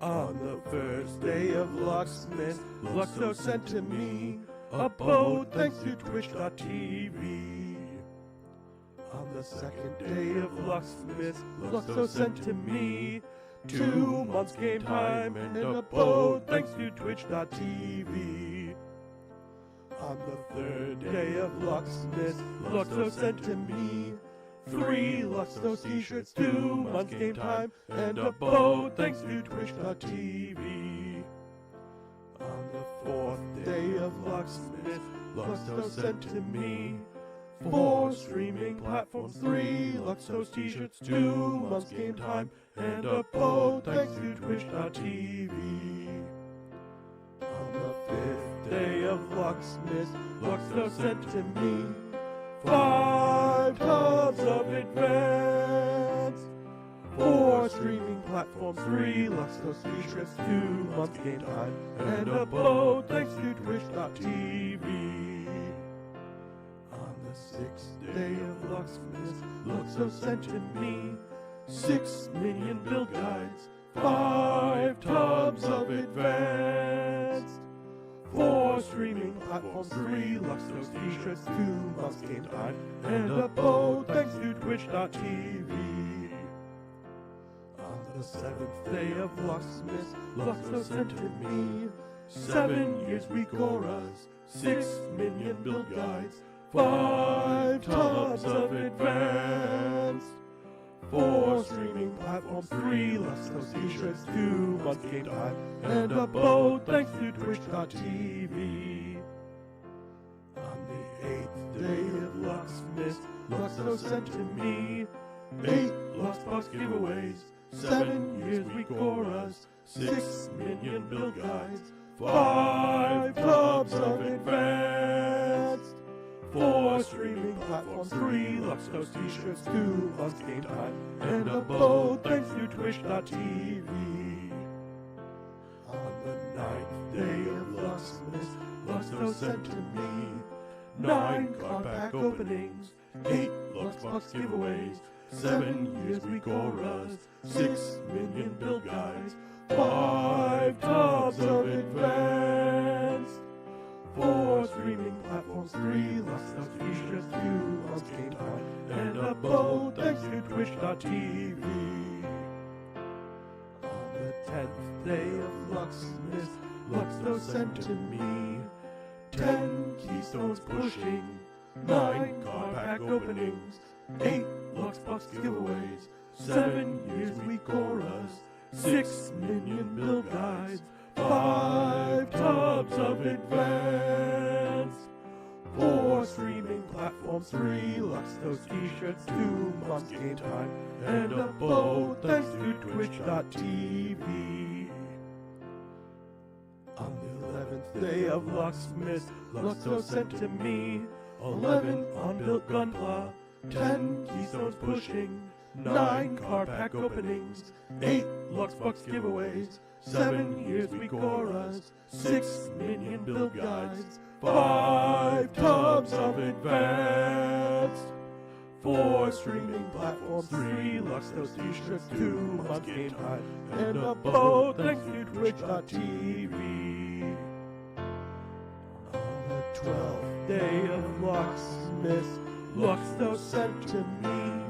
On the first day of Luxthos, Luxthos sent to me a boat thanks to Twitch.tv. On the second day of Luxthos, Luxthos sent to me 2 months game time and a boat thanks to Twitch.tv. On the third day of Luxthos, Luxthos sent to me 3 Luxthos t-shirts, 2 months game time, and a boat thanks to Twitch.tv. On the fourth day of Luxthos, Luxthos sent to me 4 streaming platforms, 3 Luxthos t-shirts, 2 months game time, and a boat thanks to Twitch.tv. On the 5th day of Luxthos, Luxthos sent to me 5 tubs of advanced, 4 streaming platforms, 3 Luxthos t-shirts, 2 months game time, and a boat thanks to Twitch.tv. On the 6th day of Luxthos, Luxthos sent to me 6 minion build guides, 5 tubs of advanced, 4 streaming platforms, 3 Luxthos t-shirts, 2 months game time, and a boat thanks to Twitch.tv. On the 7th day of Luxthos, Luxthos sent to me 7 years week auras, 6 minion build guides, 5 tubs of advanced, 4 streaming platforms, 3 Luxthos t-shirts, 2 months game time, and a boat thanks to Twitch.tv. On the 8th day of Luxthos, Luxthos sent to me 8 Luxbox giveaways, 7 years week auras, 6 minion build guides, 5 tubs of advanced, 4 streaming platforms, 3 Luxthos t-shirts, 2 months game time, and a boat thanks to Twitch.tv. On the 9th day of Luxthos, Luxthos sent to me 9 card pack openings, 8 Luxbox giveaways, 7 years week auras, 6 minion build guides, 5 tubs of advanced, 4 streaming platforms, 3 Luxthos t-shirts, 2 months game time, and a boat thanks to Twitch.tv. On the 10th day of Luxthos, Luxthos sent to me 10 keystones pushing, 9 card pack openings, 8 Luxbox giveaways, 7 years week auras, 6 minion build guides, 5 tubs of advanced, 4 streaming platforms, 3 Luxthos t-shirts, 2 months game time, and a boat thanks to Twitch.tv. On the 11th day of Luxthos, Luxthos sent to me 11 unbuilt gunpla, 10 keystones pushing, 9 card pack openings, 8 Luxbox giveaways, 7 years week auras, 6 minion build guides, 5 tubs of advanced, 4 streaming platforms, 3 Luxthos t-shirts, 2 months game time, and a boat thanks to Twitch.tv. On the 12th day of Luxthos, Luxthos sent to me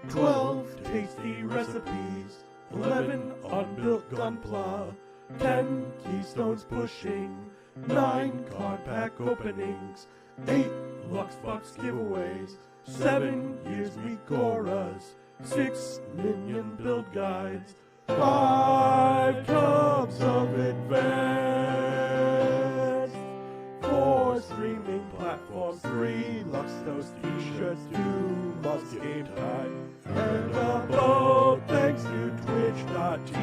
12 tasty recipes, 11 unbuilt gunpla, 10 keystones pushing, 9 card pack openings, 8 Luxbox giveaways, 7 years week auras, 6 minion build guides, 5 tubs of advanced, 4 streaming platforms, 3 Luxthos t-shirts, 2 months game time, and a boat thanks to Twitch.tv.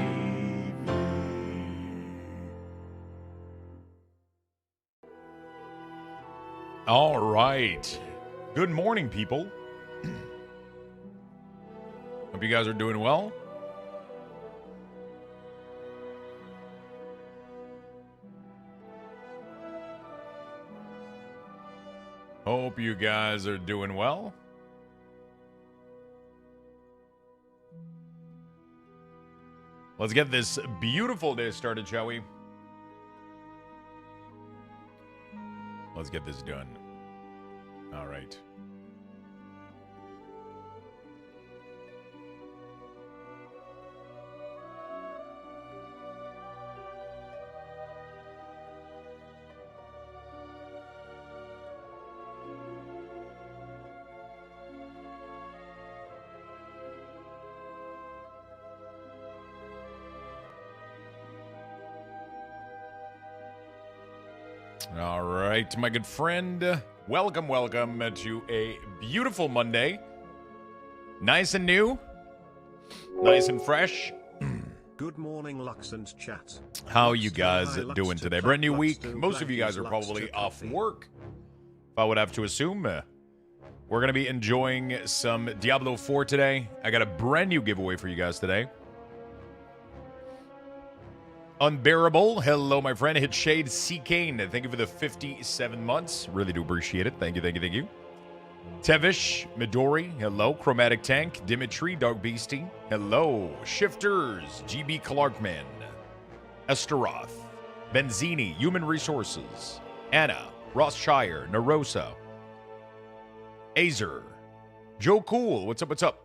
All right. Good morning, people. Hope you guys are doing well. Hope you guys are doing well. Let's get this beautiful day started, shall we? Let's get this done. All right. All right, my good friend. Welcome to a beautiful Monday. Nice and new. Nice and fresh. Good morning, Lux and chat. How you guys doing today? Brand new week. Most of you guys are probably off work, if I would have to assume. We're going to be enjoying some Diablo 4 today. I got a brand new giveaway for you guys today. Unbearable. Hello, my friend. Hit Shade C. Kane. Thank you for the 57 months. Really do appreciate it. Thank you. Tevish, Midori. Hello. Chromatic Tank. Dimitri, Dark Beastie. Hello. Shifters, GB Clarkman. Esteroth. Benzini, Human Resources. Anna, Rothshire, Narosa. Azer. Joe Cool. What's up?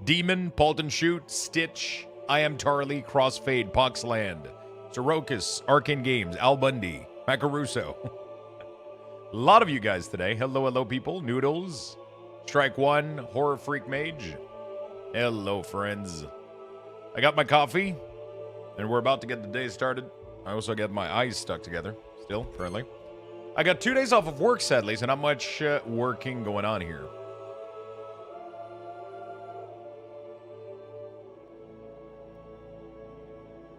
Demon, Paladin Shoot, Stitch. I Am Tarly, Crossfade, Poxland, Sorokas, Arcane Games, Al Bundy, Macaruso. A lot of you guys today. Hello, people. Noodles, Strike One, Horror Freak Mage. Hello, friends. I got my coffee, and we're about to get the day started. I also got my eyes stuck together, still, currently. I got 2 days off of work, sadly, so not much working going on here.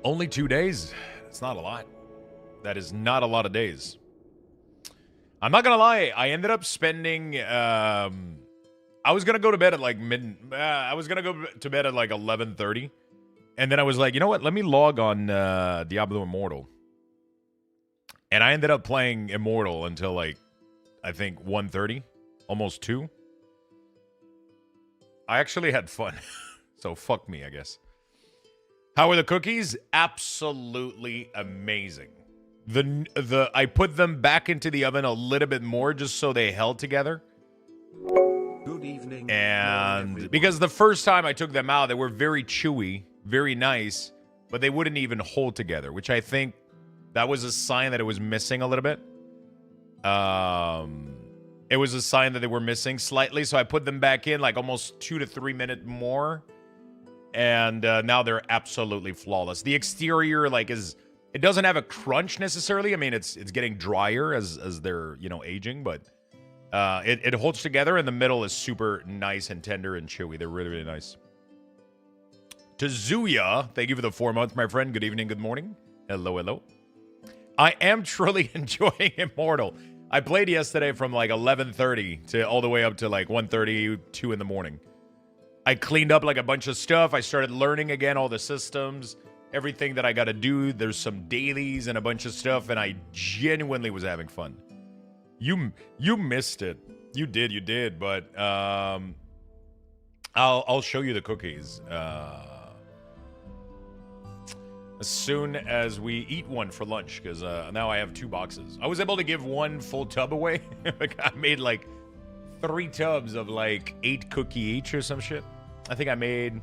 Only 2 days. It's not a lot. That is not a lot of days. I'm not gonna lie. I ended up spending. I was gonna go to bed at like I was gonna go to bed at like 11:30, and then I was like, you know what? Let me log on Diablo Immortal. And I ended up playing Immortal until like I think 1:30, almost 2. I actually had fun, so fuck me, I guess. How are the cookies? Absolutely amazing. I put them back into the oven a little bit more just so they held together. Good evening. And because the first time I took them out, they were very chewy, very nice, but they wouldn't even hold together, which I think that was a sign that it was missing a little bit. It was a sign that they were missing slightly, so I put them back in like almost 2 to 3 minutes more. And now they're absolutely flawless. The exterior, it doesn't have a crunch necessarily. I mean, it's getting drier as they're, aging, but it holds together, and the middle is super nice and tender and chewy. They're really, really nice. Tazuya, thank you for the 4 months, my friend. Good evening, good morning. Hello. I am truly enjoying Immortal. I played yesterday from like 11:30 to all the way up to like 1:30, 2 in the morning. I cleaned up like a bunch of stuff. I started learning again all the systems, everything that I got to do. There's some dailies and a bunch of stuff, and I genuinely was having fun. You missed it. You did, but I'll show you the cookies as soon as we eat one for lunch, because now I have 2 boxes. I was able to give 1 full tub away. I made like 3 tubs of like 8 cookie each or some shit. I think I made,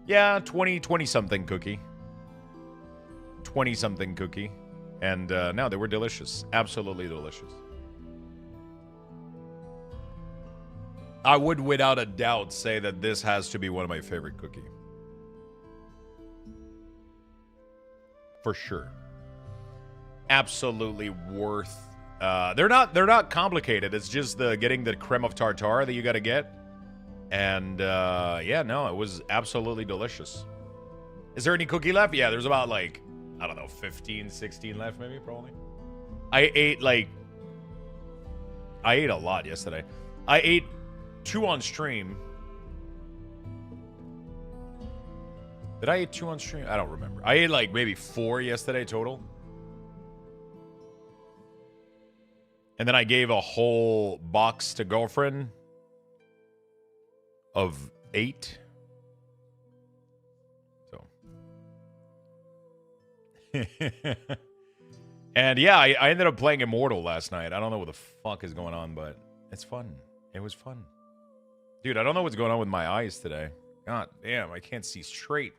20-something cookie. 20-something cookie. And no, they were delicious. Absolutely delicious. I would, without a doubt, say that this has to be one of my favorite cookie. For sure. Absolutely worth. They're not complicated. It's just getting the creme of tartare that you got to get. And it was absolutely delicious. Is there any cookie left? Yeah, there's about like, I don't know, 15, 16 left maybe, probably. I ate a lot yesterday. I ate 2 on stream. Did I eat 2 on stream? I don't remember. I ate like maybe 4 yesterday total. And then I gave a whole box to girlfriend of 8. So And yeah, I ended up playing Immortal last night. I don't know what the fuck is going on, but it's fun. It was fun. Dude, I don't know what's going on with my eyes today. God damn, I can't see straight.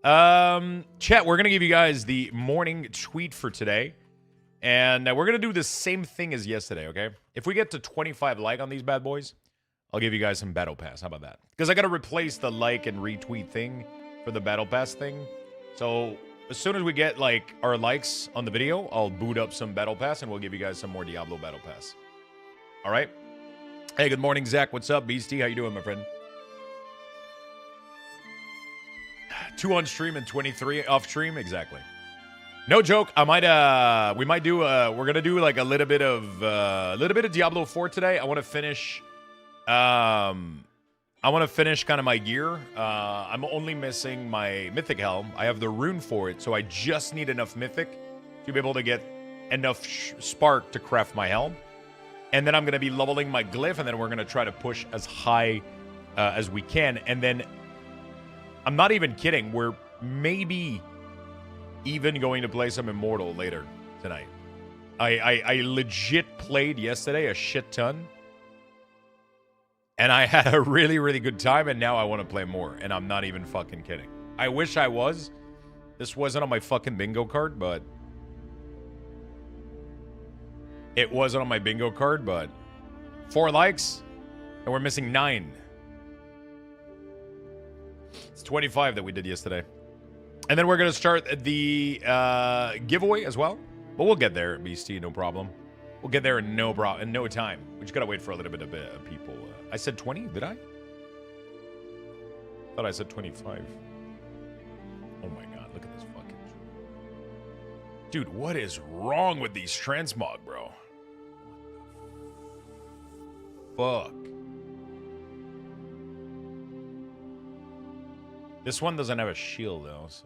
Chat, we're going to give you guys the morning tweet for today. And we're going to do the same thing as yesterday, okay? If we get to 25 like on these bad boys, I'll give you guys some Battle Pass. How about that? Because I got to replace the like and retweet thing for the Battle Pass thing. So as soon as we get, like, our likes on the video, I'll boot up some Battle Pass, and we'll give you guys some more Diablo Battle Pass. All right? Hey, good morning, Zach. What's up, Beastie? How you doing, my friend? 2 on stream and 23 off stream? Exactly. No joke. We might do, we're going to do, like, a little bit of Diablo 4 today. I want to finish, kind of my gear. I'm only missing my Mythic Helm. I have the rune for it, so I just need enough Mythic to be able to get enough Spark to craft my helm. And then I'm going to be leveling my Glyph, and then we're going to try to push as high as we can. And then, I'm not even kidding, we're maybe even going to play some Immortal later tonight. I legit played yesterday a shit ton. And I had a really, really good time, and now I want to play more. And I'm not even fucking kidding. I wish I was. This wasn't on my fucking bingo card, but... It wasn't on my bingo card, but... 4 likes, and we're missing 9. It's 25 that we did yesterday. And then we're going to start the giveaway as well. But we'll get there, Beastie, no problem. We'll get there in no time. We just got to wait for a little bit of people. I said 20, did I? Thought I said 25. Oh my god, look at this fucking... Dude, what is wrong with these transmog, bro? Fuck. This one doesn't have a shield, though, so...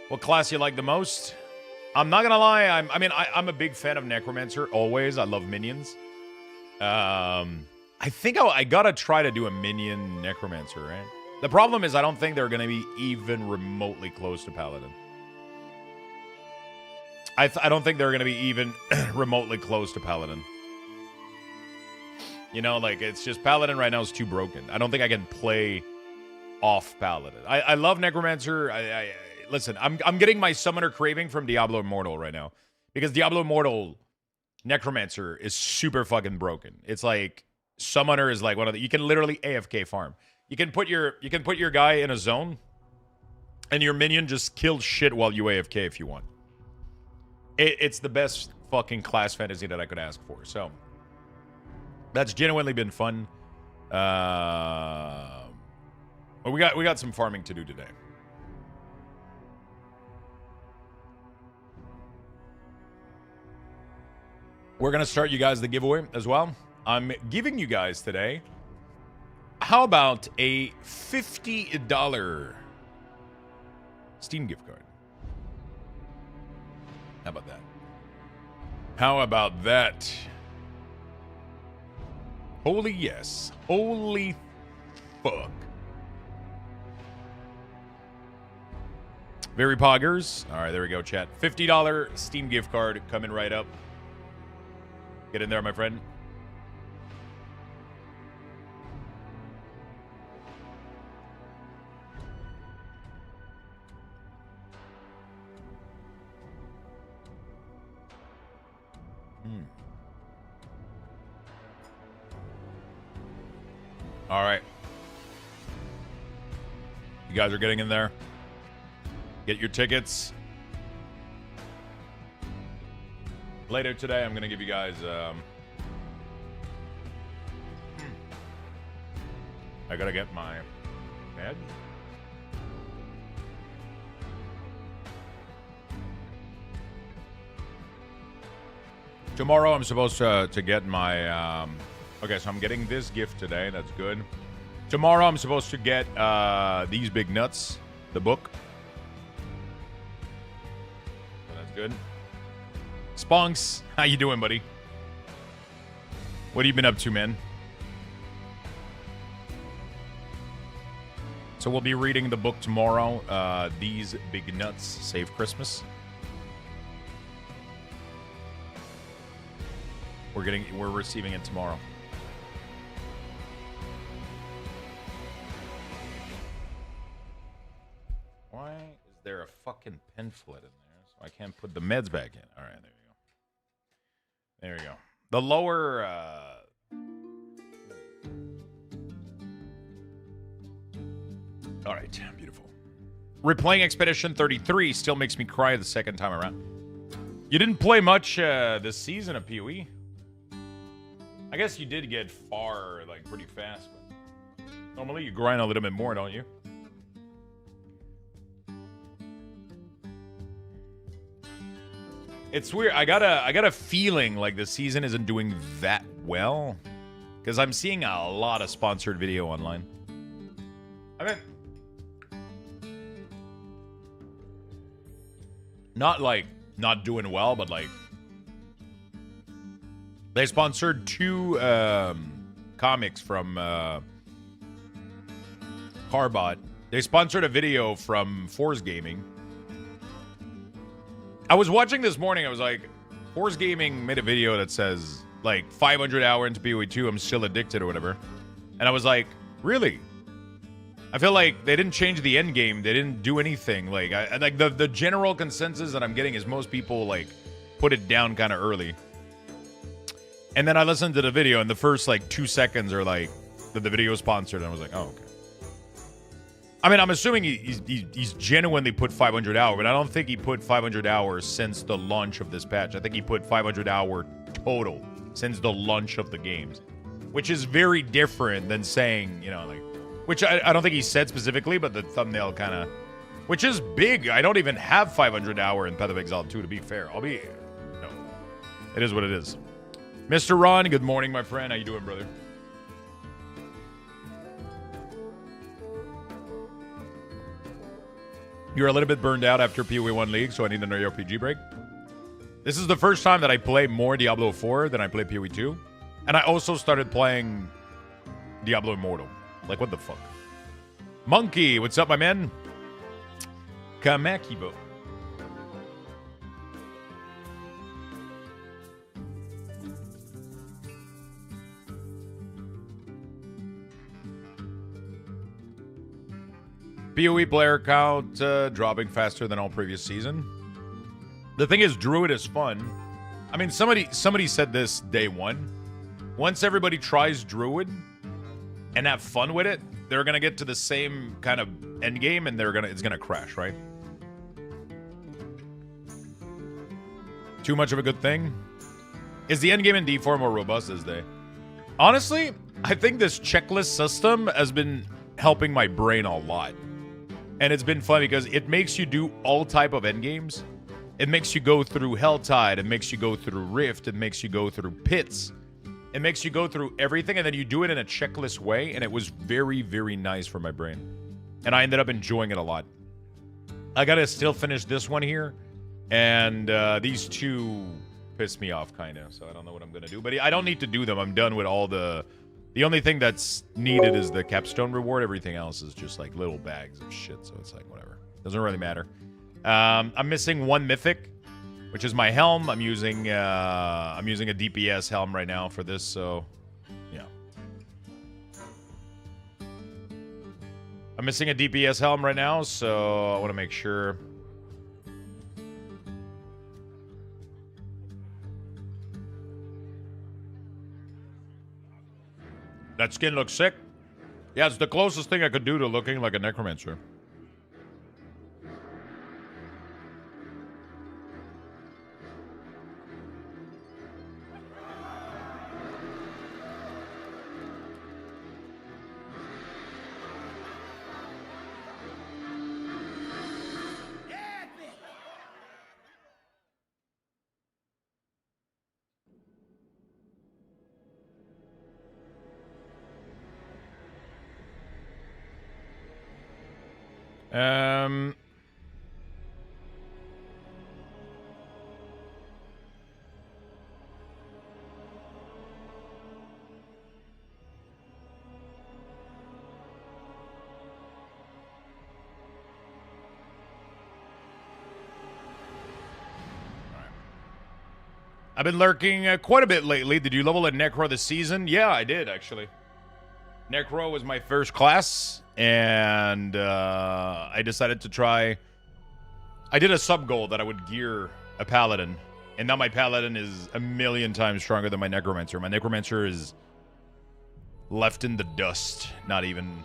What class you like the most? I'm not gonna lie. I'm a big fan of Necromancer. Always. I love minions. I think I gotta try to do a minion Necromancer, right? The problem is I don't think they're gonna be even remotely close to Paladin. I don't think they're gonna be even remotely close to Paladin. You know, like, it's just Paladin right now is too broken. I don't think I can play off Paladin. I love Necromancer. Listen, I'm getting my summoner craving from Diablo Immortal right now. Because Diablo Immortal Necromancer is super fucking broken. It's like, summoner is like one of the... You can literally AFK farm. You can put your guy in a zone, and your minion just kills shit while you AFK if you want. It's the best fucking class fantasy that I could ask for. So, that's genuinely been fun. Well, we got some farming to do today. We're going to start you guys the giveaway as well. I'm giving you guys today, how about a $50 Steam gift card? How about that? How about that? Holy yes. Holy fuck. Very poggers. All right, there we go, chat. $50 Steam gift card coming right up. Get in there, my friend. All right. You guys are getting in there. Get your tickets. Later today, I'm going to give you guys... I got to get my badge. Tomorrow, I'm supposed to get my... Okay, so I'm getting this gift today. That's good. Tomorrow, I'm supposed to get these big nuts, the book. So that's good. Spunks, how you doing, buddy? What have you been up to, man? So we'll be reading the book tomorrow. These Big Nuts Save Christmas. We're receiving it tomorrow. Why is there a fucking pamphlet in there? So I can't put the meds back in. All right, there you go. There you go. The lower. All right, beautiful. Replaying Expedition 33 still makes me cry the second time around. You didn't play much this season of PoE. I guess you did get far, like, pretty fast. But normally you grind a little bit more, don't you? It's weird. I got a feeling like the season isn't doing that well, because I'm seeing a lot of sponsored video online. I mean, not doing well, but like they sponsored 2 comics from Carbot. They sponsored a video from Force Gaming. I was watching this morning. I was like, Force Gaming made a video that says like 500 hour into PoE 2, I'm still addicted or whatever. And I was like, really? I feel like they didn't change the end game. They didn't do anything. Like, I like the general consensus that I'm getting is most people like put it down kind of early. And then I listened to the video, and the first like 2 seconds are like that the video is sponsored, and I was like, oh, okay. I mean, I'm assuming he's genuinely put 500 hours, but I don't think he put 500 hours since the launch of this patch. I think he put 500 hour total since the launch of the games, which is very different than saying, you know, like. Which I don't think he said specifically, but the thumbnail kind of... Which is big. I don't even have 500 hour in Path of Exile 2, to be fair. No. It is what it is. Mr. Ron, good morning, my friend. How you doing, brother? You're a little bit burned out after PoE 1 League, so I need another RPG break. This is the first time that I play more Diablo 4 than I play PoE 2. And I also started playing Diablo Immortal. Like, what the fuck? Monkey, what's up, my man? Kamakibo. PoE player count dropping faster than all previous season. The thing is, Druid is fun. I mean, somebody said this day one. Once everybody tries Druid and have fun with it, they're gonna get to the same kind of end game, and it's gonna crash, right? Too much of a good thing? Is the end game in D4 more robust this day? Honestly, I think this checklist system has been helping my brain a lot. And it's been fun because it makes you do all type of end games. It makes you go through Helltide, it makes you go through Rift, it makes you go through Pits. It makes you go through everything, and then you do it in a checklist way, and it was very, very nice for my brain. And I ended up enjoying it a lot. I gotta still finish this one here, and these 2 piss me off, kind of, so I don't know what I'm gonna do. But I don't need to do them. I'm done with all the... The only thing that's needed is the capstone reward. Everything else is just, like, little bags of shit, so it's like, whatever. Doesn't really matter. I'm missing 1 mythic, which is my helm. I'm using a DPS helm right now for this, so yeah. I'm missing a DPS helm right now, so I want to make sure. That skin looks sick. Yeah, it's the closest thing I could do to looking like a necromancer. I've been lurking quite a bit lately. Did you level at Necro this season? Yeah, I did, actually. Necro was my first class, and I decided to try... I did a sub-goal that I would gear a Paladin, and now my Paladin is a million times stronger than my Necromancer. My Necromancer is left in the dust, not even...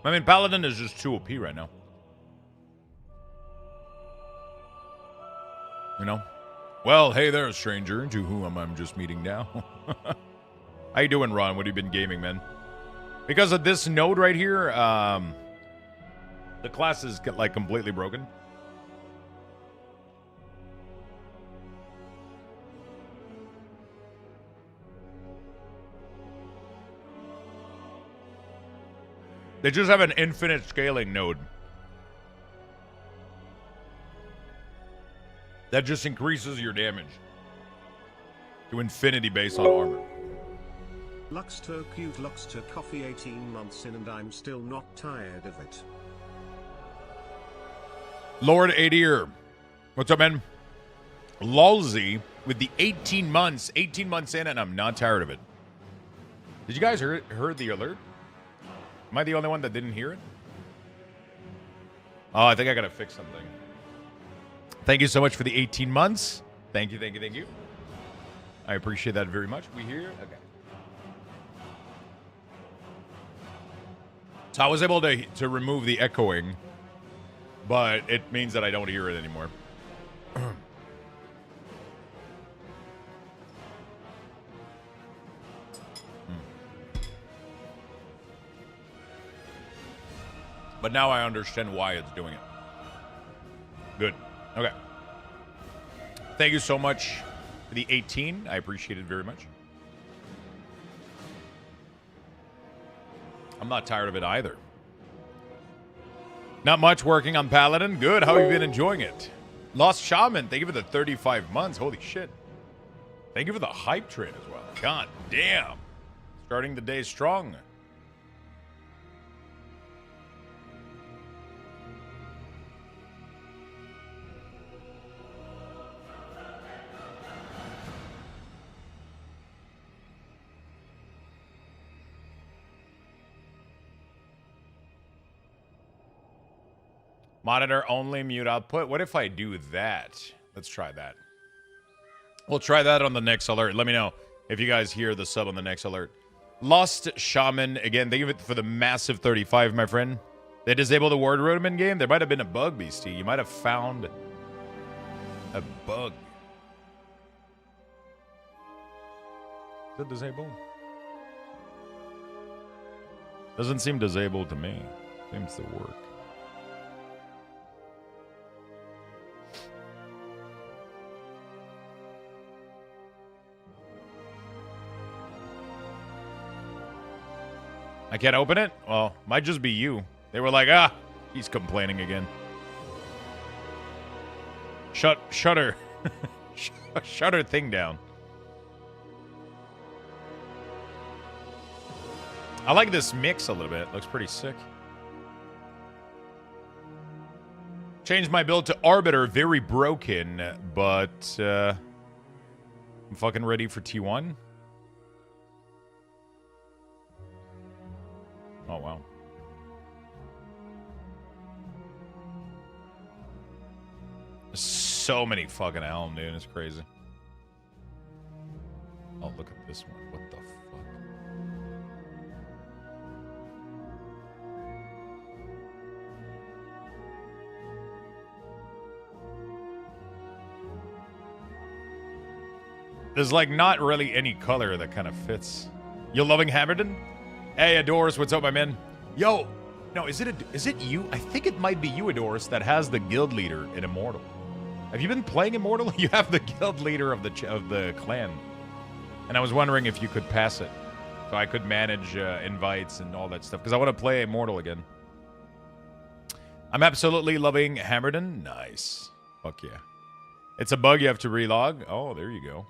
I mean, Paladin is just too OP right now. You know? Well, hey there, stranger, to whom I'm just meeting now. How you doing, Ron? What have you been gaming, man? Because of this node right here, the class is, like, completely broken. They just have an infinite scaling node. That just increases your damage to infinity based on armor. Luxthos cute Luxthos coffee 18 months in and I'm still not tired of it. Lord Adir. What's up, man? Lulzy with the 18 months in and I'm not tired of it. Did you guys heard the alert? Am I the only one that didn't hear it? Oh, I think I gotta fix something. Thank you so much for the 18 months. Thank you, thank you, thank you. I appreciate that very much. We hear? Okay. So I was able to remove the echoing, but it means that I don't hear it anymore. But now I understand why it's doing it. Good. Okay. Thank you so much for the 18. I appreciate it very much. I'm not tired of it either. Not much working on Paladin. Good. How have you been enjoying it? Lost Shaman. Thank you for the 35 months. Holy shit. Thank you for the hype train as well. God damn. Starting the day strong. Monitor only, mute output. What if I do that? Let's try that. We'll try that on the next alert. Let me know if you guys hear the sub on the next alert. Lost Shaman. Again, thank you for the massive 35, my friend. They disabled the word rodent game. There might have been a bug, Beastie. You might have found a bug. Is it disabled? Doesn't seem disabled to me. Seems to work. I can't open it? Well, might just be you. They were like, he's complaining again. Shut her. Shut her thing down. I like this mix a little bit. Looks pretty sick. Changed my build to Arbiter. Very broken, but I'm fucking ready for T1. Oh, wow. There's so many fucking Helm, dude. It's crazy. Oh, look at this one. What the fuck? There's like not really any color that kind of fits. You loving Hammerden? Hey, Adoris, what's up, my man? Yo, no, is it you? I think it might be you, Adoris, that has the guild leader in Immortal. Have you been playing Immortal? You have the guild leader of the clan, and I was wondering if you could pass it, so I could manage invites and all that stuff, because I want to play Immortal again. I'm absolutely loving Hammerden. Nice. Fuck yeah. It's a bug you have to relog. Oh, there you go.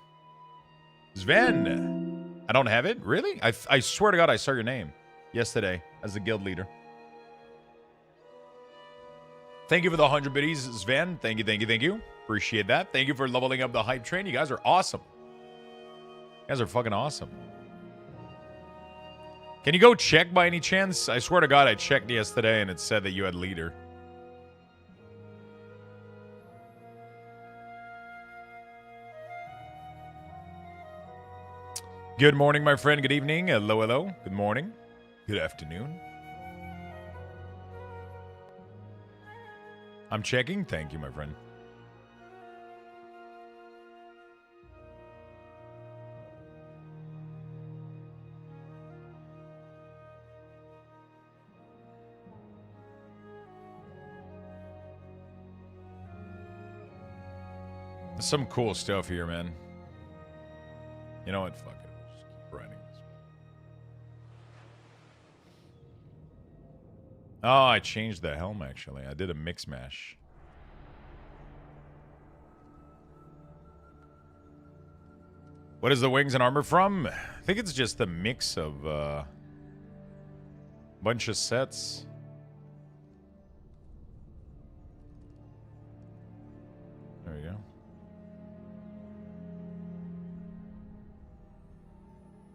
Sven. I don't have it? Really? I swear to God I saw your name yesterday as the guild leader. Thank you for the 100 biddies, Sven. Thank you, thank you, thank you. Appreciate that. Thank you for leveling up the hype train. You guys are awesome. You guys are fucking awesome. Can you go check by any chance? I swear to God, I checked yesterday and it said that you had leader. Good morning, my friend. Good evening. Hello, hello. Good morning. Good afternoon. I'm checking. Thank you, my friend. Some cool stuff here, man. You know what? Fuck it. Just keep writing this. Oh, I changed the helm, actually. I did a mix mash. What is the wings and armor from? I think it's just a mix of a bunch of sets. There we go.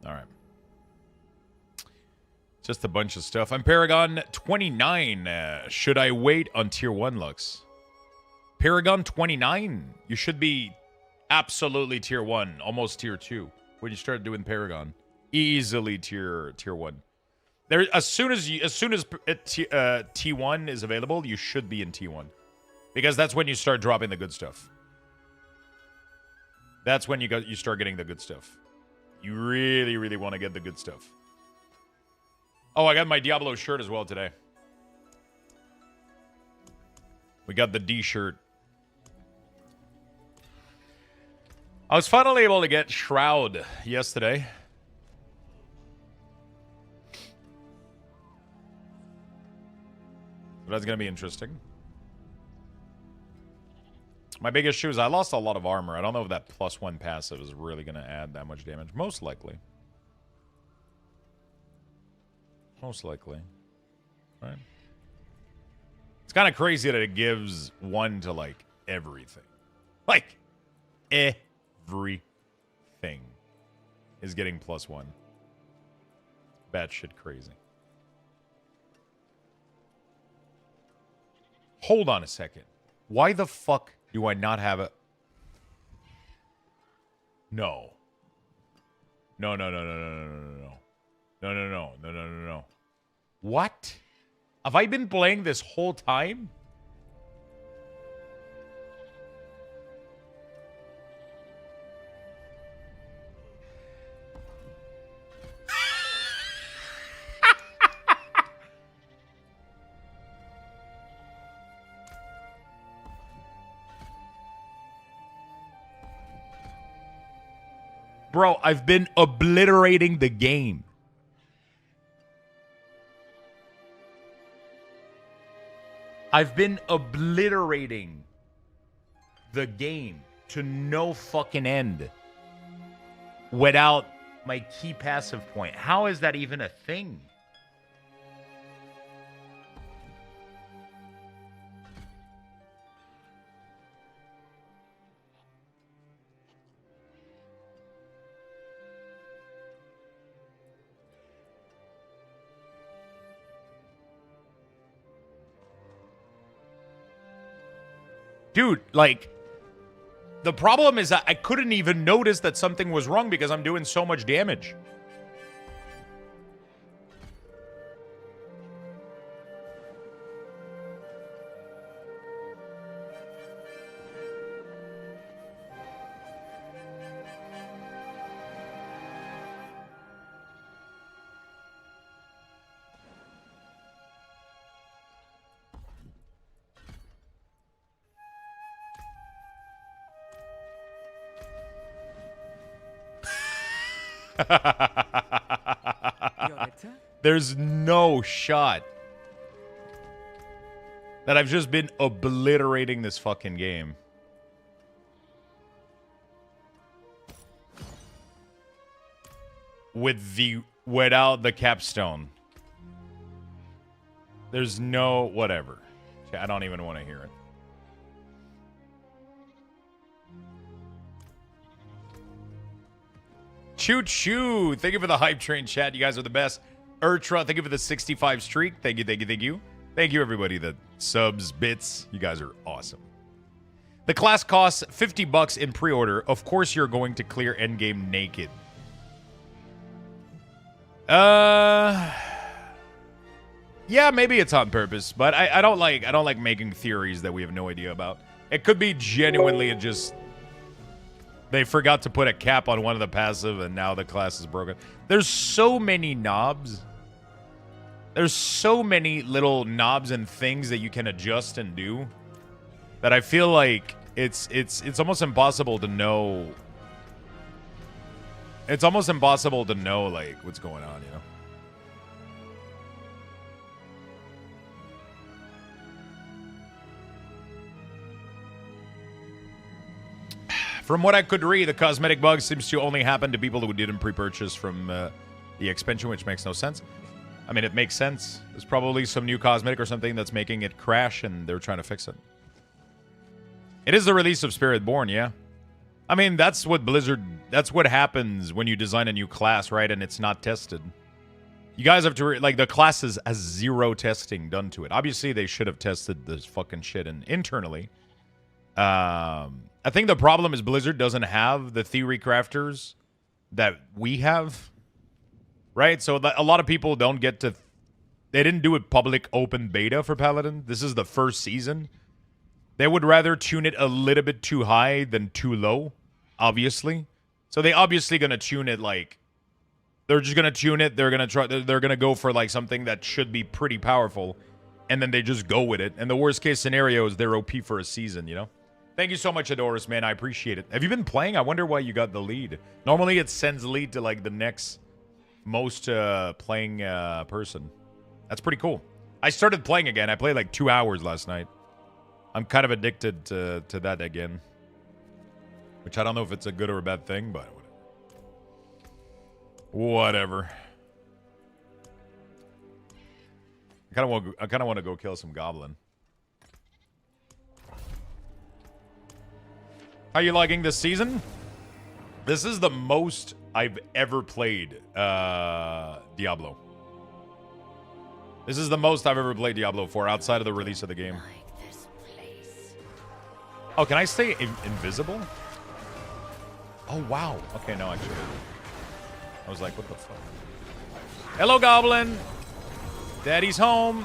All right. Just a bunch of stuff. I'm Paragon 29. Should I wait on tier 1, Lux? Paragon 29? You should be absolutely tier 1, almost tier 2 when you start doing Paragon. Easily tier 1. There, as soon as T1 is available, you should be in T1. Because that's when you start dropping the good stuff. That's when you start getting the good stuff. You really, really want to get the good stuff. Oh, I got my Diablo shirt as well today. We got the D shirt. I was finally able to get Shroud yesterday. So that's going to be interesting. My big issue is I lost a lot of armor. I don't know if that +1 passive is really going to add that much damage. Most likely. Most likely. Right? It's kind of crazy that it gives 1 to, like, everything. Like, everything is getting +1. Batshit crazy. Hold on a second. Why the fuck do I not have a... No. No, no, no, no, no, no, no, no. No, no, no, no, no, no, no. What? Have I been playing this whole time? Bro, I've been obliterating the game. I've been obliterating the game to no fucking end without my key passive point. How is that even a thing? Dude, like, the problem is that I couldn't even notice that something was wrong because I'm doing so much damage. There's no shot that I've just been obliterating this fucking game. Without the capstone. There's no whatever. I don't even want to hear it. Choo choo. Thank you for the hype train, chat. You guys are the best. Urtra, thank you for the 65 streak. Thank you, thank you, thank you. Thank you, everybody. The subs, bits. You guys are awesome. The class costs $50 in pre-order. Of course, you're going to clear endgame naked. Yeah, maybe it's on purpose, but I don't like making theories that we have no idea about. It could be genuinely just they forgot to put a cap on one of the passive and now the class is broken. There's so many knobs. There's so many little knobs and things that you can adjust and do that I feel like it's almost impossible to know. It's almost impossible to know like what's going on, you know. From what I could read, the cosmetic bug seems to only happen to people who didn't pre-purchase from the expansion, which makes no sense. I mean, it makes sense. There's probably some new cosmetic or something that's making it crash, and they're trying to fix it. It is the release of Spiritborn, yeah. I mean, that's what Blizzard... That's what happens when you design a new class, right? And it's not tested. You guys have to... Like, the class has zero testing done to it. Obviously, they should have tested this fucking shit internally. I think the problem is Blizzard doesn't have the theory crafters that we have, right? So a lot of people don't get to... They didn't do a public open beta for Paladin. This is the first season. They would rather tune it a little bit too high than too low, obviously. So they obviously going to tune it like... They're just going to tune it. They're going to try... They're going to go for like something that should be pretty powerful. And then they just go with it. And the worst case scenario is they're OP for a season, you know? Thank you so much, Adoris, man. I appreciate it. Have you been playing? I wonder why you got the lead. Normally, it sends lead to, like, the next most playing person. That's pretty cool. I started playing again. I played, like, 2 hours last night. I'm kind of addicted to that again. Which I don't know if it's a good or a bad thing, but whatever. I kind of want to go kill some goblin. How are you liking this season? This is the most I've ever played Diablo. This is the most I've ever played Diablo 4 outside of the release of the game. Oh, can I stay invisible? Oh, wow. Okay, no, actually. I was like, what the fuck? Hello, Goblin. Daddy's home.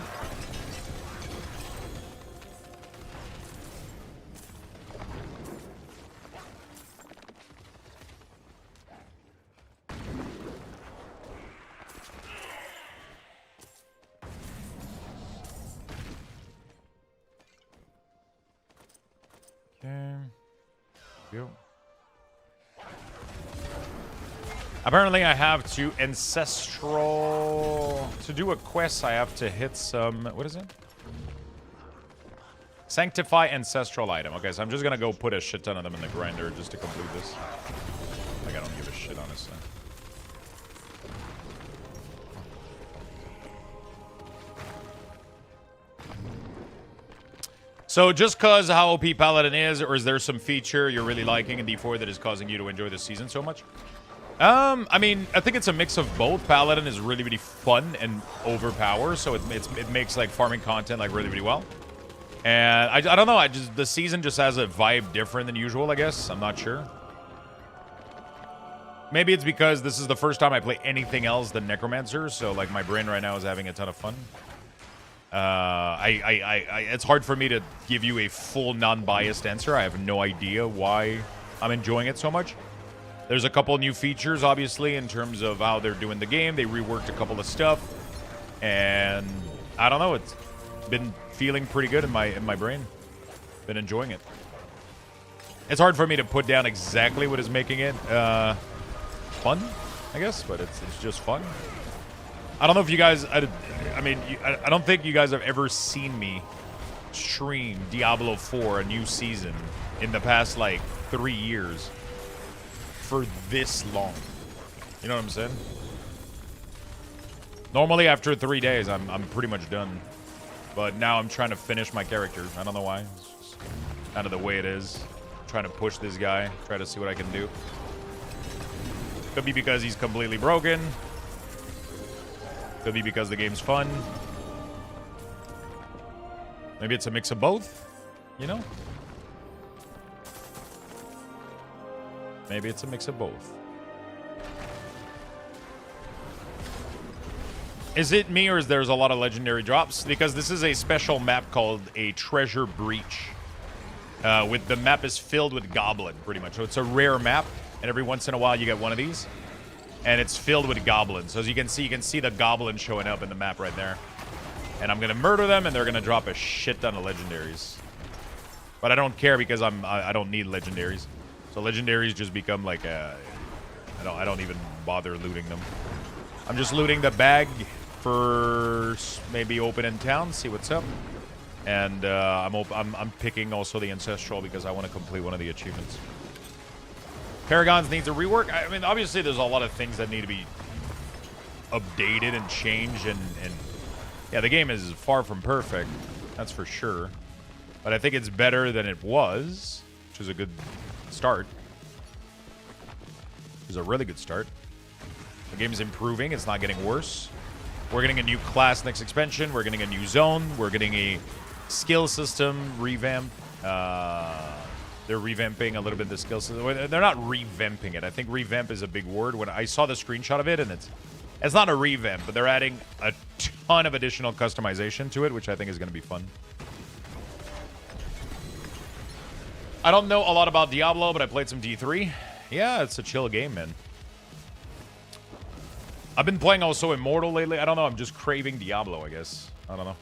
Go. Apparently I have to ancestral to do a quest. I have to hit some, what is it? Sanctify ancestral item. Okay, so I'm just gonna go put a shit ton of them in the grinder just to complete this. Like, I don't give a shit, honestly. So just cause how OP Paladin is, or is there some feature you're really liking in D4 that is causing you to enjoy this season so much? I mean, I think it's a mix of both. Paladin is really, really fun and overpowered, so it makes like farming content like really, really well. And I don't know, the season just has a vibe different than usual, I guess. I'm not sure. Maybe it's because this is the first time I play anything else than Necromancer, so like my brain right now is having a ton of fun. It's hard for me to give you a full non-biased answer. I have no idea why I'm enjoying it so much. There's a couple new features, obviously, in terms of how they're doing the game. They reworked a couple of stuff, and I don't know. It's been feeling pretty good in my brain. Been enjoying it. It's hard for me to put down exactly what is making it fun, I guess, but it's just fun. I don't know if you guys... I don't think you guys have ever seen me stream Diablo 4, a new season, in the past, like, 3 years for this long. You know what I'm saying? Normally, after 3 days, I'm pretty much done. But now I'm trying to finish my character. I don't know why. It's just kind of the way it is. I'm trying to push this guy. Try to see what I can do. Could be because he's completely broken. Could be because the game's fun. Maybe it's a mix of both, you know? Maybe it's a mix of both. Is it me or is there's a lot of legendary drops? Because this is a special map called a Treasure Breach. With the map is filled with goblin, pretty much. So it's a rare map, and every once in a while you get one of these. And it's filled with goblins. So as you can see the goblin showing up in the map right there. And I'm gonna murder them, and they're gonna drop a shit ton of legendaries. But I don't care because I don't need legendaries. So legendaries just become like I don't even bother looting them. I'm just looting the bag for maybe open in town, see what's up. And I'm picking also the ancestral because I want to complete one of the achievements. Paragons needs a rework. I mean, obviously there's a lot of things that need to be updated and changed, and yeah, the game is far from perfect, that's for sure. But I think it's better than it was, which is a good start. It's a really good start. The game is improving, it's not getting worse. We're getting a new class next expansion, we're getting a new zone, we're getting a skill system revamp. They're revamping a little bit the skill system. They're not revamping it. I think revamp is a big word. When I saw the screenshot of it, and it's not a revamp, but they're adding a ton of additional customization to it, which I think is going to be fun. I don't know a lot about Diablo, but I played some D3. Yeah, it's a chill game, man. I've been playing also Immortal lately. I don't know. I'm just craving Diablo, I guess. I don't know.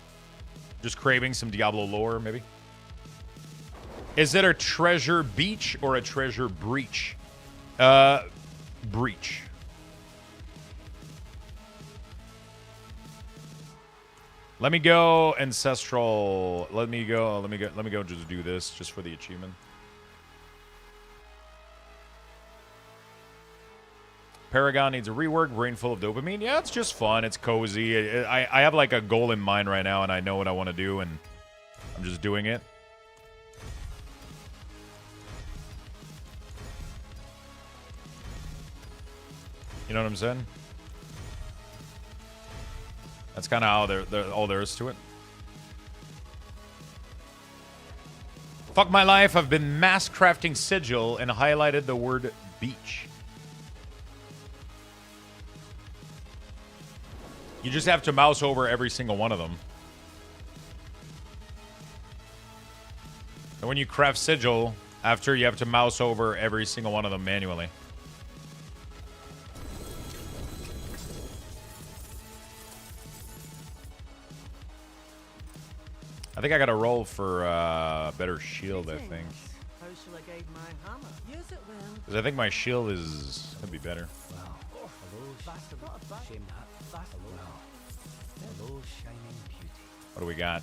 Just craving some Diablo lore, maybe. Is it a treasure beach or a treasure breach? Breach. Let me go ancestral. Let me go just do this just for the achievement. Paragon needs a rework. Brain full of dopamine. Yeah, it's just fun. It's cozy. I have like a goal in mind right now, and I know what I want to do, and I'm just doing it. You know what I'm saying? That's kind of how all there is to it. Fuck my life. I've been mass crafting sigil and highlighted the word beach. You just have to mouse over every single one of them. And when you craft sigil, after you have to mouse over every single one of them manually. I think I got to roll for better shield, I think. Because I think my shield is going to be better. What do we got?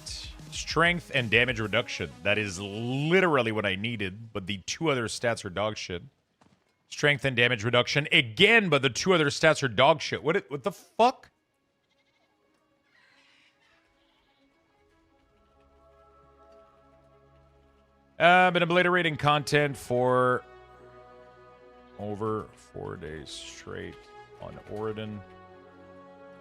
Strength and damage reduction. That is literally what I needed, but the two other stats are dog shit. Strength and damage reduction again, but the two other stats are dog shit. What the fuck? Been obliterating content for over 4 days straight on Auradin,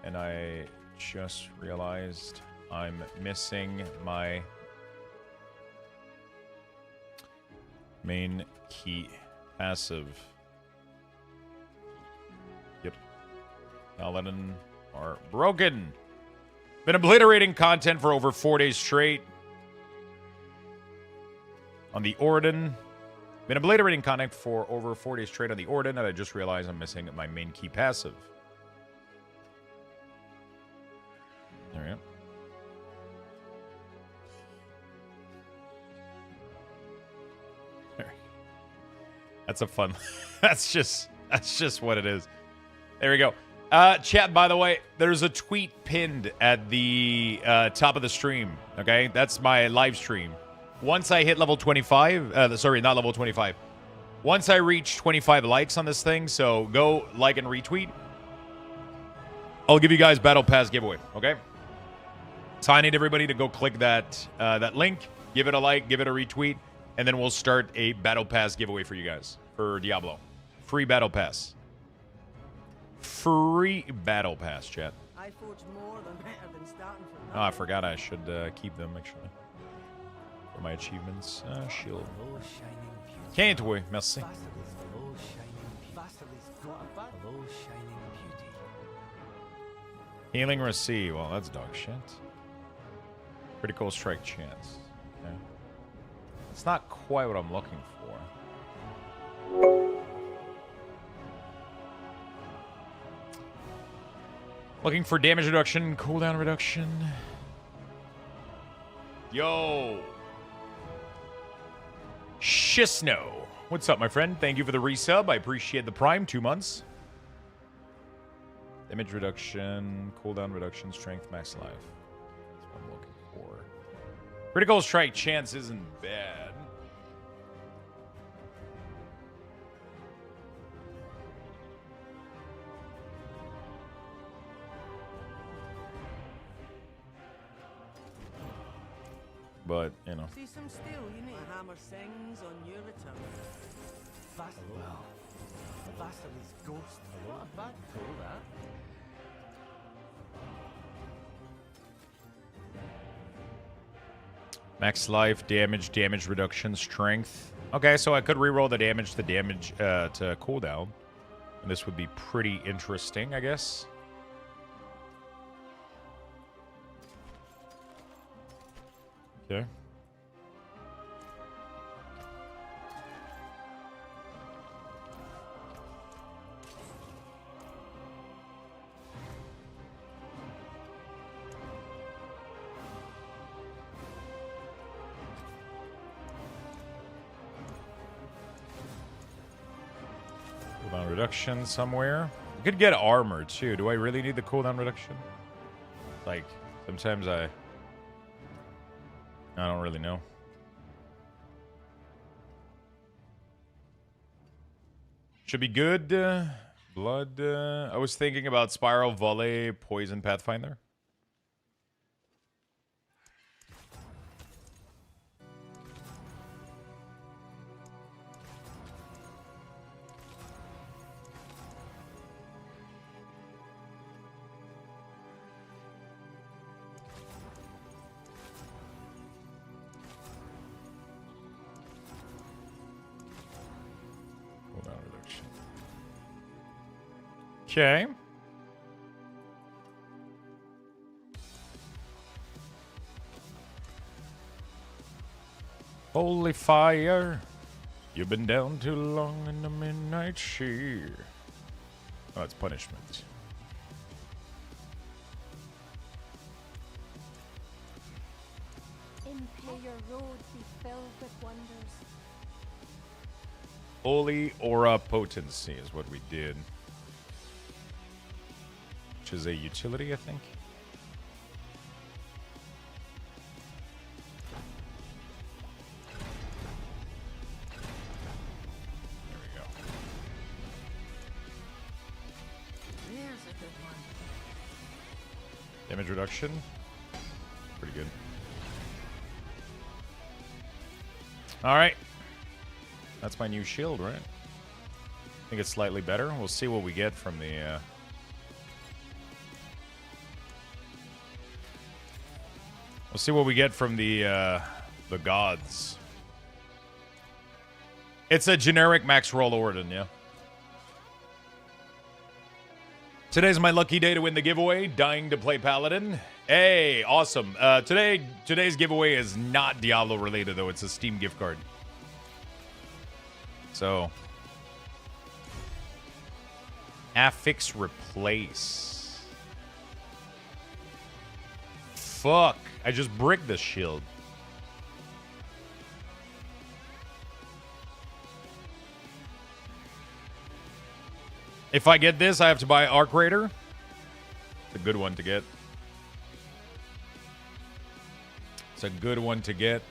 and I just realized I'm missing my main key passive. Yep. Paladin are broken. Been obliterating content for over 4 days straight on the Auradin. Been obliterating content for over 4 days straight on the Auradin, and I just realized I'm missing my main key passive. There we go. That's a fun. That's just what it is. There we go. Chat, by the way, there's a tweet pinned at the top of the stream. Okay, that's my live stream. Once I hit level 25, sorry, not level 25. Once I reach 25 likes on this thing, so go like and retweet. I'll give you guys Battle Pass giveaway, okay? So I need everybody to go click that that link, give it a like, give it a retweet, and then we'll start a Battle Pass giveaway for you guys for Diablo. Free Battle Pass. Free Battle Pass, chat. I forge more than better than starting from Oh, I forgot I should keep them, actually. For my achievements. Shield. Can't we? Merci. Healing receive. Well, that's dog shit. Critical strike chance. Okay. It's not quite what I'm looking for. Looking for damage reduction, cooldown reduction. Yo! Shisno. What's up, my friend? Thank you for the resub. I appreciate the prime. 2 months. Damage reduction, cooldown reduction, strength, max life. That's what I'm looking for. Critical strike chance isn't bad. But, you know. See some steel, you need. A hammer sings on your return. Well, Vasili's ghost. What a bad pull, that. Max life, damage, damage reduction, strength. Okay, so I could reroll the damage to cooldown. And this would be pretty interesting, I guess. Okay. Cooldown reduction somewhere. I could get armor too. Do I really need the cooldown reduction? Like, sometimes I don't really know. Should be good. Blood. I was thinking about Spiral, Volley, Poison, Pathfinder. Okay. Holy fire. You've been down too long in the midnight shear. Oh, it's punishment. May your road be filled with wonders. Holy Aura Potency is what we did. Which is a utility, I think. There we go. There's a good one. Damage reduction. Pretty good. Alright. That's my new shield, right? I think it's slightly better. We'll see what we get from the... We'll see what we get from the gods. It's a generic max roll Auradin, yeah. Today's my lucky day to win the giveaway. Dying to play Paladin. Hey, awesome. Today's giveaway is not Diablo related, though. It's a Steam gift card. So, affix replace. Fuck. I just bricked this shield. If I get this, I have to buy Arc Raider. It's a good one to get. It's a good one to get.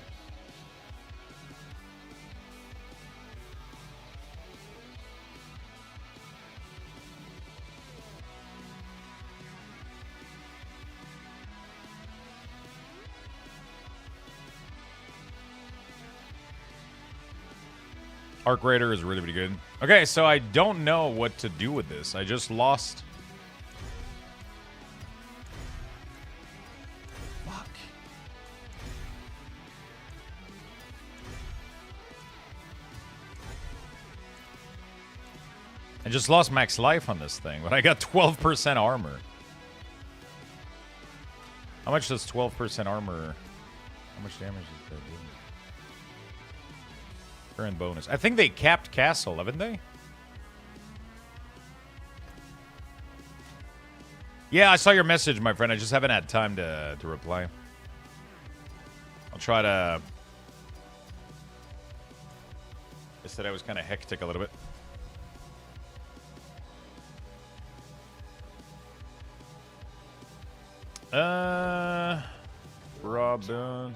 Arc Raider is really, really good. Okay, so I don't know what to do with this. I just lost. Fuck. I just lost max life on this thing, but I got 12% armor. How much does 12% armor... How much damage is that doing? Current bonus. I think they capped Castle, haven't they? Yeah, I saw your message, my friend. I just haven't had time to reply. I'll try to... Yesterday was kind of hectic a little bit. Robin.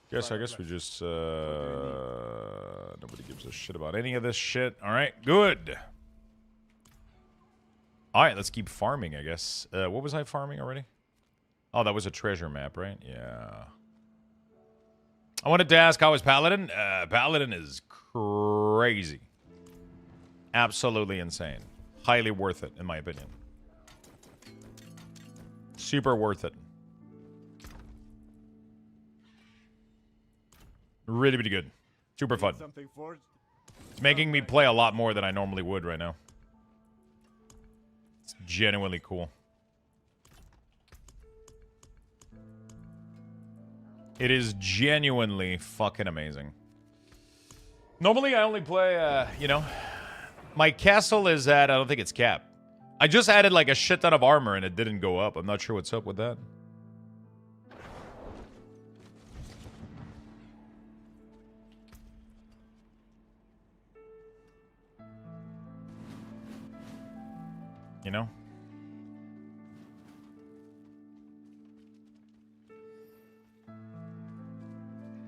I guess we just, nobody gives a shit about any of this shit. All right, good. All right, let's keep farming, I guess. What was I farming already? Oh, that was a treasure map, right? Yeah. I wanted to ask, how is Paladin? Paladin is crazy. Absolutely insane. Highly worth it, in my opinion. Super worth it. Really, really good. Super fun. It's making me play a lot more than I normally would right now. It's genuinely cool. It is genuinely fucking amazing. Normally, I only play, you know... My castle is at... I don't think it's capped. I just added, like, a shit ton of armor, and it didn't go up. I'm not sure what's up with that. You know?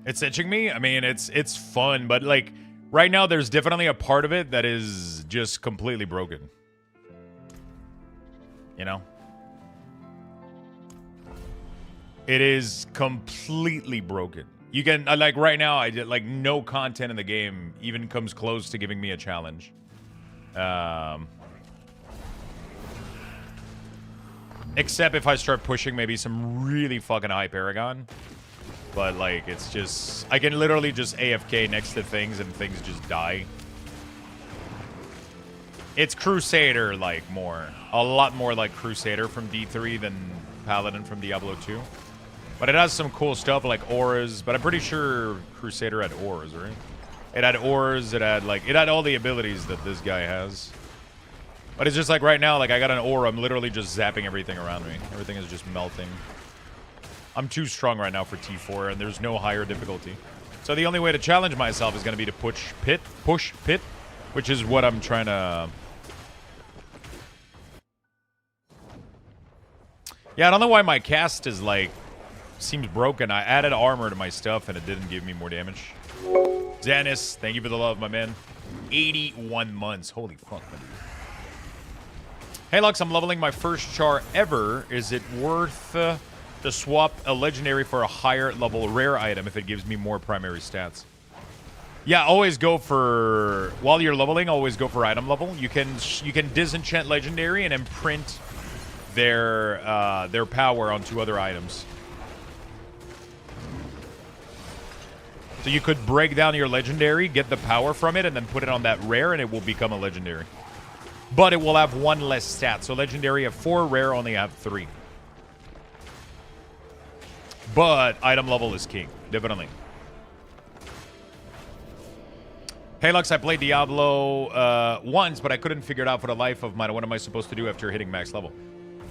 It's itching me. I mean, it's fun, but like right now there's definitely a part of it that is just completely broken. You know? It is completely broken. You can like right now I did like no content in the game even comes close to giving me a challenge. Except if I start pushing maybe some really fucking high Paragon. But, like, it's just... I can literally just AFK next to things and things just die. It's Crusader, like, more. A lot more like Crusader from D3 than Paladin from Diablo 2. But it has some cool stuff like auras. But I'm pretty sure Crusader had auras, right? It had auras. It had, like... It had all the abilities that this guy has. But it's just like right now, like I got an aura, I'm literally just zapping everything around me. Everything is just melting. I'm too strong right now for T4, and there's no higher difficulty. So the only way to challenge myself is going to be to push pit, which is what I'm trying to... Yeah, I don't know why my cast is like... Seems broken. I added armor to my stuff, and it didn't give me more damage. Xanis, thank you for the love, my man. 81 months. Holy fuck, man. Hey, Lux, I'm leveling my first char ever. Is it worth to swap a legendary for a higher level rare item if it gives me more primary stats? Yeah, always go for... While you're leveling, always go for item level. You can disenchant legendary and imprint their power onto other items. So you could break down your legendary, get the power from it, and then put it on that rare, and it will become a legendary. But it will have one less stat. So legendary have 4, rare only have 3. But item level is king, definitely. Hey Lux, I played Diablo once, but I couldn't figure it out for the life of mine. What am I supposed to do after hitting max level?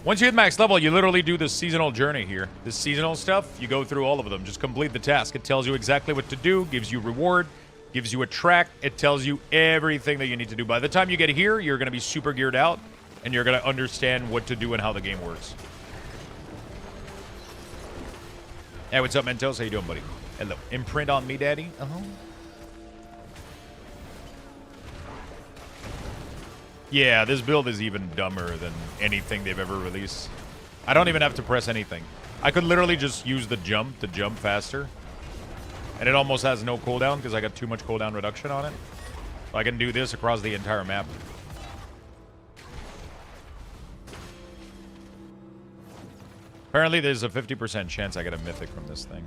Once you hit max level, you literally do this seasonal journey here. This seasonal stuff, you go through all of them. Just complete the task. It tells you exactly what to do, gives you reward, gives you a track. It tells you everything that you need to do. By the time you get here, you're going to be super geared out, and you're going to understand what to do and how the game works. Hey, what's up, Mentos? How you doing, buddy? Hello. Imprint on me, daddy? Uh-huh. Yeah, this build is even dumber than anything they've ever released. I don't even have to press anything. I could literally just use the jump to jump faster. And it almost has no cooldown because I got too much cooldown reduction on it. So I can do this across the entire map. Apparently there's a 50% chance I get a mythic from this thing.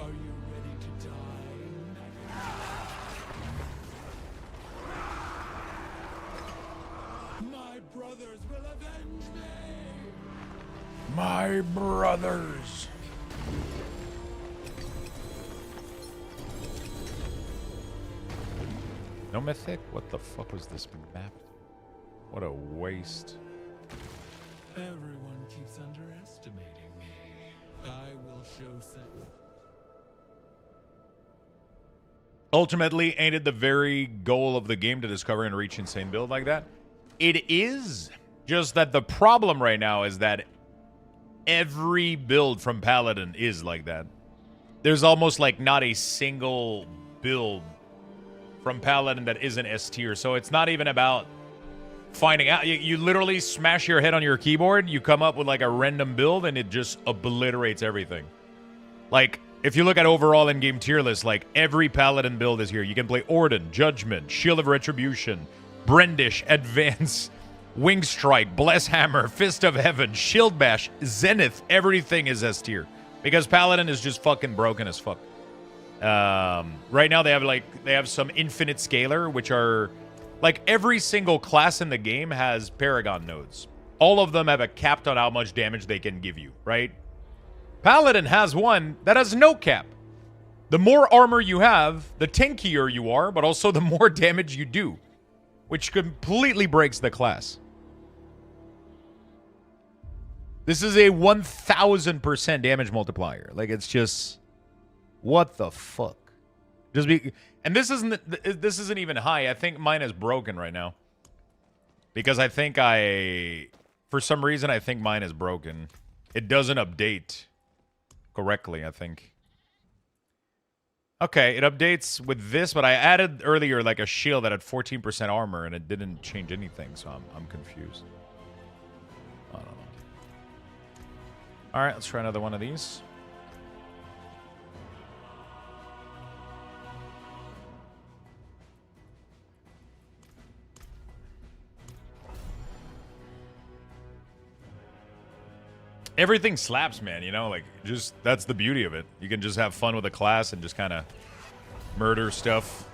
Are you ready to die? My brothers will avenge me! My brothers. No mythic? What the fuck was this map? What a waste. Everyone keeps underestimating me. I will show some. Ultimately, ain't it the very goal of the game to discover and reach insane build like that? It is. Just that the problem right now is that every build from Paladin is like that. There's almost like not a single build from Paladin that isn't S tier. So it's not even about finding out. You literally smash your head on your keyboard, you come up with like a random build, and it just obliterates everything. Like, if you look at overall in-game tier list, like every Paladin build is here. You can play Auradin, Judgment, Shield of Retribution, Brendish, Advance, Wing Strike, Bless Hammer, Fist of Heaven, Shield Bash, Zenith. Everything is S tier. Because Paladin is just fucking broken as fuck. Right now they have some infinite scalar, which are like every single class in the game has Paragon nodes. All of them have a cap on how much damage they can give you, right? Paladin has one that has no cap. The more armor you have, the tankier you are, but also the more damage you do, which completely breaks the class. This is a 1000% damage multiplier. Like, it's just, what the fuck? And this isn't even high. I think mine is broken right now. Because I think for some reason, I think mine is broken. It doesn't update correctly, I think. Okay, it updates with this, but I added earlier like a shield that had 14% armor, and it didn't change anything, so I'm confused. I don't know. All right, let's try another one of these. Everything slaps, man, you know? Like, just, that's the beauty of it. You can just have fun with a class and just kind of murder stuff.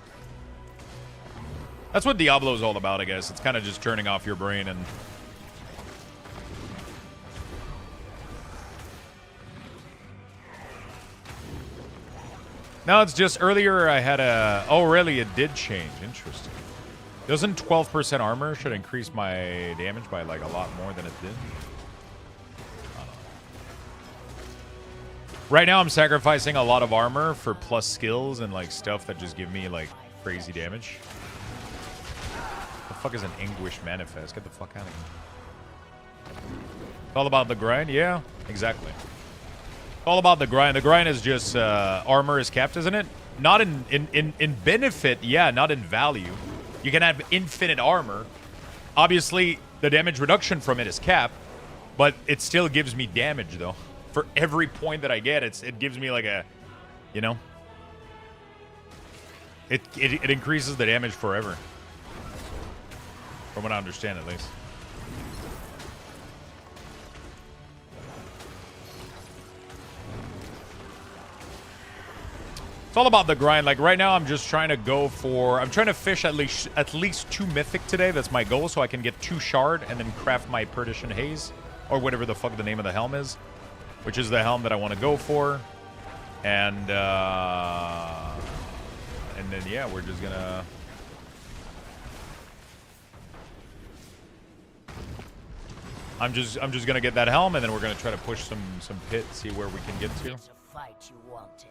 That's what Diablo is all about, I guess. It's kind of just turning off your brain and... No, it's just earlier I had a... Oh, really? It did change. Interesting. Doesn't 12% armor should increase my damage by, like, a lot more than it did? Right now, I'm sacrificing a lot of armor for plus skills and, like, stuff that just give me, like, crazy damage. The fuck is an Anguish Manifest? Get the fuck out of here. It's all about the grind? Yeah, exactly. All about the grind. The grind is just armor is capped, isn't it? Not in benefit, yeah, not in value. You can have infinite armor. Obviously, the damage reduction from it is capped, but it still gives me damage, though. For every point that I get, it gives me like a, you know, it increases the damage forever. From what I understand, at least. It's all about the grind. Like right now, I'm just trying to go for... I'm trying to fish at least 2 mythic today. That's my goal, so I can get 2 shard and then craft my Perdition Haze, or whatever the fuck the name of the helm is, which is the helm that I want to go for. And then yeah, we're just gonna... I'm just gonna get that helm, and then we're gonna try to push some pit, see where we can get to. It's a fight you wanted.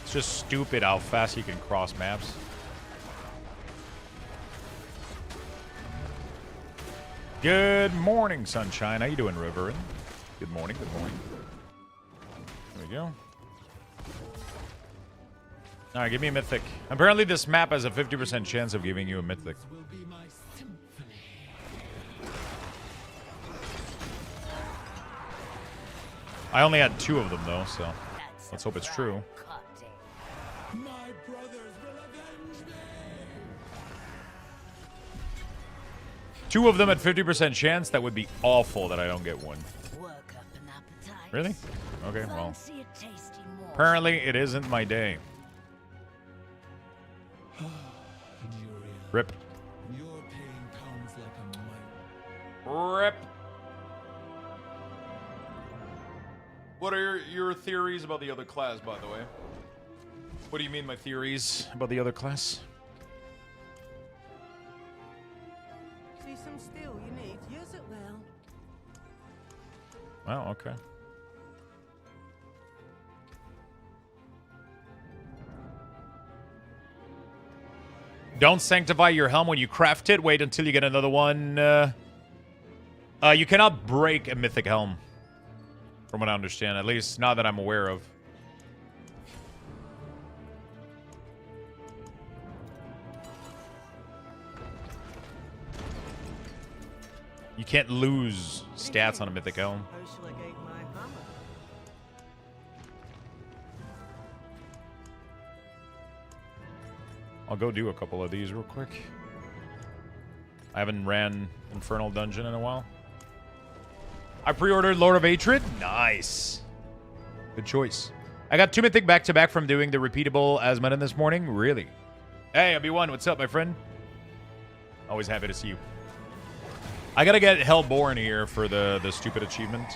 It's just stupid how fast you can cross maps. Good morning, sunshine. How you doing, Riverin? Good morning, good morning. There we go. Alright, give me a mythic. Apparently this map has a 50% chance of giving you a mythic. I only had 2 of them though, so let's hope it's true. My brothers will avenge me. 2 of them at 50% chance, that would be awful that I don't get one. Really? Okay, well. Apparently it isn't my day. Rip. Your pain comes like a mine. Rip. What are your theories about the other class, by the way? What do you mean my theories about the other class? See some steel you need. Use it well. Well, okay. Don't sanctify your helm when you craft it. Wait until you get another one. You cannot break a mythic helm. From what I understand. At least not that I'm aware of. You can't lose stats on a mythic helm. How shall I guide my hammer? I'll go do a couple of these real quick. I haven't ran Infernal Dungeon in a while. I pre-ordered Lord of Hatred. Nice. Good choice. I got 2 mythic back-to-back from doing the repeatable Asmodin this morning. Really? Hey, Obi-Wan, what's up, my friend? Always happy to see you. I gotta get Hellborn here for the stupid achievement.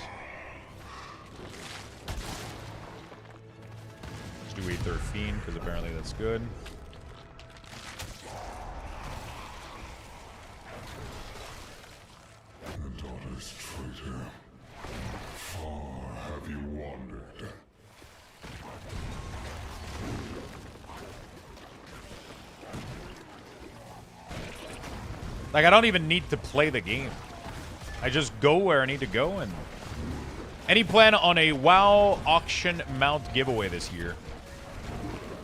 Let's do Aether Fiend, because apparently that's good. The daughter's traitor. Far have you wandered? Like, I don't even need to play the game. I just go where I need to go. And any plan on a WoW auction mount giveaway this year?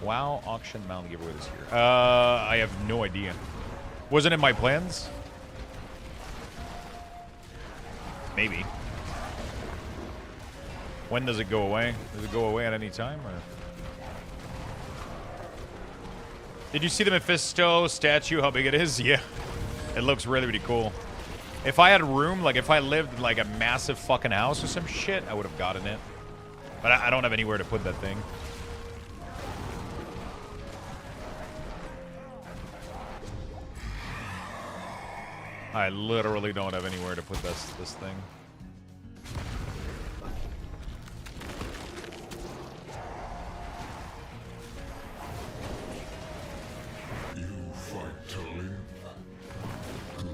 WoW auction mount giveaway this year. I have no idea. Wasn't in my plans. Maybe. When does it go away? Does it go away at any time? Or? Did you see the Mephisto statue? How big it is? Yeah. It looks really, really cool. If I had room, like if I lived in like a massive fucking house or some shit, I would have gotten it. But I don't have anywhere to put that thing. I literally don't have anywhere to put this thing. You fight to live. Good.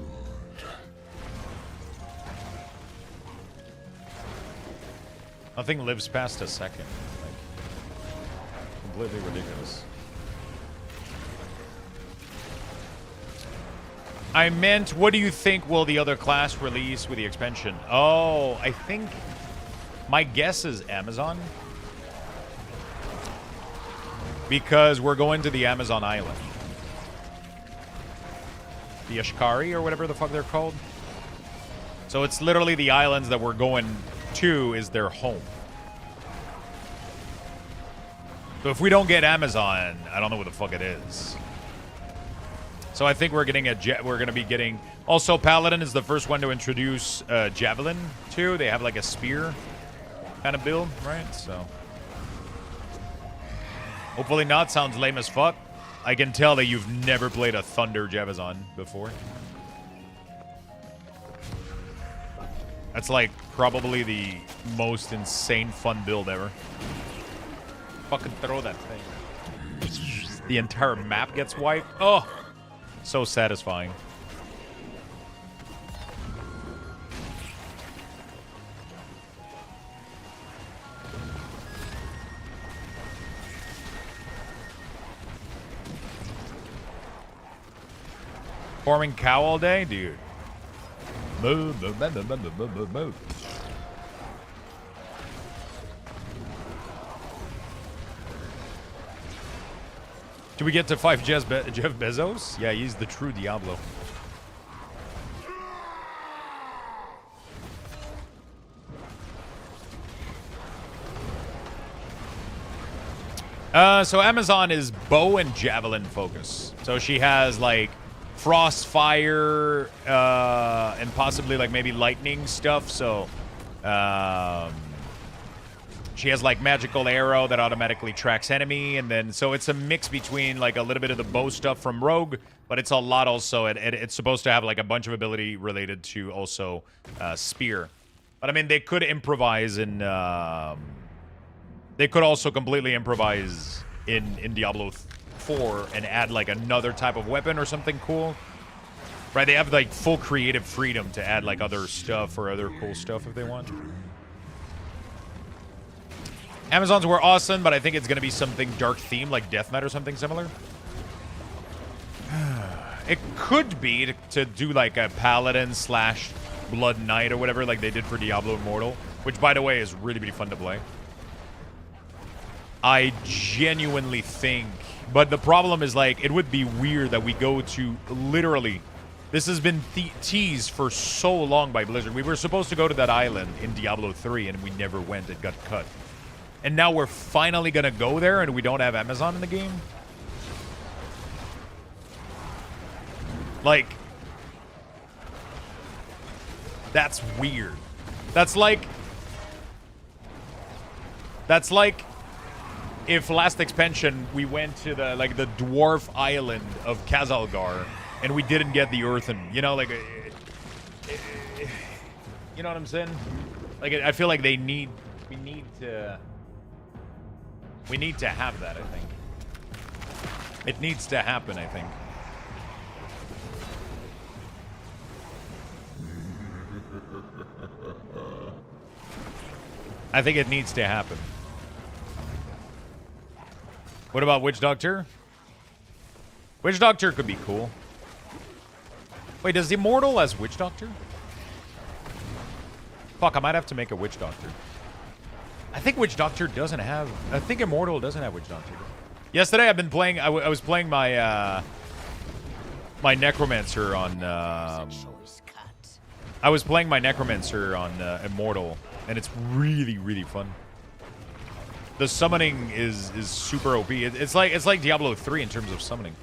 Nothing lives past a second. Like, completely ridiculous. I meant, what do you think will the other class release with the expansion? Oh, I think my guess is Amazon. Because we're going to the Amazon island. The Ashkari or whatever the fuck they're called. So it's literally the islands that we're going to is their home. So if we don't get Amazon, I don't know what the fuck it is. So I think we're getting we're going to be getting... Also, Paladin is the first one to introduce Javelin, too. They have, like, a spear kind of build, right? So... Hopefully not. Sounds lame as fuck. I can tell that you've never played a Thunder Javazon before. That's, like, probably the most insane fun build ever. Fucking throw that thing. The entire map gets wiped. Oh! So satisfying. Farming cow all day? Dude. Move. Do we get to 5 Jeff Bezos? Yeah, he's the true Diablo. So Amazon is bow and javelin focus. So she has like frost, fire, and possibly like maybe lightning stuff. So she has like magical arrow that automatically tracks enemy, and then so it's a mix between like a little bit of the bow stuff from Rogue, but it's a lot also. It's supposed to have like a bunch of ability related to also spear. But I mean, they could improvise in. They could also completely improvise in Diablo 4 and add like another type of weapon or something cool. Right? They have like full creative freedom to add like other stuff or other cool stuff if they want. Amazons were awesome, but I think it's going to be something dark themed like Deathmat or something similar. It could be to do like a Paladin / Blood Knight or whatever like they did for Diablo Immortal, which by the way is really, really fun to play. I genuinely think, but the problem is like it would be weird that we go to literally, this has been teased for so long by Blizzard. We were supposed to go to that island in Diablo 3 and we never went. It got cut. And now we're finally going to go there and we don't have Amazon in the game? Like, that's weird. That's like if last expansion we went to the the dwarf island of Kazalgar and we didn't get the earthen, you know, like you know what I'm saying? Like I feel like we need to have that, I think. It needs to happen, I think. I think it needs to happen. What about Witch Doctor? Witch Doctor could be cool. Wait, does Immortal has Witch Doctor? Fuck, I might have to make a Witch Doctor. I think Witch Doctor doesn't have... I think Immortal doesn't have Witch Doctor. Yesterday I've been playing... I was playing my... my Necromancer on... I was playing my Necromancer on Immortal, and it's really, really fun. The summoning is super OP. It's like Diablo 3 in terms of summoning.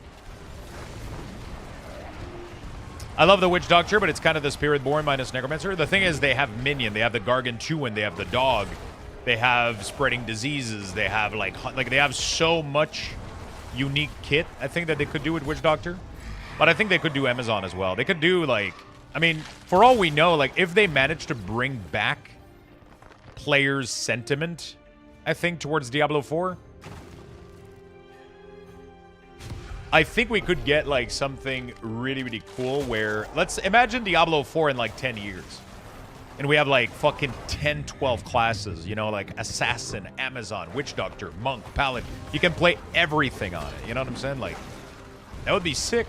I love the Witch Doctor, but it's kind of the Spiritborn minus Necromancer. The thing is, they have minion. They have the Gargantuan. They have the dog. They have spreading diseases. They have like they have so much unique kit. I think that they could do with Witch Doctor, but I think they could do Amazon as well. They could do like, I mean, for all we know, like if they manage to bring back players' sentiment, I think, towards Diablo 4, I think we could get like something really, really cool where, let's imagine Diablo 4 in like 10 years. And we have like fucking 10, 12 classes, you know, like Assassin, Amazon, Witch Doctor, Monk, Paladin. You can play everything on it, you know what I'm saying? Like, that would be sick.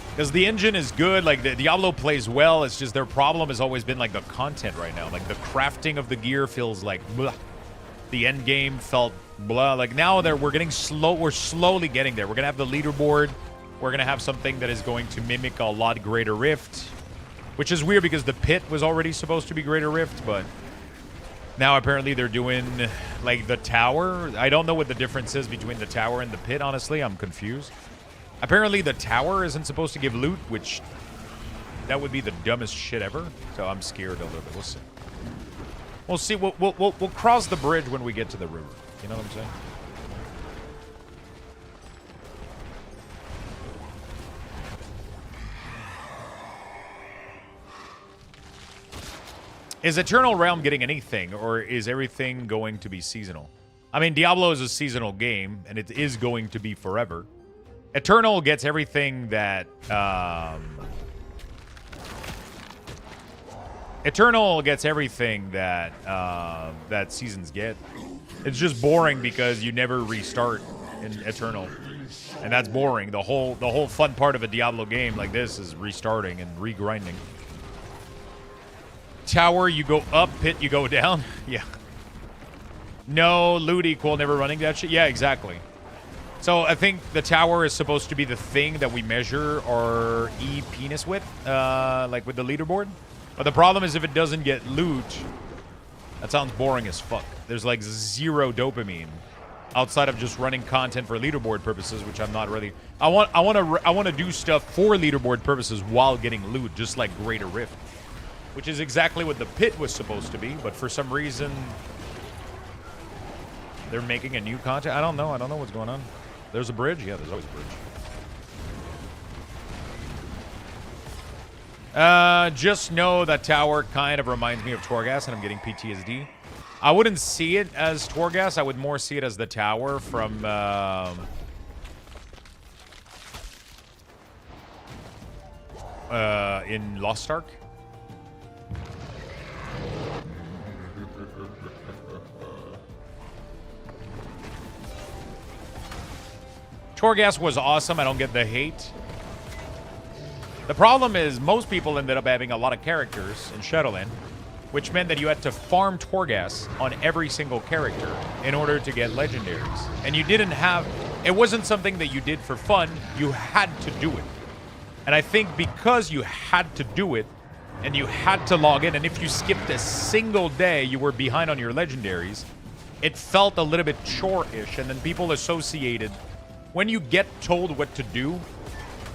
Because the engine is good, like the Diablo plays well, it's just their problem has always been like the content right now. Like the crafting of the gear feels like blah. The end game felt blah. Like now we're getting slow, we're slowly getting there. We're gonna have the leaderboard, we're gonna have something that is going to mimic a lot greater Rift. Which is weird because the pit was already supposed to be greater Rift, but now apparently they're doing like the tower. I don't know what the difference is between the tower and the pit, honestly, I'm confused. Apparently the tower isn't supposed to give loot, which that would be the dumbest shit ever. So I'm scared a little bit. We'll see. We'll see. We'll cross the bridge when we get to the river. You know what I'm saying? Is Eternal Realm getting anything, or is everything going to be seasonal? I mean, Diablo is a seasonal game, and it is going to be forever. Eternal gets everything that Eternal gets everything that that seasons get. It's just boring because you never restart in Eternal. And that's boring. The whole fun part of a Diablo game like this is restarting and regrinding. Tower, you go up. Pit, you go down. Yeah. No, loot equal, never running that shit. Yeah, exactly. So I think the tower is supposed to be the thing that we measure our E-penis with, like with the leaderboard. But the problem is if it doesn't get loot, that sounds boring as fuck. There's like 0 dopamine outside of just running content for leaderboard purposes, which I'm not really. I want to do stuff for leaderboard purposes while getting loot, just like Greater Rift, which is exactly what the pit was supposed to be. But for some reason, they're making a new content. I don't know. I don't know what's going on. There's a bridge. Yeah, there's always a bridge. Just know that tower kind of reminds me of Torghast, and I'm getting PTSD. I wouldn't see it as Torghast. I would more see it as the tower from in Lost Ark. Torghast was awesome. I don't get the hate. The problem is most people ended up having a lot of characters in Shadowland, which meant that you had to farm Torghast on every single character in order to get legendaries. And you didn't have... It wasn't something that you did for fun. You had to do it. And I think because you had to do it, and you had to log in, and if you skipped a single day, you were behind on your legendaries, it felt a little bit chore-ish, and then people associated... When you get told what to do,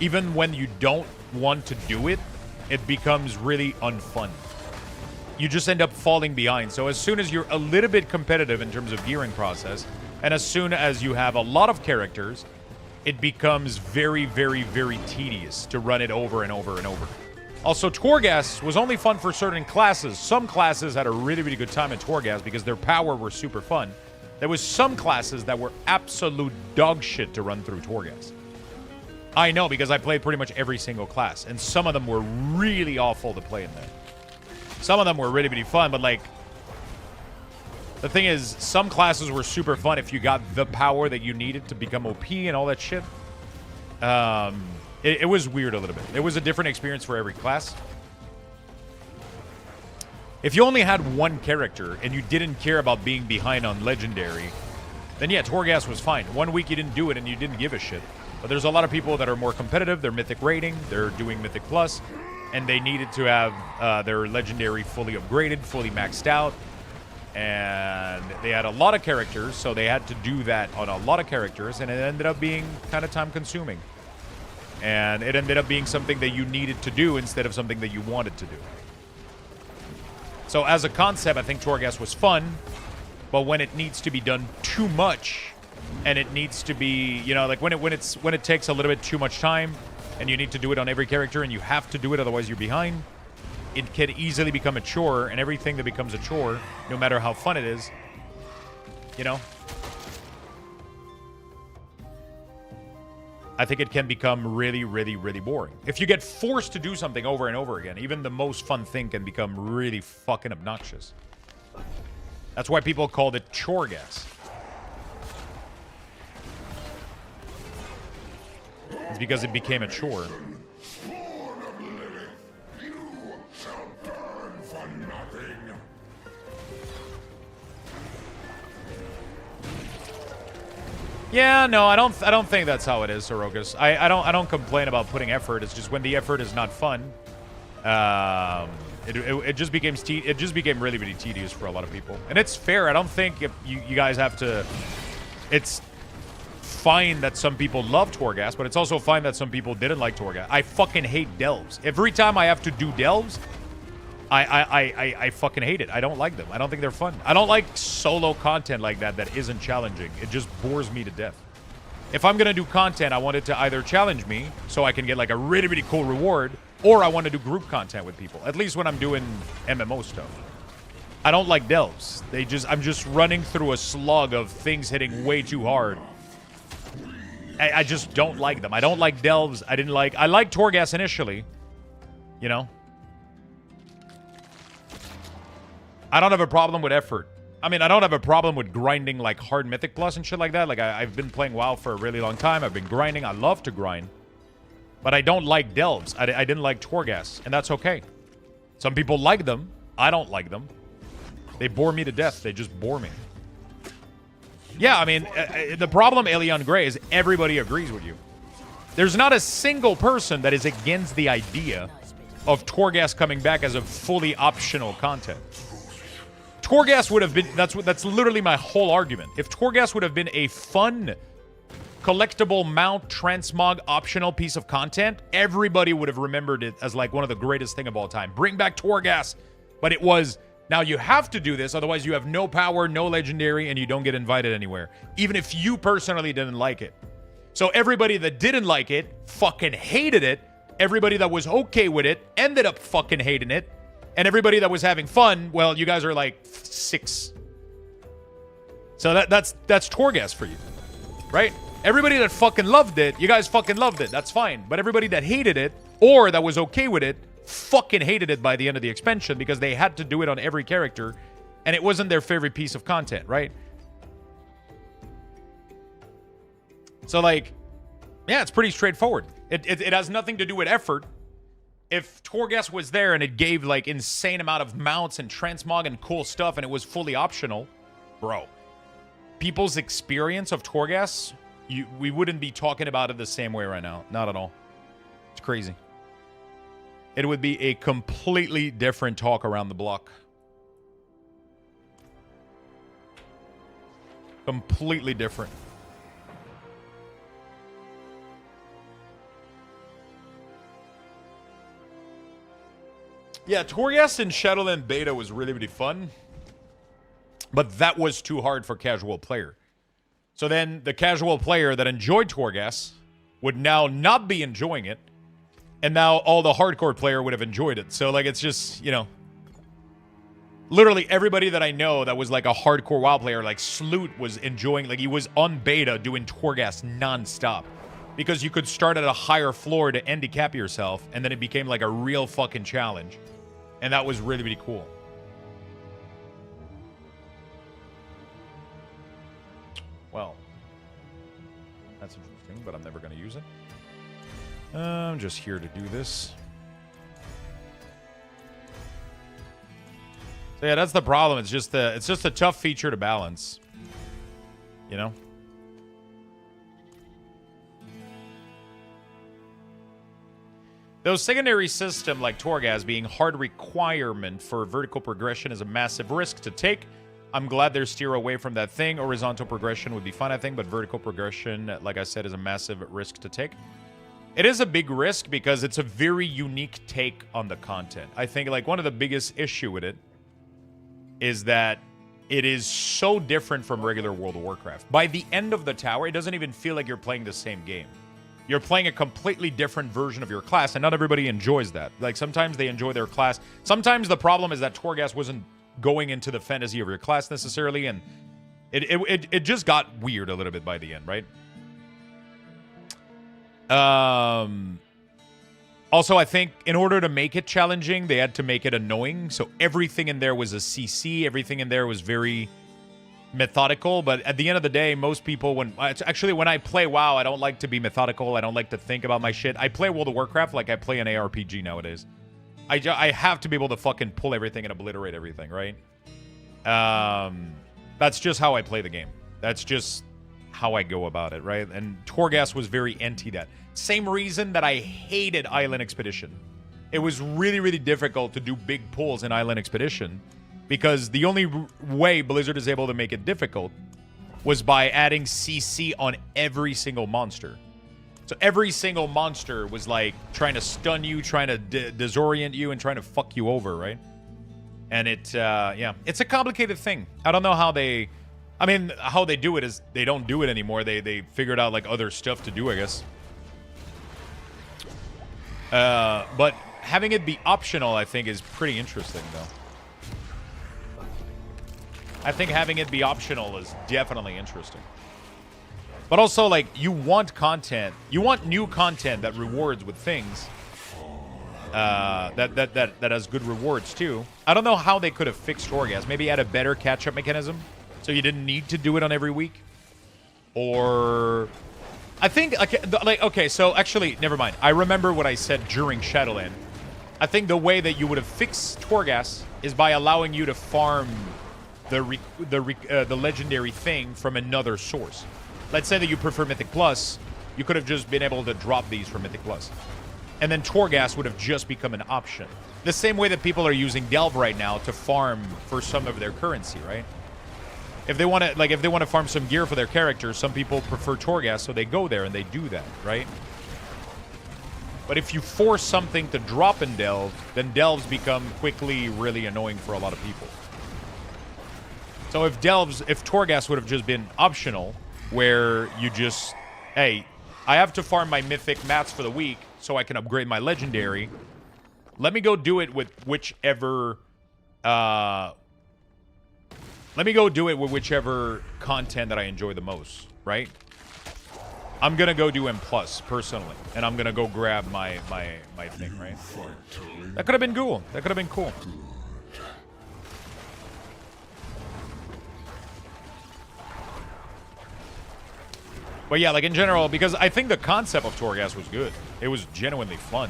even when you don't want to do it, it becomes really unfun. You just end up falling behind. So as soon as you're a little bit competitive in terms of gearing process, and as soon as you have a lot of characters, it becomes very, very, very tedious to run it over and over and over. Also, Torghast was only fun for certain classes. Some classes had a really, really good time at Torghast because their power were super fun. There was some classes that were absolute dog shit to run through Torghast. I know because I played pretty much every single class, and some of them were really awful to play in there. Some of them were really, really fun, but like, the thing is, some classes were super fun if you got the power that you needed to become OP and all that shit. It was weird a little bit. It was a different experience for every class. If you only had one character and you didn't care about being behind on Legendary, then yeah, Torghast was fine. 1 week you didn't do it and you didn't give a shit. But there's a lot of people that are more competitive. They're Mythic rating. They're doing Mythic Plus. And they needed to have their Legendary fully upgraded, fully maxed out. And they had a lot of characters, so they had to do that on a lot of characters. And it ended up being kind of time-consuming. And it ended up being something that you needed to do instead of something that you wanted to do. So as a concept, I think Torghast was fun, but when it needs to be done too much, and it needs to be, you know, like when it takes a little bit too much time, and you need to do it on every character, and you have to do it, otherwise you're behind, it can easily become a chore, and everything that becomes a chore, no matter how fun it is, you know, I think it can become really, really, really boring. If you get forced to do something over and over again, even the most fun thing can become really fucking obnoxious. That's why people called it Choregas. It's because it became a chore. Yeah, no, I don't think that's how it is, Sorokas. I don't complain about putting effort. It's just when the effort is not fun, it just became really, really tedious for a lot of people. And it's fair. I don't think if you guys have to. It's fine that some people love Torghast, but it's also fine that some people didn't like Torghast. I fucking hate delves. Every time I have to do delves, I fucking hate it. I don't like them. I don't think they're fun. I don't like solo content like that isn't challenging. It just bores me to death. If I'm going to do content, I want it to either challenge me so I can get like a really, really cool reward, or I want to do group content with people, at least when I'm doing MMO stuff. I don't like delves. I'm just running through a slug of things hitting way too hard. I just don't like them. I don't like delves. I liked Torghast initially, you know. I don't have a problem with effort. I mean, I don't have a problem with grinding like hard Mythic Plus and shit like that. Like, I've been playing WoW for a really long time. I've been grinding. I love to grind. But I don't like delves. I didn't like Torghast, and that's okay. Some people like them. I don't like them. They bore me to death. They just bore me. Yeah, I mean, the problem, Elion Grey, is everybody agrees with you. There's not a single person that is against the idea of Torghast coming back as a fully optional content. Torghast would have been... That's literally my whole argument. If Torghast would have been a fun, collectible mount, transmog, optional piece of content, everybody would have remembered it as like one of the greatest thing of all time. Bring back Torghast. But it was... Now, you have to do this, otherwise you have no power, no legendary, and you don't get invited anywhere. Even if you personally didn't like it. So everybody that didn't like it fucking hated it. Everybody that was okay with it ended up fucking hating it. And everybody that was having fun, well, you guys are like 6. So that's Torghast for you. Right? Everybody that fucking loved it, you guys fucking loved it. That's fine. But everybody that hated it, or that was okay with it, fucking hated it by the end of the expansion because they had to do it on every character and it wasn't their favorite piece of content, right? So, like, yeah, it's pretty straightforward. It has nothing to do with effort. If Torghast was there and it gave, like, insane amount of mounts and transmog and cool stuff and it was fully optional, bro, people's experience of Torghast, we wouldn't be talking about it the same way right now. Not at all. It's crazy. It would be a completely different talk around the block. Completely different. Yeah, Torghast in Shadowland Beta was really, really fun. But that was too hard for casual player. So then the casual player that enjoyed Torghast would now not be enjoying it. And now all the hardcore player would have enjoyed it. So, like, it's just, you know. Literally everybody that I know that was, like, a hardcore WoW player, like, Sloot was enjoying, like, he was on beta doing Torghast nonstop. Because you could start at a higher floor to handicap yourself, and then it became, like, a real fucking challenge. And that was really, really cool. Well, that's interesting, but I'm never going to use it. I'm just here to do this. So yeah, that's the problem. It's just a tough feature to balance. You know? Those secondary system like Torghast being hard requirement for vertical progression is a massive risk to take. I'm glad they're steer away from that thing. Horizontal progression would be fun, I think, but vertical progression, like I said, is a massive risk to take. It is a big risk because it's a very unique take on the content. I think, like, one of the biggest issue with it is that it is so different from regular World of Warcraft. By the end of the tower, it doesn't even feel like you're playing the same game. You're playing a completely different version of your class, and not everybody enjoys that. Like, sometimes they enjoy their class. Sometimes the problem is that Torghast wasn't going into the fantasy of your class necessarily, and it just got weird a little bit by the end, right? Also, I think in order to make it challenging, they had to make it annoying. So everything in there was a CC. Everything in there was very methodical. But at the end of the day, most people, when I play WoW, I don't like to be methodical. I don't like to think about my shit. I play World of Warcraft like I play an ARPG nowadays. I have to be able to fucking pull everything and obliterate everything, right? That's just how I play the game. That's just how I go about it, right? And Torghast was very anti that. Same reason that I hated Island Expedition. It was really, really difficult to do big pulls in Island Expedition because the only way Blizzard is able to make it difficult was by adding CC on every single monster. So every single monster was like trying to stun you, trying to disorient you, and trying to fuck you over, right? And yeah, it's a complicated thing. I don't know how they... I mean, how they do it is they don't do it anymore. They figured out, like, other stuff to do, I guess. But having it be optional, I think, is pretty interesting, though. I think having it be optional is definitely interesting. But also, like, you want content. You want new content that rewards with things. that has good rewards too. I don't know how they could have fixed Torghast. Maybe add a better catch-up mechanism so you didn't need to do it on every week. Or I think okay, so actually never mind. I remember what I said during Shadowland. I think the way that you would have fixed Torghast is by allowing you to farm the legendary thing from another source. Let's say that you prefer Mythic Plus, you could have just been able to drop these from Mythic Plus. And then Torghast would have just become an option. The same way that people are using Delve right now to farm for some of their currency, right? If they want to farm some gear for their character, some people prefer Torghast, so they go there and they do that, right? But if you force something to drop in Delve, then Delves become quickly really annoying for a lot of people. So if Torghast would have just been optional, where you just, hey, I have to farm my mythic mats for the week so I can upgrade my legendary. Let me go do it with whichever content that I enjoy the most, right? I'm gonna go do M plus personally, and I'm gonna go grab my thing, right? That could have been cool. That could have been cool. But yeah, like in general, because I think the concept of Torghast was good. It was genuinely fun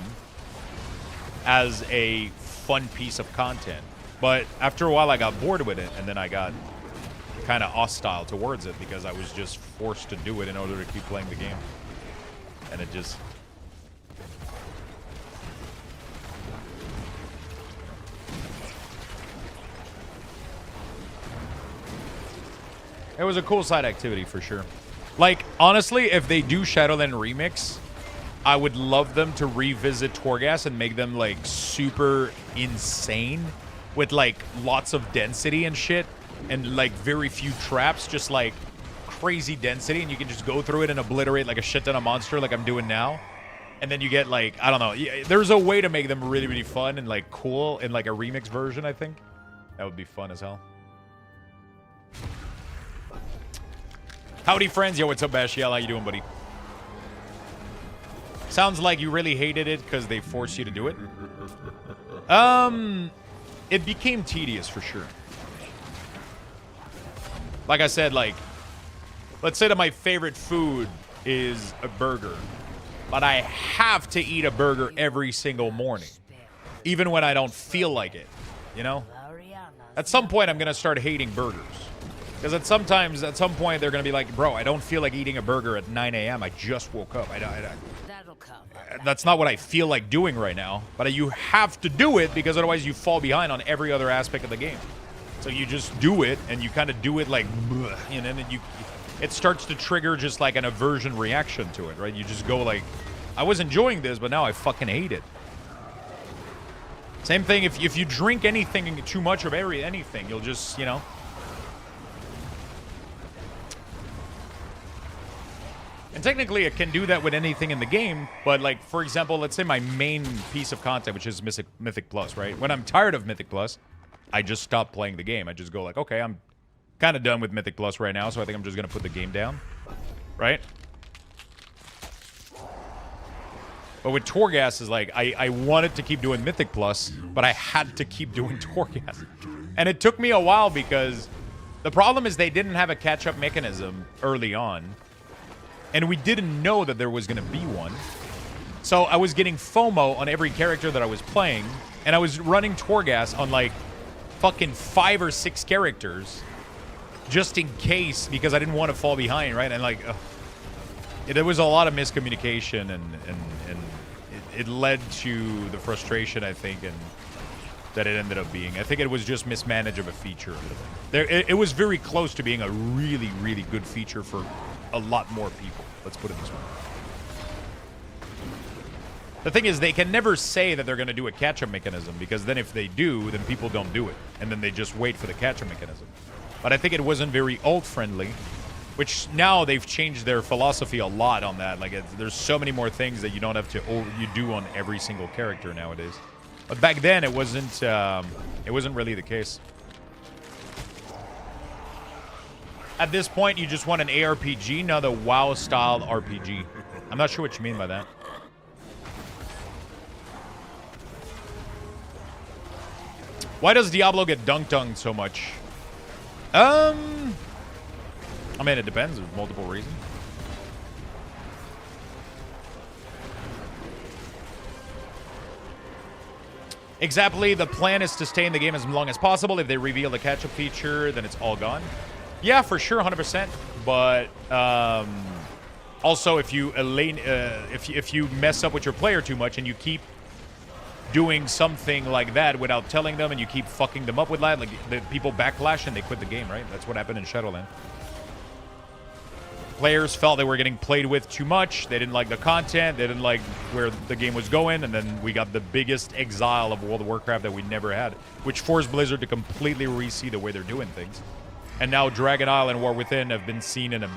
as a fun piece of content. But after a while, I got bored with it, and then I got kind of hostile towards it because I was just forced to do it in order to keep playing the game. And it just... It was a cool side activity for sure. Like, honestly, if they do Shadowland Remix, I would love them to revisit Torghast and make them, like, super insane with, like, lots of density and shit and, like, very few traps, just, like, crazy density, and you can just go through it and obliterate, like, a shit ton of monster like I'm doing now. And then you get, like, I don't know. There's a way to make them really, really fun and, like, cool in, like, a remix version, I think. That would be fun as hell. Howdy, friends. Yo, what's up, Bashiel? How you doing, buddy? Sounds like you really hated it because they forced you to do it. It became tedious for sure. Like I said, like, let's say that my favorite food is a burger, but I have to eat a burger every single morning, even when I don't feel like it, you know? At some point, I'm going to start hating burgers. Because at some point, they're going to be like, bro, I don't feel like eating a burger at 9 a.m. I just woke up. That's not what I feel like doing right now. But you have to do it because otherwise you fall behind on every other aspect of the game. So you just do it, and you kind of do it like, you know, and it starts to trigger just like an aversion reaction to it, right? You just go like, I was enjoying this, but now I fucking hate it. Same thing if you drink anything too much of anything, you'll just, you know. And technically, it can do that with anything in the game, but, like, for example, let's say my main piece of content, which is Mythic Plus, right? When I'm tired of Mythic Plus, I just stop playing the game. I just go like, okay, I'm kind of done with Mythic Plus right now, so I think I'm just going to put the game down, right? But with Torghast, is like, I wanted to keep doing Mythic Plus, but I had to keep doing Torghast. And it took me a while because the problem is they didn't have a catch-up mechanism early on. And we didn't know that there was going to be one. So I was getting FOMO on every character that I was playing. And I was running Torghast on like fucking 5 or 6 characters. Just in case, because I didn't want to fall behind, right? And like, there was a lot of miscommunication. And it led to the frustration, I think, and that it ended up being. I think it was just mismanaged of a feature. It was very close to being a really, really good feature for a lot more people. Let's put it this way. The thing is, they can never say that they're going to do a catch-up mechanism, because then if they do, then people don't do it. And then they just wait for the catch-up mechanism. But I think it wasn't very alt-friendly, which now they've changed their philosophy a lot on that. Like, there's so many more things that you don't have to, you do on every single character nowadays. But back then, it wasn't really the case. At this point, you just want an ARPG, not a WoW-styled RPG. I'm not sure what you mean by that. Why does Diablo get dunked on so much? I mean, it depends. There's multiple reasons. Exactly. The plan is to stay in the game as long as possible. If they reveal the catch-up feature, then it's all gone. Yeah, for sure, 100%. But also, if you if you mess up with your player too much and you keep doing something like that without telling them, and you keep fucking them up with that, like the people backlash and they quit the game, right? That's what happened in Shadowland. Players felt they were getting played with too much. They didn't like the content. They didn't like where the game was going. And then we got the biggest exile of World of Warcraft that we never had, which forced Blizzard to completely re-see the way they're doing things. And now Dragon Isle and War Within have been seen in a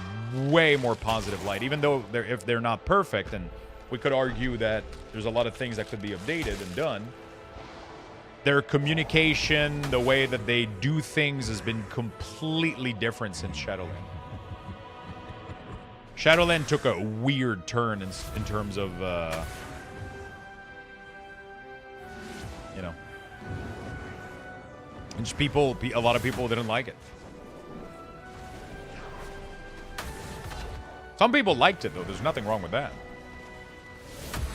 way more positive light, even though if they're not perfect. And we could argue that there's a lot of things that could be updated and done. Their communication, the way that they do things has been completely different since Shadowland. Shadowland took a weird turn in terms of, you know, and just a lot of people didn't like it. Some people liked it, though. There's nothing wrong with that.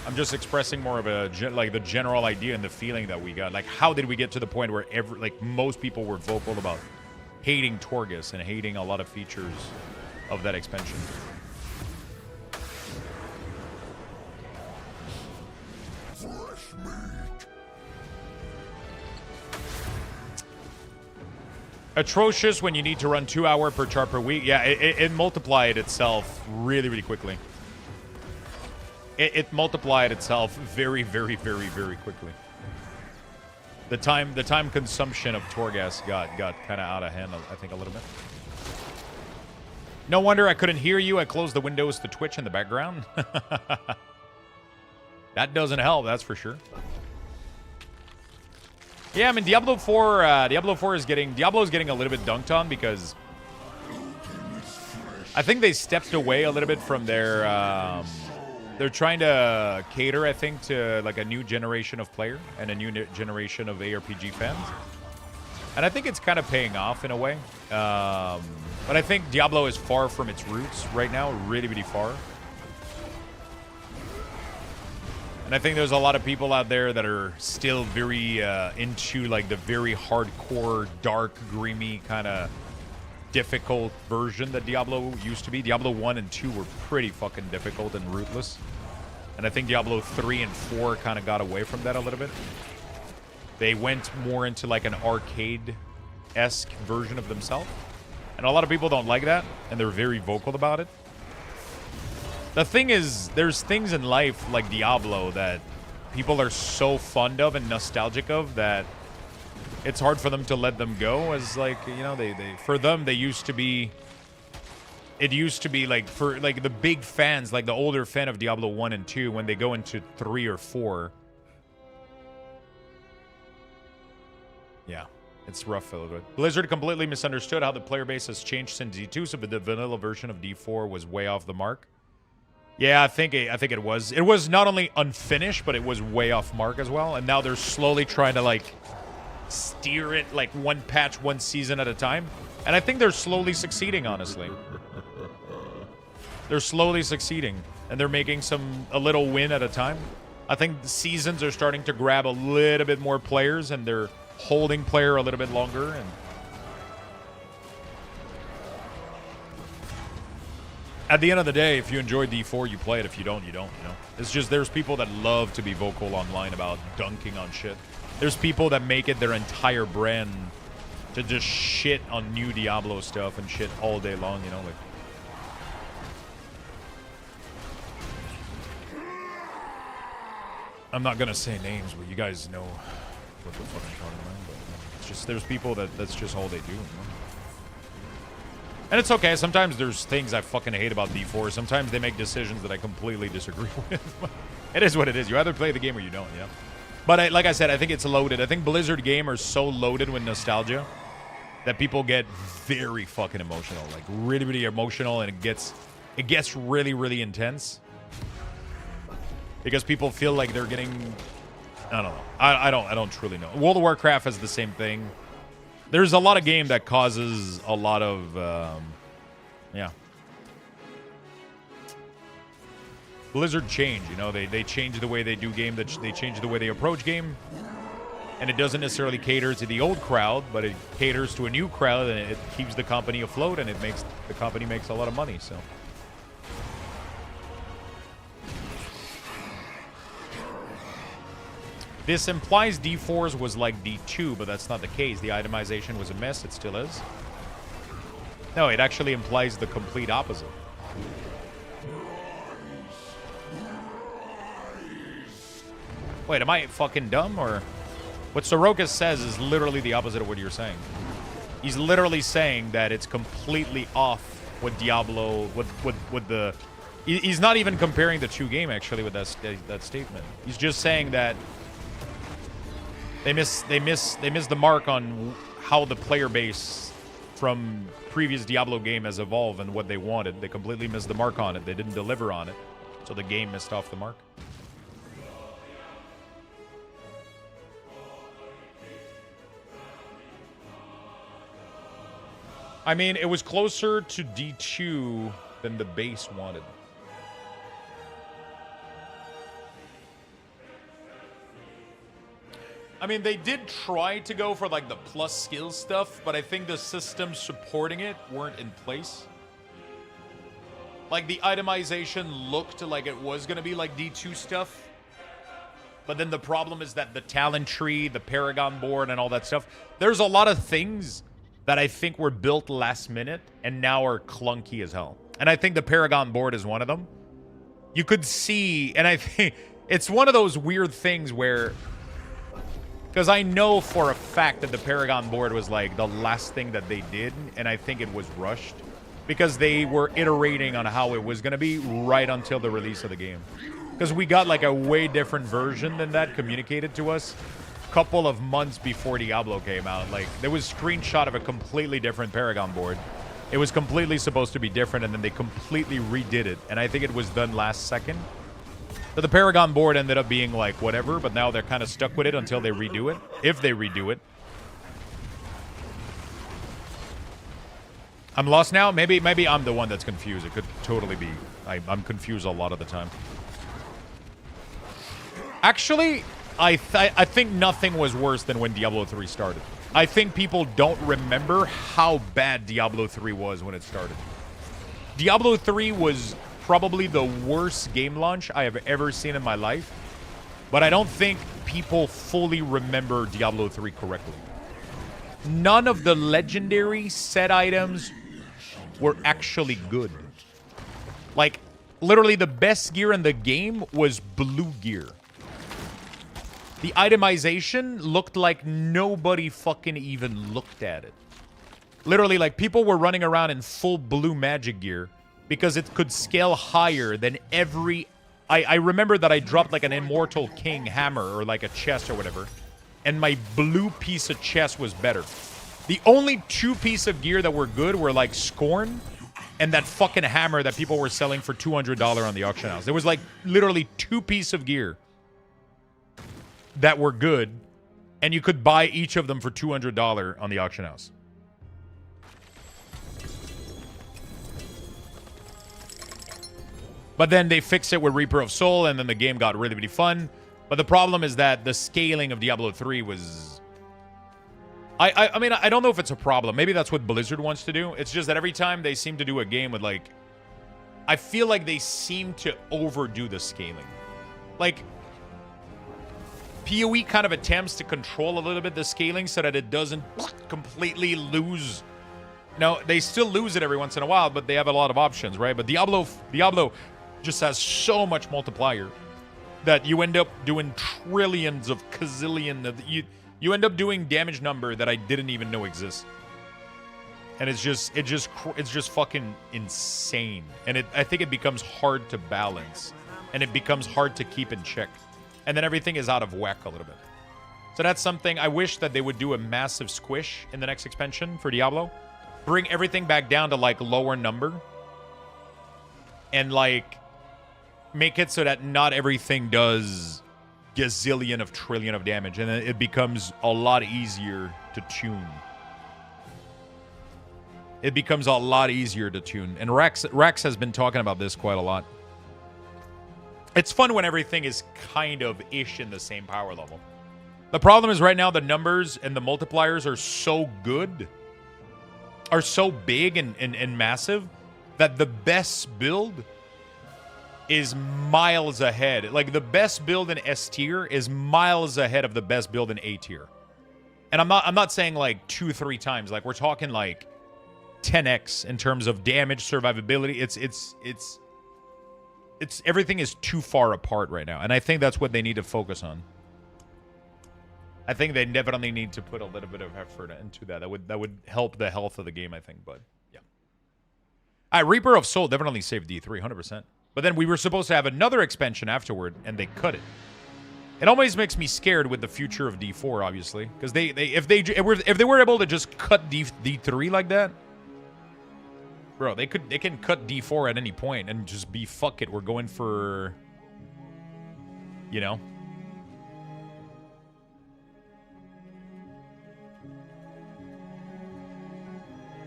I'm just expressing more of a, like, the general idea and the feeling that we got. Like, how did we get to the point where most people were vocal about hating Torghast and hating a lot of features of that expansion? Atrocious when you need to run 2 hours per chart per week. Yeah, it multiplied itself really, really quickly. It multiplied itself very, very, very, very quickly. The time consumption of Torghast got kind of out of hand, I think, a little bit. No wonder I couldn't hear you. I closed the windows to Twitch in the background. That doesn't help, that's for sure. Yeah, I mean, Diablo is getting a little bit dunked on because I think they stepped away a little bit from their, they're trying to cater, I think, to like a new generation of player and a new generation of ARPG fans. And I think it's kind of paying off in a way. But I think Diablo is far from its roots right now, really, really far. And I think there's a lot of people out there that are still very into like the very hardcore, dark, grimy, kind of difficult version that Diablo used to be. Diablo 1 and 2 were pretty fucking difficult and ruthless. And I think Diablo 3 and 4 kind of got away from that a little bit. They went more into like an arcade-esque version of themselves. And a lot of people don't like that, and they're very vocal about it. The thing is, there's things in life like Diablo that people are so fond of and nostalgic of that it's hard for them to let them go. As like, you know, for them, they used to be. It used to be like for like the big fans, like the older fan of Diablo 1 and 2, when they go into 3 or 4. Yeah, it's rough a little bit. Blizzard completely misunderstood how the player base has changed since D2, so the vanilla version of D4 was way off the mark. Yeah, I think it was. It was not only unfinished, but it was way off mark as well. And now they're slowly trying to like steer it like one patch, one season at a time. And I think they're slowly succeeding, honestly. They're slowly succeeding, and they're making a little win at a time. I think the seasons are starting to grab a little bit more players, and they're holding player a little bit longer. And at the end of the day, if you enjoy D4, you play it. If you don't, you don't, you know? It's just there's people that love to be vocal online about dunking on shit. There's people that make it their entire brand to just shit on new Diablo stuff and shit all day long, you know? Like, I'm not going to say names, but you guys know what the fuck I'm talking about. But it's just, there's people that's just all they do, you know? And it's okay. Sometimes there's things I fucking hate about D4. Sometimes they make decisions that I completely disagree with. It is what it is. You either play the game or you don't, yeah. But like I said, I think it's loaded. I think Blizzard game are so loaded with nostalgia that people get very fucking emotional. Like really, really emotional, and it gets really, really intense. Because people feel like they're getting I don't know. I don't truly know. World of Warcraft has the same thing. There's a lot of game that causes a lot of yeah. Blizzard change, you know, they change the way they do game, they change the way they approach game. And it doesn't necessarily cater to the old crowd, but it caters to a new crowd, and it keeps the company afloat, and it makes the company makes a lot of money, so. This implies D4's was like D2, but that's not the case. The itemization was a mess. It still is. No, it actually implies the complete opposite. Wait, am I fucking dumb, or... What Sorokas says is literally the opposite of what you're saying. He's literally saying that it's completely off what Diablo, what the... He's not even comparing the two game, actually, with that statement. He's just saying that they miss the mark on how the player base from previous Diablo game has evolved and what they wanted. They completely missed the mark on it. They didn't deliver on it, so the game missed off the mark. I mean, it was closer to D2 than the base wanted. I mean, they did try to go for, like, the plus skill stuff, but I think the systems supporting it weren't in place. Like, the itemization looked like it was going to be, like, D2 stuff. But then the problem is that the talent tree, the Paragon board, and all that stuff, there's a lot of things that I think were built last minute and now are clunky as hell. And I think the Paragon board is one of them. You could see, and I think it's one of those weird things where, because I know for a fact that the Paragon board was like the last thing that they did, and I think it was rushed because they were iterating on how it was going to be right until the release of the game. Because we got like a way different version than that communicated to us couple of months before Diablo came out. Like, there was a screenshot of a completely different Paragon board. It was completely supposed to be different, and then they completely redid it. And I think it was done last second. So the Paragon board ended up being like whatever, but now they're kind of stuck with it until they redo it. If they redo it. I'm lost now? Maybe I'm the one that's confused. It could totally be. I'm confused a lot of the time. Actually, I think nothing was worse than when Diablo 3 started. I think people don't remember how bad Diablo 3 was when it started. Diablo 3 was probably the worst game launch I have ever seen in my life, but I don't think people fully remember Diablo 3 correctly. None of the legendary set items were actually good. Like, literally the best gear in the game was blue gear. The itemization looked like nobody fucking even looked at it. Literally, like, people were running around in full blue magic gear because it could scale higher than every... I remember that I dropped, like, an Immortal King hammer or, like, a chest or whatever, and my blue piece of chest was better. The only two pieces of gear that were good were, like, Scorn and that fucking hammer that people were selling for $200 on the auction house. There was, like, literally two pieces of gear that were good, and you could buy each of them for $200 on the auction house. But then they fixed it with Reaper of Soul, and then the game got really, really fun. But the problem is that the scaling of Diablo 3 was... I mean, I don't know if it's a problem. Maybe that's what Blizzard wants to do. It's just that every time they seem to do a game with, like... I feel like they seem to overdo the scaling. Like... PoE kind of attempts to control a little bit the scaling so that it doesn't completely lose. No, they still lose it every once in a while, but they have a lot of options, right? But Diablo just has so much multiplier that you end up doing trillions of you end up doing damage number that I didn't even know exists. And it's just fucking insane. And I think it becomes hard to balance, and it becomes hard to keep in check. And then everything is out of whack a little bit. So that's something I wish that they would do a massive squish in the next expansion for Diablo. Bring everything back down to, like, lower number. And, like, make it so that not everything does gazillion of trillion of damage, and then it becomes a lot easier to tune. It becomes a lot easier to tune. And Rex has been talking about this quite a lot. It's fun when everything is kind of ish in the same power level. The problem is right now the numbers and the multipliers are so good, are so big and massive, that the best build is miles ahead. Like, the best build in S tier is miles ahead of the best build in A tier. And I'm not saying like 2-3 times. Like, we're talking like 10x in terms of damage, survivability. It's everything is too far apart right now, and I think that's what they need to focus on. I think they definitely need to put a little bit of effort into that. That would help the health of the game, I think. But yeah, Reaper of Soul definitely saved D3 100%. But then we were supposed to have another expansion afterward, and they cut it. It always makes me scared with the future of D4, obviously, because if they were able to just cut D3 like that. Bro, they can cut D4 at any point and just be, fuck it, we're going for, you know.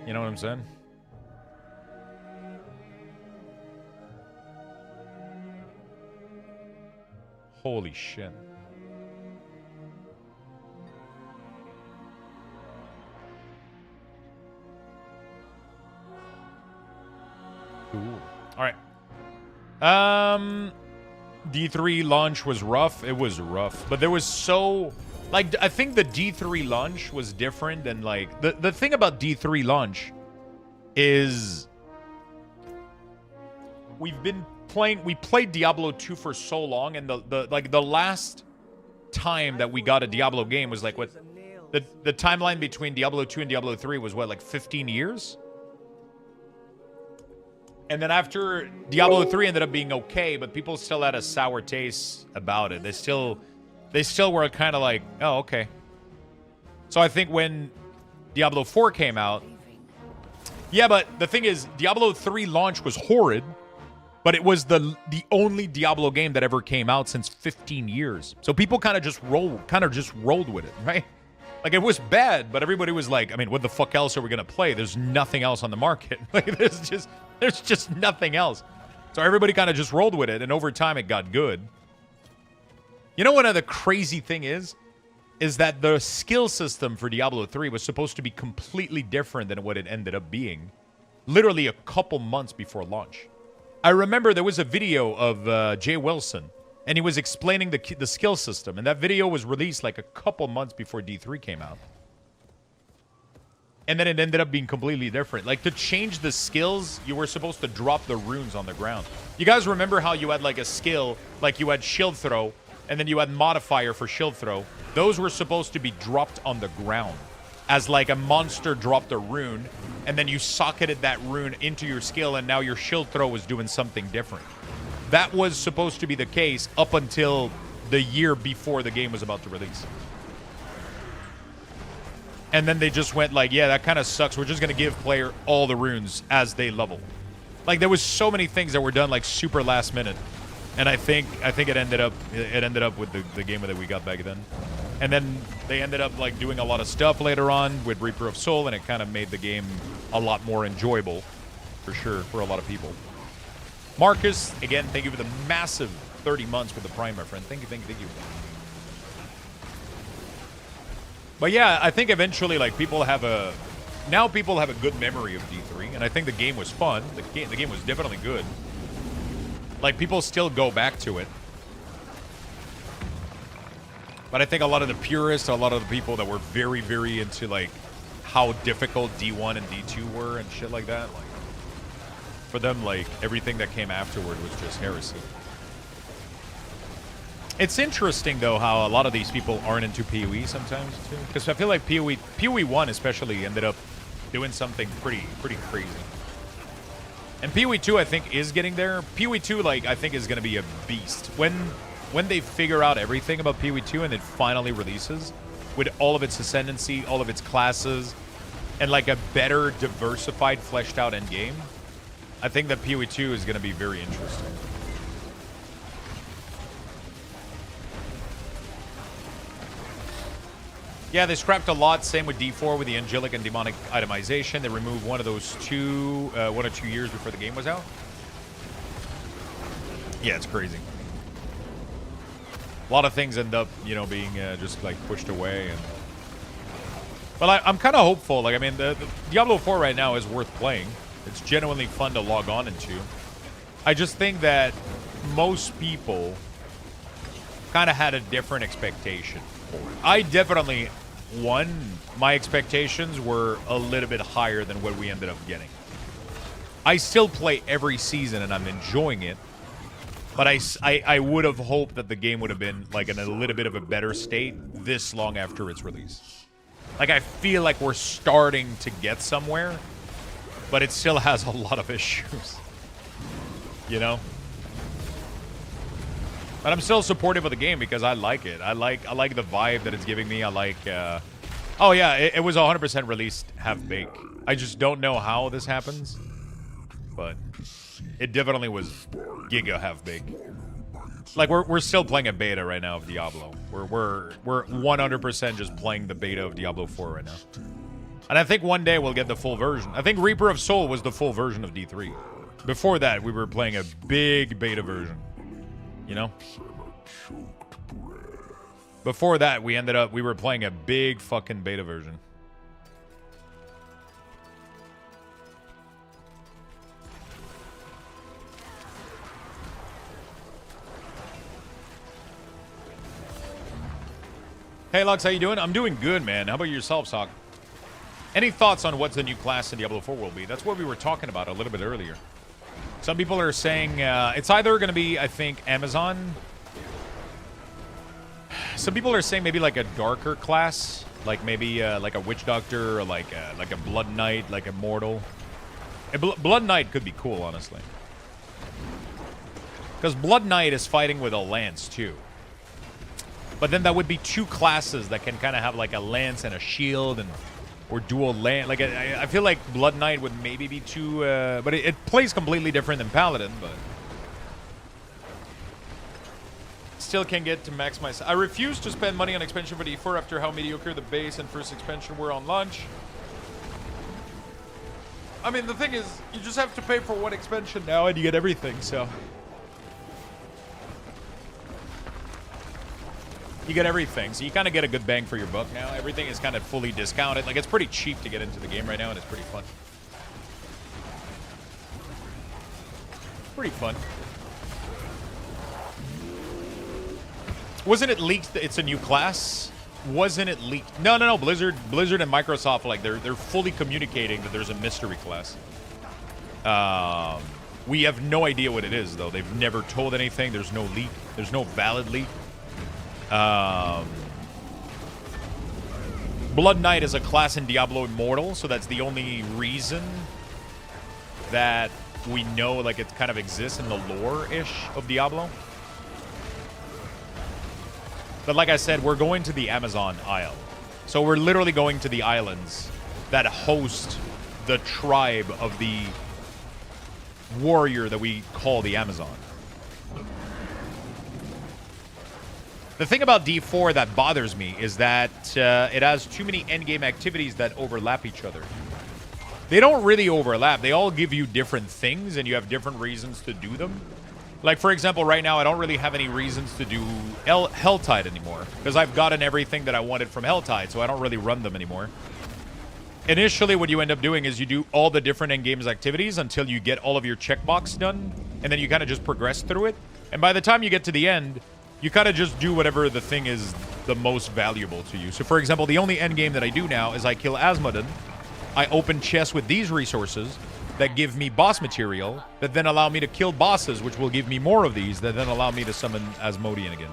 You know what I'm saying? Holy shit. Cool. All right. D3 launch was rough. It was rough. But there was so... Like, I think the D3 launch was different than, like... The thing about D3 launch is... We played Diablo 2 for so long, and the last time that we got a Diablo game was, like, what... The timeline between Diablo 2 and Diablo 3 was, what, like 15 years? And then after Diablo 3 ended up being okay, but people still had a sour taste about it. They still were kind of like, oh, okay. So I think when Diablo 4 came out, yeah, but the thing is, Diablo 3 launch was horrid, but it was the only Diablo game that ever came out since 15 years. So people kind of just rolled with it, right? Like, it was bad, but everybody was like, I mean, what the fuck else are we gonna play? There's nothing else on the market. Like, there's just nothing else. So everybody kind of just rolled with it, and over time it got good. You know what the crazy thing is that the skill system for Diablo 3 was supposed to be completely different than what it ended up being, literally a couple months before launch. I remember there was a video of Jay Wilson, and he was explaining the skill system, and that video was released like a couple months before D3 came out. And then it ended up being completely different. Like, to change the skills, you were supposed to drop the runes on the ground. You guys remember how you had like a skill, like you had shield throw, and then you had modifier for shield throw. Those were supposed to be dropped on the ground as like a monster dropped a rune, and then you socketed that rune into your skill, and now your shield throw was doing something different. That was supposed to be the case up until the year before the game was about to release. And then they just went like, yeah, that kind of sucks. We're just going to give player all the runes as they level. Like, there was so many things that were done like super last minute. And I think it ended up with the game that we got back then. And then they ended up like doing a lot of stuff later on with Reaper of Soul, and it kind of made the game a lot more enjoyable, for sure, for a lot of people. Marcus, again, thank you for the massive 30 months with the Prime, my friend. Thank you. But yeah, I think eventually, like, people have a good memory of D3, and I think the game was fun. The game was definitely good. Like, people still go back to it. But I think a lot of the purists, a lot of the people that were very, very into, like, how difficult D1 and D2 were and shit like that, like, for them, like, everything that came afterward was just heresy. It's interesting, though, how a lot of these people aren't into PoE sometimes, too. Because I feel like PoE 1 especially ended up doing something pretty crazy. And PoE 2, I think, is getting there. PoE 2, like, I think is going to be a beast. When they figure out everything about PoE 2 and it finally releases, with all of its ascendancy, all of its classes, and, like, a better, diversified, fleshed-out endgame, I think that PoE 2 is going to be very interesting. Yeah, they scrapped a lot. Same with D4 with the angelic and demonic itemization. They removed one of those 1 or 2 years before the game was out. Yeah, it's crazy. A lot of things end up, you know, being just like pushed away. And but I'm kind of hopeful. Like, I mean, the Diablo 4 right now is worth playing. It's genuinely fun to log on into. I just think that most people kind of had a different expectation for it. I definitely, my expectations were a little bit higher than what we ended up getting. I still play every season and I'm enjoying it, but I would have hoped that the game would have been like in a little bit of a better state this long after its release. Like, I feel like we're starting to get somewhere, but it still has a lot of issues, you know? But I'm still supportive of the game because I like it. I like the vibe that it's giving me. I like, oh yeah, it was 100% released half-baked. I just don't know how this happens, but it definitely was giga half-baked. Like, we're still playing a beta right now of Diablo. We're 100% just playing the beta of Diablo 4 right now. And I think one day we'll get the full version. I think Reaper of Soul was the full version of D3. Before that, we were playing a big beta version. You know? Before that, we were playing a big fucking beta version. Hey, Lux, how you doing? I'm doing good, man. How about yourself, Sock? Any thoughts on what the new class in Diablo 4 will be? That's what we were talking about a little bit earlier. Some people are saying it's either going to be, I think, Amazon. Some people are saying maybe like a darker class, like maybe like a Witch Doctor, or like a Blood Knight, like Immortal. Blood Knight could be cool, honestly. Because Blood Knight is fighting with a lance, too. But then that would be two classes that can kind of have like a lance and a shield, and or dual lance. Like, I feel like Blood Knight would maybe be too... but it plays completely different than Paladin, but... Still can get to max my... I refuse to spend money on expansion for D4 after how mediocre the base and first expansion were on launch. I mean, the thing is, you just have to pay for one expansion now and you get everything, so... You get everything, so you kind of get a good bang for your buck now. Everything is kind of fully discounted. Like, it's pretty cheap to get into the game right now, and it's pretty fun. Pretty fun. Wasn't it leaked that it's a new class? Wasn't it leaked? No. Blizzard and Microsoft, like, they're fully communicating that there's a mystery class. We have no idea what it is, though. They've never told anything. There's no leak. There's no valid leak. Blood Knight is a class in Diablo Immortal, so that's the only reason that we know, like, it kind of exists in the lore-ish of Diablo. But like I said, we're going to the Amazon Isle. So we're literally going to the islands that host the tribe of the warrior that we call the Amazon. The thing about D4 that bothers me is that it has too many endgame activities that overlap each other. They don't really overlap. They all give you different things, and you have different reasons to do them. Like, for example, right now, I don't really have any reasons to do Helltide anymore, because I've gotten everything that I wanted from Helltide, so I don't really run them anymore. Initially, what you end up doing is you do all the different endgames activities until you get all of your checkbox done, and then you kind of just progress through it. And by the time you get to the end, you kind of just do whatever the thing is the most valuable to you. So, for example, the only end game that I do now is I kill Asmodon. I open chests with these resources that give me boss material that then allow me to kill bosses, which will give me more of these that then allow me to summon Asmodian again.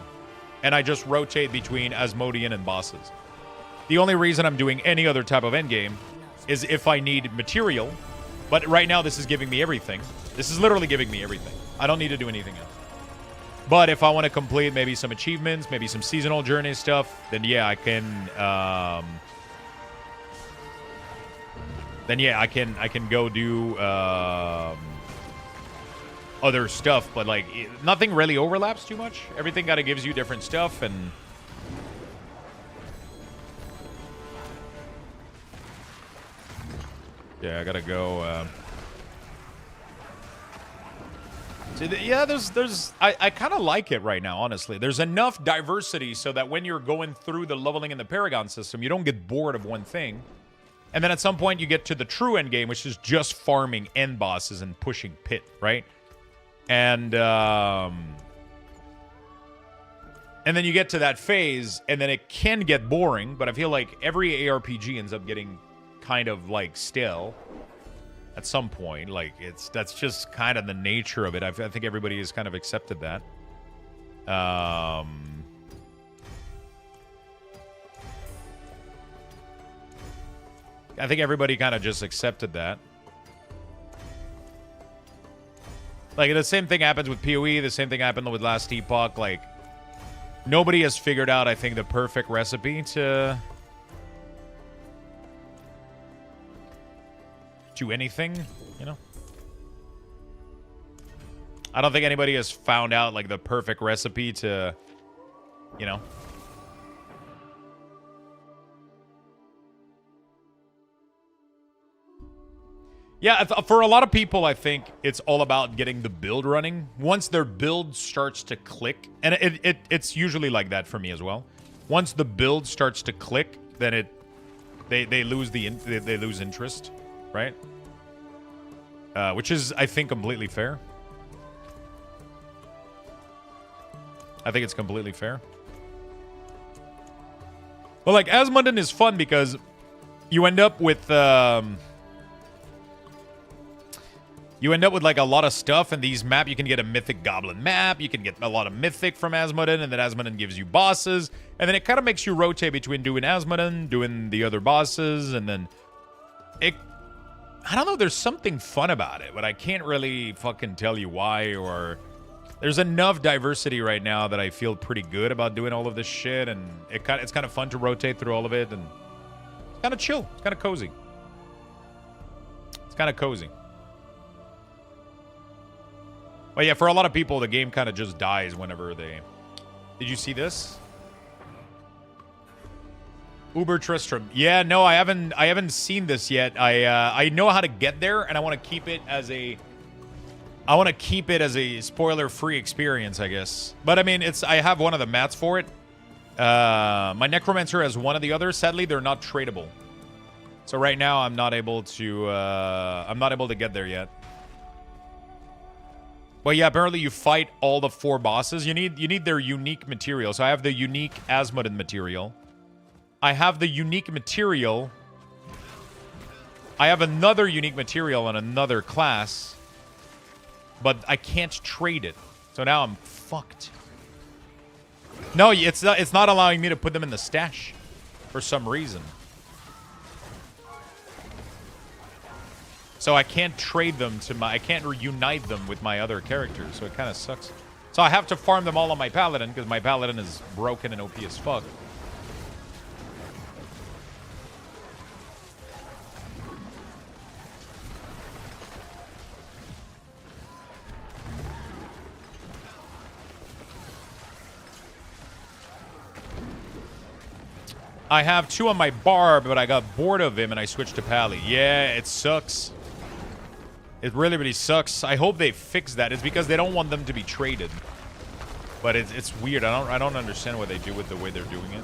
And I just rotate between Asmodian and bosses. The only reason I'm doing any other type of end game is if I need material. But right now, this is giving me everything. This is literally giving me everything. I don't need to do anything else. But if I want to complete maybe some achievements, maybe some seasonal journey stuff, then yeah, I can. Then yeah, I can go do other stuff. But like, nothing really overlaps too much. Everything kind of gives you different stuff, and Yeah, I gotta go. Yeah, I kind of like it right now, honestly. There's enough diversity so that when you're going through the leveling in the Paragon system, you don't get bored of one thing. And then at some point, you get to the true end game, which is just farming end bosses and pushing pit, right? And then you get to that phase, and then it can get boring, but I feel like every ARPG ends up getting kind of, like, stale at some point. Like, that's just kind of the nature of it. I think everybody has kind of accepted that. I think everybody kind of just accepted that. Like, the same thing happens with PoE. The same thing happened with Last Epoch. Like, nobody has figured out, I think, the perfect recipe to do anything, you know? I don't think anybody has found out, like, the perfect recipe to, you know? Yeah, for a lot of people, I think it's all about getting the build running. Once their build starts to click, and it's usually like that for me as well. Once the build starts to click, then they lose they lose interest, right? Which is, I think, completely fair. I think it's completely fair. Well, like, Asmodin is fun because you end up with like a lot of stuff, and these map, you can get a mythic goblin map, you can get a lot of mythic from Asmodin, and then Asmodin gives you bosses, and then it kind of makes you rotate between doing Asmodin, doing the other bosses, and then I don't know, there's something fun about it, but I can't really fucking tell you why, or there's enough diversity right now that I feel pretty good about doing all of this shit, and it's kind of fun to rotate through all of it, and it's kind of chill, it's kind of cozy. It's kind of cozy. But yeah, for a lot of people, the game kind of just dies whenever they... Did you see this? Uber Tristram. Yeah, no, I haven't seen this yet. I know how to get there, and I want to keep it as a... spoiler-free experience, I guess. But I mean, I have one of the mats for it. My Necromancer has one of the others. Sadly, they're not tradable. So right now, I'm not able to get there yet. Well, yeah, apparently you fight all the 4 bosses. You need their unique material. So I have the unique Asmodin material. I have the unique material. I have another unique material on another class. But I can't trade it. So now I'm fucked. No, it's not allowing me to put them in the stash for some reason. So I can't trade them I can't reunite them with my other characters, so it kind of sucks. So I have to farm them all on my Paladin, because my Paladin is broken and OP as fuck. I have 2 on my Barb, but I got bored of him and I switched to Pally. Yeah, it sucks. It really, really sucks. I hope they fix that. It's because they don't want them to be traded. But it's weird. I don't understand what they do with the way they're doing it.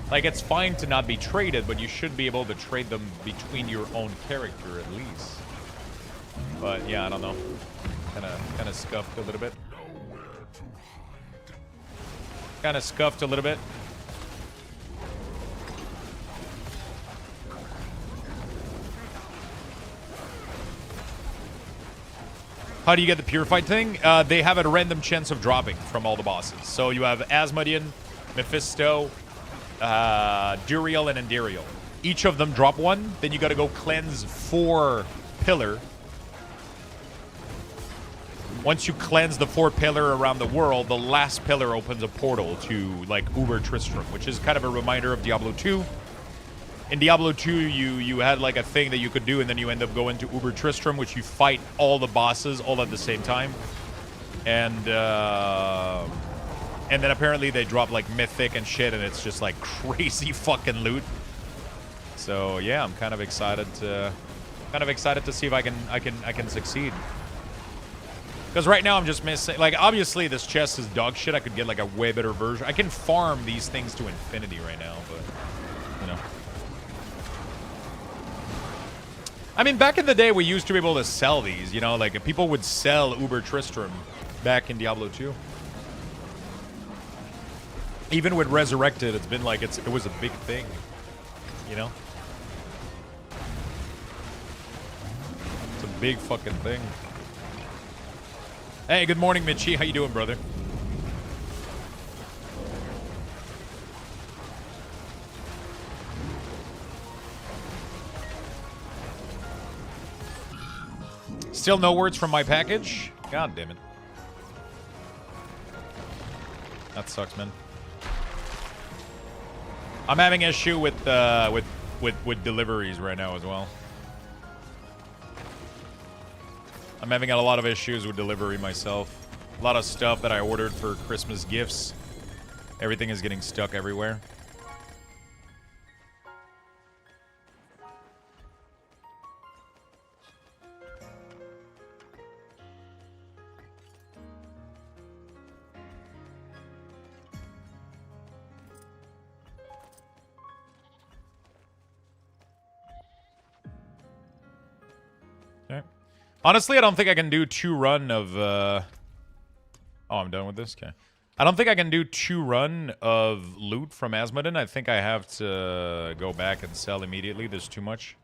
Like, it's fine to not be traded, but you should be able to trade them between your own character at least. But yeah, I don't know. Kind of scuffed a little bit. Kind of scuffed a little bit. How do you get the purified thing? They have a random chance of dropping from all the bosses. So you have Asmodean, Mephisto, Duriel, and Endiriel. Each of them drop 1. Then you gotta go cleanse 4 pillar. Once you cleanse the 4 pillar around the world, the last pillar opens a portal to, like, Uber Tristram, which is kind of a reminder of Diablo 2. In Diablo 2, you had, like, a thing that you could do, and then you end up going to Uber Tristram, which you fight all the bosses all at the same time. And then apparently they drop, like, mythic and shit, and it's just, like, crazy fucking loot. So, yeah, I'm kind of excited to Kind of excited to see if I can succeed. Because right now I'm just missing, like, obviously this chest is dog shit. I could get like a way better version. I can farm these things to infinity right now, but you know. I mean, back in the day we used to be able to sell these, you know, like people would sell Uber Tristram back in Diablo 2. Even with Resurrected, it's been like it was a big thing, you know. It's a big fucking thing. Hey, good morning, Mitchie. How you doing, brother? Still no words from my package? God damn it. That sucks, man. I'm having issue with deliveries right now as well. I'm having a lot of issues with delivery myself. A lot of stuff that I ordered for Christmas gifts. Everything is getting stuck everywhere. Okay. Honestly, I don't think I can do 2 run of, Oh, I'm done with this? Okay. I don't think I can do 2 run of loot from Asmodin. I think I have to go back and sell immediately. There's too much.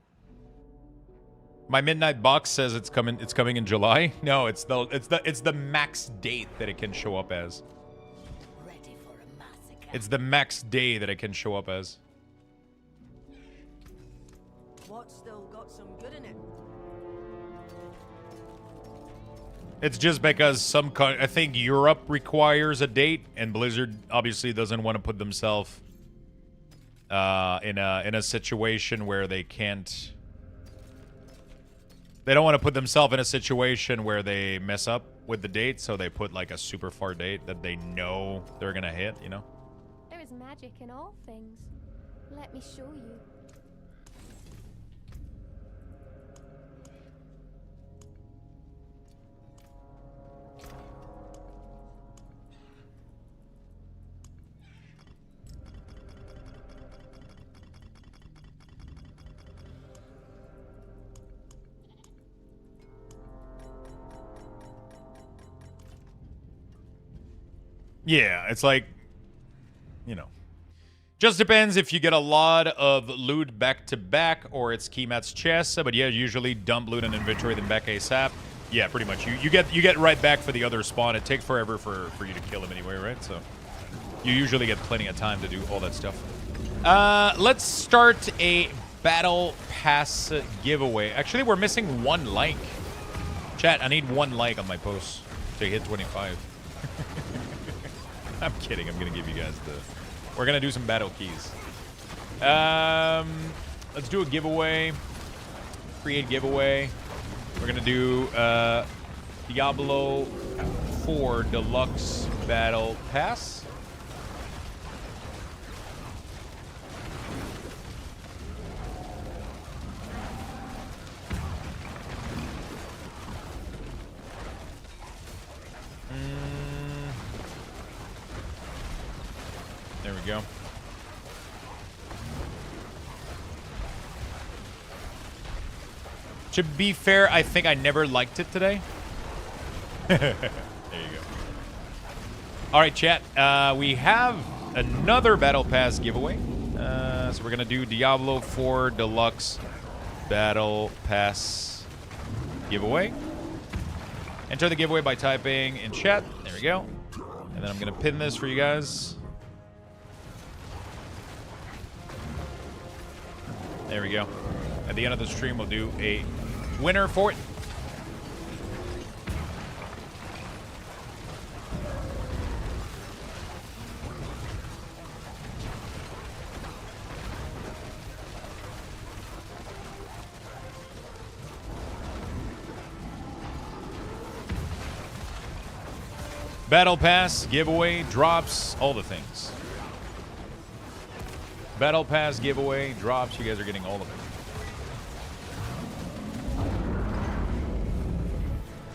My midnight box says it's coming in July. No, it's the max date that it can show up as. Ready for a massacre. It's the max day that it can show up as. What's still got some good in it? It's just because I think Europe requires a date, and Blizzard obviously doesn't want to put themselves in a situation where they can't. They don't want to put themselves in a situation where they mess up with the date, so they put like a super far date that they know they're gonna hit. You know. There is magic in all things. Let me show you. Yeah, it's like, you know, just depends if you get a lot of loot back to back or it's Keymat's chest. But yeah, usually dump loot in inventory then back ASAP. Yeah, pretty much. You get right back for the other spawn. It takes forever for you to kill him anyway, right? So you usually get plenty of time to do all that stuff. Let's start a battle pass giveaway. Actually, we're missing 1 like. Chat, I need 1 like on my post to hit 25. I'm kidding. I'm gonna give you guys we're gonna do some battle keys. Let's do a giveaway. Create giveaway. We're gonna do Diablo 4 Deluxe Battle Pass. There we go. To be fair, I think I never liked it today. There you go. All right, chat. We have another Battle Pass giveaway. So we're going to do Diablo 4 Deluxe Battle Pass giveaway. Enter the giveaway by typing in chat. There we go. And then I'm going to pin this for you guys. There we go. At the end of the stream, we'll do a winner for it. Battle Pass, giveaway, drops, all the things. Battle Pass, giveaway, drops. You guys are getting all of it.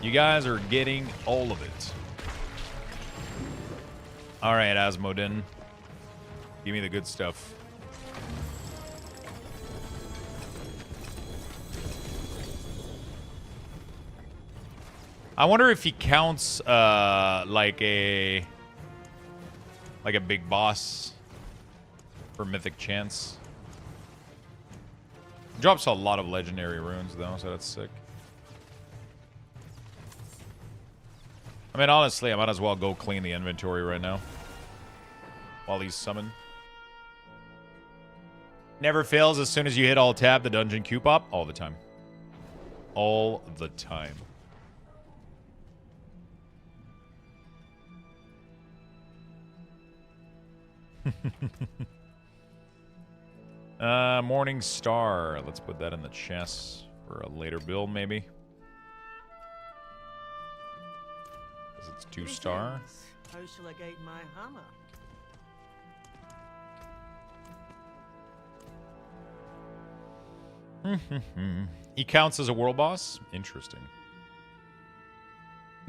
You guys are getting all of it. All right, Asmodin. Give me the good stuff. I wonder if he counts like a big boss for mythic chance. Drops a lot of legendary runes though, so that's sick. I mean, honestly, I might as well go clean the inventory right now while he's summoned. Never fails as soon as you hit alt tab the dungeon queue pop. All the time. All the time. Morning Star. Let's put that in the chest for a later build, maybe. Because it's 2-star. How shall I guide my hammer? He counts as a world boss? Interesting.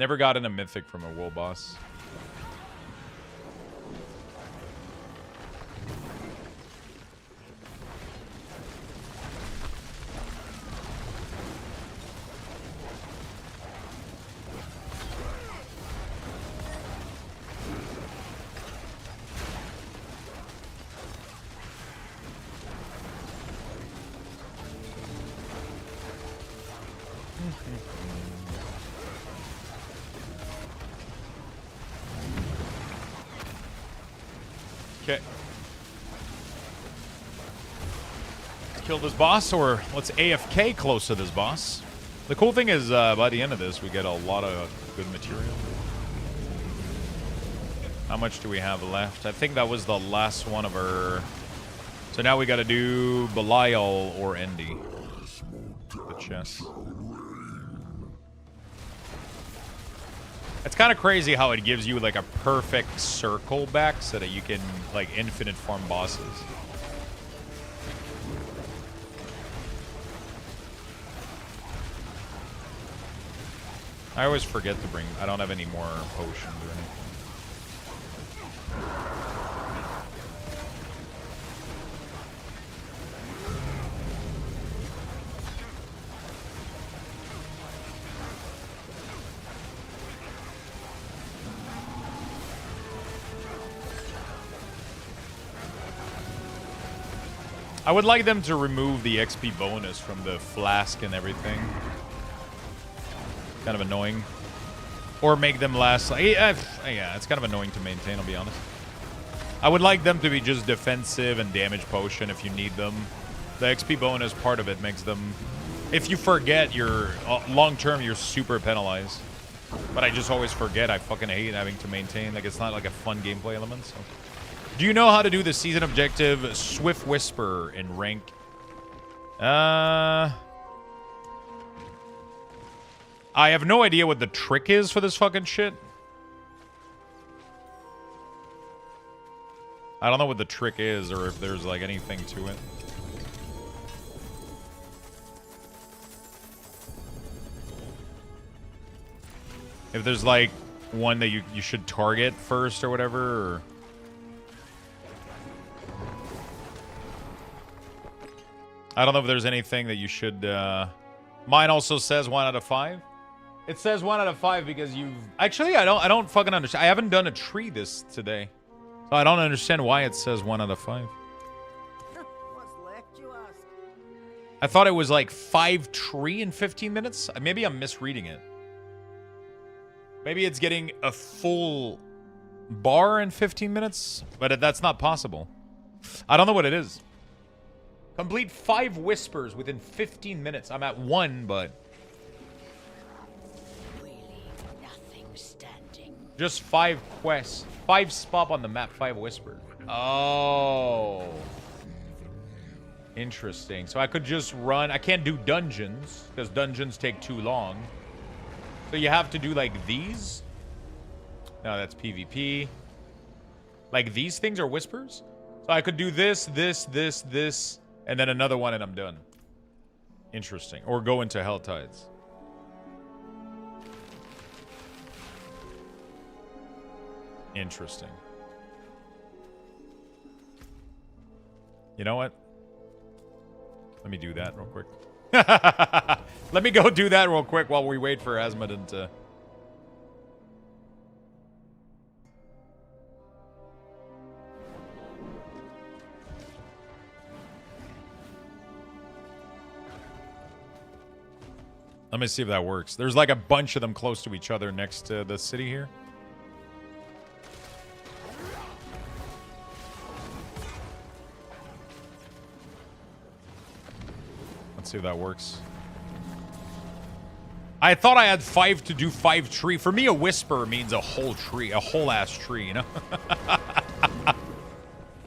Never got in a mythic from a world boss. Okay. Let's kill this boss, or let's AFK close to this boss. The cool thing is, by the end of this, we get a lot of good material. How much do we have left? I think that was the last one of our... So now we gotta do Belial or Endy. The chest. It's kind of crazy how it gives you like a perfect circle back so that you can like infinite farm bosses. I always forget to bring... I don't have any more potions or anything. I would like them to remove the XP bonus from the flask and everything. Kind of annoying. Or make them last... yeah, it's kind of annoying to maintain, I'll be honest. I would like them to be just defensive and damage potion if you need them. The XP bonus part of it makes them... If you forget, you're... long term, you're super penalized. But I just always forget. I fucking hate having to maintain. Like, it's not like a fun gameplay element, so... Do you know how to do the season objective Swift Whisper in rank? I have no idea what the trick is for this fucking shit. I don't know what the trick is or if there's like anything to it. If there's like one that you should target first or whatever, or... I don't know if there's anything that you should... Mine also says 1 out of 5. It says 1 out of 5 because you've... Actually, I don't fucking understand. I haven't done a tree this today. So I don't understand why it says 1 out of 5. What's left, you ask? I thought it was like 5 tree in 15 minutes. Maybe I'm misreading it. Maybe it's getting a full bar in 15 minutes. But that's not possible. I don't know what it is. Complete 5 whispers within 15 minutes. I'm at 1, but... Really, nothing standing. Just 5 quests. 5 spot on the map, 5 whispers. Oh. Interesting. So I could just run... I can't do dungeons, because dungeons take too long. So you have to do, like, these? No, that's PvP. Like, these things are whispers? So I could do this, this... And then another one and I'm done. Interesting. Or go into Hell Tides. Interesting. You know what? Let me do that real quick. Let me go do that real quick while we wait for Asmodin to... Let me see if that works. There's like a bunch of them close to each other next to the city here. Let's see if that works. I thought I had 5 to do 5 tree. For me, a whisper means a whole tree, a whole ass tree, you know?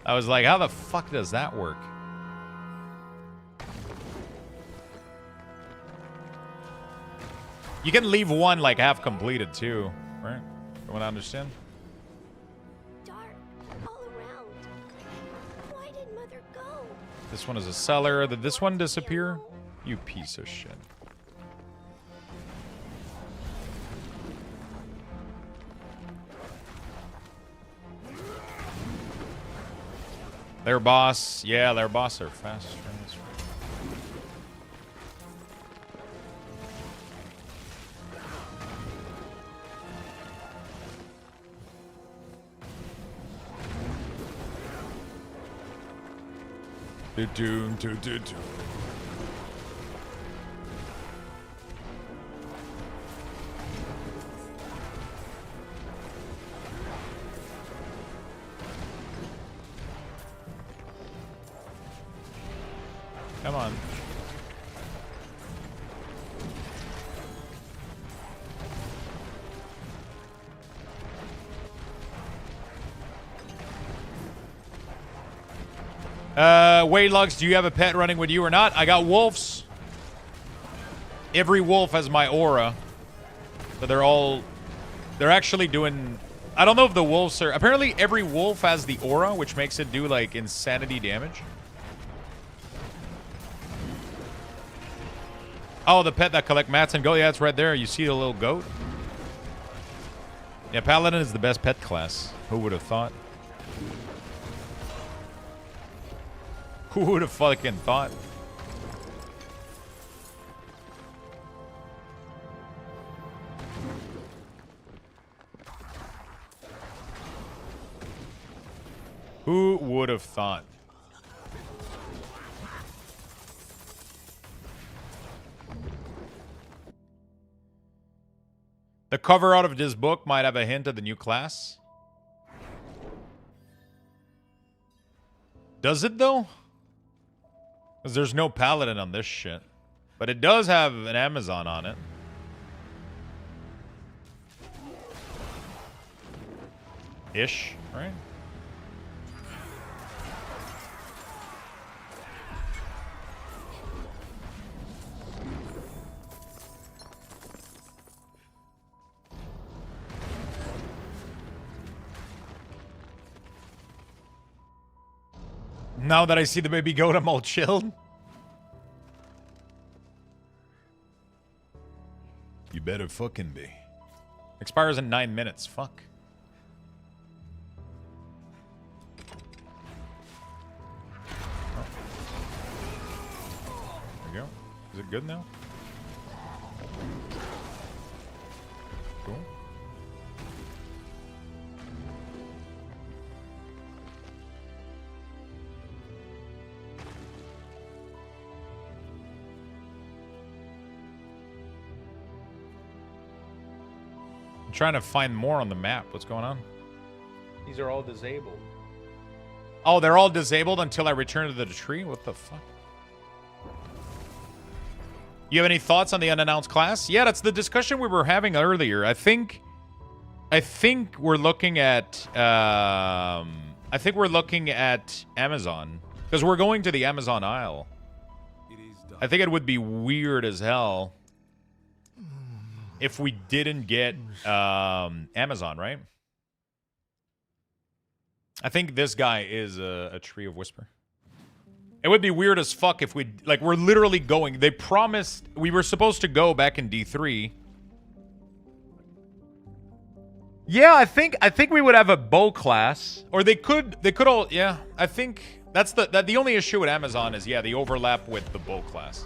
I was like, how the fuck does that work? You can leave one like half completed too, right? You want to understand? Dark all around. Why did Mother go? This one is a cellar. Did this one disappear? You piece of shit. Their boss. Yeah, their boss are faster. That's right. Come on. Wait, Lux, do you have a pet running with you or not? I got wolves. Every wolf has my aura. So they're actually doing... I don't know if the wolves are... Apparently every wolf has the aura, which makes it do, like, insanity damage. Oh, the pet that collect mats and go. Yeah, it's right there. You see the little goat? Yeah, Paladin is the best pet class. Who would have thought? Who would have fucking thought? Who would have thought? The cover out of this book might have a hint of the new class. Does it, though? Because there's no Paladin on this shit. But it does have an Amazon on it. Ish, right? Now that I see the baby goat, I'm all chilled. You better fucking be. Expires in 9 minutes. Fuck. Oh. There we go. Is it good now? Cool. Trying to find more on the map. What's going on? These are all disabled. Oh, they're all disabled until I return to the tree? What the fuck? You have any thoughts on the unannounced class? Yeah, that's the discussion we were having earlier. I think we're looking at Amazon. Because we're going to the Amazon Isle. I think it would be weird as hell if we didn't get Amazon, right? I think this guy is a Tree of Whisper. It would be weird as fuck if we... Like, we're literally going... They promised... We were supposed to go back in D3. Yeah, I think we would have a bow class, or they could all. Yeah, I think that's the only issue with Amazon is the overlap with the bow class.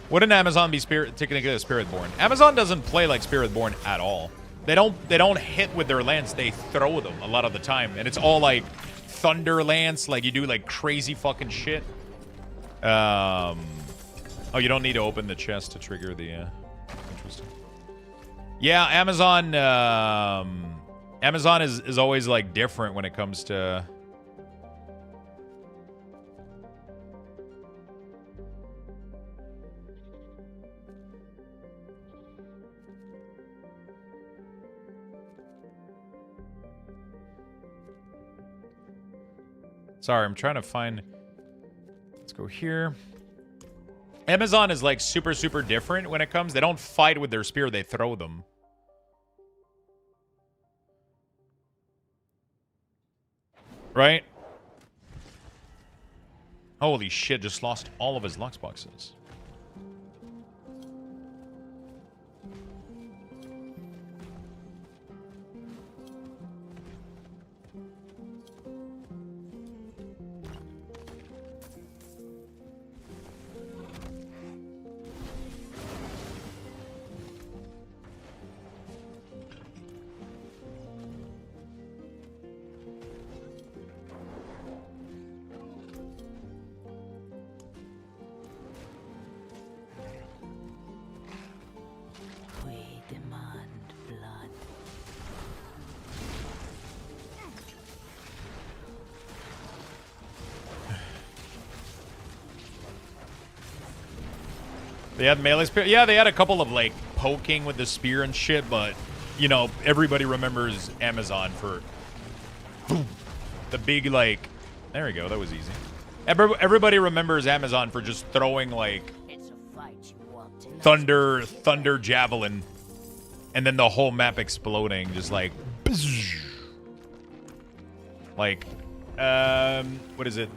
Wouldn't Amazon be technically a Spiritborn? Amazon doesn't play like Spiritborn at all. They don't hit with their lance. They throw them a lot of the time, and it's all like thunder lance. Like you do like crazy fucking shit. Oh, you don't need to open the chest to trigger the. Interesting. Yeah, Amazon. Amazon is always like different when it comes to. Sorry, I'm trying to find. Let's go here. Amazon is like super, super different when it comes. They don't fight with their spear, they throw them. Right? Holy shit, just lost all of his Lux boxes. They had melee spear. Yeah, they had a couple of like poking with the spear and shit, but you know, everybody remembers Amazon for boom, the big like. There we go. That was easy. Everybody remembers Amazon for just throwing like thunder javelin, and then the whole map exploding, just like what is it?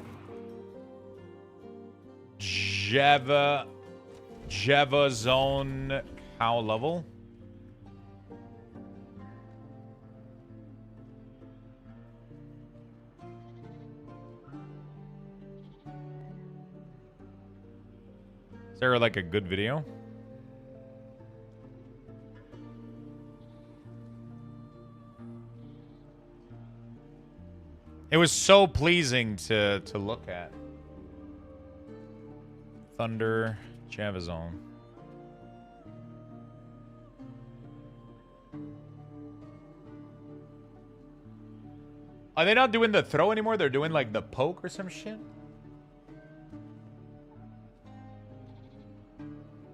Java Zone cow level. Is there like a good video? It was so pleasing to look at. Thunder Javazone. Are they not doing the throw anymore? They're doing like the poke or some shit?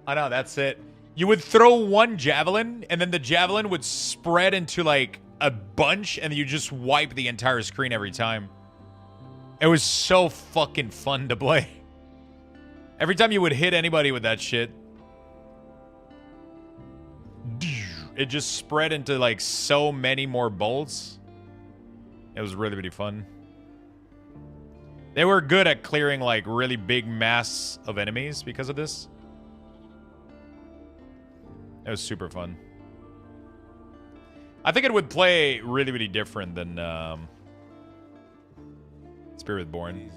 I know, that's it. You would throw one javelin, and then the javelin would spread into like a bunch, and you just wipe the entire screen every time. It was so fucking fun to play. Every time you would hit anybody with that shit, it just spread into like so many more bolts. It was really, really fun. They were good at clearing like really big mass of enemies because of this. It was super fun. I think it would play really, really different than Spiritborn.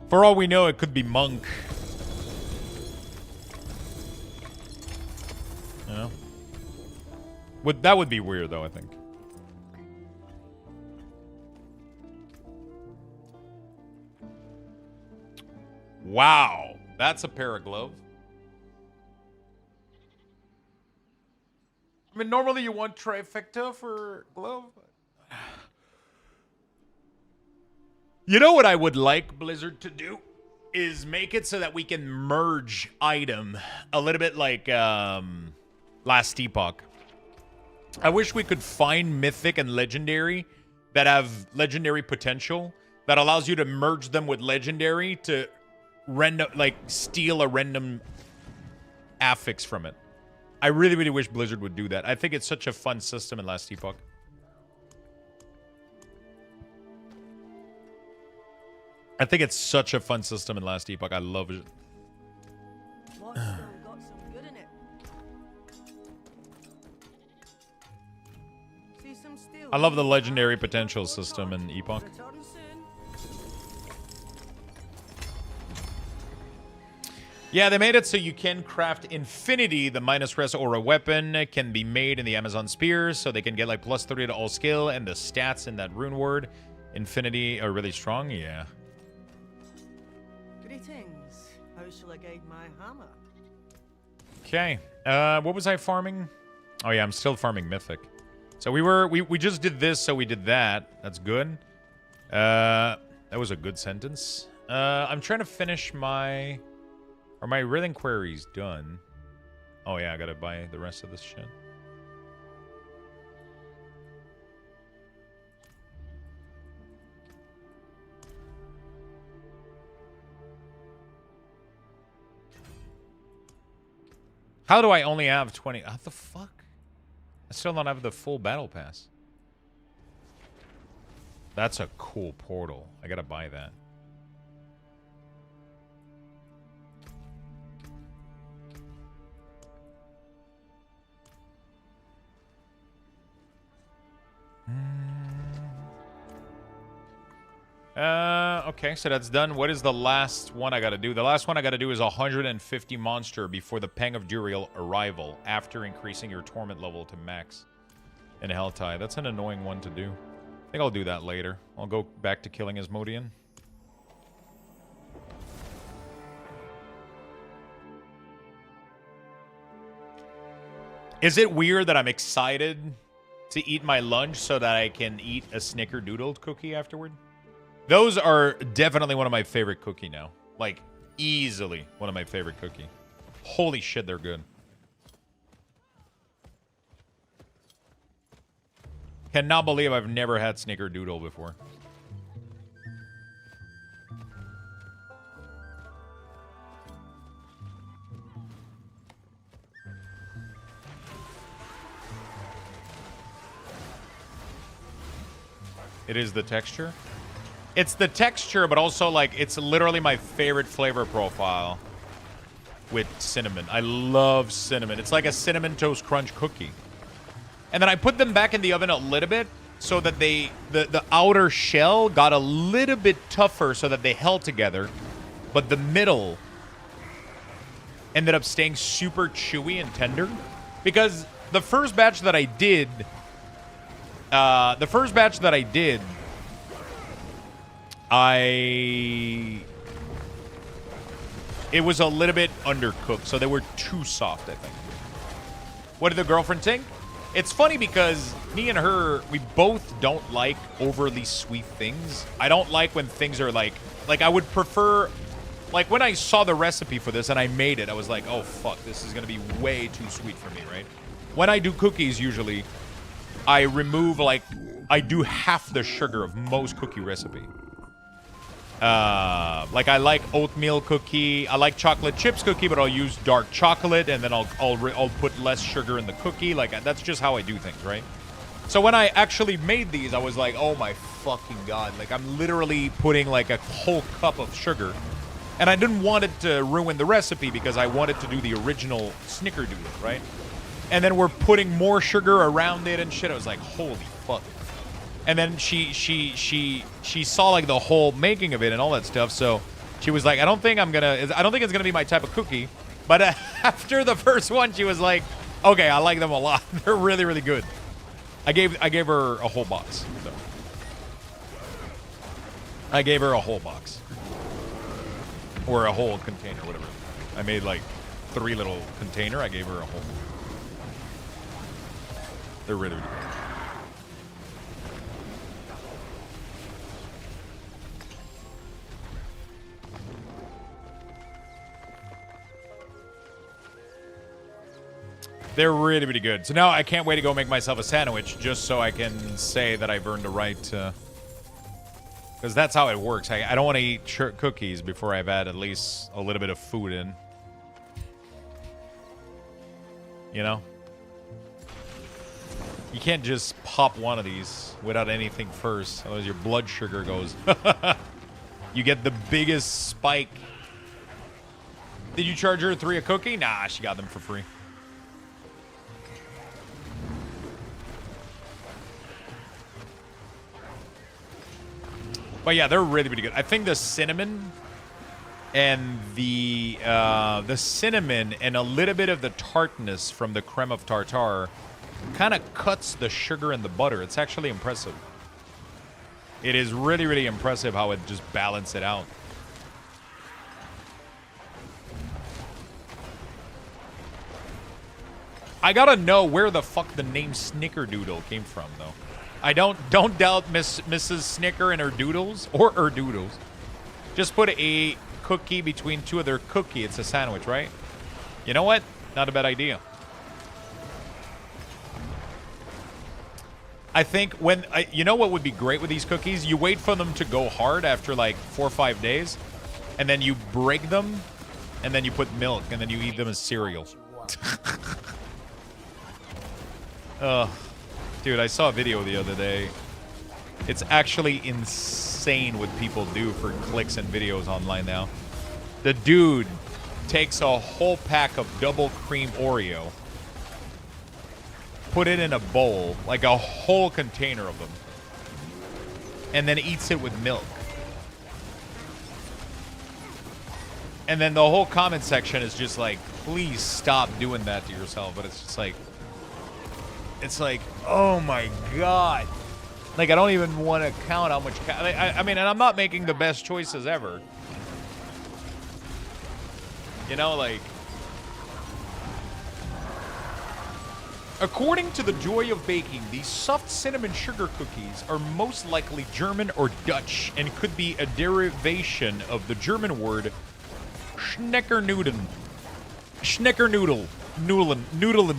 For all we know, it could be Monk. You know? That would be weird, though, I think. Wow. That's a pair of gloves. I mean, normally you want trifecta for glove. You know what I would like Blizzard to do? Is make it so that we can merge item a little bit like Last Epoch. I wish we could find Mythic and Legendary that have Legendary potential that allows you to merge them with Legendary to random, like, steal a random affix from it. I really, really wish Blizzard would do that. I think it's such a fun system in Last Epoch. I think it's such a fun system in Last Epoch. I love it. What's still got some good in it? I love the legendary potential system in Epoch. Return soon. Yeah, they made it so you can craft Infinity, the minus res aura weapon. It can be made in the Amazon Spears, so they can get like plus 30 to all skill, and the stats in that rune word, Infinity, are really strong. Yeah. Greetings. How shall I guide my hammer? Okay. What was I farming? Oh yeah, I'm still farming Mythic. So we just did this, so we did that. That's good. That was a good sentence. I'm trying to finish my... Are my written queries done? Oh yeah, I gotta buy the rest of this shit. How do I only have 20? What the fuck? I still don't have the full battle pass. That's a cool portal. I gotta buy that. Okay, so that's done. What is the last one I gotta do? The last one I gotta do is 150 monster before the Pang of Duriel arrival, after increasing your torment level to max in Helltide. That's an annoying one to do. I think I'll do that later. I'll go back to killing Asmodean. Is it weird that I'm excited to eat my lunch so that I can eat a snickerdoodle cookie afterward? Those are definitely one of my favorite cookie now. Like, easily one of my favorite cookie. Holy shit, they're good. Cannot believe I've never had snickerdoodle before. It is the texture. It's the texture, but also, like, it's literally my favorite flavor profile with cinnamon. I love cinnamon. It's like a Cinnamon Toast Crunch cookie. And then I put them back in the oven a little bit so that the outer shell got a little bit tougher so that they held together, but the middle ended up staying super chewy and tender. Because the first batch that I did... It was a little bit undercooked, so they were too soft, I think. What did the girlfriend think? It's funny because me and her, we both don't like overly sweet things. I don't like when things are like I would prefer, like when I saw the recipe for this and I made it, I was like, oh fuck, this is gonna be way too sweet for me, right? When I do cookies, usually, I remove, like, I do half the sugar of most cookie recipe. Like I like oatmeal cookie. I like chocolate chips cookie, but I'll use dark chocolate, and then I'll put less sugar in the cookie. Like that's just how I do things, right? So when I actually made these, I was like, oh my fucking god! Like I'm literally putting like a whole cup of sugar, and I didn't want it to ruin the recipe because I wanted to do the original snickerdoodle, right? And then we're putting more sugar around it and shit. I was like, holy fuck. And then she saw like the whole making of it and all that stuff. So she was like, I don't think it's gonna be my type of cookie. But after the first one, she was like, okay, I like them a lot. They're really, really good. I gave her a whole box. So. I gave her a whole box. Or a whole container, whatever. I made like 3 little container. I gave her a whole. They're really, really good. They're really, really good. So now I can't wait to go make myself a sandwich just so I can say that I've earned the right to... Because that's how it works. I don't want to eat cookies before I've had at least a little bit of food in. You know? You can't just pop one of these without anything first. Otherwise your blood sugar goes... You get the biggest spike. Did you charge her 3 a cookie? Nah, she got them for free. But yeah, they're really, really good. I think the cinnamon and the cinnamon and a little bit of the tartness from the creme of tartare kind of cuts the sugar and the butter. It's actually impressive. It is really, really impressive how it just balances it out. I gotta know where the fuck the name Snickerdoodle came from, though. I don't doubt Mrs. Snicker and her doodles, or her doodles. Just put a cookie between two of their cookie. It's a sandwich, right? You know what? Not a bad idea. I think when, you know what would be great with these cookies? You wait for them to go hard after like 4 or 5 days, and then you break them, and then you put milk, and then you eat them as cereal. Dude, I saw a video the other day. It's actually insane what people do for clicks and videos online now. The dude takes a whole pack of double cream Oreo, put it in a bowl, like a whole container of them, and then eats it with milk. And then the whole comment section is just like, please stop doing that to yourself. But it's just like, it's like, oh my God. Like, I don't even want to count how much... I mean, and I'm not making the best choices ever. You know, like... According to the Joy of Baking, these soft cinnamon sugar cookies are most likely German or Dutch and could be a derivation of the German word Schneckernuden. Schneckernudel. Noodlen.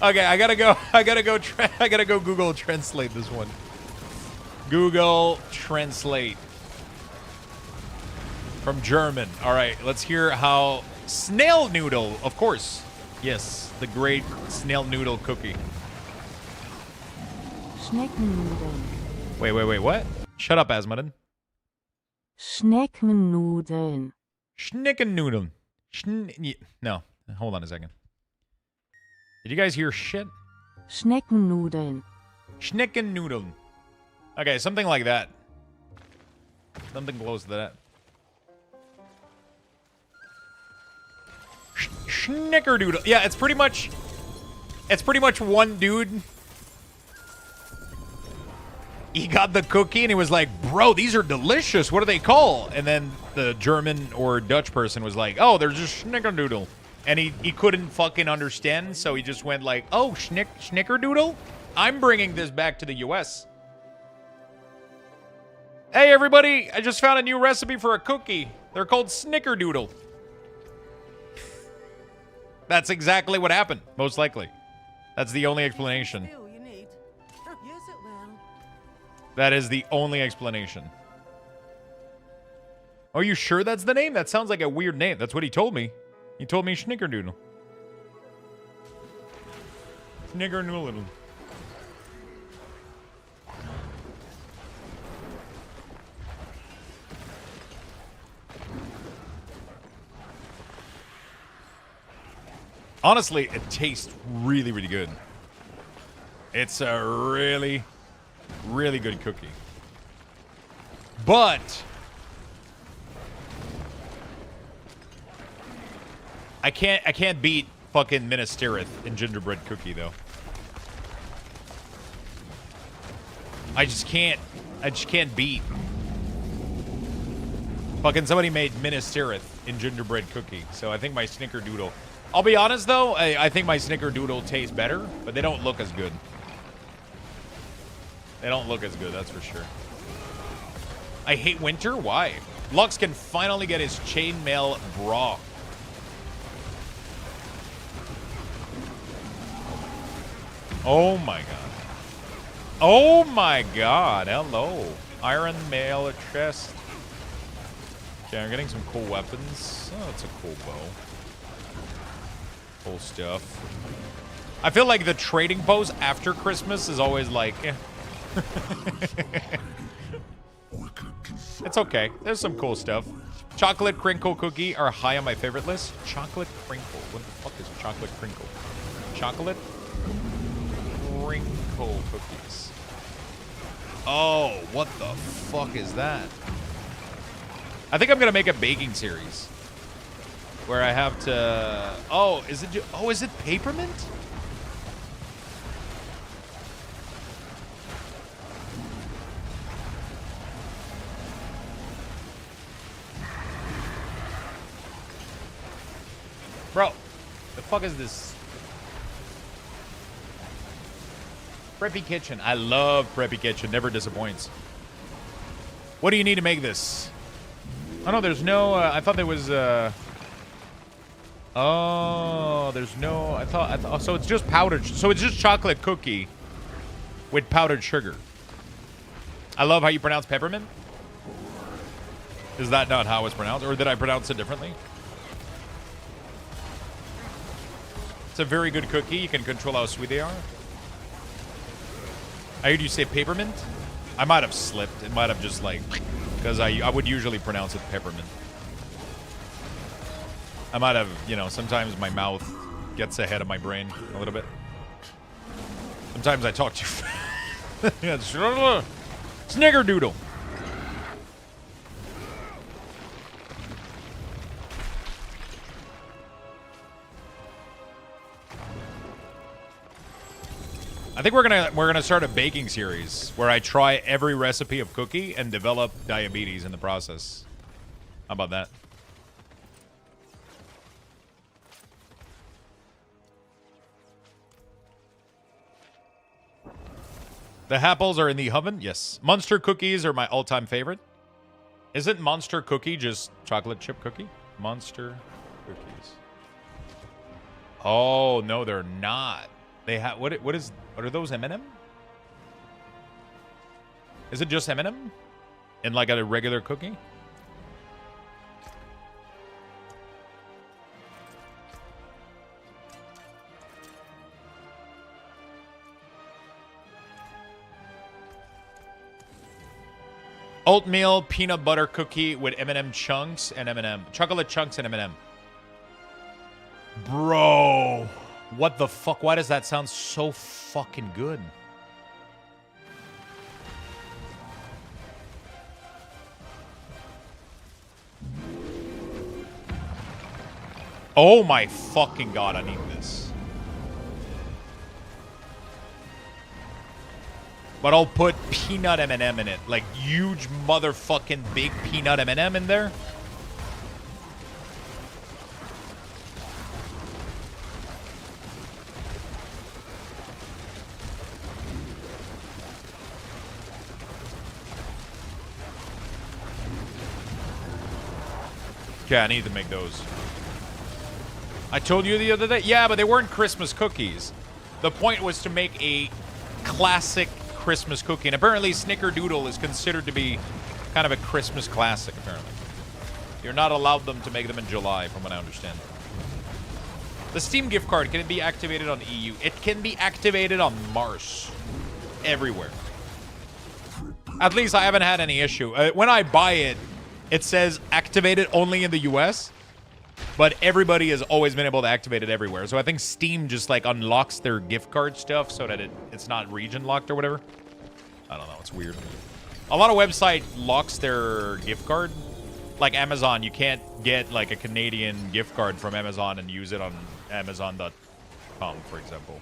Okay, I gotta go Google Translate this one. Google Translate. From German. All right, let's hear how snail noodle, of course. Yes, the great snail noodle cookie. Schneckennudeln. Wait, what? Shut up, Asmodin. Schneckennudeln. Schneckennudeln. No, hold on a second. Did you guys hear shit? Schneckennudeln. Schneckennudeln. Okay, something like that. Something close to that. Schnickerdoodle. Yeah, it's pretty much one dude. He got the cookie and he was like, bro, these are delicious. What do they call? And then the German or Dutch person was like, oh, they're just Schnickerdoodle. And he couldn't fucking understand, so he just went like, oh, Schnickerdoodle? I'm bringing this back to the US. Hey, everybody, I just found a new recipe for a cookie. They're called Snickerdoodle. That's exactly what happened, most likely. That's the only explanation. That is the only explanation. Are you sure that's the name? That sounds like a weird name. That's what he told me. He told me Schnickerdoodle. Schnickerdoodle. Honestly, it tastes really, really good. It's a really, really good cookie. But I can't beat fucking Minas Tirith in gingerbread cookie though. I just can't beat. Fucking somebody made Minas Tirith in gingerbread cookie. So I think my Snickerdoodle. I'll be honest though, I think my Snickerdoodle tastes better, but they don't look as good. They don't look as good, that's for sure. I hate winter? Why? Lux can finally get his chainmail bra. Oh my god. Oh my god. Hello. Iron mail chest. Okay, I'm getting some cool weapons. Oh, that's a cool bow. Cool stuff. I feel like the trading post after Christmas is always like, eh. It's okay. There's some cool stuff. Chocolate crinkle cookie are high on my favorite list. Chocolate crinkle. What the fuck is a chocolate crinkle? Chocolate crinkle cookies. Oh, what the fuck is that? I think I'm gonna make a baking series where I have to. Oh, is it? Oh, is it peppermint? Bro, the fuck is this? Preppy Kitchen. I love Preppy Kitchen. Never disappoints. What do you need to make this? Oh, no, there's no... I thought there was... Oh, there's no... I thought... Oh, so it's just powdered... So it's just chocolate cookie with powdered sugar. I love how you pronounce peppermint. Is that not how it's pronounced? Or did I pronounce it differently? It's a very good cookie. You can control how sweet they are. I heard you say peppermint. I might have slipped. It might have just like... Because I would usually pronounce it peppermint. I might have, you know, sometimes my mouth gets ahead of my brain a little bit. Sometimes I talk too fast. Snickerdoodle. I think we're gonna start a baking series where I try every recipe of cookie and develop diabetes in the process. How about that? The apples are in the oven? Yes. Monster cookies are my all-time favorite. Isn't Monster cookie just chocolate chip cookie? Monster cookies. Oh, no, they're not. They have what are those M&M? Is it just M&M? In like a regular cookie? Oatmeal peanut butter cookie with M&M chunks and M&M. Chocolate chunks and M&M. Bro. What the fuck? Why does that sound so fucking good? Oh my fucking god, I need this. But I'll put peanut M&M in it. Like huge motherfucking big peanut M&M in there. Okay, I need to make those. I told you the other day. Yeah, but they weren't Christmas cookies. The point was to make a classic Christmas cookie. And apparently Snickerdoodle is considered to be kind of a Christmas classic, apparently. You're not allowed them to make them in July, from what I understand. The Steam gift card, can it be activated on EU? It can be activated on Mars. Everywhere. At least I haven't had any issue. When I buy it, it says activated only in the US, but everybody has always been able to activate it everywhere. So I think Steam just like unlocks their gift card stuff so that it's not region locked or whatever. I don't know. It's weird. A lot of website locks their gift card. Like Amazon, you can't get like a Canadian gift card from Amazon and use it on Amazon.com, for example.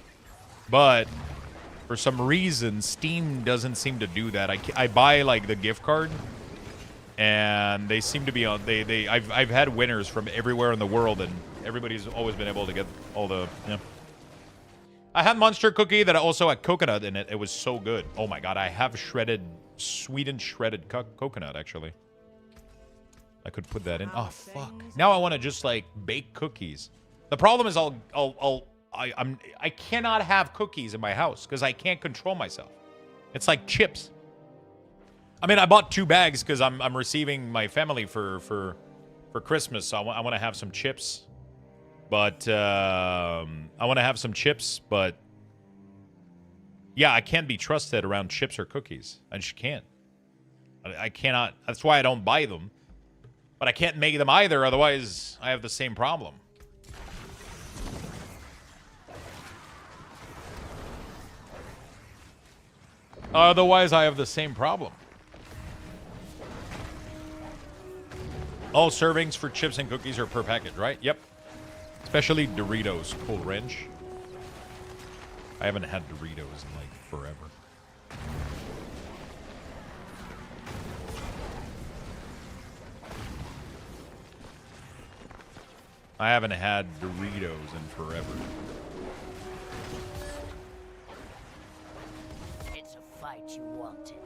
But for some reason, Steam doesn't seem to do that. I buy like the gift card. And they seem to be on. I've had winners from everywhere in the world, and everybody's always been able to get all the. Yeah. I had Monster cookie that also had coconut in it. It was so good. Oh my god, I have sweetened shredded coconut actually. I could put that in. Oh fuck. Now I want to just like bake cookies. The problem is I cannot have cookies in my house because I can't control myself. It's like chips. I mean, I bought 2 bags because I'm receiving my family for Christmas, so I want to have some chips. But I want to have some chips, but yeah, I can't be trusted around chips or cookies. I just can't. I cannot. That's why I don't buy them. But I can't make them either, otherwise I have the same problem. Otherwise, I have the same problem. All servings for chips and cookies are per package, right? Yep. Especially Doritos Cool Ranch. I haven't had Doritos in like forever. I haven't had Doritos in forever. It's a fight you wanted.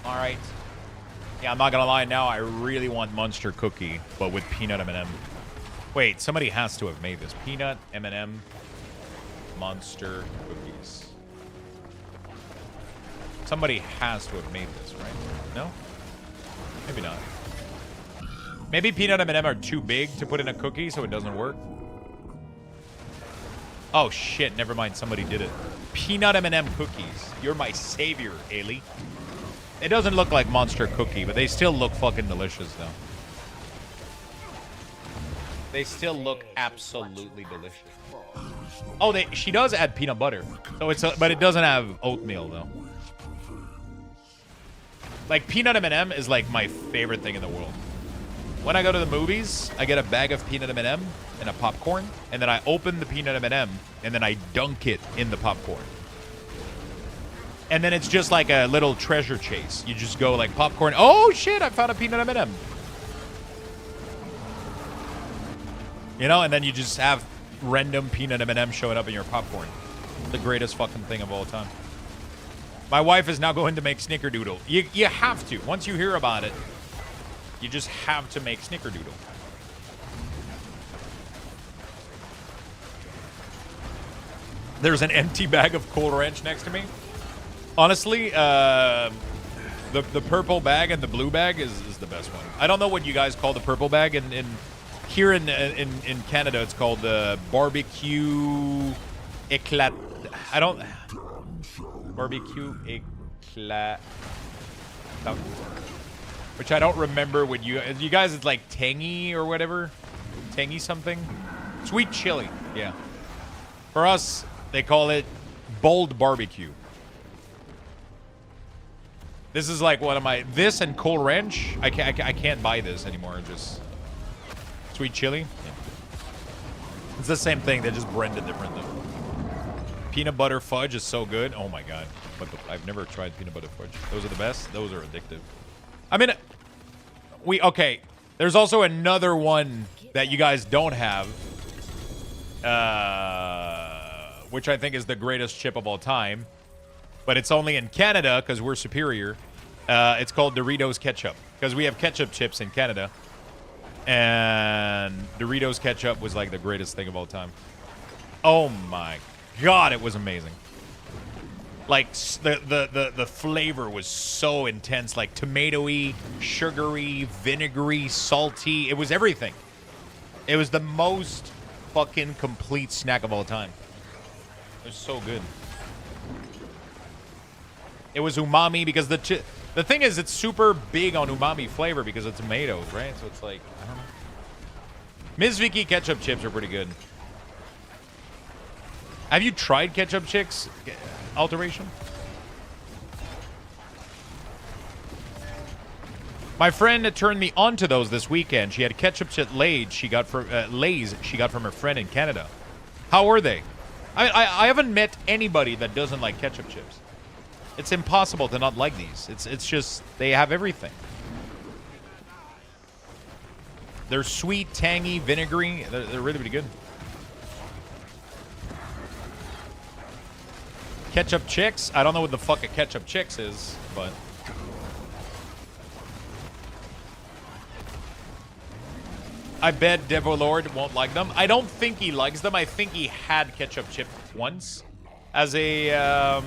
All right. Yeah, I'm not gonna lie. Now I really want Monster Cookie, but with peanut M&M. Wait, somebody has to have made this. Peanut M&M Monster Cookies. Somebody has to have made this, right? No? Maybe not. Maybe peanut M&M are too big to put in a cookie, so it doesn't work. Oh shit! Never mind. Somebody did it. Peanut M&M cookies. You're my savior, Ailey. It doesn't look like Monster Cookie, but they still look fucking delicious, though. They still look absolutely delicious. Oh, she does add peanut butter, so but it doesn't have oatmeal though. Like peanut M&M is like my favorite thing in the world. When I go to the movies, I get a bag of peanut M&M and a popcorn, and then I open the peanut M&M and then I dunk it in the popcorn. And then it's just like a little treasure chase. You just go like popcorn. Oh shit! I found a peanut M&M. You know, and then you just have random peanut M&M showing up in your popcorn. The greatest fucking thing of all time. My wife is now going to make snickerdoodle. You have to. Once you hear about it, you just have to make snickerdoodle. There's an empty bag of Cool Ranch next to me. Honestly, the purple bag and the blue bag is the best one. I don't know what you guys call the purple bag here in Canada. It's called barbecue éclat. I don't barbecue éclat, which I don't remember what you guys. It's like tangy or whatever, tangy something, sweet chili. Yeah, for us they call it bold barbecue. This is like one of my this and Cool Ranch. I can't buy this anymore. Just sweet chili. Yeah. It's the same thing. They just blended differently. Peanut butter fudge is so good. Oh my god! But I've never tried peanut butter fudge. Those are the best. Those are addictive. I mean, okay. There's also another one that you guys don't have, which I think is the greatest chip of all time. But it's only in Canada because we're superior. It's called Doritos ketchup because we have ketchup chips in Canada, and Doritos ketchup was like the greatest thing of all time. Oh my god, it was amazing. Like the flavor was so intense, like tomatoey, sugary, vinegary, salty. It was everything. It was the most fucking complete snack of all time. It was so good. It was umami because the thing is it's super big on umami flavor because it's tomatoes, right? So it's like, I don't know. Ms. Vicky ketchup chips are pretty good. Have you tried ketchup chips? Alteration? My friend turned me onto those this weekend. She had ketchup chip Lay's she got from her friend in Canada. How were they? I haven't met anybody that doesn't like ketchup chips. It's impossible to not like these. It's just they have everything. They're sweet, tangy, vinegary. They're really, really good. Ketchup chicks? I don't know what the fuck a ketchup chicks is, but I bet Devil Lord won't like them. I don't think he likes them. I think he had ketchup chip once as a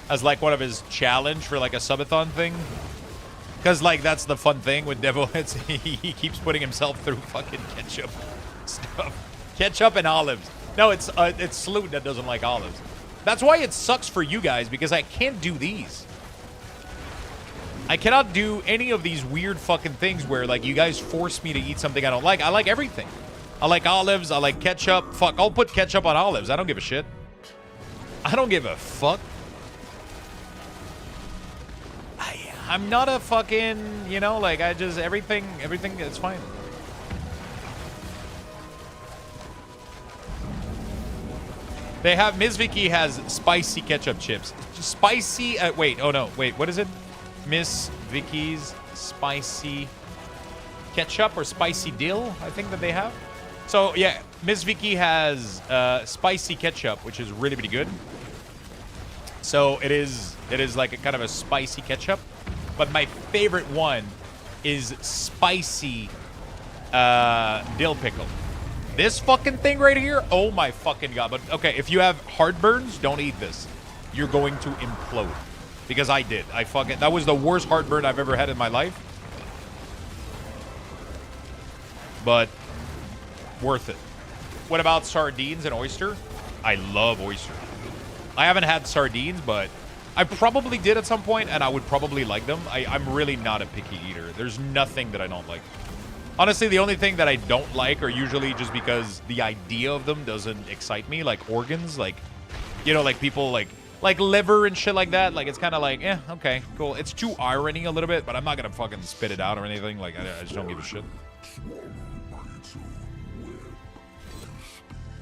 as like one of his challenge for like a subathon thing. Because like that's the fun thing with Devil. It's he keeps putting himself through fucking ketchup stuff. Ketchup and olives. No, it's Sloot that doesn't like olives. That's why it sucks for you guys because I can't do these. I cannot do any of these weird fucking things where, like, you guys force me to eat something I don't like. I like everything. I like olives. I like ketchup. Fuck, I'll put ketchup on olives. I don't give a shit. I don't give a fuck. I'm not a fucking, you know, like, I just, everything, it's fine. They have, Ms. Vicky has spicy ketchup chips. Spicy, wait, oh no, wait, what is it? Miss Vicky's spicy ketchup or spicy dill, I think that they have. So, yeah, Ms. Vicky has spicy ketchup, which is really, really good. So, it is like a kind of a spicy ketchup. But my favorite one is spicy dill pickle. This fucking thing right here, oh my fucking god. But okay, if you have heartburns, don't eat this. You're going to implode. Because I did. That was the worst heartburn I've ever had in my life. But worth it. What about sardines and oyster? I love oyster. I haven't had sardines, but I probably did at some point, and I would probably like them. I'm really not a picky eater. There's nothing that I don't like. Honestly, the only thing that I don't like are usually just because the idea of them doesn't excite me, like organs, like, you know, like people like liver and shit like that. Like, it's kind of like, eh, okay, cool. It's too irony a little bit, but I'm not going to fucking spit it out or anything. Like, I just don't give a shit.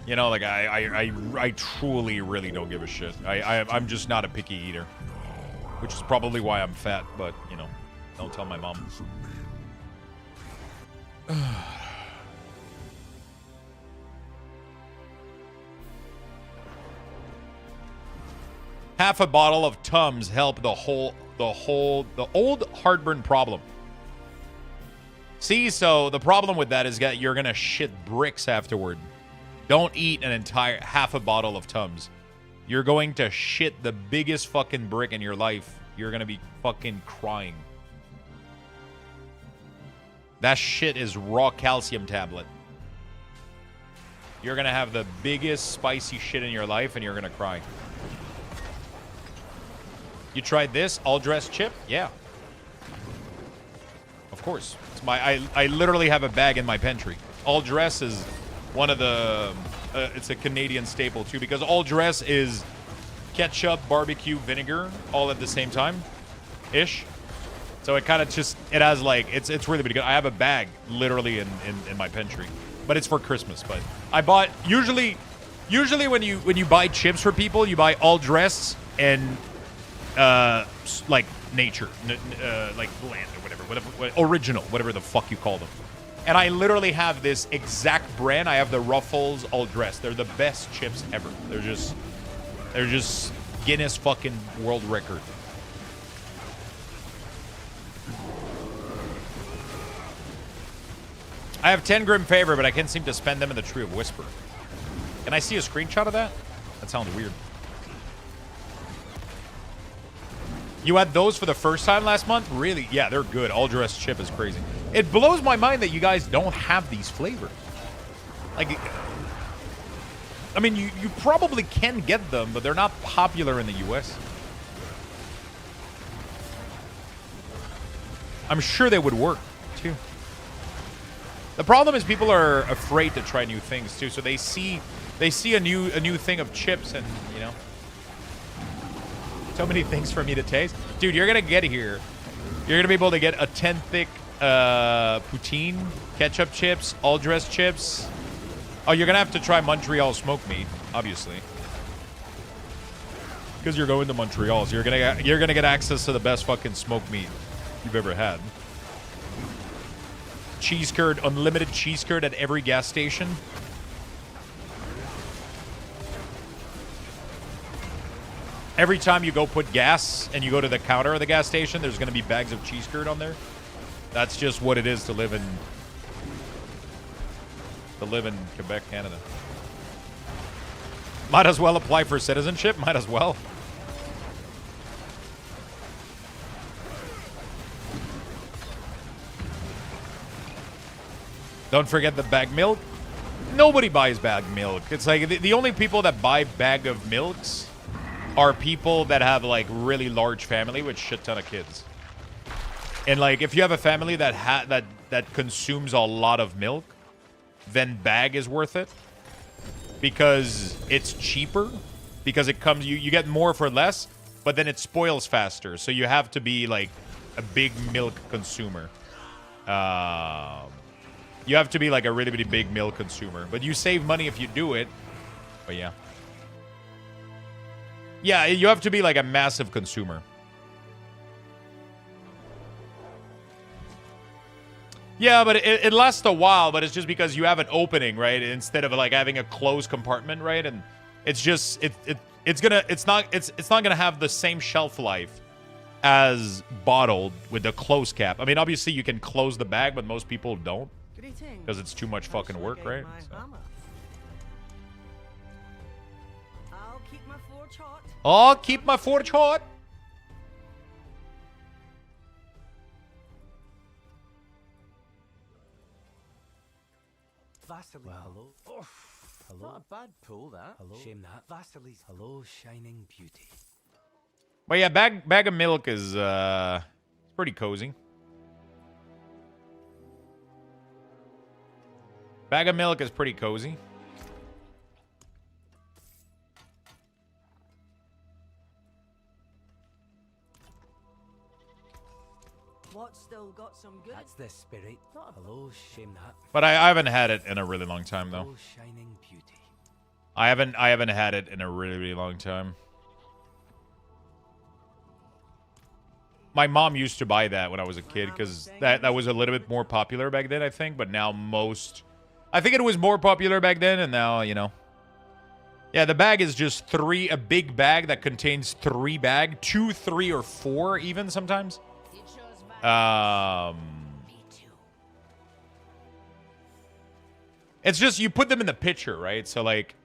You know, like, I truly really don't give a shit. I'm just not a picky eater. Which is probably why I'm fat, but, you know, don't tell my mom. Half a bottle of Tums help the old heartburn problem. See, so the problem with that is that you're gonna shit bricks afterward. Don't eat an entire half a bottle of Tums. You're going to shit the biggest fucking brick in your life. You're gonna be fucking crying. That shit is raw calcium tablet. You're gonna have the biggest spicy shit in your life and you're gonna cry. You tried this all-dressed chip? Yeah. Of course. It's I literally have a bag in my pantry. All dress is one of the it's a Canadian staple too, because all dress is ketchup, barbecue, vinegar all at the same time ish. So it kind of just, it has like, it's really, really good. I have a bag literally in my pantry, but it's for Christmas. But I bought, usually when you buy chips for people, you buy all dress and like nature, like land or whatever, original, whatever the fuck you call them. And I literally have this exact brand. I have the Ruffles all dressed. They're the best chips ever. They're just Guinness fucking world record. I have 10 Grim Favor, but I can't seem to spend them in the Tree of Whisper. Can I see a screenshot of that? That sounds weird. You had those for the first time last month? Really? Yeah, they're good. All dressed chip is crazy. It blows my mind that you guys don't have these flavors. Like, I mean, you probably can get them, but they're not popular in the US. I'm sure they would work, too. The problem is people are afraid to try new things, too. So they see a new thing of chips and, you know. So many things for me to taste. Dude, you're going to get here. You're going to be able to get a 10 thick poutine, ketchup chips, all dressed chips. Oh, you're going to have to try Montreal smoked meat, obviously. Because you're going to Montreal, so you're going to get access to the best fucking smoked meat you've ever had. Cheese curd, unlimited cheese curd at every gas station. Every time you go put gas and you go to the counter of the gas station, there's going to be bags of cheese curd on there. That's just what it is to live in Quebec, Canada. Might as well apply for citizenship. Might as well. Don't forget the bag milk. Nobody buys bag milk. It's like the only people that buy bag of milks are people that have like really large family with shit ton of kids. And like, if you have a family that consumes a lot of milk, then bag is worth it because it's cheaper. Because it comes, you get more for less, but then it spoils faster. So you have to be like a big milk consumer. You have to be like a really, really big milk consumer. But you save money if you do it. But yeah. Yeah, you have to be like a massive consumer. Yeah, but it lasts a while, but it's just because you have an opening, right? Instead of like having a closed compartment, right? And it's just it's not gonna have the same shelf life as bottled with the close cap. I mean, obviously you can close the bag, but most people don't because it's too much fucking work, right? So. I'll keep my forge hot. I'll keep my forge hot. Vasily. Well, hello. Oh, hello. Not a bad pull, that. Hello. Shame that. Vasily's. Hello, shining beauty. But yeah, bag of milk is pretty cozy. Bag of milk is pretty cozy. What still got some good? That's the spirit. Hello, shame that. But I haven't had it in a really long time though. Hello, shining beauty. I haven't had it in a really, really long time. My mom used to buy that when I was a kid because that was a little bit more popular back then, I think. But now I think it was more popular back then, and now, you know. Yeah, the bag is just a big bag that contains 3 bags. 2, 3, or 4 even sometimes. It's just you put them in the pitcher, right? So like,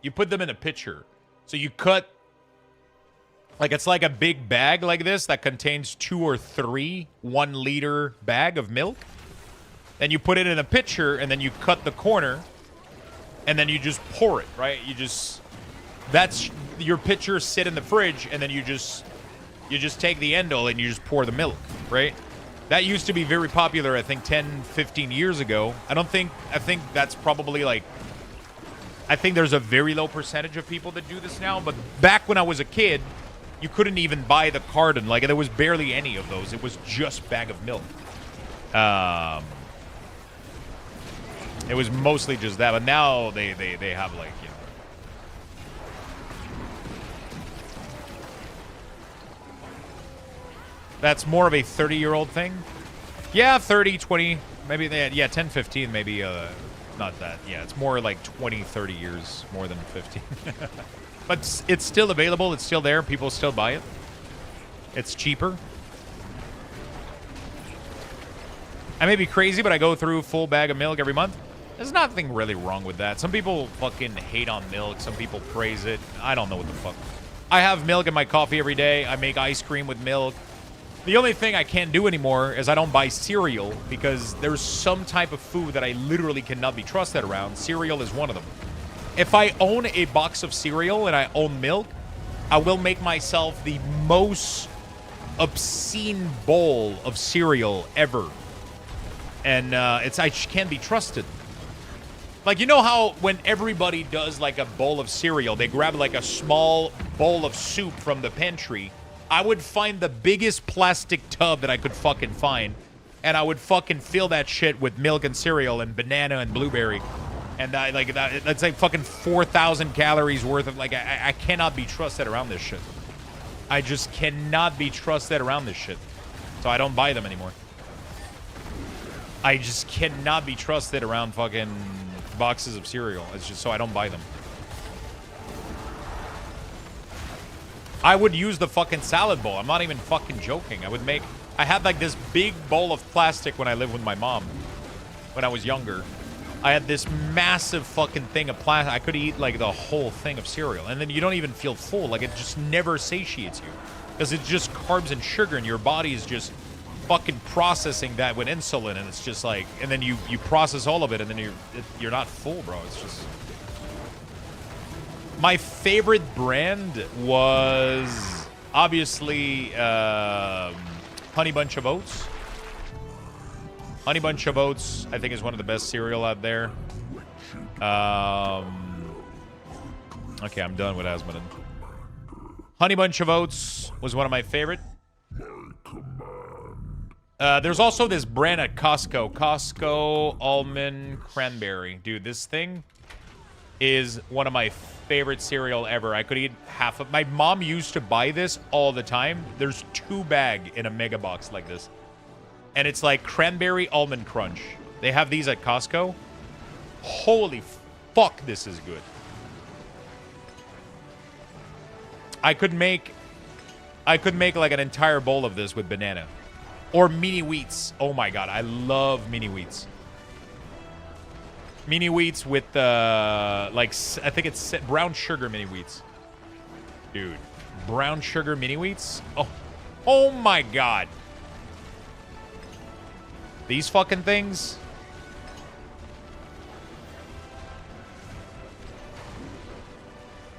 you put them in a pitcher. So you cut, like it's like a big bag like this that contains 2 or 3 1-liter bag of milk. Then you put it in a pitcher and then you cut the corner and then you just pour it, right? That's your pitcher, sit in the fridge, and then you just take the endle and you just pour the milk, right? That used to be very popular, I think 10, 15 years ago. I think that's probably like, I think there's a very low percentage of people that do this now, but back when I was a kid, you couldn't even buy the carton. Like, there was barely any of those. It was just bag of milk. It was mostly just that, but now they have like, you know. That's more of a 30-year-old thing. Yeah, 30, 20, maybe, yeah, 10, 15, maybe, not that. Yeah, it's more like 20, 30 years, more than 15. But it's still available. It's still there. People still buy it. It's cheaper. I may be crazy, but I go through a full bag of milk every month. There's nothing really wrong with that. Some people fucking hate on milk. Some people praise it. I don't know what the fuck. I have milk in my coffee every day. I make ice cream with milk. The only thing I can't do anymore is I don't buy cereal because there's some type of food that I literally cannot be trusted around. Cereal is one of them. If I own a box of cereal and I own milk, I will make myself the most obscene bowl of cereal ever. And I can't be trusted. Like, you know how when everybody does like a bowl of cereal, they grab like a small bowl of soup from the pantry. I would find the biggest plastic tub that I could fucking find, and I would fucking fill that shit with milk and cereal and banana and blueberry. And that's like fucking 4,000 calories worth of, like, I cannot be trusted around this shit. I just cannot be trusted around this shit. So I don't buy them anymore. I just cannot be trusted around fucking boxes of cereal. It's just so I don't buy them. I would use the fucking salad bowl. I'm not even fucking joking. I had like this big bowl of plastic when I lived with my mom when I was younger. I had this massive fucking thing of plastic. I could eat like the whole thing of cereal. And then you don't even feel full. Like, it just never satiates you. Because it's just carbs and sugar, and your body is just fucking processing that with insulin. And it's just like, and then you process all of it, and then you're not full, bro. It's just... My favorite brand was obviously Honey Bunch of Oats. Honey Bunch of Oats, I think, is one of the best cereal out there. Okay, I'm done with Asmodee. Honey Bunch of Oats was one of my favorite. There's also this brand at Costco. Costco Almond Cranberry. Dude, this thing is one of my favorite cereal ever. I could eat half of... My mom used to buy this all the time. There's 2 bags in a mega box like this. And it's like Cranberry Almond Crunch. They have these at Costco. Holy fuck, this is good. I could make like an entire bowl of this with banana. Or mini wheats. Oh my god, I love mini wheats. Mini wheats with like, I think it's brown sugar mini wheats. Dude, brown sugar mini wheats? Oh my god. These fucking things.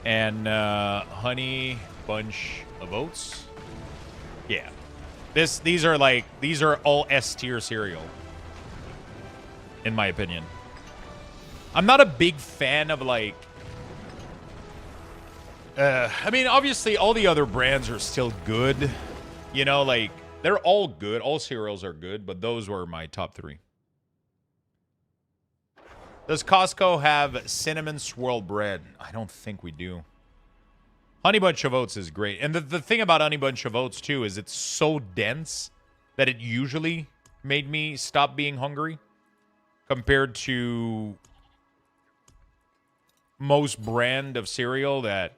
And Honey Bunch of Oats. Yeah. These are all S tier cereal. In my opinion. I'm not a big fan of like... I mean, obviously all the other brands are still good. You know, like, they're all good. All cereals are good, but those were my top 3. Does Costco have cinnamon swirl bread? I don't think we do. Honey Bunch of Oats is great. And the thing about Honey Bunch of Oats, too, is it's so dense that it usually made me stop being hungry compared to most brand of cereal that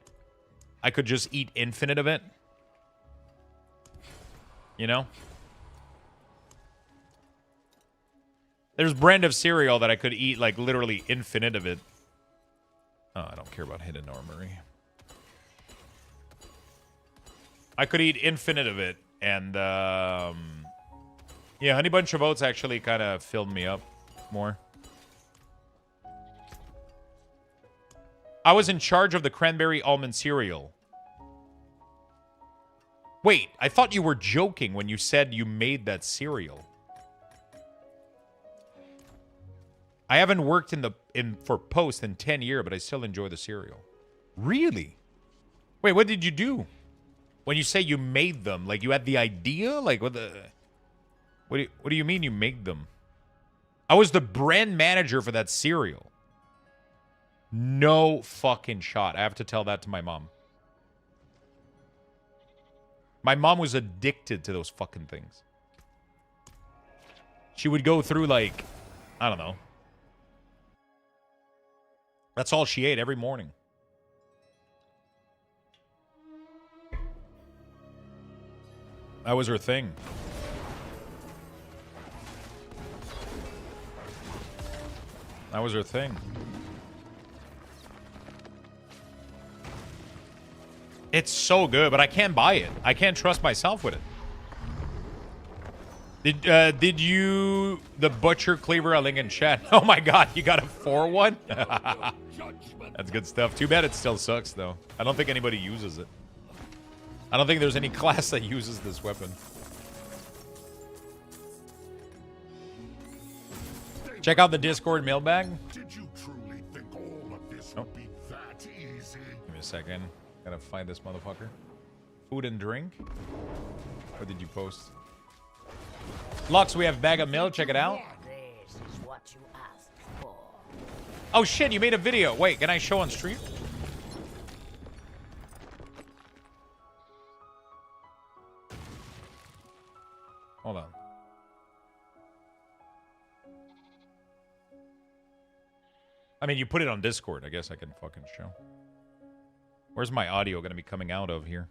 I could just eat infinite of it. You know? There's brand of cereal that I could eat, like, literally infinite of it. Oh, I don't care about Hidden Armory. I could eat infinite of it, and, yeah, Honey Bunch of Oats actually kind of filled me up more. I was in charge of the cranberry almond cereal. Wait, I thought you were joking when you said you made that cereal. I haven't worked for Post in 10 years, but I still enjoy the cereal. Really? Wait, what did you do? When you say you made them, like you had the idea? Like what do you mean you made them? I was the brand manager for that cereal. No fucking shot. I have to tell that to my mom. My mom was addicted to those fucking things. She would go through like, I don't know. That's all she ate every morning. That was her thing. That was her thing. It's so good, but I can't buy it. I can't trust myself with it. Did you... The Butcher Cleaver, a link in chat. Oh my god, you got a 4-1? That's good stuff. Too bad it still sucks, though. I don't think anybody uses it. I don't think there's any class that uses this weapon. Check out the Discord mailbag. Did you truly think all of this would be that easy? Give me a second. Gotta find this motherfucker. Food and drink? What did you post? Lux, we have bag of milk. Check it out. This is what you asked for. Oh shit, you made a video. Wait, can I show on stream? Hold on. I mean, you put it on Discord. I guess I can fucking show. Where's my audio going to be coming out of here?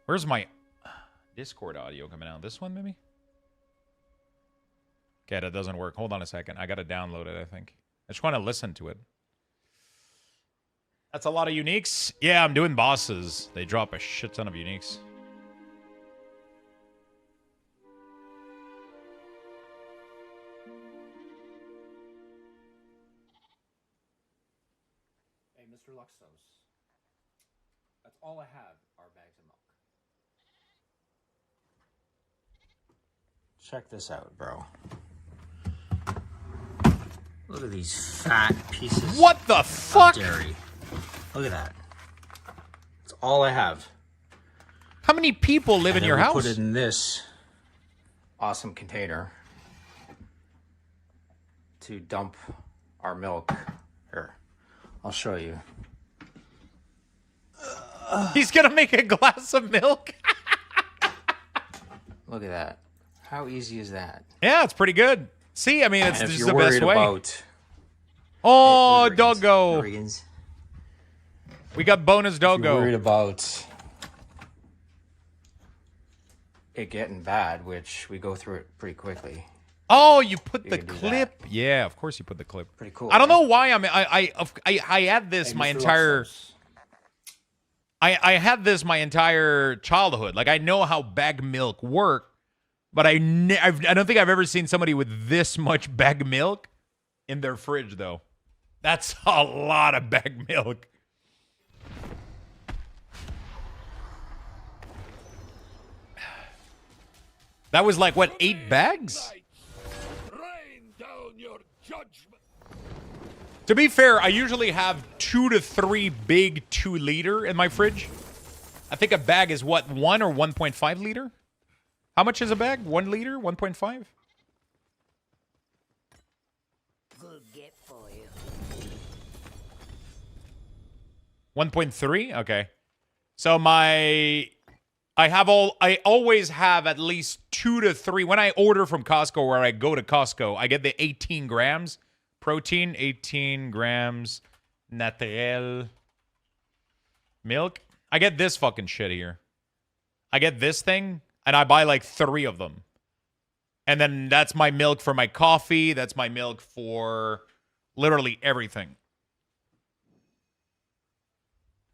Where's my Discord audio coming out? This one, maybe? Okay, that doesn't work. Hold on a second. I got to download it, I think. I just want to listen to it. That's a lot of uniques. Yeah, I'm doing bosses. They drop a shit ton of uniques. Hey, Mr. Luxthos. That's all I have are bags of Check this out, bro. Look at these fat pieces. What the fuck? Of dairy. Look at that. That's all I have. How many people live in your house? Put it in this awesome container to dump our milk. Here, I'll show you. He's gonna make a glass of milk. Look at that. How easy is that? Yeah, it's pretty good. See, I mean, it's just the best way. About oh, doggo. Riggins. We got bonus doggo. If you're worried about it getting bad, which we go through it pretty quickly. Oh, you put the clip. Yeah, of course you put the clip. Pretty cool. I don't know why. I had this my entire. I had this my entire childhood. Like I know how bag milk work, but I don't think I've ever seen somebody with this much bag milk in their fridge though. That's a lot of bag milk. That was like what, 8 bags? To be fair, I usually have 2 to 3 big 2-liter in my fridge. I think a bag is what, 1 or 1.5 liter? How much is a bag? 1 liter? 1.5? Good get for you. 1.3? Okay. So I always have at least 2 to 3. When I order from Costco, where I go to Costco, I get the 18 grams protein, 18 grams naturel milk. I get this fucking shit here. I get this thing, and I buy like 3 of them. And then that's my milk for my coffee. That's my milk for literally everything.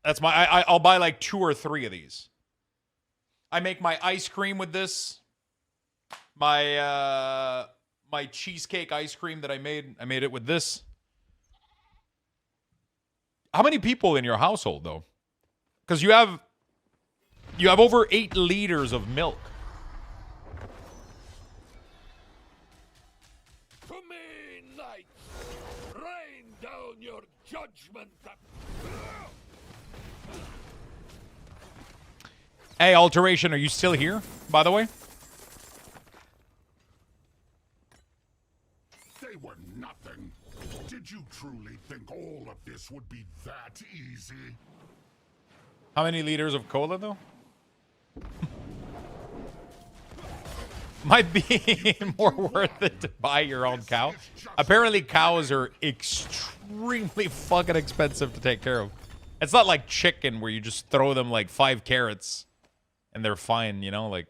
That's my, I'll buy like 2 or 3 of these. I make my ice cream with this. My cheesecake ice cream that I made it with this. How many people in your household though? Because you have over 8 liters of milk. To me, knights, rain down your judgment. Hey, Alteration, are you still here, by the way? They were nothing. Did you truly think all of this would be that easy? How many liters of cola, though? Might be more worth it to buy your own cow. Apparently, cows are extremely fucking expensive to take care of. It's not like chicken where you just throw them like 5 carrots and they're fine, you know, like.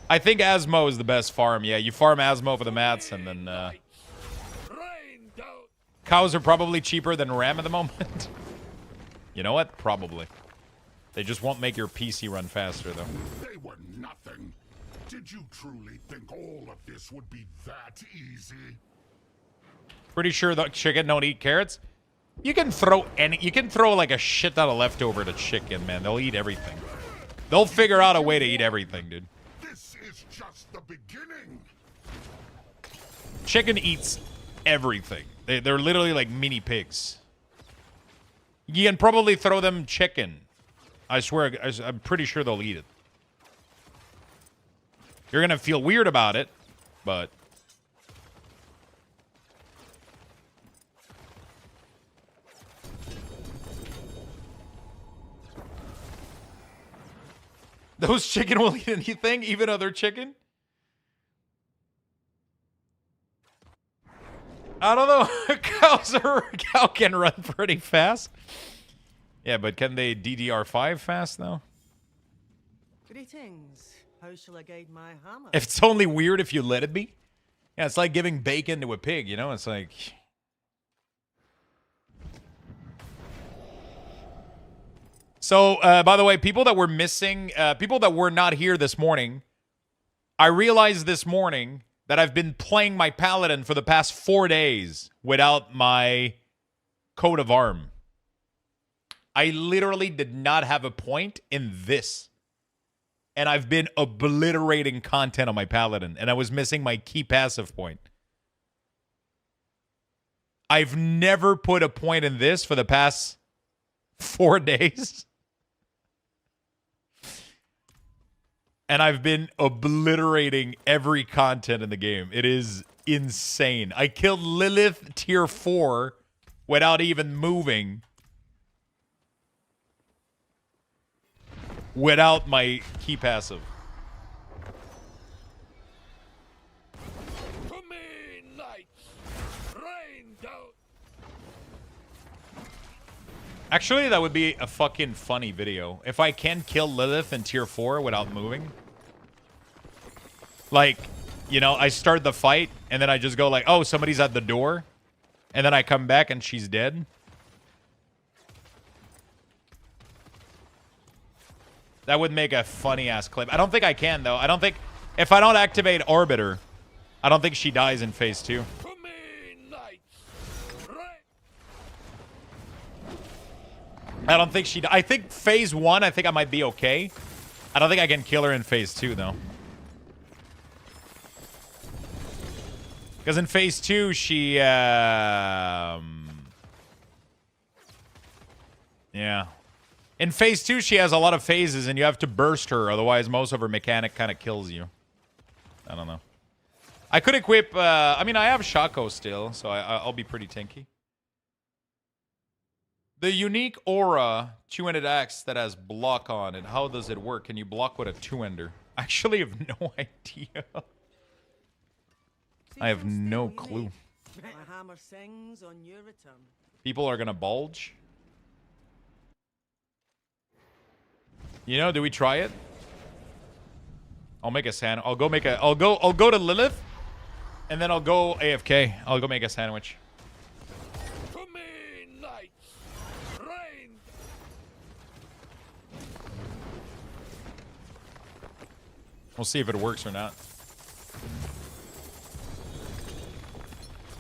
I think Asmo is the best farm. Yeah, you farm Asmo for the mats, and then cows are probably cheaper than RAM at the moment. You know what? Probably. They just won't make your PC run faster, though. They were nothing. Did you truly think all of this would be that easy? Pretty sure the chicken don't eat carrots. You can throw like a shit ton of leftover to chicken, man. They'll eat everything. They'll figure out a way to eat everything, dude. This is just the beginning. Chicken eats everything. They're literally like mini pigs. You can probably throw them chicken. I swear, I'm pretty sure they'll eat it. You're gonna feel weird about it, but those chicken will eat anything, even other chicken? I don't know. Cow can run pretty fast. Yeah, but can they DDR5 fast, though? Greetings. How shall I guide my hammer? If it's only weird if you let it be. Yeah, it's like giving bacon to a pig, you know? It's like... So, by the way, people that were missing, people that were not here this morning, I realized this morning that I've been playing my Paladin for the past 4 days without my coat of arm. I literally did not have a point in this. And I've been obliterating content on my Paladin, and I was missing my key passive point. I've never put a point in this for the past 4 days. And I've been obliterating every content in the game. It is insane. I killed Lilith tier 4 without even moving. Without my key passive. To me, knights, rain down. Actually, that would be a fucking funny video. If I can kill Lilith in tier 4 without moving. Like, you know, I start the fight, and then I just go like, oh, somebody's at the door. And then I come back, and she's dead. That would make a funny-ass clip. I don't think I can, though. I don't think... If I don't activate Arbiter, I don't think she dies in phase 2. To me, knights, rain. I don't think she... I think phase 1, I think I might be okay. I don't think I can kill her in phase 2, though. Because in phase 2, she... Yeah. In phase 2, she has a lot of phases, and you have to burst her. Otherwise, most of her mechanic kind of kills you. I don't know. I could equip... I mean, I have Shaco still, so I'll be pretty tanky. The unique aura two-ended axe that has block on it. How does it work? Can you block with a two-ender? I actually have no idea. I have no clue. My hammer sings on your return. People are gonna bulge. You know, do we try it? I'll make a sandwich. I'll go to Lilith, and then I'll go AFK. I'll go make a sandwich. To me, knights, rain. We'll see if it works or not.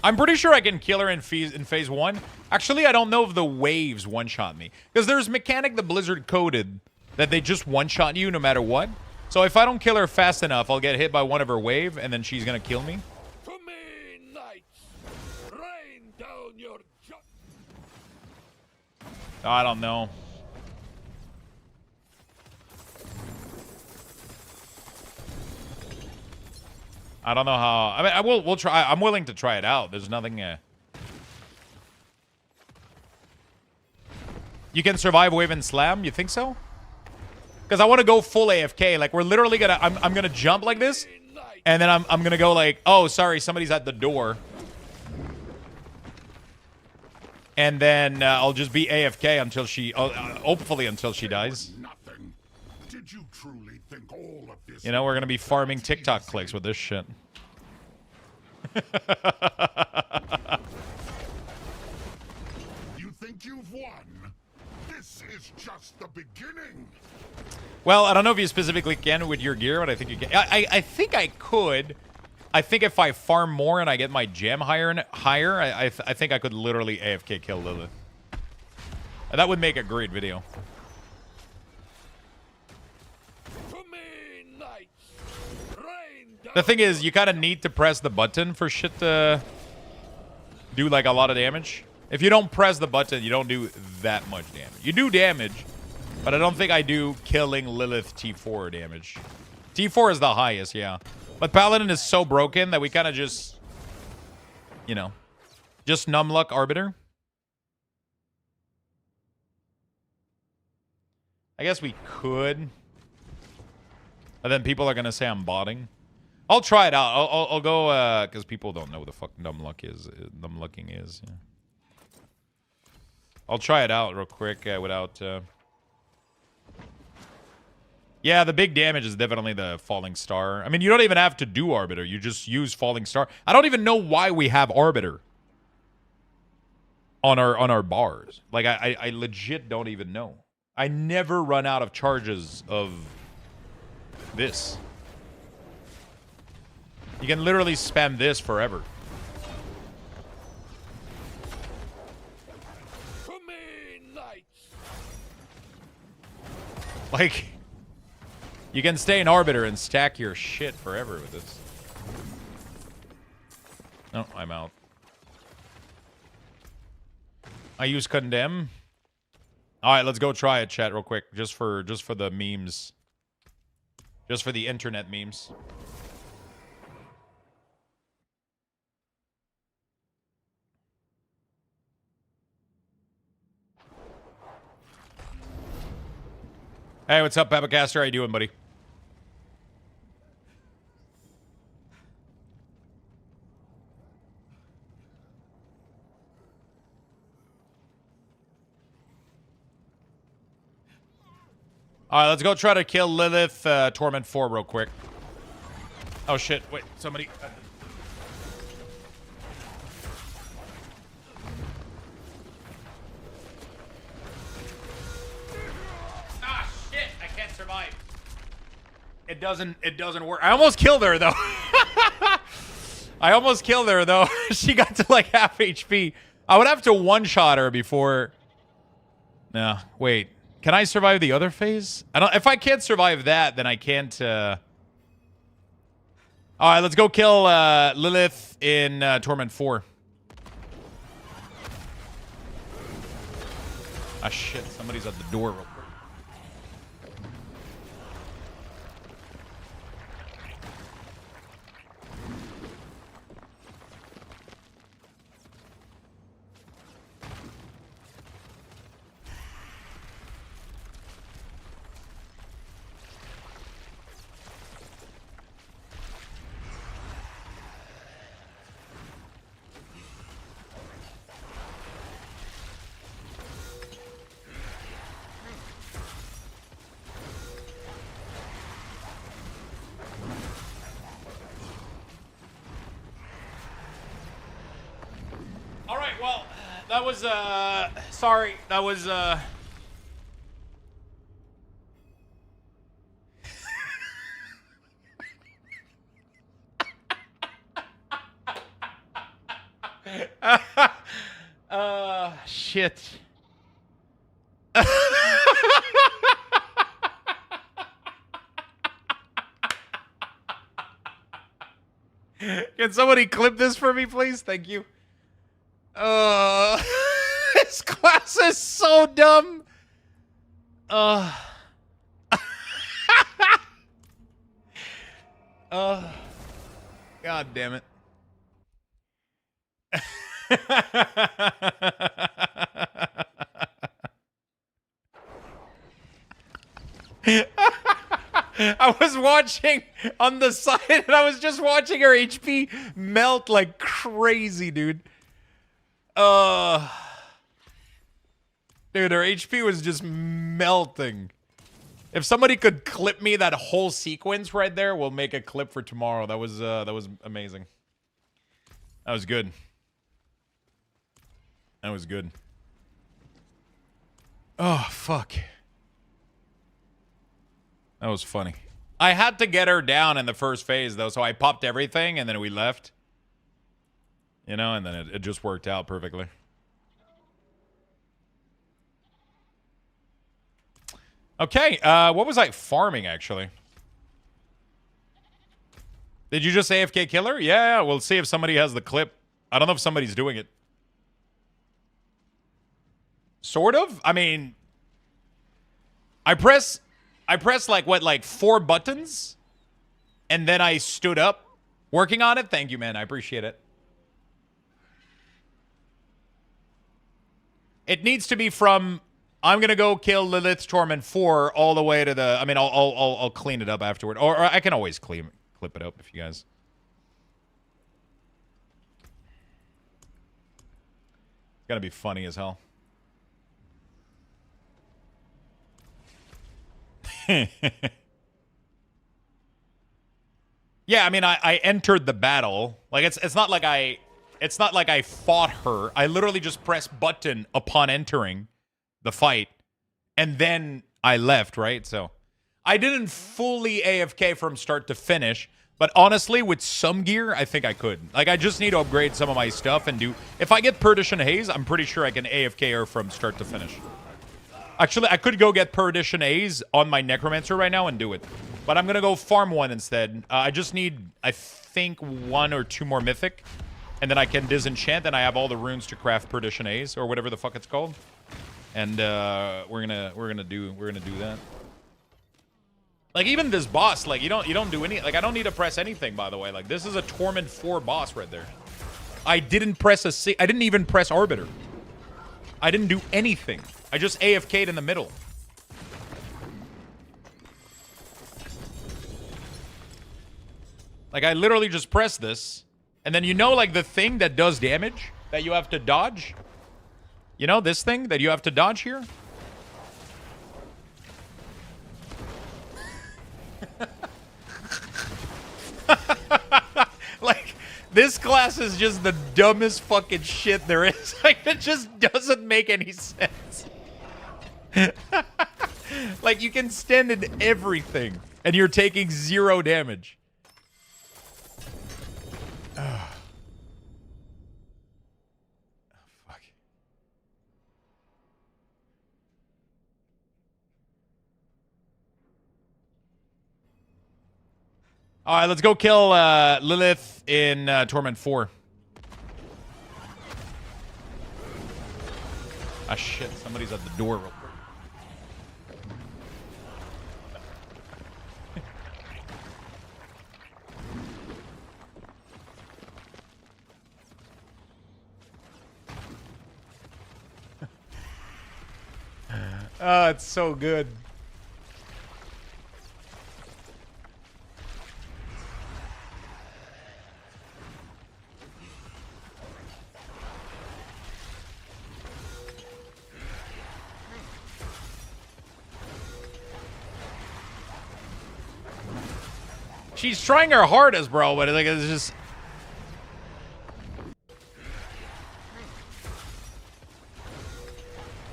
I'm pretty sure I can kill her in phase 1. Actually, I don't know if the waves one-shot me. Because there's mechanic the Blizzard coded that they just one-shot you no matter what. So if I don't kill her fast enough, I'll get hit by one of her wave, and then she's going to kill me. To me, knights, rain down your I don't know. I don't know how... I mean, we'll try... I'm willing to try it out. There's nothing... You can survive wave and slam? You think so? Because I want to go full AFK. Like, we're literally gonna... I'm gonna jump like this. And then I'm gonna go like... Oh, sorry. Somebody's at the door. And then I'll just be AFK until she... hopefully until she dies. nothing. Did you truly think all of this? You know, we're gonna be farming TikTok clicks with this shit. You think you've won? This is just the beginning. Well, I don't know if you specifically can with your gear, but I think you can. I think I could. I think if I farm more and I get my gem higher, I think I could literally AFK kill Lilith. That would make a great video. The thing is, you kind of need to press the button for shit to do, like, a lot of damage. If you don't press the button, you don't do that much damage. You do damage, but I don't think I do killing Lilith T4 damage. T4 is the highest, yeah. But Paladin is so broken that we kind of just, you know, just numluck Arbiter. I guess we could. But then people are going to say I'm botting. I'll try it out. I'll go, because people don't know what the fuck numlucking is. Yeah. I'll try it out real quick without... Yeah, the big damage is definitely the Falling Star. I mean, you don't even have to do Arbiter. You just use Falling Star. I don't even know why we have Arbiter on our bars. Like, I legit don't even know. I never run out of charges of this. You can literally spam this forever. To me, knights, Like, you can stay an Arbiter and stack your shit forever with this. No, I'm out. I use Condemn. All right, let's go try it, chat, real quick. Just for the memes. Just for the internet memes. Hey, what's up, Papacaster? How you doing, buddy? All right, let's go try to kill Lilith Torment 4 real quick. Oh, shit. Wait, somebody... Ah, shit. I can't survive. It doesn't work. I almost killed her, though. I almost killed her, though. She got to, like, half HP. I would have to one-shot her before... No, wait. Can I survive the other phase? I don't. If I can't survive that, then I can't. All right, let's go kill Lilith in Torment 4. Ah, shit. Somebody's at the door real quick. That was, sorry. That was, shit. Can somebody clip this for me, please? Thank you. This class is so dumb. God damn it. I was watching on the side and I was just watching her HP melt like crazy, dude. Dude, her HP was just melting. If somebody could clip me that whole sequence right there, we'll make a clip for tomorrow. That was amazing. That was good. That was good. Oh, fuck. That was funny. I had to get her down in the first phase, though, so I popped everything, and then we left. You know, and then it just worked out perfectly. Okay, what was I farming, actually? Did you just AFK killer? Yeah, we'll see if somebody has the clip. I don't know if somebody's doing it. Sort of? I mean... I press like, what, like 4 buttons? And then I stood up working on it? Thank you, man. I appreciate it. It needs to be from... I'm gonna go kill Lilith's Torment 4 all the way to the... I mean, I'll clean it up afterward. Or I can always clip it up if you guys... It's gonna be funny as hell. Yeah, I mean, I entered the battle. Like, it's not like I fought her. I literally just pressed button upon entering the fight, and then I left, right? So I didn't fully AFK from start to finish, but honestly, with some gear, I think I could. Like, I just need to upgrade some of my stuff and do... If I get Perdition Haze, I'm pretty sure I can AFK her from start to finish. Actually, I could go get per edition A's on my Necromancer right now and do it. But I'm going to go farm one instead. I just need, I think, 1 or 2 more Mythic. And then I can disenchant, and I have all the runes to craft per edition A's, or whatever the fuck it's called. And we're gonna do that. Like, even this boss, like, you don't do any, like, I don't need to press anything, by the way. Like, this is a Torment 4 boss right there. I didn't even press Arbiter. I didn't do anything. I just AFK'd in the middle. Like, I literally just pressed this. And then, you know, like, the thing that does damage that you have to dodge? You know, this thing that you have to dodge here? Like, this class is just the dumbest fucking shit there is. Like, it just doesn't make any sense. Like, you can stand in everything, and you're taking 0 damage. Oh, fuck. All right, let's go kill Lilith in Torment 4. Ah, shit. Somebody's at the door real quick. Oh, it's so good. She's trying her hardest, bro, but like it's just.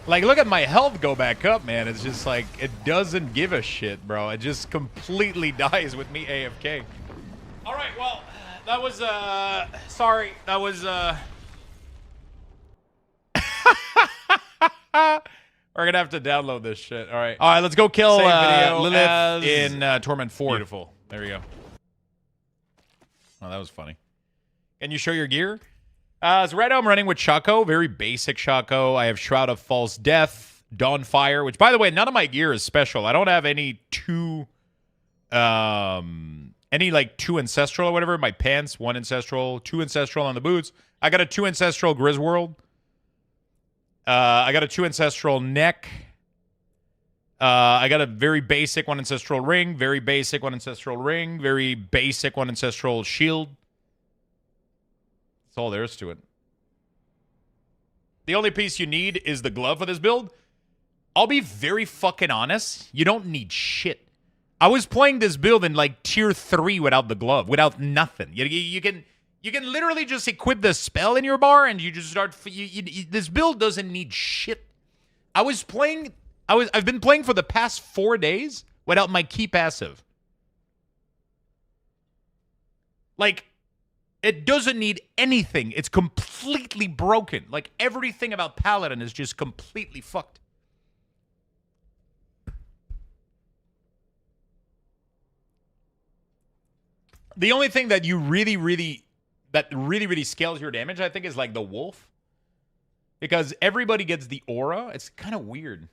Like, look at my health go back up, man. It's just like, it doesn't give a shit, bro. It just completely dies with me AFK. All right, well, that was, sorry. That was, we're gonna have to download this shit. All right. All right, let's go kill Lilith in Torment 4. Beautiful. There we go. Oh, that was funny. Can you show your gear? So right now I'm running with Shaco, very basic Shaco. I have Shroud of False Death, Dawnfire, which, by the way, none of my gear is special. I don't have any like 2 Ancestral or whatever. My pants, 1 Ancestral, 2 Ancestral on the boots. I got a 2 Ancestral Griswold. I got a 2 Ancestral neck. I got a very basic 1 Ancestral ring, very basic 1 Ancestral ring, very basic 1 Ancestral shield. That's all there is to it. The only piece you need is the glove for this build. I'll be very fucking honest. You don't need shit. I was playing this build in like tier 3 without the glove, without nothing. You can literally just equip the spell in your bar and you just start. This build doesn't need shit. I've been playing for the past 4 days without my key passive. Like, it doesn't need anything. It's completely broken. Like, everything about Paladin is just completely fucked. The only thing that you really scales your damage, I think, is like the wolf. Because everybody gets the aura. It's kind of weird.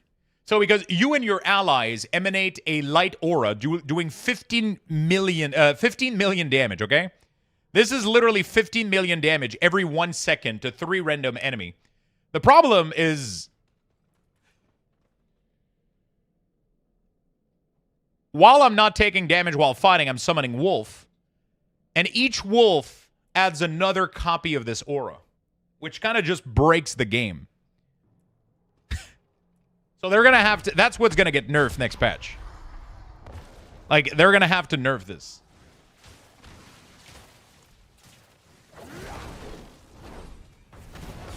So because you and your allies emanate a light aura doing 15 million damage, okay? This is literally 15 million damage every 1 second to 3 random enemy. The problem is, while I'm not taking damage while fighting, I'm summoning wolf. And each wolf adds another copy of this aura, which kind of just breaks the game. So they're going to have to... That's what's going to get nerfed next patch. Like, they're going to have to nerf this.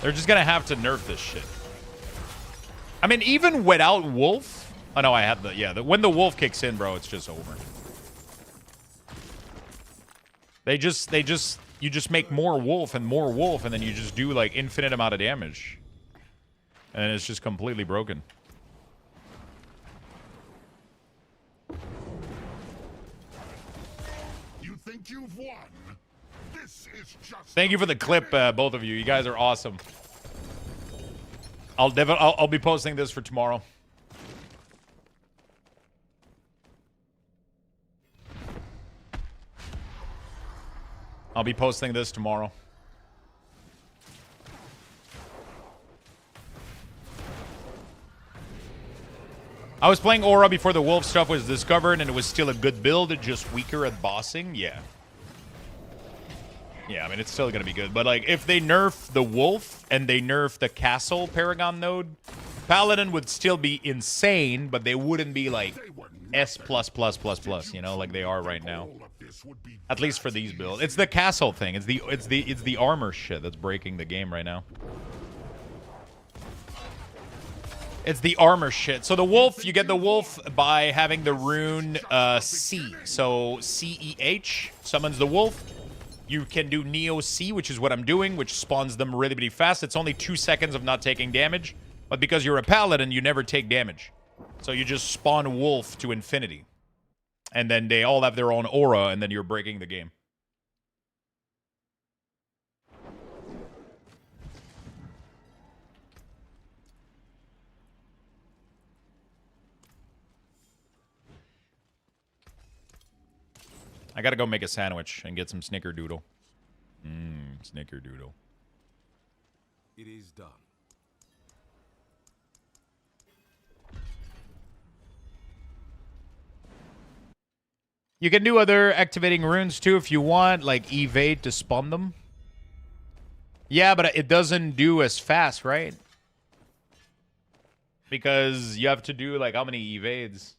They're just going to have to nerf this shit. I mean, even without wolf... Oh, no, I had the... Yeah, when the wolf kicks in, bro, it's just over. You just make more wolf, and then you just do, like, infinite amount of damage. And it's just completely broken. Thank you for the clip, both of you. You guys are awesome. I'll be posting this for tomorrow. I'll be posting this tomorrow. I was playing Aura before the wolf stuff was discovered, and it was still a good build, just weaker at bossing. Yeah. Yeah, I mean, it's still going to be good. But, like, if they nerf the wolf and they nerf the castle Paragon node, Paladin would still be insane, but they wouldn't be, like, S++++, you know, like they are right now. At least for these builds. It's the castle thing. It's the armor shit that's breaking the game right now. It's the armor shit. So the wolf, you get the wolf by having the rune C. So C-E-H summons the wolf. You can do Neo C, which is what I'm doing, which spawns them really, really fast. It's only 2 seconds of not taking damage. But because you're a paladin, you never take damage. So you just spawn wolf to infinity. And then they all have their own aura, and then you're breaking the game. I gotta go make a sandwich and get some snickerdoodle. Snickerdoodle. It is done. You can do other activating runes too if you want, like evade to spawn them. Yeah, but it doesn't do as fast, right? Because you have to do like how many evades?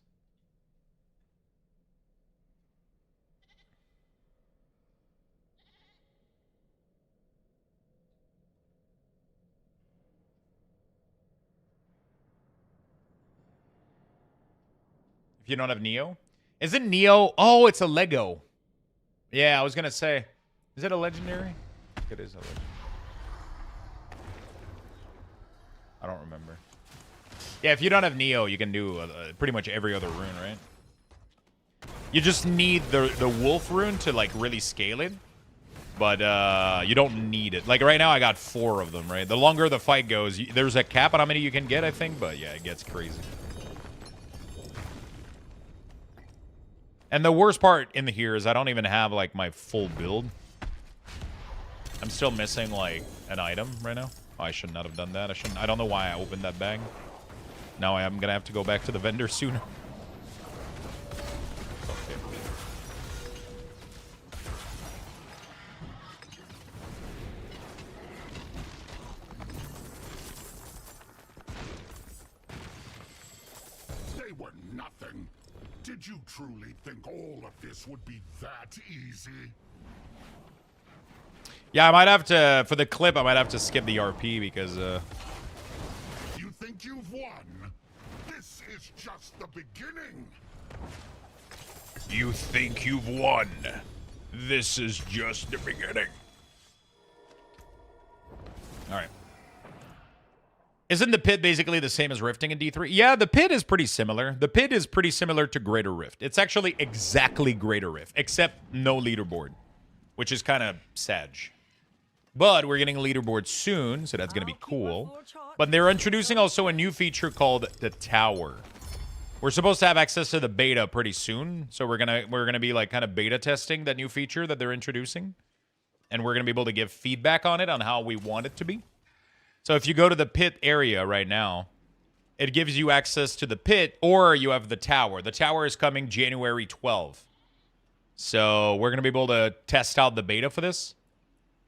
If you don't have Neo? Isn't Neo? Oh, it's a Lego. Yeah, I was going to say. Is it a legendary? It is a legendary. I don't remember. Yeah, if you don't have Neo, you can do pretty much every other rune, right? You just need the wolf rune to, like, really scale it. But you don't need it. Like, right now, I got 4 of them, right? The longer the fight goes, there's a cap on how many you can get, I think. But, yeah, it gets crazy. And the worst part in here is I don't even have, like, my full build. I'm still missing, like, an item right now. Oh, I should not have done that. I don't know why I opened that bag. Now I'm going to have to go back to the vendor sooner. Okay. They were nothing. Did you truly think all of this would be that easy? Yeah, I might have to, for the clip, I might have to skip the RP because, You think you've won? This is just the beginning. You think you've won? This is just the beginning. Alright. Isn't the pit basically the same as rifting in D3? Yeah, the pit is pretty similar. The pit is pretty similar to Greater Rift. It's actually exactly Greater Rift, except no leaderboard, which is kind of sad. But we're getting a leaderboard soon, so that's going to be cool. But they're introducing also a new feature called the Tower. We're supposed to have access to the beta pretty soon, so we're gonna be like kind of beta testing that new feature that they're introducing, and we're gonna be able to give feedback on it on how we want it to be. So if you go to the pit area right now, it gives you access to the pit, or you have the tower. The tower is coming January 12th. So we're going to be able to test out the beta for this.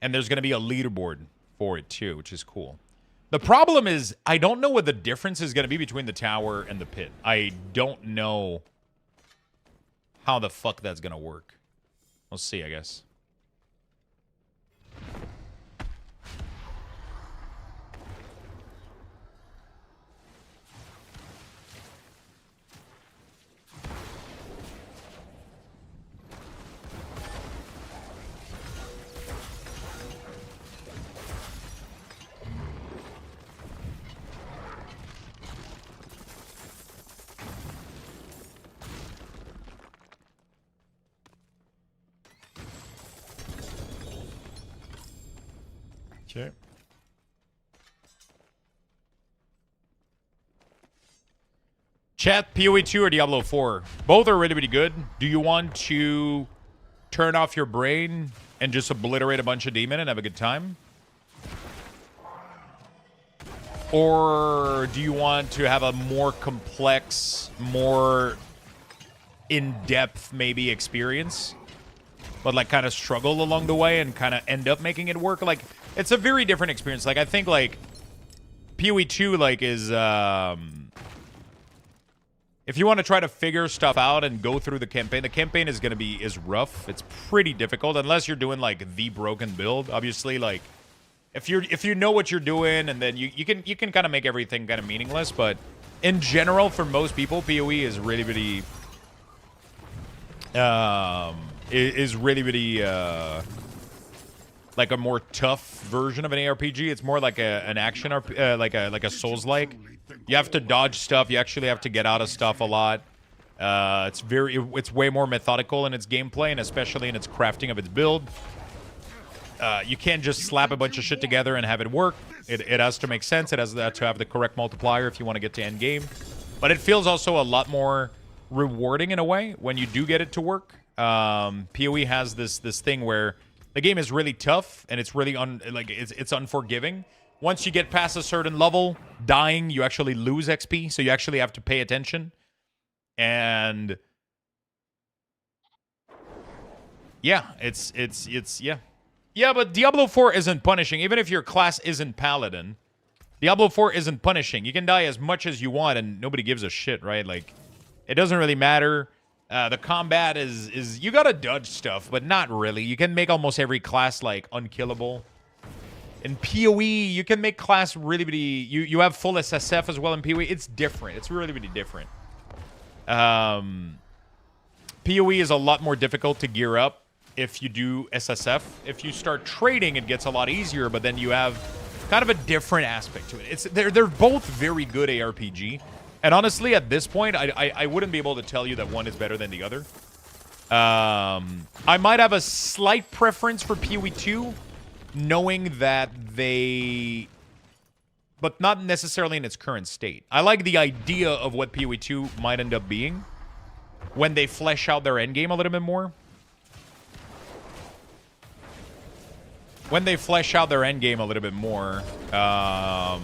And there's going to be a leaderboard for it too, which is cool. The problem is, I don't know what the difference is going to be between the tower and the pit. I don't know how the fuck that's going to work. We'll see, I guess. Okay. Chat, PoE 2 or Diablo 4? Both are really, really good. Do you want to turn off your brain and just obliterate a bunch of demon and have a good time? Or do you want to have a more complex, more in-depth, maybe, experience? But, like, kind of struggle along the way and kind of end up making it work? Like, it's a very different experience. Like, I think, like, PoE 2, like, is, if you want to try to figure stuff out and go through the campaign is going to be rough. It's pretty difficult unless you're doing like the broken build. Obviously, like if you know what you're doing, and then you can kind of make everything kind of meaningless. But in general, for most people, PoE is really really like a more tough version of an ARPG. It's more like an action like a Souls-like. You have to dodge stuff. You actually have to get out of stuff a lot. It's way more methodical in its gameplay, and especially in its crafting of its build. You can't just slap a bunch of shit together and have it work. It has to make sense. It has to have the correct multiplier if you want to get to end game. But it feels also a lot more rewarding in a way when you do get it to work. PoE has this thing where the game is really tough and it's really it's unforgiving. Once you get past a certain level, dying, you actually lose XP, so you actually have to pay attention. And yeah, it's yeah. Yeah, but Diablo 4 isn't punishing. Even if your class isn't Paladin, Diablo 4 isn't punishing. You can die as much as you want and nobody gives a shit, right? Like, it doesn't really matter. The combat is you gotta dodge stuff, but not really. You can make almost every class, like, unkillable. In PoE, you can make class really, really... You have full SSF as well in PoE. It's different. It's really, really different. PoE is a lot more difficult to gear up if you do SSF. If you start trading, it gets a lot easier, but then you have kind of a different aspect to it. They're both very good ARPG. And honestly, at this point, I wouldn't be able to tell you that one is better than the other. I might have a slight preference for PoE 2, knowing that but not necessarily in its current state. I like the idea of what PoE 2 might end up being when they flesh out their endgame a little bit more. When they flesh out their endgame a little bit more, I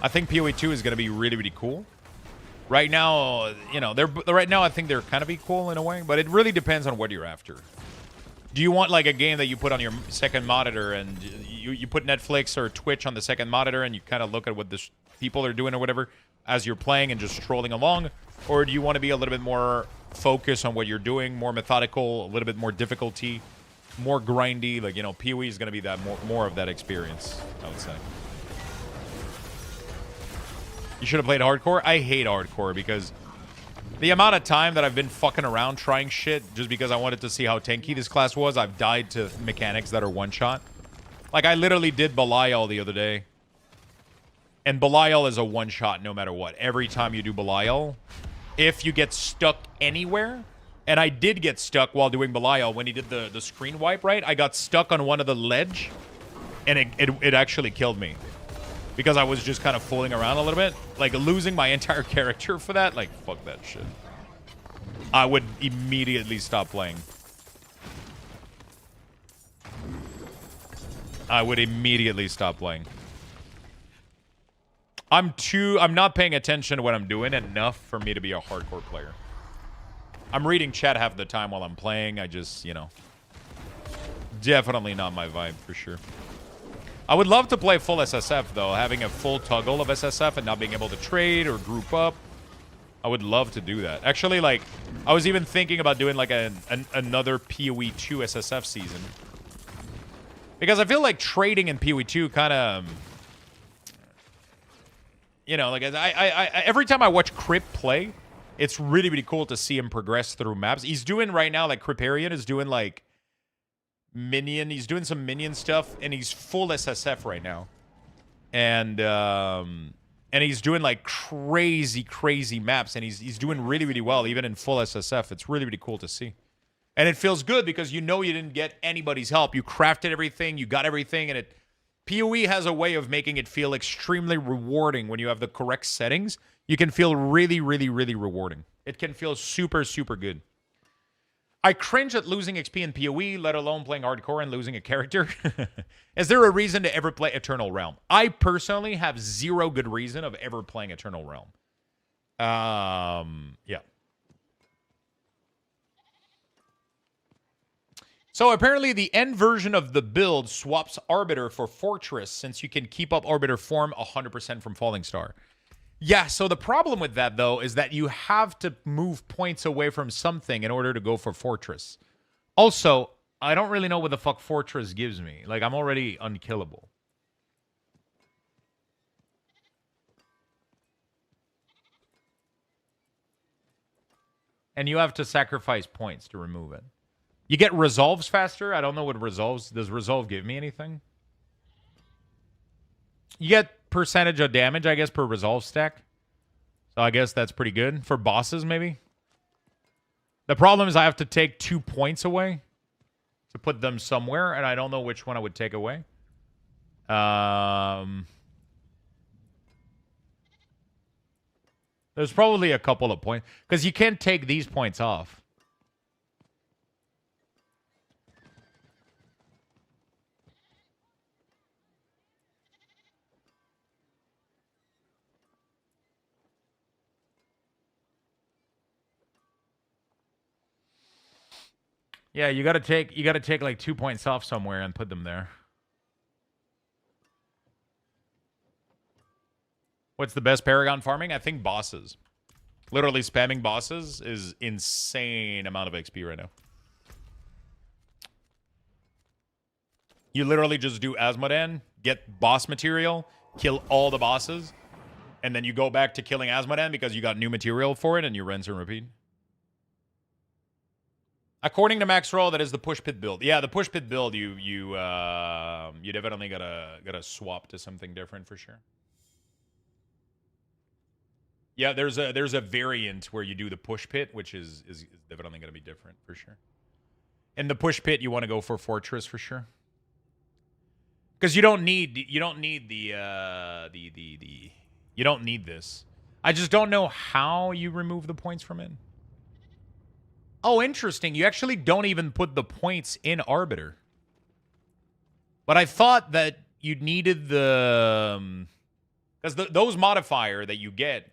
think PoE 2 is going to be really, really cool. Right now, you know, right now I think they're kind of equal in a way, but it really depends on what you're after. Do you want like a game that you put on your second monitor and you put Netflix or Twitch on the second monitor and you kind of look at what the people are doing or whatever as you're playing and just strolling along? Or do you want to be a little bit more focused on what you're doing, more methodical, a little bit more difficulty, more grindy? Like, you know, PoE is going to be that more of that experience, I would say. You should have played hardcore. I hate hardcore because the amount of time that I've been fucking around trying shit just because I wanted to see how tanky this class was, I've died to mechanics that are one-shot. Like, I literally did Belial the other day. And Belial is a one-shot no matter what. Every time you do Belial, if you get stuck anywhere, and I did get stuck while doing Belial when he did the screen wipe, right? I got stuck on one of the ledge, and it actually killed me. Because I was just kind of fooling around a little bit. Like, losing my entire character for that, like, fuck that shit. I would immediately stop playing. I would immediately stop playing. I'm not paying attention to what I'm doing enough for me to be a hardcore player. I'm reading chat half the time while I'm playing. I just, you know. Definitely not my vibe, for sure. I would love to play full SSF, though. Having a full toggle of SSF and not being able to trade or group up. I would love to do that. Actually, like, I was even thinking about doing, like, another PoE 2 SSF season. Because I feel like trading in PoE 2 kind of... You know, like, every time I watch Crip play, it's really, really cool to see him progress through maps. He's doing right now, like, Criparian is doing, like... Minion, he's doing some minion stuff, and he's full SSF right now, and he's doing like crazy maps, and he's doing really, really well even in full SSF. It's really, really cool to see. And it feels good because you know you didn't get anybody's help. You crafted everything, you got everything, and PoE has a way of making it feel extremely rewarding when you have the correct settings. You can feel really, really, really rewarding. It can feel super, super good. I cringe at losing XP in PoE, let alone playing hardcore and losing a character. Is there a reason to ever play Eternal Realm? I personally have zero good reason of ever playing Eternal Realm. Yeah. So apparently the end version of the build swaps Arbiter for Fortress since you can keep up Arbiter form 100% from Falling Star. Yeah, so the problem with that, though, is that you have to move points away from something in order to go for Fortress. Also, I don't really know what the fuck Fortress gives me. Like, I'm already unkillable. And you have to sacrifice points to remove it. You get resolves faster. I don't know what resolves. Does resolve give me anything? You get percentage of damage, I guess, per resolve stack. So I guess that's pretty good. For bosses, maybe. The problem is I have to take 2 points away to put them somewhere, and I don't know which one I would take away. There's probably a couple of points. Because you can't take these points off. Yeah, you gotta take like 2 points off somewhere and put them there. What's the best Paragon farming? I think bosses. Literally spamming bosses is insane amount of XP right now. You literally just do Asmodan, get boss material, kill all the bosses, and then you go back to killing Asmodan because you got new material for it, and you rinse and repeat. According to Max Roll, that is the push pit build. Yeah, the push pit build, you definitely gotta swap to something different for sure. Yeah, there's a variant where you do the push pit, which is definitely gonna be different for sure. In the push pit, you want to go for Fortress for sure. Because you don't need this. I just don't know how you remove the points from it. Oh, interesting. You actually don't even put the points in Arbiter. But I thought that you needed the... Because those modifier that you get,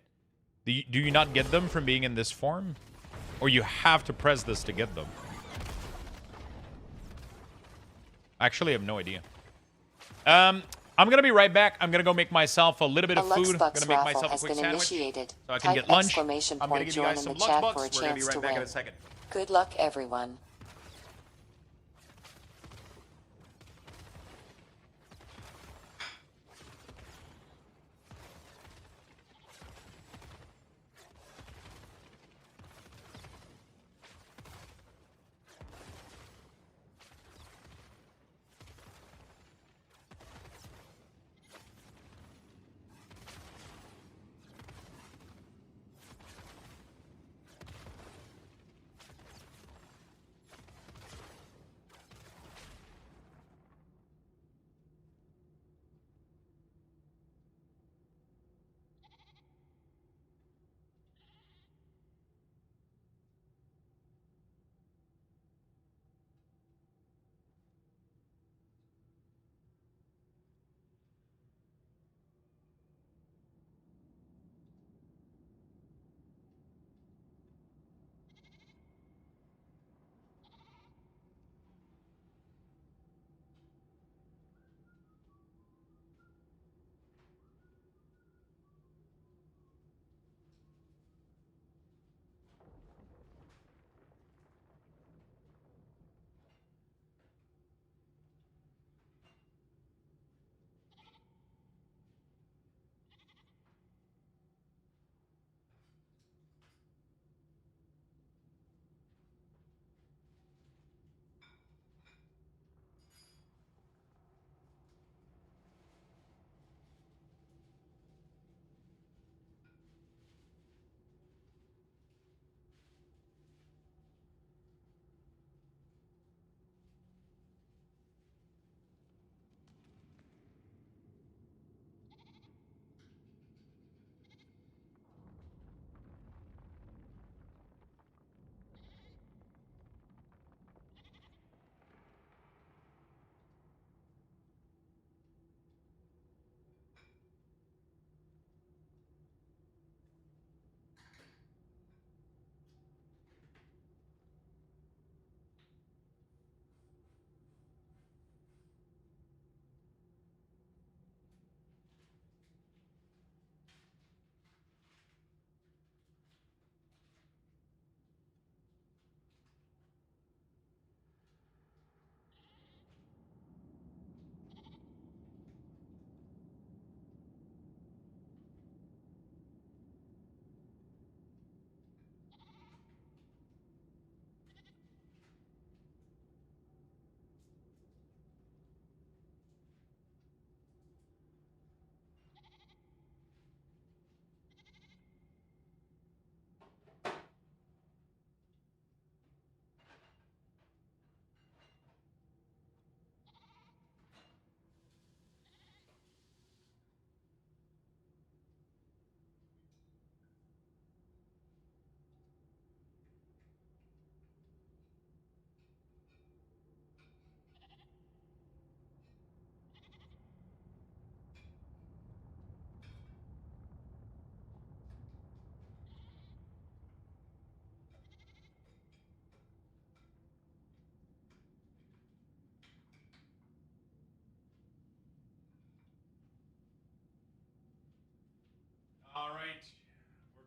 do you not get them from being in this form? Or you have to press this to get them? I actually have no idea. I'm going to be right back. I'm going to go make myself a little bit of food. I'm going to make myself a quick sandwich so I can get lunch. I'm going to give you guys some lunch bucks. We're going to be right back in a second. Good luck, everyone.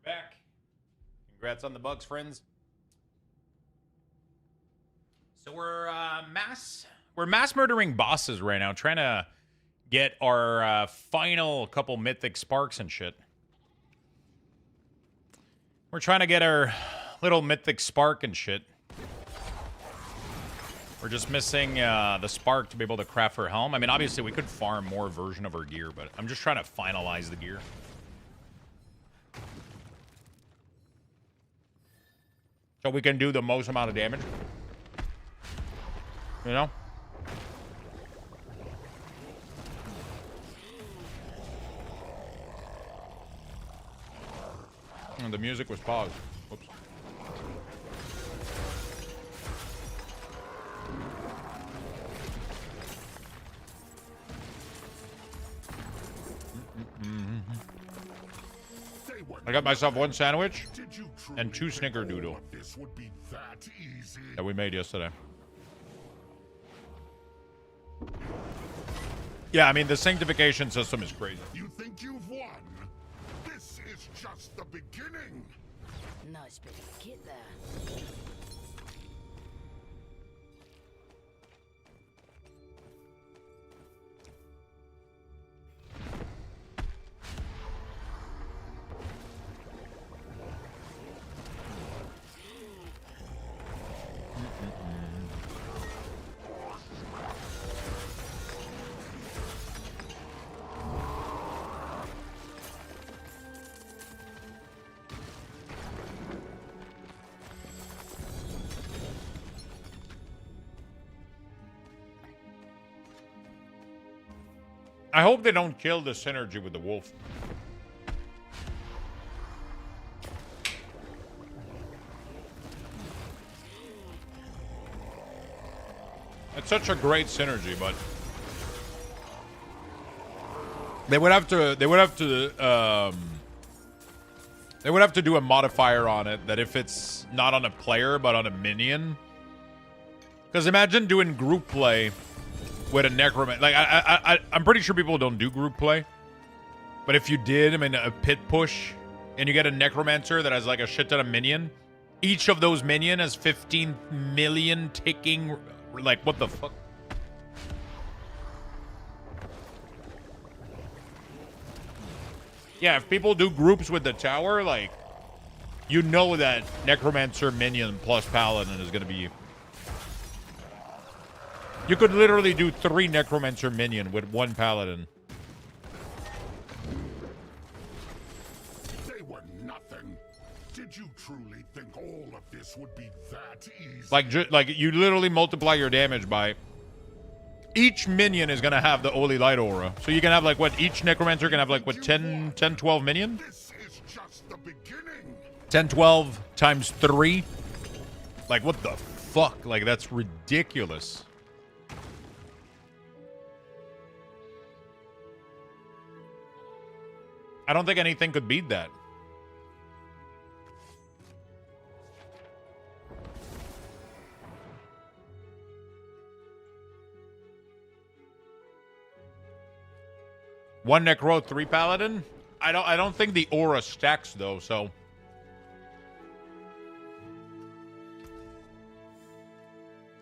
Back. Congrats on the bugs, friends. So we're mass murdering bosses right now, trying to get our final couple mythic sparks and shit. We're trying to get our little mythic spark and shit. We're just missing the spark to be able to craft her helm. I mean, obviously, we could farm more version of her gear, but I'm just trying to finalize the gear. So we can do the most amount of damage. You know? And the music was paused. Whoops. I got myself one sandwich and 2 snickerdoodle that we made yesterday. Yeah, I mean, the sanctification system is crazy. You think you've won? This is just the beginning. Nice bit of kit there. I hope they don't kill the synergy with the wolf. It's such a great synergy, but they would have to do a modifier on it that if it's not on a player but on a minion. Because imagine doing group play with a necromancer. Like I'm pretty sure people don't do group play, but if you did, I mean, a pit push, and you get a necromancer that has like a shit ton of minion, each of those minion has 15 million ticking. Like, what the fuck? Yeah, if people do groups with the tower, like, you know that necromancer minion plus paladin is gonna be. You could literally do 3 necromancer minion with 1 paladin. They were nothing. Did you truly think all of this would be that easy? Like you literally multiply your damage by. Each minion is gonna have the Holy Light Aura, so you can have like what each necromancer can have like what 10, 12 minion. This is just the beginning. 10, 12 times 3. Like what the fuck? Like that's ridiculous. I don't think anything could beat that. One necro, 3 paladin. I don't think the aura stacks though. So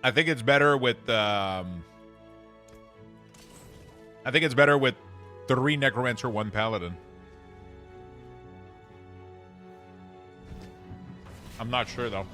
I think it's better with. I think it's better with 3 necromancer, 1 paladin. I'm not sure, though.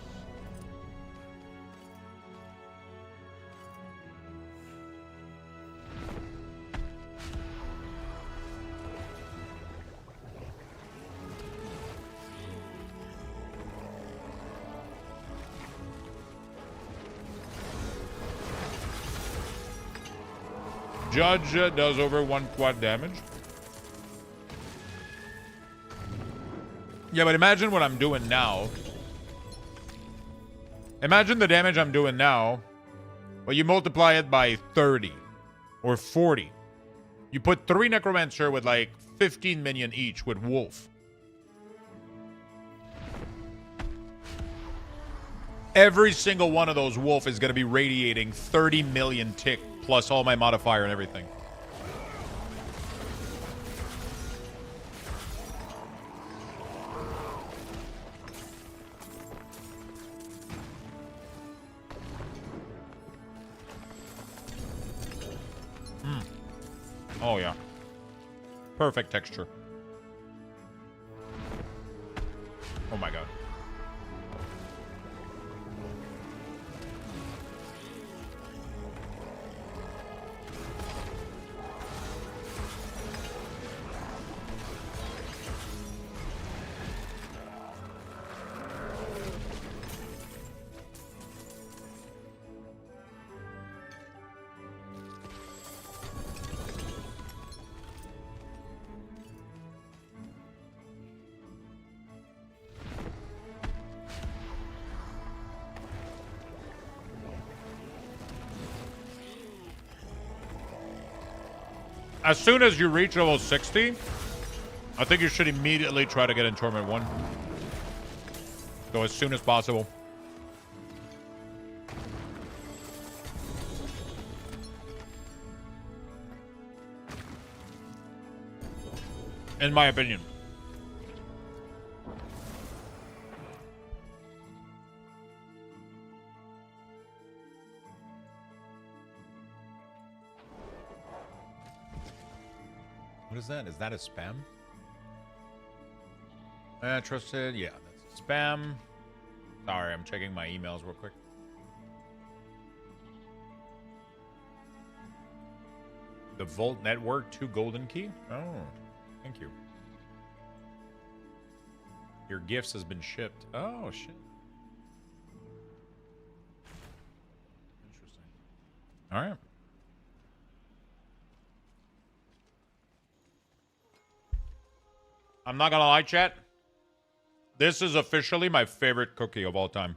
Judge does over 1 quad damage. Yeah, but imagine what I'm doing now. Imagine the damage I'm doing now, but you multiply it by 30 or 40. You put 3 necromancer with like 15 minion each with wolf. Every single one of those wolf is going to be radiating 30 million tick plus all my modifier and everything. Oh, yeah. Perfect texture. Oh, my God. As soon as you reach level 60, I think you should immediately try to get in Torment 1. Go as soon as possible. In my opinion. What is that? Is that a spam? Trusted. Yeah, that's spam. Sorry, I'm checking my emails real quick. The Volt Network 2 golden key? Oh, thank you. Your gifts has been shipped. Oh, shit. Interesting. All right. I'm not gonna lie, chat. This is officially my favorite cookie of all time.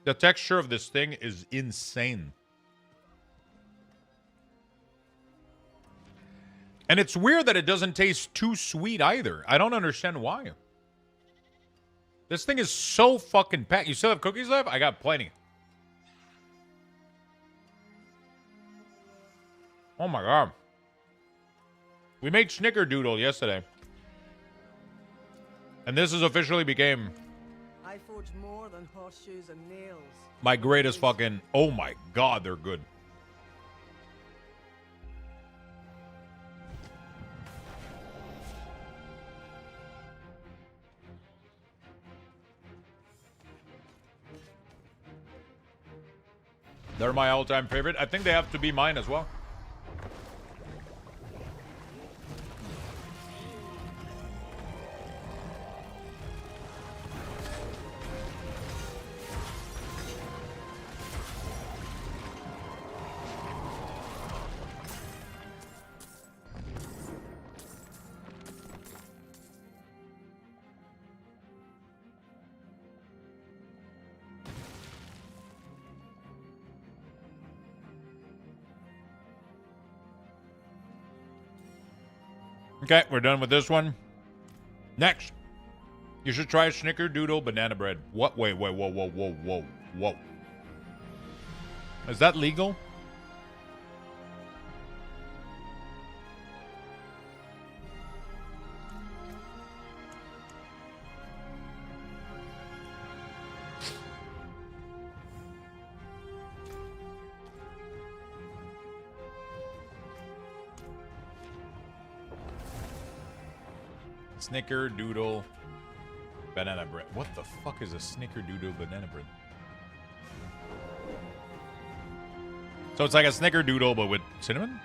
The texture of this thing is insane. And it's weird that it doesn't taste too sweet either. I don't understand why. This thing is so fucking packed. You still have cookies left? I got plenty. Oh my God. We made Snickerdoodle yesterday. And this has officially became I forge more than horseshoes and nails. my greatest fucking... Oh my God, they're good. They're my all-time favorite. I think they have to be mine as well. Okay, we're done with this one. Next, you should try Snickerdoodle banana bread. What? Wait, whoa. Is that legal? Snickerdoodle banana bread. What the fuck is a Snickerdoodle banana bread? So it's like a Snickerdoodle but with cinnamon?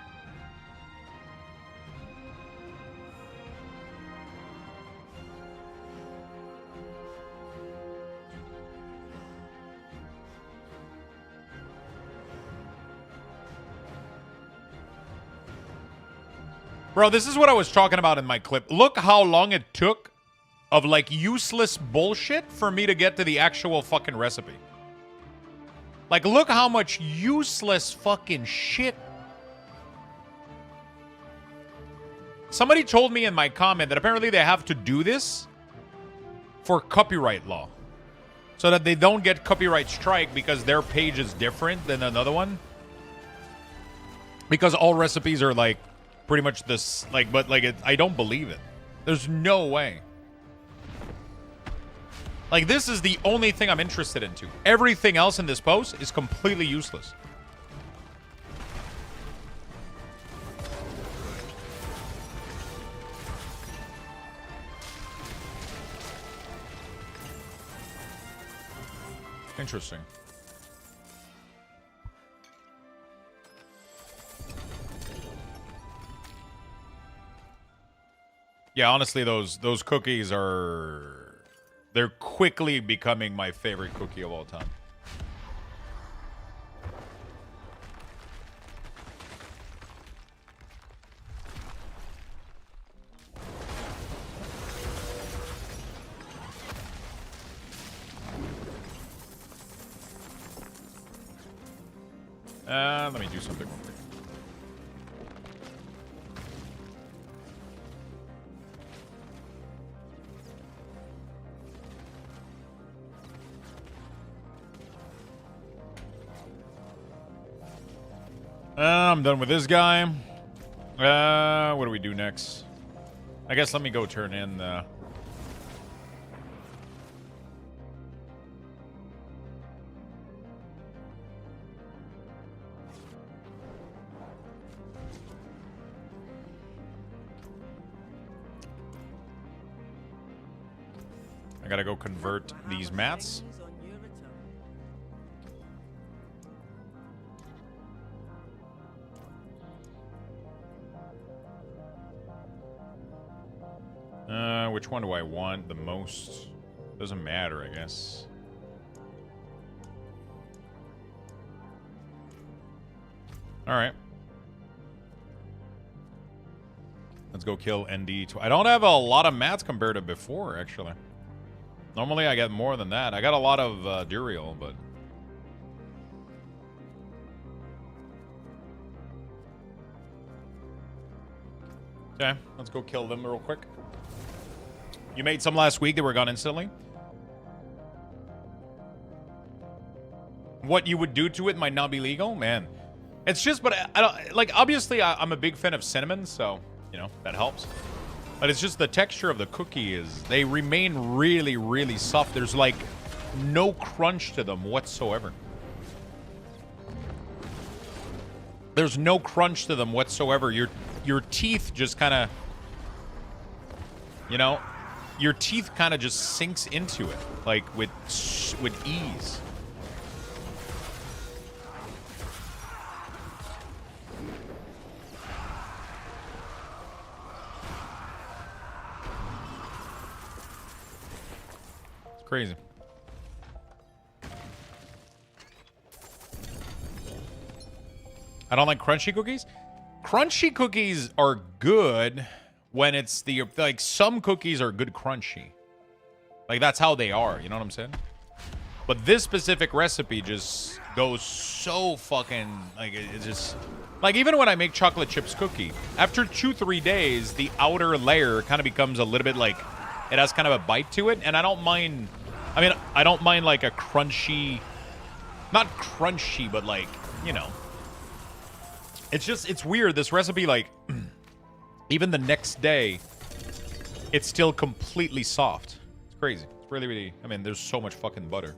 Bro, this is what I was talking about in my clip. Look how long it took of, like, useless bullshit for me to get to the actual fucking recipe. Like, look how much useless fucking shit. Somebody told me in my comment that apparently they have to do this for copyright law. So that they don't get copyright strike because their page is different than another one. Because all recipes are, like, pretty much this, like, but, like, I don't believe it. There's no way. Like, this is the only thing I'm interested into. Everything else in this post is completely useless. Interesting. Yeah, honestly, those cookies they're quickly becoming my favorite cookie of all time. Let me do something real quick. I'm done with this guy. What do we do next? I guess let me go turn in the... I gotta go convert these mats. Things on your return. Which one do I want the most? Doesn't matter, I guess. All right. Let's go kill ND. I don't have a lot of mats compared to before, actually. Normally I get more than that. I got a lot of Duriel, but... Okay, let's go kill them real quick. You made some last week that were gone instantly? What you would do to it might not be legal? Man. It's just, but I don't... Like, obviously, I'm a big fan of cinnamon, so, you know, that helps. But it's just the texture of the cookie is... They remain really, really soft. There's, like, no crunch to them whatsoever. There's no crunch to them whatsoever. Your teeth just kind of... You know? Your teeth kind of just sinks into it. Like, with ease. Crazy. I don't like crunchy cookies. Crunchy cookies are good when it's the... Like, some cookies are good crunchy. Like, that's how they are. You know what I'm saying? But this specific recipe just goes so fucking... Like, it's just... Like, even when I make chocolate chips cookie, after 2-3 days, the outer layer kind of becomes a little bit like... It has kind of a bite to it, and I don't mind... I mean, I don't mind, like, a crunchy... Not crunchy, but, like, you know. It's just, it's weird. This recipe, like, even the next day, it's still completely soft. It's crazy. It's really, really... I mean, there's so much fucking butter.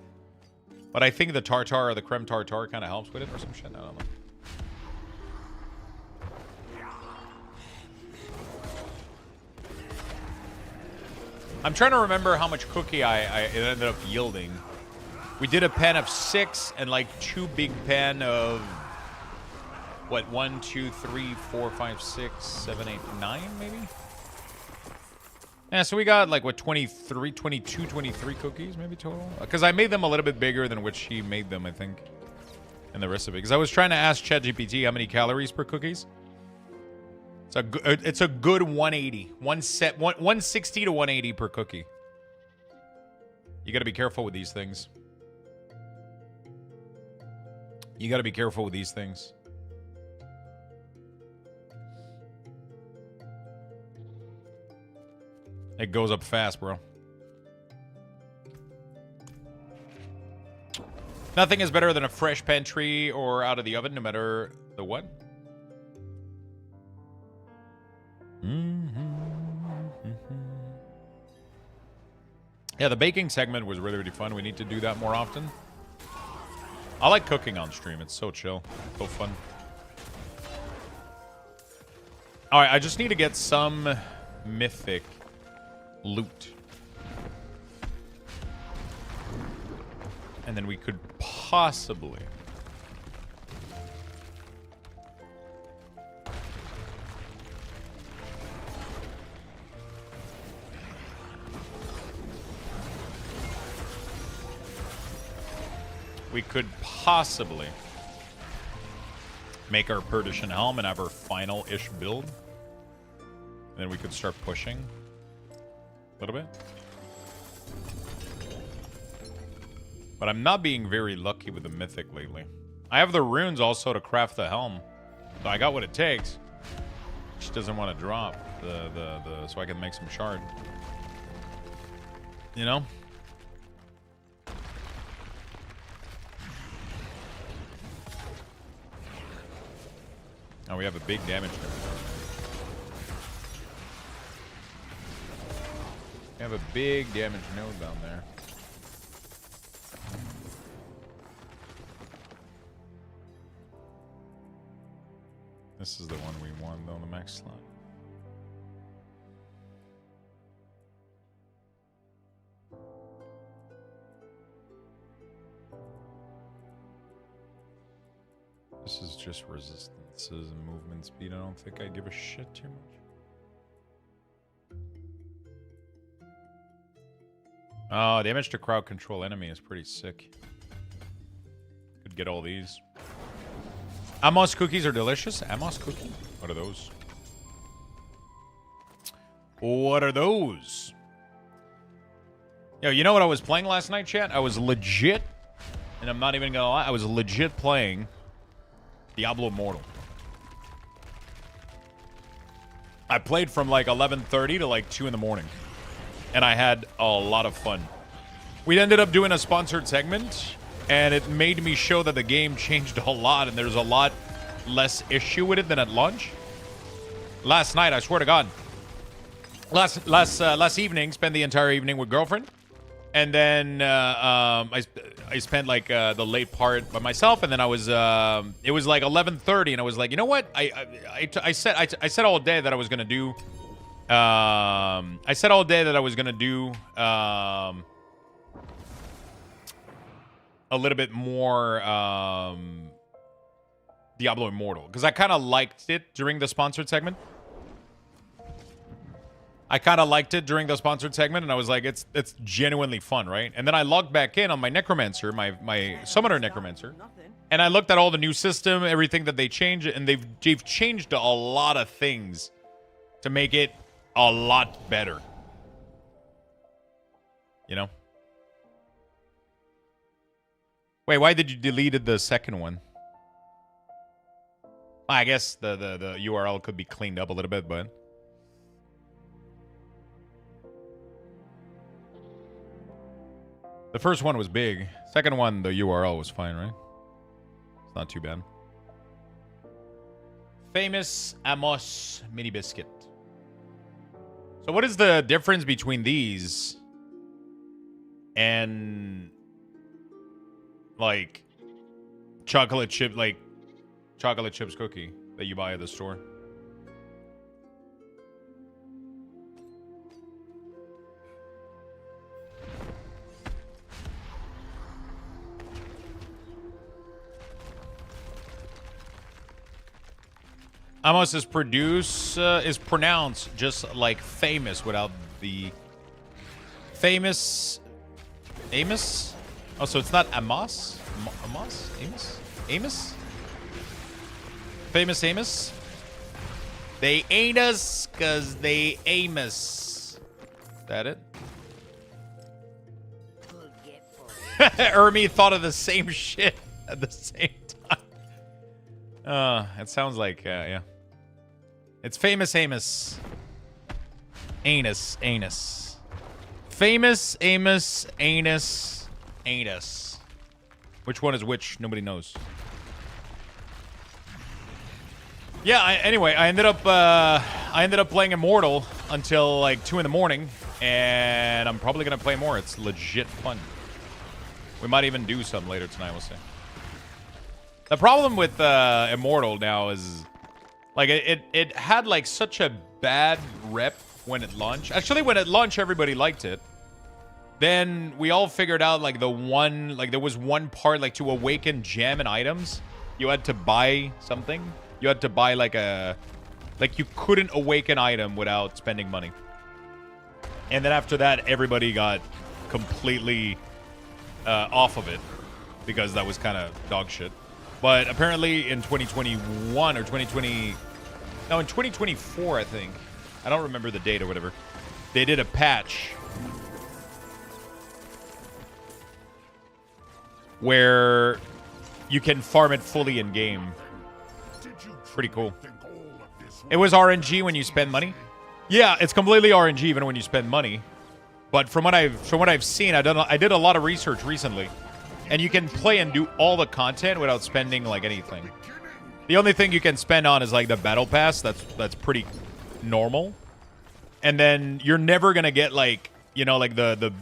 But I think the tartar or the creme tartar kind of helps with it or some shit. I don't know. I'm trying to remember how much cookie it ended up yielding. We did a pan of 6 and like 2 big pan of what, 1, 2, 3, 4, 5, 6, 7, 8, 9 maybe? Yeah, so we got like what, 23, 22, 23 cookies maybe total? Because I made them a little bit bigger than what she made them, I think, in the recipe. Because I was trying to ask ChatGPT how many calories per cookies. It's a good 180. 160 to 180 per cookie. You got to be careful with these things. You got to be careful with these things. It goes up fast, bro. Nothing is better than a fresh pantry or out of the oven, no matter the what. Yeah, the baking segment was really, really fun. We need to do that more often. I like cooking on stream. It's so chill. So fun. Alright, I just need to get some mythic loot. And then we could possibly... we could possibly make our Perdition Helm and have our final-ish build. And then we could start pushing a little bit. But I'm not being very lucky with the Mythic lately. I have the runes also to craft the helm. So I got what it takes. Just doesn't want to drop so I can make some shard. You know? Oh, we have a big damage node. We have a big damage node down there. This is the one we want on the max slot. This is just resistances and movement speed. I don't think I give a shit too much. Oh, damage to crowd control enemy is pretty sick. Could get all these. Amos cookies are delicious. Amos cookie? What are those? What are those? Yo, you know what I was playing last night, chat? I was legit, and I'm not even gonna lie, I was legit playing Diablo Immortal. I played from like 11:30 to like 2 in the morning. And I had a lot of fun. We ended up doing a sponsored segment, and it made me show that the game changed a lot, and there's a lot less issue with it than at launch. Last night, I swear to God. Last evening, spent the entire evening with girlfriend. And then I spent like the late part by myself, and then I was it was like 11:30, and I was like, you know what? I said all day that I was gonna do. I said all day that I was gonna do a little bit more Diablo Immortal, because I kind of liked it during the sponsored segment. And I was like, it's genuinely fun, right? And then I logged back in on my Necromancer, my Summoner Necromancer, and I looked at all the new system, everything that they changed, and they've changed a lot of things to make it a lot better. You know? Wait, why did you delete the second one? I guess the URL could be cleaned up a little bit, but... the first one was big. Second one, the URL was fine, right? It's not too bad. Famous Amos Mini Biscuit. So what is the difference between these and like chocolate chips cookie that you buy at the store? Amos is pronounced just like famous without the famous Amos. Oh, so it's not Amos? Amos? Amos? Amos? Famous Amos? They ain't us cause they Amos. Is that it? Ermi thought of the same shit at the same time. It sounds like, yeah. It's famous Amos. Anus. Famous Amos, anus, anus. Which one is which? Nobody knows. Yeah, anyway, I ended up playing Immortal until like 2 in the morning, and I'm probably gonna play more. It's legit fun. We might even do some later tonight, we'll see. The problem with Immortal now is, like, it had, like, such a bad rep when it launched. Actually, when it launched, everybody liked it. then we all figured out like there was one part like to awaken gem and items, you had to buy something. You had to buy like you couldn't awaken item without spending money. And then after that, everybody got completely off of it because that was kind of dog shit. But apparently in 2021 or 2020, no, in 2024, I think. I don't remember the date or whatever. They did a patch where you can farm it fully in game. Pretty cool. It was RNG when you spend money. Yeah, it's completely RNG even when you spend money. But from what I've seen, I did a lot of research recently, and you can play and do all the content without spending like anything. The only thing you can spend on is like the battle pass. That's pretty normal. And then you're never gonna get like, you know, like a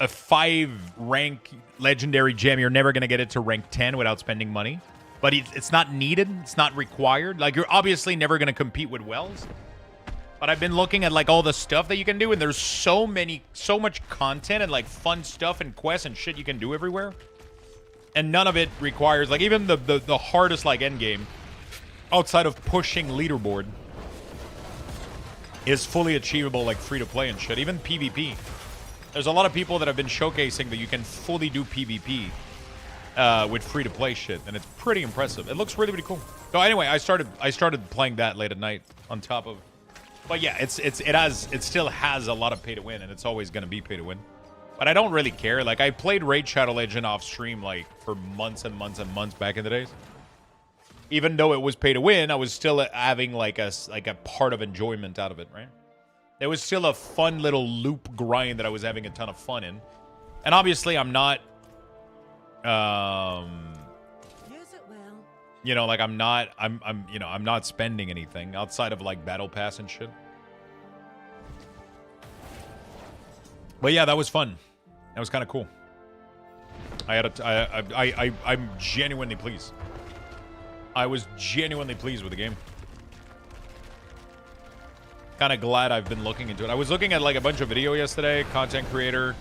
5 rank legendary gem. You're never gonna get it to rank 10 without spending money. But it's not needed. It's not required. Like, you're obviously never gonna compete with Wells. But I've been looking at like all the stuff that you can do, and there's so much content and like fun stuff and quests and shit you can do everywhere. And none of it requires, like, even the hardest like end game outside of pushing leaderboard is fully achievable, like free to play and shit. Even PvP. There's a lot of people that have been showcasing that you can fully do PvP with free to play shit, and it's pretty impressive. It looks really cool. So anyway, I started playing that late at night on top of. But yeah, it still has a lot of pay to win, and it's always gonna be pay to win. But I don't really care. Like, I played Raid Shadow Legend off stream like for months and months and months back in the days. Even though it was pay to win, I was still having like a part of enjoyment out of it, right? There was still a fun little loop grind that I was having a ton of fun in. And obviously I'm not you know, like I'm not spending anything outside of like battle pass and shit. But yeah, that was fun. That was kind of cool. I'm genuinely pleased. I was genuinely pleased with the game. Kind of glad I've been looking into it. I was looking at like a bunch of video yesterday, content creator,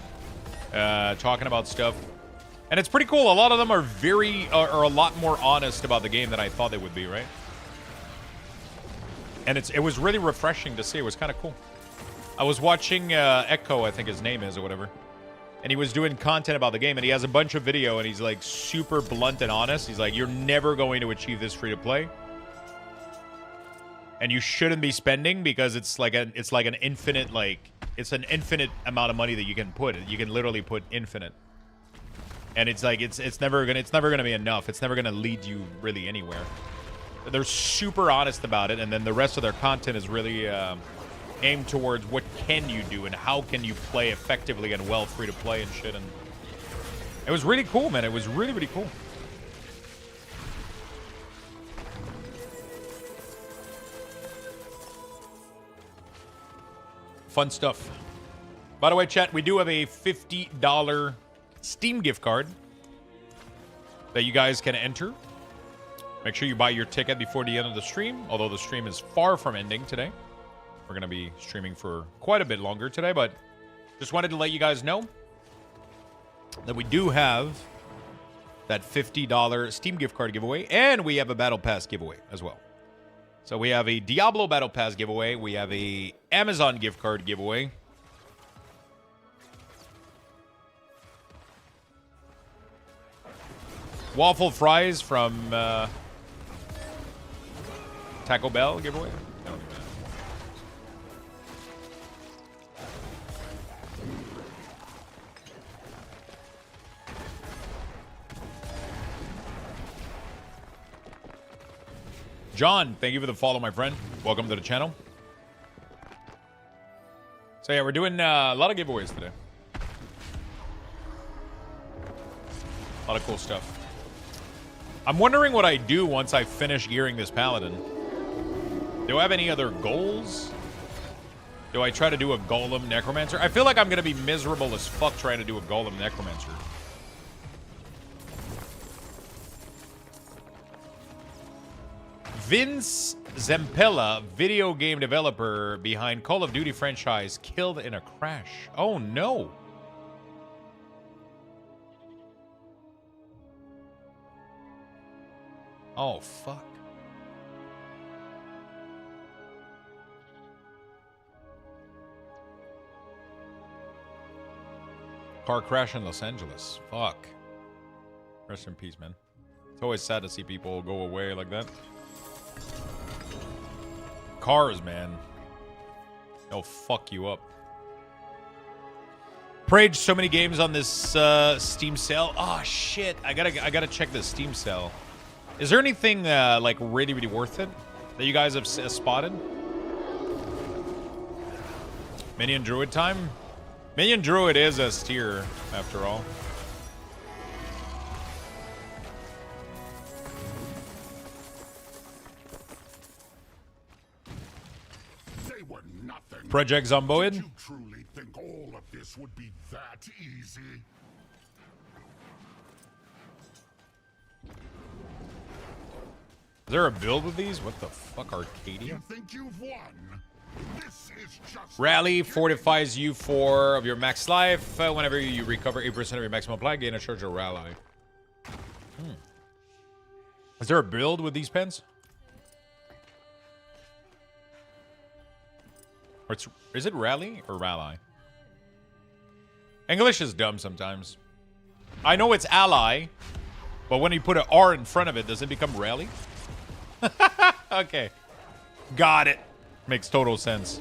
talking about stuff. And it's pretty cool. A lot of them are a lot more honest about the game than I thought they would be, right? And it was really refreshing to see. It was kind of cool. I was watching Echo, I think his name is, or whatever. And he was doing content about the game, and he has a bunch of video, and he's like super blunt and honest. He's like, you're never going to achieve this free to play. And you shouldn't be spending because it's like an infinite, it's an infinite amount of money that you can put. You can literally put infinite. And it's like it's never gonna be enough. It's never gonna lead you really anywhere. They're super honest about it, and then the rest of their content is really aimed towards what can you do and how can you play effectively and well free to play and shit. And it was really cool, man. It was really cool. Fun stuff. By the way, chat, we do have a $50 Steam gift card that you guys can enter. Make sure you buy your ticket before the end of the stream, although the stream is far from ending today. We're going to be streaming for quite a bit longer today, but just wanted to let you guys know that we do have that $50 Steam gift card giveaway, and we have a Battle Pass giveaway as well. So we have a Diablo Battle Pass giveaway. We have a Amazon gift card giveaway. Waffle fries from Taco Bell giveaway. No. John, thank you for the follow, my friend. Welcome to the channel. So yeah, we're doing a lot of giveaways today. A lot of cool stuff. I'm wondering what I do once I finish gearing this Paladin. Do I have any other goals? Do I try to do a Golem Necromancer? I feel like I'm going to be miserable as fuck trying to do a Golem Necromancer. Vince Zampella, video game developer behind Call of Duty franchise, killed in a crash. Oh no. Oh, fuck. Car crash in Los Angeles. Fuck. Rest in peace, man. It's always sad to see people go away like that. Cars, man. They'll fuck you up. Prayed so many games on this Steam sale. Oh shit! I gotta check this Steam sale. Is there anything like really worth it that you guys have spotted? Minion Druid time. Minion Druid is S tier after all. They were nothing. Project Zomboid. Did you truly think all of this would be that easy? Is there a build with these? What the fuck, Arcadia? You think you've won? This is just Rally fortifies you 4 of your max life. Whenever you recover 8% of your maximum apply, gain a charge of rally. Is there a build with these pens? Or is it rally or rally? English is dumb sometimes. I know it's ally, but when you put an R in front of it, does it become rally? Okay. Got it. Makes total sense.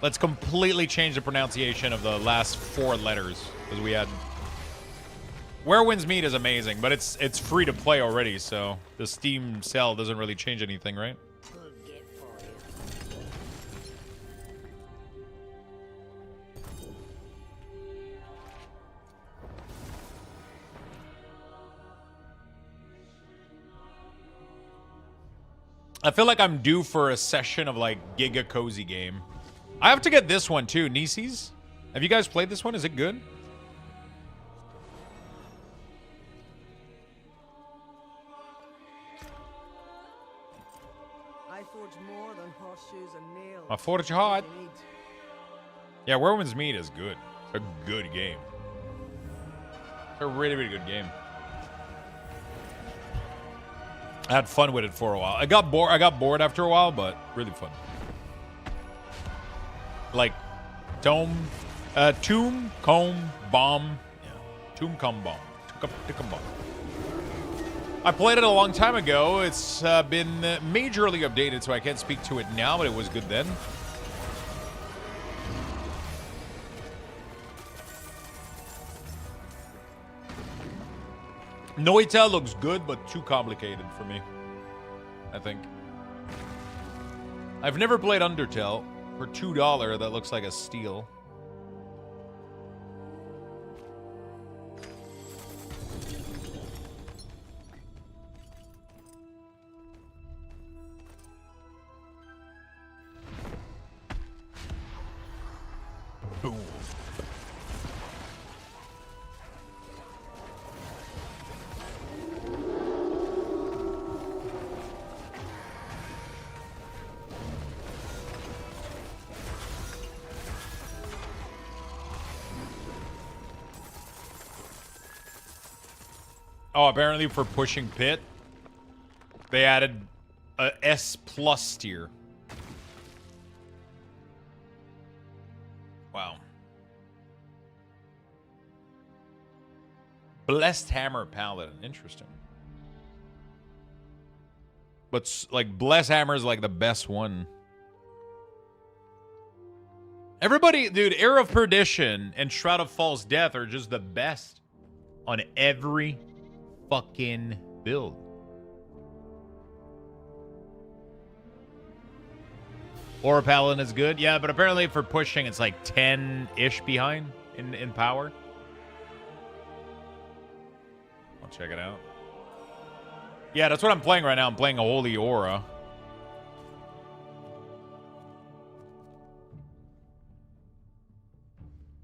Let's completely change the pronunciation of the last 4 letters, because we had... Where Winds Meet is amazing, but it's free to play already, so the Steam sale doesn't really change anything, right? Good gift for you. I feel like I'm due for a session of like Giga Cozy game. I have to get this one too, Nieces. Have you guys played this one? Is it good? I forge more than horseshoes and nails. I forge hard. What you need. Yeah, Where Winds Meet is good. It's a good game. It's a really good game. I had fun with it for a while. I got bored after a while, but really fun. Like Tomb, Comb, Bomb. Yeah. Tomb, Comb, Bomb. Bomb. I played it a long time ago. It's been majorly updated, so I can't speak to it now, but it was good then. Noita looks good, but too complicated for me, I think. I've never played Undertale. For $2, that looks like a steal. Boom. Oh, apparently for pushing pit, they added a S+ tier. Wow. Blessed Hammer Paladin. Interesting. But, like, Blessed Hammer is, like, the best one. Everybody, dude, Heir of Perdition and Shroud of False Death are just the best on every fucking build. Or Paladin is good. Yeah, but apparently for pushing, it's like 10-ish behind in power. I'll check it out. Yeah, that's what I'm playing right now. I'm playing a Holy Aura.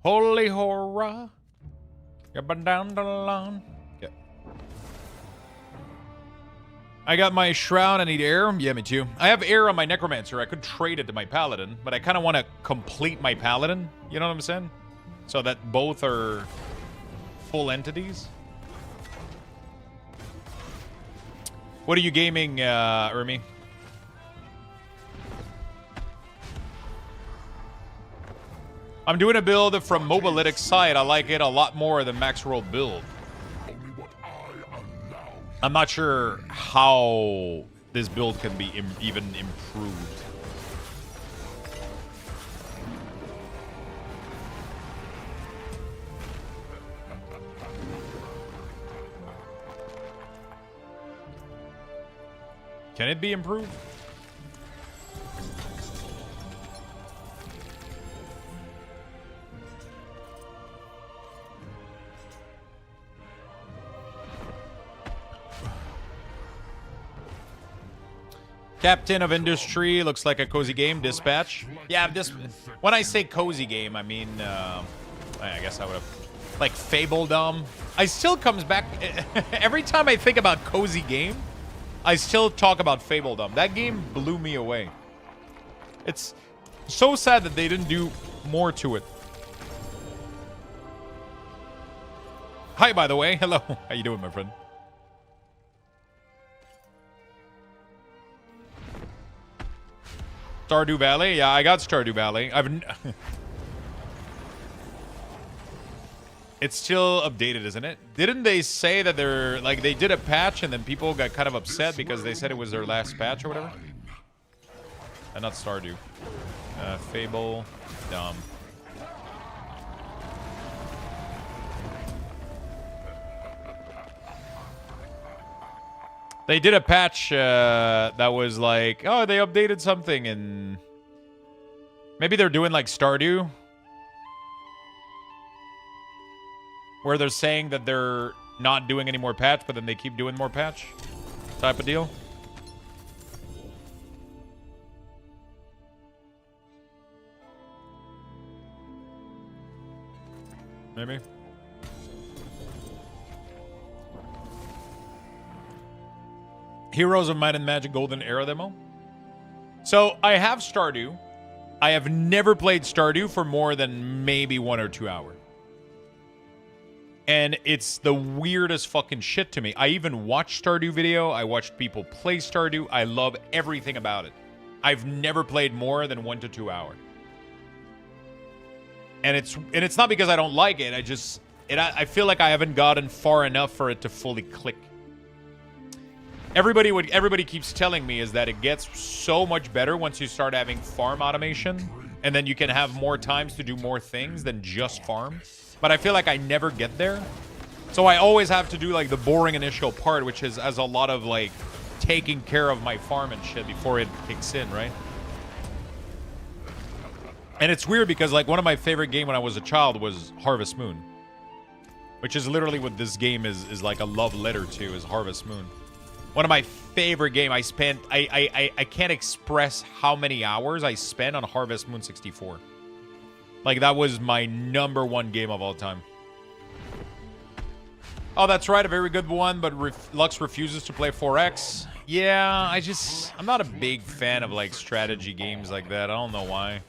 Holy Aura. You've been down the line. I got my Shroud. I need air. Yeah, me too. I have air on my Necromancer. I could trade it to my Paladin, but I kind of want to complete my Paladin. You know what I'm saying? So that both are full entities. What are you gaming, Ermi? I'm doing a build from Mobalytic's side. I like it a lot more than Max World build. I'm not sure how this build can be even improved. Can it be improved? Captain of Industry looks like a cozy game. Dispatch. Yeah, this. When I say cozy game, I mean, I guess I would have, like Fabledom. I still comes back every time I think about cozy game. I still talk about Fabledom. That game blew me away. It's so sad that they didn't do more to it. Hi, by the way. Hello. How you doing, my friend? Stardew Valley? Yeah, I got Stardew Valley. It's still updated, isn't it? Didn't they say that they're like they did a patch and then people got kind of upset because they said it was their last patch or whatever? Not Stardew. Fable. Dumb. They did a patch that was like, oh, they updated something, and maybe they're doing like Stardew, where they're saying that they're not doing any more patch, but then they keep doing more patch type of deal. Maybe. Heroes of Might and Magic Golden Era demo. So I have Stardew. I have never played Stardew for more than maybe 1 or 2 hours. And it's the weirdest fucking shit to me. I even watched Stardew video. I watched people play Stardew. I love everything about it. I've never played more than 1 to 2 hours. And it's not because I don't like it. I feel like I haven't gotten far enough for it to fully click. Everybody keeps telling me is that it gets so much better once you start having farm automation, and then you can have more times to do more things than just farm. But I feel like I never get there. So I always have to do like the boring initial part, which is as a lot of like taking care of my farm and shit before it kicks in, right? And it's weird because like one of my favorite games when I was a child was Harvest Moon, which is literally what this game is like a love letter to, is Harvest Moon. One of my favorite games. I can't express how many hours I spent on Harvest Moon 64. Like, that was my #1 game of all time. Oh, that's right. A very good one, but Lux refuses to play 4X. Yeah, I'm not a big fan of, like, strategy games like that. I don't know why.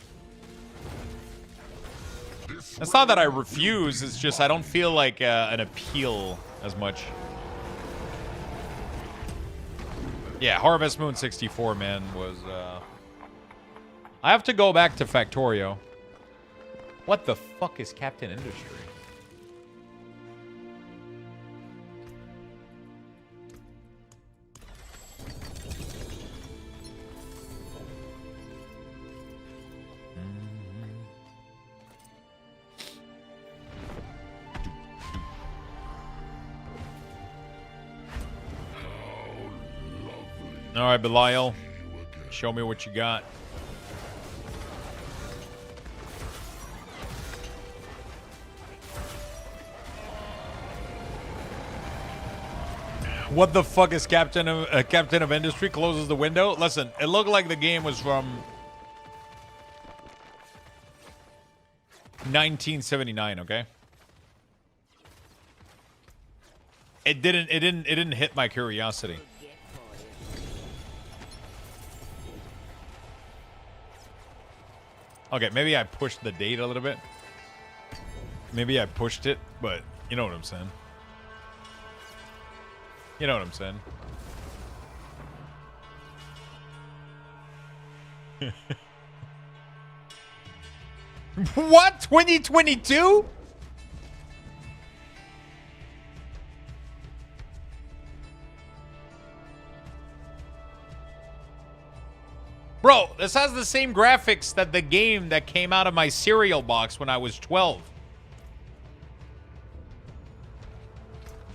It's not that I refuse. It's just I don't feel like an appeal as much. Yeah, Harvest Moon 64, man, was... I have to go back to Factorio. What the fuck is Captain Industry? All right, Belial, show me what you got. What the fuck is Captain of Industry? Closes the window. Listen, it looked like the game was from 1979. Okay. It didn't hit my curiosity. Okay, maybe I pushed the date a little bit. Maybe I pushed it, but you know what I'm saying. You know what I'm saying. What? 2022? Bro, this has the same graphics that the game that came out of my cereal box when I was 12.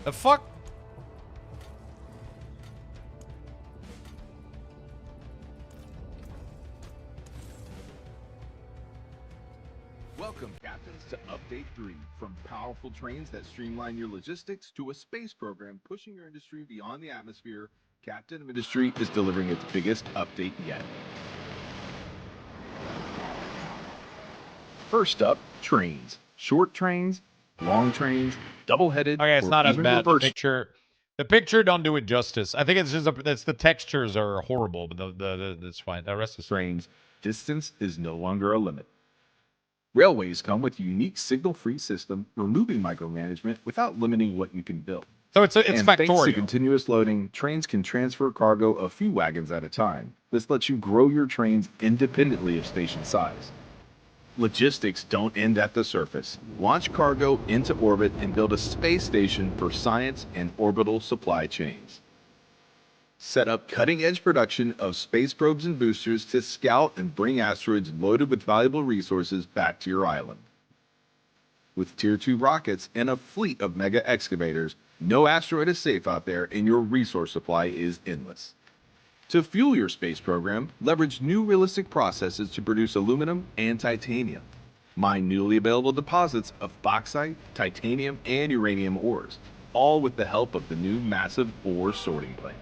The fuck? Welcome, captains, to Update 3. From powerful trains that streamline your logistics to a space program pushing your industry beyond the atmosphere, Captain of Industry is delivering its biggest update yet. First up, trains. Short trains, long trains, double-headed, Okay, it's or not as even bad. The reverse picture don't do it justice. I think it's just it's the textures are horrible, but that's fine. The rest is trains. Distance is no longer a limit. Railways come with a unique signal-free system, removing micromanagement without limiting what you can build. so it's And thanks to factorial. continuous loading, trains can transfer cargo a few wagons at a time. This lets you grow your trains independently of station size. Logistics don't end at the surface. Launch cargo into orbit and build a space station for science and orbital supply chains. Set up cutting-edge production of space probes and boosters to scout and bring asteroids loaded with valuable resources back to your island. With Tier 2 rockets and a fleet of mega excavators, no asteroid is safe out there and your resource supply is endless. To fuel your space program, leverage new realistic processes to produce aluminum and titanium. Mine newly available deposits of bauxite, titanium, and uranium ores, all with the help of the new massive ore sorting plant.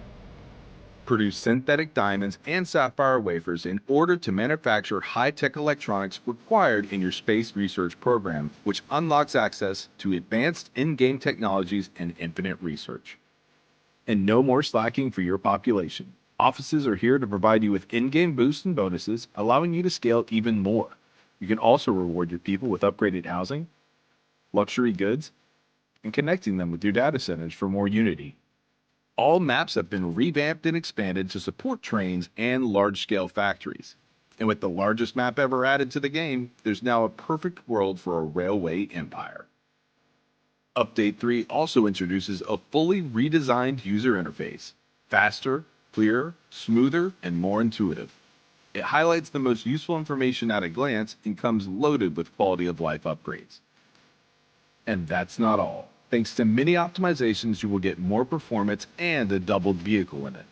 Produce synthetic diamonds and sapphire wafers in order to manufacture high-tech electronics required in your space research program, which unlocks access to advanced in-game technologies and infinite research. And no more slacking for your population. Offices are here to provide you with in-game boosts and bonuses, allowing you to scale even more. You can also reward your people with upgraded housing, luxury goods, and connecting them with your data centers for more unity. All maps have been revamped and expanded to support trains and large-scale factories. And with the largest map ever added to the game, there's now a perfect world for a railway empire. Update 3 also introduces a fully redesigned user interface. Faster, clearer, smoother, and more intuitive. It highlights the most useful information at a glance and comes loaded with quality of life upgrades. And that's not all. Thanks to many optimizations, you will get more performance and a doubled vehicle in it.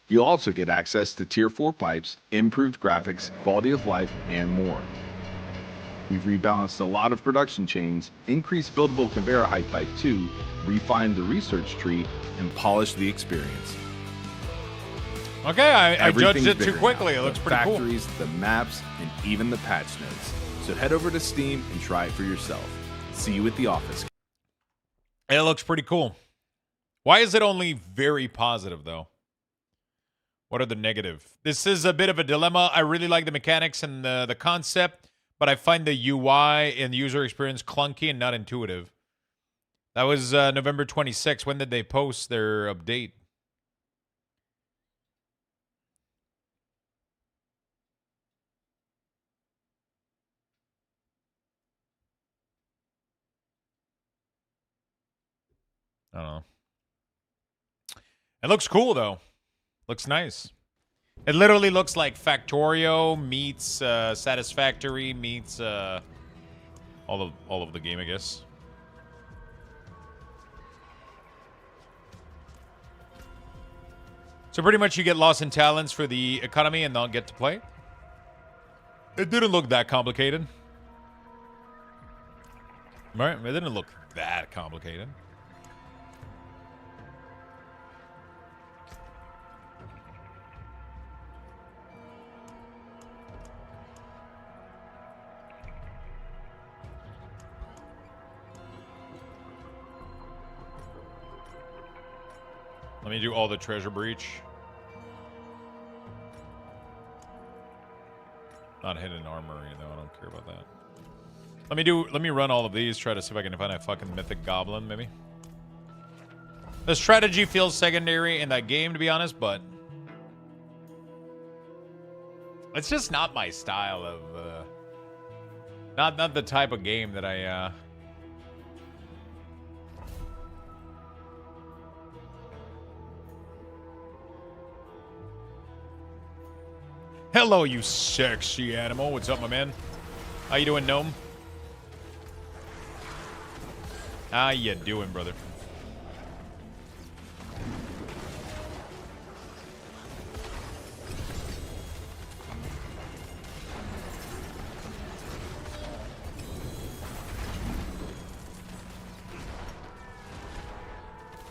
You'll also get access to Tier 4 pipes, improved graphics, quality of life, and more. We've rebalanced a lot of production chains, increased buildable conveyor height by 2, refined the research tree, and polished the experience. Okay, I judged Everything's it too bigger quickly. now. It looks The pretty cool. factories, the maps, and even the patch notes. So head over to Steam and try it for yourself. See you at the office. It looks pretty cool. Why is it only very positive, though? What are the negative? This is a bit of a dilemma. I really like the mechanics and the concept, but I find the UI and the user experience clunky and not intuitive. That was November 26th. When did they post their update? I don't know. It looks cool, though. Looks nice. It literally looks like Factorio meets Satisfactory meets all of the game, I guess. So pretty much you get lost in talents for the economy and not get to play. It didn't look that complicated. Right? It didn't look that complicated. Let me do all the treasure breach. Not hidden armory, though. I don't care about that. Let me run all of these, try to see if I can find a fucking mythic goblin, maybe. The strategy feels secondary in that game, to be honest, but It's just not my style of not the type of game that I Hello, you sexy animal. What's up, my man? How you doing, gnome? How you doing, brother?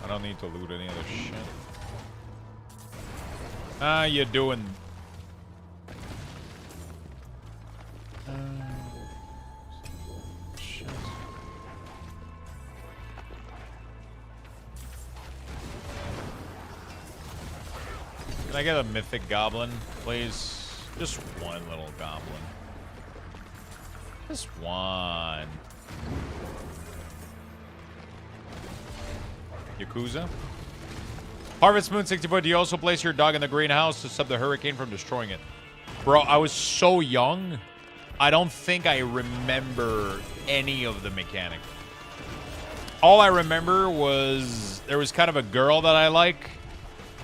I don't need to loot any other shit. How you doing? Shit. Can I get a mythic goblin, please? Just one little goblin. Just one. Yakuza. Harvest Moon 64, do you also place your dog in the greenhouse to stop the hurricane from destroying it? Bro, I was so young, I don't think I remember any of the mechanic. All I remember was there was kind of a girl that I like.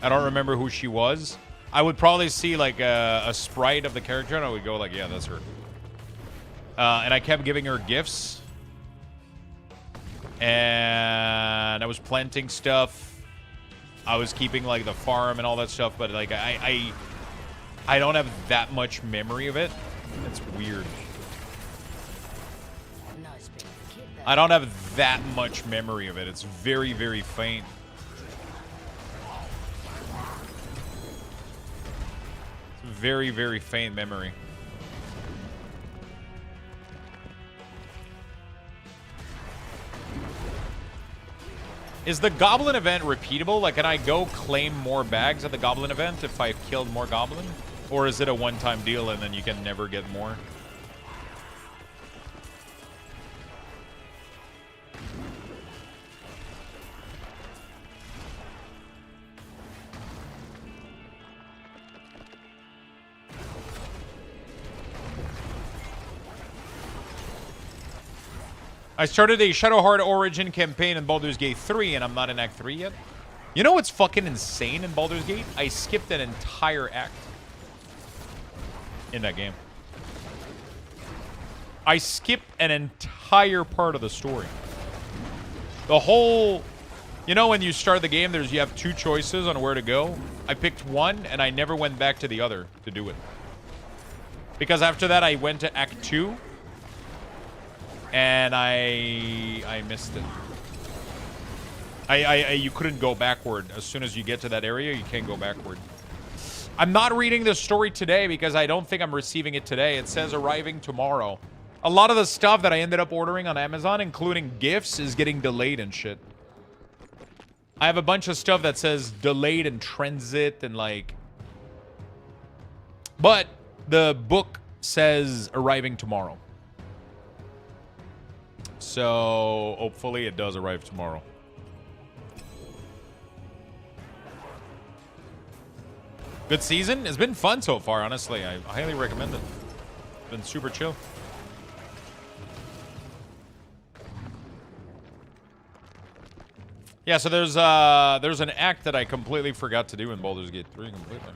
I don't remember who she was. I would probably see like a sprite of the character and I would go like, yeah, that's her. And I kept giving her gifts. And I was planting stuff. I was keeping like the farm and all that stuff, but like I don't have that much memory of it. It's weird. I don't have that much memory of it. It's very, very faint. It's very, very faint memory. Is the goblin event repeatable? Like, can I go claim more bags at the goblin event if I've killed more goblin? Or is it a one-time deal and then you can never get more? I started a Shadowheart Origin campaign in Baldur's Gate 3, and I'm not in Act 3 yet. You know what's fucking insane in Baldur's Gate? I skipped an entire act in that game. I skipped an entire part of the story. The whole... You know when you start the game, you have two choices on where to go? I picked one, and I never went back to the other to do it. Because after that, I went to Act 2. And I missed it. You couldn't go backward. As soon as you get to that area, you can't go backward. I'm not reading the story today because I don't think I'm receiving it today. It says arriving tomorrow. A lot of the stuff that I ended up ordering on Amazon, including gifts, is getting delayed and shit. I have a bunch of stuff that says delayed in transit and like... But the book says arriving tomorrow. So, hopefully it does arrive tomorrow. Good season? It's been fun so far, honestly. I highly recommend it. It's been super chill. Yeah, so there's an act that I completely forgot to do in Baldur's Gate 3 completely.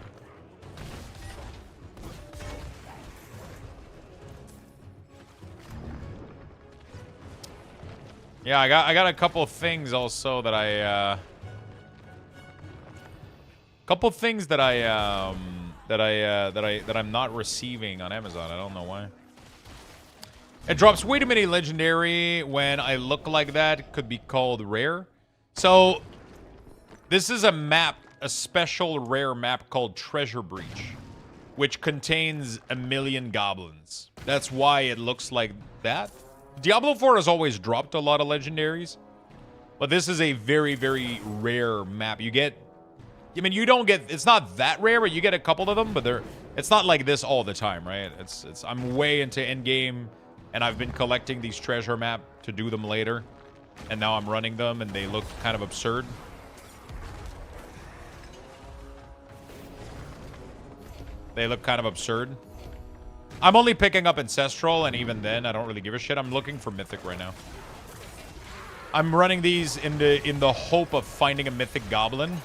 Yeah, I got a couple of things also that I'm not receiving on Amazon. I don't know why. It drops way too many legendary when I look like that. Could be called rare. So this is a map, a special rare map called Treasure Breach, which contains 1,000,000 goblins. That's why it looks like that. Diablo 4 has always dropped a lot of legendaries, but this is a very, very rare map. You get, I mean, you don't get, it's not that rare, but you get a couple of them, but it's not like this all the time, right? I'm way into endgame, and I've been collecting these treasure map to do them later, and now I'm running them, and they look kind of absurd. They look kind of absurd. I'm only picking up Ancestral, and even then, I don't really give a shit. I'm looking for Mythic right now. I'm running these in the hope of finding a Mythic Goblin.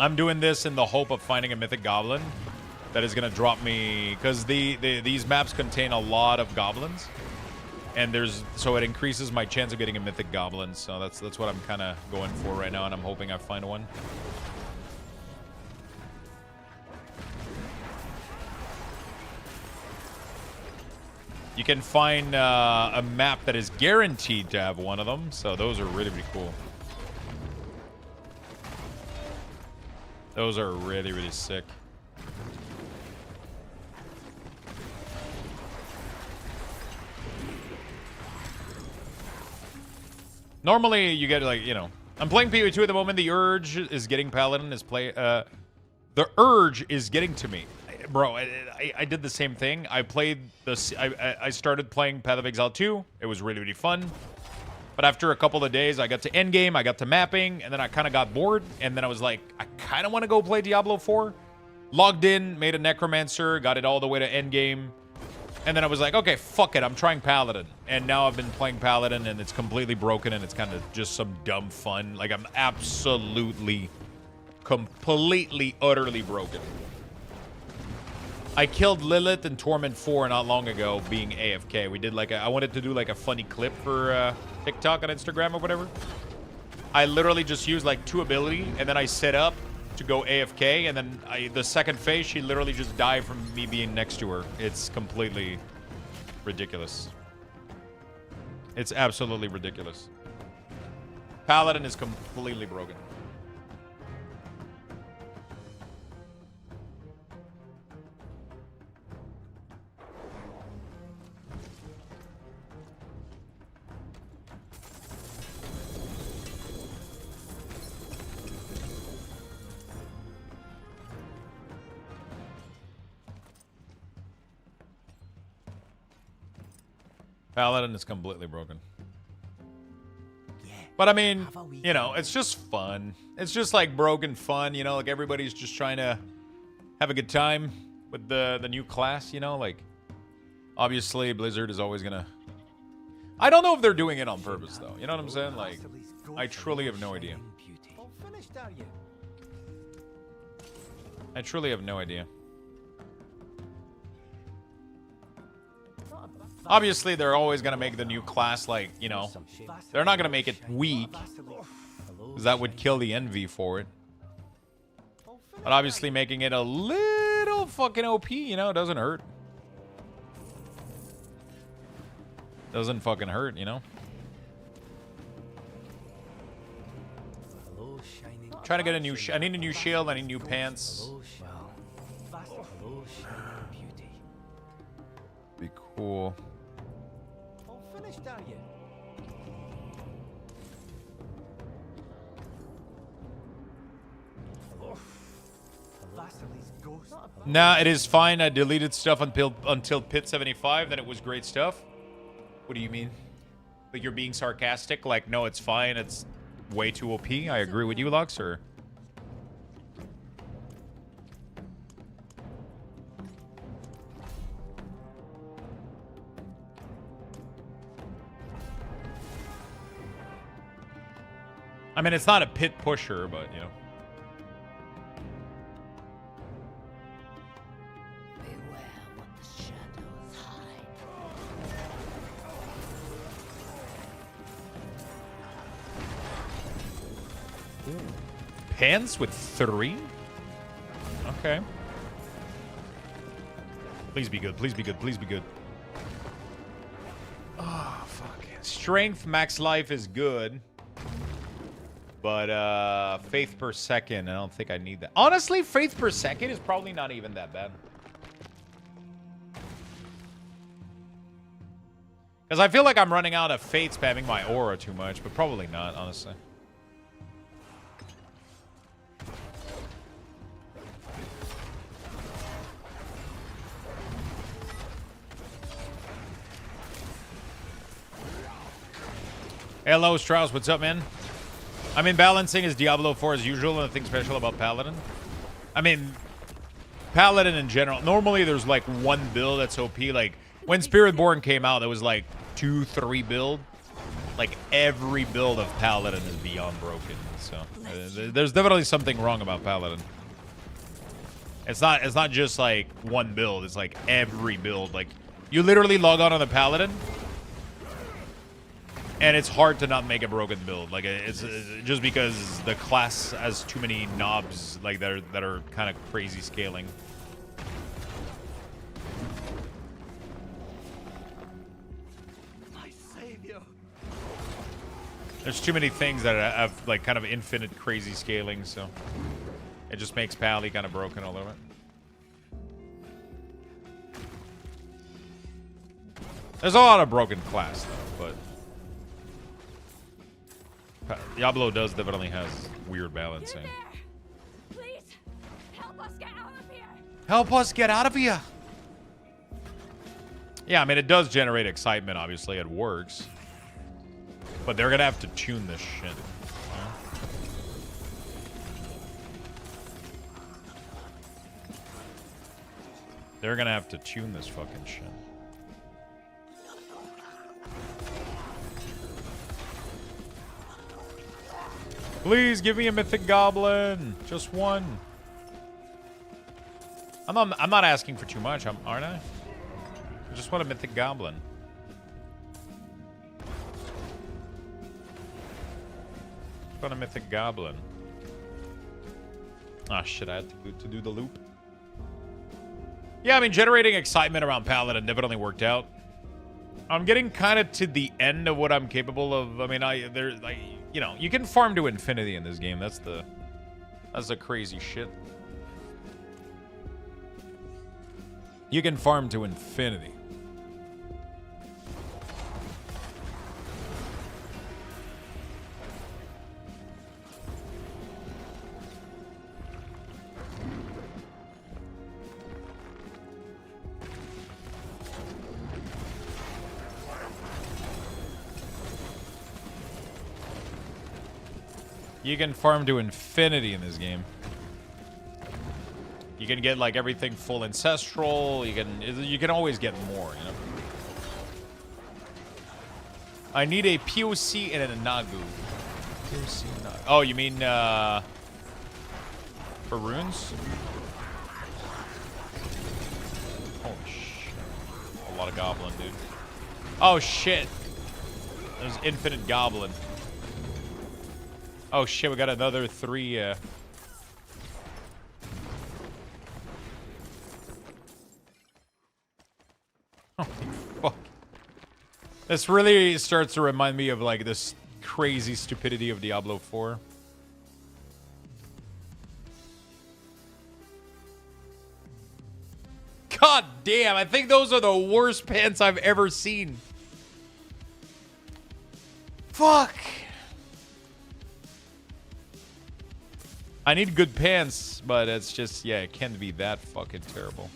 I'm doing this in the hope of finding a Mythic Goblin that is going to drop me, because these maps contain a lot of goblins, and so it increases my chance of getting a Mythic Goblin. So that's what I'm kind of going for right now, and I'm hoping I find one. You can find a map that is guaranteed to have one of them, so those are really, really cool. Those are really, really sick. Normally, you get, like, you know... I'm playing PvE2 at the moment. The urge is getting Paladin. The urge is getting to me. Bro, I did the same thing. I played this... I started playing Path of Exile 2. It was really, really fun. But after a couple of days, I got to endgame, I got to mapping, and then I kind of got bored. And then I was like, I kind of want to go play Diablo 4. Logged in, made a Necromancer, got it all the way to endgame. And then I was like, okay, fuck it, I'm trying Paladin. And now I've been playing Paladin, and it's completely broken, and it's kind of just some dumb fun. Like, I'm absolutely, completely, utterly broken. I killed Lilith in Torment 4 not long ago, being AFK. We did like I wanted to do like a funny clip for TikTok and Instagram or whatever. I literally just used like 2 ability, and then I set up to go AFK, and then the second phase, she literally just died from me being next to her. It's completely ridiculous. It's absolutely ridiculous. Paladin is completely broken. Paladin is completely broken. But I mean, you know, it's just fun. It's just like broken fun, you know, like everybody's just trying to have a good time with the new class, you know, like obviously Blizzard is always gonna... I don't know if they're doing it on purpose though, you know what I'm saying? Like, I truly have no idea. I truly have no idea. Obviously, they're always going to make the new class, like, you know, they're not going to make it weak, because that would kill the envy for it. But obviously, making it a little fucking OP, you know, doesn't hurt. Doesn't fucking hurt, you know? Trying to get a new... I need a new shield, I need new pants. Be cool. Nah, it is fine. I deleted stuff until Pit 75. Then it was great stuff. What do you mean? Like you're being sarcastic? Like, no, it's fine. It's way too OP. I agree with you, Lux, or... I mean, it's not a pit pusher, but, you know. Beware what the shadows hide. Pants with 3? Okay. Please be good. Please be good. Please be good. Oh, fuck. Strength max life is good. But, faith per second, I don't think I need that. Honestly, faith per second is probably not even that bad. Because I feel like I'm running out of faith spamming my aura too much, but probably not, honestly. Hello, Strauss. What's up, man? I mean, balancing is Diablo 4 as usual, and nothing special about Paladin. I mean, Paladin in general, normally there's like one build that's OP. Like, when Spiritborn came out, there was like 2-3 build. Like, every build of Paladin is beyond broken. So, there's definitely something wrong about Paladin. It's not just like one build. It's like every build. Like, you literally log on the Paladin, and it's hard to not make a broken build. Like, it's just because the class has too many knobs, like that are kind of crazy scaling. My savior. There's too many things that have like kind of infinite crazy scaling, so it just makes Pally kind of broken a little bit. There's a lot of broken class though, but Diablo does definitely has weird balancing. Please, help us get out of here. Help us get out of here. Yeah, I mean, it does generate excitement, obviously. It works. But they're going to have to tune this shit. They're going to have to tune this fucking shit. Please give me a mythic goblin. Just one. I'm not asking for too much, aren't I? I just want a mythic goblin. Just want a mythic goblin. Ah, shit, I had to do the loop. Yeah, I mean, generating excitement around Paladin definitely worked out. I'm getting kind of to the end of what I'm capable of. I mean, you know, you can farm to infinity in this game. That's the crazy shit. You can farm to infinity. You can farm to infinity in this game. You can get like everything full ancestral. You can always get more, you know. I need a POC and a Nagu. POC and Nagu. Oh, you mean for runes? Holy shit. A lot of goblin, dude. Oh shit. There's infinite goblin. Oh shit, we got another 3 Holy fuck. This really starts to remind me of like this crazy stupidity of Diablo 4. God damn, I think those are the worst pants I've ever seen. Fuck. I need good pants, but it's just, yeah, it can't be that fucking terrible.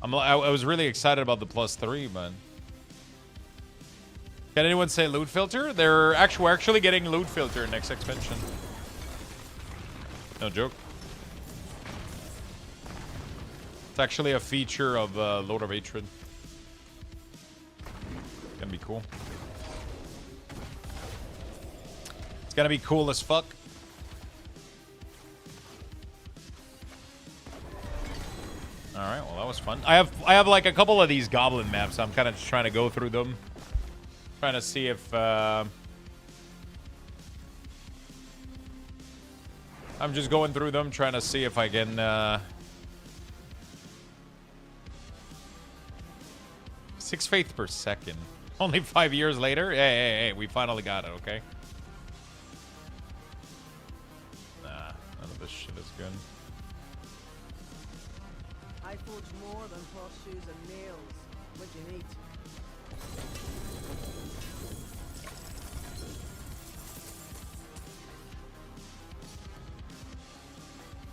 I was really excited about the +3, but... Can anyone say loot filter? We're actually getting loot filter next expansion. No joke. It's actually a feature of Lord of Hatred. It's gonna be cool. It's gonna be cool as fuck. All right, well that was fun. I have like a couple of these goblin maps. I'm kind of just trying to go through them, trying to see if I'm just going through them, trying to see if I can 6 faith per second. Only 5 years later. Hey, we finally got it. Okay. Nah, none of this shit is good. I forge more than horseshoes and nails. What do you need?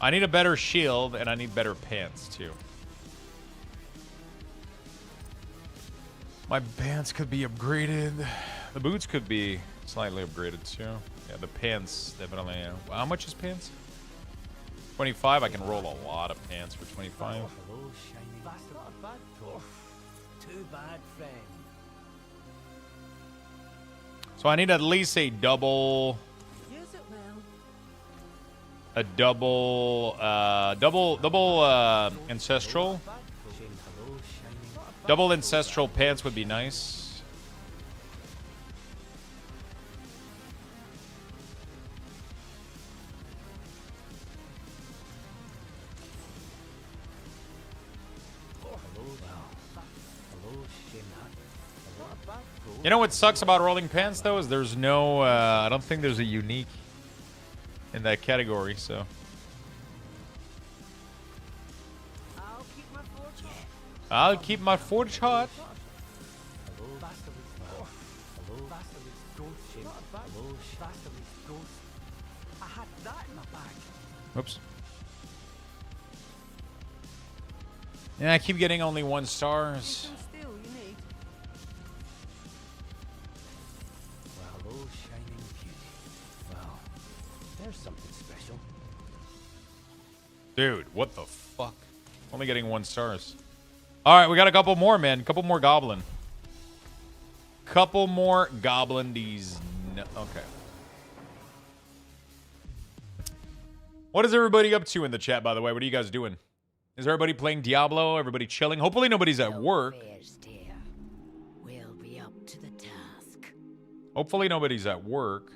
I need a better shield, and I need better pants, too. My pants could be upgraded. The boots could be slightly upgraded, too. Yeah, the pants, definitely. How much is pants? 25, I can roll a lot of pants for 25. Hello, shiny bastard. Not a bad talk. Too bad, friend. So I need at least a double... Use it well. A double ancestral. Double ancestral pants would be nice. You know what sucks about rolling pants though is there's no I don't think there's a unique in that category, so I'll keep my forge hot. Oops. Yeah, I keep getting only 1 stars. Something special. Dude, what the fuck? Only getting 1 stars. Alright, we got a couple more, man. Couple more goblin. Couple more goblin these. No, okay. What is everybody up to in the chat, by the way? What are you guys doing? Is everybody playing Diablo? Everybody chilling? Hopefully nobody's at work. We'll be up to the task. Hopefully nobody's at work.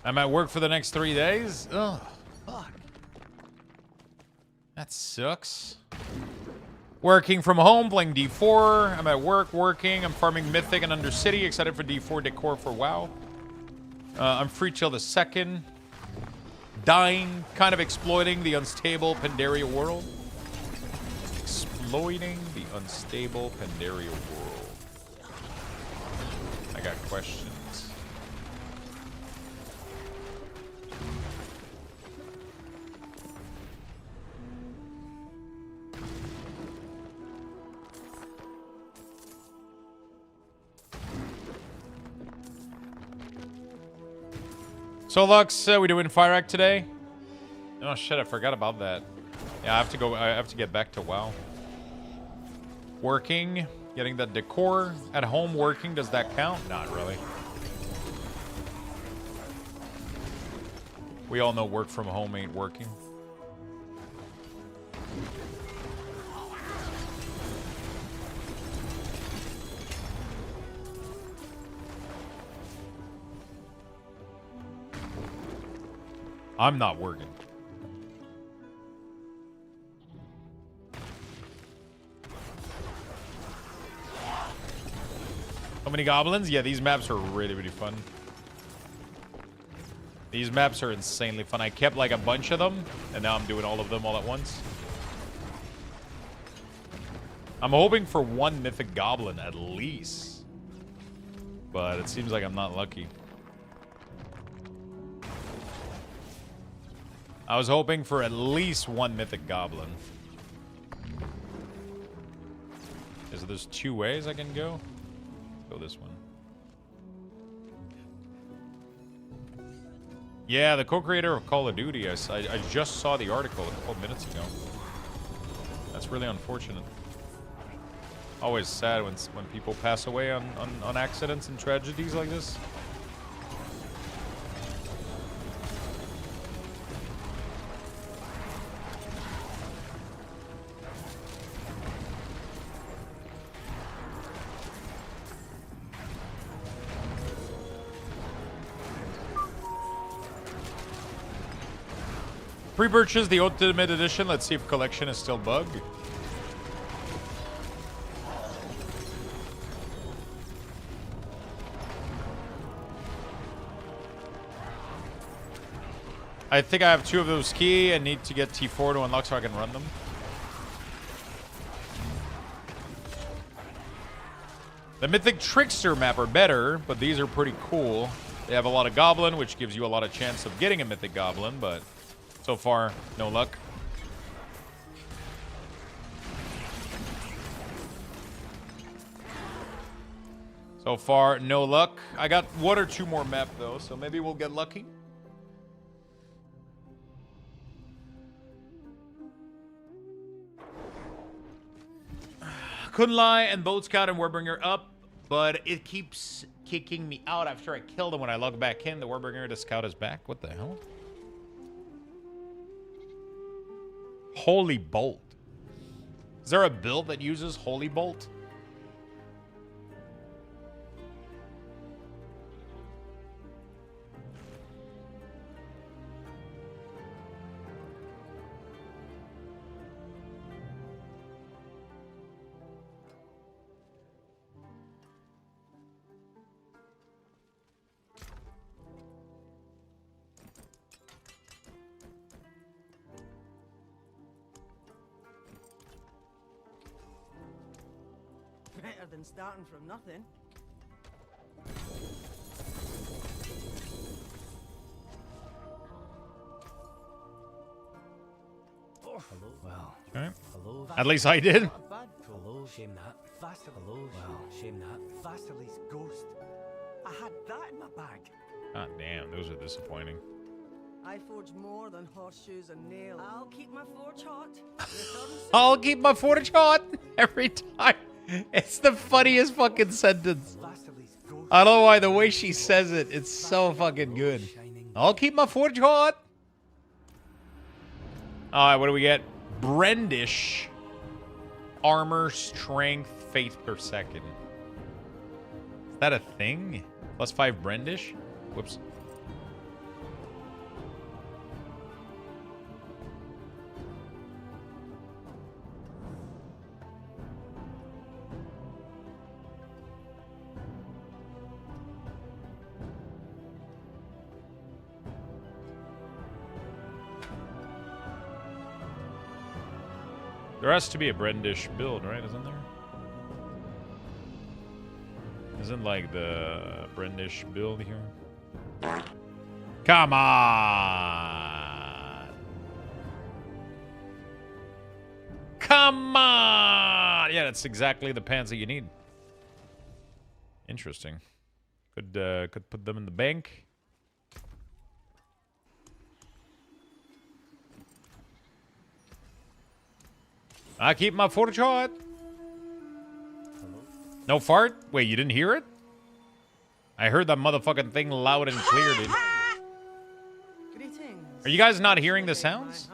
I'm at work for the next 3 days? Ugh, fuck. That sucks. Working from home, playing D4. I'm at work, working. I'm farming Mythic and Undercity. Excited for D4 decor for WoW. I'm free till the 2nd. Dying, kind of exploiting the unstable Pandaria world. Exploiting the unstable Pandaria world. I got questions. So Lux, we doing Fire Act today? Oh shit, I forgot about that. Yeah, I have to go. I have to get back to WoW. Working, getting that decor at home. Working, does that count? Not really. We all know work from home ain't working. I'm not working. How many goblins? Yeah, these maps are really, really fun. These maps are insanely fun. I kept like a bunch of them, and now I'm doing all of them all at once. I'm hoping for 1 mythic goblin at least. But it seems like I'm not lucky. I was hoping for at least 1 mythic goblin. So there's 2 ways I can go. Go this one. Yeah, the co-creator of Call of Duty. I just saw the article a couple minutes ago. That's really unfortunate. Always sad when people pass away on accidents and tragedies like this. Pre-purchase the Ultimate Edition. Let's see if collection is still bugged. I think I have 2 of those key and need to get T4 to unlock so I can run them. The Mythic Trickster map are better, but these are pretty cool. They have a lot of Goblin, which gives you a lot of chance of getting a Mythic Goblin, but so far, no luck. So far, no luck. I got 1 or 2 more map, though, so maybe we'll get lucky. Couldn't lie, and Boat Scout and Warbringer up, but it keeps kicking me out after I killed him. When I log back in, the Warbringer to Scout is back. What the hell? Holy Bolt. Is there a build that uses Holy Bolt? Better than starting from nothing. Oh, hello. Well. Okay. Hello. At least I did. Not bad. Hello. Shame that. Vassal. Hello. Well. Shame that. Vassal's ghost. I had that in my bag. Ah, damn. Those are disappointing. I forge more than horseshoes and nails. I'll keep my forge hot. I'll keep my forge hot every time. It's the funniest fucking sentence. I don't know why the way she says it, it's so fucking good. I'll keep my forge hot. Alright, what do we get? Brendish. Armor, strength, faith per second. Is that a thing? +5 Brendish? Whoops. There has to be a Brendish build, right? Isn't there? Isn't like the Brendish build here? Come on! Come on! Yeah, that's exactly the pants that you need. Interesting. Could put them in the bank. I keep my forge hot. No fart? Wait, you didn't hear it? I heard that motherfucking thing loud and clear, dude. Are you guys not hearing the sounds?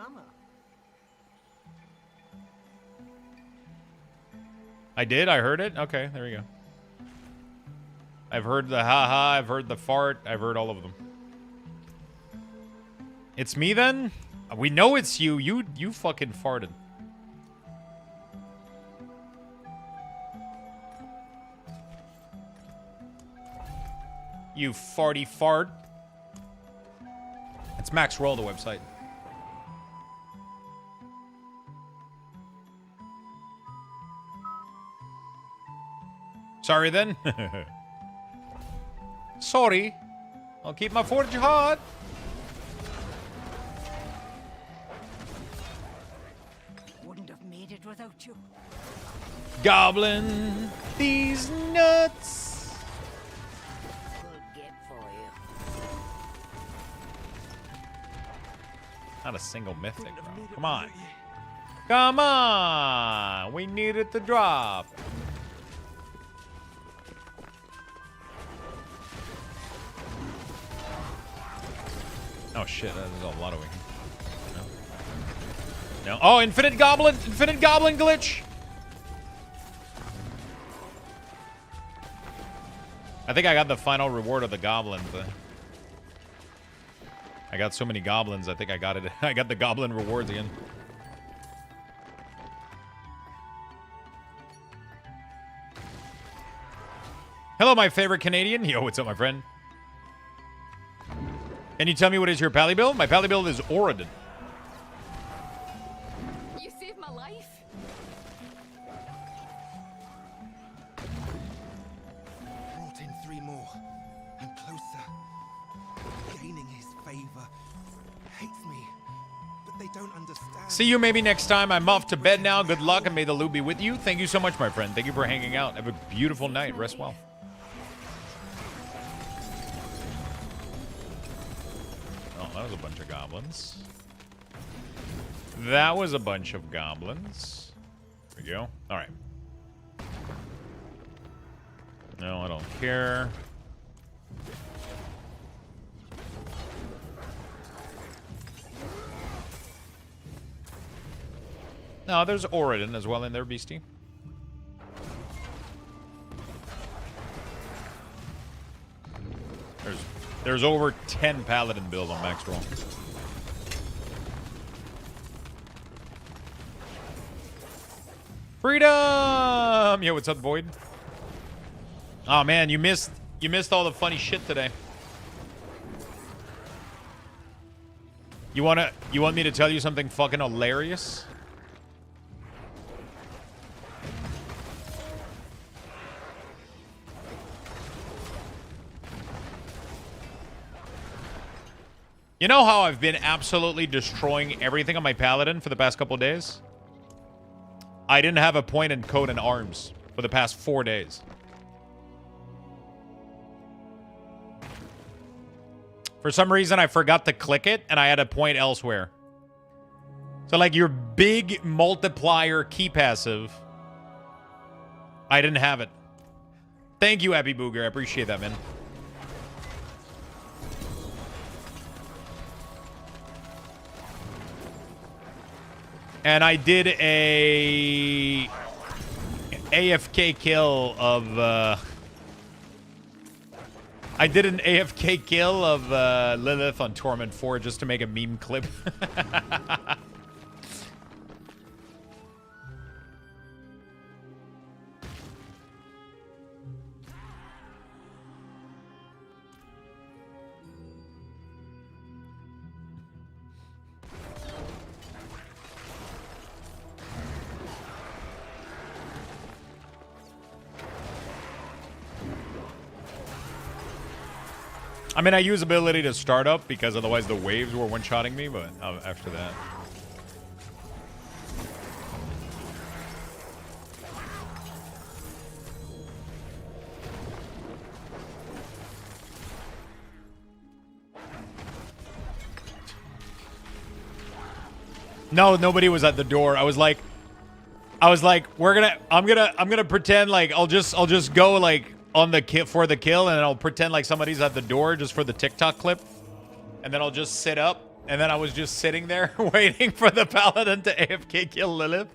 I did? I heard it? Okay, there we go. I've heard the haha, I've heard the fart, I've heard all of them. It's me then? We know it's you. You fucking farted. You farty fart. It's Max Roll, the website. Sorry then. Sorry. I'll keep my forge hot. Wouldn't have made it without you. Goblin, these nuts. Not a single mythic, bro. Come on. Come on. We need it to drop. Oh, shit. That is a lot of weakness. No. Oh, infinite goblin glitch. I think I got the final reward of the goblins. I got so many goblins, I think I got it. I got the goblin rewards again. Hello, my favorite Canadian. Yo, what's up, my friend? Can you tell me what is your pally build? My pally build is Auradin. You saved my life. Brought in 3 more and closer. Gaining his favor. Hates me, but they don't understand. See you maybe next time. I'm off to bed now. Good luck and may the loot be with you. Thank you so much, my friend. Thank you for hanging out. Have a beautiful night. Rest well. that was a bunch of goblins. That was a bunch of goblins. There we go. All right. No, I don't care. No, there's Auradin as well in there, beastie. There's over 10 Paladin builds on max roll. Freedom! Yo, what's up, Void? Oh man, you missed all the funny shit today. You want me to tell you something fucking hilarious? You know how I've been absolutely destroying everything on my Paladin for the past couple of days? I didn't have a point in code and arms for the past 4 days. For some reason, I forgot to click it, and I had a point elsewhere. So, like, your big multiplier key passive, I didn't have it. Thank you, Happy Booger. I appreciate that, man. And I did a AFK kill of I did an AFK kill of Lilith on Torment 4 just to make a meme clip. I mean, I use ability to start up because otherwise the waves were one-shotting me, but after that. No, nobody was at the door. I was like, I'm gonna pretend like I'll just go like on the for the kill, and I'll pretend like somebody's at the door just for the TikTok clip, and then I'll just sit up, and then I was just sitting there waiting for the Paladin to AFK kill Lilith.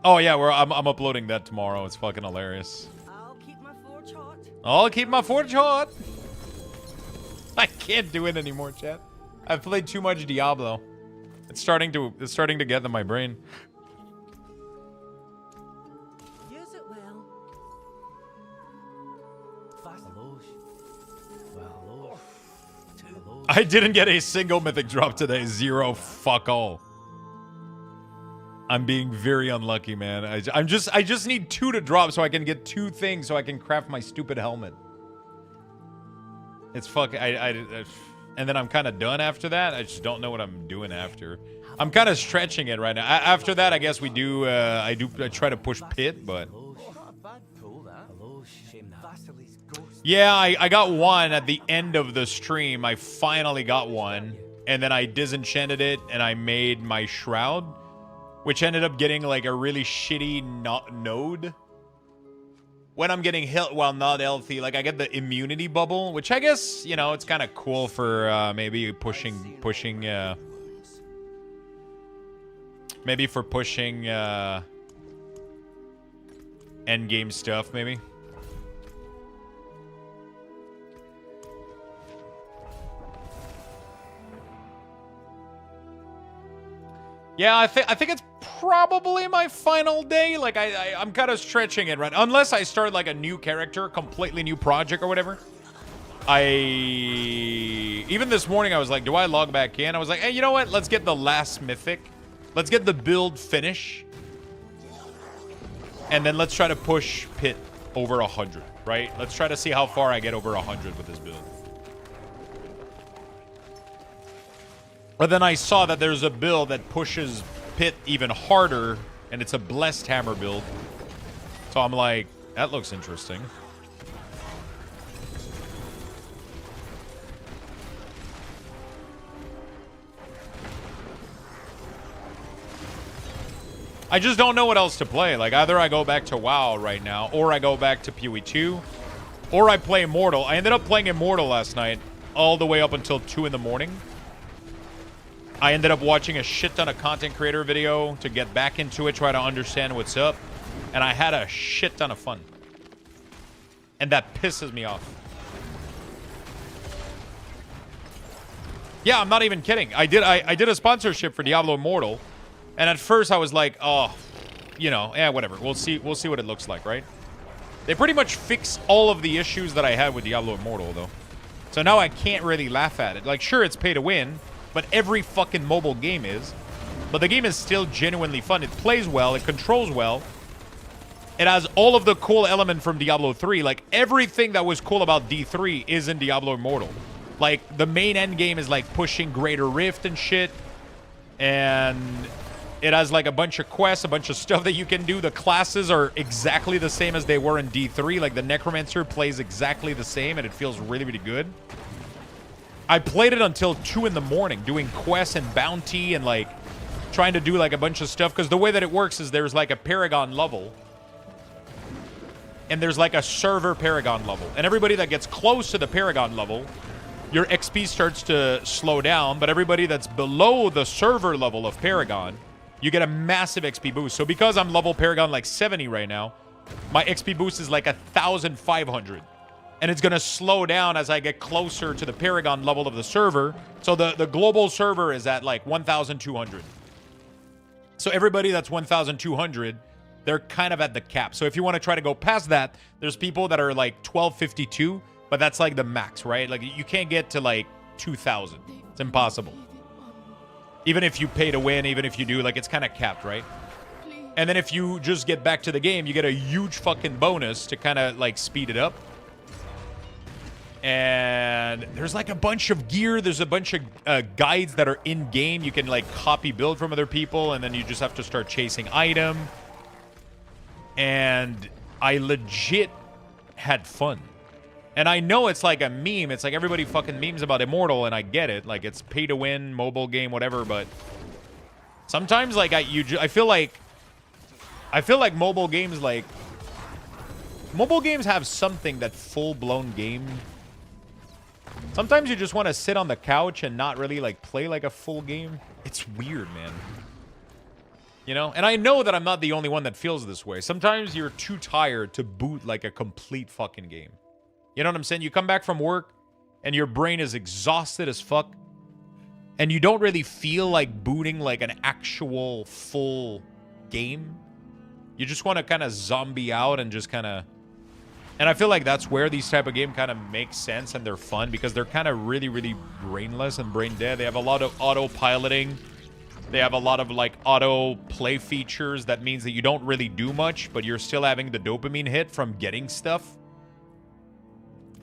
Oh yeah, I'm uploading that tomorrow. It's fucking hilarious. I'll keep my forge hot. I can't do it anymore, chat. I've played too much Diablo. It's starting to get in my brain. Use it well. I didn't get a single mythic drop today. 0 fuck all. I'm being very unlucky, man. I just need 2 to drop so I can get 2 things so I can craft my stupid helmet. It's fucking and then I'm kind of done after that. I just don't know what I'm doing after. I'm kind of stretching it right now. After that, I guess we do. I try to push pit, but yeah, I got one at the end of the stream. I finally got one, and then I disenchanted it and I made my shroud, which ended up getting like a really shitty node. When I'm getting hit while not healthy, like I get the immunity bubble, which I guess, you know, it's kind of cool for maybe pushing maybe for pushing end game stuff, maybe. Yeah, I think it's probably my final day. Like I'm kind of stretching it, right? Unless I start like a new character, completely new project or whatever. Even this morning I was like, do I log back in? I was like, hey, you know what? Let's get the last mythic. Let's get the build finish. And then let's try to push pit over 100, right? Let's try to see how far I get over 100 with this build. But then I saw that there's a build that pushes Pit even harder, and it's a Blessed Hammer build. So I'm like, that looks interesting. I just don't know what else to play. Like, either I go back to WoW right now, or I go back to PoE 2, or I play Immortal. I ended up playing Immortal last night, all the way up until 2 in the morning. I ended up watching a shit ton of content creator video to get back into it, try to understand what's up, and I had a shit ton of fun. And that pisses me off. Yeah, I'm not even kidding. I did a sponsorship for Diablo Immortal. And at first I was like, oh, you know, yeah, whatever. We'll see what it looks like, right? They pretty much fixed all of the issues that I had with Diablo Immortal, though. So now I can't really laugh at it. Like, sure, it's pay to win, but every fucking mobile game is. But the game is still genuinely fun. It plays well. It controls well. It has all of the cool element from Diablo 3. Like, everything that was cool about D3 is in Diablo Immortal. Like, the main end game is, like, pushing Greater Rift and shit. And it has, like, a bunch of quests, a bunch of stuff that you can do. The classes are exactly the same as they were in D3. Like, the Necromancer plays exactly the same, and it feels really, really good. I played it until 2 in the morning, doing quests and bounty and, like, trying to do, like, a bunch of stuff. Because the way that it works is there's, like, a Paragon level. And there's, like, a server Paragon level. And everybody that gets close to the Paragon level, your XP starts to slow down. But everybody that's below the server level of Paragon, you get a massive XP boost. So because I'm level Paragon like 70 right now, my XP boost is like 1,500. And it's going to slow down as I get closer to the Paragon level of the server. So the global server is at like 1,200. So everybody that's 1,200, they're kind of at the cap. So if you want to try to go past that, there's people that are like 1,252, but that's like the max, right? Like you can't get to like 2,000. It's impossible. Even if you pay to win, even if you do, like, it's kind of capped, right? And then if you just get back to the game, you get a huge fucking bonus to kind of, like, speed it up. And there's, like, a bunch of gear. There's a bunch of guides that are in-game. You can, like, copy build from other people, and then you just have to start chasing item. And I legit had fun. And I know it's like a meme. It's like everybody fucking memes about Immortal, and I get it. Like, it's pay to win, mobile game, whatever. But sometimes, like, I feel like mobile games have something that full-blown game. Sometimes you just want to sit on the couch and not really, like, play like a full game. It's weird, man. You know? And I know that I'm not the only one that feels this way. Sometimes you're too tired to boot, like, a complete fucking game. You know what I'm saying? You come back from work, and your brain is exhausted as fuck, and you don't really feel like booting, like, an actual full game. You just want to kind of zombie out and just kind of... And I feel like that's where these type of games kind of make sense, and they're fun, because they're kind of really, really brainless and brain dead. They have a lot of auto-piloting. They have a lot of, like, auto-play features. That means that you don't really do much, but you're still having the dopamine hit from getting stuff.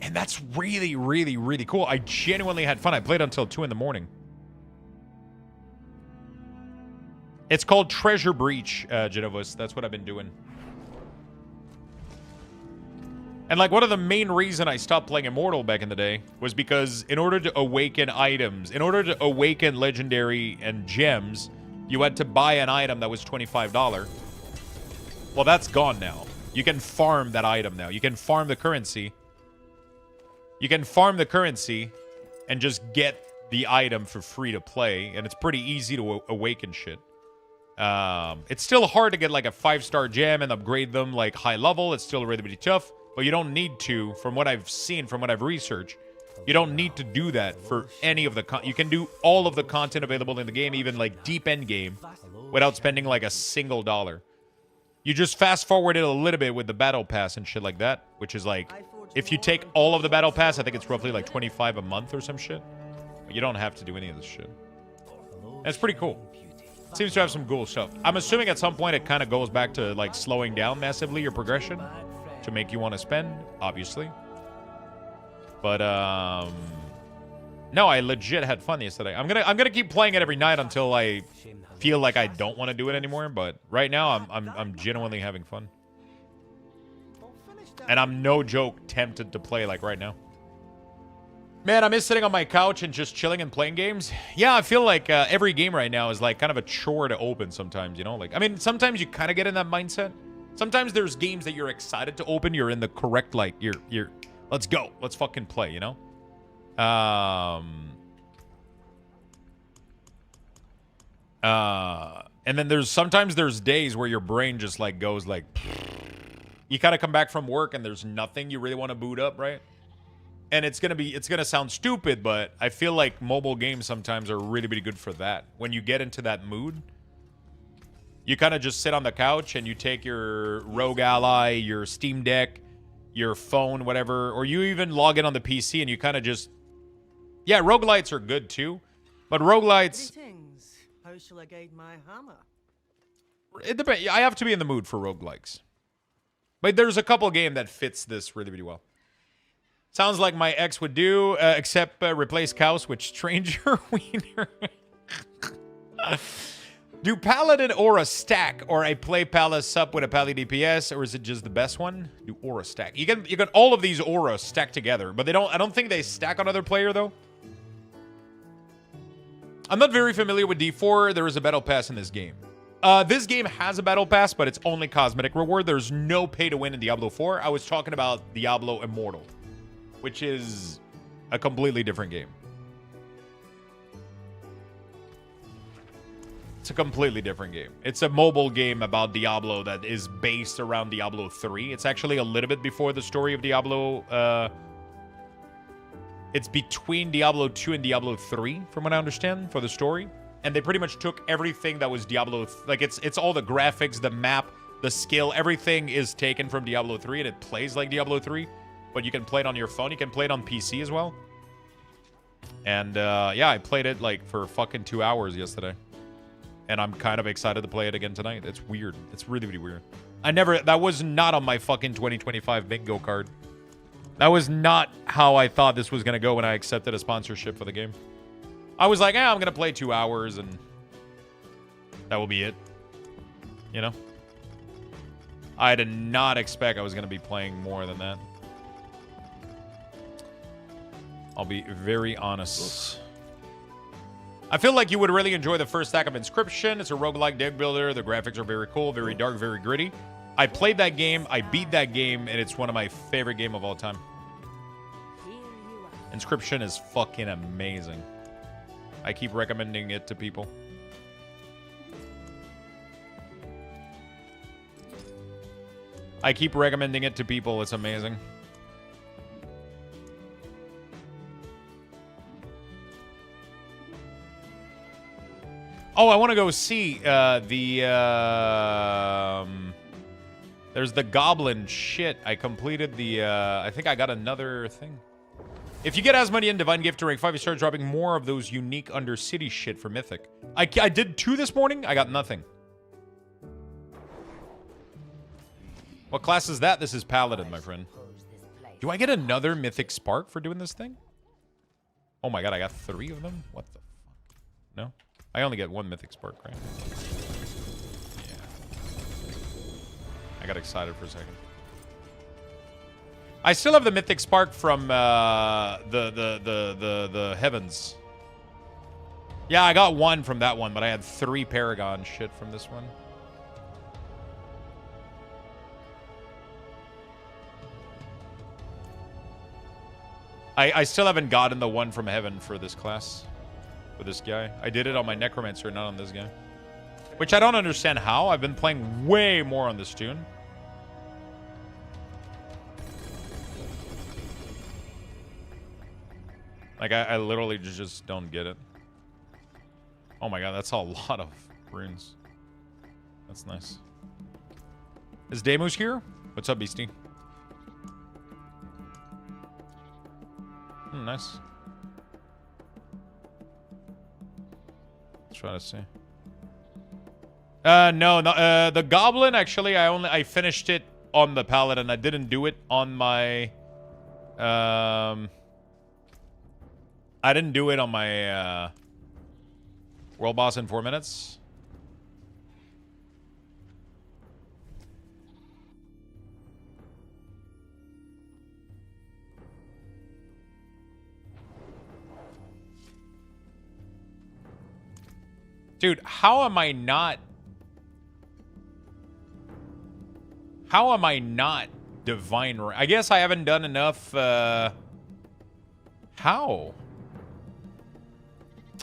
And that's really, really, really cool. I genuinely had fun. I played until 2 in the morning. It's called Treasure Breach, Genovus. That's what I've been doing. And, like, one of the main reason I stopped playing Immortal back in the day was because in order to awaken items, in order to awaken legendary and gems, you had to buy an item that was $25. Well, that's gone now. You can farm that item now. You can farm the currency. You can farm the currency and just get the item for free to play, and it's pretty easy to awaken shit. It's still hard to get, like, a 5-star gem and upgrade them, like, high level. It's still really, really tough, but you don't need to, from what I've seen, from what I've researched. You don't need to do that for any of the you can do all of the content available in the game, even, like, deep end game, without spending, like, a single dollar. You just fast forward it a little bit with the battle pass and shit like that, which is, like, if you take all of the battle pass, I think it's roughly like $25 a month or some shit. But you don't have to do any of this shit. And it's pretty cool. It seems to have some cool stuff. I'm assuming at some point it kind of goes back to, like, slowing down massively your progression to make you want to spend, obviously. But No, I legit had fun yesterday. I'm gonna keep playing it every night until I feel like I don't want to do it anymore. But right now, I'm genuinely having fun. And I'm no joke tempted to play like right now. Man, I miss sitting on my couch and just chilling and playing games. Yeah, I feel like every game right now is like kind of a chore to open sometimes, you know? Like, I mean, sometimes you kind of get in that mindset. Sometimes there's games that you're excited to open. You're in the correct, like, you're let's go. Let's fucking play, you know? And then sometimes there's days where your brain just like goes like, you kind of come back from work and there's nothing you really want to boot up, right? And it's gonna sound stupid, but I feel like mobile games sometimes are really, really good for that. When you get into that mood, you kind of just sit on the couch and you take your Rogue Ally, your Steam Deck, your phone, whatever, or you even log in on the PC and you kind of just, yeah, roguelites are good too, but roguelites, Greetings. How shall I guide my hammer? it depends. I have to be in the mood for roguelikes. But there's a couple game that fits this really, really well. Sounds like my ex would do, except replace cows with stranger wiener. Do Paladin Aura stack, or I play Palace sup with a Pally DPS, or is it just the best one? Do Aura stack. You can all of these Auras stack together, but I don't think they stack on other player though. I'm not very familiar with D4. There is a battle pass in this game. This game has a battle pass, but it's only cosmetic reward. There's no pay to win in Diablo 4. I was talking about Diablo Immortal, which is a completely different game. It's a completely different game. It's a mobile game about Diablo that is based around Diablo 3. It's actually a little bit before the story of Diablo. It's between Diablo 2 and Diablo 3, from what I understand, for the story. And they pretty much took everything that was Diablo... Like, it's all the graphics, the map, the skill. Everything is taken from Diablo 3, and it plays like Diablo 3. But you can play it on your phone. You can play it on PC as well. And, yeah, I played it, like, for fucking 2 hours yesterday. And I'm kind of excited to play it again tonight. It's weird. It's really, really weird. That was not on my fucking 2025 bingo card. That was not how I thought this was going to go when I accepted a sponsorship for the game. I was like, I'm going to play 2 hours and that will be it. You know? I did not expect I was going to be playing more than that. I'll be very honest. I feel like you would really enjoy the first stack of Inscription. It's a roguelike deck builder. The graphics are very cool, very dark, very gritty. I played that game, I beat that game, and it's one of my favorite games of all time. Inscription is fucking amazing. I keep recommending it to people. It's amazing. Oh, I want to go see there's the goblin shit. I completed the, I think I got another thing. If you get Asmodean Divine Gift to rank 5, you start dropping more of those unique Undercity shit for Mythic. I did 2 this morning. I got nothing. What class is that? This is Paladin, my friend. Do I get another Mythic Spark for doing this thing? Oh my god, I got 3 of them? What the fuck? No? I only get 1 Mythic Spark, right? Yeah. I got excited for a second. I still have the Mythic Spark from the Heavens. Yeah, I got 1 from that one, but I had 3 Paragon shit from this one. I still haven't gotten the 1 from Heaven for this class. For this guy. I did it on my Necromancer, not on this guy. Which I don't understand how. I've been playing way more on this tune. Like, I literally just don't get it. Oh my god, that's a lot of runes. That's nice. Is Demus here? What's up, Beastie? Nice. Let's try to see. No, the Goblin, actually, I finished it on the Paladin. I didn't do it on my, I didn't do it on my world boss in 4 minutes. Dude, how am I not divine? I guess I haven't done enough. How?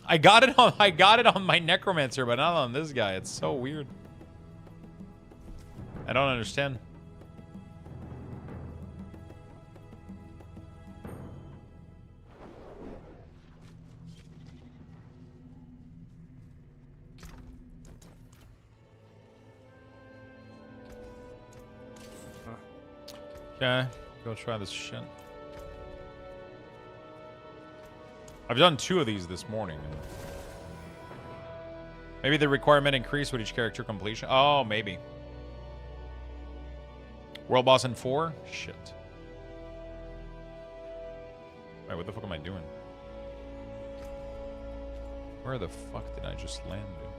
I got it on my necromancer, but not on this guy. It's so weird. I don't understand. Okay, go try this shit. I've done 2 of these this morning. Maybe the requirement increased with each character completion. Oh, maybe. World boss in 4? Shit. Wait, what the fuck am I doing? Where the fuck did I just land, dude?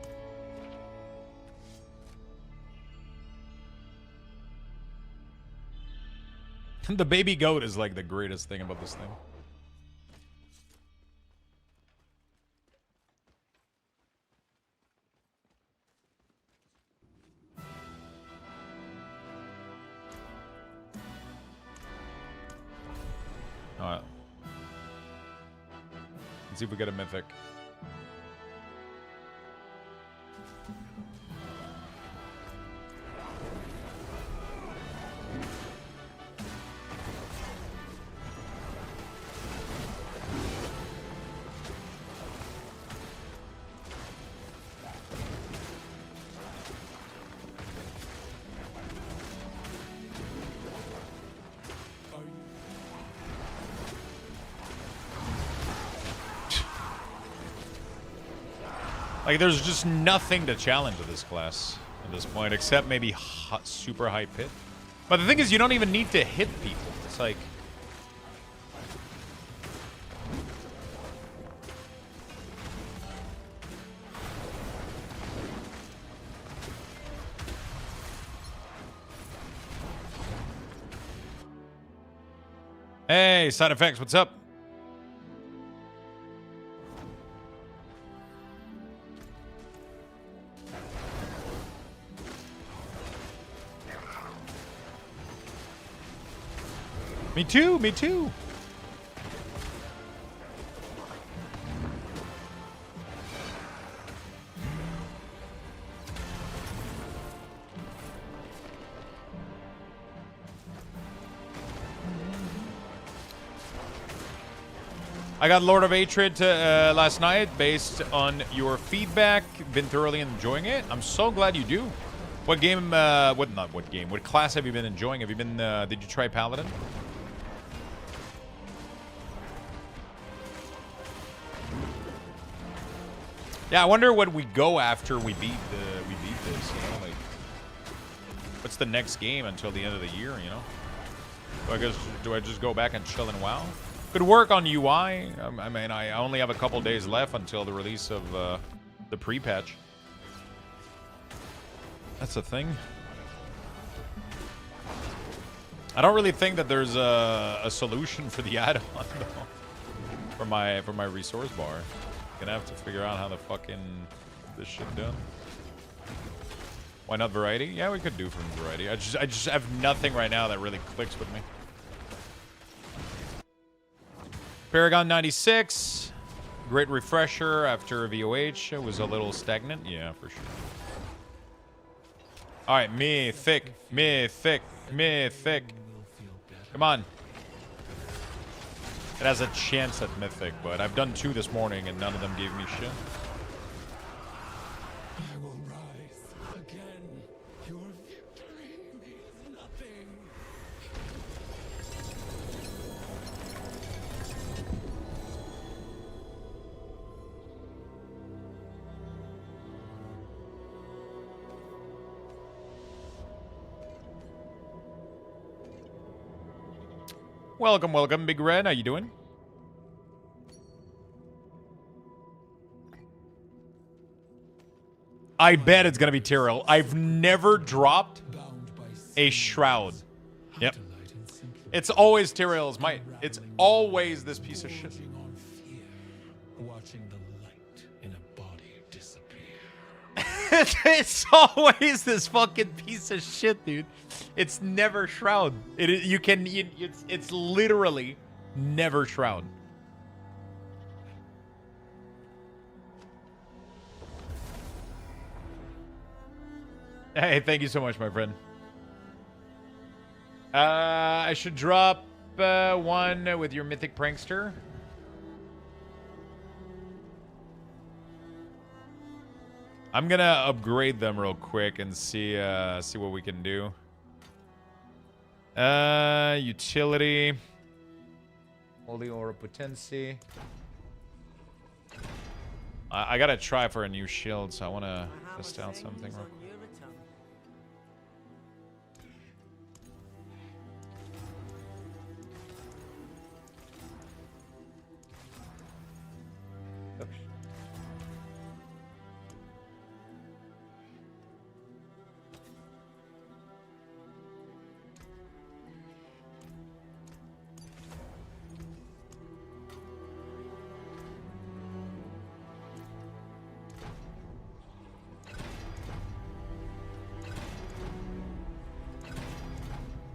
The baby goat is like the greatest thing about this thing. Alright. Let's see if we get a mythic. Like, there's just nothing to challenge with this class at this point, except maybe super high pit. But the thing is, you don't even need to hit people. It's like... Hey, side effects, what's up? Me too, me too. I got Lord of Hatred last night based on your feedback. Been thoroughly enjoying it. I'm so glad you do. What game, what class have you been enjoying? Have you been, did you try Paladin? Yeah, I wonder what we go after we beat this, you know, like, what's the next game until the end of the year, you know? Do I just go back and chill and WoW? Good work on UI. I mean, I only have a couple days left until the release of the pre-patch. That's the thing. I don't really think that there's a solution for the add-on though, for my resource bar. Gonna have to figure out how to fucking get this shit done. Why not variety? Yeah, we could do from variety. I just have nothing right now that really clicks with me. Paragon 96, great refresher after VOH. It was a little stagnant. Yeah, for sure. All right, mythic. Come on. It has a chance at mythic, but I've done 2 this morning and none of them gave me shit. I will rise again. Your victory means nothing. Welcome, Big Red. How you doing? I bet it's gonna be Tyrell. I've never dropped a shroud. Yep. It's always Tyrell's might. It's always this piece of shit. Watching the light in a body disappear. It's always this fucking piece of shit, dude. It's never shroud. It's literally never shroud. Hey, thank you so much, my friend. I should drop one with your mythic prankster. I'm gonna upgrade them real quick and see what we can do. Utility. Holy Aura Potency. I gotta try for a new shield, so I wanna test out something real quick.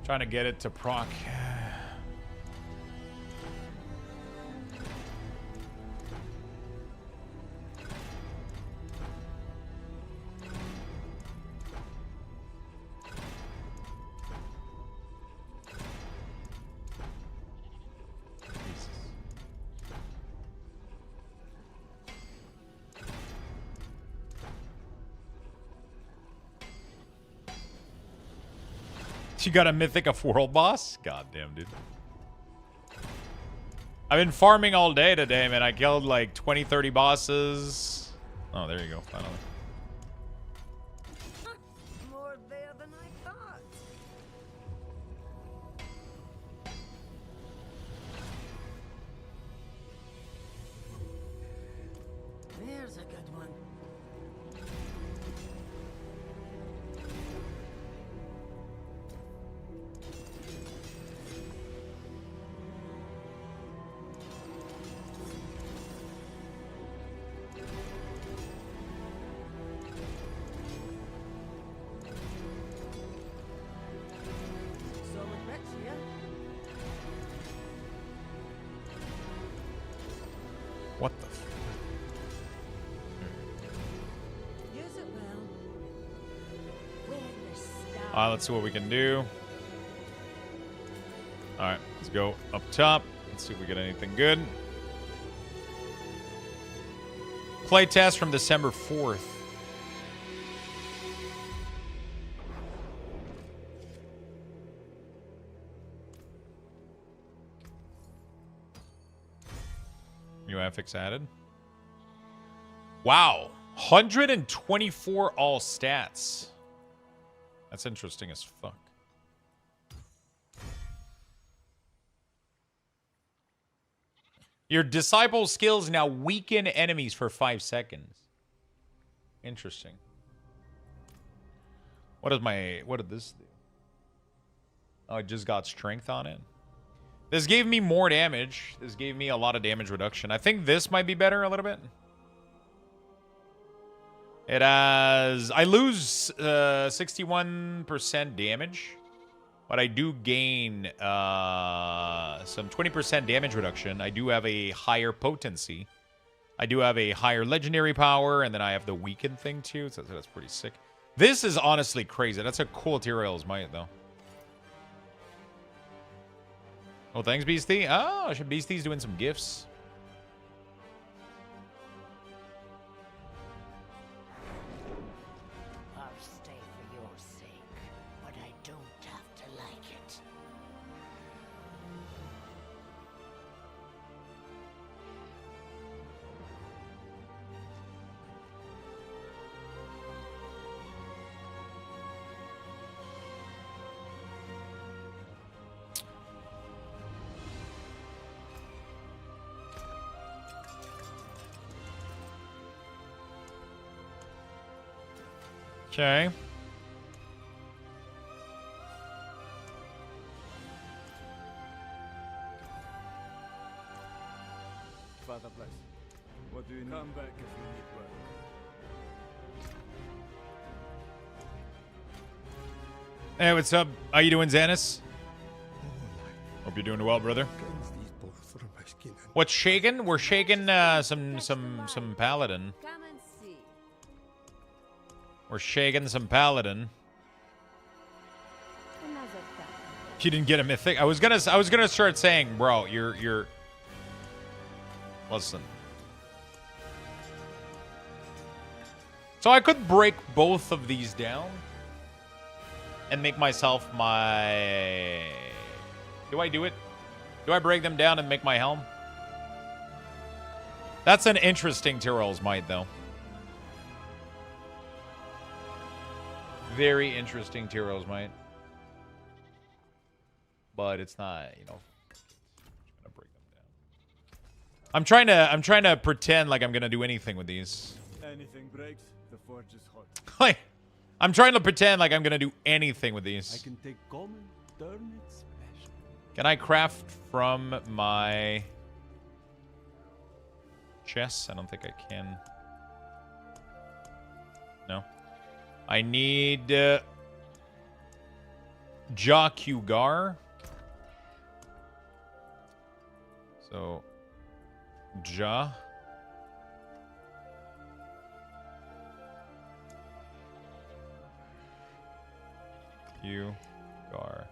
Trying to get it to proc. You got a mythic of world boss? God damn, dude. I've been farming all day today, man. I killed like 20, 30 bosses. Oh, there you go, finally. More there than I thought. There's a good one. What the f... Use it well. Let's see what we can do. Alright, let's go up top. Let's see if we get anything good. Play test from December 4th. New affix added. Wow. 124 all stats. That's interesting as fuck. Your disciple skills now weaken enemies for 5 seconds. Interesting. What did this do? Oh, it just got strength on it. This gave me more damage. This gave me a lot of damage reduction. I think this might be better a little bit. It has... I lose 61% damage. But I do gain some 20% damage reduction. I do have a higher potency. I do have a higher legendary power. And then I have the weaken thing too. So that's pretty sick. This is honestly crazy. That's a cool Tyrell's Might though. Oh, thanks, Beastie. Oh, Beastie's doing some gifts. I'll stay for your sake, but I don't have to like it. Okay. Father bless. What do you need? Come back if you need work. Hey, what's up? How you doing, Xanis? Hope you're doing well, brother. What's shaking? We're shaking some Paladin. Come and see. We're shaking some Paladin. Another time. You didn't get a mythic. I was gonna start saying, bro, you're. Listen. So I could break both of these down and make myself my. Do I do it? Do I break them down and make my helm? That's an interesting Tyrell's Might, though. Very interesting Tyrell's Might. But it's not, you know. I'm gonna break them down. I'm trying to pretend like I'm gonna do anything with these. Anything breaks, the forge is hot. Like, I'm trying to pretend like I'm gonna do anything with I these. can take common, turn it special. Can I craft from my chest? I don't think I can. No. I need Jakugar. So Ja. Gar.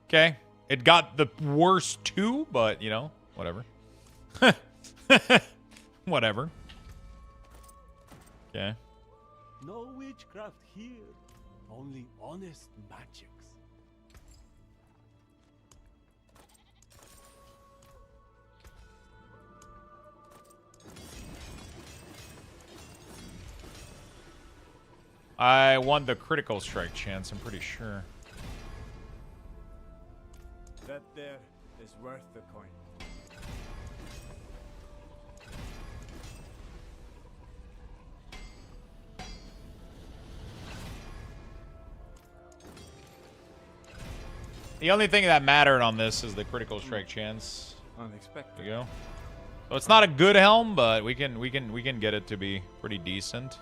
Okay. It got the worst two, but, you know, whatever. Whatever. Okay. No witchcraft here. Only honest magics. I want the critical strike chance, I'm pretty sure. That there is worth the coin. The only thing that mattered on this is the critical strike chance. Unexpected. There we go. So it's not a good helm, but we can get it to be pretty decent.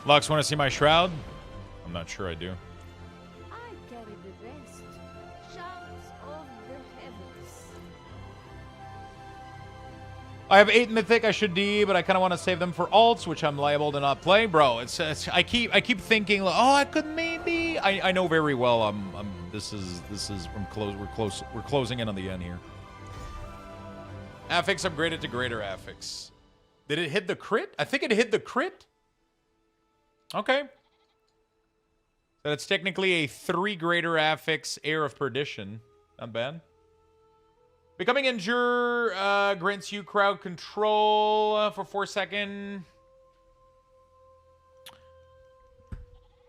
Lux, want to see my shroud? I'm not sure I do. I carry the rest. Shouts of the heavens. I have 8 mythic I should D, but I kind of want to save them for alts, which I'm liable to not play. Bro, it's I keep thinking, like, oh, I could maybe. I know very well. We're closing in on the end here. Affix upgraded to greater affix. Did it hit the crit? I think it hit the crit. Okay. So it's technically a 3 greater affix Heir of Perdition. Not bad. Becoming Endure grants you crowd control for 4 seconds.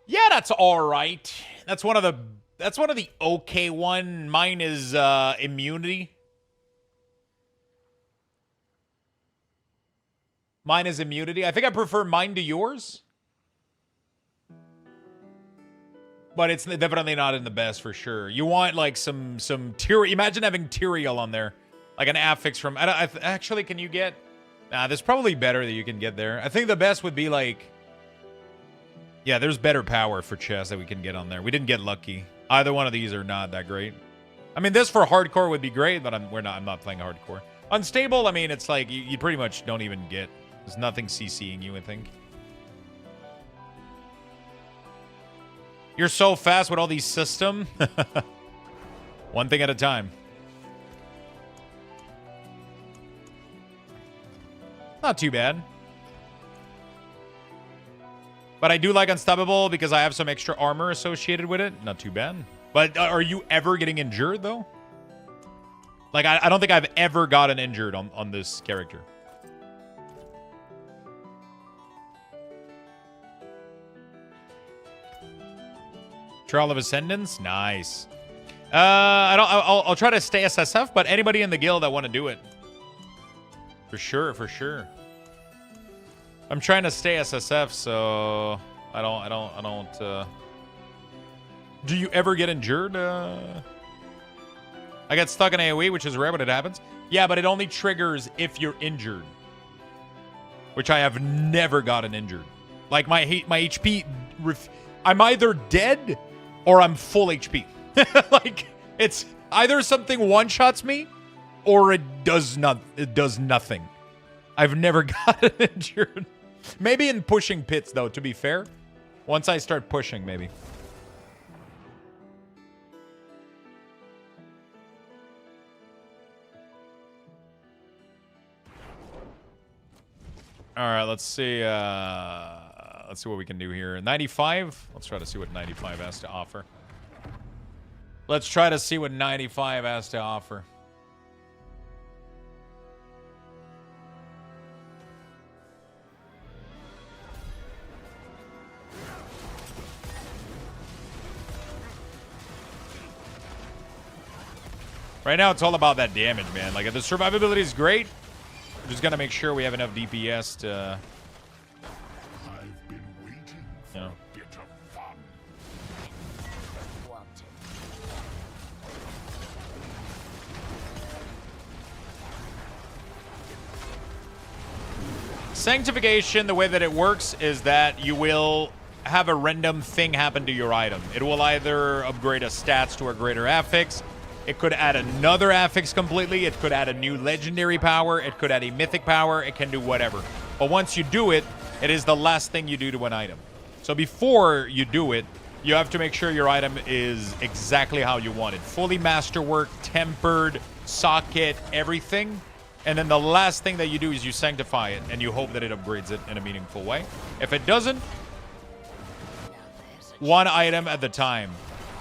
Yeah, that's alright. That's one of the okay one. Mine is immunity. Mine is immunity. I think I prefer mine to yours. But it's definitely not in the best for sure. You want like some Tyrael. Imagine having Tyrael on there, like an affix from. Actually, can you get? Nah, there's probably better that you can get there. I think the best would be like. Yeah, there's better power for chess that we can get on there. We didn't get lucky. Either one of these are not that great. I mean, this for hardcore would be great, but I'm not playing hardcore. Unstable. I mean, it's like you pretty much don't even get. There's nothing CCing you, I think. You're so fast with all these system. One thing at a time. Not too bad. But I do like Unstoppable because I have some extra armor associated with it. Not too bad. But are you ever getting injured, though? Like, I don't think I've ever gotten injured on this character. Trial of Ascendance? Nice. I'll try to stay SSF, but anybody in the guild that want to do it. For sure, for sure. I'm trying to stay SSF, so I don't do you ever get injured? I got stuck in AoE, which is rare, but it happens. Yeah, but it only triggers if you're injured. Which I have never gotten injured. Like my HP, I'm either dead or I'm full HP. Like it's either something one-shots me or it does nothing. I've never gotten injured. Maybe in pushing pits, though, to be fair. Once I start pushing, maybe. All right, let's see what we can do here. 95. Let's try to see what 95 has to offer. Let's try to see what 95 has to offer. Right now, it's all about that damage, man. Like, the survivability is great. We're just gonna make sure we have enough DPS to... I've been waiting for a bit of fun. Sanctification, the way that it works is that you will have a random thing happen to your item. It will either upgrade a stats to a greater affix. It could add another affix completely. It could add a new legendary power. It could add a mythic power. It can do whatever. But once you do it, it is the last thing you do to an item. So before you do it, you have to make sure your item is exactly how you want it. Fully masterwork, tempered, socket, everything. And then the last thing that you do is you sanctify it, and you hope that it upgrades it in a meaningful way. If it doesn't, one item at the time.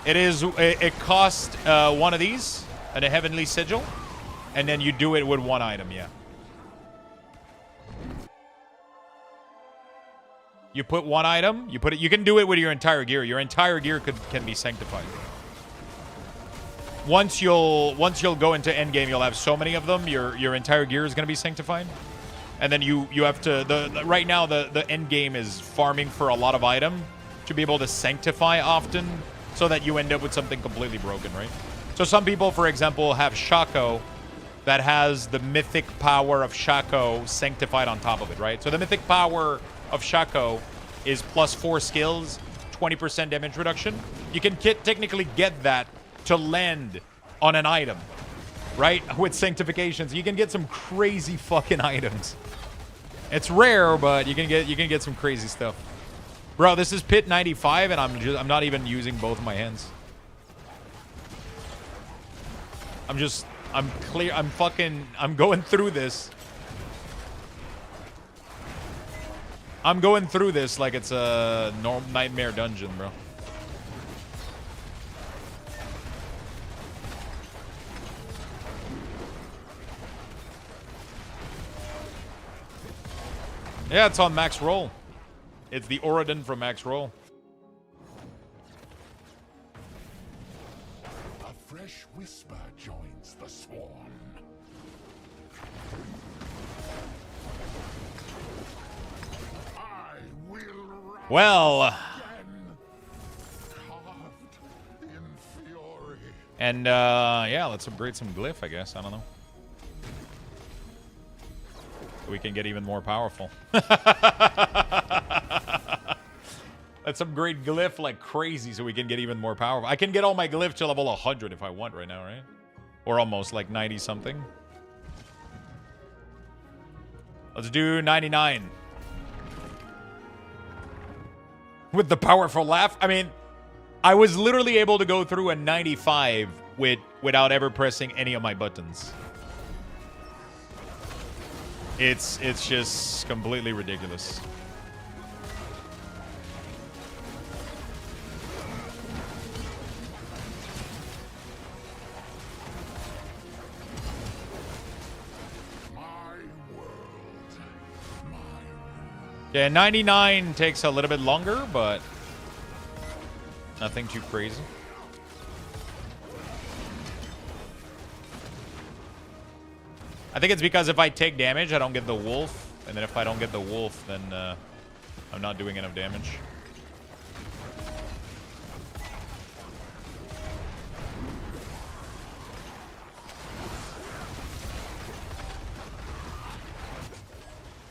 It costs one of these and a heavenly sigil, and then you do it with one item. Yeah. You put one item. You put it. You can do it with your entire gear. Your entire gear can be sanctified. Once you'll go into endgame, you'll have so many of them. Your entire gear is going to be sanctified, and then you have to. Right now the endgame is farming for a lot of item to be able to sanctify often, so that you end up with something completely broken, right? So some people, for example, have Shaco that has the mythic power of Shaco sanctified on top of it, right? So the mythic power of Shaco is +4 skills, 20% damage reduction. You can technically get that to land on an item, right? With sanctifications, you can get some crazy fucking items. It's rare, but you can get some crazy stuff. Bro, this is pit 95, and I'm not even using both of my hands. I'm going through this. I'm going through this like it's a nightmare dungeon, bro. Yeah, it's on max roll. It's the Auradin from max roll. A fresh whisper joins the swarm. I will rise Well, again, carved in fury. and yeah, let's upgrade some glyph, I guess. I don't know. We can get even more powerful. Let's upgrade glyph like crazy so we can get even more powerful. I can get all my glyph to level 100 if I want right now, right? Or almost like 90 something. Let's do 99. With the powerful laugh. I mean, I was literally able to go through a 95 without ever pressing any of my buttons. It's just completely ridiculous. Yeah, 99 takes a little bit longer, but nothing too crazy. I think it's because if I take damage, I don't get the wolf. And then if I don't get the wolf, then I'm not doing enough damage.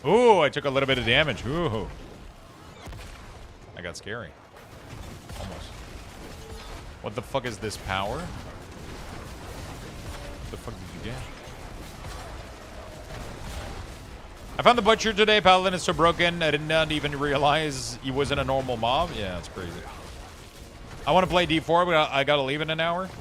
Ooh, I took a little bit of damage. Ooh. I got scary. Almost. What the fuck is this power? What the fuck did you get? I found the butcher today. Paladin is so broken. I did not even realize he wasn't a normal mob. Yeah, that's crazy. I want to play D4, but I gotta leave in an hour. Shit.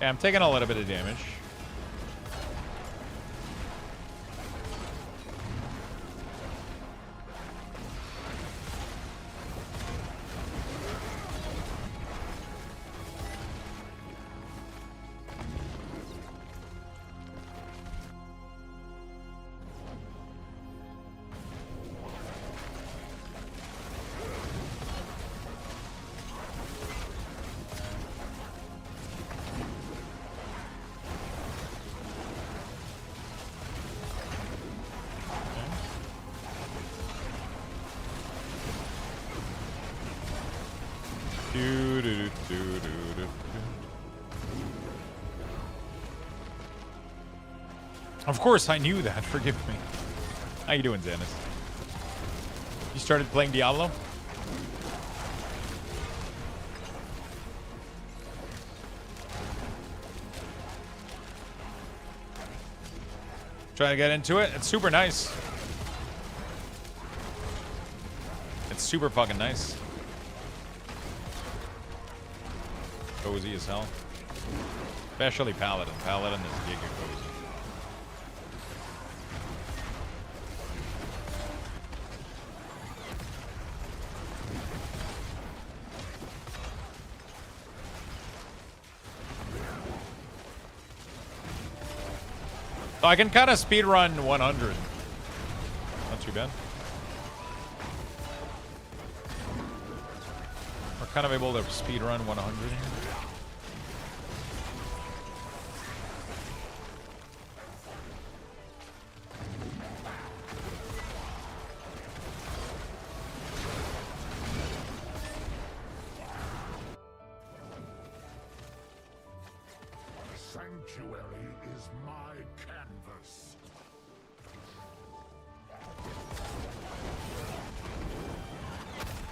Yeah, I'm taking a little bit of damage. Of course, I knew that. Forgive me. How you doing, Xanis? You started playing Diablo? Trying to get into it. It's super nice. It's super fucking nice. Cozy as hell. Especially Paladin. Paladin is giga cozy. So I can kind of speedrun 100. Not too bad. We're kind of able to speedrun 100 here. Sanctuary is my canvas.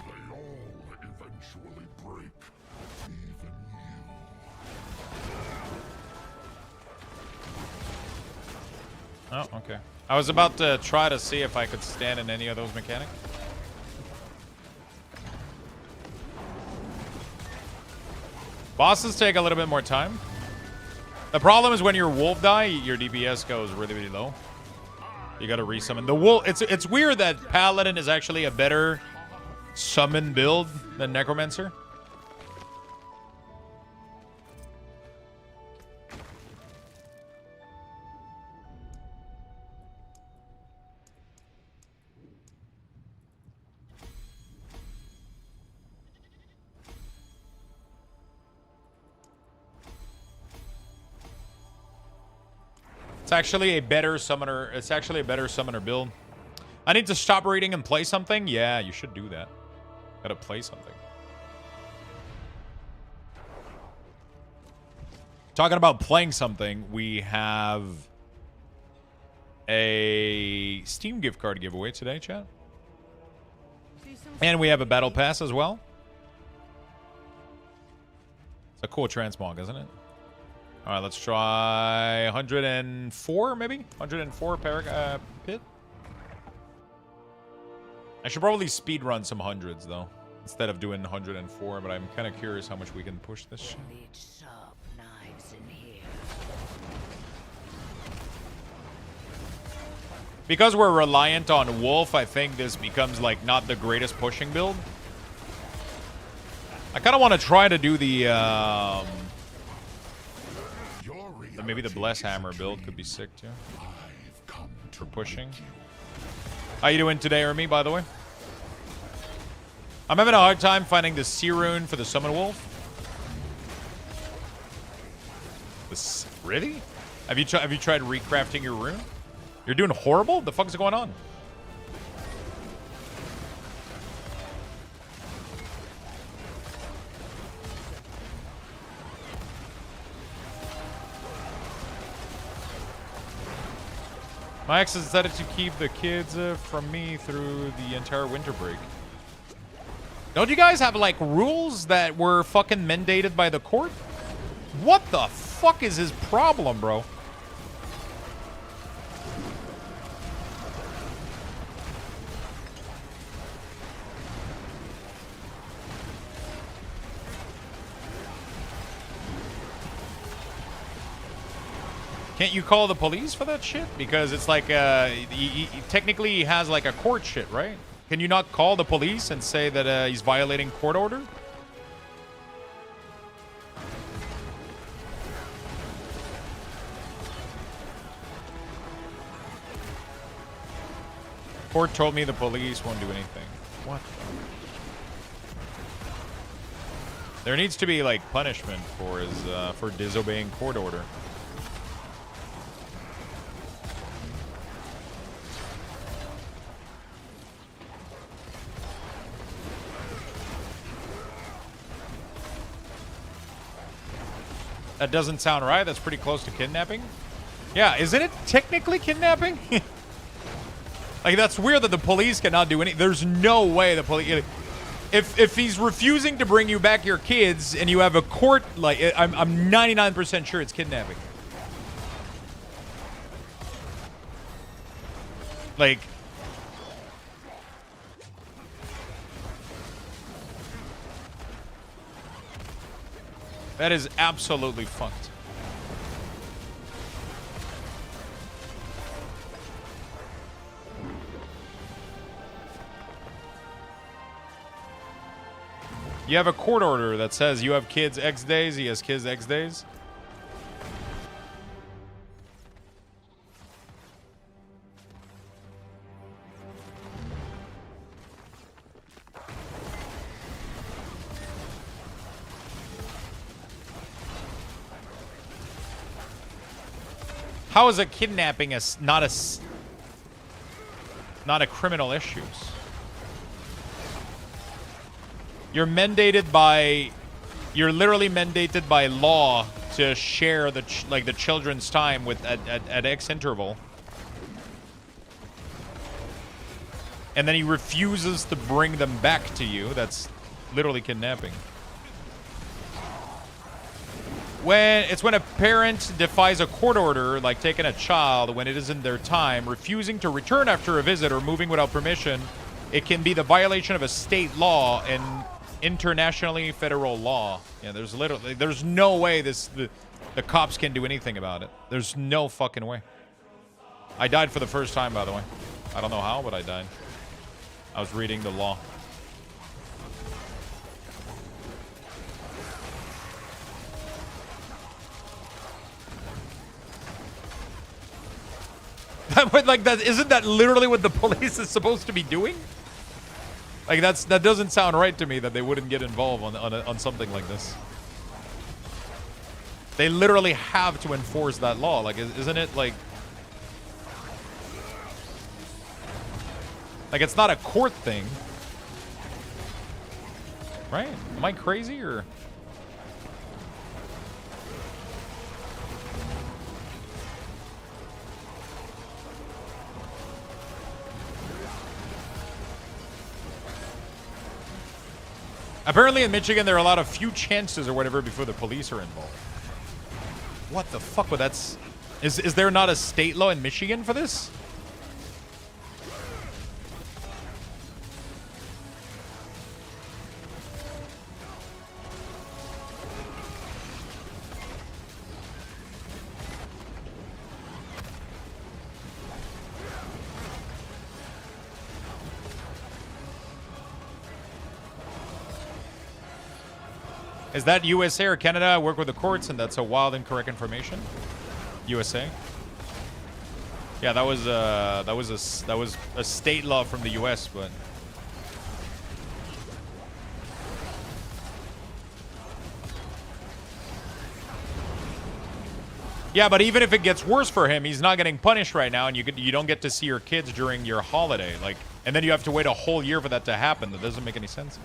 They all eventually break, even you. Oh, okay. I was about to try to see if I could stand in any of those mechanics. Bosses take a little bit more time. The problem is when your wolf die, your DPS goes really, really low. You gotta resummon. The wolf, it's weird that Paladin is actually a better summon build than Necromancer. It's actually a better summoner. It's actually a better summoner build. I need to stop reading and play something. Yeah, you should do that. Gotta play something. Talking about playing something, we have a Steam gift card giveaway today, chat. And we have a battle pass as well. It's a cool transmog, isn't it? All right, let's try 104, maybe? 104 pit? I should probably speed run some hundreds, though, instead of doing 104, but I'm kind of curious how much we can push this shit. Sharp knives in here. Because we're reliant on Wolf, I think this becomes, like, not the greatest pushing build. I kind of want to try to do the maybe the Bless Hammer build could be sick, too. For pushing. How you doing today, Ermi, by the way? I'm having a hard time finding the Sea Rune for the Summon Wolf. Really? Have you tried recrafting your rune? You're doing horrible? What the fuck is going on? My ex has decided to keep the kids from me through the entire winter break. Don't you guys have, like, rules that were fucking mandated by the court? What the fuck is his problem, bro? Can't you call the police for that shit? Because it's like, technically he has like a court shit, right? Can you not call the police and say that he's violating court order? Court told me the police won't do anything. What? There needs to be like punishment for his for disobeying court order. That doesn't sound right. That's pretty close to kidnapping. Yeah, isn't it technically kidnapping? Like, that's weird that the police cannot do anything. There's no way the police... If he's refusing to bring you back your kids and you have a court... Like, I'm 99% sure it's kidnapping. Like... That is absolutely fucked. You have a court order that says you have kids X days, he has kids X days. How is a kidnapping not a criminal issue? You're literally mandated by law to share the children's time with at X interval, and then he refuses to bring them back to you. That's literally kidnapping. When a parent defies a court order, like taking a child when it isn't their time, refusing to return after a visit, or moving without permission, it can be the violation of a state law and internationally federal law. Yeah, there's no way the cops can do anything about it. There's no fucking way. I died for the first time, by the way. I don't know how, but I died. I was reading the law. Like, that isn't that literally what the police is supposed to be doing? Like, that doesn't sound right to me that they wouldn't get involved on something like this. They literally have to enforce that law. Like, isn't it like it's not a court thing, right? Am I crazy or? Apparently in Michigan, there are a lot of few chances or whatever before the police are involved. What the fuck? But that's... Is there not a state law in Michigan for this? Is that USA or Canada? I work with the courts, and that's a wild incorrect information. USA. Yeah, that was a state law from the US, but. Yeah, but even if it gets worse for him, he's not getting punished right now, and you don't get to see your kids during your holiday, like, and then you have to wait a whole year for that to happen. That doesn't make any sense.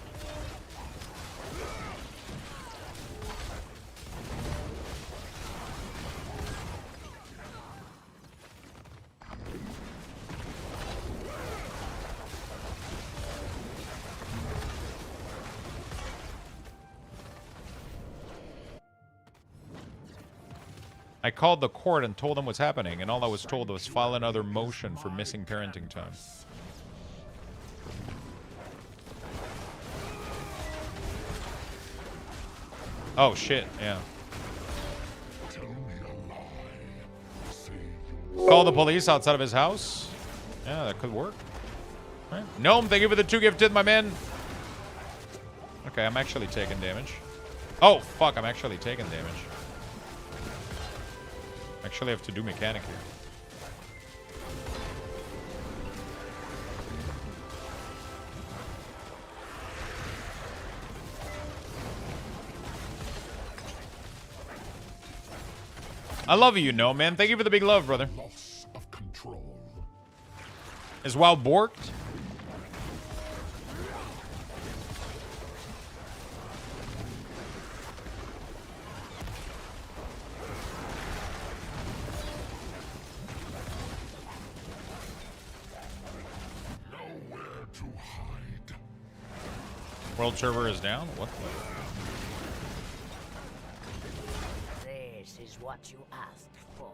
I called the court and told them what's happening, and all I was told was file another motion for missing parenting time. Oh shit, yeah. Call the police outside of his house? Yeah, that could work. Right. Gnome, thank you for the 2 gifted, my man. Okay, I'm actually taking damage. Oh, fuck, I'm actually taking damage. Actually have to do mechanic here. I love you, no man. Thank you for the big love, brother. Loss of control. Is WoW borked? World server is down? What the? This is what you asked for.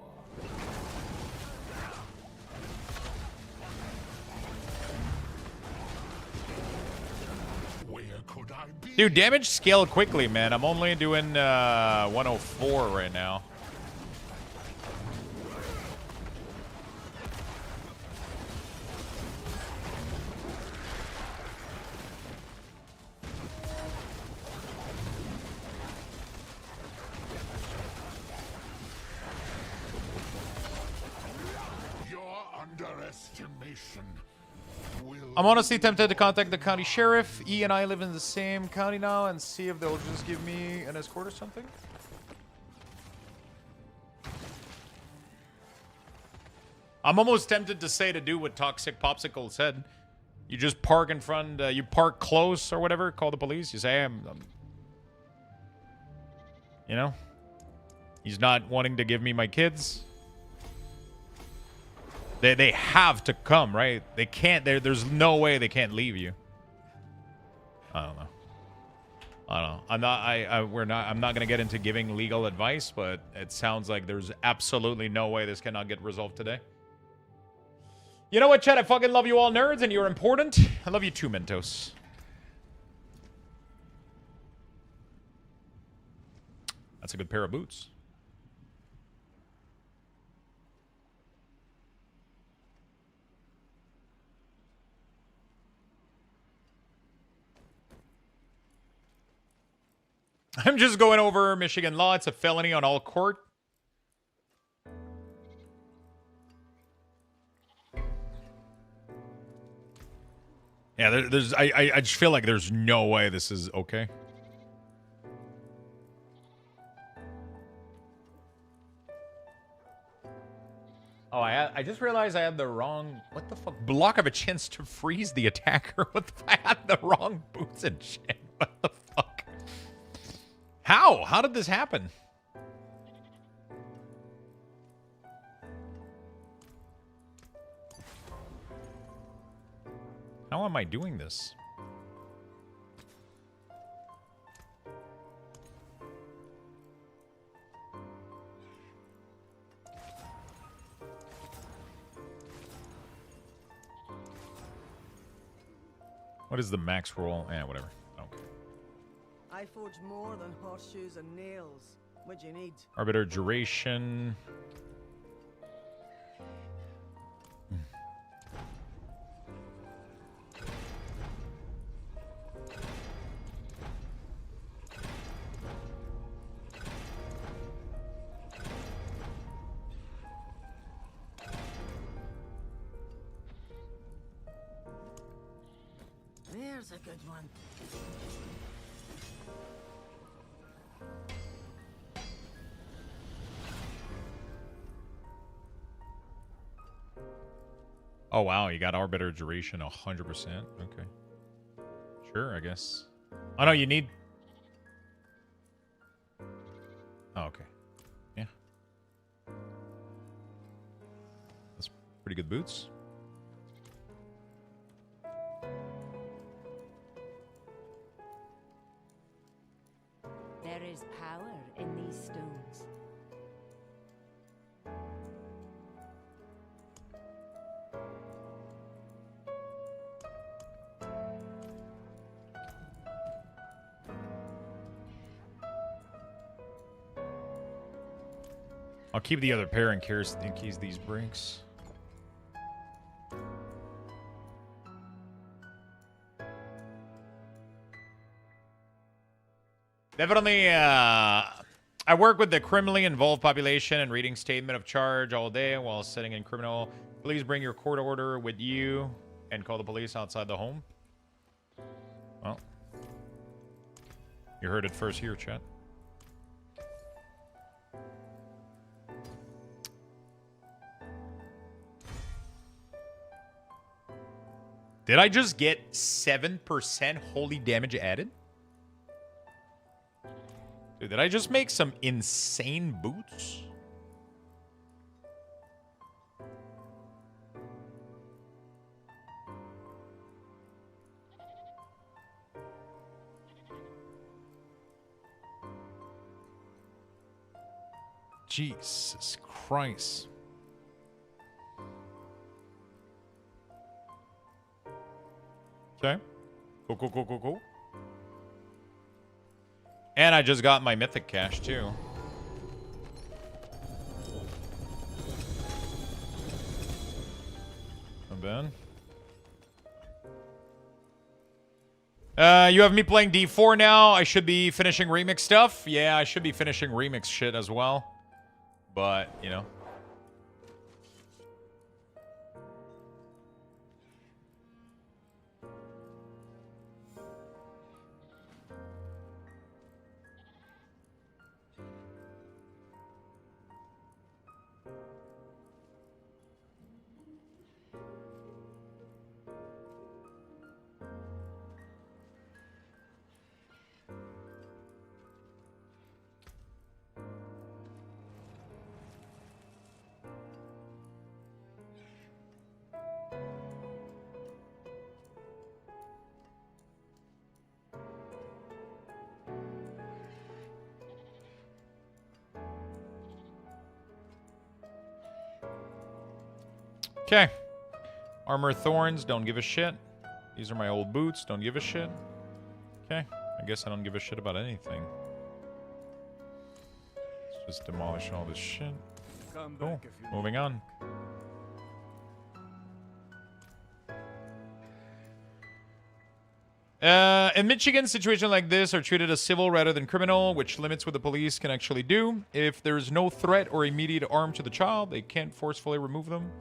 Where could I be? Dude, damage scale quickly, man. I'm only doing 104 right now. I'm honestly tempted to contact the county sheriff. E and I live in the same county now and see if they'll just give me an escort or something. I'm almost tempted to say to do what Toxic Popsicle said. You just park in front, you park close or whatever, call the police. You say, hey, I'm you know, he's not wanting to give me my kids. They have to come, right? They can't. There's no way they can't leave you. I don't know. I don't know. I'm not gonna get into giving legal advice, but it sounds like there's absolutely no way this cannot get resolved today. You know what, chat? I fucking love you all nerds, and you're important. I love you too, Mentos. That's a good pair of boots. I'm just going over Michigan law. It's a felony on all court. Yeah, I just feel like there's no way this is okay. Oh, I just realized I had the wrong... What the fuck? Block of a chance to freeze the attacker. What the fuck? I had the wrong boots and shit. What the fuck? How? How did this happen? How am I doing this? What is the max roll? Eh, whatever. Okay. I forge more than horseshoes and nails. What do you need? Arbiter duration. There's a good one. Oh, wow. You got Arbiter duration 100%. Okay. Sure, I guess. Oh, no, you need... Oh, okay. Yeah. That's pretty good boots. There is power in these stones. I'll keep the other pair in case these breaks. Definitely, I work with the criminally involved population and reading statement of charge all day while sitting in criminal. Please bring your court order with you and call the police outside the home. Well, you heard it first here, chat. Did I just get 7% holy damage added? Dude, did I just make some insane boots? Jesus Christ. Okay. Cool. And I just got my mythic cache too. Not bad. You have me playing D4 now. I should be finishing remix stuff. Yeah, I should be finishing remix shit as well. But, you know. Okay. Armor Thorns, don't give a shit. These are my old boots, don't give a shit. Okay. I guess I don't give a shit about anything. Let's just demolish all this shit. Cool. Moving on. In Michigan, situations like this are treated as civil rather than criminal, which limits what the police can actually do. If there is no threat or immediate harm to the child, they can't forcefully remove them.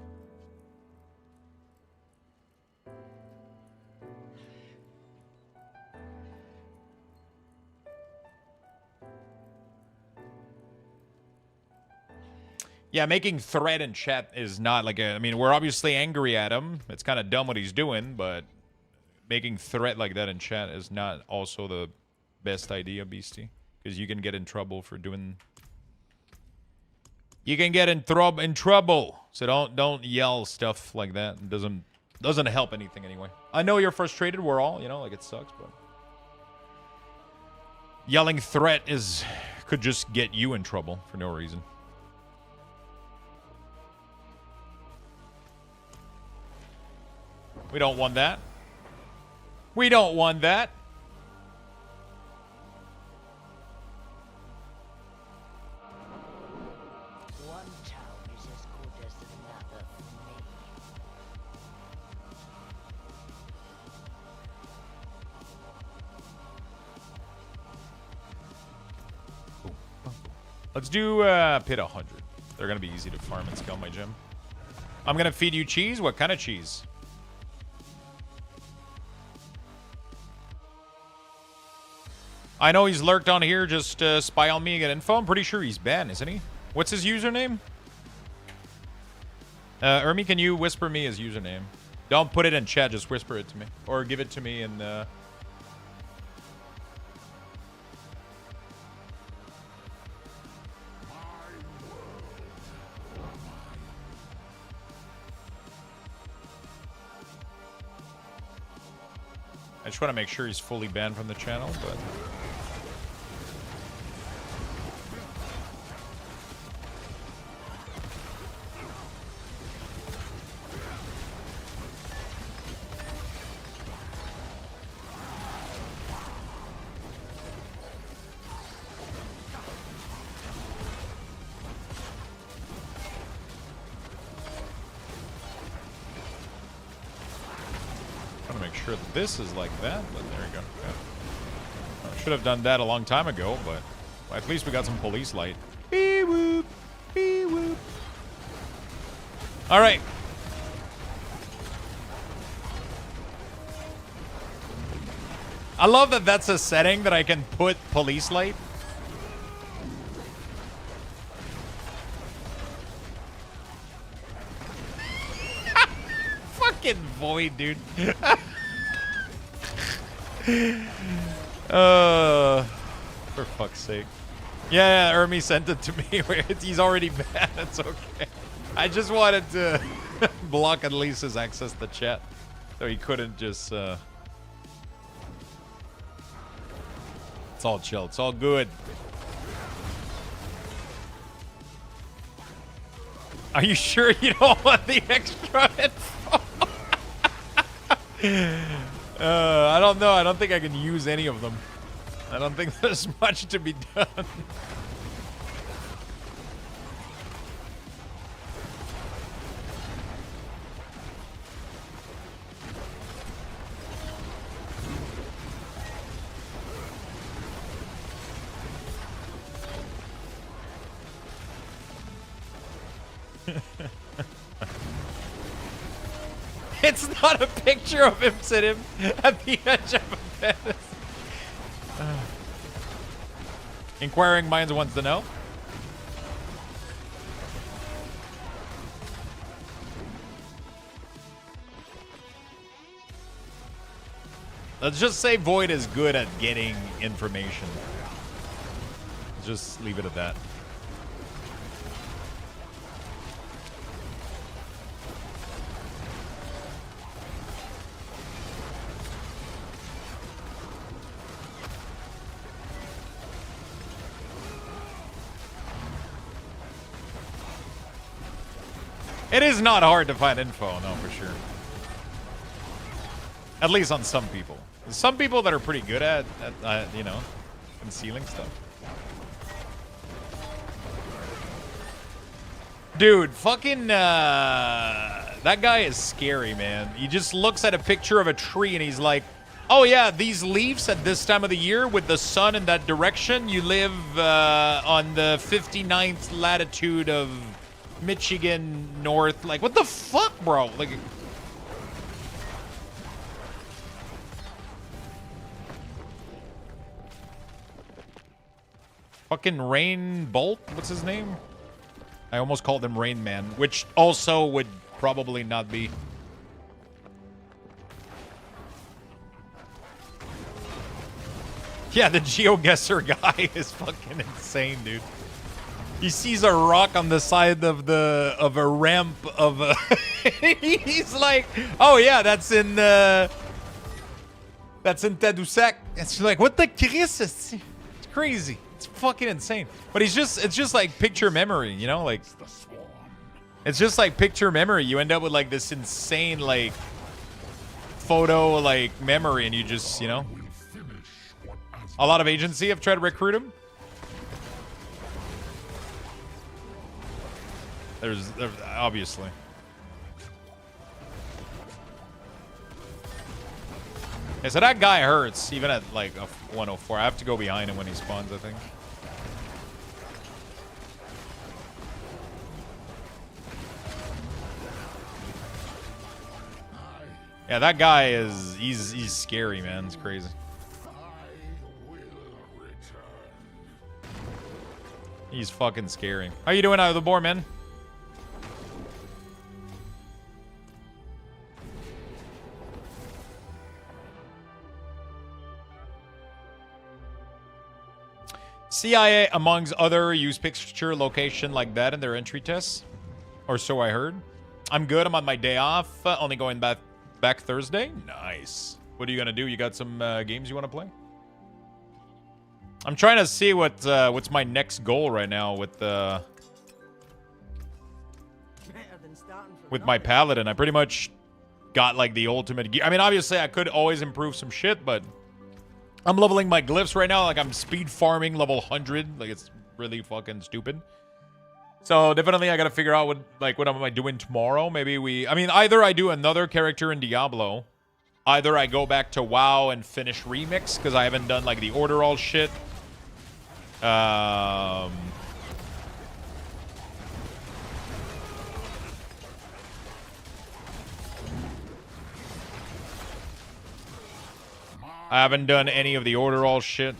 Yeah, making threat in chat is not like a... I mean, we're obviously angry at him. It's kind of dumb what he's doing, but making threat like that in chat is not also the best idea, Beastie. Because you can get in trouble for doing... You can get in trouble. So don't yell stuff like that. It doesn't help anything anyway. I know you're frustrated. We're all, you know, like it sucks, but... Yelling threat could just get you in trouble for no reason. We don't want that. We don't want that. One town is as good as another for me. Let's do pit 100. They're gonna be easy to farm and scale my gym. I'm gonna feed you cheese. What kind of cheese? I know he's lurked on here, just spy on me and get info. I'm pretty sure he's banned, isn't he? What's his username? Ermi, can you whisper me his username? Don't put it in chat, just whisper it to me. Or give it to me in... I just want to make sure he's fully banned from the channel, but... Sure that this is like that, but there you go. Yeah. Should have done that a long time ago, but at least we got some police light. Bee whoop, bee whoop. All right. I love that that's a setting that I can put police light. Fucking void, dude. For fuck's sake. Yeah, Ermi sent it to me. He's already banned. It's okay. I just wanted to block at least his access to chat, so he couldn't just. It's all chill. It's all good. Are you sure you don't want the extra info? I don't know. I don't think I can use any of them. I don't think there's much to be done. It's not a picture of him sitting at the edge of a bed. Inquiring minds wants to know. Let's just say Void is good at getting information. Just leave it at that. It is not hard to find info, no, for sure. At least on some people. There's some people that are pretty good at you know, concealing stuff. Dude, fucking, that guy is scary, man. He just looks at a picture of a tree and he's like, oh yeah, these leaves at this time of the year with the sun in that direction, you live on the 59th latitude of Michigan North. Like, what the fuck, bro? Like, fucking Rain Bolt? What's his name? I almost called him Rain Man, which also would probably not be. Yeah, the GeoGuessr guy is fucking insane, dude. He sees a rock on the side of a ramp of a he's like, oh yeah, that's in Tadoussac. It's like, what the Chris? It's crazy. It's fucking insane. But it's just like picture memory, you know, like it's just like picture memory. You end up with like this insane like photo like memory, and you just, you know. A lot of agency have tried to recruit him. There's obviously. Yeah, so that guy hurts even at like a 104. I have to go behind him when he spawns, I think. Yeah, that guy is he's scary, man. It's crazy. He's fucking scary. How you doing out of the board, man? CIA, amongst other, use picture location like that in their entry tests. Or so I heard. I'm good. I'm on my day off. Only going back Thursday. Nice. What are you going to do? You got some games you want to play? I'm trying to see what's my next goal right now with my Paladin. I pretty much got like the ultimate gear. I mean, obviously I could always improve some shit, but I'm leveling my glyphs right now. Like I'm speed farming level 100. Like it's really fucking stupid. So definitely I got to figure out what am I doing tomorrow? Maybe either I do another character in Diablo, either I go back to WoW and finish Remix because I haven't done like the order all shit. I haven't done any of the order all shit.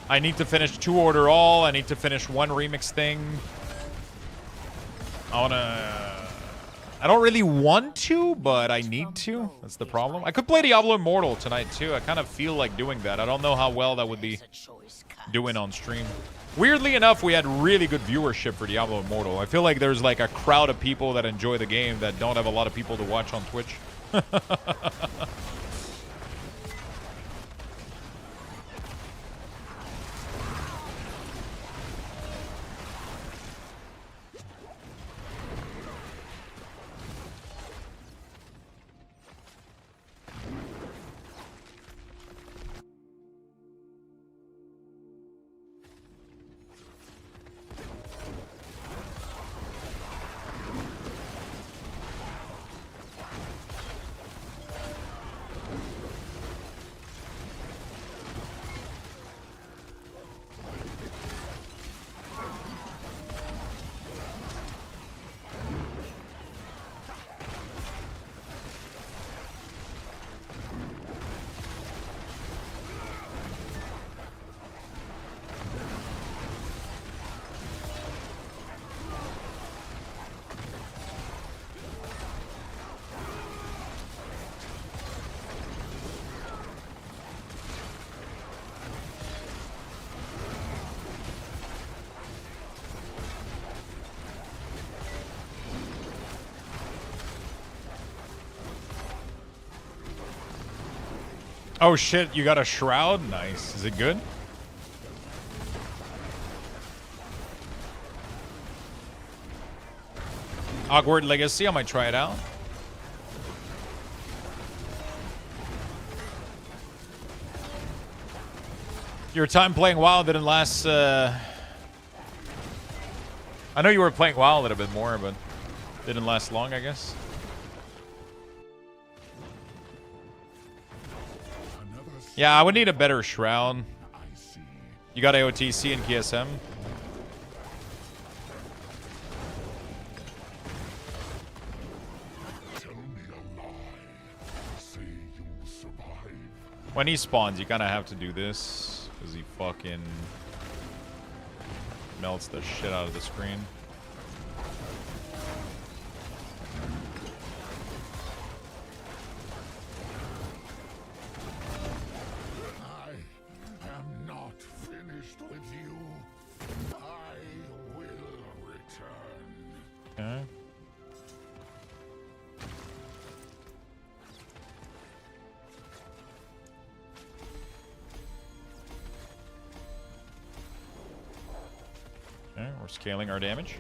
I need to finish 2 order all. I need to finish 1 remix thing. I don't really want to, but I need to. That's the problem. I could play Diablo Immortal tonight too. I kind of feel like doing that. I don't know how well that would be doing on stream. Weirdly enough, we had really good viewership for Diablo Immortal. I feel like there's like a crowd of people that enjoy the game that don't have a lot of people to watch on Twitch. Oh shit, you got a shroud? Nice. Is it good? Awkward Legacy, I might try it out. Your time playing WoW didn't last, I know you were playing WoW a little bit more, but didn't last long, I guess. Yeah, I would need a better shroud. You got AOTC and KSM? When he spawns, you kind of have to do this because he fucking melts the shit out of the screen. Okay. Okay, we're scaling our damage.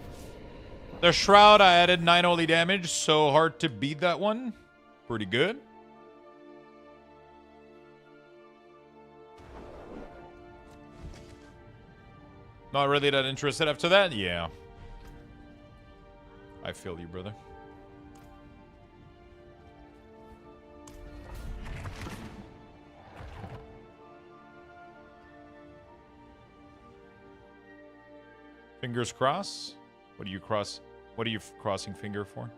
The Shroud, I added 9 only damage, so hard to beat that one. Pretty good. Not really that interested after that? Yeah. I feel you, brother. Fingers crossed. What do you cross? What are you crossing finger for?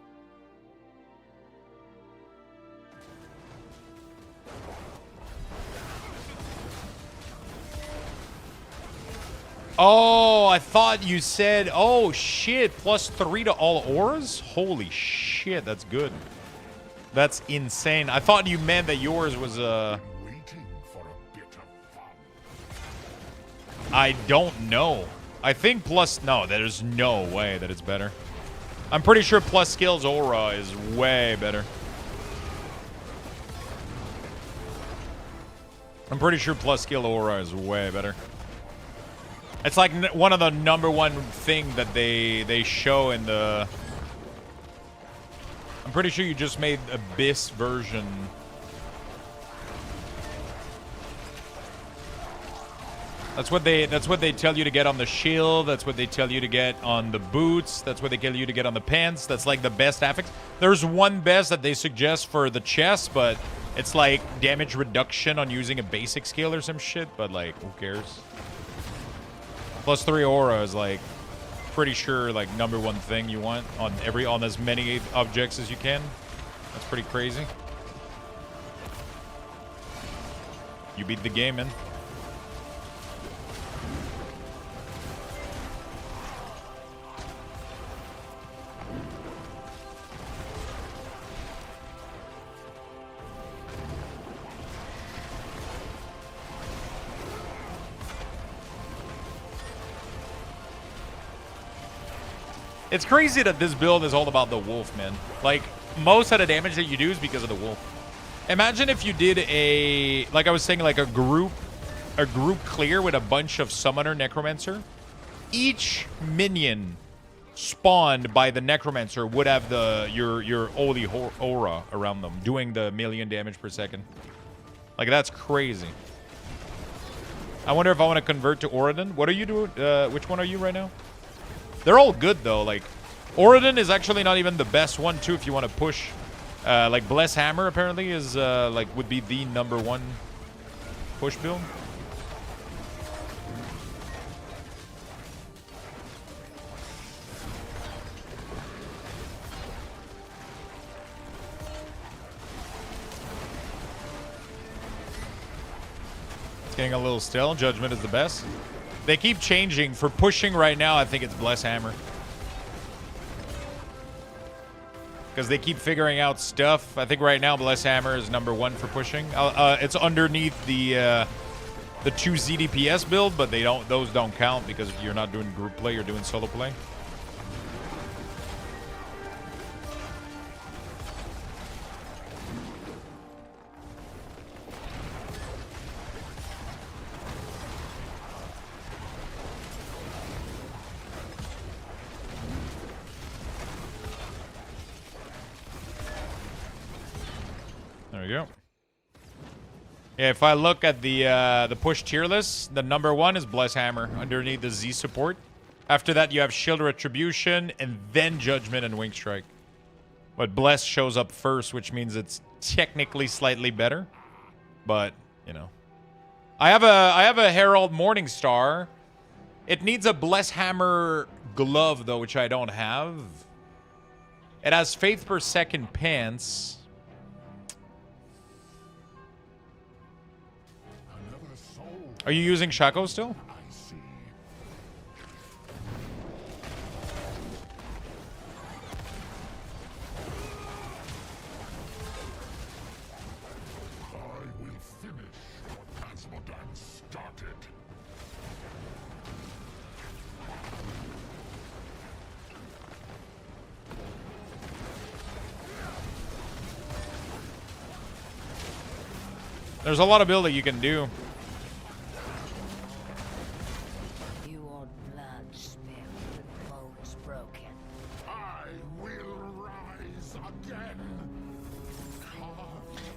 Oh, I thought you said, oh shit, +3 to all auras? Holy shit, that's good. That's insane. I thought you meant that yours was I don't know. I think plus, no, there's no way that it's better. I'm pretty sure plus skills aura is way better. I'm pretty sure plus skill aura is way better. It's like one of the #1 thing that they show in the... I'm pretty sure you just made Abyss version. That's what they tell you to get on the shield. That's what they tell you to get on the boots. That's what they tell you to get on the pants. That's like the best affix. There's one best that they suggest for the chest, but it's like damage reduction on using a basic skill or some shit. But like, who cares? +3 aura is like pretty sure like #1 thing you want on as many objects as you can. That's pretty crazy. You beat the game, man. It's crazy that this build is all about the wolf, man. Like, most of the damage that you do is because of the wolf. Imagine if you did a, like I was saying, like a group clear with a bunch of summoner necromancer. Each minion spawned by the necromancer would have your holy aura around them, doing the 1,000,000 damage per second. Like, that's crazy. I wonder if I want to convert to Auradin. What are you doing? Which one are you right now? They're all good, though. Like, Auradin is actually not even the best one, too, if you want to push. Like, Bless Hammer, apparently, is, like, would be the #1 push build. It's getting a little stale. Judgment is the best. They keep changing. For pushing right now, I think it's Bless Hammer. Because they keep figuring out stuff. I think right now Bless Hammer is #1 for pushing. It's underneath the 2 ZDPS build, but those don't count because you're not doing group play, you're doing solo play. There we go. Yeah, if I look at the push tier list, the #1 is Bless Hammer underneath the Z support. After that, you have Shield Retribution and then Judgment and Wing Strike. But Bless shows up first, which means it's technically slightly better. But, you know. I have a Herald Morningstar. It needs a Bless Hammer glove, though, which I don't have. It has Faith per Second pants. Are you using Shaco still? There's a lot of build that you can do.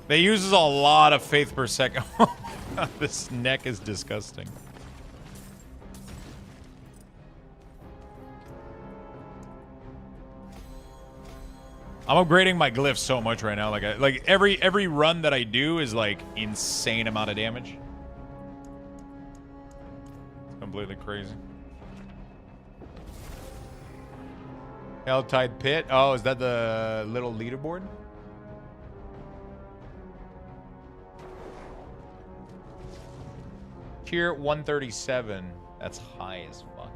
They uses a lot of faith per second. This neck is disgusting. I'm upgrading my glyphs so much right now. Like every run that I do is like insane amount of damage. It's completely crazy. Helltide Pit. Oh, is that the little leaderboard? Tier 137. That's high as fuck.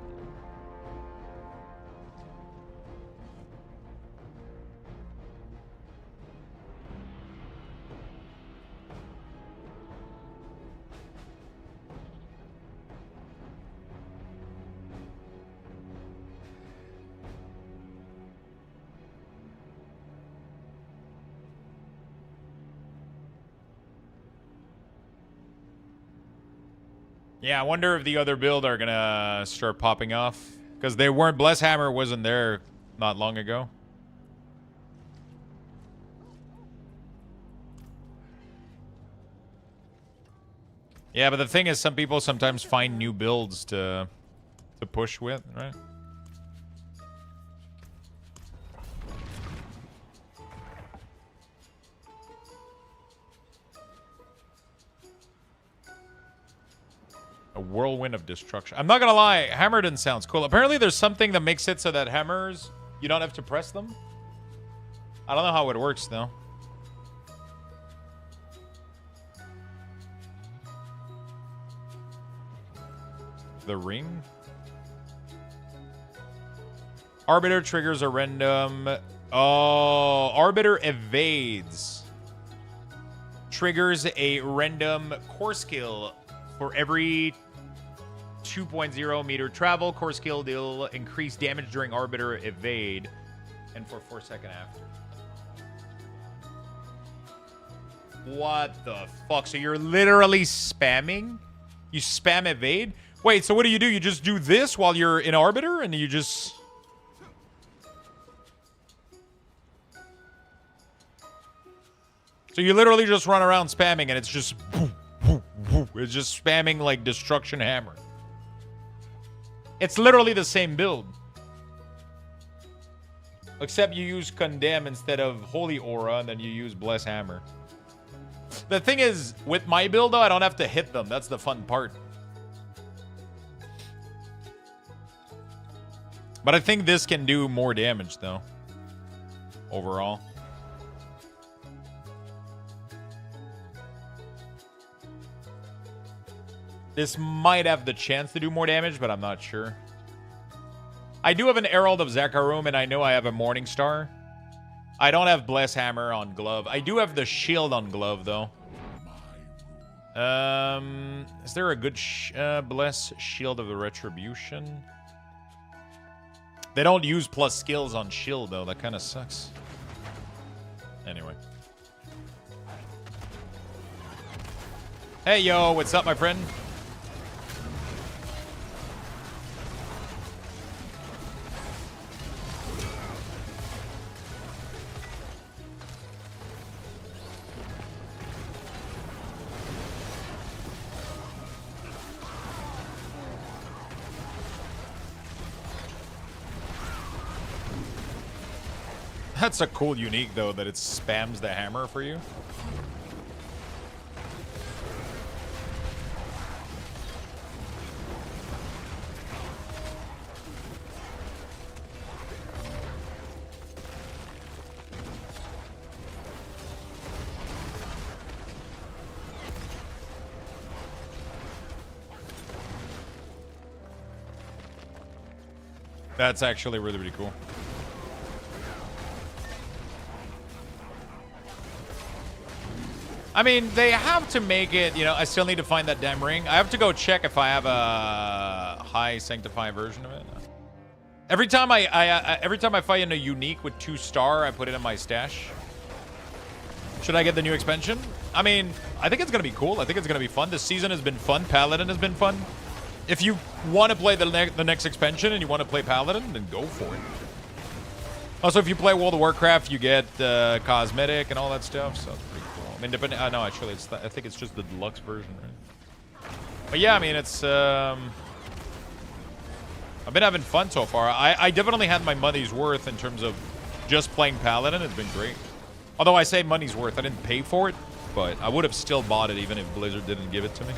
Yeah, I wonder if the other build are gonna start popping off. Because they weren't, Blesshammer wasn't there not long ago. Yeah, but the thing is, some people sometimes find new builds to push with, right? A whirlwind of destruction. I'm not gonna lie, Auradin sounds cool. Apparently there's something that makes it so that hammers, you don't have to press them. I don't know how it works though. The ring? Arbiter triggers a random... Oh, Arbiter evades. Triggers a random core skill for every 2.0 meter travel. Core skill deal increase damage during Arbiter evade and for 4 seconds after. What the fuck? So you're literally spamming? You spam evade? Wait, so what do? You just do this while you're in Arbiter and you just... So you literally just run around spamming and it's just... It's just spamming like Destruction Hammer. It's literally the same build. Except you use Condemn instead of Holy Aura and then you use Bless Hammer. The thing is, with my build though, I don't have to hit them. That's the fun part. But I think this can do more damage though. Overall. This might have the chance to do more damage, but I'm not sure. I do have an Herald of Zakarum, and I know I have a Morning Star. I don't have Bless Hammer on Glove. I do have the Shield on Glove, though. Is there a good Bless Shield of the Retribution? They don't use plus skills on Shield, though. That kind of sucks. Anyway. Hey, yo, what's up, my friend? That's a cool unique, though, that it spams the hammer for you. That's actually really, really cool. I mean, they have to make it, you know, I still need to find that damn ring. I have to go check if I have a high sanctify version of it. Every time I fight in a unique with 2-star, I put it in my stash. Should I get the new expansion? I mean, I think it's going to be cool. I think it's going to be fun. This season has been fun. Paladin has been fun. If you want to play the next expansion and you want to play Paladin, then go for it. Also, if you play World of Warcraft, you get cosmetic and all that stuff, so it's pretty cool. I mean, depending, no, actually, I think it's just the deluxe version, right? But yeah, I mean, it's I've been having fun so far. I definitely had my money's worth in terms of just playing Paladin. It's been great. Although I say money's worth, I didn't pay for it, but I would have still bought it even if Blizzard didn't give it to me.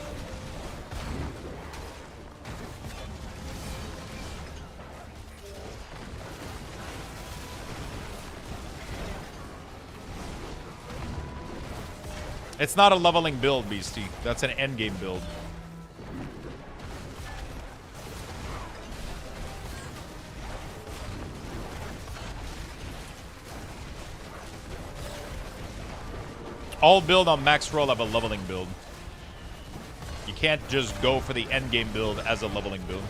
It's not a leveling build, Beastie. That's an endgame build. All build on max roll have a leveling build. You can't just go for the endgame build as a leveling build.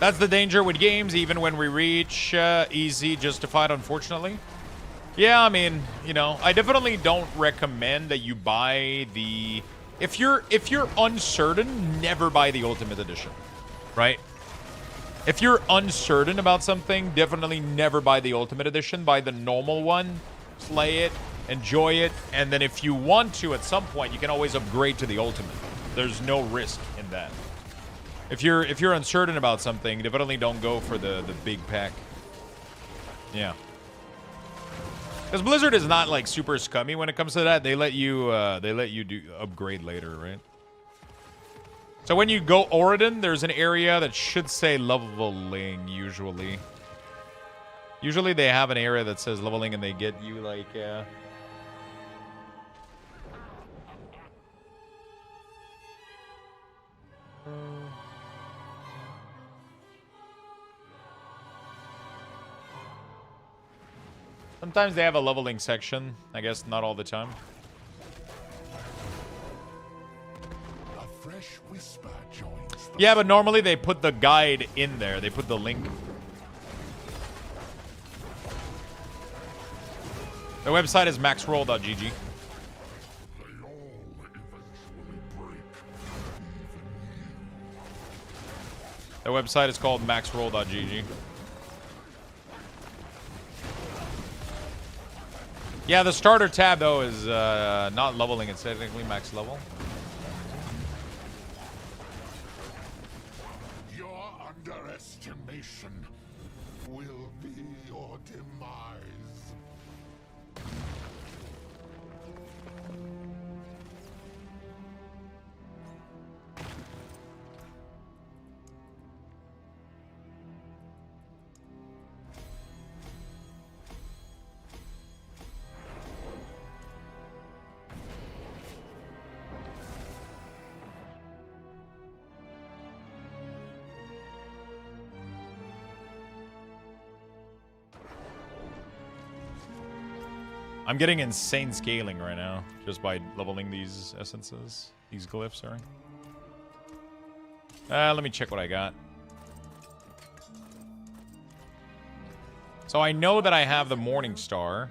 That's the danger with games, even when we reach easy justified, unfortunately. Yeah, I mean, you know, I definitely don't recommend that you buy the... If you're uncertain, never buy the Ultimate Edition, right? If you're uncertain about something, definitely never buy the Ultimate Edition. Buy the normal one, play it, enjoy it, and then if you want to at some point, you can always upgrade to the Ultimate. There's no risk in that. If you're uncertain about something, definitely don't go for the big pack. Yeah. Because Blizzard is not like super scummy when it comes to that. They let you do upgrade later, right? So when you go Auradin, there's an area that should say leveling usually. Usually they have an area that says leveling and they get you like sometimes they have a leveling section. I guess not all the time. A fresh whisper joins the Yeah, but normally they put the guide in there. They put the link. The website is maxroll.gg. They all eventually break. The website is called maxroll.gg. Yeah, the starter tab, though, is not leveling. It's technically max level. Your underestimation will be your demise. I'm getting insane scaling right now just by leveling these essences, these glyphs, sorry. Let me check what I got. So I know that I have the Morning Star.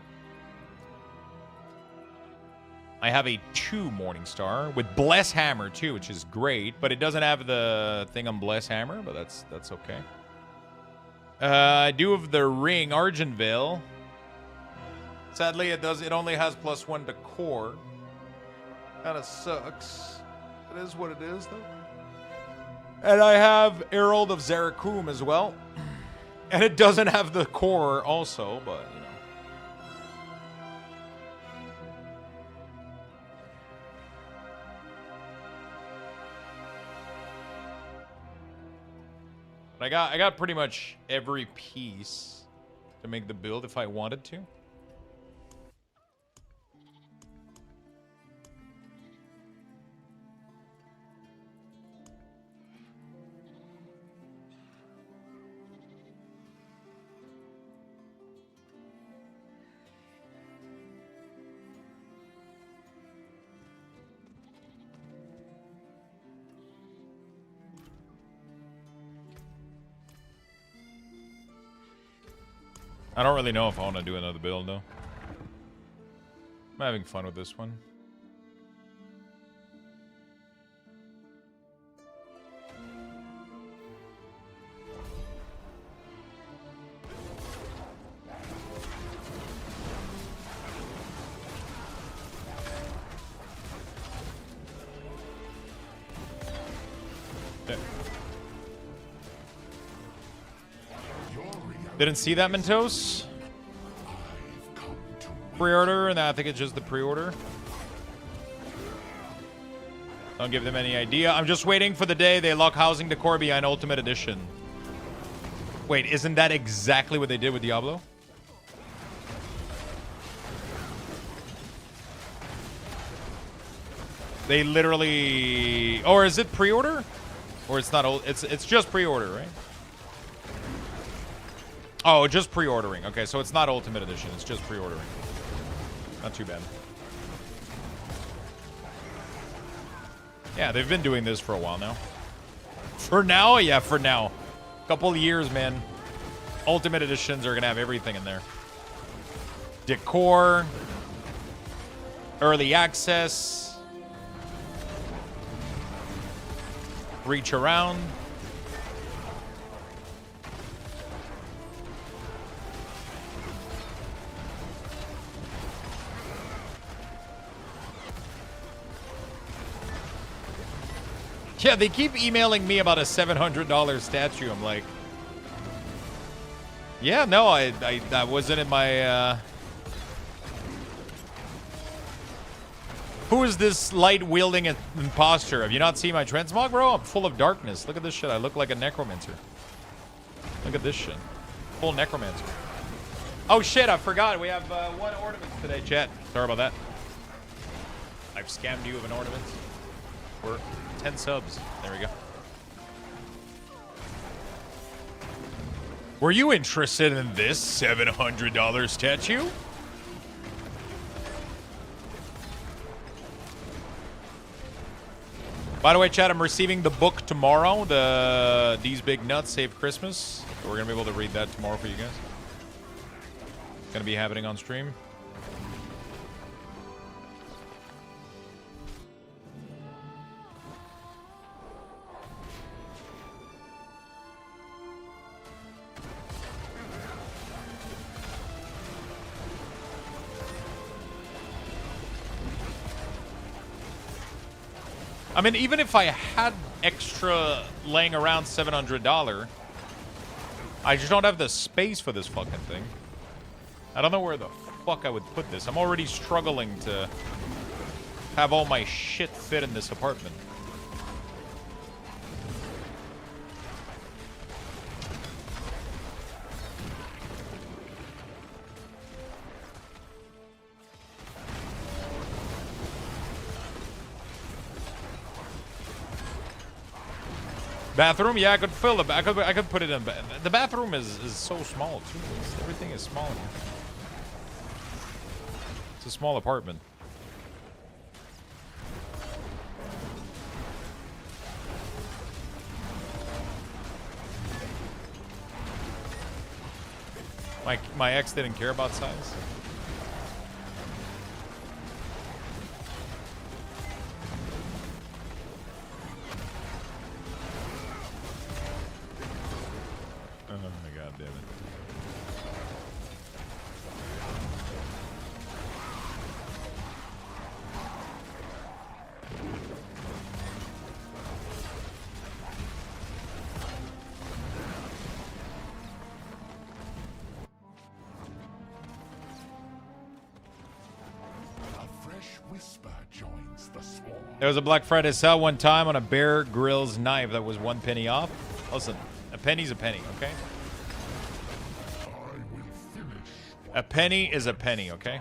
I have a 2 Morning Star with Bless Hammer too, which is great, but it doesn't have the thing on Bless Hammer, but that's okay. I do have the Ring Argentvale. Sadly, it only has +1 to core. Kinda sucks. It is what it is, though. And I have Herald of Zarakum as well. And it doesn't have the core also, but, you know. But I got pretty much every piece to make the build if I wanted to. I don't really know if I want to do another build, though. I'm having fun with this one. Didn't see that, Mentos. Pre-order, and I think it's just the pre-order. Don't give them any idea. I'm just waiting for the day they lock Housing Decor behind Ultimate Edition. Wait, isn't that exactly what they did with Diablo? They literally... Or is it pre-order? Or it's not old? It's just pre-order, right? Oh, just pre-ordering. Okay, so it's not Ultimate Edition. It's just pre-ordering. Not too bad. Yeah, they've been doing this for a while now. For now? Yeah, for now. Couple of years, man. Ultimate Editions are going to have everything in there. Decor. Early access. Reach around. Yeah, they keep emailing me about a $700 statue. I'm like, yeah, no, I that wasn't in my, Who is this light-wielding imposter? Have you not seen my transmog, bro? I'm full of darkness. Look at this shit. I look like a necromancer. Look at this shit. Full necromancer. Oh, shit, I forgot. We have one ornament today, chat. Sorry about that. I've scammed you of an ornament. We're 10 subs. There we go. Were you interested in this $700 statue? By the way, chat, I'm receiving the book tomorrow. These Big Nuts Save Christmas. So we're going to be able to read that tomorrow for you guys. It's going to be happening on stream. I mean, even if I had extra laying around $700, I just don't have the space for this fucking thing. I don't know where the fuck I would put this. I'm already struggling to have all my shit fit in this apartment. Bathroom? Yeah, I could fill it. I could put it in. The bathroom is so small too. Everything is small here. It's a small apartment. My ex didn't care about size. There was a Black Friday sale one time on a Bear Grylls knife that was 1 penny off. Listen, a penny's a penny, okay? A penny is a penny, okay?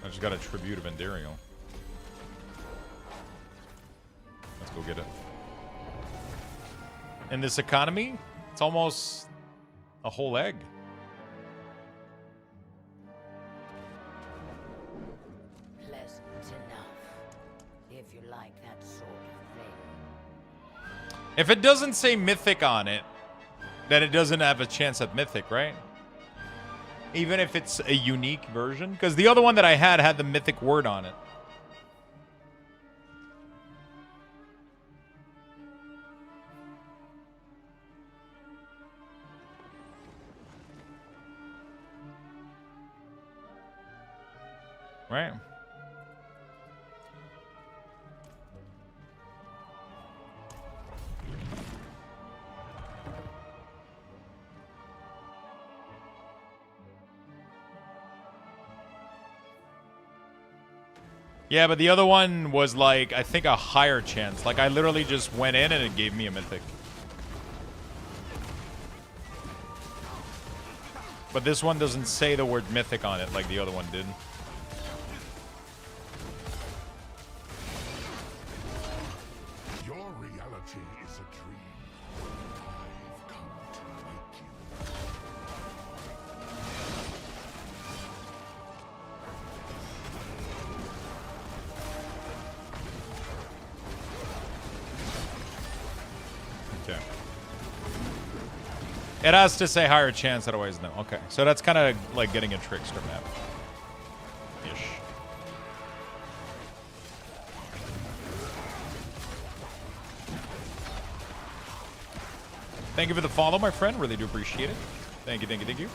I just got a tribute of Endario. Let's go get it. In this economy, it's almost a whole egg. Pleasant enough, if you like that sort of thing. If it doesn't say Mythic on it, then it doesn't have a chance at Mythic, right? Even if it's a unique version? Because the other one that I had the Mythic word on it. Right. Yeah, but the other one was like, I think a higher chance. Like I literally just went in and it gave me a mythic. But this one doesn't say the word mythic on it like the other one did. Your reality is a dream. I've come to wake you. Okay. It has to say higher chance, otherwise no. Okay, so that's kind of like getting a trickster map. Ish. Thank you for the follow, my friend. Really do appreciate it. Thank you, thank you, thank you.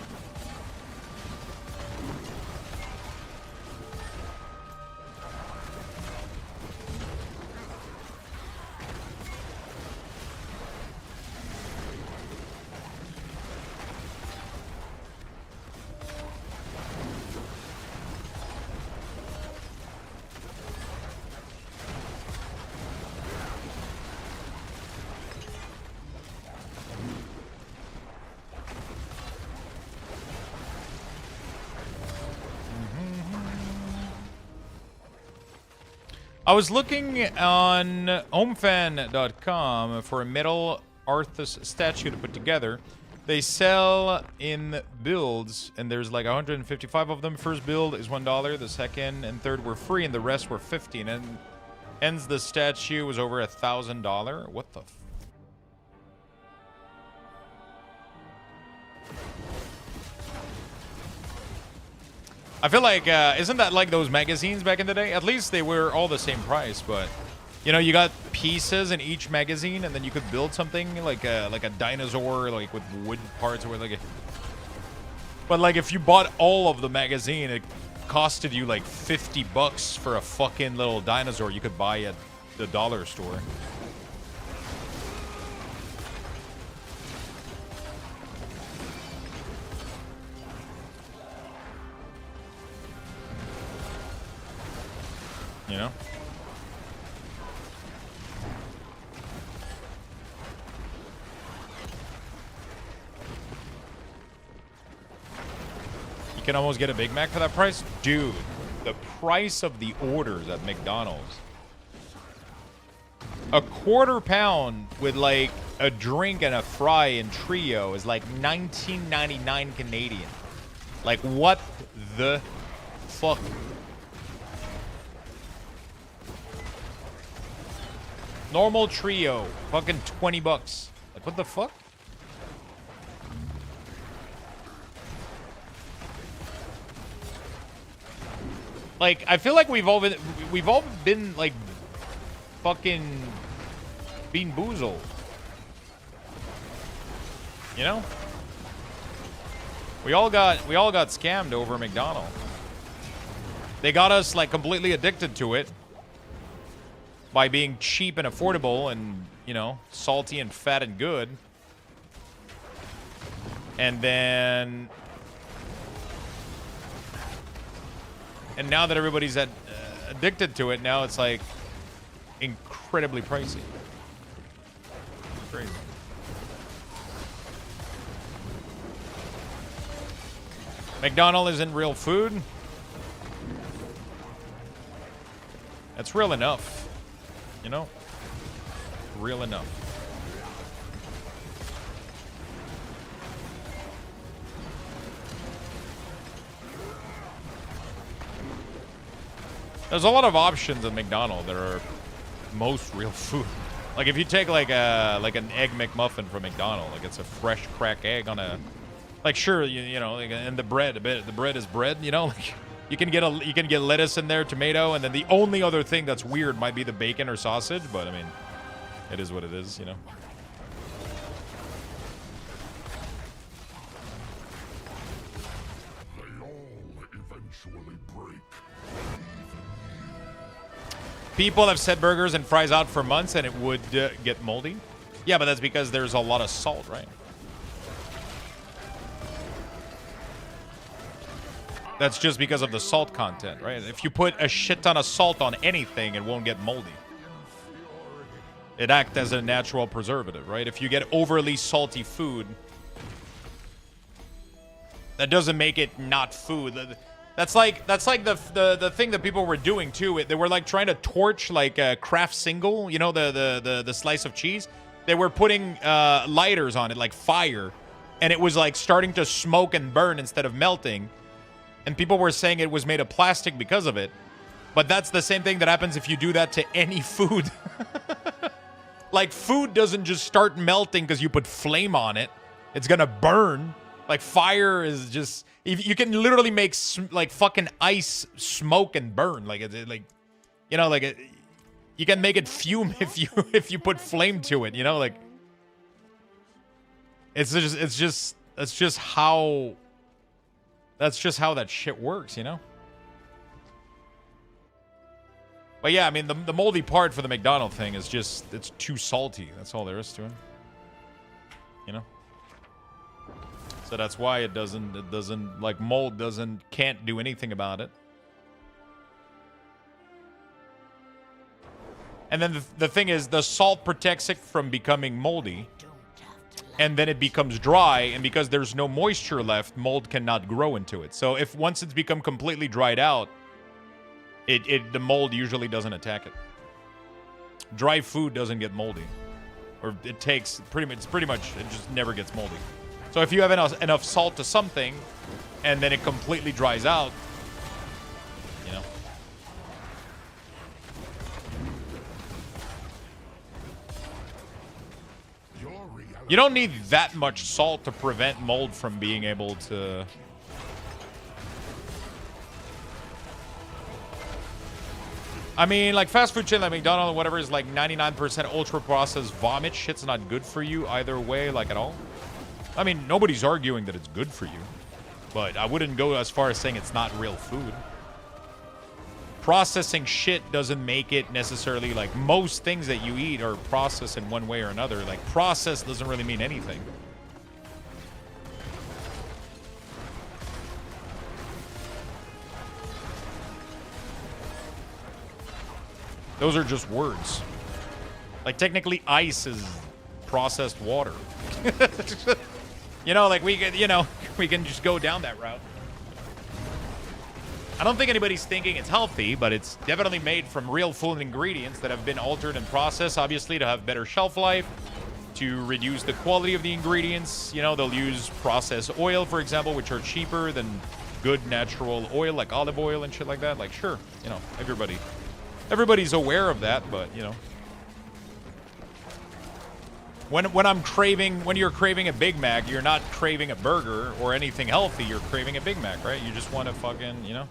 I was looking on homefan.com for a metal Arthas statue to put together. They sell in builds, and there's like 155 of them. First build is $1. The second and third were free, and the rest were $50. And ends the statue was over $1,000. What the? I feel like, isn't that like those magazines back in the day? At least they were all the same price, but you know, you got pieces in each magazine, and then you could build something like a dinosaur, like with wood parts, or like a. But like, if you bought all of the magazine, it costed you like $50 for a fucking little dinosaur you could buy at the dollar store. You know? You can almost get a Big Mac for that price? Dude, the price of the orders at McDonald's. A quarter pound with like a drink and a fry in trio is like $19.99 Canadian. Like, what the fuck? Normal trio, fucking $20. Like, what the fuck? Like, I feel like we've all been like fucking bean boozled. You know? We all got scammed over McDonald's. They got us like completely addicted to it by being cheap and affordable and, you know, salty and fat and good. And then... And now that everybody's addicted to it, now it's like incredibly pricey. Crazy. McDonald's isn't real food. That's real enough. You know? Real enough. There's a lot of options at McDonald's that are most real food. Like if you take like an egg McMuffin from McDonald's, like it's a fresh crack egg on a, like sure you know, like, and the bread is bread, you know, like you can get lettuce in there, tomato, and then the only other thing that's weird might be the bacon or sausage, but I mean, it is what it is, you know. They all eventually break. People have set burgers and fries out for months and it would get moldy. Yeah, but that's because there's a lot of salt, right? That's just because of the salt content, right? If you put a shit ton of salt on anything, it won't get moldy. It acts as a natural preservative, right? If you get overly salty food, that doesn't make it not food. That's like the thing that people were doing too. They were like trying to torch like a Kraft single, you know, the slice of cheese. They were putting lighters on it, like fire, and it was like starting to smoke and burn instead of melting. And people were saying it was made of plastic because of it. But that's the same thing that happens if you do that to any food. Like, food doesn't just start melting because you put flame on it. It's gonna burn. Like, fire is just... You can literally make, like, fucking ice smoke and burn. Like, like, you know, like... You can make it fume if you put flame to it, you know? Like... That's just how that shit works, you know? But yeah, I mean, the moldy part for the McDonald's thing is just, it's too salty. That's all there is to it. You know? So that's why it doesn't, like, mold can't do anything about it. And then the thing is, the salt protects it from becoming moldy. And then it becomes dry, and because there's no moisture left, mold cannot grow into it. So if once it's become completely dried out, the mold usually doesn't attack it. Dry food doesn't get moldy, or it takes pretty much it just never gets moldy. So if you have enough salt to something, and then it completely dries out, you know. You don't need that much salt to prevent mold from being able to... I mean, like, fast food chain like McDonald's or whatever is like 99% ultra-processed vomit. Shit's not good for you either way, like, at all. I mean, nobody's arguing that it's good for you. But I wouldn't go as far as saying it's not real food. Processing shit doesn't make it necessarily, like, most things that you eat are processed in one way or another. Like, processed doesn't really mean anything. Those are just words. Like, technically, ice is processed water. You know, like, we can just go down that route. I don't think anybody's thinking it's healthy, but it's definitely made from real food ingredients that have been altered and processed, obviously, to have better shelf life, to reduce the quality of the ingredients. You know, they'll use processed oil, for example, which are cheaper than good natural oil, like olive oil and shit like that. Like, sure, you know, everybody's aware of that, but, you know. When you're craving a Big Mac, you're not craving a burger or anything healthy. You're craving a Big Mac, right? You just want to fucking, you know.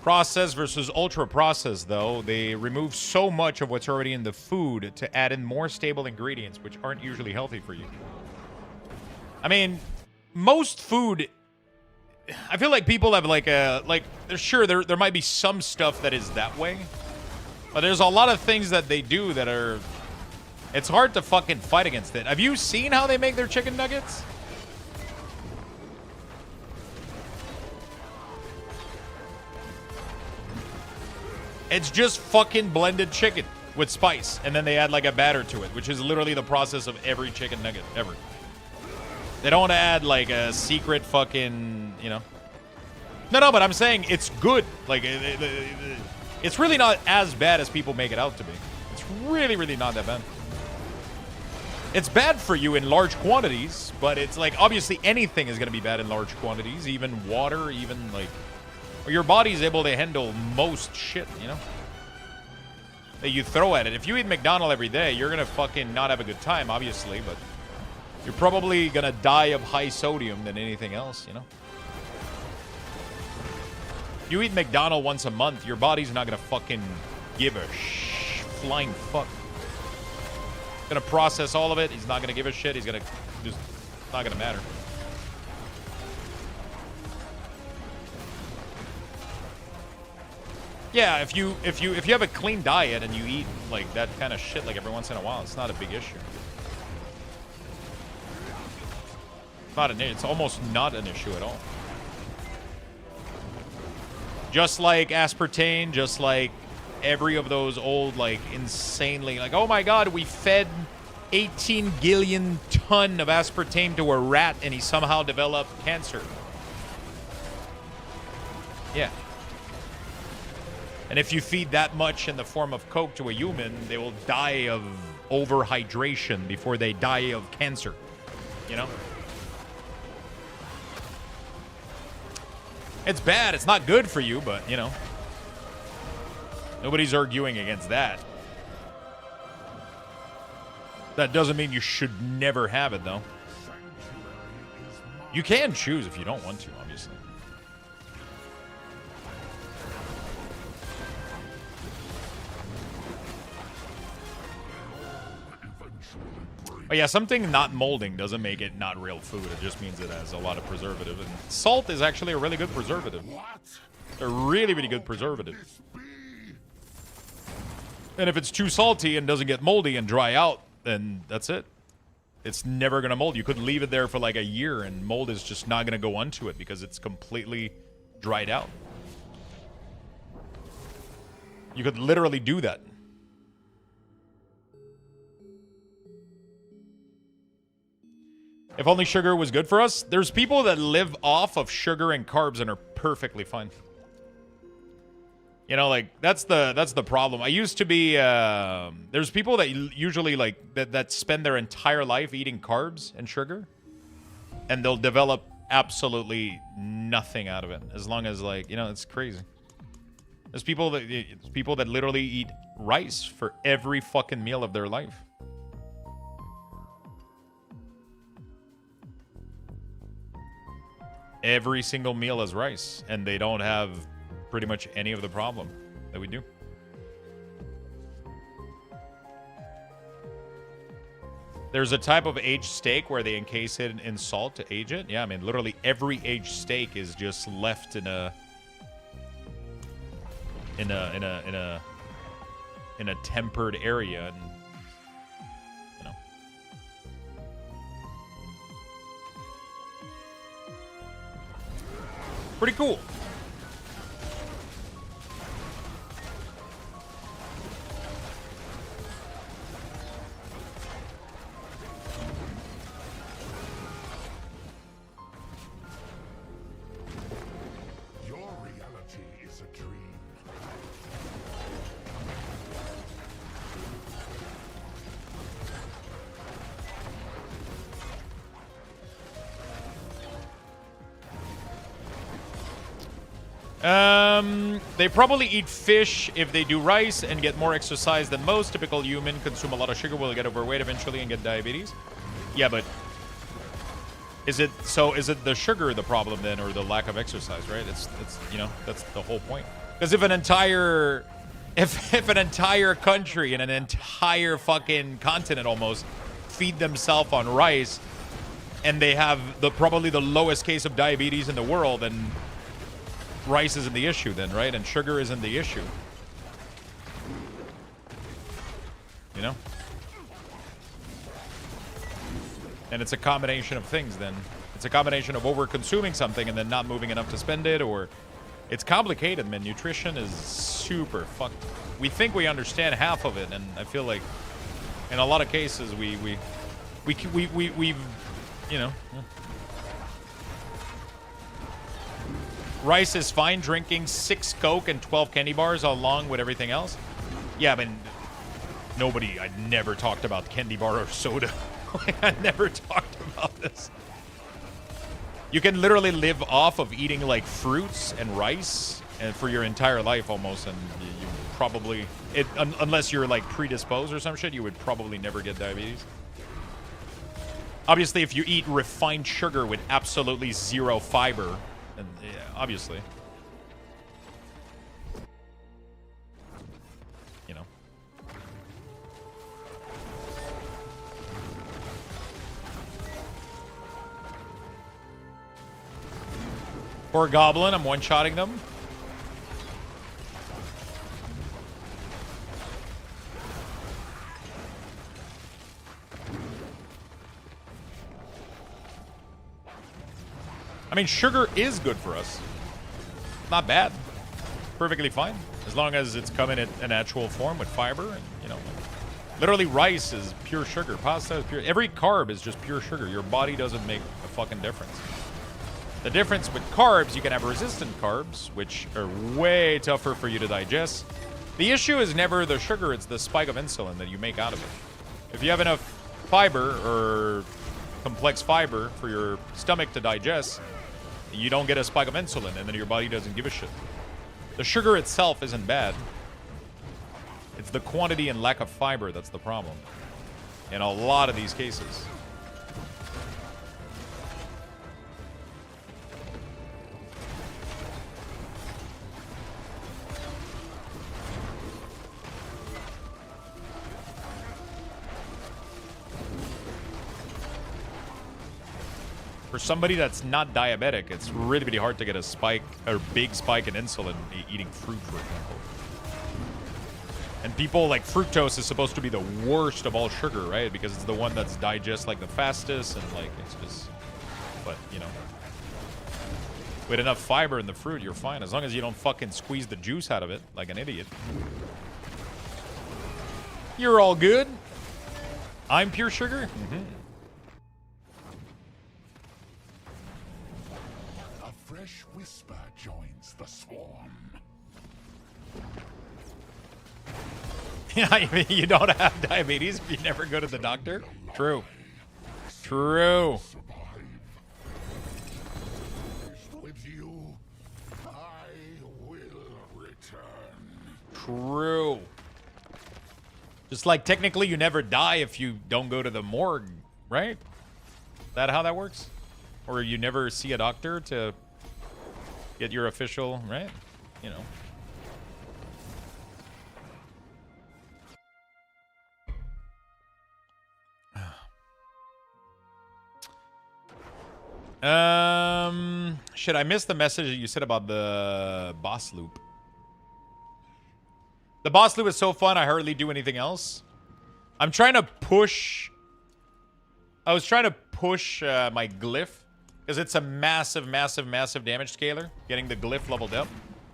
Processed versus ultra-processed, though, they remove so much of what's already in the food to add in more stable ingredients, which aren't usually healthy for you. I mean, most food... I feel like people have sure, there might be some stuff that is that way, but there's a lot of things that they do that are, it's hard to fucking fight against it. Have you seen how they make their chicken nuggets? It's just fucking blended chicken with spice, and then they add like a batter to it, which is literally the process of every chicken nugget ever. They don't want to add, like, a secret fucking, you know. No, but I'm saying it's good. Like, it's really not as bad as people make it out to be. It's really, really not that bad. It's bad for you in large quantities, but it's, like, obviously anything is going to be bad in large quantities. Even water, even, like... Your body's able to handle most shit, you know? That you throw at it. If you eat McDonald's every day, you're going to fucking not have a good time, obviously, but... You're probably gonna die of high sodium than anything else, you know? You eat McDonald's once a month, your body's not gonna fucking give a flying fuck. Gonna process all of it, he's not gonna give a shit, he's gonna just, not gonna matter. Yeah, if you have a clean diet and you eat like that kind of shit like every once in a while, it's not a big issue. It's almost not an issue at all. Just like aspartame, just like every of those old, like, insanely, like, oh my god, we fed 18 gillion ton of aspartame to a rat and he somehow developed cancer. Yeah. And if you feed that much in the form of Coke to a human, they will die of overhydration before they die of cancer. You know? It's bad. It's not good for you, but, you know. Nobody's arguing against that. That doesn't mean you should never have it, though. You can choose if you don't want to, obviously. Oh yeah, something not molding doesn't make it not real food. It just means it has a lot of preservative. And salt is actually a really good preservative. A really, really good preservative. And if it's too salty and doesn't get moldy and dry out, then that's it. It's never going to mold. You could leave it there for like a year and mold is just not going to go onto it because it's completely dried out. You could literally do that. If only sugar was good for us. There's people that live off of sugar and carbs and are perfectly fine. You know, like, that's the problem. I used to be, there's people that usually, like, that spend their entire life eating carbs and sugar. And they'll develop absolutely nothing out of it. As long as, like, you know, it's crazy. There's people that literally eat rice for every fucking meal of their life. Every single meal is rice, and they don't have pretty much any of the problem that we do. There's a type of aged steak where they encase it in salt to age it. Yeah, I mean, literally every aged steak is just left in a tempered area, and you know. Pretty cool. Your reality is a dream. They probably eat fish if they do rice and get more exercise than most. Typical human consume a lot of sugar, will get overweight eventually and get diabetes. Yeah, but is it the sugar the problem then, or the lack of exercise, right? It's you know, that's the whole point. Because if an entire country and an entire fucking continent almost feed themselves on rice, and they have probably the lowest case of diabetes in the world, then rice isn't the issue then, right? And sugar isn't the issue. You know? And it's a combination of things then. It's a combination of over-consuming something and then not moving enough to spend it, or... It's complicated, man. Nutrition is super fucked. We think we understand half of it, and I feel like in a lot of cases we've, you know... Rice is fine. Drinking 6 Coke and 12 candy bars along with everything else. Yeah, but I never talked about candy bar or soda. I never talked about this. You can literally live off of eating like fruits and rice and for your entire life almost, and you probably, unless you're like predisposed or some shit, you would probably never get diabetes. Obviously, if you eat refined sugar with absolutely zero fiber, and yeah, obviously, you know. Poor Goblin, I'm one-shotting them. I mean, sugar is good for us. Not bad. Perfectly fine. As long as it's come in a natural form with fiber. And, you know, literally rice is pure sugar. Pasta is pure. Every carb is just pure sugar. Your body doesn't make a fucking difference. The difference with carbs, you can have resistant carbs, which are way tougher for you to digest. The issue is never the sugar, it's the spike of insulin that you make out of it. If you have enough fiber or complex fiber for your stomach to digest, you don't get a spike of insulin, and then your body doesn't give a shit. The sugar itself isn't bad. It's the quantity and lack of fiber that's the problem in a lot of these cases. For somebody that's not diabetic, it's really, really hard to get a spike, or big spike in insulin eating fruit, for example. And people, like, fructose is supposed to be the worst of all sugar, right? Because it's the one that's digest like the fastest, and like, it's just, but, you know. With enough fiber in the fruit, you're fine. As long as you don't fucking squeeze the juice out of it like an idiot. You're all good. I'm pure sugar? Mm-hmm. Fresh whisper joins the swarm. Yeah, I mean, you don't have diabetes if you never go to the doctor. True. True. With you, I will return. True. Just like technically you never die if you don't go to the morgue, right? Is that how that works? Or you never see a doctor to get your official, right? You know. Shit, I missed the message that you said about the boss loop. The boss loop is so fun, I hardly do anything else. I'm trying to push... I was trying to push my glyph, because it's a massive, massive, massive damage scaler, getting the glyph leveled up.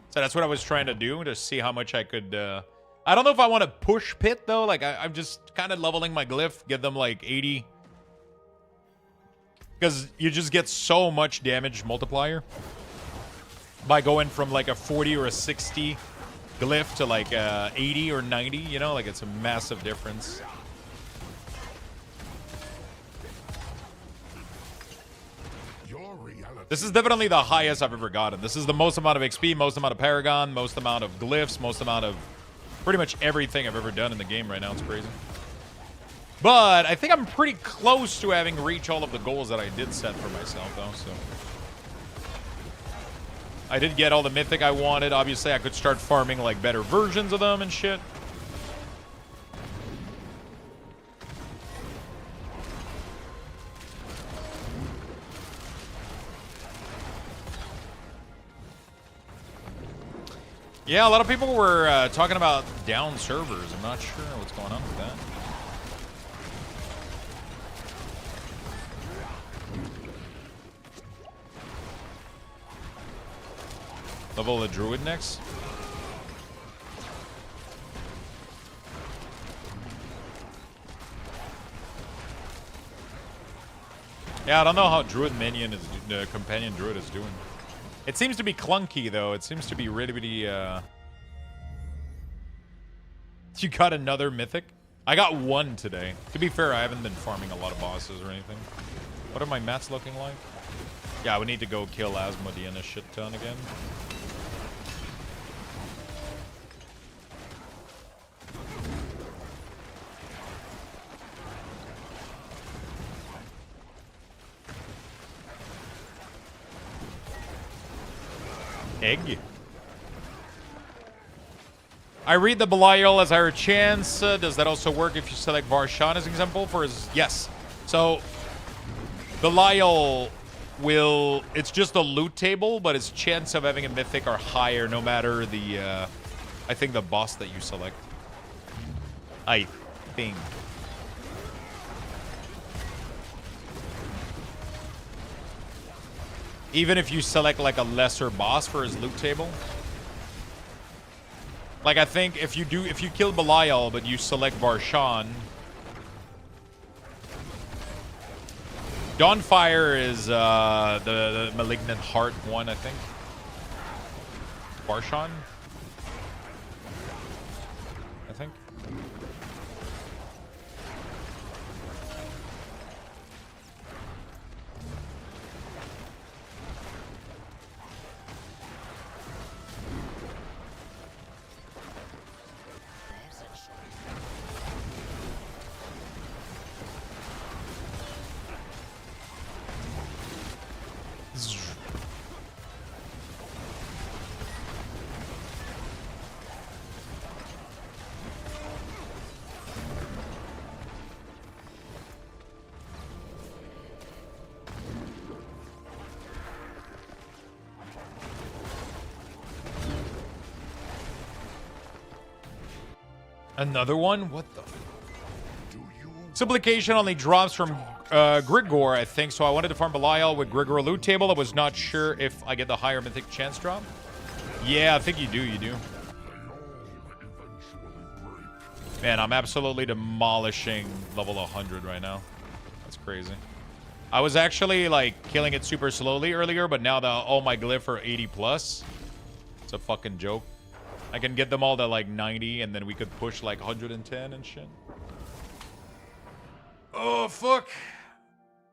So that's what I was trying to do, to see how much I could... I don't know if I want to push pit, though. Like, I'm just kind of leveling my glyph, get them, like, 80... Because you just get so much damage multiplier by going from like a 40 or a 60 glyph to like 80 or 90, you know? Like, it's a massive difference. This is definitely the highest I've ever gotten. This is the most amount of XP, most amount of Paragon, most amount of glyphs, most amount of pretty much everything I've ever done in the game right now. It's crazy. But I think I'm pretty close to having reached all of the goals that I did set for myself, though, so. I did get all the mythic I wanted. Obviously, I could start farming, like, better versions of them and shit. Yeah, a lot of people were talking about down servers. I'm not sure what's going on with that. Level a druid next. Yeah, I don't know how druid minion is, companion druid is doing. It seems to be clunky though. It seems to be really, really. You got another mythic? I got one today. To be fair, I haven't been farming a lot of bosses or anything. What are my mats looking like? Yeah, we need to go kill Asmodee a shit ton again. Egg. I read the Belial as higher chance. Does that also work if you select Varshan as example for his? Yes. So Belial will. It's just a loot table, but its chance of having a mythic are higher no matter the. I think the boss that you select. I think. Even if you select like a lesser boss for his loot table. Like I think if you kill Belial but you select Barshan. Dawnfire is the Malignant Heart one, I think. Barshan? I think. Another one? What the? Supplication only drops from Grigor, I think. So I wanted to farm Belial with Grigor loot table. I was not sure if I get the higher mythic chance drop. Yeah, I think you do. You do. Man, I'm absolutely demolishing level 100 right now. That's crazy. I was actually like killing it super slowly earlier, but now all my glyph are 80 plus. It's a fucking joke. I can get them all to like 90 and then we could push like 110 and shit. Oh, fuck.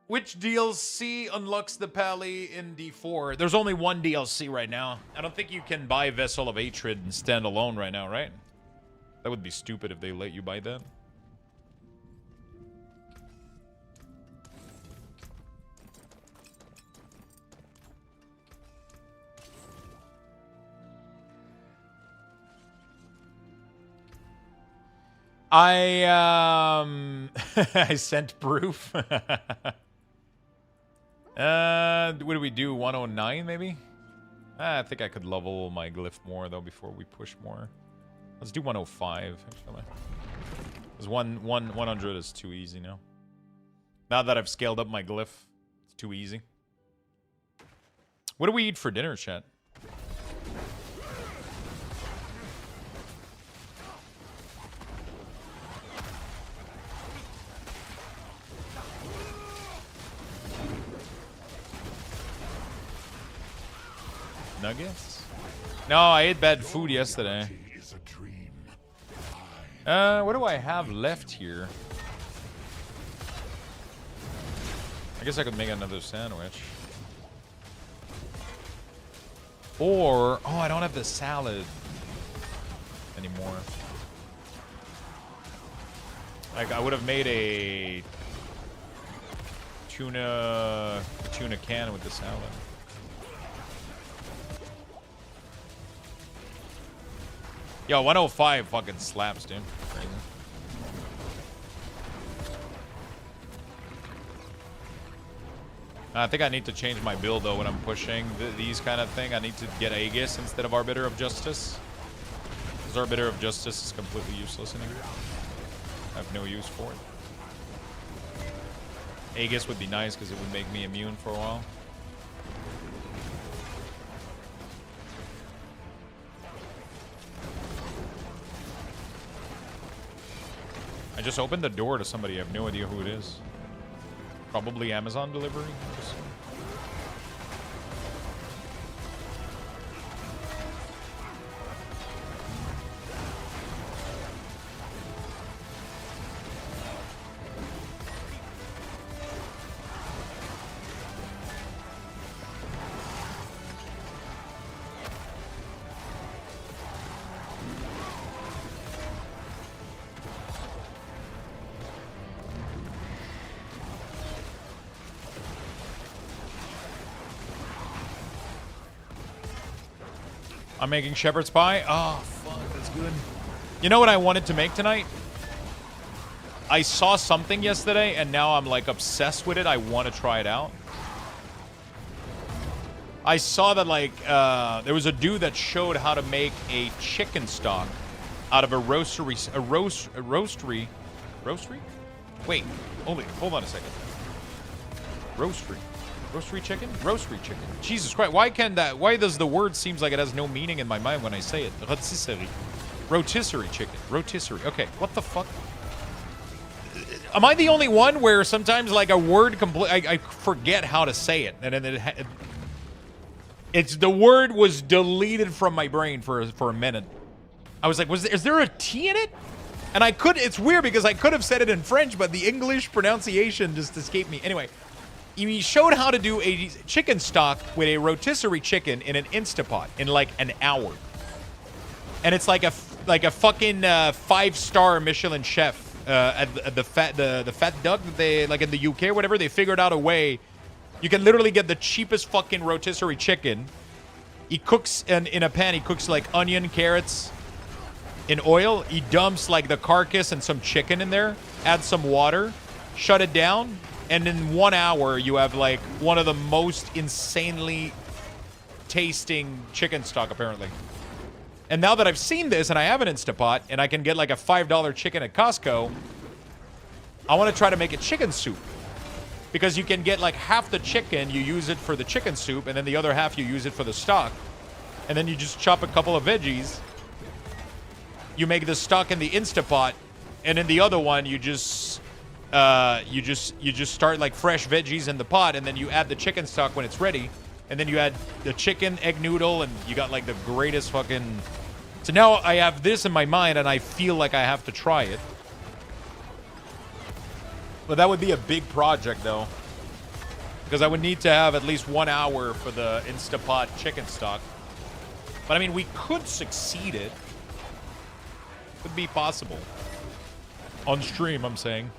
Which DLC unlocks the Pally in D4? There's only one DLC right now. I don't think you can buy Vessel of Hatred and stand alone right now, right? That would be stupid if they let you buy that. I sent proof. What do we do? 109 maybe? I think I could level my glyph more though before we push more. Let's do 105 actually. Because 100 is too easy now. Now that I've scaled up my glyph, it's too easy. What do we eat for dinner, chat? Nuggets? No, I ate bad food yesterday. What do I have left here? I guess I could make another sandwich. Or, oh, I don't have the salad anymore. Like, I would have made a tuna can with the salad. Yo, 105 fucking slaps, dude. Crazy. I think I need to change my build, though, when I'm pushing these kind of thing. I need to get Aegis instead of Arbiter of Justice. Because Arbiter of Justice is completely useless in here. I have no use for it. Aegis would be nice because it would make me immune for a while. I just opened the door to somebody. I have no idea who it is. Probably Amazon delivery. I'm making shepherd's pie. Oh, fuck, that's good. You know what I wanted to make tonight? I saw something yesterday, and now I'm, like, obsessed with it. I want to try it out. I saw that, like, there was a dude that showed how to make a chicken stock out of a roastery... Roastery? Wait, hold on a second. Roastery. Roastery chicken? Roastery chicken. Jesus Christ, why does the word seems like it has no meaning in my mind when I say it? Rotisserie. Rotisserie chicken. Rotisserie. Okay, what the fuck? Am I the only one where sometimes like a word I forget how to say it, and then it's the word was deleted from my brain for a minute. I was like, is there a T in it? And it's weird because I could have said it in French, but the English pronunciation just escaped me. Anyway, he showed how to do a chicken stock with a rotisserie chicken in an Instapot in like an hour. And it's like a fucking 5-star Michelin chef at the Fat Duck that they like in the UK or whatever. They figured out a way you can literally get the cheapest fucking rotisserie chicken. He cooks in a pan. He cooks like onion, carrots in oil. He dumps like the carcass and some chicken in there. Adds some water. Shut it down. And in 1 hour, you have like one of the most insanely tasting chicken stock, apparently. And now that I've seen this and I have an Instapot and I can get like a $5 chicken at Costco, I want to try to make a chicken soup. Because you can get like half the chicken, you use it for the chicken soup, and then the other half you use it for the stock. And then you just chop a couple of veggies. You make the stock in the Instapot, and in the other one you just start like fresh veggies in the pot, and then you add the chicken stock when it's ready. And then you add the chicken, egg noodle, and you got like the greatest fucking... So now I have this in my mind, and I feel like I have to try it. But that would be a big project, though. Because I would need to have at least 1 hour for the Instapot chicken stock. But, I mean, we could succeed it. Could be possible. On stream, I'm saying.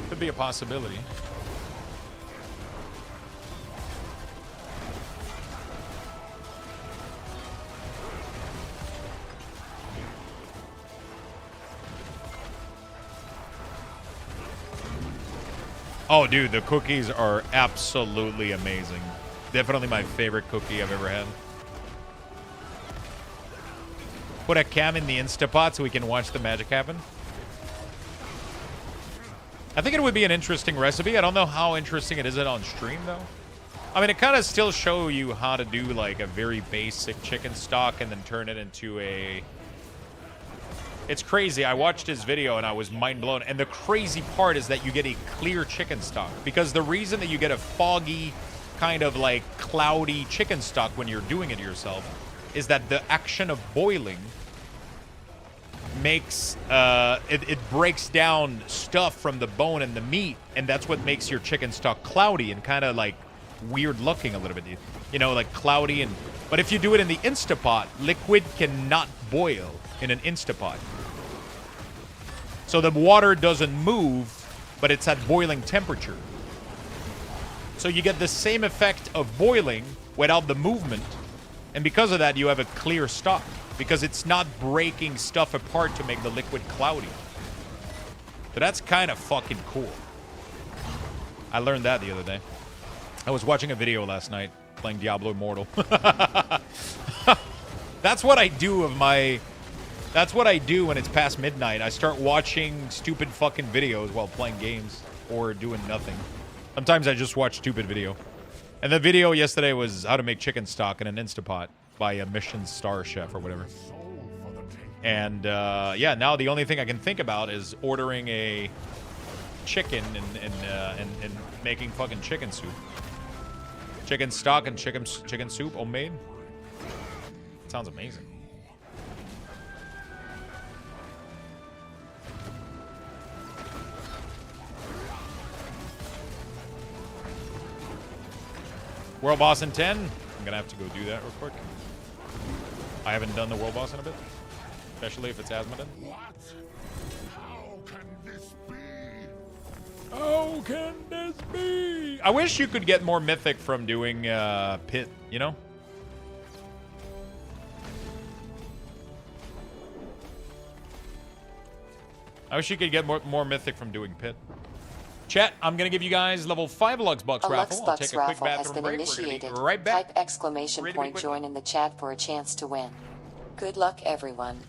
Could be a possibility. Oh, dude, the cookies are absolutely amazing. Definitely my favorite cookie I've ever had. Put a cam in the Instapot so we can watch the magic happen. I think it would be an interesting recipe. I don't know how interesting it is on stream, though. I mean, it kind of still show you how to do, like, a very basic chicken stock and then turn it into a... It's crazy. I watched his video and I was mind blown. And the crazy part is that you get a clear chicken stock. Because the reason that you get a foggy, kind of like cloudy chicken stock when you're doing it yourself is that the action of boiling makes, it breaks down stuff from the bone and the meat. And that's what makes your chicken stock cloudy and kind of like weird looking a little bit. You know, like cloudy. But if you do it in the Instapot, liquid cannot boil in an Instapot. So the water doesn't move, but it's at boiling temperature. So you get the same effect of boiling without the movement. And because of that, you have a clear stock. Because it's not breaking stuff apart to make the liquid cloudy. So that's kind of fucking cool. I learned that the other day. I was watching a video last night playing Diablo Immortal. That's what I do of my... That's what I do when it's past midnight. I start watching stupid fucking videos while playing games or doing nothing. Sometimes I just watch stupid video. And the video yesterday was how to make chicken stock in an Instapot by a Michelin star chef or whatever. And yeah, now the only thing I can think about is ordering a chicken and making fucking chicken soup. Chicken stock and chicken soup homemade. Sounds amazing. World boss in 10. I'm gonna have to go do that real quick. I haven't done the world boss in a bit, especially if it's Asmodin. What? How can this be? How can this be? I wish you could get more mythic from doing pit, you know? I wish you could get more mythic from doing pit. Chat, I'm going to give you guys level 5 Luxbucks raffle. I'll take a quick bathroom break. We're going to be right back. Type exclamation point join in the chat for a chance to win. Good luck, everyone.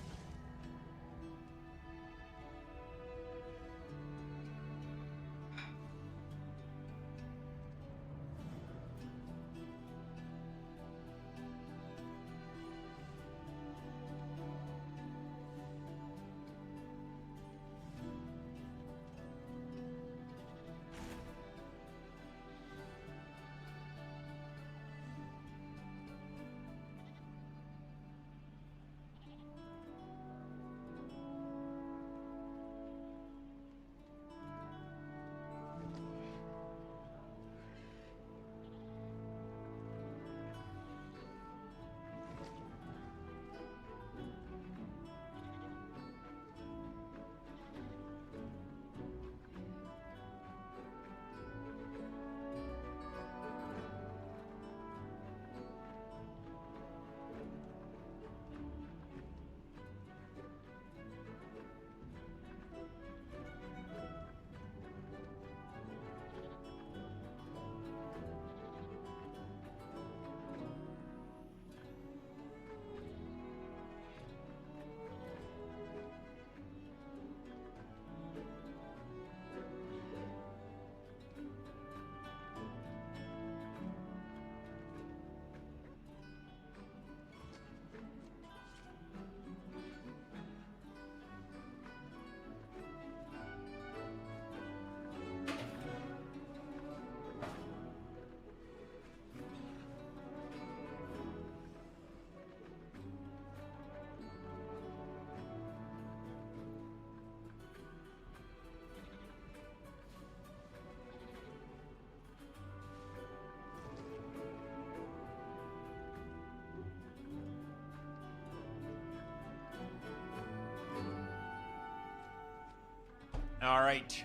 All right.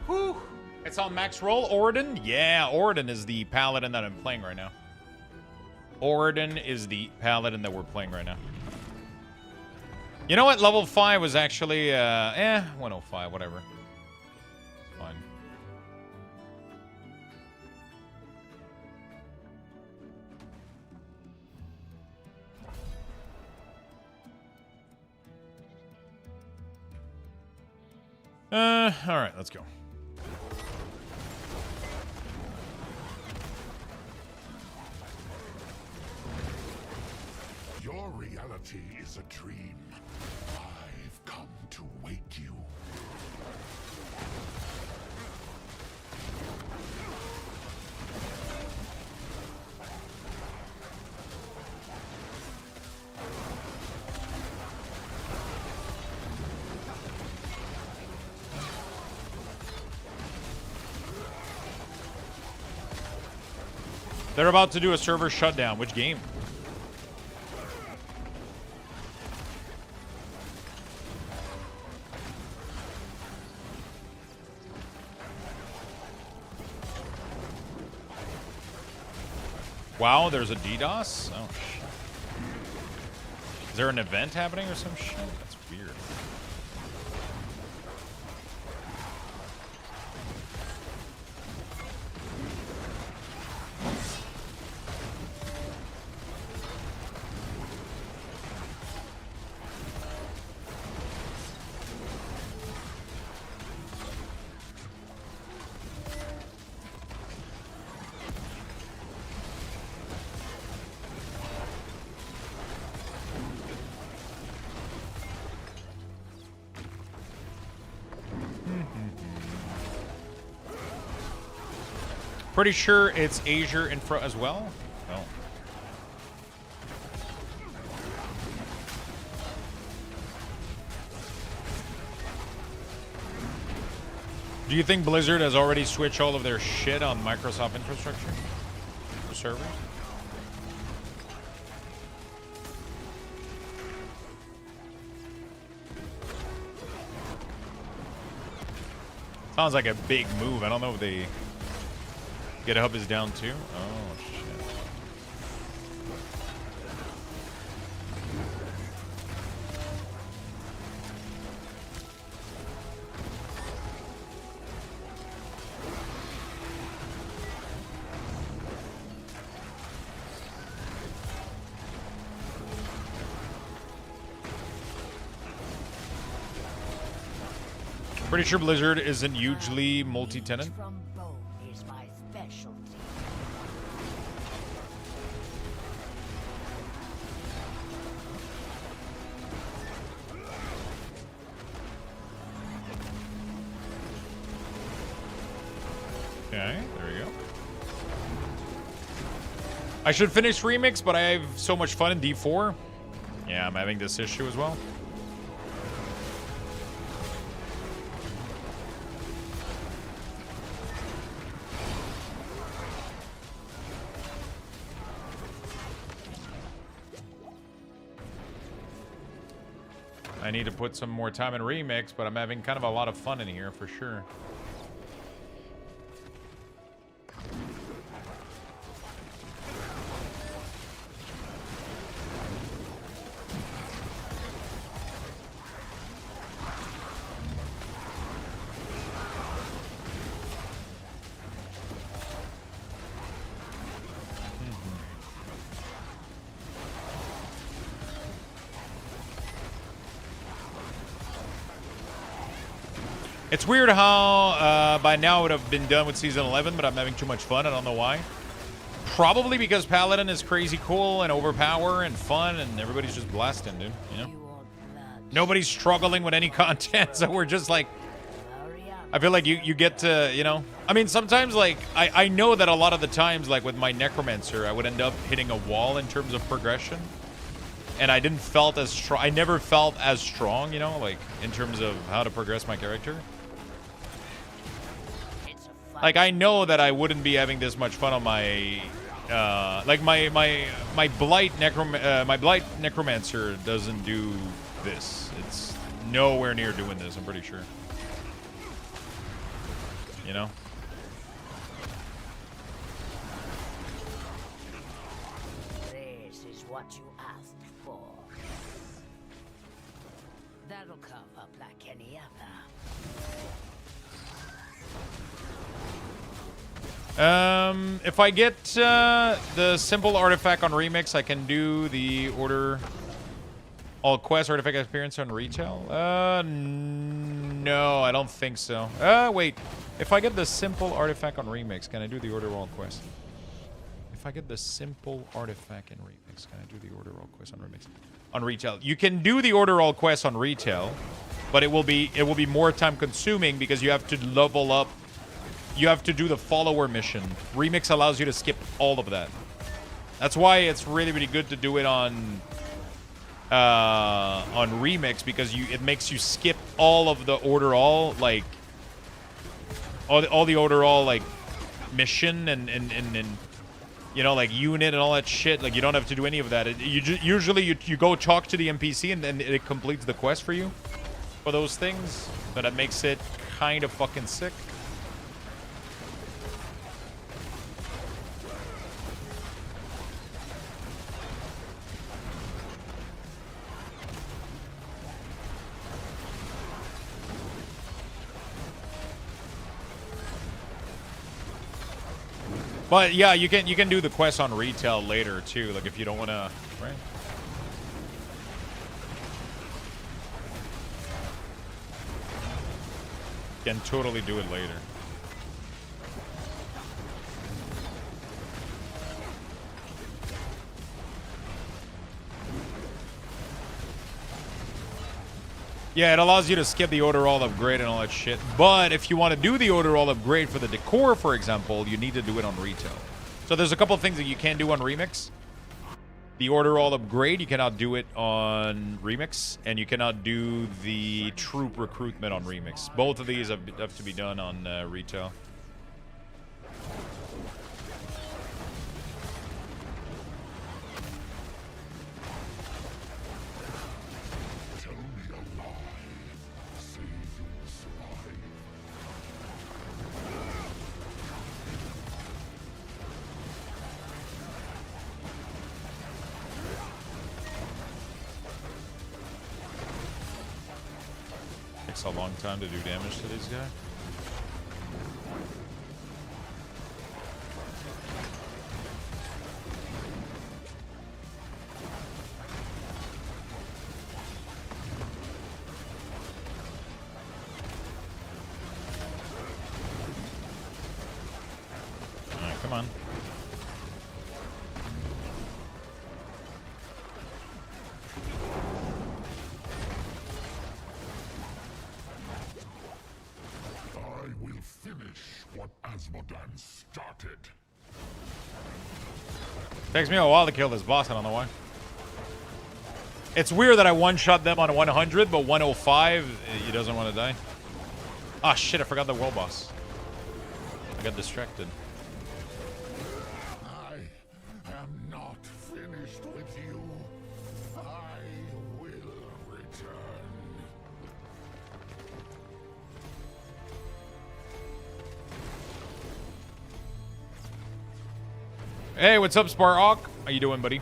Whew. It's on max roll. Auradin? Yeah, Auradin is the paladin that I'm playing right now. Auradin is the paladin that we're playing right now. You know what? Level 5 was actually, 105, whatever. It's fine. All right, let's go. Your reality is a dream. I've come to wake you. They're about to do a server shutdown. Which game? Wow, there's a DDoS? Oh, shit. Is there an event happening or some shit? That's weird. Pretty sure it's Azure Infra as well. Oh. Do you think Blizzard has already switched all of their shit on Microsoft infrastructure for servers? Sounds like a big move. I don't know if they... GitHub is down too? Oh, shit. Pretty sure Blizzard isn't hugely multi-tenant. Okay, there we go. I should finish Remix, but I have so much fun in D4. Yeah, I'm having this issue as well. I need to put some more time in Remix, but I'm having kind of a lot of fun in here for sure. It's weird how by now I would have been done with Season 11, but I'm having too much fun. I don't know why. Probably because Paladin is crazy cool and overpower and fun, and everybody's just blasting, dude. You know? Nobody's struggling with any content, so we're just like... I feel like you get to, you know... I mean, sometimes, like, I know that a lot of the times, like with my Necromancer, I would end up hitting a wall in terms of progression. And I didn't felt as strong... I never felt as strong, you know, like, in terms of how to progress my character. Like, I know that I wouldn't be having this much fun on my, like my Blight Necromancer doesn't do this. nowhere near doing this, I'm pretty sure. You know? This is what you asked for. That'll come up like any other. If I get the simple artifact on Remix, I can do the order all quest artifact experience on retail. No, I don't think so. Wait. If I get the simple artifact on Remix, can I do the order all quest? If I get the simple artifact in Remix, can I do the order all quest on Remix? On retail, you can do the order all quest on retail, but it will be more time consuming because you have to level up. You have to do the follower mission. Remix allows you to skip all of that. That's why it's really, really good to do it on Remix, because it makes you skip all of the order all, like all the order all, like mission and you know, like unit and all that shit. Like you don't have to do any of that. Usually you go talk to the NPC and then it completes the quest for you for those things. But it makes it kind of fucking sick. But yeah, you can do the quest on retail later too, like if you don't want to, right? You can totally do it later. Yeah, it allows you to skip the order all upgrade and all that shit. But if you want to do the order all upgrade for the decor, for example, you need to do it on retail. So there's a couple of things that you can do on Remix. The order all upgrade, you cannot do it on Remix, and you cannot do the troop recruitment on Remix. Both of these have to be done on retail. Takes a long time to do damage to these guys. Alright, come on. Started. Takes me a while to kill this boss, I don't know why. It's weird that I one-shot them on 100, but 105, he doesn't want to die. Ah, shit, I forgot the world boss. I got distracted. I am not finished with you. I will return. Hey, what's up, Sparhawk? How you doing, buddy?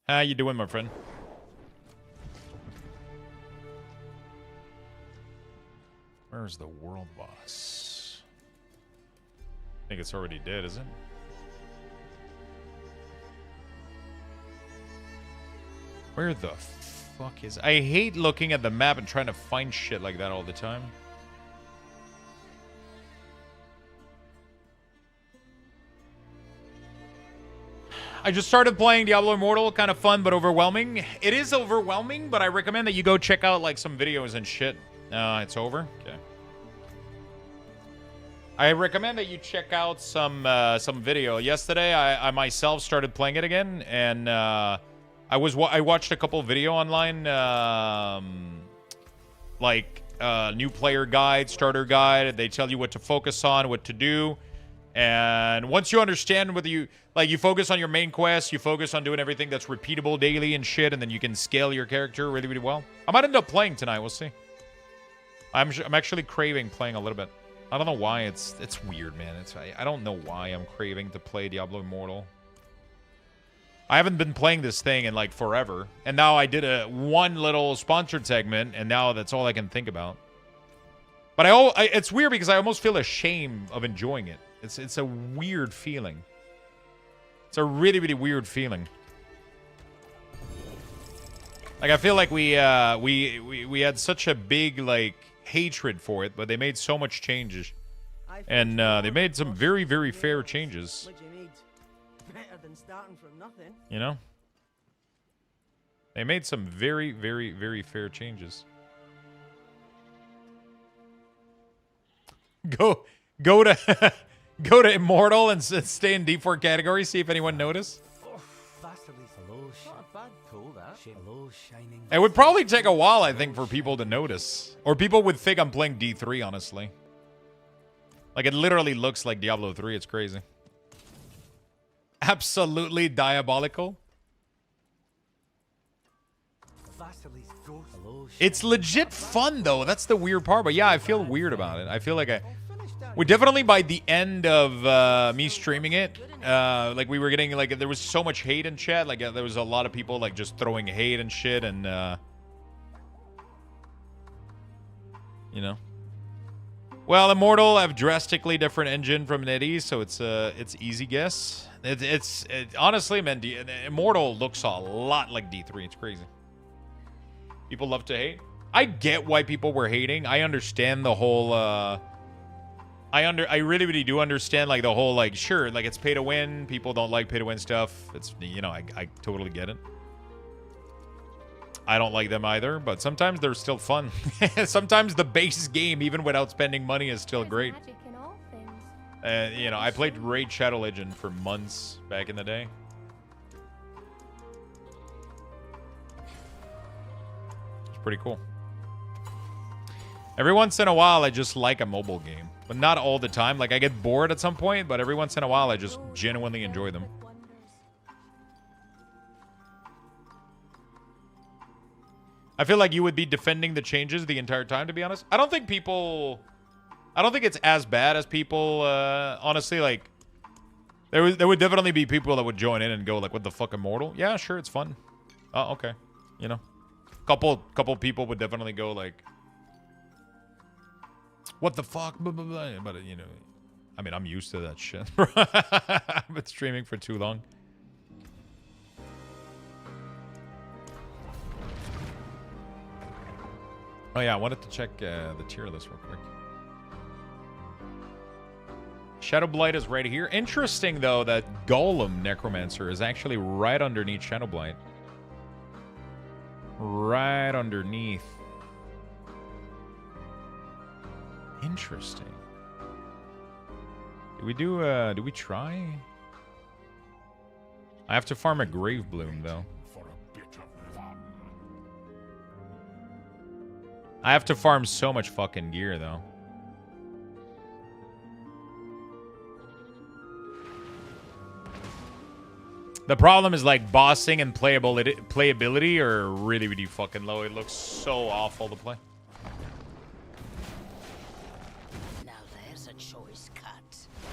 How you doing, my friend? Where's the world boss? I think it's already dead, isn't it? Where the fuck is... I hate looking at the map and trying to find shit like that all the time. I just started playing Diablo Immortal, kind of fun but overwhelming. It is overwhelming, but I recommend that you go check out like some videos and shit. It's over? Okay. I recommend that you check out some video. Yesterday, I myself started playing it again, and I watched a couple video online, like new player guide, starter guide. They tell you what to focus on, what to do. And once you understand whether you focus on your main quest, you focus on doing everything that's repeatable daily and shit, and then you can scale your character really, really well. I might end up playing tonight. We'll see. I'm actually craving playing a little bit. I don't know why. It's weird, man. I don't know why I'm craving to play Diablo Immortal. I haven't been playing this thing in like forever, and now I did one little sponsored segment, and now that's all I can think about. But it's weird because I almost feel ashamed of enjoying it. It's a weird feeling. It's a really, really weird feeling. Like I feel like we had such a big like hatred for it, but they made so much changes, and they made some very, very fair changes. Better than starting from nothing. You know, they made some very, very, very fair changes. Go to go to Immortal and stay in D4 category. See if anyone noticed. It would probably take a while, I think, for people to notice, or people would think I'm playing D3. Honestly, like it literally looks like Diablo 3. It's crazy. Absolutely diabolical. It's legit fun, though. That's the weird part. But yeah, I feel weird about it. I feel like we definitely, by the end of me streaming it, like we were getting, like, there was so much hate in chat. Like, there was a lot of people, like, just throwing hate and shit. And, you know. Well, Immortal have drastically different engine from NetEase, so it's easy guess. It's honestly, man, Immortal looks a lot like D3. It's crazy. People love to hate. I get why people were hating. I understand the whole. I really, really do understand, like, the whole, like, sure, like, it's pay to win. People don't like pay to win stuff. It's, you know, I totally get it. I don't like them either, but sometimes they're still fun. Sometimes the base game, even without spending money, is still great. You know, I played Raid Shadow Legend for months back in the day. It's pretty cool. Every once in a while, I just like a mobile game. But not all the time. Like, I get bored at some point, but every once in a while, I just genuinely enjoy them. I feel like you would be defending the changes the entire time, to be honest. I don't think it's as bad as people, honestly, like, there would definitely be people that would join in and go, like, what the fuck, Immortal? Yeah, sure, it's fun. Oh, okay. You know? Couple people would definitely go, like, what the fuck? Blah, blah, blah. But, you know, I mean, I'm used to that shit. I've been streaming for too long. Oh, yeah, I wanted to check the tier list real quick. Shadowblight is right here. Interesting, though, that Golem Necromancer is actually right underneath Shadowblight. Right underneath. Interesting. Do we try? I have to farm a Grave Bloom, though. I have to farm so much fucking gear, though. The problem is, like, bossing and playability are really, really fucking low. It looks so awful to play. Now there's a choice cut.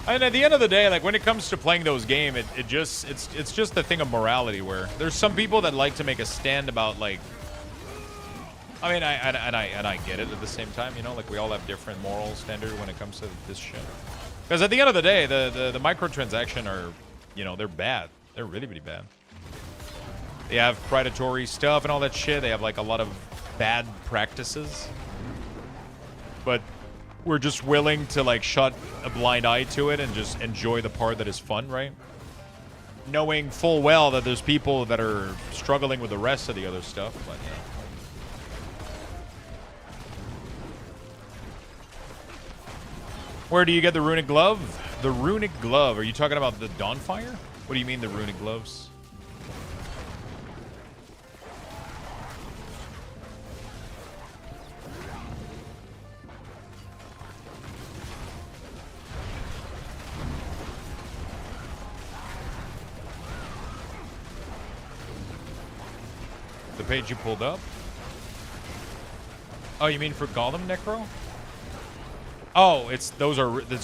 And at the end of the day, like, when it comes to playing those games, it's just a thing of morality, where there's some people that like to make a stand about, like, I mean, I get it at the same time, you know, like, we all have different moral standard when it comes to this shit. Because at the end of the day, the microtransaction are, you know, they're bad. They're really, really bad. They have predatory stuff and all that shit. They have, like, a lot of bad practices. But we're just willing to, like, shut a blind eye to it and just enjoy the part that is fun, right? Knowing full well that there's people that are struggling with the rest of the other stuff, but, yeah. Where do you get the runic glove? The runic glove. Are you talking about the Dawnfire? What do you mean the runic gloves? page you pulled up? Oh, you mean for Golem Necro? Oh, it's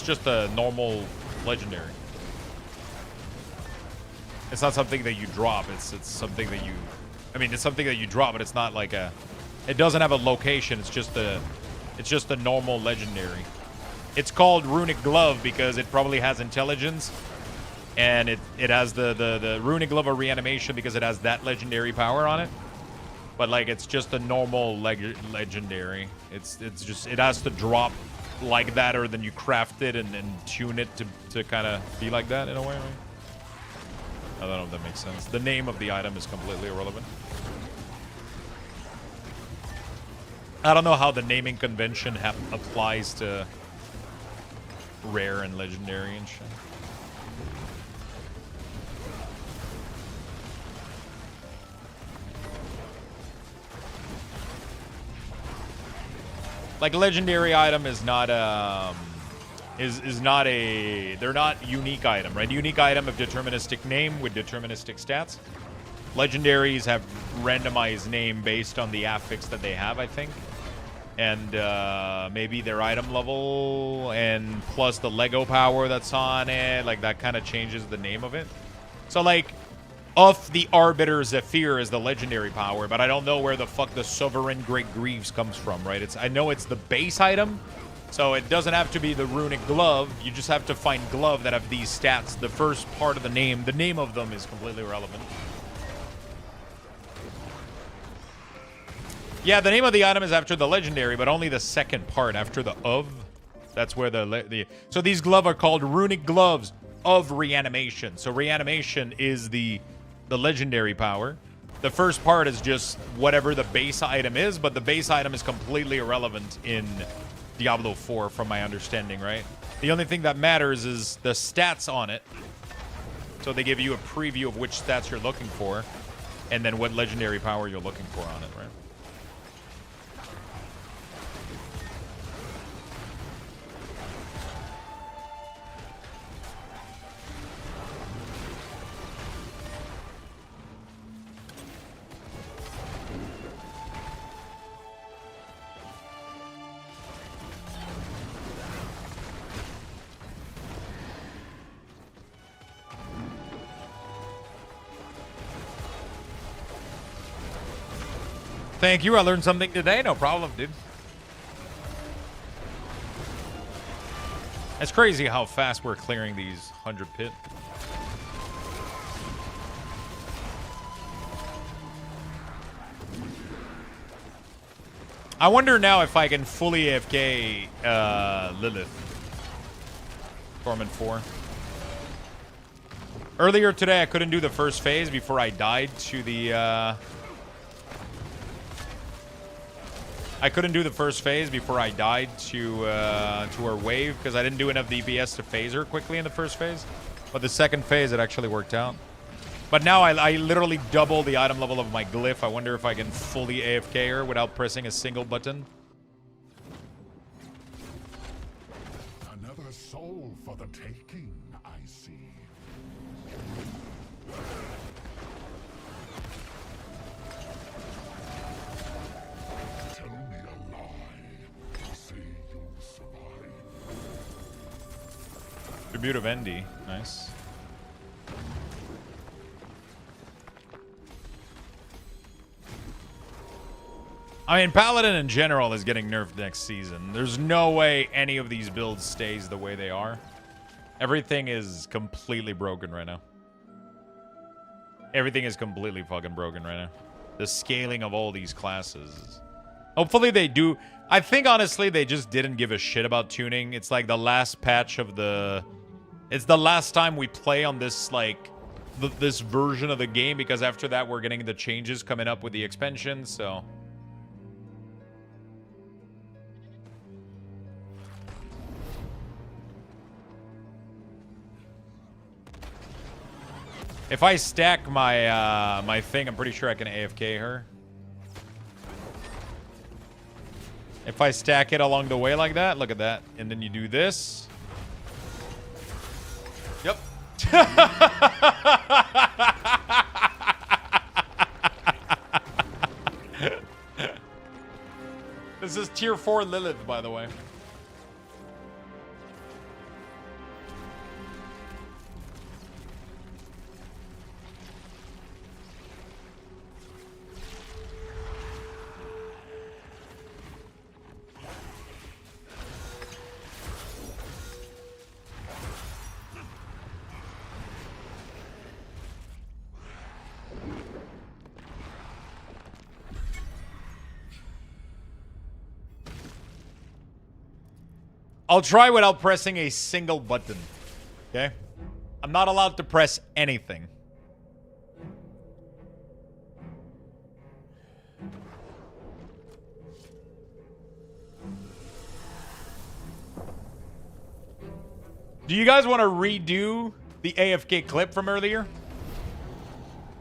just a normal legendary. It's not something that you drop. It's something that you, I mean, it's something that you drop, but it's not like a, it doesn't have a location. It's just a normal legendary. It's called Runic Glove because it probably has intelligence, and it has the Runic Glove of Reanimation because it has that legendary power on it. But like, it's just a normal legendary. It's just, it has to drop like that, or then you craft it and tune it to kind of be like that in a way, right? I don't know if that makes sense. The name of the item is completely irrelevant. I don't know how the naming convention applies to rare and legendary and shit. Like, legendary item is not is not a, they're not unique item, right? Unique item of deterministic name with deterministic stats. Legendaries have randomized name based on the affix that they have, I think. And maybe their item level, and plus the Lego power that's on it, like that kind of changes the name of it. So like, of the Arbiter Zephyr is the legendary power, but I don't know where the fuck the Sovereign Great Greaves comes from, right? I know it's the base item, so it doesn't have to be the Runic Glove. You just have to find glove that have these stats. The first part of the name of them is completely irrelevant. Yeah, the name of the item is after the legendary, but only the second part after the of. That's where so these gloves are called Runic Gloves of Reanimation. So Reanimation is the legendary power. The first part is just whatever the base item is, but the base item is completely irrelevant in Diablo 4 from my understanding, right? The only thing that matters is the stats on it. So they give you a preview of which stats you're looking for, and then what legendary power you're looking for on it, right? Thank you. I learned something today. No problem, dude. It's crazy how fast we're clearing these 100 pit. I wonder now if I can fully AFK Lilith. Torment 4. Earlier today, I couldn't do the first phase before I died to the... I couldn't do the first phase before I died to her wave because I didn't do enough DPS to phase her quickly in the first phase. But the second phase, it actually worked out. But now I literally double the item level of my glyph. I wonder if I can fully AFK her without pressing a single button. Another soul for the taking, I see. Tribute of Endy. Nice. I mean, Paladin in general is getting nerfed next season. There's no way any of these builds stays the way they are. Everything is completely broken right now. Everything is completely fucking broken right now. The scaling of all these classes. Hopefully they do. I think, honestly, they just didn't give a shit about tuning. It's like the last patch of the... It's the last time we play on this, like, this version of the game, because after that we're getting the changes coming up with the expansions, so... If I stack my my thing, I'm pretty sure I can AFK her. If I stack it along the way like that, look at that. And then you do this. Yep. This is tier 4 Lilith, by the way. I'll try without pressing a single button. Okay? I'm not allowed to press anything. Do you guys want to redo the AFK clip from earlier?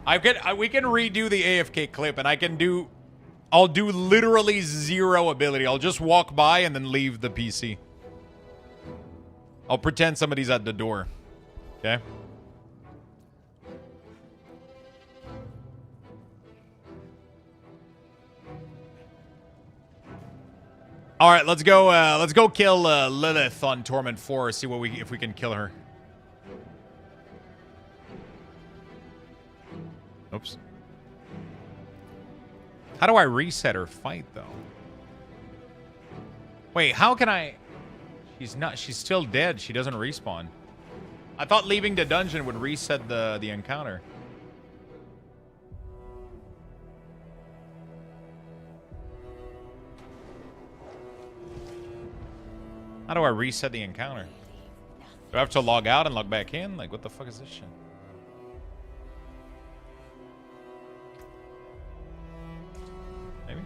We can redo the AFK clip, and I'll do literally zero ability. I'll just walk by and then leave the PC. I'll pretend somebody's at the door. Okay? All right, let's go kill Lilith on Torment 4. See if we can kill her. Oops. How do I reset her fight though? Wait, how can I? She's still dead. She doesn't respawn. I thought leaving the dungeon would reset the encounter. How do I reset the encounter? Do I have to log out and log back in? Like, what the fuck is this shit? Maybe?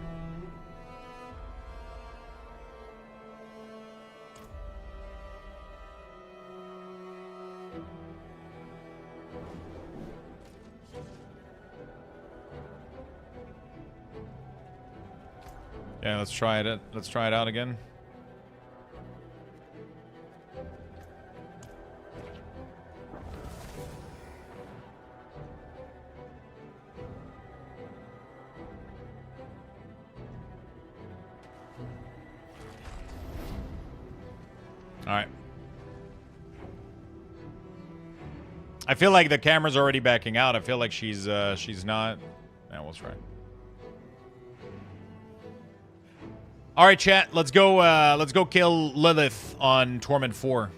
Yeah, let's try it. Let's try it out again. All right. I feel like the camera's already backing out. I feel like she's not. Yeah, we'll try. All right, chat. Let's go kill Lilith on Torment 4.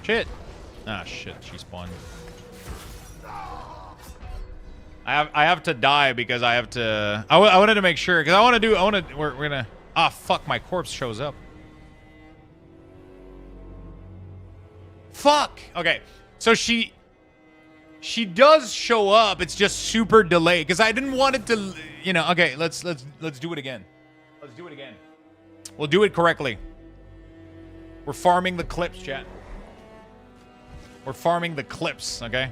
Shit. Ah, shit. She spawned. I have to die because I have to. I wanted to make sure because we're gonna. Ah, fuck! My corpse shows up. Fuck. Okay, so she does show up. It's just super delayed because I didn't want it to. You know. Okay, let's do it again. Let's do it again. We'll do it correctly. We're farming the clips, chat. We're farming the clips. Okay.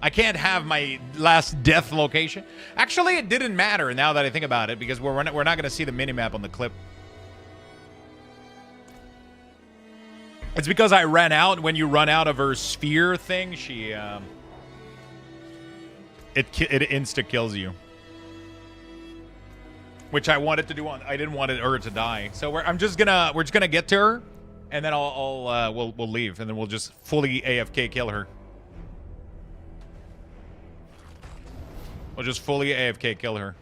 I can't have my last death location. Actually, it didn't matter now that I think about it because we're not going to see the minimap on the clip. It's because I ran out. When you run out of her sphere thing, she it insta kills you, which I wanted to do on. I didn't want her to die, so we're just gonna get to her, and then we'll leave, and then we'll just fully AFK kill her. We'll just fully AFK kill her.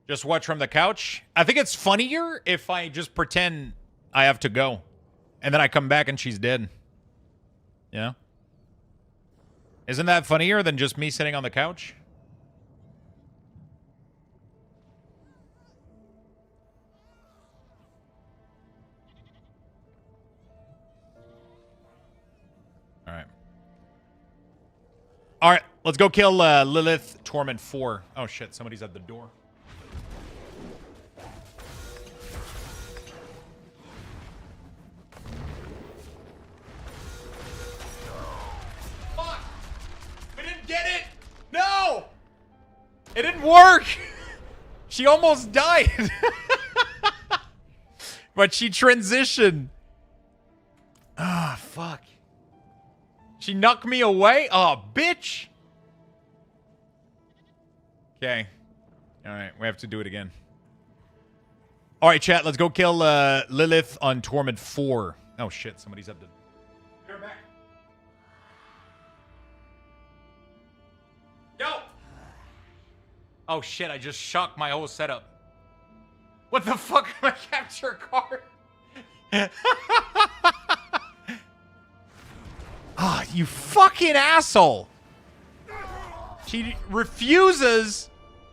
Just watch from the couch. I think it's funnier if I just pretend I have to go. And then I come back and she's dead. Yeah? Isn't that funnier than just me sitting on the couch? All right, let's go kill Lilith Torment 4. Oh shit, somebody's at the door. Fuck! We didn't get it! No! It didn't work! She almost died! But she transitioned. Ah, fuck. She knocked me away? Oh, bitch. Okay. All right, we have to do it again. All right, chat, let's go kill Lilith on Torment 4. Oh, shit, somebody's up to... Get her back. Yo! Oh, shit, I just shocked my whole setup. What the fuck? I capture a card. Ah, you fucking asshole. She refuses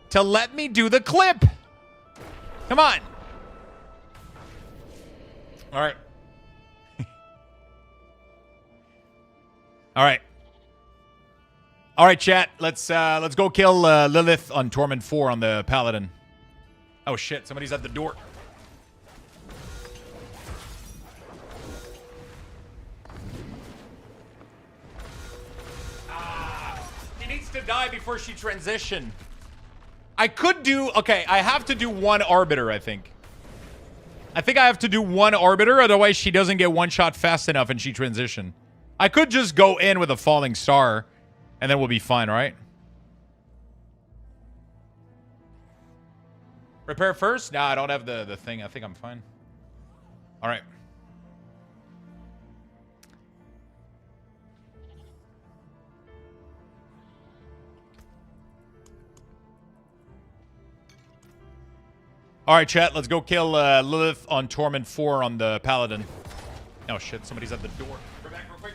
to let me do the clip. Come on. All right. All right. All right, chat. Let's go kill Lilith on Torment 4 on the Paladin. Oh shit, somebody's at the door. She needs to die before she transition. I could do... Okay, I have to do one Arbiter, I think. I think I have to do one Arbiter, otherwise she doesn't get one shot fast enough and she transition. I could just go in with a Falling Star, and then we'll be fine, right? Repair first? Nah, I don't have the thing. I think I'm fine. All right. All right, chat. Let's go kill Lilith on Torment 4 on the Paladin. Oh, shit. Somebody's at the door. Go back real quick.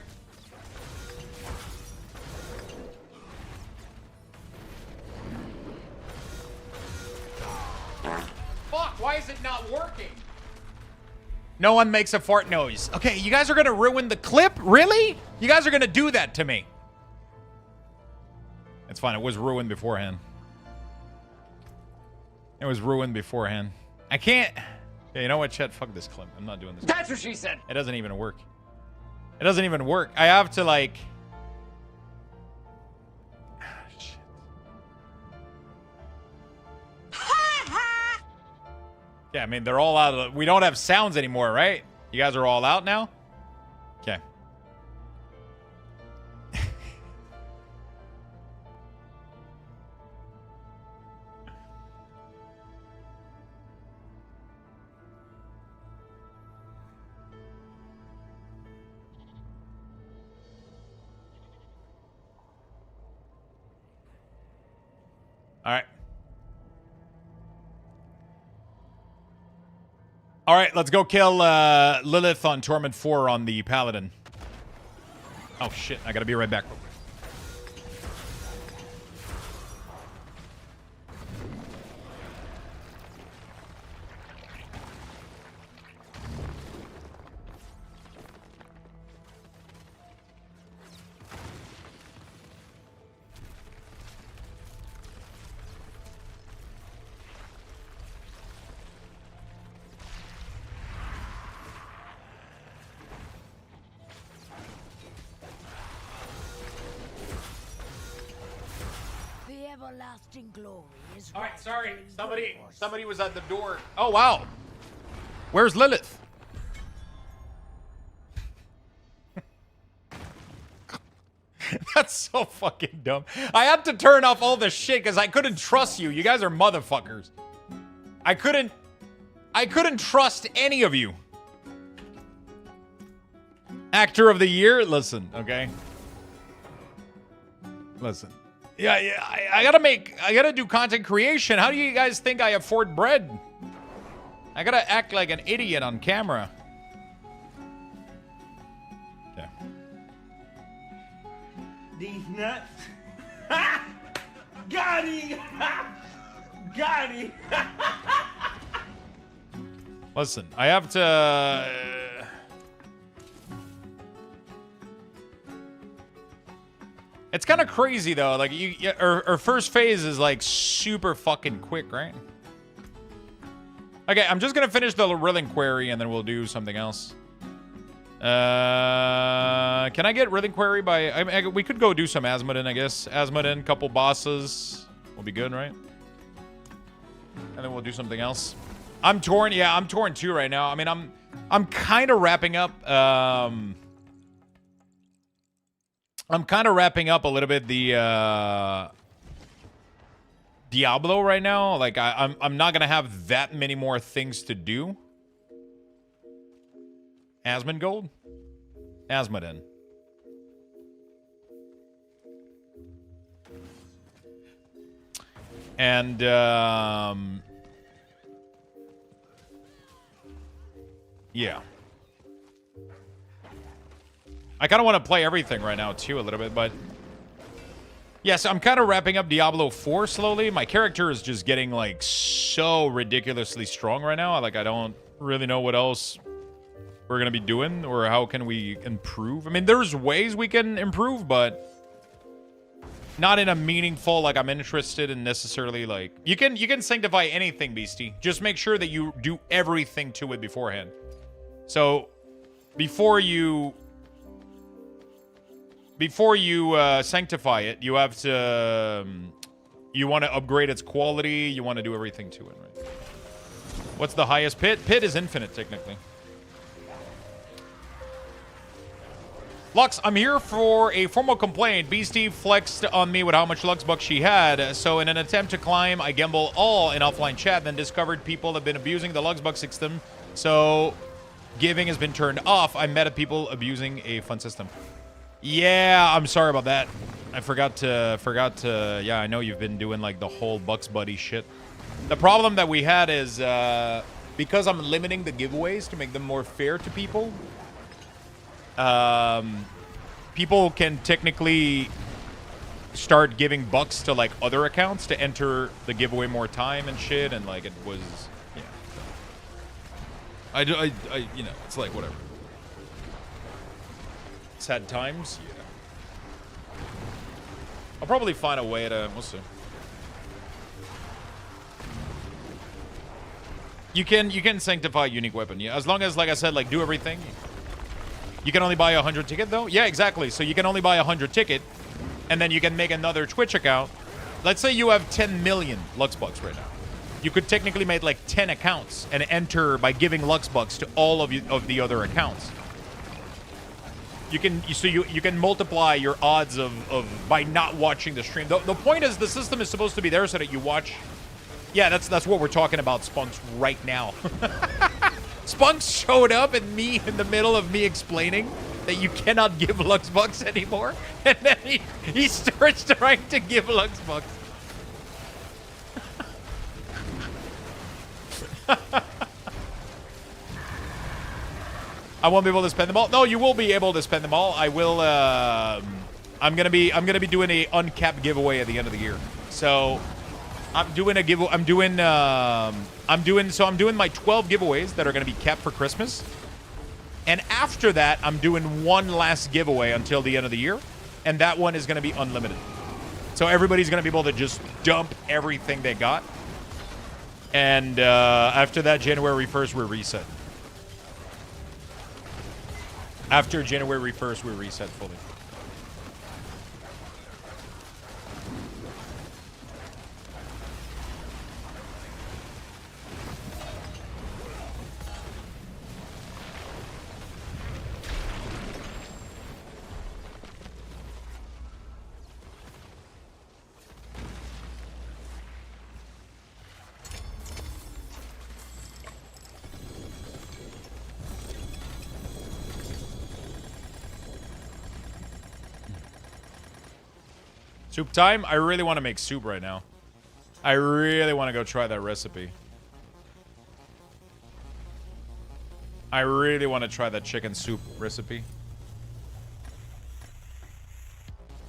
Fuck, why is it not working? No one makes a fart noise. Okay, you guys are gonna ruin the clip? Really? You guys are gonna do that to me. It's fine, it was ruined beforehand. It was ruined beforehand. I can't... Yeah, you know what, Chet? Fuck this clip. I'm not doing this. That's what she said! It doesn't even work. It doesn't even work. I have to, like... Shit. Yeah, I mean, they're all out of... We don't have sounds anymore, right? You guys are all out now? Okay. All right. All right, let's go kill Lilith on Torment 4 on the Paladin. Oh, shit. I gotta be right back. Everlasting glory is all right, sorry. Somebody was at the door. Oh, wow. Where's Lilith? That's so fucking dumb. I had to turn off all the shit because I couldn't trust you. You guys are motherfuckers. I couldn't trust any of you. Actor of the year? Listen, okay? Listen. Yeah, I gotta do content creation. How do you guys think I afford bread? I gotta act like an idiot on camera. Yeah. These nuts. Ha! Got him! Got him! Listen, I have to... It's kind of crazy, though. Like, her first phase is, like, super fucking quick, right? Okay, I'm just gonna finish the Reliquary, and then we'll do something else. Can I get Reliquary by... I mean, we could go do some Asmodin, I guess. Asmodin, couple bosses. Will be good, right? And then we'll do something else. I'm torn. Yeah, I'm torn too right now. I mean, I'm kind of wrapping up. I'm kind of wrapping up a little bit the Diablo right now. Like I'm not gonna have that many more things to do. Asmongold? Asmodin. And yeah. I kind of want to play everything right now too a little bit, but yes, I'm kind of wrapping up Diablo 4 slowly. My character is just getting like so ridiculously strong right now. Like I don't really know what else we're going to be doing or how can we improve. I mean, there's ways we can improve, but not in a meaningful, like I'm interested in necessarily like you can sanctify anything, Beastie. Just make sure that you do everything to it beforehand. So before you sanctify it, you have to you want to upgrade its quality, you want to do everything to it, right? What's the highest pit? Pit is infinite technically. Lux, I'm here for a formal complaint. Beastie flexed on me with how much Luxbucks she had. So in an attempt to climb, I gamble all in offline chat, then discovered people have been abusing the Luxbuck system. So giving has been turned off. I met people abusing a fun system. Yeah, I'm sorry about that. I forgot to, yeah, I know you've been doing like the whole Bucks Buddy shit. The problem that we had is because I'm limiting the giveaways to make them more fair to people, people can technically start giving bucks to like other accounts to enter the giveaway more time and shit, and like it was, yeah. I you know, it's like whatever. Sad times, yeah. I'll probably find a way to, we'll see. You can sanctify a unique weapon, yeah, as long as, like I said, like do everything. You can only buy 100 ticket though? Yeah, exactly. So you can only buy 100 ticket, and then you can make another Twitch account. Let's say you have 10 million Luxbucks right now. You could technically make like 10 accounts and enter by giving Luxbucks to all of the other accounts. You can multiply your odds of by not watching the stream. The point is the system is supposed to be there so that you watch. Yeah, that's what we're talking about, Spunks, right now. Spunks showed up and me in the middle of me explaining that you cannot give Luxbucks anymore, and then he starts trying to give Luxbucks. I won't be able to spend them all. No, you will be able to spend them all. I will. I'm gonna be doing a uncapped giveaway at the end of the year. So I'm doing a giveaway. I'm doing my 12 giveaways that are gonna be capped for Christmas. And after that, I'm doing one last giveaway until the end of the year, and that one is gonna be unlimited. So everybody's gonna be able to just dump everything they got. And after that, January 1st, we're reset. After January 1st, we reset fully. Soup time? I really want to make soup right now. I really want to go try that recipe. I really want to try that chicken soup recipe.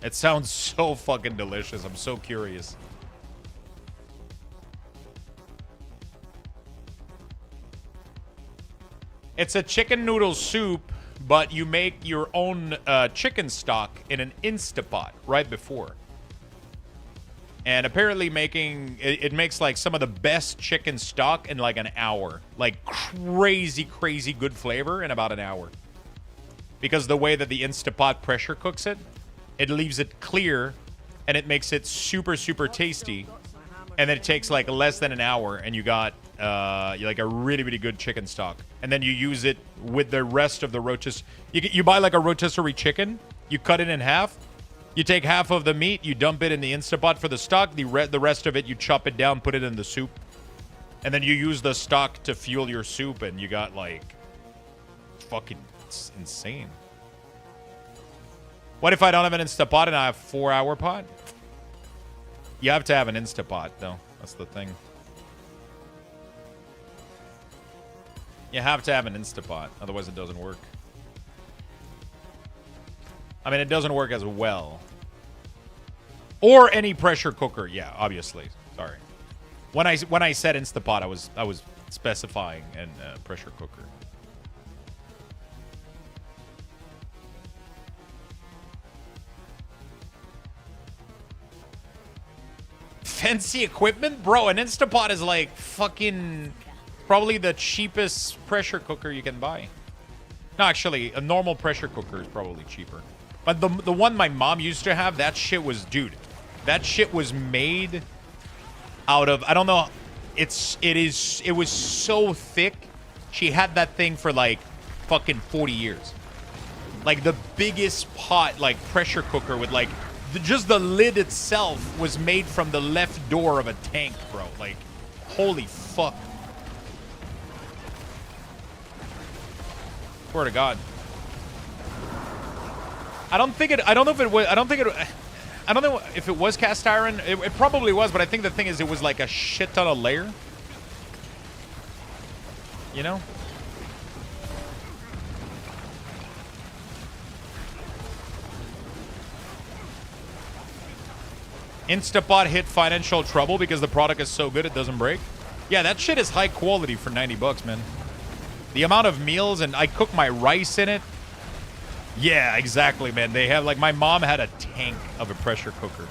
It sounds so fucking delicious. I'm so curious. It's a chicken noodle soup, but you make your own chicken stock in an Instapot right before. And apparently it makes like some of the best chicken stock in like an hour. Like crazy, crazy good flavor in about an hour. Because the way that the Instapot pressure cooks it, it leaves it clear and it makes it super, super tasty. And then it takes like less than an hour and you got like a really, really good chicken stock. And then you use it with the rest of the rotisserie. You buy like a rotisserie chicken. You cut it in half. You take half of the meat. You dump it in the Instapot for the stock. The rest of it, you chop it down, put it in the soup. And then you use the stock to fuel your soup. And you got like... Fucking insane. What if I don't have an Instapot and I have 4-hour pot? You have to have an Instapot, though. That's the thing. You have to have an Instapot. Otherwise, it doesn't work. I mean, it doesn't work as well. Or any pressure cooker. Yeah, obviously. Sorry. When I said Instapot, I was specifying a pressure cooker. Fancy equipment? Bro, an Instapot is like fucking probably the cheapest pressure cooker you can buy. No, actually, a normal pressure cooker is probably cheaper. But the one my mom used to have, that shit was, dude, that shit was made out of, I don't know, it was so thick. She had that thing for like fucking 40 years. Like the biggest pot, like pressure cooker with like, just the lid itself was made from the left door of a tank, bro. Like, holy fuck. Swear to God. I don't know if it was cast iron. It probably was, but I think the thing is it was like a shit ton of layer. You know? Instapot hit financial trouble because the product is so good it doesn't break. Yeah, that shit is high quality for 90 bucks, man. The amount of meals, and I cook my rice in it. Yeah, exactly, man. They have, like, my mom had a tank of a pressure cooker.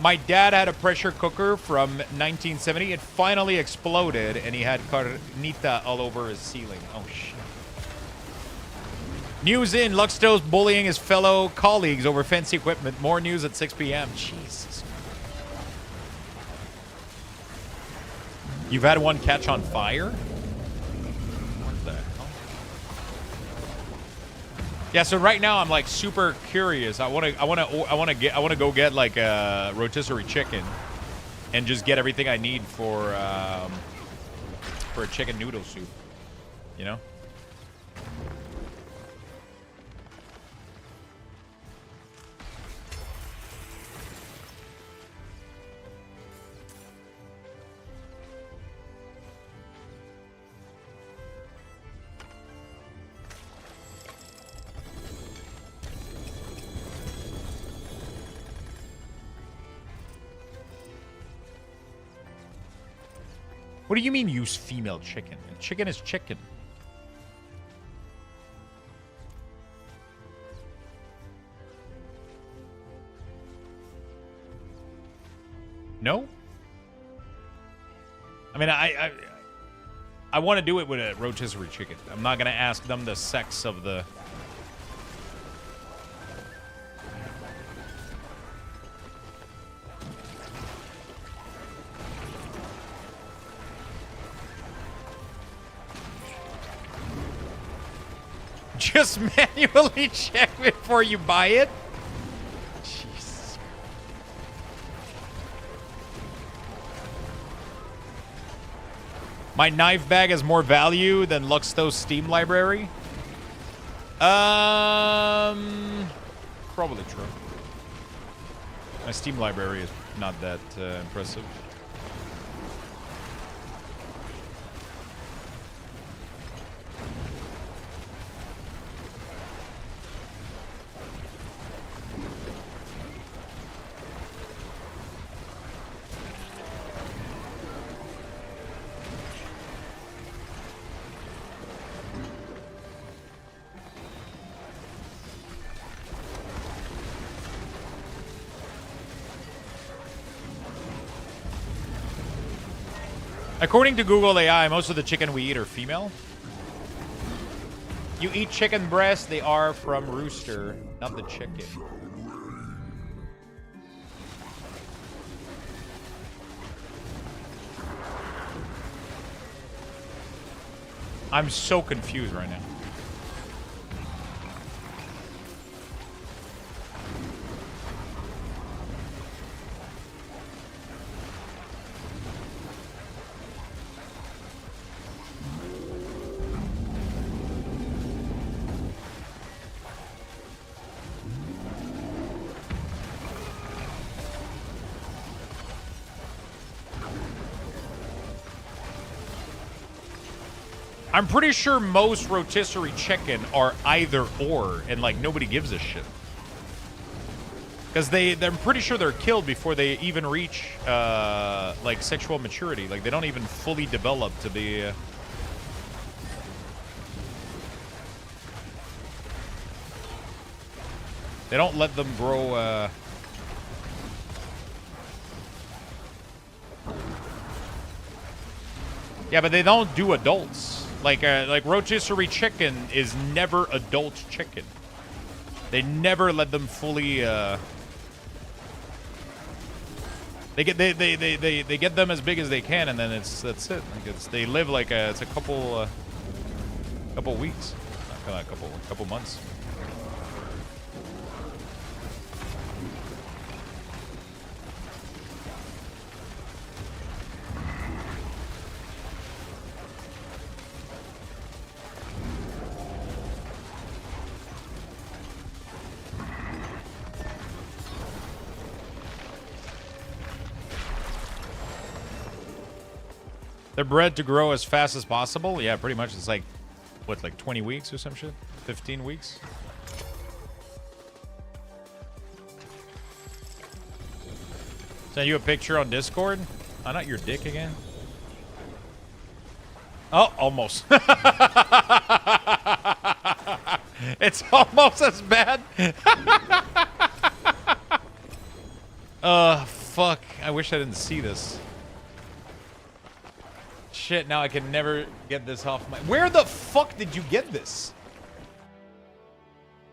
My dad had a pressure cooker from 1970. It finally exploded, and he had carnita all over his ceiling. Oh, shit. News in, Luxthos bullying his fellow colleagues over fancy equipment. More news at 6 p.m. Jesus. You've had one catch on fire? What the hell? Yeah, so right now I'm like super curious. I want to go get like a rotisserie chicken and just get everything I need for a chicken noodle soup. You know? What do you mean use female chicken? Chicken is chicken. No? I mean, I want to do it with a rotisserie chicken. I'm not going to ask them the sex of the... Just manually check before you buy it? Jesus. My knife bag has more value than Luxthos Steam library? Probably true. My Steam library is not that impressive. According to Google AI, most of the chicken we eat are female. You eat chicken breast, they are from rooster, not the chicken. I'm so confused right now. I'm pretty sure most rotisserie chicken are either or, and like nobody gives a shit. Because they're pretty sure they're killed before they even reach like sexual maturity. Like they don't even fully develop to be. They don't let them grow. Yeah, but they don't do adults. Like rotisserie chicken is never adult chicken. They never let them fully. They get them as big as they can, and then that's it. Like they live like it's a couple weeks, not a couple months. They're bred to grow as fast as possible. Yeah, pretty much. It's like, what, like 20 weeks or some shit? 15 weeks? Send you a picture on Discord? Oh, not your dick again? Oh, almost. It's almost as bad. Fuck. I wish I didn't see this. Shit, now I can never get this off my... Where the fuck did you get this?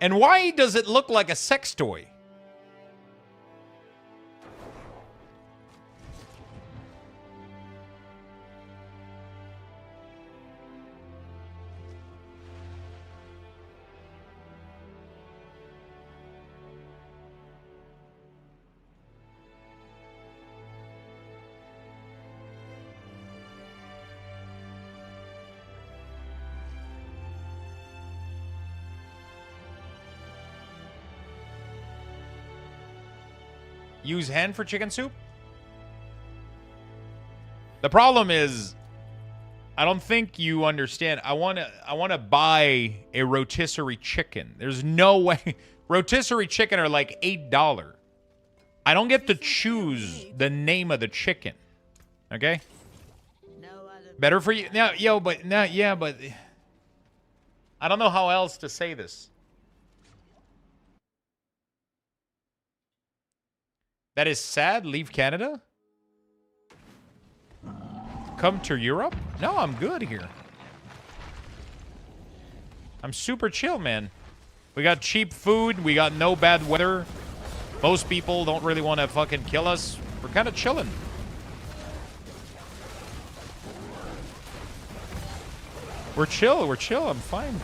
And why does it look like a sex toy? Use hen for chicken soup? The problem is, I don't think you understand. I want to buy a rotisserie chicken. There's no way. Rotisserie chicken are like $8. I don't get to choose the name of the chicken. Okay? Better for you. No, yo, but no, yeah, but I don't know how else to say this. That is sad. Leave Canada? Come to Europe? No, I'm good here. I'm super chill, man. We got cheap food. We got no bad weather. Most people don't really want to fucking kill us. We're kind of chilling. We're chill. We're chill. I'm fine.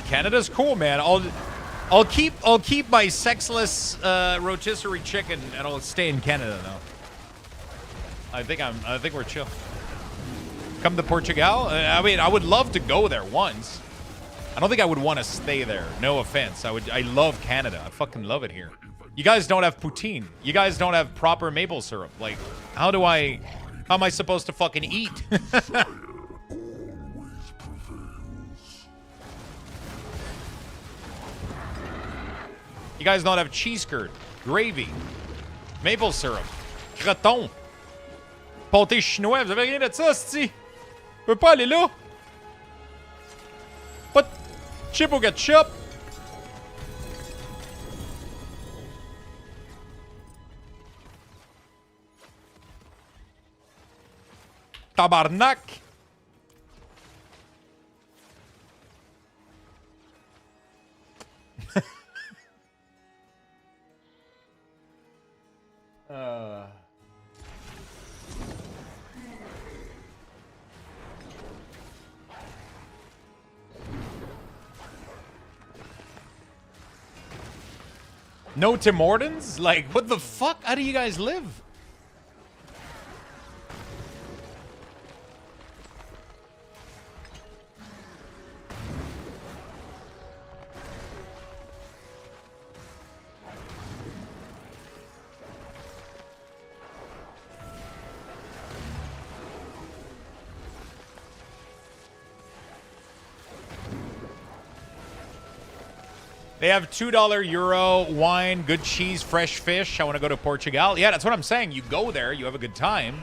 Canada's cool, man. I'll keep my sexless rotisserie chicken, and I'll stay in Canada now. I think we're chill. Come to Portugal? I mean, I would love to go there once. I don't think I would want to stay there. No offense. I love Canada. I fucking love it here. You guys don't have poutine. You guys don't have proper maple syrup. Like, how am I supposed to fucking eat? You guys don't have cheese curd, gravy, maple syrup, croton, pâté chinois. Vous avez rien de ça, c'ti? Je peux pas aller là. Pas de chip au ketchup. Tabarnak. No Tim Hortons? Like, what the fuck? How do you guys live? They have $2 euro, wine, good cheese, fresh fish. I want to go to Portugal. Yeah, that's what I'm saying. You go there, you have a good time.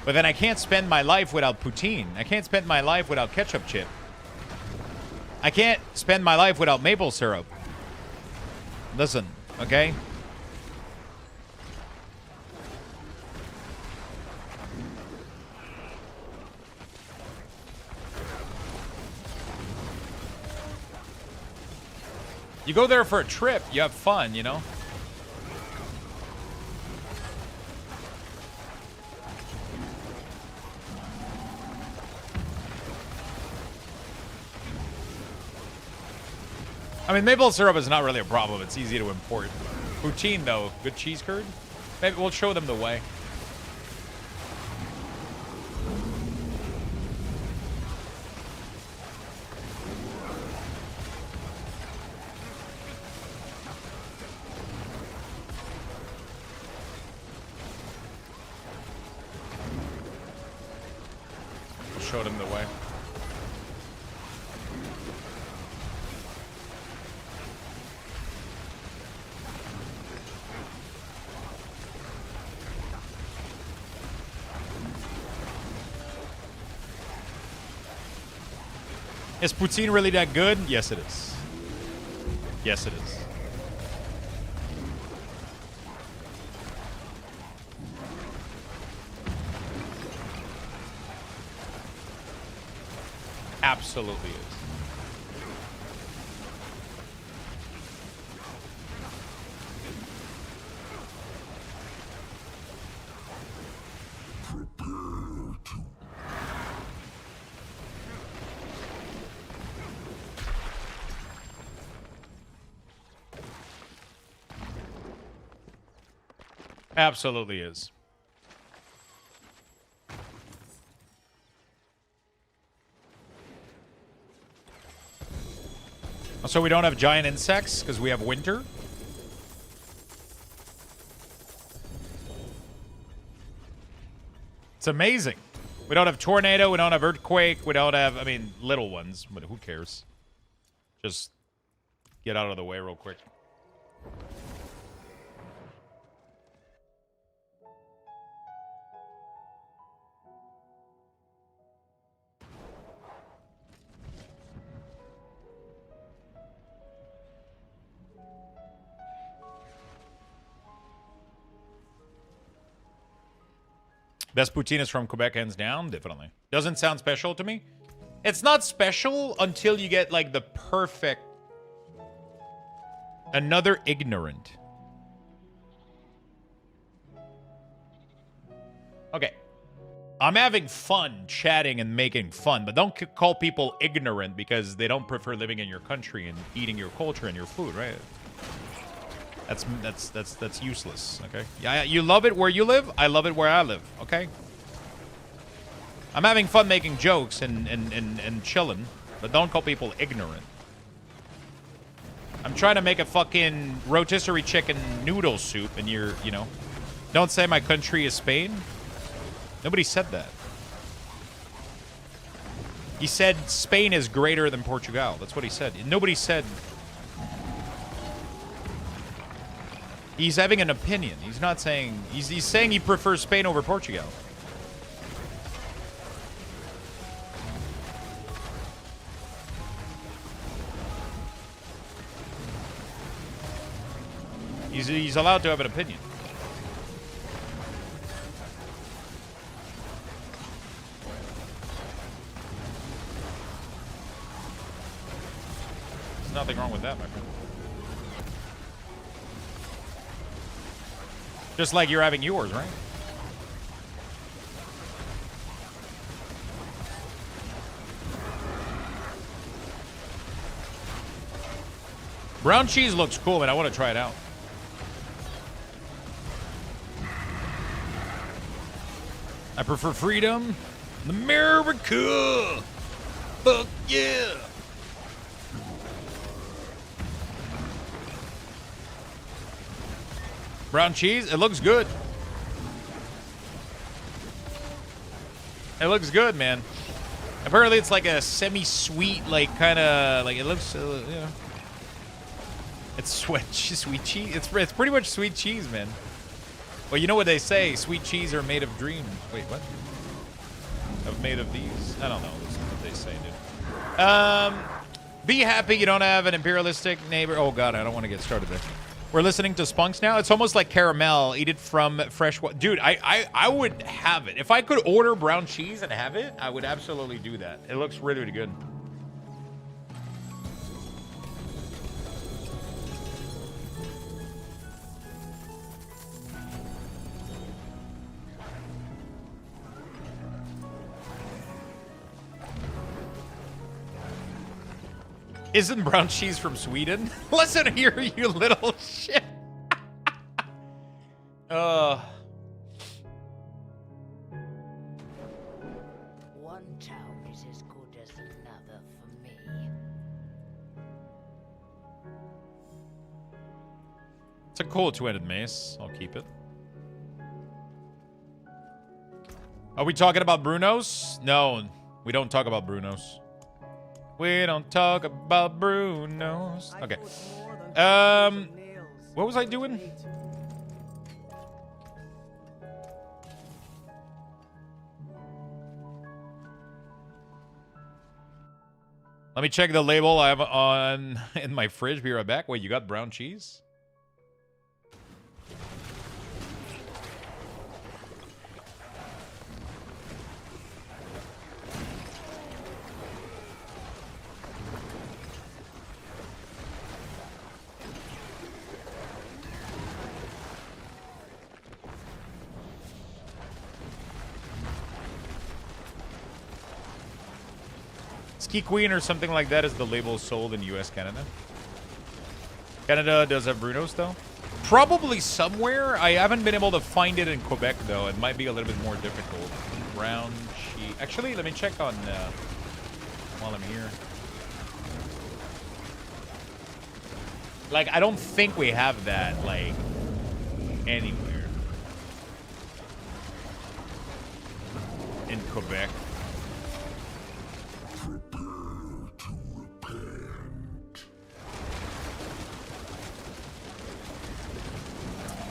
But then I can't spend my life without poutine. I can't spend my life without ketchup chip. I can't spend my life without maple syrup. Listen, okay? You go there for a trip, you have fun, you know? I mean, maple syrup is not really a problem. It's easy to import. Poutine, though. Good cheese curd? Maybe we'll show them the way. Showed him the way. Is poutine really that good? Yes, it is. Yes, it is. Absolutely is. Absolutely is. So we don't have giant insects because we have winter. It's amazing. We don't have tornado. We don't have earthquake. We don't have, I mean, little ones, but who cares? Just get out of the way real quick. Best poutine is from Quebec, hands down. Definitely. Doesn't sound special to me. It's not special until you get, like, the perfect... Another ignorant. Okay. I'm having fun chatting and making fun, but don't call people ignorant because they don't prefer living in your country and eating your culture and your food, right? That's useless, okay? Yeah, you love it where you live. I love it where I live, okay? I'm having fun making jokes and chilling, but don't call people ignorant. I'm trying to make a fucking rotisserie chicken noodle soup, and you're, you know, don't say my country is Spain. Nobody said that. He said Spain is greater than Portugal. That's what he said. Nobody said... He's having an opinion. He's not saying... He's saying he prefers Spain over Portugal. He's allowed to have an opinion. There's nothing wrong with that, my friend. Just like you're having yours, right? Brown cheese looks cool, man. I want to try it out. I prefer freedom. America! Fuck yeah! Brown cheese, it looks good. It looks good, man. Apparently it's like a semi-sweet, like kind of, like it looks, you know. It's sweet cheese. It's pretty much sweet cheese, man. Well, you know what they say, sweet cheese are made of dreams. Wait, what? Made of these? I don't know. That's what they say, dude. Be happy you don't have an imperialistic neighbor. Oh, God, I don't want to get started there. We're listening to Spunks now. It's almost like caramel. Eat it from fresh water. Dude, I would have it. If I could order brown cheese and have it, I would absolutely do that. It looks really, really good. Isn't brown cheese from Sweden? Listen here, you little shit. One town is as good as another for me. It's a cool two-handed mace. I'll keep it. Are we talking about Bruno's? No, we don't talk about Bruno's. We don't talk about Bruno's. Okay. What was I doing? Let me check the label I have on in my fridge. Be right back. Wait, you got brown cheese? Ski Queen or something like that is the label sold in US, Canada. Canada does have Bruno's, though. Probably somewhere. I haven't been able to find it in Quebec, though. It might be a little bit more difficult. Brown cheese. Actually, let me check on while I'm here. Like, I don't think we have that, like, anywhere in Quebec.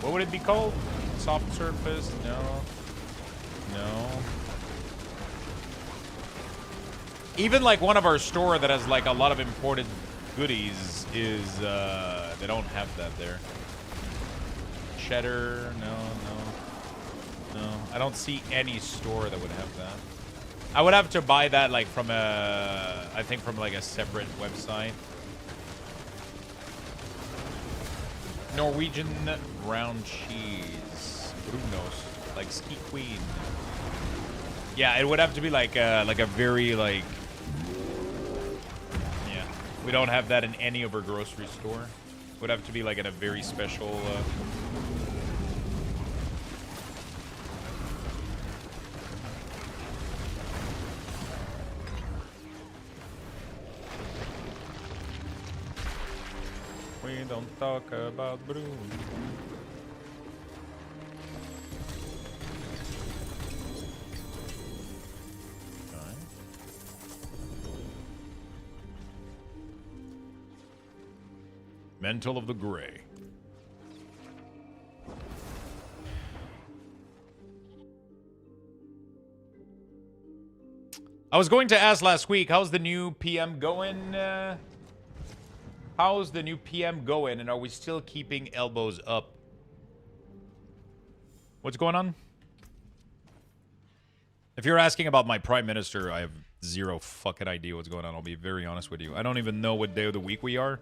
What would it be called? Soft surface? No. No. Even like one of our store that has like a lot of imported goodies is they don't have that there. Cheddar? No. I don't see any store that would have that. I would have to buy that like from I think from like a separate website. Norwegian brown cheese. Bruno's. Like Ski Queen. Yeah, it would have to be like a very like... Yeah. We don't have that in any of our grocery store. It would have to be like in a very special... We don't talk about Bruno. Okay. Mantle of the Gray. I was going to ask last week, how's the new PM going? How's the new PM going, and are we still keeping elbows up? What's going on? If you're asking about my prime minister, I have zero fucking idea what's going on. I'll be very honest with you. I don't even know what day of the week we are.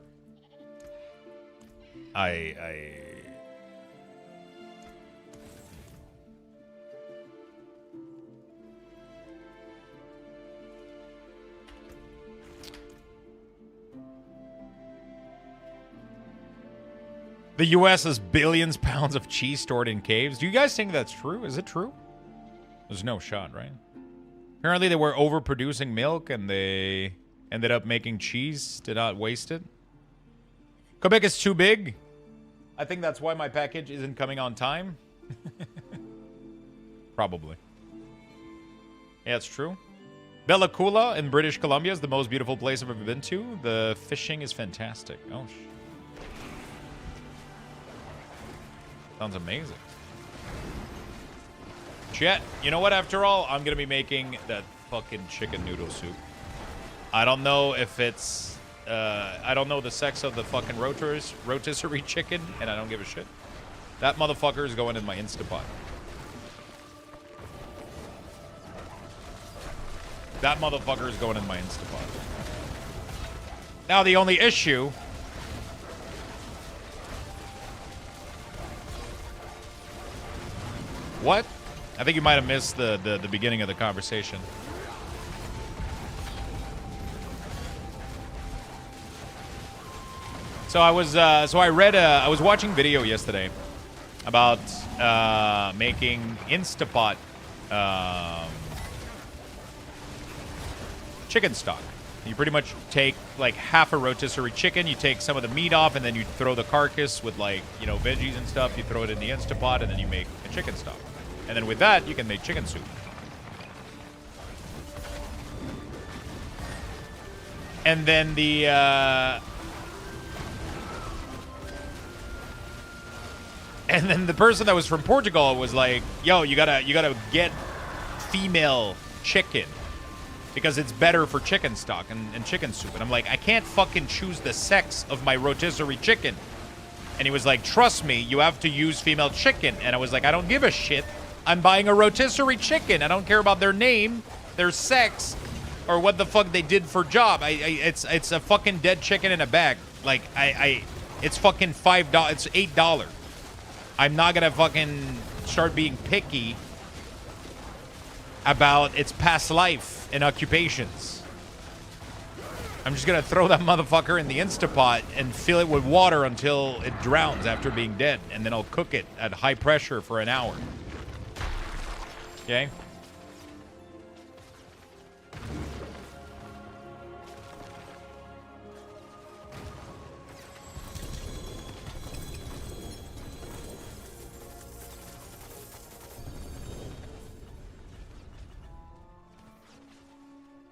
The U.S. has billions pounds of cheese stored in caves. Do you guys think that's true? Is it true? There's no shot, right? Apparently they were overproducing milk and they ended up making cheese to not waste it. Quebec is too big. I think that's why my package isn't coming on time. Probably. Yeah, it's true. Bella Coola in British Columbia is the most beautiful place I've ever been to. The fishing is fantastic. Oh, sounds amazing. Chet, you know what? After all, I'm going to be making that fucking chicken noodle soup. I don't know if it's... I don't know the sex of the fucking rotisserie chicken, and I don't give a shit. That motherfucker is going in my Instapot. That motherfucker is going in my Instapot. Now, the only issue... What? I think you might have missed the beginning of the conversation. So I was I was watching video yesterday about making Instapot chicken stock. You pretty much take like half a rotisserie chicken, you take some of the meat off, and then you throw the carcass with, like, you know, veggies and stuff. You throw it in the Instapot, and then you make a chicken stock. And then with that, you can make chicken soup. And then the and then the person that was from Portugal was like, "Yo, you gotta get female chicken because it's better for chicken stock and chicken soup." And I'm like, "I can't fucking choose the sex of my rotisserie chicken." And he was like, "Trust me, you have to use female chicken." And I was like, "I don't give a shit. I'm buying a rotisserie chicken. I don't care about their name, their sex, or what the fuck they did for job. It's a fucking dead chicken in a bag. Like, it's fucking $5. It's $8. I'm not gonna fucking start being picky about its past life and occupations. I'm just gonna throw that motherfucker in the Instapot and fill it with water until it drowns after being dead, and then I'll cook it at high pressure for an hour." Okay.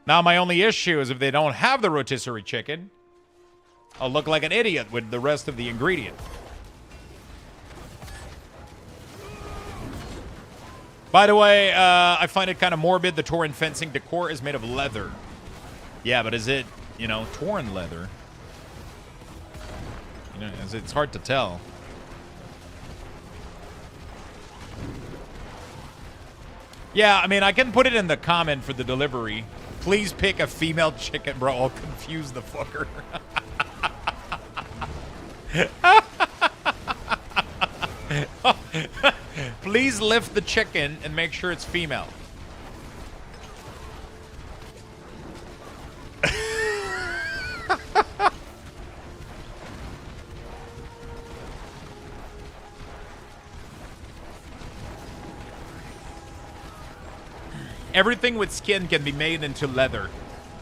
Now, my only issue is if they don't have the rotisserie chicken, I'll look like an idiot with the rest of the ingredient. By the way, I find it kind of morbid. The Tauren fencing decor is made of leather. Yeah, but is it, you know, Tauren leather? You know, it's hard to tell. Yeah, I mean, I can put it in the comment for the delivery. Please pick a female chicken. Bro, I'll confuse the fucker. Please lift the chicken and make sure it's female. Everything with skin can be made into leather.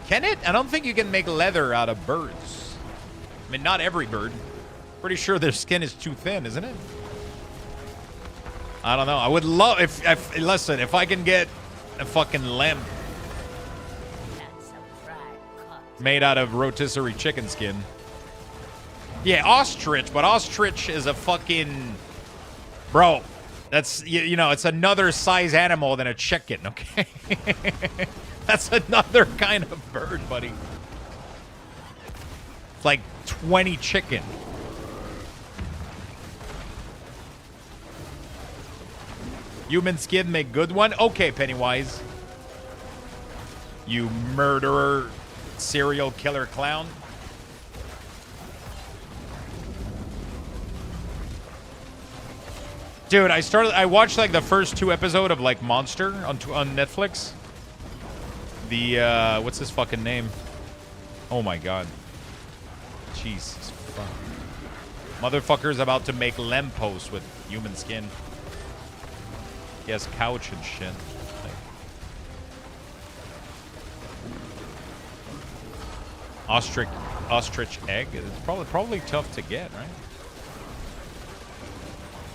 Can it? I don't think you can make leather out of birds. I mean, not every bird. Pretty sure their skin is too thin, isn't it? I don't know. I would love if listen, if I can get a fucking lamb made out of rotisserie chicken skin. Yeah, ostrich, but ostrich is a fucking... Bro, that's, you know, it's another size animal than a chicken, okay? That's another kind of bird, buddy. It's like 20 chicken. Human skin make good one? Okay, Pennywise. You murderer, serial killer clown. Dude, I watched like the first 2 episodes of like Monster on Netflix. The, what's his fucking name? Oh my god. Jesus fuck. Motherfucker's about to make lampposts with human skin. He has couch and shit. Like, ostrich egg. It's probably tough to get, right?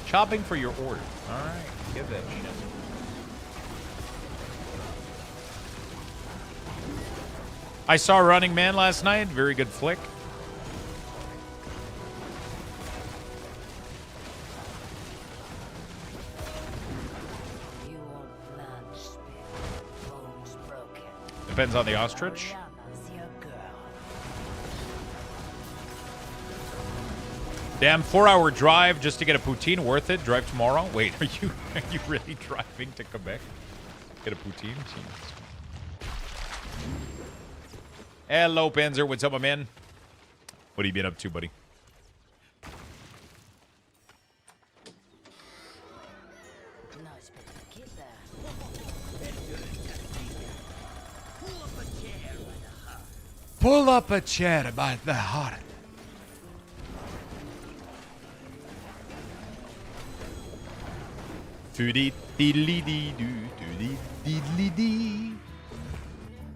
Shopping for your order. All right, get that shit. I saw Running Man last night. Very good flick. Depends on the ostrich. Damn, 4-hour drive just to get a poutine. Worth it? Drive tomorrow? Wait, are you really driving to Quebec? Get a poutine? Jeez. Hello, Panzer. What's up, my man? What have you been up to, buddy? Pull up a chair by the heart.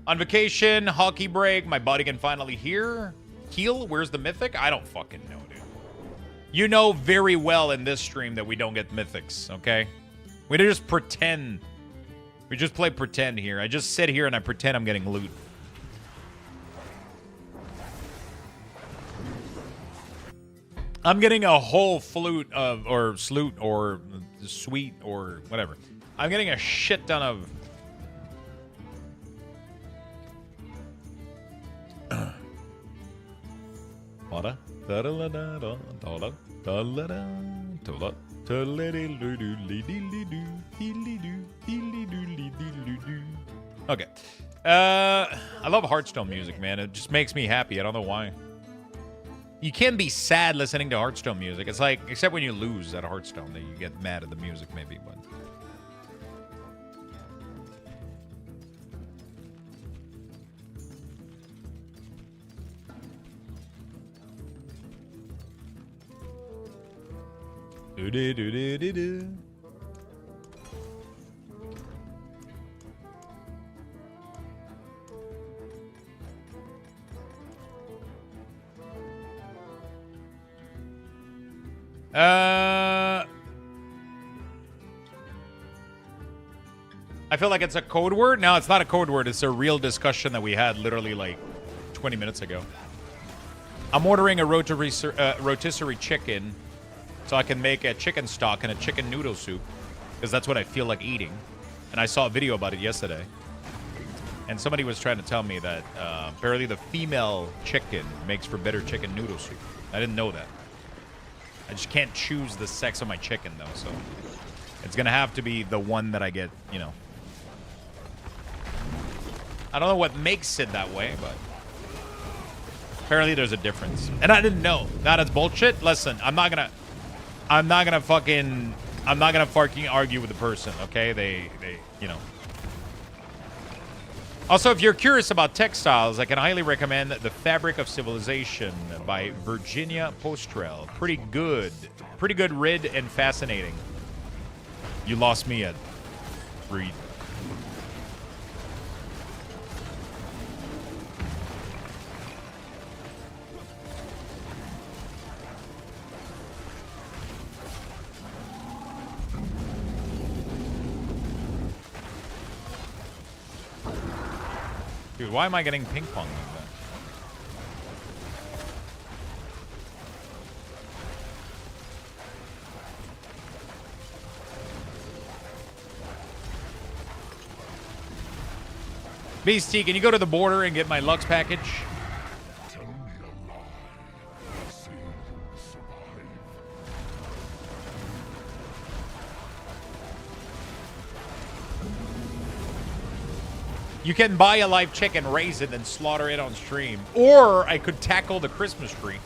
On vacation, hockey break, my buddy can finally heal. Where's the mythic? I don't fucking know, dude. You know very well in this stream that we don't get mythics, okay? We just pretend. We just play pretend here. I just sit here and I pretend I'm getting loot. I'm getting a whole flute of, or sloot, or sweet, or whatever. I'm getting a shit ton of... Okay. I love Hearthstone music, man. It just makes me happy. I don't know why. You can be sad listening to Hearthstone music. It's like, except when you lose at Hearthstone, that you get mad at the music, maybe. But I feel like it's a code word. No, it's not a code word. It's a real discussion that we had literally like 20 minutes ago. I'm ordering a rotisserie chicken so I can make a chicken stock and a chicken noodle soup because that's what I feel like eating. And I saw a video about it yesterday. And somebody was trying to tell me that apparently the female chicken makes for better chicken noodle soup. I didn't know that. I just can't choose the sex of my chicken, though, so it's going to have to be the one that I get, you know. I don't know what makes it that way, but apparently there's a difference. And I didn't know. That's bullshit. Listen, I'm not gonna fucking argue with the person, okay? They, you know. Also, if you're curious about textiles, I can highly recommend The Fabric of Civilization by Virginia Postrel. Pretty good read and fascinating. You lost me at read. Dude, why am I getting ping pong like that? Beastie, can you go to the border and get my Lux package? You can buy a live chicken, raise it, and slaughter it on stream. Or I could tackle the Christmas tree.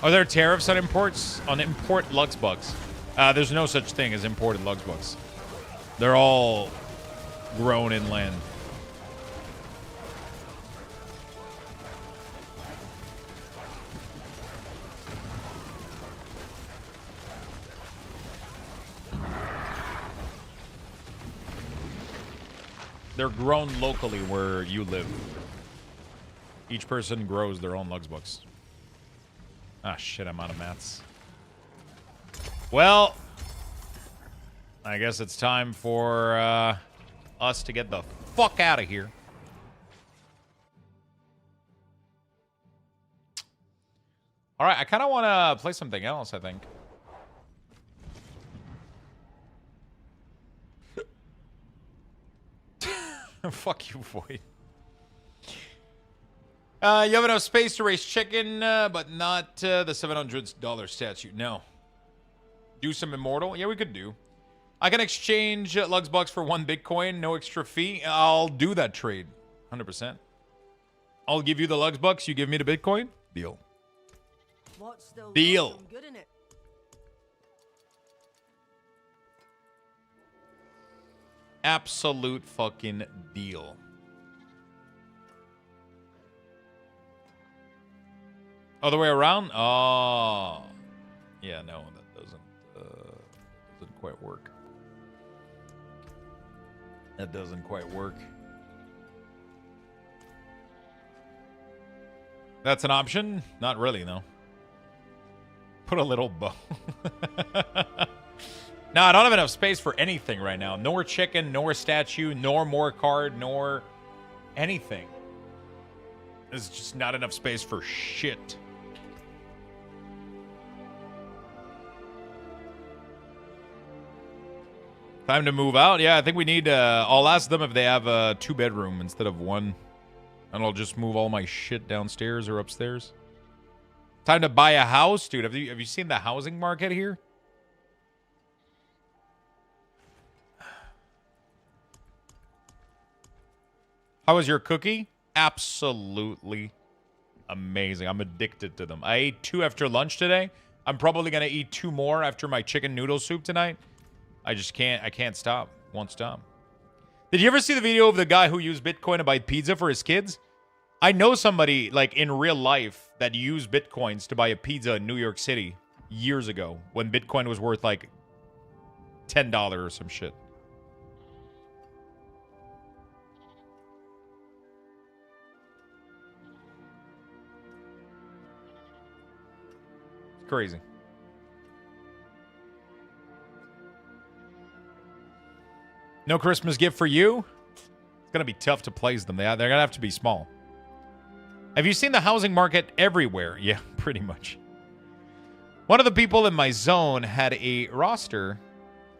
Are there tariffs on imports? On import Lux bucks? There's no such thing as imported Lux bucks. They're all grown inland. They're grown locally where you live. Each person grows their own Luxthos. Ah, shit, I'm out of mats. Well, I guess it's time for us to get the fuck out of here. All right, I kind of want to play something else, I think. Fuck you, Void. You have enough space to raise chicken, but not the $700 statue. No. Do some Immortal? Yeah, we could do. I can exchange Luxbucks for 1 Bitcoin, no extra fee. I'll do that trade. 100%. I'll give you the Luxbucks, you give me the Bitcoin. Deal. What's still Deal. some good in it? Absolute fucking deal. Other way around? Oh. Yeah, no, that doesn't quite work. That doesn't quite work. That's an option? Not really, no. Put a little bow. No, I don't have enough space for anything right now. Nor chicken, nor statue, nor more card, nor anything. There's just not enough space for shit. Time to move out? Yeah, I think we need... I'll ask them if they have a 2-bedroom instead of 1. And I'll just move all my shit downstairs or upstairs. Time to buy a house? Dude, have you seen the housing market here? How was your cookie? Absolutely amazing. I'm addicted to them. I ate 2 after lunch today. I'm probably going to eat 2 more after my chicken noodle soup tonight. I can't stop. Won't stop. Did you ever see the video of the guy who used Bitcoin to buy pizza for his kids? I know somebody, like, in real life that used Bitcoins to buy a pizza in New York City years ago when Bitcoin was worth, like, $10 or some shit. It's crazy. No Christmas gift for you? It's going to be tough to place them. They're going to have to be small. Have you seen the housing market everywhere? Yeah, pretty much. One of the people in my zone had a roster.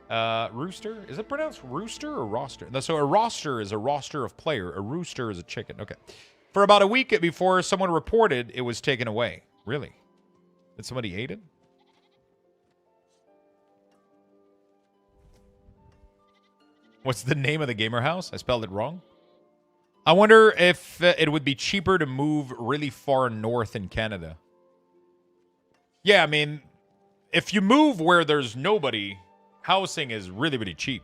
Rooster? Is it pronounced rooster or roster? So a roster is a roster of player. A rooster is a chicken. Okay. For about a week before someone reported it was taken away. Really? Did somebody eat it? What's the name of the gamer house? I spelled it wrong. I wonder if it would be cheaper to move really far north in Canada. Yeah, I mean, if you move where there's nobody, housing is really, really cheap.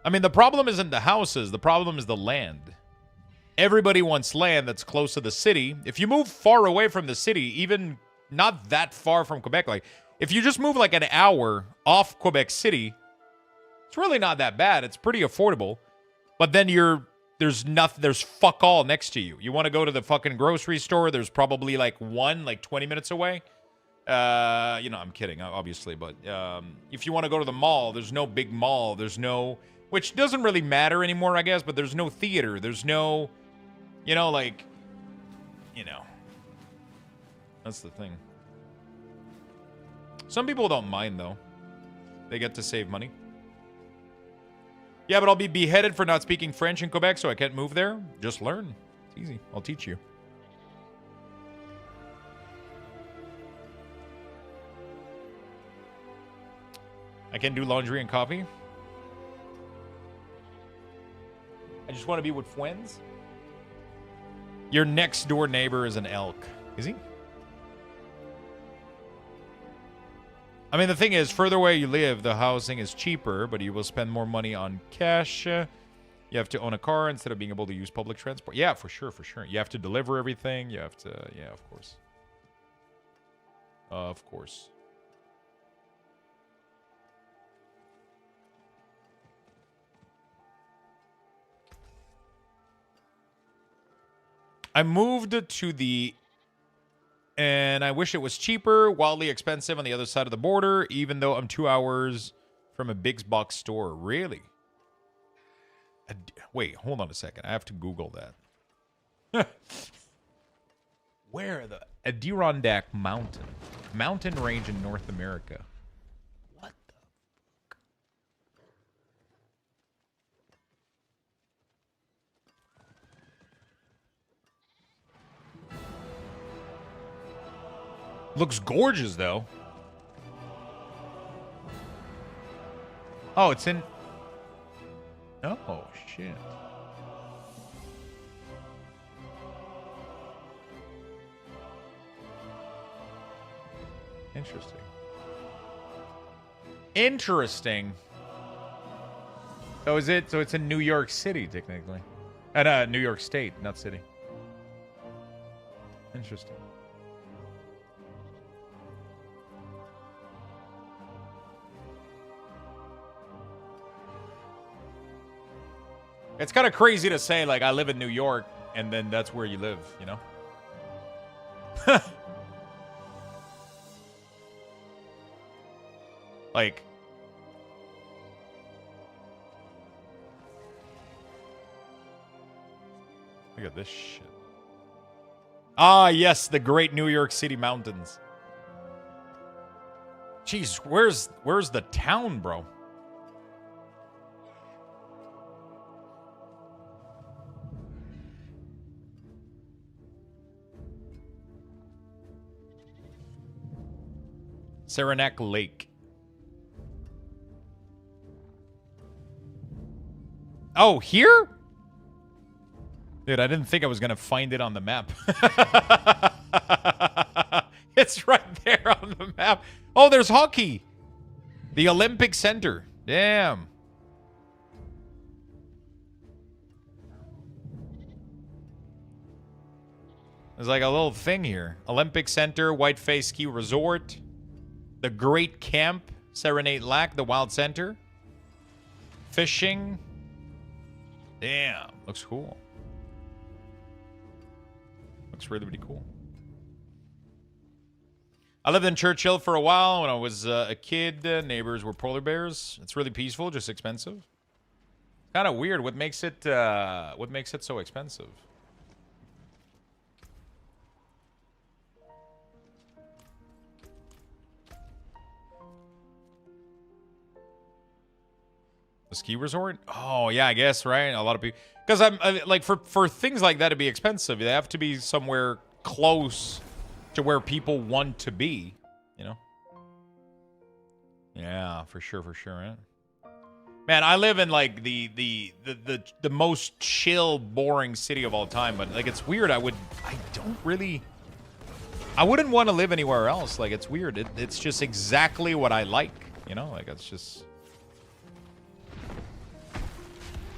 I mean, the problem isn't the houses. The problem is the land. Everybody wants land that's close to the city. If you move far away from the city, even not that far from Quebec, like if you just move like an hour off Quebec City, it's really not that bad. It's pretty affordable. But then there's fuck all next to you. You want to go to the fucking grocery store, there's probably like 20 minutes away. I'm kidding, obviously, but if you want to go to the mall, there's no big mall. There's no, which doesn't really matter anymore, I guess, but there's no theater. There's no, that's the thing. Some people don't mind, though. They get to save money. Yeah, but I'll be beheaded for not speaking French in Quebec, so I can't move there. Just learn. It's easy. I'll teach you. I can do laundry and coffee. I just want to be with friends. Your next door neighbor is an elk. Is he? I mean, the thing is, further away you live, the housing is cheaper, but you will spend more money on cash. You have to own a car instead of being able to use public transport. Yeah, for sure, for sure. You have to deliver everything. You have to, yeah, of course. Of course. I moved to the... And I wish it was cheaper, wildly expensive on the other side of the border, even though I'm 2 hours from a big box store. Really? Wait, hold on a second. I have to Google that. Where the... Adirondack Mountain. Mountain range in North America. What the fuck? Looks gorgeous, though. Oh, it's in... Oh, shit. Interesting. Interesting. So is it... So it's in New York City, technically. New York State, not city. Interesting. It's kind of crazy to say, like, I live in New York, and then that's where you live, you know? Like... Look at this shit. Ah, yes, the great New York City mountains. Jeez, where's the town, bro? Saranac Lake. Oh, here? Dude, I didn't think I was going to find it on the map. It's right there on the map. Oh, there's hockey. The Olympic Center. Damn. There's like a little thing here. Olympic Center, Whiteface Ski Resort. The Great Camp, Serenade Lac, the Wild Center. Fishing. Damn, looks cool. Looks really, really cool. I lived in Churchill for a while when I was a kid. Neighbors were polar bears. It's really peaceful, just expensive. Kind of weird. What makes it so expensive? The ski resort? Oh, yeah, I guess, right? A lot of people... Because like, for things like that to be expensive, they have to be somewhere close to where people want to be, you know? Yeah, for sure, right? Man, I live in, like, the most chill, boring city of all time, but, like, it's weird. I wouldn't want to live anywhere else. Like, it's weird. It's just exactly what I like, you know? Like, it's just...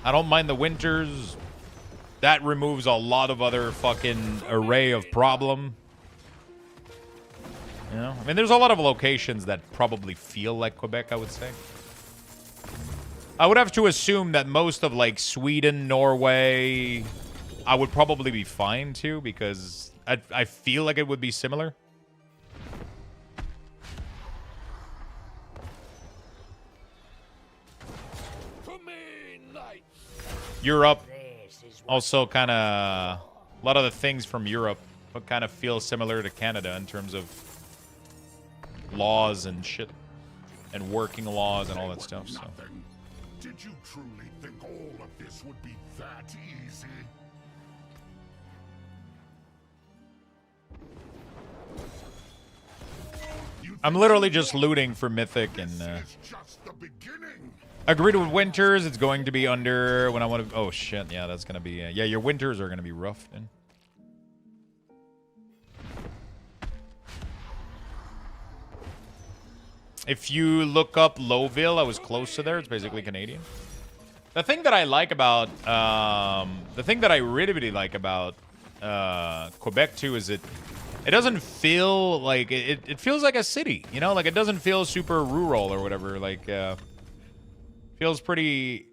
I don't mind the winters. That removes a lot of other fucking array of problem. You know? I mean, there's a lot of locations that probably feel like Quebec, I would say. I would have to assume that most of, like, Sweden, Norway, I would probably be fine, too, because I feel like it would be similar. Europe, also kind of... A lot of the things from Europe kind of feel similar to Canada in terms of laws and shit. And working laws and all that stuff, so... Did you truly think all of this would be that easy? I'm literally just looting for Mythic and... Agreed with winters. It's going to be under when I want to... Oh, shit. Yeah, that's going to be... yeah, your winters are going to be rough, then. If you look up Lowville, I was close to there. It's basically Canadian. The thing that I like about, the thing that I really, really like about Quebec too is it doesn't feel like, it feels like a city, you know? Like it doesn't feel super rural or whatever. Like, feels pretty,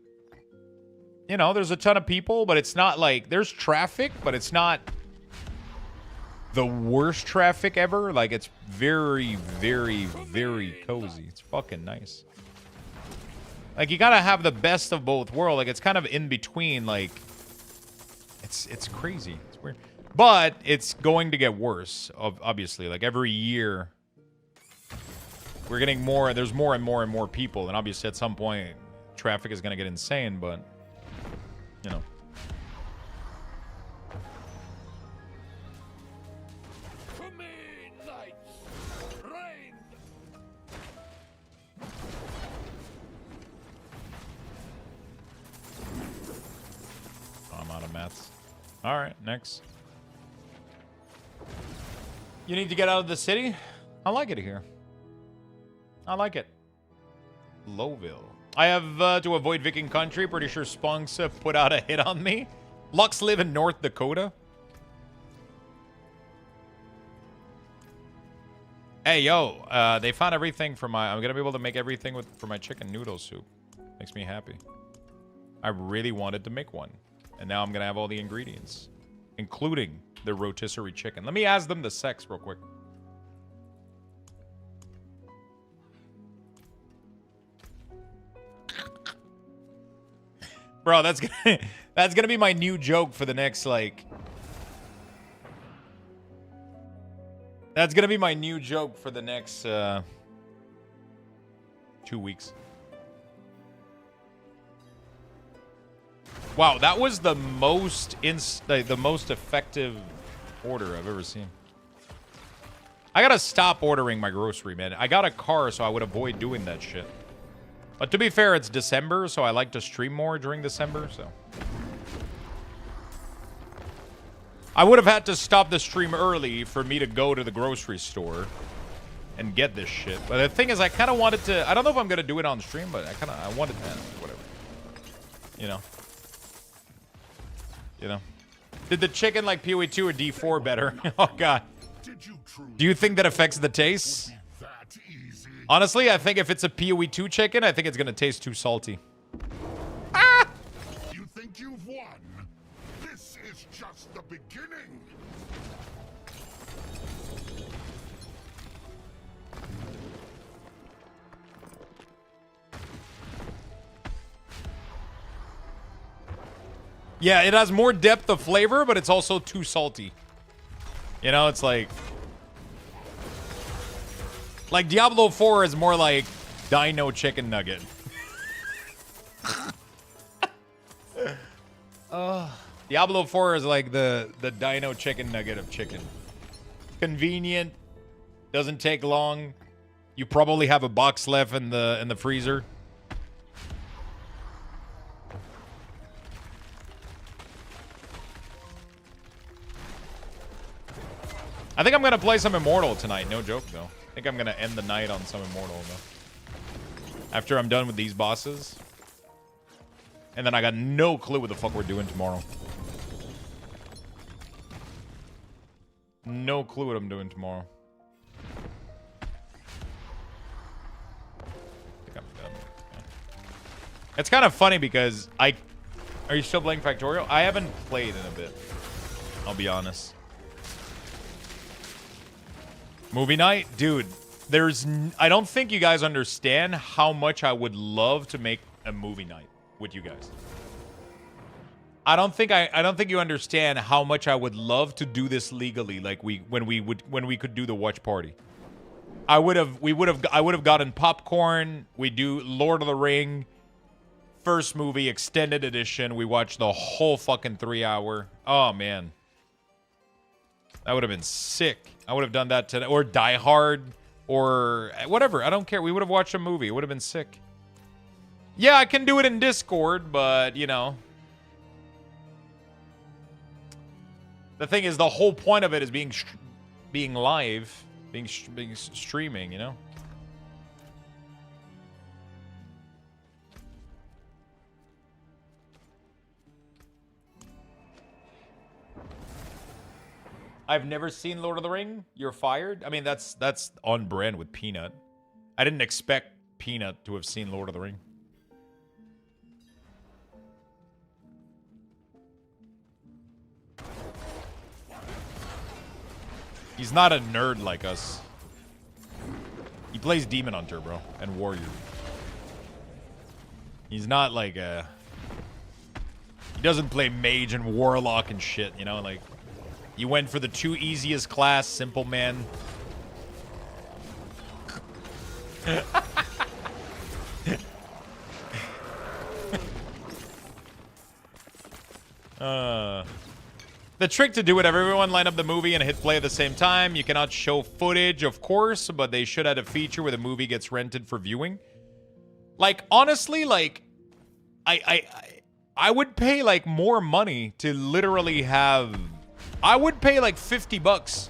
you know, there's a ton of people, but it's not like, there's traffic, but it's not the worst traffic ever. Like it's very, very, very cozy. It's fucking nice. Like you gotta have the best of both worlds. Like it's kind of in between. Like it's crazy. It's weird, but it's going to get worse. Obviously, like every year, we're getting more. There's more and more and more people, and obviously at some point, traffic is gonna get insane. But you know. All right, next. You need to get out of the city? I like it here. I like it. Lowville. I have to avoid Viking country. Pretty sure Spunks put out a hit on me. Lux live in North Dakota. Hey, yo. They found everything for my... I'm going to be able to make everything for my chicken noodle soup. Makes me happy. I really wanted to make one. And now I'm going to have all the ingredients, including the rotisserie chicken. Let me ask them the sex real quick. Bro, that's gonna be my new joke for the next, like... That's gonna be my new joke for the next, 2 weeks. Wow, that was the most effective order I've ever seen. I gotta stop ordering my grocery, man. I got a car, so I would avoid doing that shit. But to be fair, it's December, so I like to stream more during December, so... I would have had to stop the stream early for me to go to the grocery store and get this shit. But the thing is, I kind of wanted to... I don't know if I'm gonna do it on stream, but I wanted to... Whatever. You know? You know, did the chicken like PoE2 or D4 better? Oh god. Do you think that affects the taste? Honestly, I think if it's a PoE2 chicken, I think it's gonna taste too salty. Ah! You think you've won? This is just the beginning. Yeah, it has more depth of flavor, but it's also too salty. You know, it's like Diablo 4 is more like Dino Chicken Nugget. Diablo 4 is like the Dino Chicken Nugget of chicken. Convenient, doesn't take long. You probably have a box left in the freezer. I think I'm going to play some Immortal tonight. No joke, though. I think I'm going to end the night on some Immortal, though. After I'm done with these bosses. And then I got no clue what the fuck we're doing tomorrow. No clue what I'm doing tomorrow. I think I'm done. Yeah. It's kind of funny because Are you still playing Factorial? I haven't played in a bit. I'll be honest. Movie night? Dude, I don't think you guys understand how much I would love to make a movie night with you guys. I don't think you understand how much I would love to do this legally, like when we could do the watch party. I would have gotten popcorn. We do Lord of the Ring first movie extended edition. We watched the whole fucking 3-hour. Oh man. That would have been sick. I would have done that today. Or Die Hard. Or whatever. I don't care. We would have watched a movie. It would have been sick. Yeah, I can do it in Discord, but, you know. The thing is, the whole point of it is being live. Being streaming, you know. I've never seen Lord of the Ring. You're fired. I mean, that's on brand with Peanut. I didn't expect Peanut to have seen Lord of the Ring. He's not a nerd like us. He plays Demon Hunter, bro, and Warrior. He's not like a... He doesn't play Mage and Warlock and shit, you know? Like, you went for the 2 easiest class, Simple Man. The trick to do it, everyone line up the movie and hit play at the same time. You cannot show footage, of course, but they should add a feature where the movie gets rented for viewing. Like, honestly, like, I would pay, like, more money to literally have... I would pay, like, $50.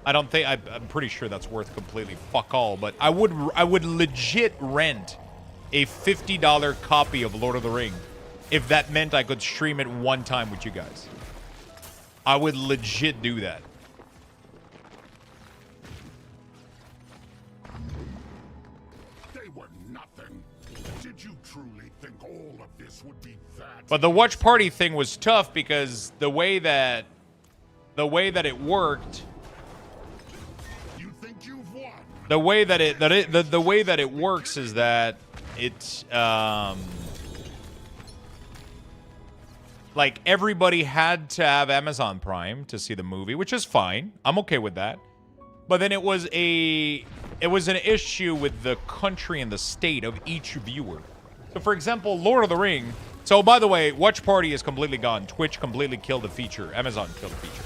I don't think... I'm pretty sure that's worth completely fuck all, but I would legit rent a $50 copy of Lord of the Ring if that meant I could stream it one time with you guys. I would legit do that. They were nothing. Did you truly think all of this would be that? But the watch party thing was tough because the way that it worked. You think you've won? The way that it works is that it's like everybody had to have Amazon Prime to see the movie, which is fine. I'm okay with that. But then it was an issue with the country and the state of each viewer. So for example, Lord of the Ring. So by the way, Watch Party is completely gone. Twitch completely killed the feature. Amazon killed the feature.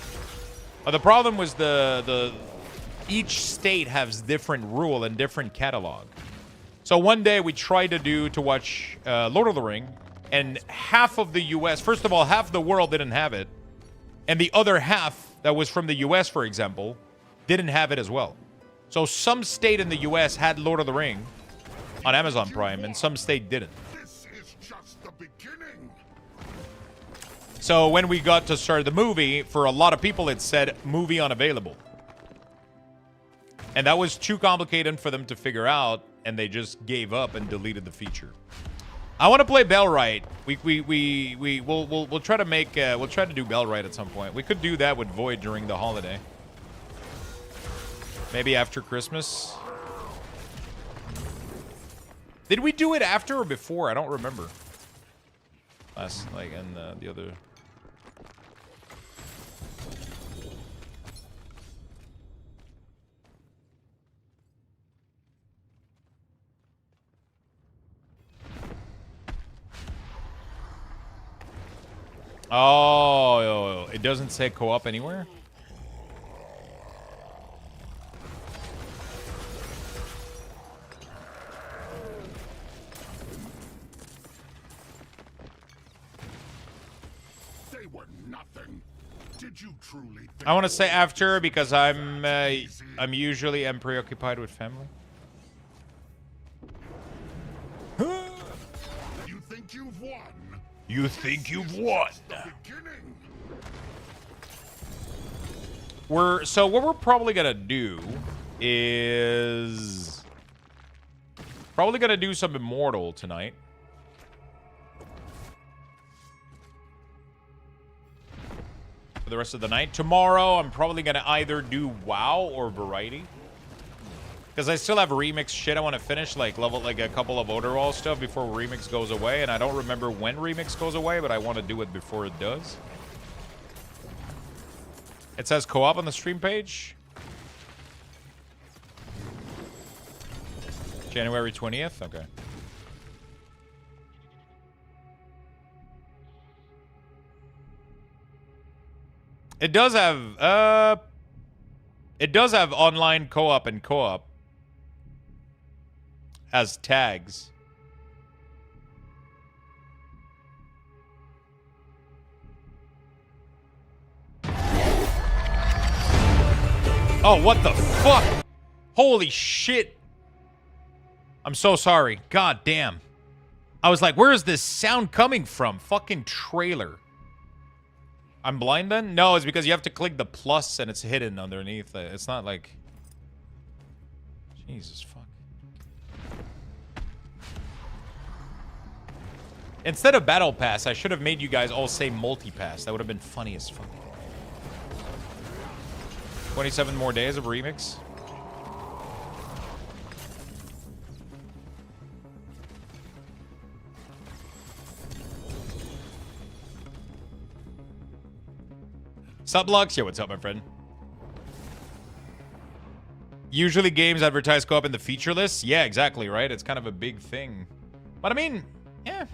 But the problem was each state has different rule and different catalog. So one day we tried to watch Lord of the Ring. And half of the U.S., first of all, half the world didn't have it. And the other half that was from the U.S., for example, didn't have it as well. So some state in the U.S. had Lord of the Ring on Amazon Prime, and some state didn't. This is just the beginning. So when we got to start the movie, for a lot of people, it said movie unavailable. And that was too complicated for them to figure out, and they just gave up and deleted the feature. I want to play Bellwright. We'll try to make we'll try to do Bellwright at some point. We could do that with Void during the holiday. Maybe after Christmas. Did we do it after or before? I don't remember. Last like in the other. Oh, it doesn't say co-op anywhere? They were nothing. Did you truly think I want to say after because I'm usually preoccupied with family. You think you've won? You think you've won? So what we're probably gonna do is probably gonna do some Immortal tonight. For the rest of the night. Tomorrow I'm probably gonna either do WoW or Variety. Because I still have remix shit I want to finish, like a couple of Odorwall stuff before remix goes away, and I don't remember when remix goes away, but I want to do it before it does. It says co-op on the stream page. January 20th? Okay. It does have online co-op and co-op as tags. Oh, what the fuck? Holy shit. I'm so sorry. God damn. I was like, where is this sound coming from? Fucking trailer. I'm blind then? No, it's because you have to click the plus and it's hidden underneath. It's not like... Jesus, fuck. Instead of Battle Pass, I should have made you guys all say Multi-Pass. That would have been funny as fuck. 27 more days of remix. Sup, Lux? Yeah, what's up, my friend? Usually games advertise co-op in the feature list. Yeah, exactly, right? It's kind of a big thing. But I mean, yeah.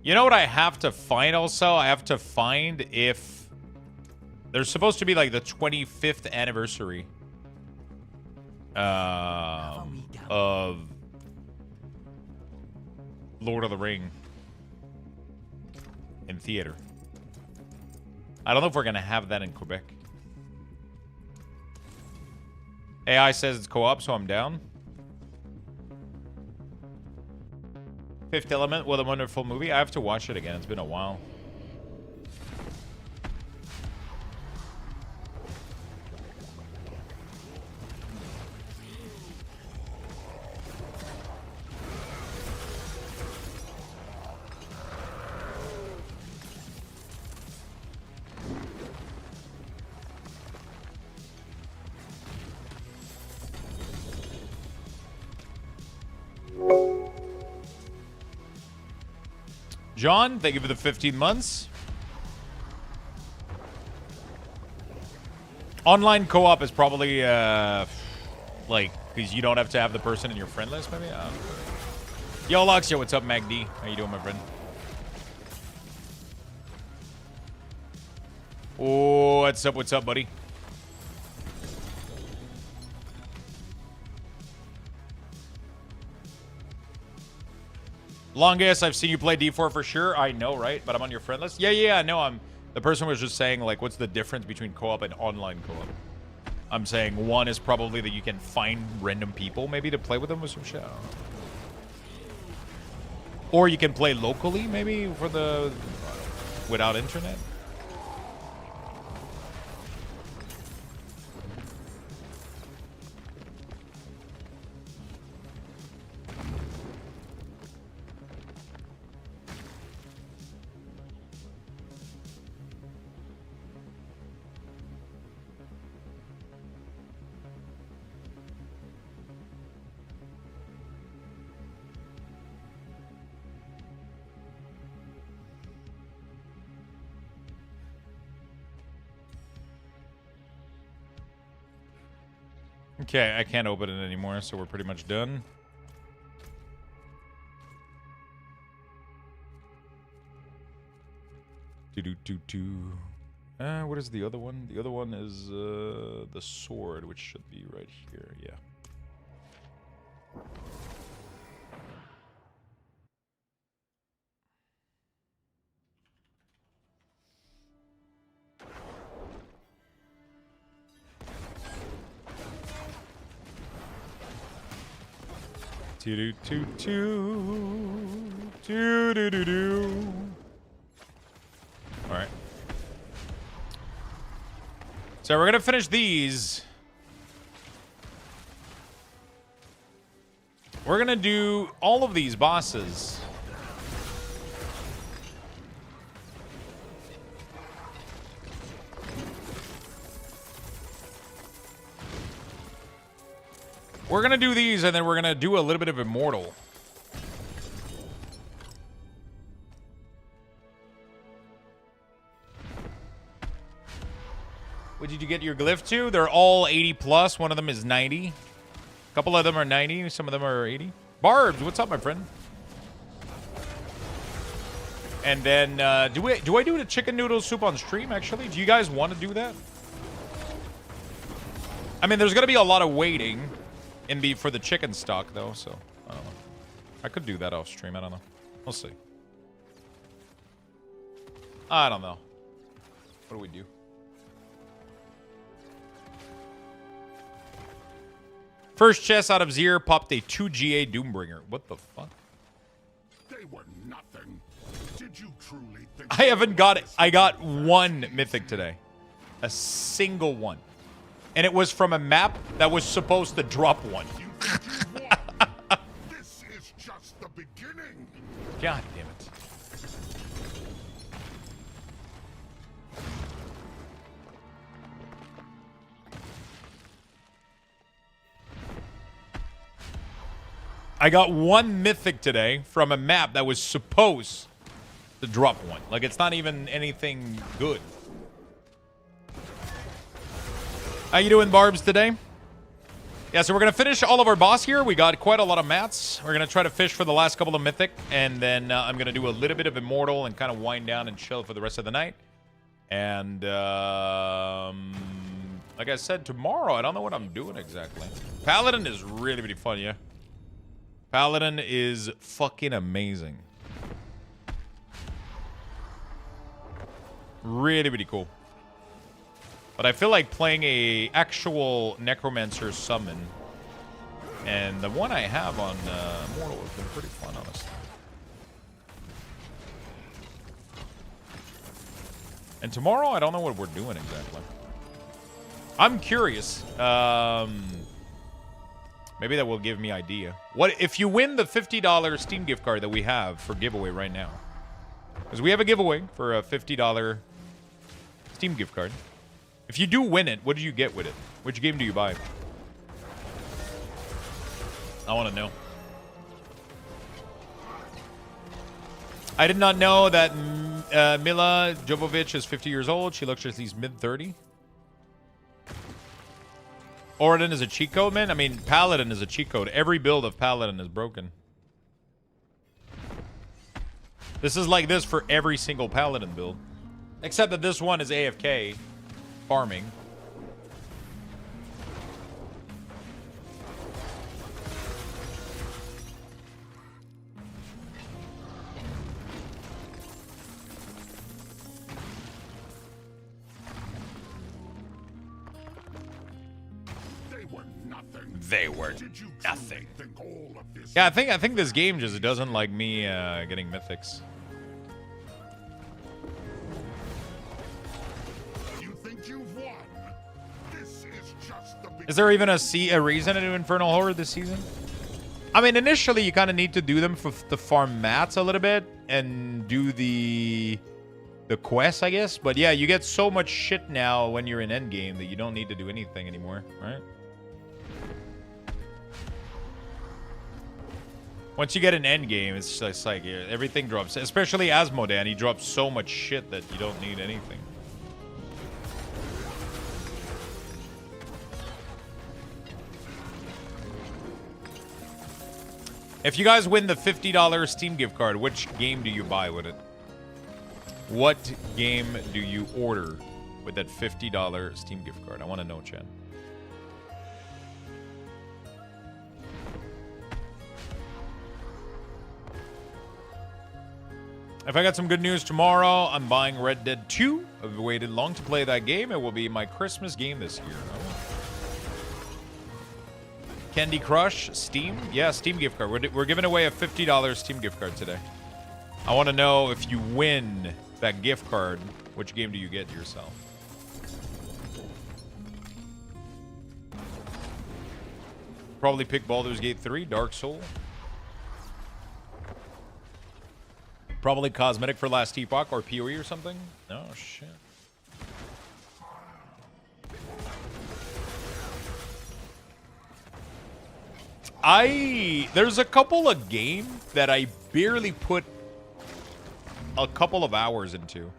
You know what I have to find also? I have to find if there's supposed to be like the 25th anniversary of Lord of the Ring in theater. I don't know if we're going to have that in Quebec. AI says it's co-op, so I'm down. Fifth Element, what a wonderful movie. I have to watch it again. It's been a while. John, thank you for the 15 months. Online co-op is probably, like, because you don't have to have the person in your friend list, maybe? Yo, Luxio, what's up, MacD? How you doing, my friend? Oh, what's up, buddy? Longest, I've seen you play D4 for sure. I know, right? But I'm on your friend list. Yeah, I know. The person was just saying, like, what's the difference between co-op and online co-op? I'm saying one is probably that you can find random people, maybe, to play with them with some shit. I don't know. Or you can play locally, maybe, for the... without internet. Okay, I can't open it anymore, so we're pretty much done. What is the other one? The other one is the sword, which should be right here. Yeah. All right. So we're gonna finish these. We're gonna do all of these bosses. We're gonna do these, and then we're gonna do a little bit of Immortal. What did you get your glyph to? They're all 80 plus. One of them is 90. A couple of them are 90. Some of them are 80. Barbs, what's up, my friend? And then, do I do the chicken noodle soup on stream, actually? Do you guys want to do that? I mean, there's going to be a lot of waiting. for the chicken stock though, so I don't know. I could do that off stream. I don't know. We'll see. I don't know. What do we do? First chest out of Zier popped a 2 GA Doombringer. What the fuck? They were nothing. Did you truly think I haven't got it. I got one mythic today. A single one. And it was from a map that was supposed to drop one. this is just the beginning? God damn it. I got one mythic today from a map that was supposed to drop one. Like, it's not even anything good. How you doing, Barbs, today? Yeah, so we're going to finish all of our boss here. We got quite a lot of mats. We're going to try to fish for the last couple of mythic. And then I'm going to do a little bit of Immortal and kind of wind down and chill for the rest of the night. And, like I said, tomorrow, I don't know what I'm doing exactly. Paladin is really, really fun, yeah. Paladin is fucking amazing. Really, really cool. But I feel like playing a actual Necromancer summon. And the one I have on Immortal has been pretty fun, honestly. And tomorrow, I don't know what we're doing exactly. I'm curious. Maybe that will give me idea. What if you win the $50 Steam gift card that we have for giveaway right now? Because we have a giveaway for a $50 Steam gift card. If you do win it, what do you get with it? Which game do you buy? I want to know. I did not know that Mila Jovovich is 50 years old. She looks at least mid-30. Auradin is a cheat code, man. I mean, Paladin is a cheat code. Every build of Paladin is broken. This is like this for every single Paladin build. Except that this one is AFK. Farming. They were nothing. Yeah, I think this game just doesn't like me getting mythics. You think you've won? This is just the beginning. Is there even a reason to do Infernal Horror this season? I mean, initially you kind of need to do them to farm mats a little bit and do the quests, I guess. But yeah, you get so much shit now when you're in endgame that you don't need to do anything anymore, right? Once you get an end game, it's just like everything drops. Especially Asmodan, he drops so much shit that you don't need anything. If you guys win the $50 Steam gift card, which game do you buy with it? What game do you order with that $50 Steam gift card? I want to know, Chen. If I got some good news tomorrow, I'm buying Red Dead 2. I've waited long to play that game. It will be my Christmas game this year. Candy Crush, Steam? Yeah, Steam gift card. We're giving away a $50 Steam gift card today. I want to know if you win that gift card, which game do you get yourself? Probably pick Baldur's Gate 3, Dark Soul. Probably cosmetic for last epoch or PoE or something. Oh shit. There's a couple of games that I barely put a couple of hours into.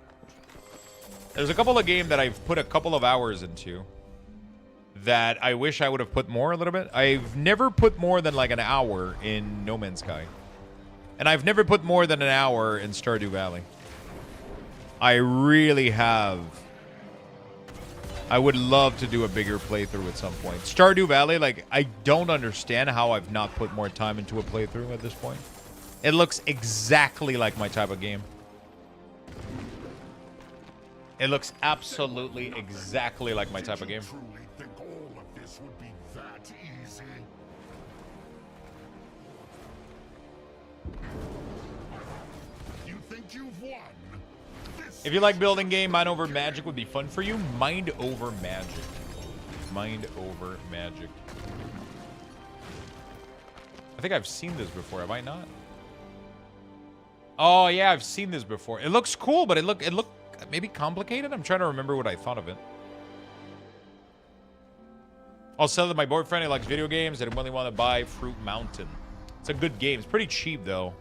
There's a couple of games that I've put a couple of hours into that I wish I would have put more a little bit. I've never put more than like an hour in No Man's Sky. And I've never put more than an hour in Stardew Valley. I really have I would love to do a bigger playthrough at some point. Stardew Valley, like, I don't understand how I've not put more time into a playthrough at this point. It looks exactly like my type of game. It looks absolutely exactly like my type of game. Truly think all of this would be that easy? You think you've won? If you like building game, Mind Over Magic would be fun for you. Mind Over Magic. Mind Over Magic. I think I've seen this before, have I not? Oh yeah, I've seen this before. It looks cool, but it looked maybe complicated. I'm trying to remember what I thought of it. I'll sell it to my boyfriend. He likes video games and really want to buy Fruit Mountain. It's a good game. It's pretty cheap though.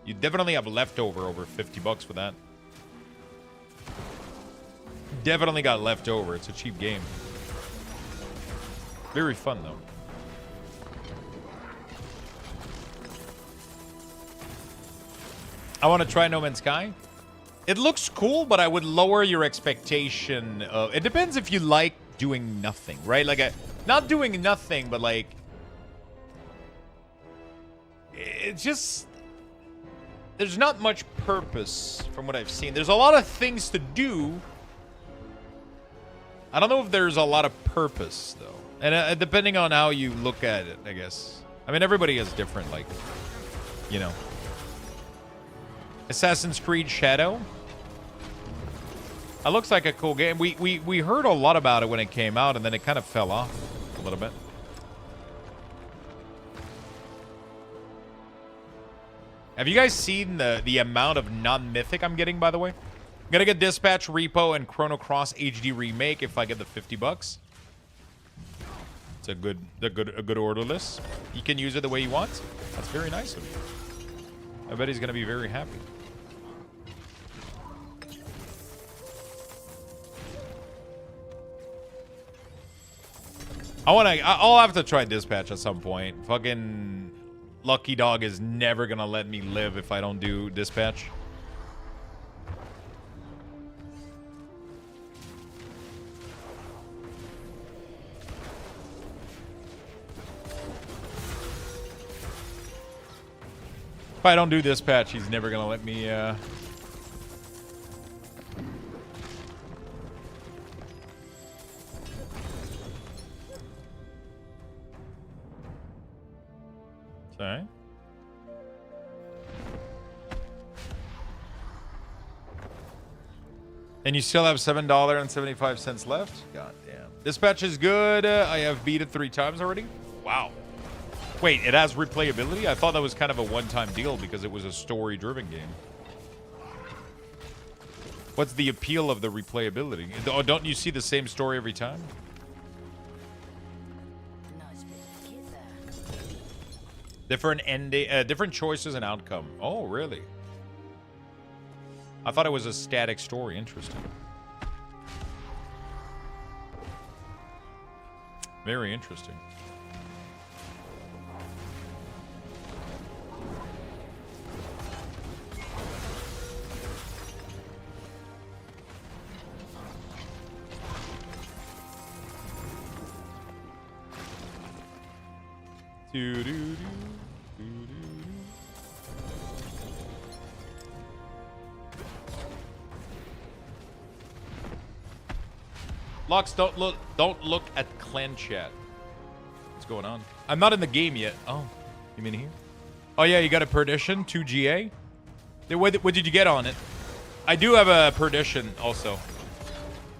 You definitely have leftover over 50 bucks for that. Definitely got leftover. It's a cheap game. Very fun though. I want to try No Man's Sky. It looks cool, but I would lower your expectation. It depends if you like doing nothing, right? Like, not doing nothing, but like, it's just, there's not much purpose from what I've seen. There's a lot of things to do. I don't know if there's a lot of purpose, though. And depending on how you look at it, I guess. I mean, everybody has different, like, you know. Assassin's Creed Shadow. It looks like a cool game. We heard a lot about it when it came out, and then it kind of fell off a little bit. Have you guys seen the amount of non-mythic I'm getting, by the way? I'm gonna get Dispatch, Repo, and Chrono Cross HD Remake if I get the 50 bucks. It's a good order list. You can use it the way you want. That's very nice of you. I bet he's gonna be very happy. I'll have to try Dispatch at some point. Fucking Lucky Dog is never gonna let me live if I don't do Dispatch. If I don't do Dispatch, he's never gonna let me, Sorry. And you still have $7.75 left? God damn. Dispatch is good. I have beat it 3 times already. Wow. Wait, it has replayability? I thought that was kind of a one-time deal because it was a story-driven game. What's the appeal of the replayability? Oh, don't you see the same story every time? Different ending, different choices and outcome. Oh, really? I thought it was a static story. Interesting. Very interesting. Lux, don't look at clan chat. What's going on? I'm not in the game yet. Oh, you mean here? Oh yeah, you got a Perdition 2 GA. What did you get on it? I do have a Perdition also.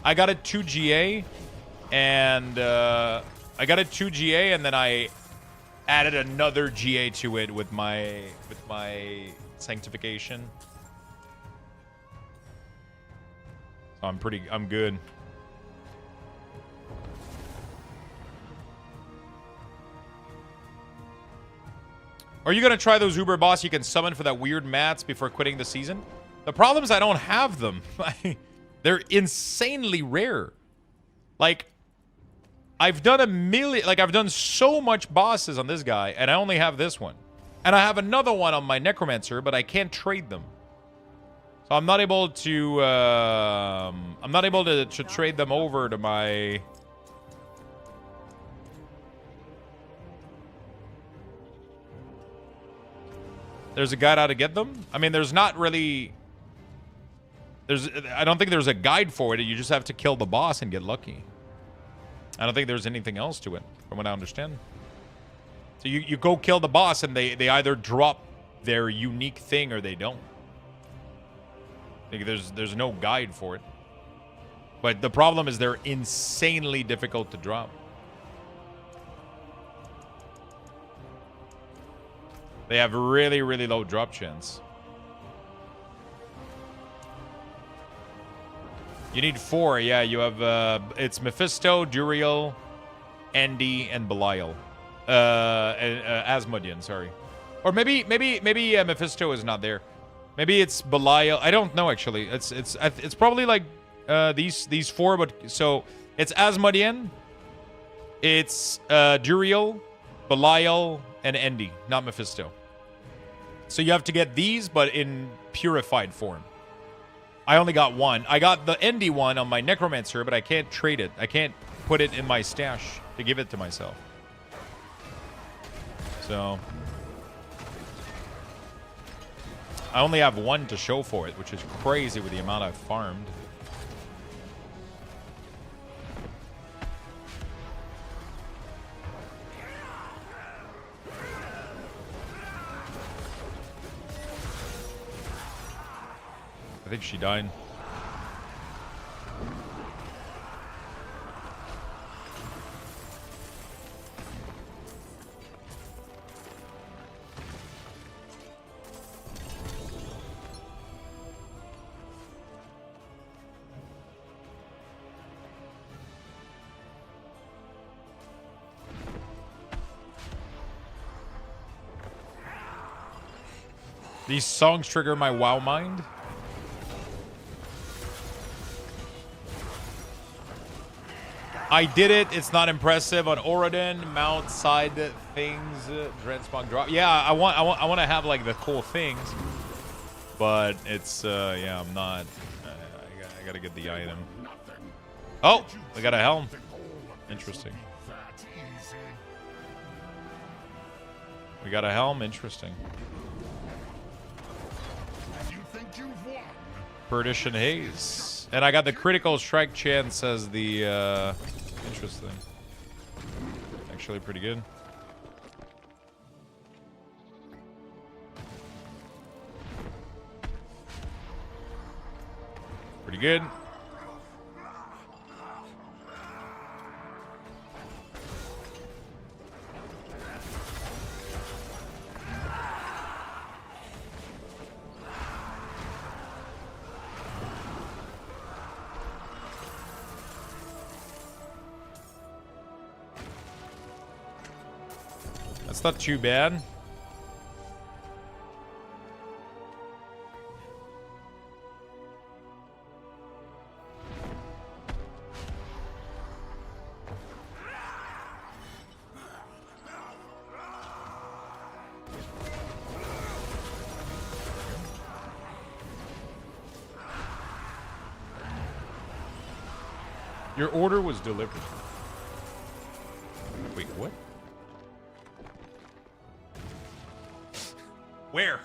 I got a 2 GA, and I got a 2 GA, and then I added another GA to it with my sanctification. So I'm good. Are you gonna try those Uber boss you can summon for that weird mats before quitting the season? The problem is I don't have them. They're insanely rare. Like, I've done I've done so much bosses on this guy, and I only have this one. And I have another one on my Necromancer, but I can't trade them. So I'm not able to. I'm not able to trade them over to my. There's a guide how to get them. I mean, there's not really. I don't think there's a guide for it. You just have to kill the boss and get lucky. I don't think there's anything else to it, from what I understand. So you go kill the boss, and they either drop their unique thing or they don't. I think there's no guide for it. But the problem is they're insanely difficult to drop. They have really, really low drop chance. You need 4. Yeah, you have it's Mephisto, Duriel, Andy, and Belial. Asmodean, sorry. Or maybe Mephisto is not there. Maybe it's Belial. I don't know actually. It's probably like these 4, but so it's Asmodean, it's Duriel, Belial, and Andy, not Mephisto. So you have to get these, but in purified form. I only got 1. I got the Endy one on my Necromancer, but I can't trade it. I can't put it in my stash to give it to myself. So I only have 1 to show for it, which is crazy with the amount I've farmed. I think she died. These songs trigger my WoW mind. I did it. It's not impressive on Auradin. Mount side things, transmog drop. Yeah, I want to have like the cool things, but it's yeah, I'm not. I gotta get the item. Oh, we got a helm. Interesting. We got a helm. Interesting. Perdition Haze. And I got the critical strike chance as the interesting. Actually pretty good. Pretty good. That's not too bad. Your order was delivered. Wait, what? Where?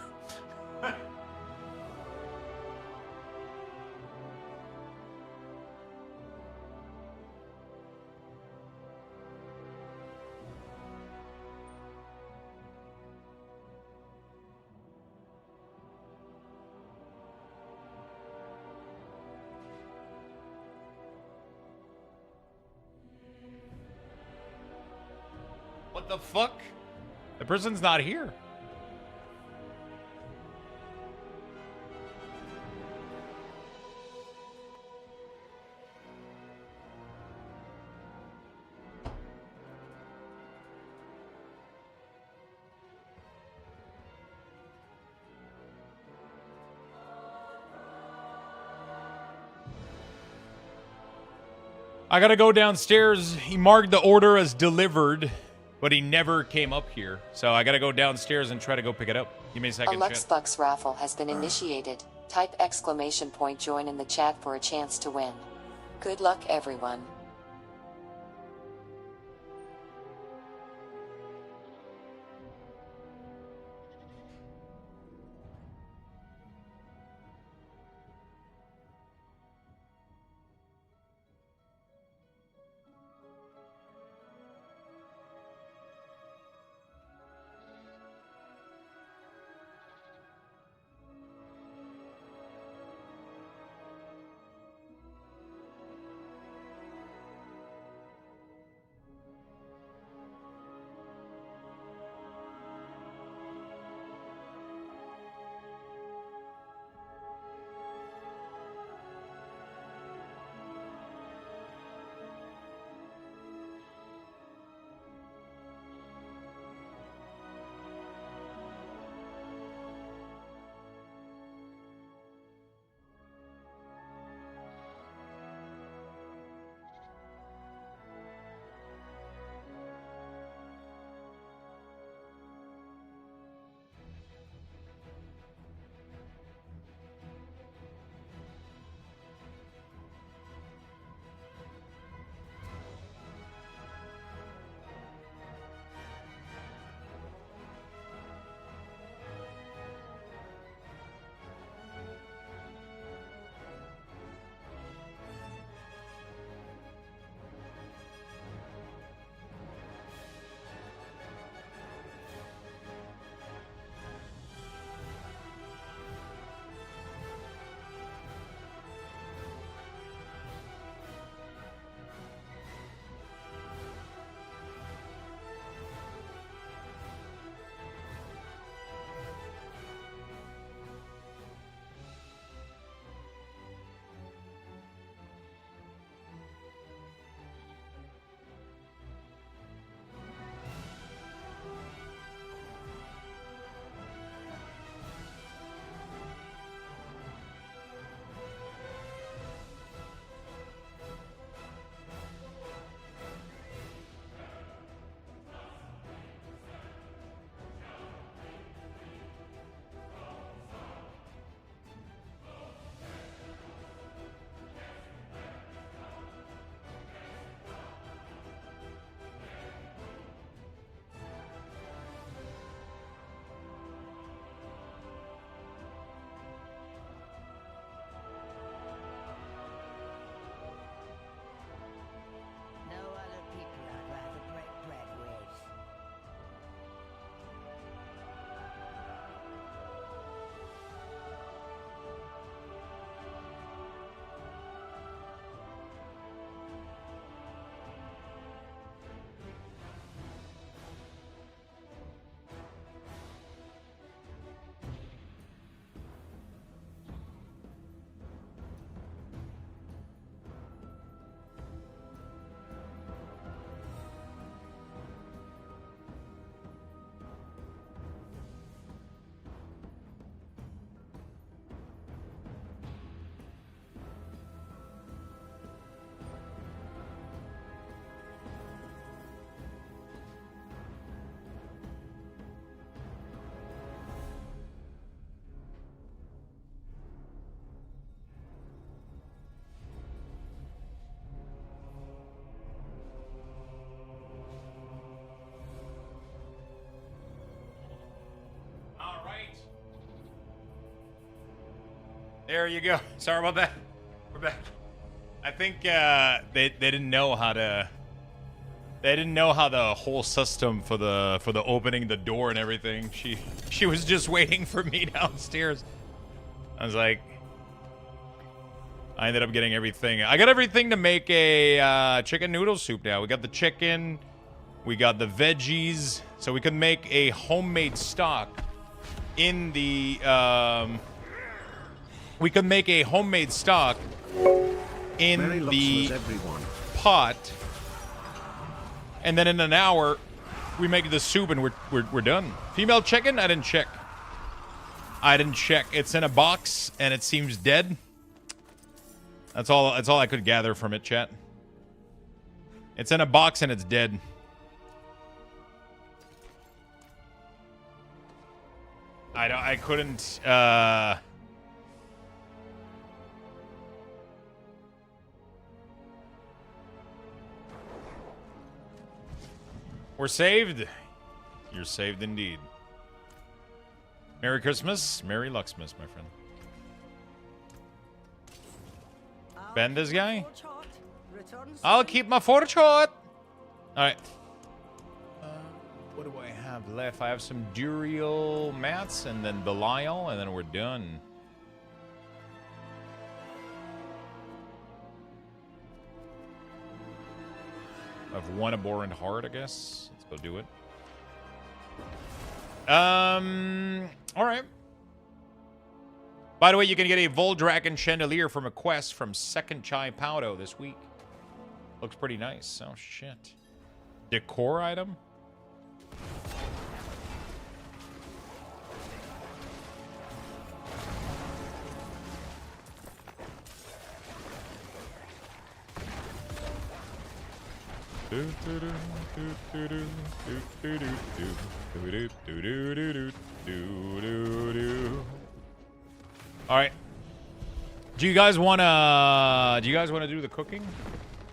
What the fuck? The person's not here. I gotta go downstairs. He marked the order as delivered, but he never came up here. So I gotta go downstairs and try to go pick it up. Give me a second. A Luxthos raffle has been initiated. Type exclamation point join in the chat for a chance to win. Good luck, everyone. There you go. Sorry about that. We're back. I think they didn't know how to. They didn't know how the whole system for the opening the door and everything. She was just waiting for me downstairs. I was like, I ended up getting everything. I got everything to make a chicken noodle soup now. We got the chicken, we got the veggies, so we can make a homemade stock in the we can make a homemade stock in the pot, and then in an hour we make the soup and we're done. Female chicken? I didn't check. It's in a box and it seems dead. That's all I could gather from it, chat. It's in a box and it's dead. I couldn't We're saved. You're saved indeed. Merry Christmas. Merry Luxmas, my friend. Bend this guy? I'll keep my fort short. Alright. What do I have left? I have some Duriel mats and then Belial, and then we're done. I have one abhorrent heart, I guess. Let's go do it. Alright. By the way, you can get a Voldragon chandelier from a quest from Second Chai Paudo this week. Looks pretty nice. Oh, shit. Decor item? All right. Do you guys want to do the cooking?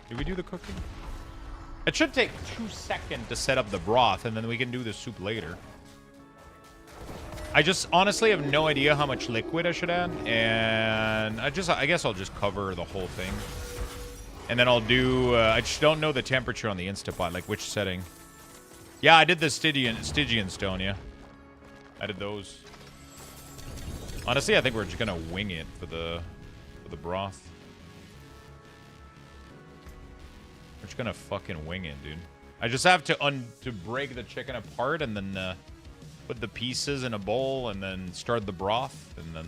Do we do the cooking? It should take 2 seconds to set up the broth, and then we can do the soup later. I just honestly have no idea how much liquid I should add, and I guess I'll just cover the whole thing. And then I'll do, I just don't know the temperature on the Instapot, like which setting. Yeah, I did the Stygian stone, yeah. I did those. Honestly, I think we're just gonna wing it for the broth. We're just gonna fucking wing it, dude. I just have to break the chicken apart and then put the pieces in a bowl and then start the broth and then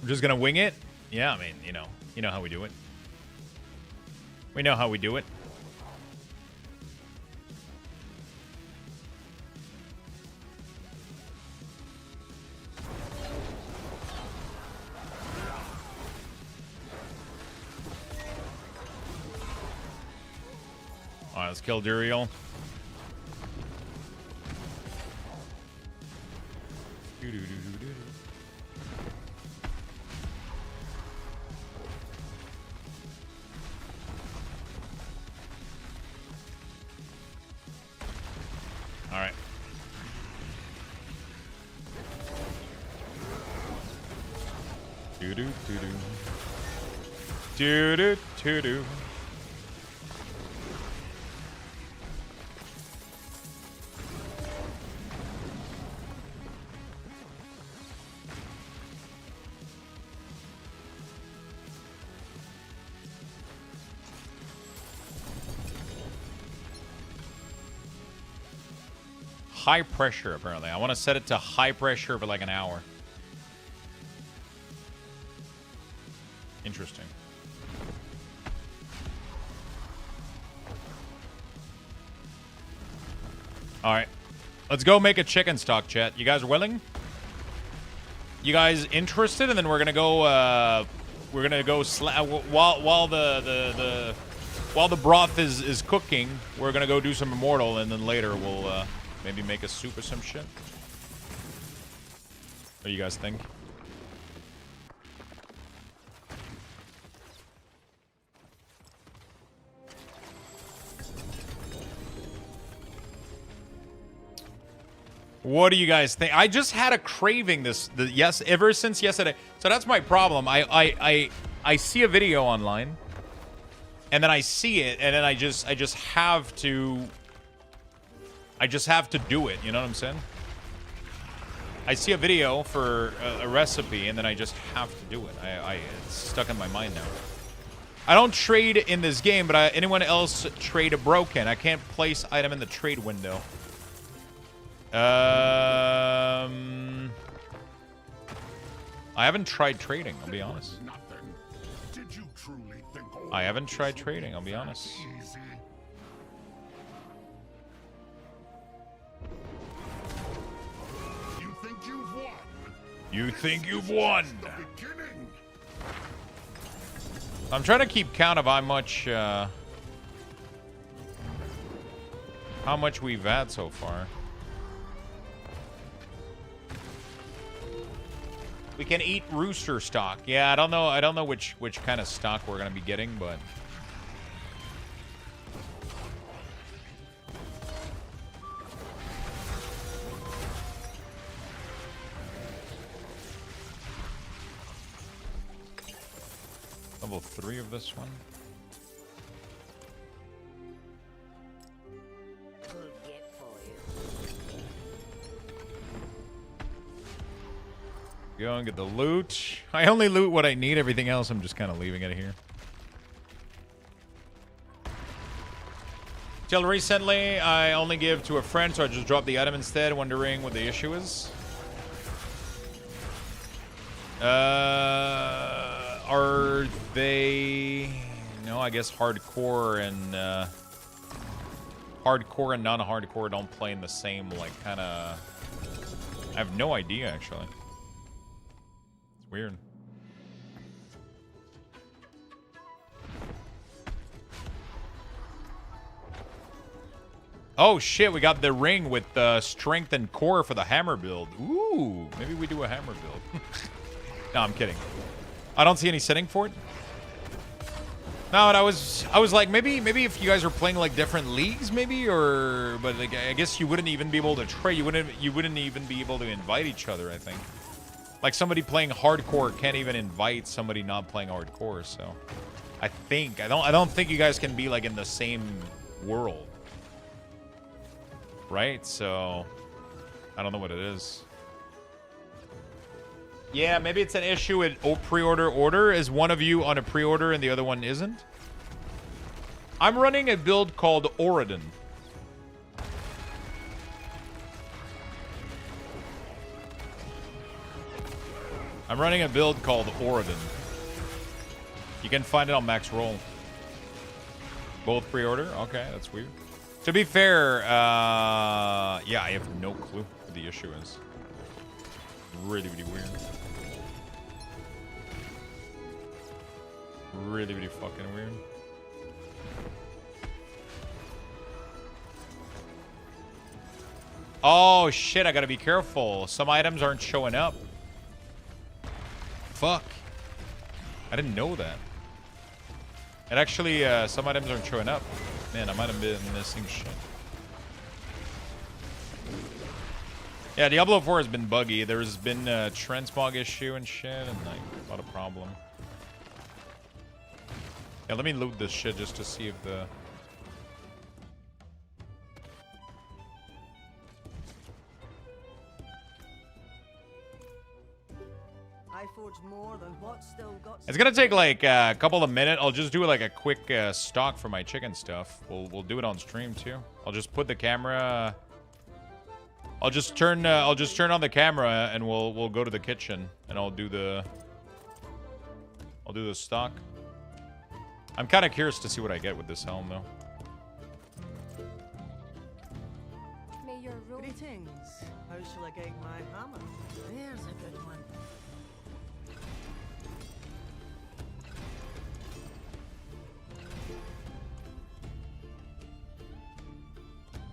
I'm just gonna wing it. Yeah, I mean, you know how we do it. We know how we do it. All right, let's kill Duriel. All right. Do-do-do-do. High pressure, apparently. I want to set it to high pressure for like an hour. Interesting. All right. Let's go make a chicken stock, chat. You guys willing? You guys interested? And then we're gonna go. While the broth is cooking, we're gonna go do some Immortal, and then later we'll maybe make a soup or some shit. What do you guys think? What do you guys think? I just had a craving ever since yesterday. So that's my problem. I see a video online, and then I see it, and then I just have to do it. You know what I'm saying? I see a video for a recipe, and then I just have to do it. It's stuck in my mind now. I don't trade in this game, but anyone else trade a broken? I can't place item in the trade window. I haven't tried trading, I'll be honest. I haven't tried trading, I'll be honest. You think you've won? I'm trying to keep count of how much we've had so far. We can eat rooster stock. Yeah, I don't know which kind of stock we're gonna be getting, but level 3 of this one. Go and get the loot. I only loot what I need. Everything else, I'm just kind of leaving it here. Till recently, I only give to a friend, so I just drop the item instead, wondering what the issue is. Are they... No, I guess hardcore and non-hardcore don't play in the same, like, kind of... I have no idea, actually. It's weird. Oh shit, we got the ring with strength and core for the hammer build. Ooh, maybe we do a hammer build. No, I'm kidding. I don't see any setting for it. No, and I was like, maybe if you guys are playing like different leagues, maybe, or but like I guess you wouldn't even be able to trade. You wouldn't even be able to invite each other. I think, like somebody playing hardcore can't even invite somebody not playing hardcore. So, I don't think you guys can be like in the same world. Right, so I don't know what it is. Yeah, maybe it's an issue with pre-order order. Is one of you on a pre-order and the other one isn't? I'm running a build called Auradin. I'm running a build called Auradin. You can find it on Max Roll. Both pre-order? Okay, that's weird. To be fair, yeah, I have no clue what the issue is. Really, really weird. Really, really fucking weird. Oh, shit, I gotta be careful. Some items aren't showing up. Fuck. I didn't know that. And actually, some items aren't showing up. Man, I might have been missing shit. Yeah, Diablo 4 has been buggy. There's been a transmog issue and shit, and like a lot of problem. Yeah, let me loot this shit just to see if the... I forge more than what's still got. It's gonna take like a couple of minutes. I'll just do like a quick stock for my chicken stuff. We'll do it on stream too. I'll just put the camera. I'll just turn on the camera and we'll go to the kitchen and I'll do the stock. I'm kind of curious to see what I get with this helm though. May your rule Greetings. How shall I get my hammer? There's a good one.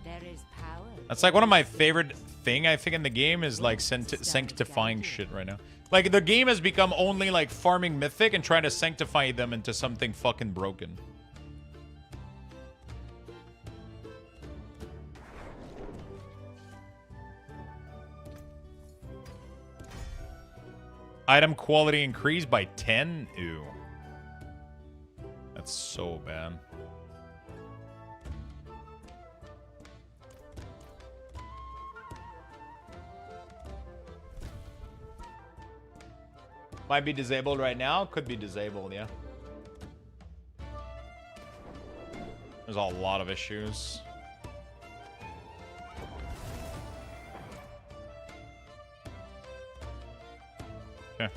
There is power. That's like one of my favorite thing I think in the game is like sanctifying shit right now. Like the game has become only like farming mythic and trying to sanctify them into something fucking broken. Item quality increased by 10? Ew. That's so bad. Might be disabled right now. Could be disabled, yeah. There's a lot of issues. Okay.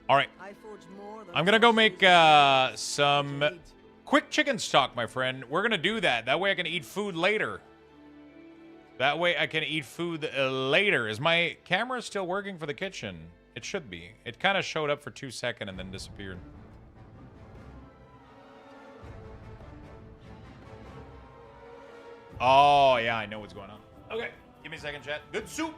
All right. I'm going to go make some quick chicken stock, my friend. We're going to do that. That way I can eat food later. That way I can eat food later. Is my camera still working for the kitchen? It should be. It kind of showed up for 2 seconds and then disappeared. Oh, yeah, I know what's going on. Okay, give me a second, chat. Good soup.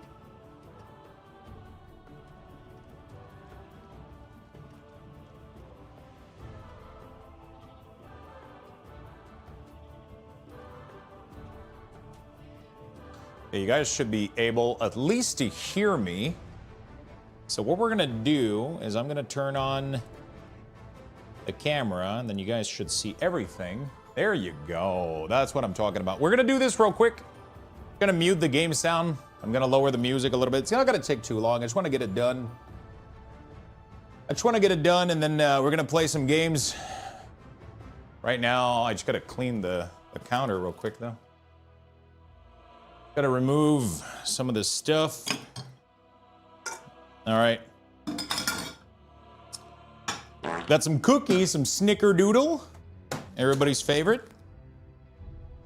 Okay, you guys should be able at least to hear me. So what we're gonna do is I'm gonna turn on the camera and then you guys should see everything. There you go. That's what I'm talking about. We're gonna do this real quick. I'm gonna mute the game sound. I'm gonna lower the music a little bit. It's not gonna take too long. I just wanna get it done. And then we're gonna play some games. Right now, I just gotta clean the counter real quick though. Gotta remove some of this stuff. All right. Got some cookies, some snickerdoodle. Everybody's favorite.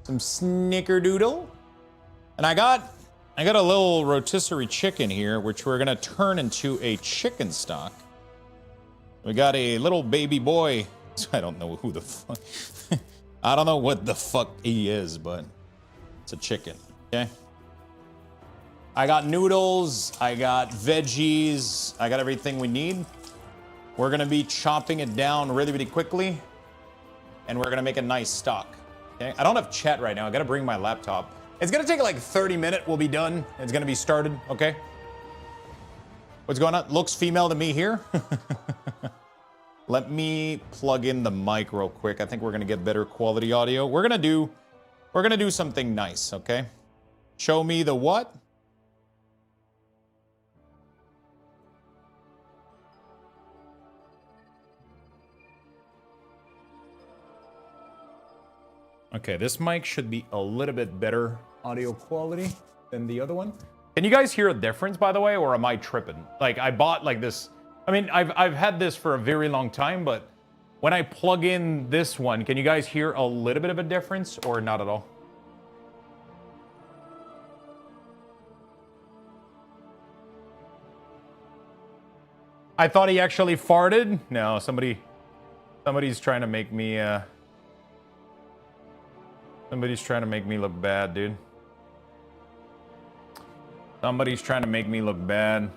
Some snickerdoodle. And I got a little rotisserie chicken here, which we're gonna turn into a chicken stock. We got a little baby boy. I don't know who the fuck. I don't know what the fuck he is, but it's a chicken, okay? I got noodles, I got veggies, I got everything we need. We're gonna be chopping it down really, really quickly. And we're gonna make a nice stock, okay? I don't have chat right now, I gotta bring my laptop. It's gonna take like 30 minutes, we'll be done. It's gonna be started, okay? What's going on? Looks female to me here. Let me plug in the mic real quick. I think we're gonna get better quality audio. We're gonna do something nice, okay? Show me the what? Okay, this mic should be a little bit better audio quality than the other one. Can you guys hear a difference, by the way, or am I tripping? Like, I bought like this. I mean, I've had this for a very long time, but when I plug in this one, can you guys hear a little bit of a difference or not at all? I thought he actually farted. No, somebody's trying to make me, somebody's trying to make me look bad, dude. Somebody's trying to make me look bad.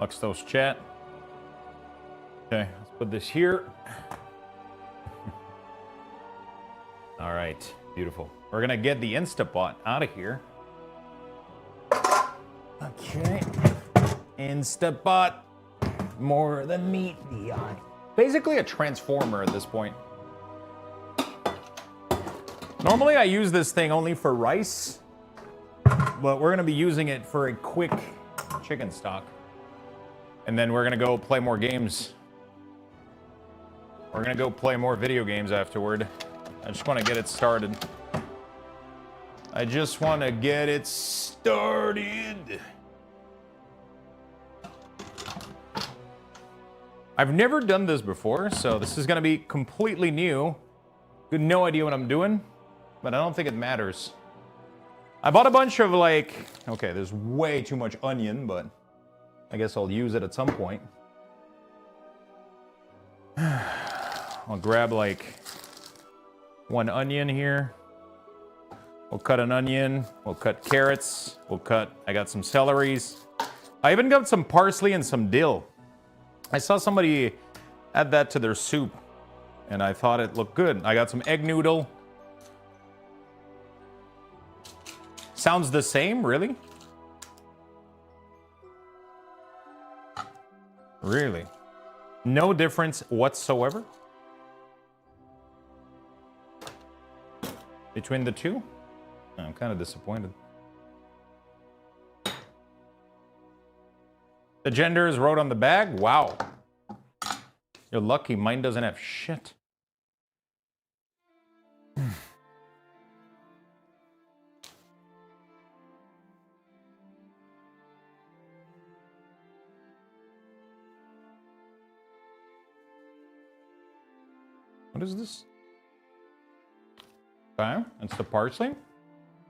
Luxthos chat. Okay, let's put this here. All right, beautiful. We're gonna get the Instapot out of here. Okay, Instapot. More than meet the eye. Basically a transformer at this point. Normally I use this thing only for rice, but we're gonna be using it for a quick chicken stock. And then we're gonna go play more games. We're gonna go play more video games afterward. I just wanna get it started. I just wanna get it started. I've never done this before, so this is gonna be completely new. Got no idea what I'm doing, but I don't think it matters. I bought a bunch of like, okay, there's way too much onion, but I guess I'll use it at some point. I'll grab like 1 onion here. We'll cut an onion, we'll cut carrots, I got some celeries. I even got some parsley and some dill. I saw somebody add that to their soup, and I thought it looked good. I got some egg noodle. Sounds the same, really? Really? No difference whatsoever between the two? I'm kind of disappointed. The gender is wrote on the bag? Wow. You're lucky, mine doesn't have shit. What is this? Okay, it's the parsley.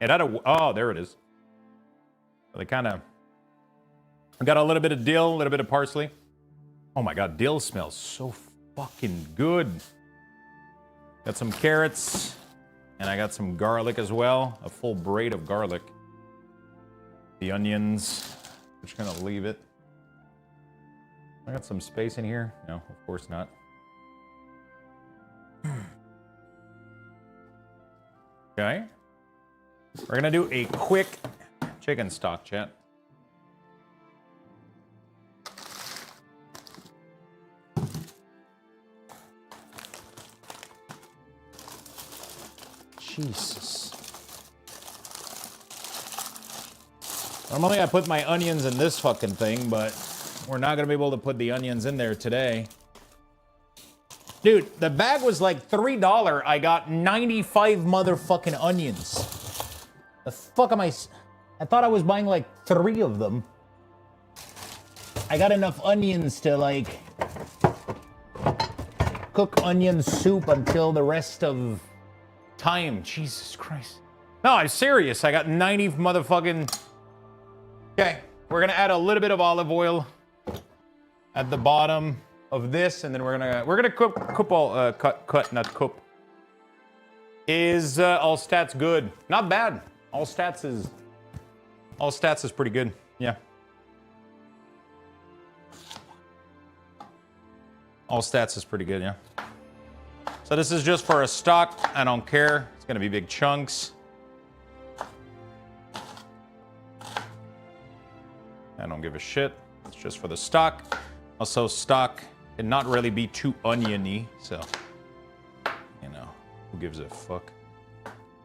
It had a, oh, there it is. They kind of I got a little bit of dill, a little bit of parsley. Oh my god, dill smells so fucking good. Got some carrots, and I got some garlic as well. A full braid of garlic. The onions, I'm just gonna leave it. I got some space in here. No, of course not. Okay. We're gonna do a quick chicken stock, chat. Jesus. Normally I put my onions in this fucking thing, but we're not gonna be able to put the onions in there today. Dude, the bag was like $3. I got 95 motherfucking onions. The fuck am I thought I was buying like 3 of them. I got enough onions to like cook onion soup until the rest of time. Jesus Christ. No, I'm serious. I got 90 motherfucking... Okay, we're gonna add a little bit of olive oil at the bottom of this, and then we're gonna cook. Is all stats good? Not bad. All stats is pretty good. Yeah. All stats is pretty good. Yeah. So this is just for a stock. I don't care. It's gonna be big chunks. I don't give a shit. It's just for the stock. Also, stock can not really be too oniony, so you know, who gives a fuck?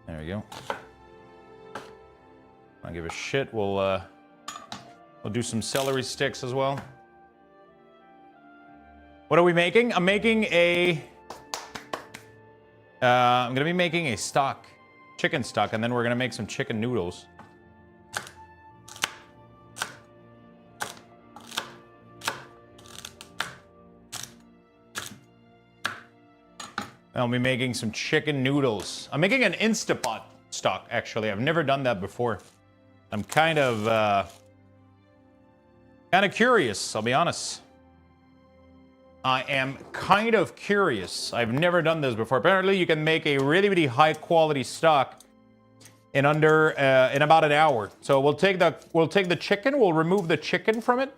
There we go. I don't give a shit. We'll do some celery sticks as well. What are we making? I'm making a. I'm gonna be making a stock, chicken stock, and then we're gonna make some chicken noodles. I'll be making some chicken noodles. I'm making an Instapot stock, actually. I've never done that before. I'm kind of curious, I'll be honest. I am kind of curious. I've never done this before. Apparently, you can make a really, really high-quality stock in about an hour. So we'll take the chicken. We'll remove the chicken from it,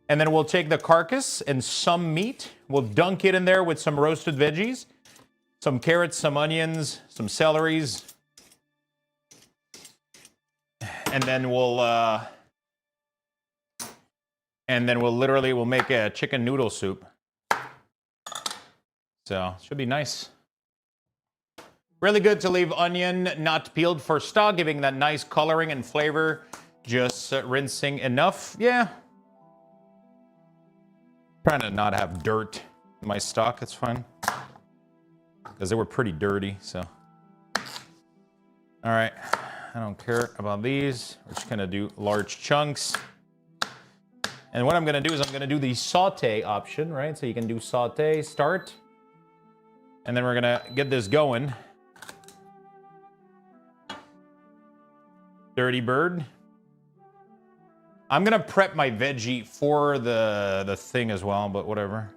and then we'll take the carcass and some meat. We'll dunk it in there with some roasted veggies. Some carrots, some onions, some celeries. And then we'll make a chicken noodle soup. So, should be nice. Really good to leave onion not peeled for stock, giving that nice coloring and flavor. Just rinsing enough. Yeah. Trying to not have dirt in my stock, it's fine. Because they were pretty dirty, so. All right, I don't care about these. We're just gonna do large chunks. And what I'm gonna do is I'm gonna do the saute option, right? So you can do saute, start. And then we're gonna get this going. Dirty bird. I'm gonna prep my veggie for the thing as well, but whatever.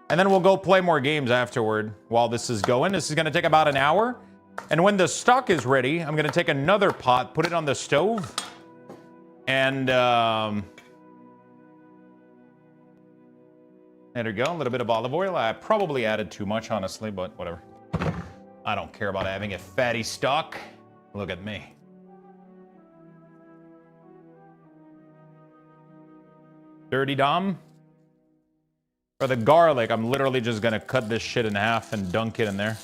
And then we'll go play more games afterward while this is going. This is going to take about an hour. And when the stock is ready, I'm going to take another pot, put it on the stove. And there we go. A little bit of olive oil. I probably added too much, honestly, but whatever. I don't care about having a fatty stock. Look at me. Dirty Dom. For the garlic, I'm literally just gonna cut this shit in half and dunk it in there.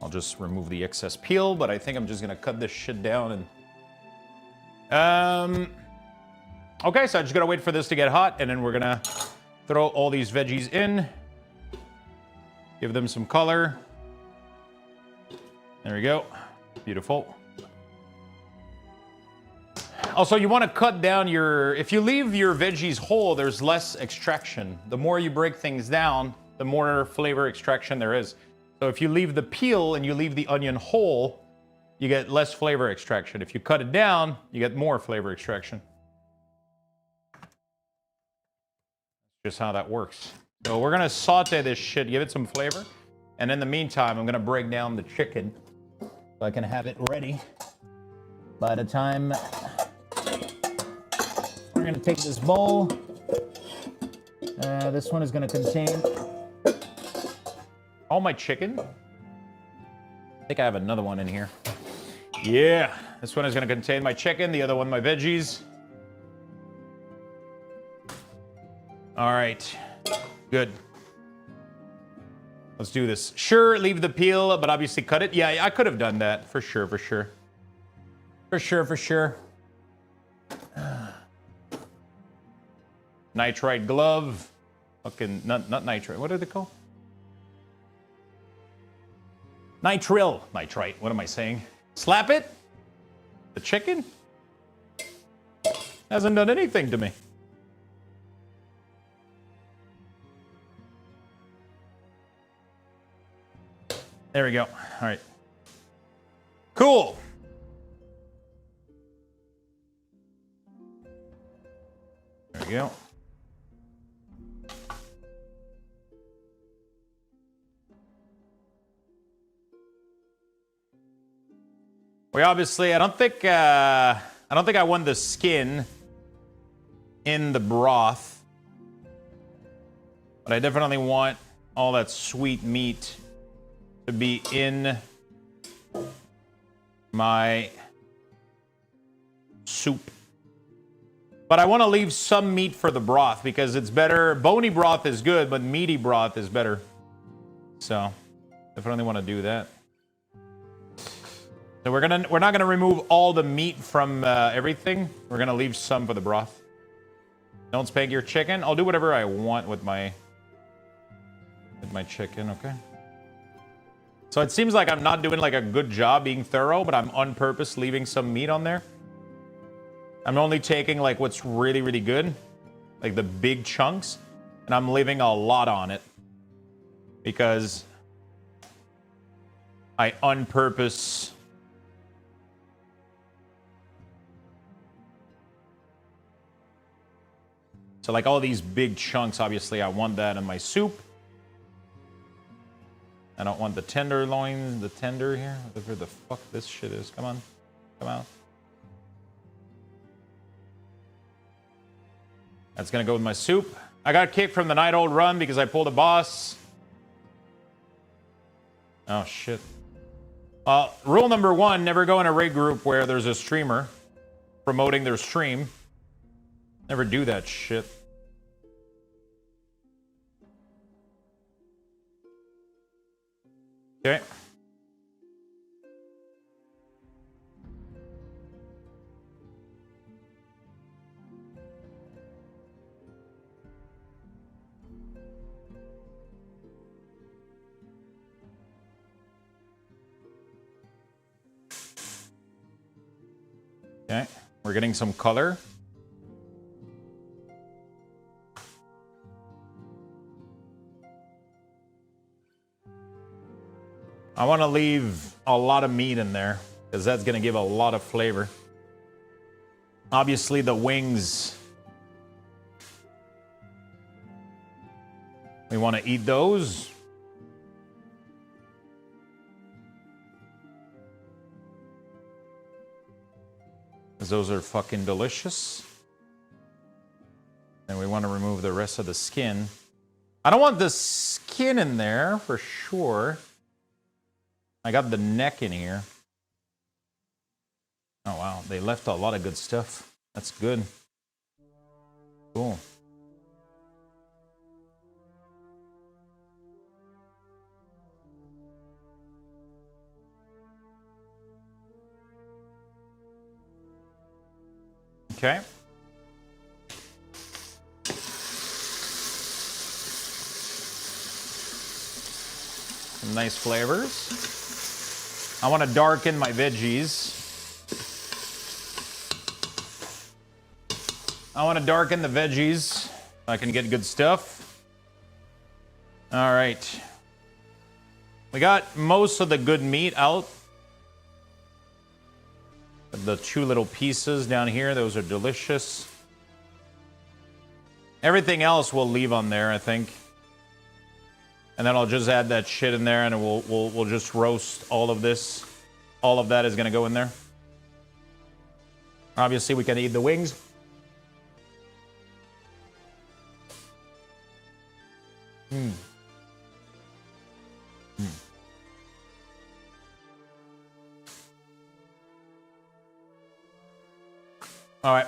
I'll just remove the excess peel, but I think I'm just gonna cut this shit down and... Okay, so I just gotta wait for this to get hot, and then we're gonna throw all these veggies in. Give them some color. There we go. Beautiful. Also, you want to cut down your... If you leave your veggies whole, there's less extraction. The more you break things down, the more flavor extraction there is. So if you leave the peel and you leave the onion whole, you get less flavor extraction. If you cut it down, you get more flavor extraction. Just how that works. So we're gonna saute this shit, give it some flavor. And in the meantime, I'm gonna break down the chicken so I can have it ready by the time we're gonna take this bowl. This one is gonna contain all my chicken. I think I have another one in here. Yeah, this one is gonna contain my chicken, the other one my veggies. All right, good. Let's do this. Sure, leave the peel, but obviously cut it. Yeah, I could have done that, for sure, for sure. For sure, for sure. Nitrite glove. Fucking, not nitrite, what are they called? Nitrile. Nitrite, what am I saying? Slap it? The chicken? Hasn't done anything to me. There we go. All right. Cool. There we go. We obviously, I don't think I want the skin in the broth, but I definitely want all that sweet meat to be in my soup. But I want to leave some meat for the broth because it's better. Bony broth is good, but meaty broth is better. So definitely want to do that. So we're not gonna remove all the meat from everything. We're gonna leave some for the broth. Don't spank your chicken. I'll do whatever I want with my chicken, okay? So it seems like I'm not doing like a good job being thorough, but I'm on purpose leaving some meat on there. I'm only taking like what's really, really good, like the big chunks, and I'm leaving a lot on it because I on purpose so like all these big chunks, obviously I want that in my soup. I don't want the tenderloin, the tender here, whatever the fuck this shit is. Come on, come out. That's gonna go with my soup. I got kicked from the night old run because I pulled a boss. Oh shit. Rule number 1, never go in a raid group where there's a streamer promoting their stream. Never do that shit. Okay. Okay, we're getting some color. I want to leave a lot of meat in there because that's going to give a lot of flavor. Obviously, the wings, we want to eat those. Because those are fucking delicious. And we want to remove the rest of the skin. I don't want the skin in there for sure. I got the neck in here. Oh wow, they left a lot of good stuff. That's good. Cool. Okay. Some nice flavors. I want to darken my veggies. I want to darken the veggies so I can get good stuff. All right. We got most of the good meat out. The 2 little pieces down here, those are delicious. Everything else we'll leave on there, I think. And then I'll just add that shit in there, and we'll just roast all of this. All of that is gonna go in there. Obviously, we can eat the wings. All right.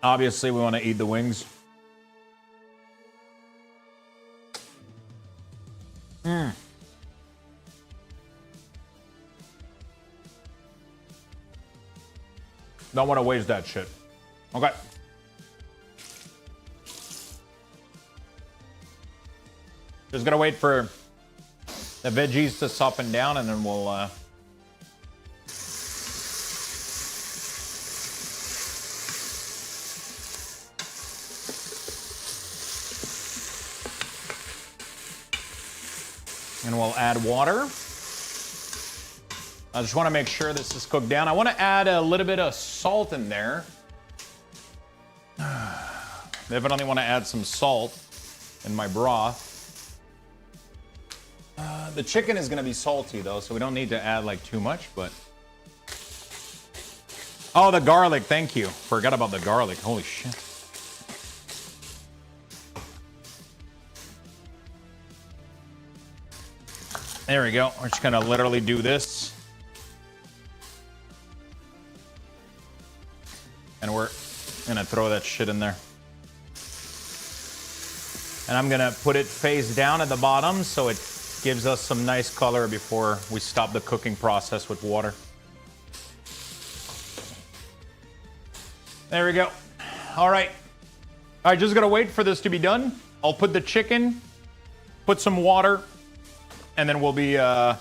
Obviously, we want to eat the wings. Don't want to waste that shit. Okay. Just gotta wait for the veggies to soften down, and then we'll add water. I just want to make sure this is cooked down. I want to add a little bit of salt in there. Definitely want to add some salt in my broth. The chicken is going to be salty though, so we don't need to add like too much, but... Oh, the garlic, thank you. Forgot about the garlic, holy shit. There we go. We're just gonna literally do this. And we're gonna throw that shit in there. And I'm gonna put it face down at the bottom so it gives us some nice color before we stop the cooking process with water. There we go. All right. All right, just gotta wait for this to be done. I'll put the chicken, put some water, and then we'll be done.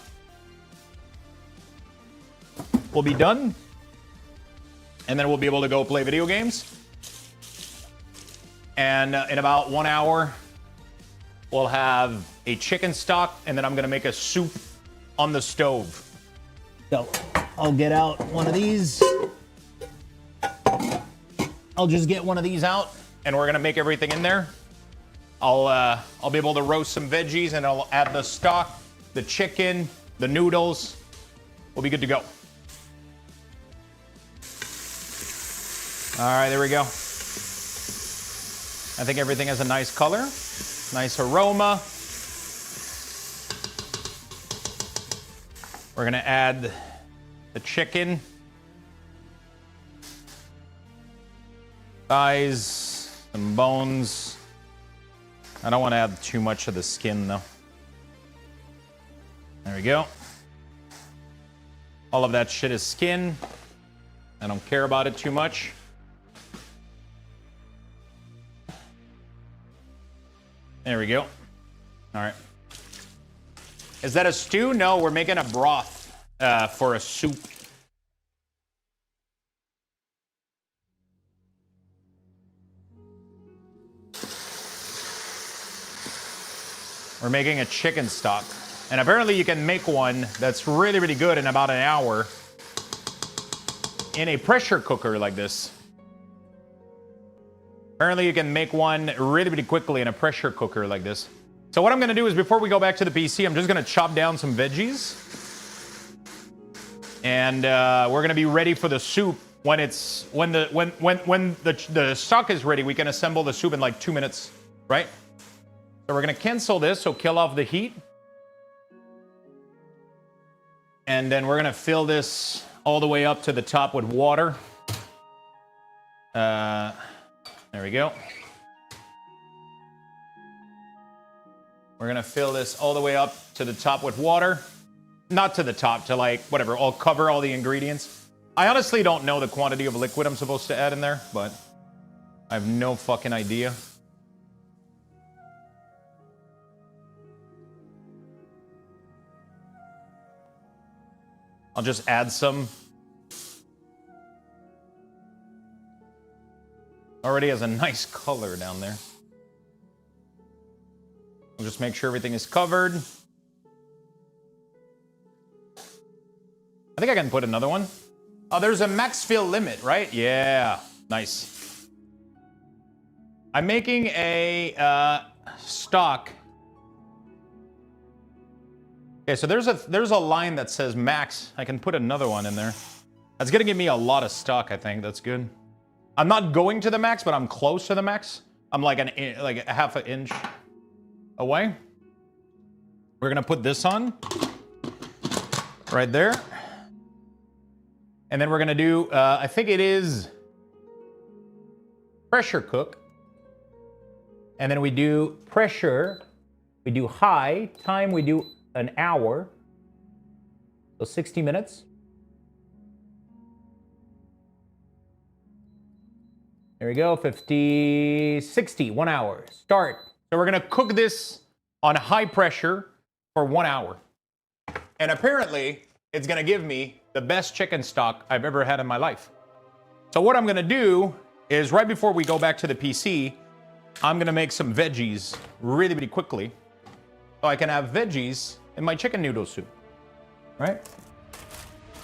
And then we'll be able to go play video games. And in about 1 hour, we'll have a chicken stock, and then I'm gonna make a soup on the stove. So I'll get out one of these. I'll just get one of these out, and we're gonna make everything in there. I'll be able to roast some veggies, and I'll add the stock, the chicken, the noodles. We'll be good to go. All right, there we go. I think everything has a nice color, nice aroma. We're gonna add the chicken. Thighs, some bones. I don't want to add too much of the skin though. There we go. All of that shit is skin. I don't care about it too much. There we go. All right. Is that a stew? No, we're making a broth for a soup. We're making a chicken stock. And apparently you can make one that's really, really good in about an hour in a pressure cooker like this. Apparently you can make one really, really quickly in a pressure cooker like this. So what I'm gonna do is before we go back to the PC, I'm just gonna chop down some veggies. And we're gonna be ready for the soup when it's, when the stock is ready. We can assemble the soup in like 2 minutes, right? So we're gonna cancel this, so kill off the heat. And then we're gonna fill this all the way up to the top with water. There we go. We're gonna fill this all the way up to the top with water. Not to the top, to like, whatever, I'll cover all the ingredients. I honestly don't know the quantity of liquid I'm supposed to add in there, but I have no fucking idea. I'll just add some. Already has a nice color down there. I'll just make sure everything is covered. I think I can put another one. Oh, there's a max fill limit, right? Yeah, nice. I'm making a stock. Okay, so there's a line that says max. I can put another one in there. That's gonna give me a lot of stock, I think. That's good. I'm not going to the max, but I'm close to the max. I'm like a half an inch away. We're gonna put this on right there. And then we're gonna do, I think it is pressure cook. And then we do pressure, we do high, time we do an hour. So 60 minutes. There we go, 50, 60, 1 hour. Start. So we're gonna cook this on high pressure for 1 hour. And apparently, it's gonna give me the best chicken stock I've ever had in my life. So what I'm gonna do is right before we go back to the PC, I'm gonna make some veggies really, really quickly. So I can have veggies in my chicken noodle soup, right?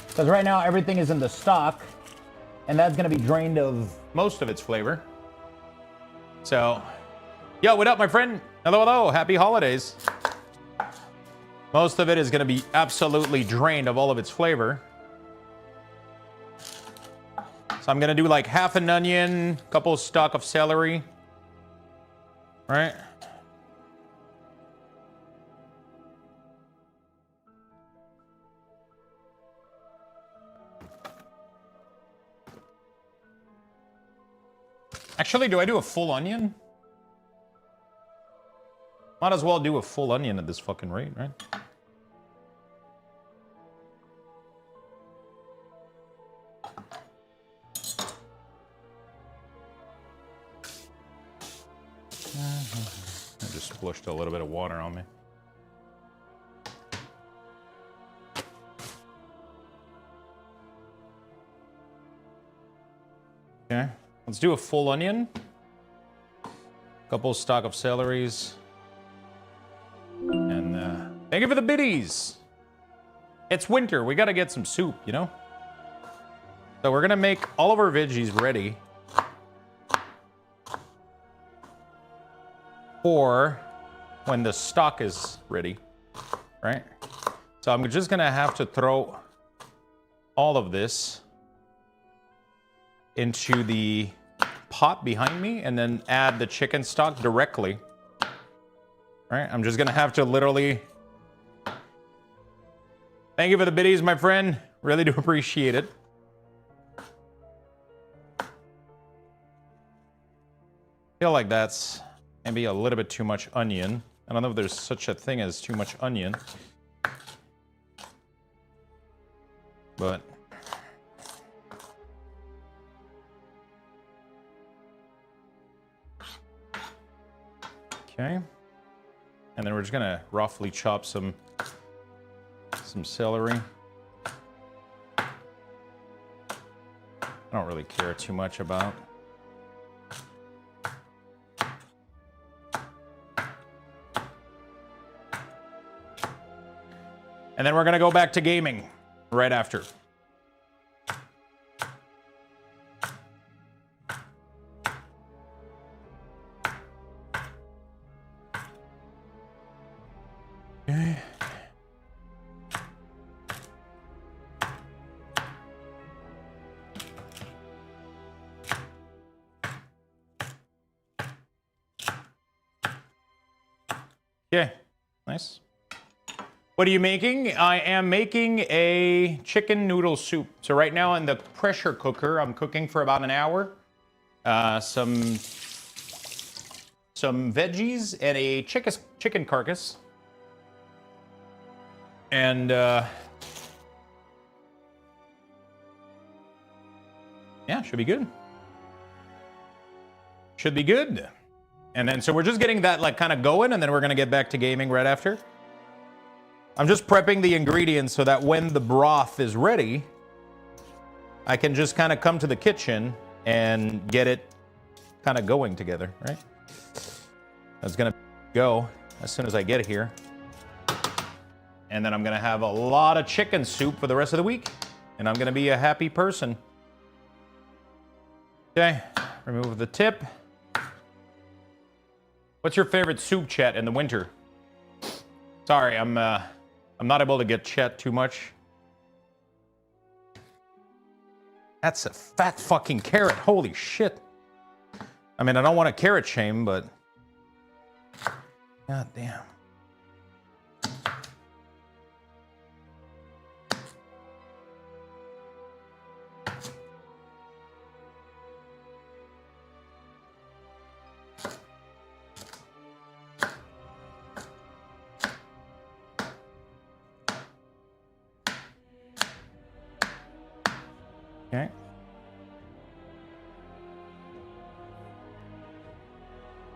Because right now everything is in the stock and that's gonna be drained of most of its flavor. So, yo, what up, my friend? Hello, hello, happy holidays. Most of it is gonna be absolutely drained of all of its flavor. So I'm gonna do like half an onion, couple stalk of celery, right? Actually, do I do a full onion? Might as well do a full onion at this fucking rate, right? I just splashed a little bit of water on me. Okay, let's do a full onion. Couple stalk of celeries. And thank you for the biddies. It's winter, we gotta get some soup, you know? So we're gonna make all of our veggies ready for when the stock is ready, right? So I'm just gonna have to throw all of this into the pot behind me and then add the chicken stock directly. Right? I'm just gonna have to literally... Thank you for the biddies, my friend. Really do appreciate it. Feel like that's maybe a little bit too much onion. I don't know if there's such a thing as too much onion. But... Okay. And then we're just gonna roughly chop some celery. I don't really care too much about. And then we're gonna go back to gaming right after. Okay. Okay, nice. What are you making? I am making a chicken noodle soup. So right now in the pressure cooker, I'm cooking for about an hour. Some veggies and a chicken carcass. And yeah, should be good. Should be good. And then, so we're just getting that like kind of going, and then we're gonna get back to gaming right after. I'm just prepping the ingredients so that when the broth is ready, I can just kind of come to the kitchen and get it kind of going together, right? That's gonna go. as soon as I get here. And then I'm going to have a lot of chicken soup for the rest of the week. And I'm going to be a happy person. Okay, remove the tip. What's your favorite soup, chat, in the winter? Sorry, I'm not able to get chat too much. That's a fat fucking carrot. Holy shit. I mean, I don't want to carrot shame, but... God damn. Okay.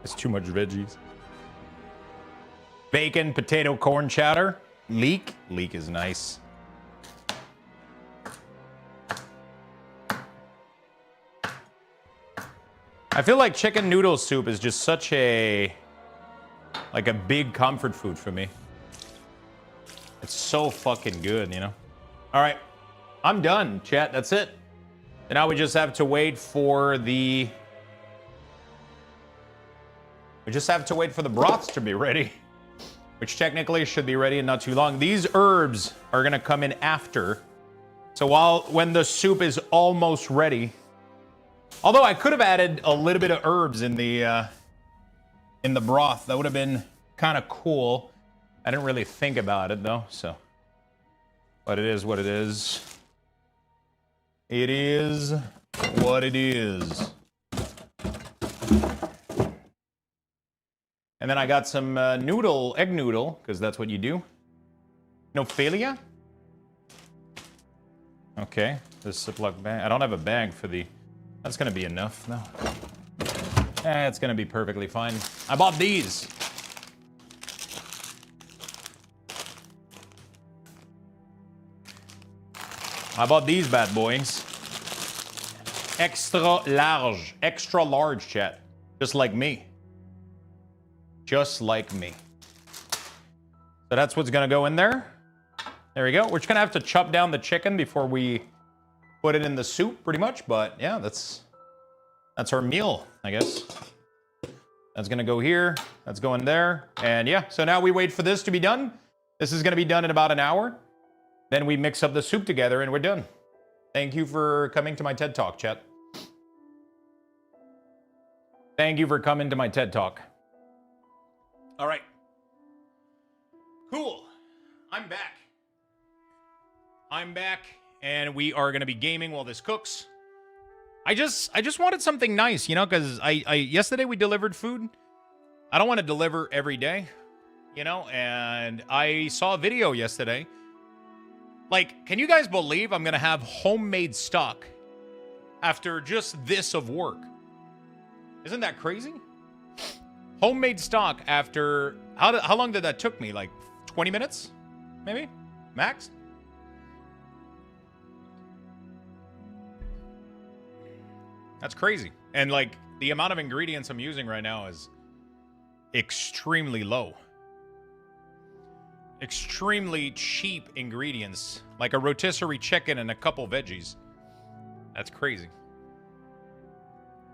It's too much veggies. Bacon, potato, corn chowder. Leek. Leek is nice. I feel like chicken noodle soup is just such a... like a big comfort food for me. It's so fucking good, you know? All right. I'm done, chat. That's it. And now we just have to wait for the... we just have to wait for the broths to be ready. Which technically should be ready in not too long. These herbs are going to come in after. So when the soup is almost ready... although I could have added a little bit of herbs in the broth. That would have been kind of cool. I didn't really think about it, though, so... but it is what it is. It is what it is. And then I got some egg noodle, because that's what you do. Nophalia? Okay, this Ziploc bag. I don't have a bag for the... that's going to be enough, no. It's going to be perfectly fine. I bought these. I bought these bad boys. Extra large, chat. Just like me. Just like me. So that's what's gonna go in there. There we go. We're just gonna have to chop down the chicken before we put it in the soup, pretty much. But yeah, that's our meal, I guess. That's gonna go here. That's going there. And yeah, so now we wait for this to be done. This is gonna be done in about an hour. Then we mix up the soup together and we're done. Thank you for coming to my TED Talk, chat. Thank you for coming to my TED Talk. All right. Cool. I'm back. I'm back, and we are going to be gaming while this cooks. I just wanted something nice, you know, because yesterday we delivered food. I don't want to deliver every day, you know, and I saw a video yesterday. Like, can you guys believe I'm going to have homemade stock after just this of work? Isn't that crazy? Homemade stock after... How long did that took me? Like 20 minutes? Maybe? Max? That's crazy. And like, the amount of ingredients I'm using right now is extremely low. Extremely cheap ingredients, like a rotisserie chicken and a couple veggies. That's crazy.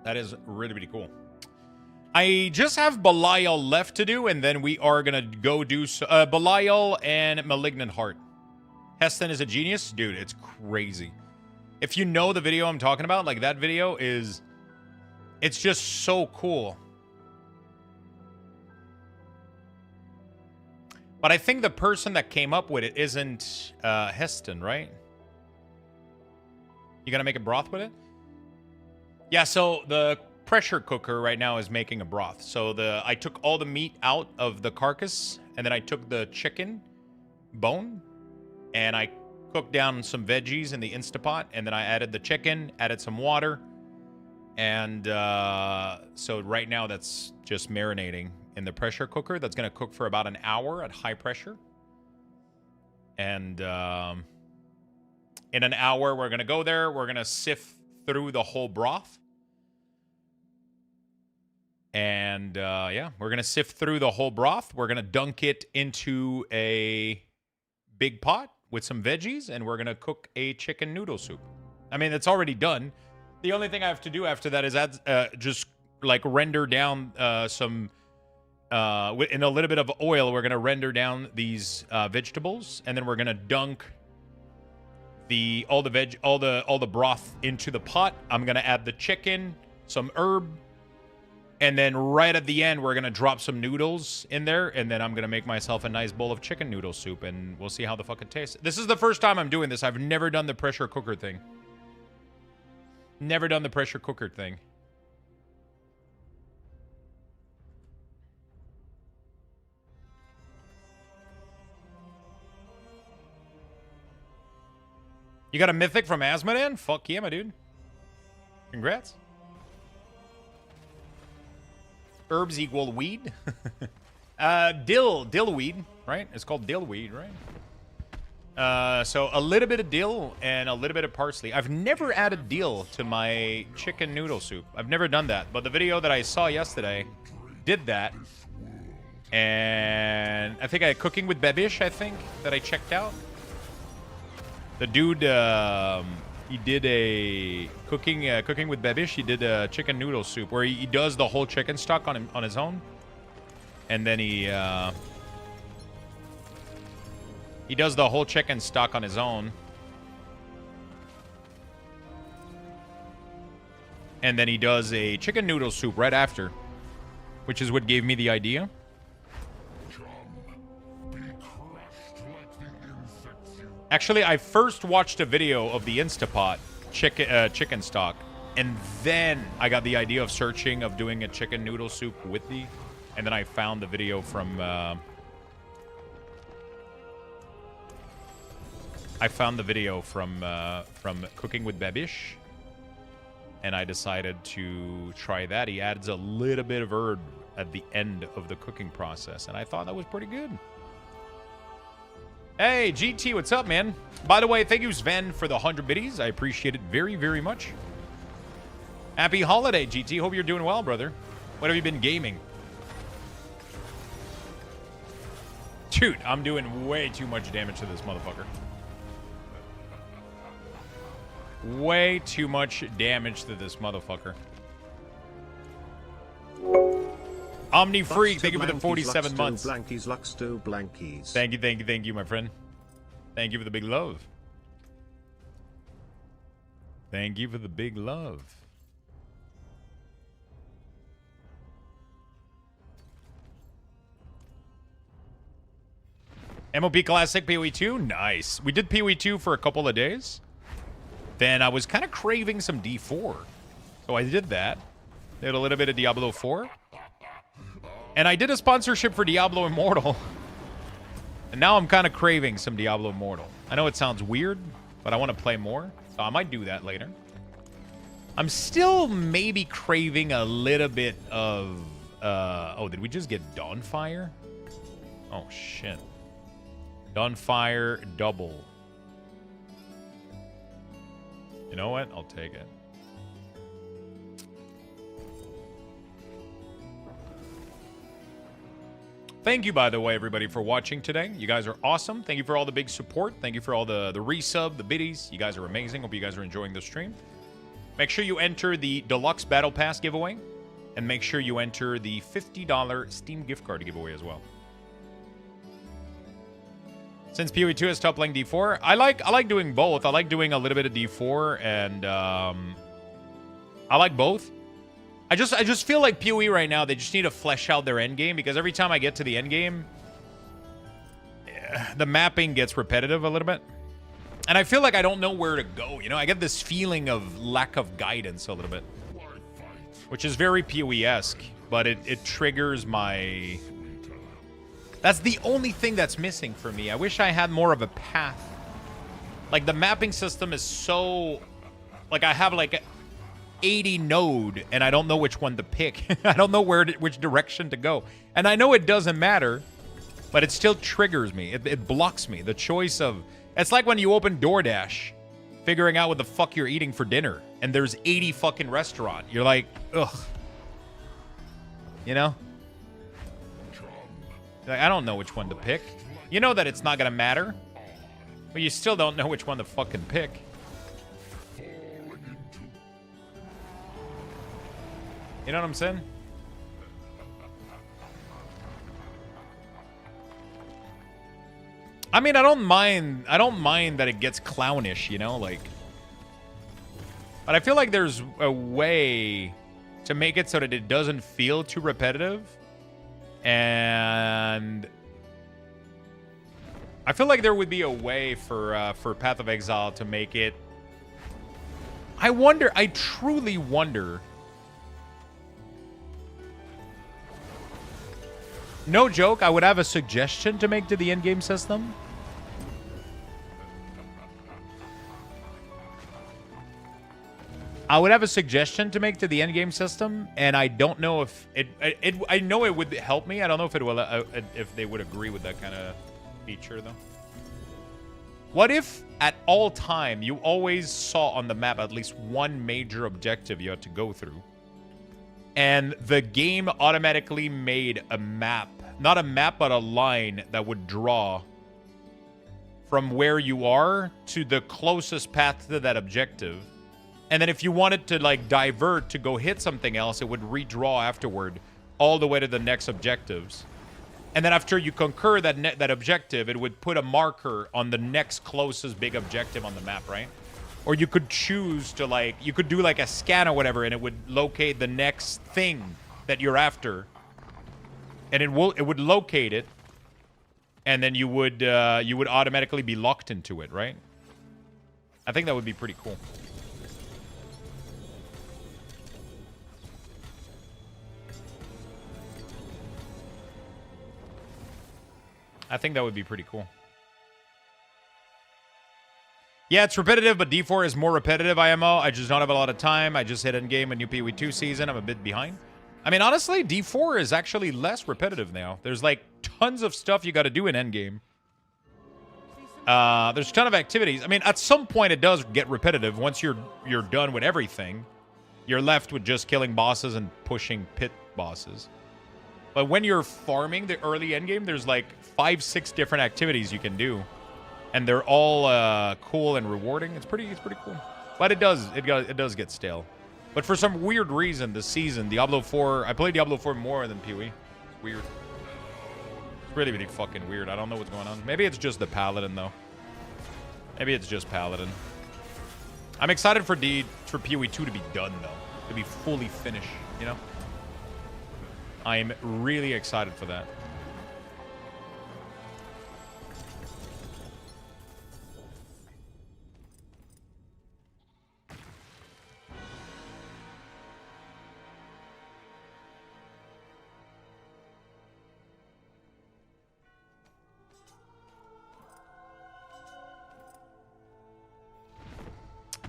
That is really, really cool. I just have Belial left to do, and then we are going to go do Belial and Malignant Heart. Heston is a genius. Dude, it's crazy. If you know the video I'm talking about, like that video is... it's just so cool. But I think the person that came up with it isn't Heston, right? You gonna make a broth with it? Yeah, so the pressure cooker right now is making a broth. So I took all the meat out of the carcass, and then I took the chicken bone, and I cooked down some veggies in the Instapot, and then I added the chicken, added some water, and so right now that's just marinating in the pressure cooker. That's going to cook for about an hour at high pressure. And in an hour, we're going to go there. We're going to sift through the whole broth. And yeah, we're going to sift through the whole broth. We're going to dunk it into a big pot with some veggies, and we're going to cook a chicken noodle soup. I mean, it's already done. The only thing I have to do after that is add, just like render down some, in a little bit of oil, we're going to render down these vegetables, and then we're going to dunk all the broth into the pot. I'm going to add the chicken, some herb, and then right at the end, we're going to drop some noodles in there, and then I'm going to make myself a nice bowl of chicken noodle soup, and we'll see how the fuck it tastes. This is the first time I'm doing this. I've never done the pressure cooker thing. Never done the pressure cooker thing. You got a mythic from Asmodan? Fuck yeah, my dude. Congrats. Herbs equal weed. Dill weed, right? It's called dill weed, right? So a little bit of dill and a little bit of parsley. I've never added dill to my chicken noodle soup. I've never done that. But the video that I saw yesterday did that. And I think I Cooking with Bebish, I think, that I checked out. The dude, he did a cooking with Bebish. He did a chicken noodle soup where he does the whole chicken stock on his own, and then he does the whole chicken stock on his own, and then he does a chicken noodle soup right after, which is what gave me the idea. Actually, I first watched a video of the Instapot chicken stock, and then I got the idea of doing a chicken noodle soup with the, and then I found the video from Cooking with Bebish, and I decided to try that. He adds a little bit of herb at the end of the cooking process, and I thought that was pretty good. Hey, GT, what's up, man? By the way, thank you, Sven, for the 100 biddies. I appreciate it very, very much. Happy holiday, GT. Hope you're doing well, brother. What have you been gaming? Dude, I'm doing way too much damage to this motherfucker. Way too much damage to this motherfucker. Omni Freak, thank you for the 47 months. Blankies, Luxto, Blankies. Thank you, my friend. Thank you for the big love. Thank you for the big love. MOP Classic PoE 2? Nice. We did PoE 2 for a couple of days. Then I was kind of craving some D4. So I did that. Did a little bit of Diablo 4. And I did a sponsorship for Diablo Immortal. And now I'm kind of craving some Diablo Immortal. I know it sounds weird, but I want to play more. So I might do that later. I'm still maybe craving a little bit of... oh, did we just get Dawnfire? Oh, shit. Dawnfire double. You know what? I'll take it. Thank you, by the way, everybody, for watching today. You guys are awesome. Thank you for all the big support. Thank you for all the resub, the biddies. You guys are amazing. Hope you guys are enjoying the stream. Make sure you enter the Deluxe Battle Pass giveaway. And make sure you enter the $50 Steam gift card giveaway as well. Since PoE 2 has stopped playing D4, I like doing both. I like doing a little bit of D4, and I like both. I just feel like PoE right now, they just need to flesh out their endgame, because every time I get to the endgame, the mapping gets repetitive a little bit. And I feel like I don't know where to go, you know? I get this feeling of lack of guidance a little bit. Which is very PoE-esque, but it triggers my... That's the only thing that's missing for me. I wish I had more of a path. Like, the mapping system is so... Like, I have, like, 80 node, and I don't know which one to pick. I don't know which direction to go. And I know it doesn't matter, but it still triggers me. It blocks me. The choice of... It's like when you open DoorDash, figuring out what the fuck you're eating for dinner, and there's 80 fucking restaurant. You're like, ugh. You know? Like, I don't know which one to pick. You know that it's not gonna matter, but you still don't know which one to fucking pick. You know what I'm saying? I mean, I don't mind that it gets clownish, you know, like, but I feel like there's a way to make it so that it doesn't feel too repetitive. And I feel like there would be a way for Path of Exile to make it. I truly wonder. No joke, I would have a suggestion to make to the in-game system. I would have a suggestion to make to the end game system, and I don't know if I know it would help me. I don't know if it will, if they would agree with that kind of feature, though. What if at all time you always saw on the map at least one major objective you had to go through, and the game automatically made a map, not a map, but a line that would draw from where you are to the closest path to that objective. And then if you wanted to, like, divert to go hit something else, it would redraw afterward all the way to the next objectives. And then after you concur that objective, it would put a marker on the next closest big objective on the map, right? Or you could choose to, like, you could do, like, a scan or whatever, and it would locate the next thing that you're after. And it would locate it, and then you would automatically be locked into it, right? I think that would be pretty cool. I think that would be pretty cool. Yeah, it's repetitive, but D4 is more repetitive, IMO. I just don't have a lot of time. I just hit endgame a new PoE2 season. I'm a bit behind. I mean, honestly, D4 is actually less repetitive now. There's, like, tons of stuff you got to do in endgame. There's a ton of activities. I mean, at some point, it does get repetitive. Once you're done with everything, you're left with just killing bosses and pushing pit bosses. But when you're farming the early endgame, there's like 5-6 different activities you can do, and they're all cool and rewarding. It's pretty cool. But it does get stale. But for some weird reason, this season, Diablo 4, I played Diablo 4 more than PoE. Weird. It's really, really fucking weird. I don't know what's going on. Maybe it's just the Paladin, though. Maybe it's just Paladin. I'm excited for PoE 2 to be done, though. To be fully finished, you know? I'm really excited for that.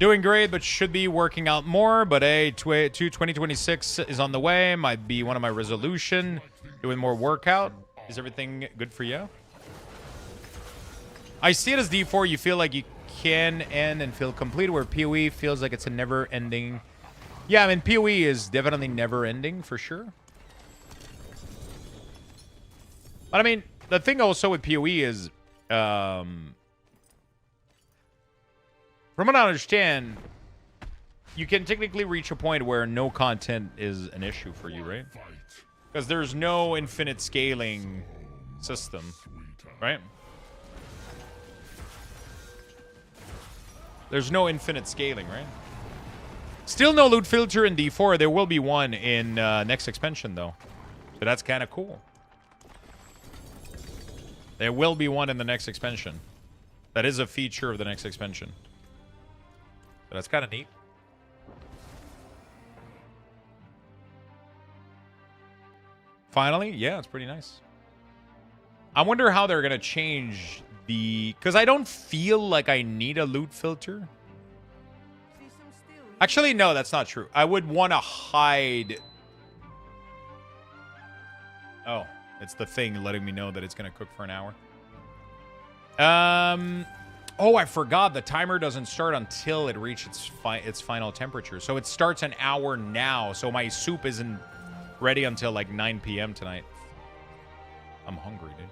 Doing great, but should be working out more. But hey, 2026 is on the way. Might be one of my resolution. Doing more workout. Is everything good for you? I see it as D4. You feel like you can end and feel complete, where PoE feels like it's a never-ending. Yeah, I mean, PoE is definitely never-ending for sure. But I mean, the thing also with PoE is, from what I understand, you can technically reach a point where no content is an issue for you, right? Because there's no infinite scaling system, right? There's no infinite scaling, right? Still no loot filter in D4. There will be one in next expansion, though. So that's kind of cool. There will be one in the next expansion. That is a feature of the next expansion. So that's kind of neat. Finally, yeah, it's pretty nice. I wonder how they're going to change the... Because I don't feel like I need a loot filter. Actually, no, that's not true. I would want to hide... Oh, it's the thing letting me know that it's going to cook for an hour. Oh, I forgot. The timer doesn't start until it reaches its final temperature. So it starts an hour now. So my soup isn't ready until like 9 p.m. tonight. I'm hungry, dude.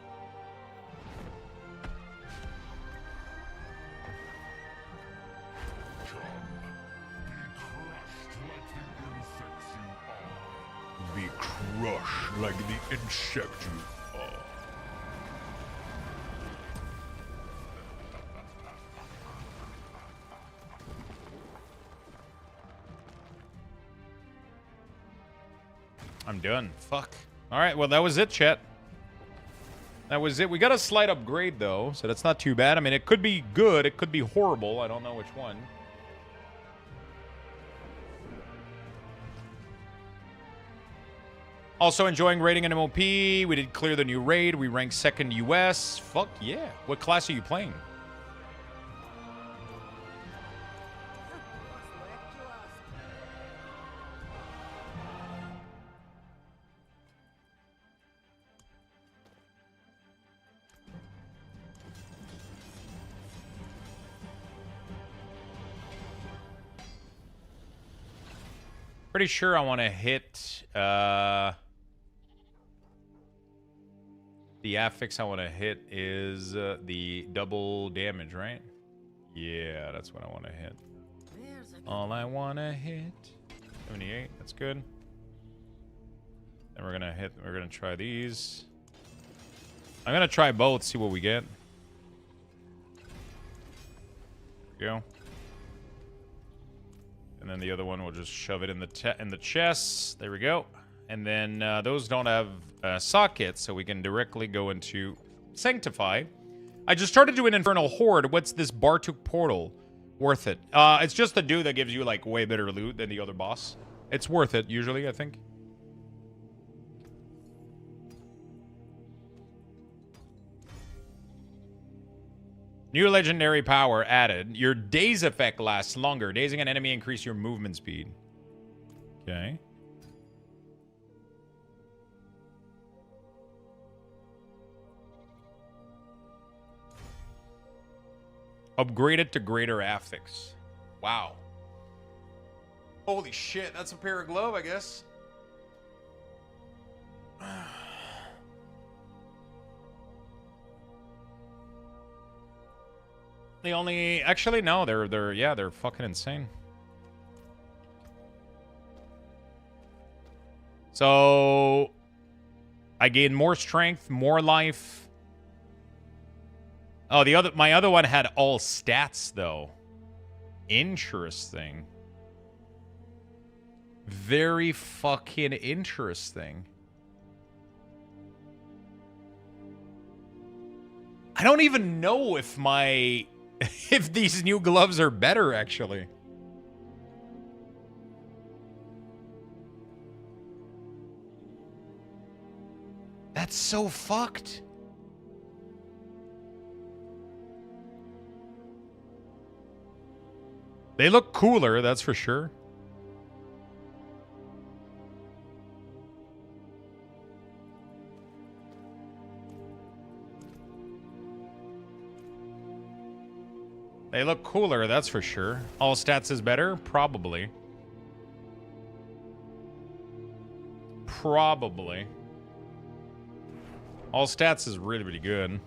Be crushed like the insect you are. I'm done. Fuck. Alright, well, that was it, chat. That was it. We got a slight upgrade, though, so that's not too bad. I mean, it could be good. It could be horrible. I don't know which one. Also enjoying raiding an MOP. We did clear the new raid. We ranked 2nd US. Fuck yeah. What class are you playing? Pretty sure I want to hit the affix I want to hit is the double damage, right? Yeah, that's what I want to hit. All I want to hit. 78, that's good. Then we're going to try these. I'm going to try both, see what we get. There we go. And then the other one, we'll just shove it in the chest. There we go. And then those don't have sockets, so we can directly go into Sanctify. I just started doing Infernal Horde. What's this Bartuk portal? Worth it. It's just the dude that gives you, like, way better loot than the other boss. It's worth it, usually, I think. New legendary power added. Your daze effect lasts longer. Dazing an enemy increase your movement speed. Okay. Upgraded to greater affix. Wow. Holy shit, that's a pair of glove, I guess. They only actually no, they're fucking insane. So I gain more strength, more life. Oh, my other one had all stats though. Interesting. Very fucking interesting. I don't even know if if these new gloves are better, actually. That's so fucked. They look cooler, that's for sure. They look cooler, that's for sure. All stats is better? Probably. Probably. All stats is really, really good.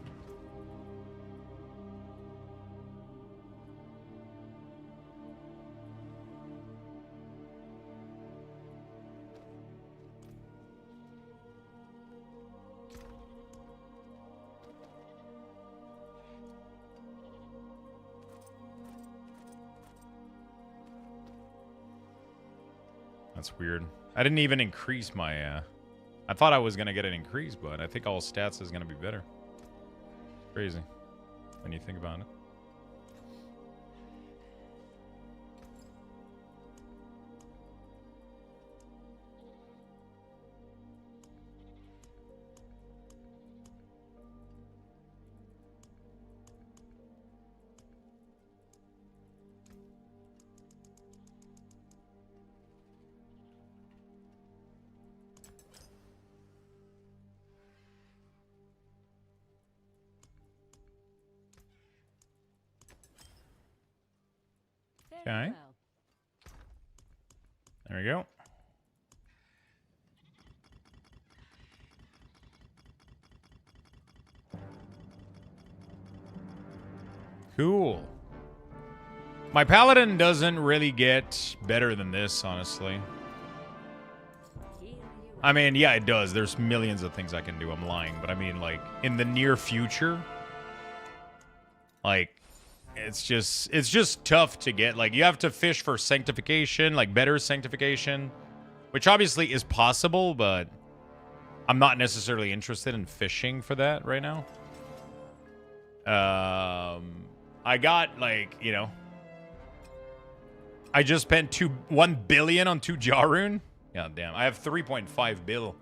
That's weird. I didn't even increase my, I thought I was going to get an increase, but I think all stats is going to be better. Crazy. When you think about it. Okay. There we go. Cool. My Paladin doesn't really get better than this, honestly. I mean, yeah, it does. There's millions of things I can do. I'm lying. But I mean, like, in the near future, like, it's just tough to get. Like, you have to fish for sanctification, like, better sanctification, which obviously is possible, but I'm not necessarily interested in fishing for that right now. I got, like, you know, I just spent 1 billion on 2 Jarun. God damn, I have 3.5 bill.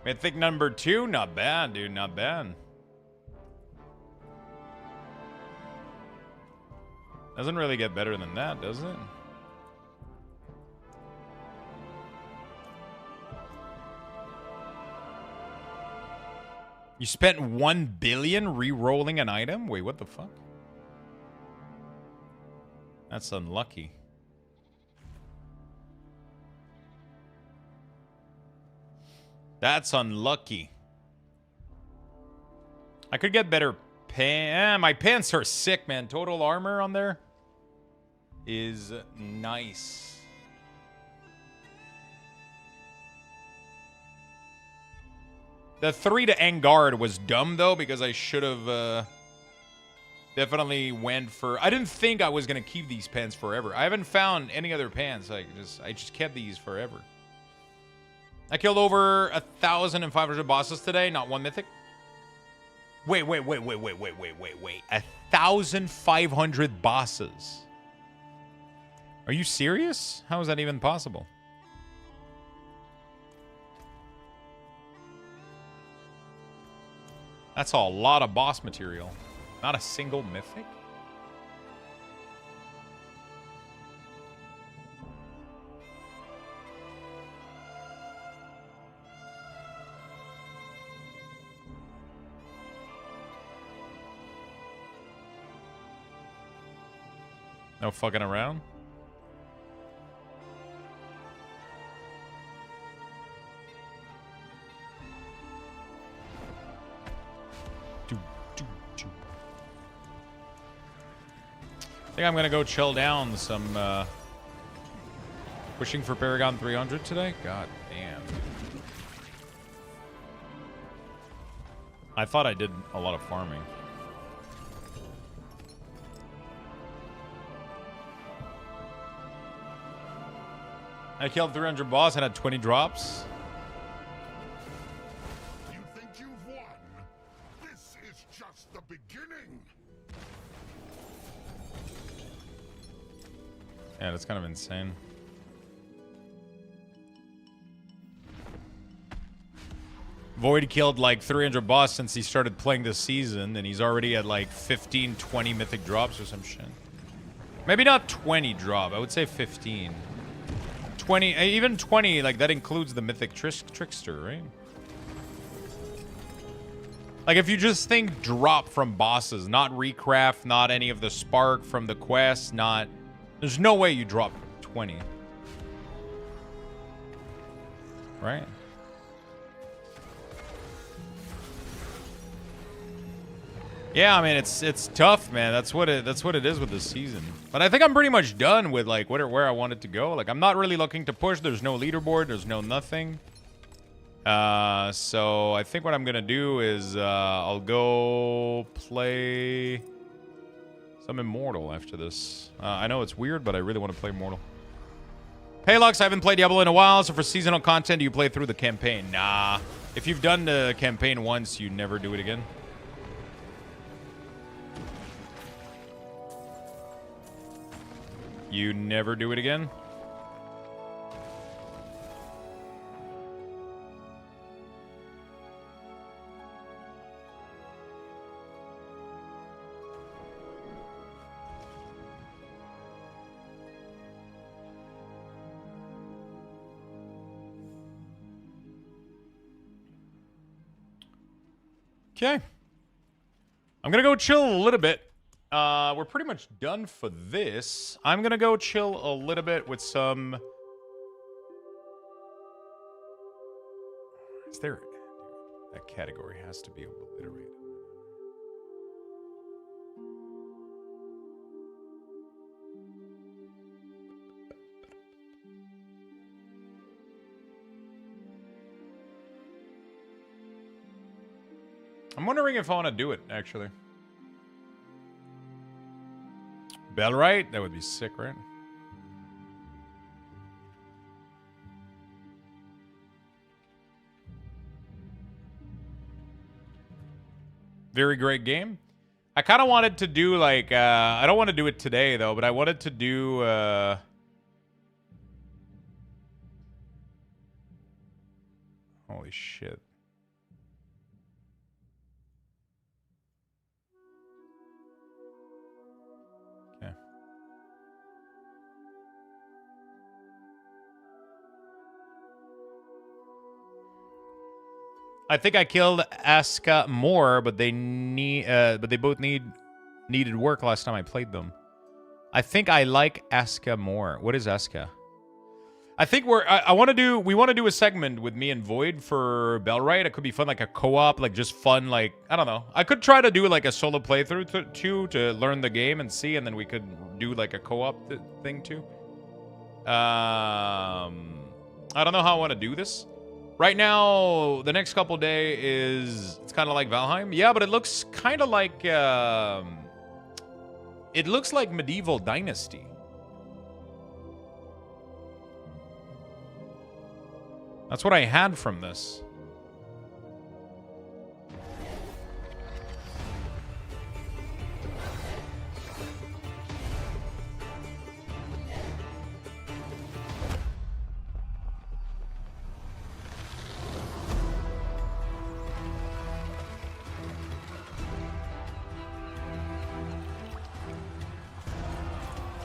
Mythic number 2, not bad, dude, not bad. Doesn't really get better than that, does it? You spent 1 billion re-rolling an item? Wait, what the fuck? That's unlucky. That's unlucky. I could get better pants. My pants are sick, man. Total armor on there is nice. The 3 to Engard was dumb, though, because I should have definitely went for... I didn't think I was going to keep these pants forever. I haven't found any other pants. I just kept these forever. I killed over 1,500 bosses today, not one mythic. Wait. 1,500 bosses. Are you serious? How is that even possible? That's a lot of boss material. Not a single mythic? No fucking around? I think I'm gonna go chill down some pushing for Paragon 300 today. God damn. I thought I did a lot of farming. I killed 300 boss and had 20 drops. You think you've won? This is just the beginning. Yeah, that's kind of insane. Void killed like 300 boss since he started playing this season, and he's already at like 15, 20 mythic drops or some shit. Maybe not 20 drop, I would say 15. 20, even 20, like that includes the mythic trickster, right? Like if you just think drop from bosses, not recraft, not any of the spark from the quest, not... There's no way you drop 20. Right? Yeah, I mean it's tough, man. That's what it is with this season. But I think I'm pretty much done with like where I want it to go. Like I'm not really looking to push. There's no leaderboard. There's no nothing. So I think what I'm gonna do is I'll go play some Immortal after this. I know it's weird, but I really want to play Immortal. Hey Lux, I haven't played Diablo in a while, so for seasonal content, do you play through the campaign? Nah. If you've done the campaign once, you never do it again. You never do it again? Okay. I'm gonna go chill a little bit. We're pretty much done for this. I'm gonna go chill a little bit with some... Is there... That category has to be obliterated. I'm wondering if I want to do it, actually. Bellwright? That would be sick, right? Very great game. I kind of wanted to do, like, I don't want to do it today, though, but I wanted to do, Holy shit. Okay. I think I killed Aska more, but they both needed work last time I played them. I think I like Aska more. What is Aska? I think we want to do a segment with me and Void for Bellwright. It could be fun, like a co-op, like just fun, like, I don't know. I could try to do like a solo playthrough too to learn the game and see, and then we could do like a co-op thing too. I don't know how I want to do this. Right now, the next couple days it's kind of like Valheim. Yeah, but it looks kind of like it looks like Medieval Dynasty. That's what I had from this.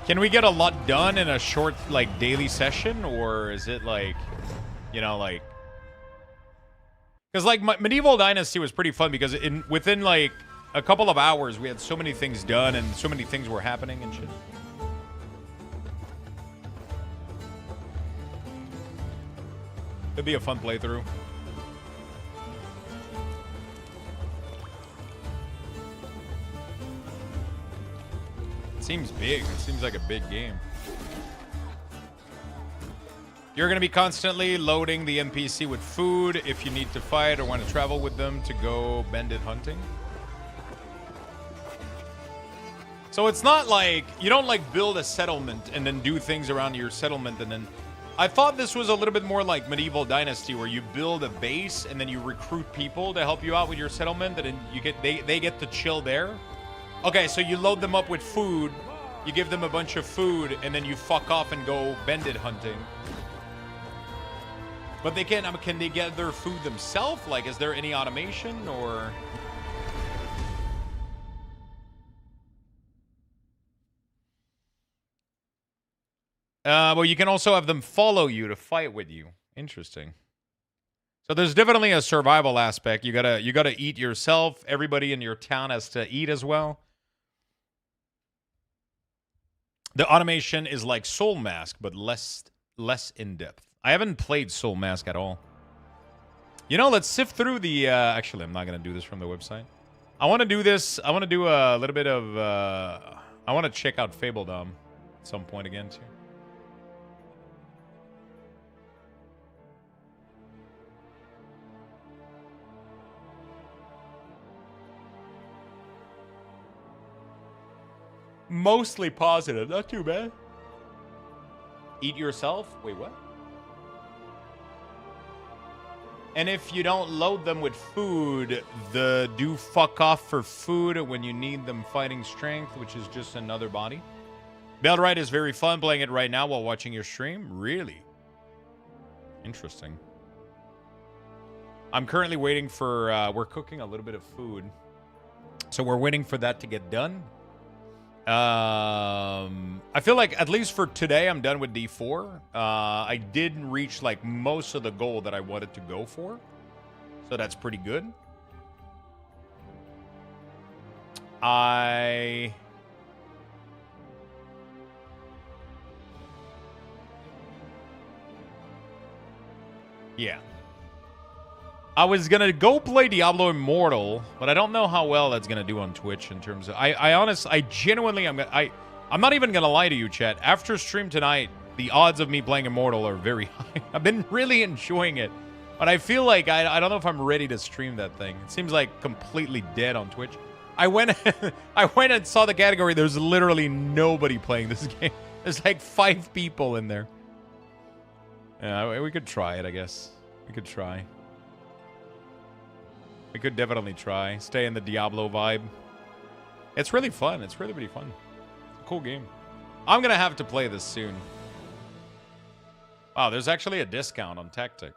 Can we get a lot done in a short, like, daily session? Or is it, like, you know, like... Because, like, Medieval Dynasty was pretty fun because within, like, a couple of hours, we had so many things done and so many things were happening and shit. It'd be a fun playthrough. Seems big. It seems like a big game. You're going to be constantly loading the NPC with food if you need to fight or want to travel with them to go bandit hunting. So it's not like you don't like build a settlement and then do things around your settlement and then... I thought this was a little bit more like Medieval Dynasty where you build a base and then you recruit people to help you out with your settlement and then you get they get to chill there. Okay, so you load them up with food, you give them a bunch of food, and then you fuck off and go bandit hunting. But they can they get their food themselves? Like, is there any automation, or... Well, you can also have them follow you to fight with you. Interesting. So there's definitely a survival aspect. You gotta eat yourself. Everybody in your town has to eat as well. The automation is like Soul Mask, but less in depth. I haven't played Soul Mask at all. You know, let's sift through the... actually, I'm not gonna do this from the website. I want to do this. I want to do a little bit of... I want to check out Fabledom at some point again too. Mostly positive. Not too bad. Eat yourself? Wait, what? And if you don't load them with food, do fuck off for food when you need them fighting strength, which is just another body. Bellwright is very fun playing it right now while watching your stream. Really? Interesting. I'm currently waiting for... we're cooking a little bit of food. So we're waiting for that to get done. I feel like at least for today I'm done with D4. I did reach like most of the goal that I wanted to go for, so that's pretty good. I Yeah. I was gonna go play Diablo Immortal, but I don't know how well that's gonna do on Twitch in terms of. I genuinely, I'm not even gonna lie to you, chat. After stream tonight, the odds of me playing Immortal are very high. I've been really enjoying it, but I feel like I don't know if I'm ready to stream that thing. It seems like completely dead on Twitch. I went and saw the category. There's literally nobody playing this game. There's like 5 people in there. Yeah, we could try it, I guess. We could try. We could definitely try. Stay in the Diablo vibe. It's really fun. It's really, really fun. It's a cool game. I'm going to have to play this soon. Wow, there's actually a discount on Tactic.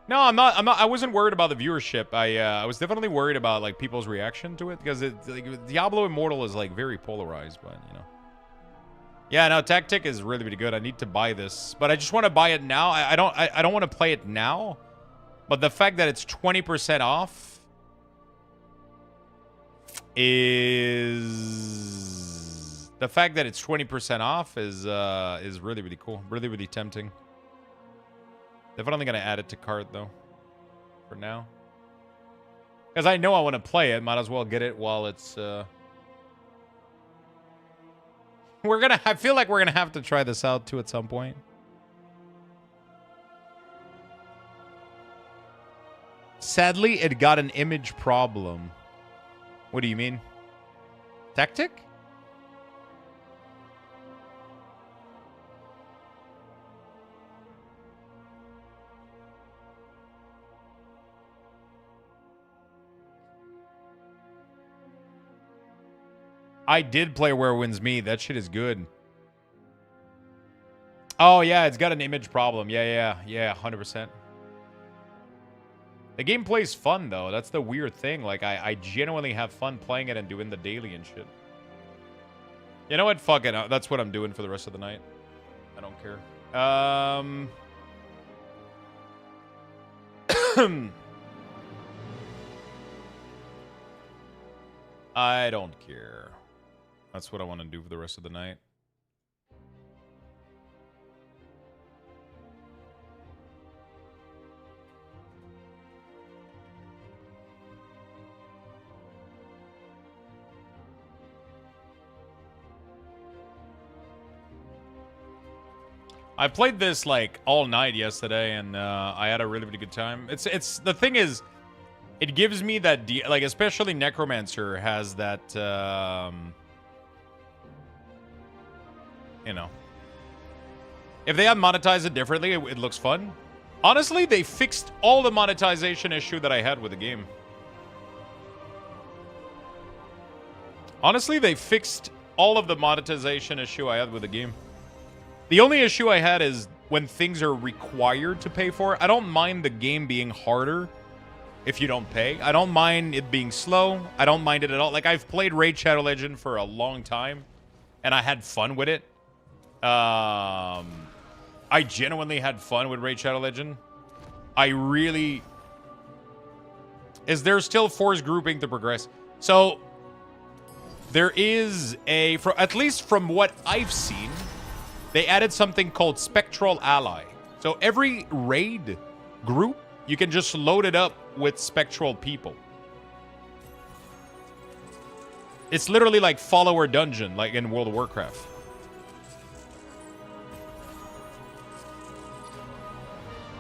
No, I'm not. I wasn't worried about the viewership. I was definitely worried about like people's reaction to it because like, Diablo Immortal is like very polarized, but you know. Yeah, no, Tactic is really, really good. I need to buy this, but I just want to buy it now. I don't want to play it now, but the fact that it's 20% off is really, really cool. Really, really tempting. Definitely gonna add it to cart though, for now, because I know I want to play it. Might as well get it while it's. I feel like we're gonna have to try this out too at some point. Sadly, it got an image problem. What do you mean? Tactic? I did play Where Winds Meet. That shit is good. Oh, yeah, it's got an image problem. Yeah, 100%. The gameplay's fun, though. That's the weird thing. Like, I genuinely have fun playing it and doing the daily and shit. You know what? Fuck it. That's what I'm doing for the rest of the night. I don't care. I don't care. That's what I want to do for the rest of the night. I played this like all night yesterday, and I had a really, really good time. It's the thing is, it gives me that like especially Necromancer has that. You know, if they had monetized it differently, it looks fun. Honestly, they fixed all the monetization issue that I had with the game. Honestly, they fixed all of the monetization issue I had with the game. The only issue I had is when things are required to pay for. I don't mind the game being harder if you don't pay. I don't mind it being slow. I don't mind it at all. Like, I've played Raid Shadow Legend for a long time, and I had fun with it. I genuinely had fun with Raid Shadow Legend. Is there still force grouping to progress? So there is at least from what I've seen, they added something called Spectral Ally. So every raid group, you can just load it up with spectral people. It's literally like follower dungeon, like in World of Warcraft.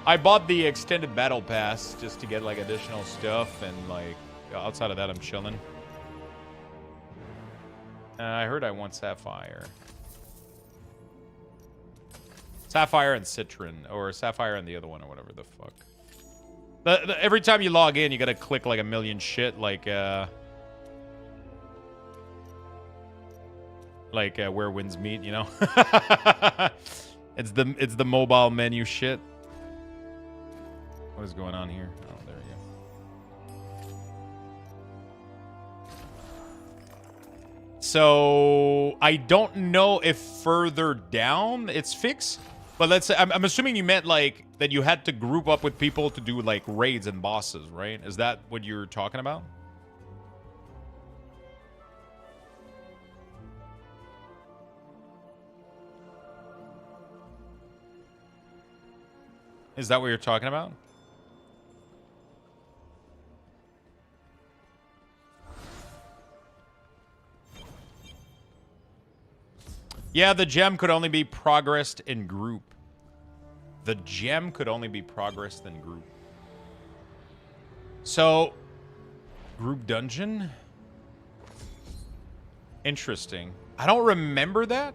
I bought the extended battle pass just to get like additional stuff, and like outside of that, I'm chilling. I heard I want Sapphire. Sapphire and Citron, or Sapphire and the other one, or whatever the fuck. Every time you log in, you gotta click like a million shit, like Where Winds Meet, you know? It's the mobile menu shit. What is going on here? Oh, there we go. So I don't know if further down it's fixed, but let's say I'm assuming you meant like that you had to group up with people to do like raids and bosses, right? Is that what you're talking about? Is that what you're talking about? Yeah, the gem could only be progressed in group. The gem could only be progressed in group. So, group dungeon? Interesting. I don't remember that.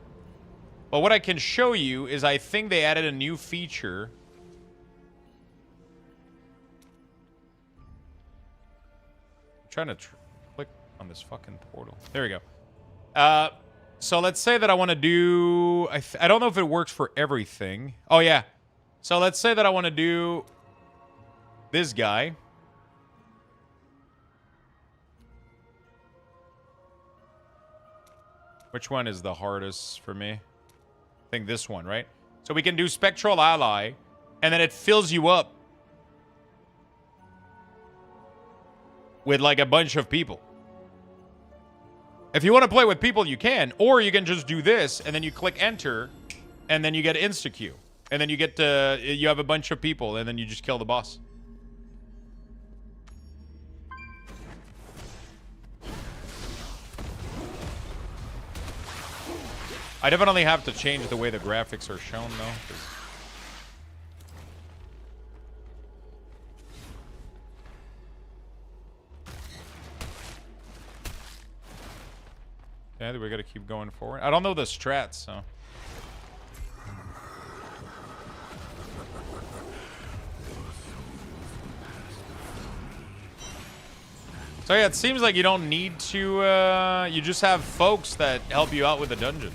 But what I can show you is I think they added a new feature. I'm trying to click on this fucking portal. There we go. So let's say that I want to do... I don't know if it works for everything. Oh, yeah. So let's say that I want to do this guy. Which one is the hardest for me? I think this one, right? So we can do Spectral Ally, and then it fills you up with like a bunch of people. If you want to play with people, you can. Or you can just do this, and then you click enter, and then you get insta-queue. And then you get to... You have a bunch of people, and then you just kill the boss. I definitely have to change the way the graphics are shown, though. Yeah, we gotta keep going forward. I don't know the strats, so. So yeah, it seems like you don't need to, you just have folks that help you out with the dungeon.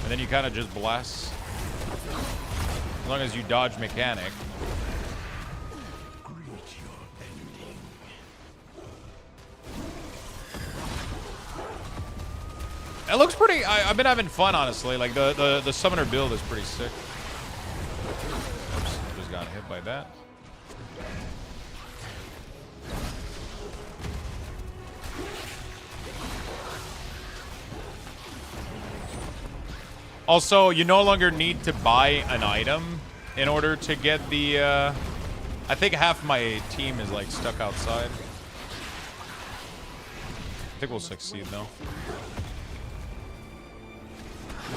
And then you kind of just blast. As long as you dodge mechanic. It looks pretty... I've been having fun, honestly. Like, the summoner build is pretty sick. Oops, just got hit by that. Also, you no longer need to buy an item in order to get the... I think half my team is, like, stuck outside. I think we'll succeed, though.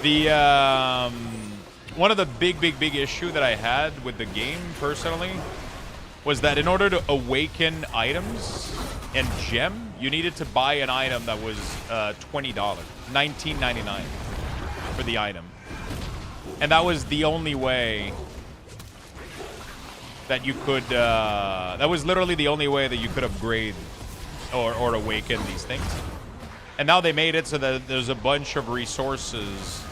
The, one of the big issue that I had with the game, personally, was that in order to awaken items and gem, you needed to buy an item that was $20, $19.99 for the item. And that was the only way that you could, that was literally the only way that you could upgrade or awaken these things. And now they made it so that there's a bunch of resources.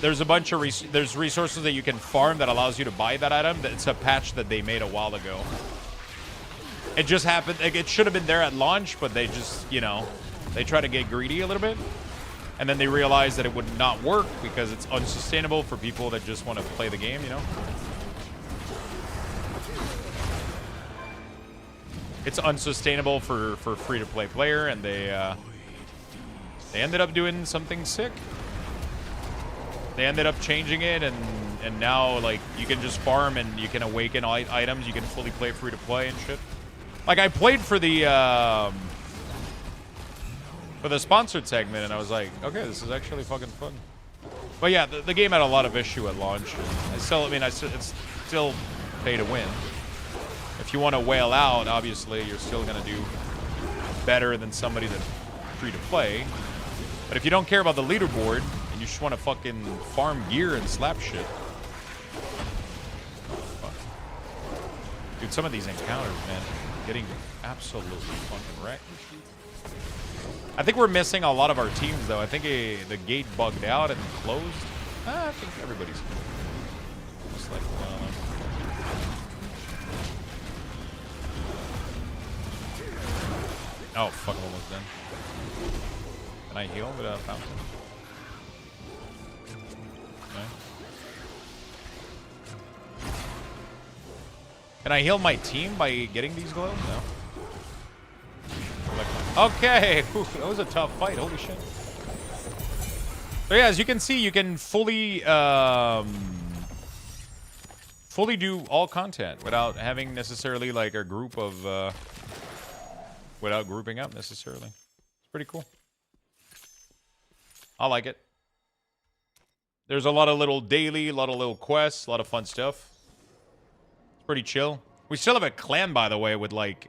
There's a bunch of there's resources that you can farm that allows you to buy that item. It's a patch that they made a while ago. It just happened. Like, it should have been there at launch, but they just, you know, they try to get greedy a little bit. And then they realized that it would not work because it's unsustainable for people that just want to play the game, you know? It's unsustainable for free-to-play player, and they ended up doing something sick. They ended up changing it, and now, like, you can just farm and you can awaken items. You can fully play free-to-play and shit. Like, I played for the sponsored segment, and I was like, okay, this is actually fucking fun. But yeah, the game had a lot of issue at launch. It's still pay to win. If you want to whale out, obviously, you're still going to do better than somebody that's free to play. But if you don't care about the leaderboard, and you just want to fucking farm gear and slap shit. Fuck. Dude, some of these encounters, man, getting absolutely fucking wrecked. I think we're missing a lot of our teams, though. I think the gate bugged out and closed. I think everybody's just like, oh, fuck, I'm almost done. Can I heal with a fountain? No. Can I heal my team by getting these glows? No. Okay, whew, that was a tough fight. Holy shit. So yeah, as you can see, you can fully fully do all content without having necessarily like a group of without grouping up necessarily. It's pretty cool. I like it. There's a lot of little daily, a lot of little quests, a lot of fun stuff. It's pretty chill. We still have a clan, by the way, with like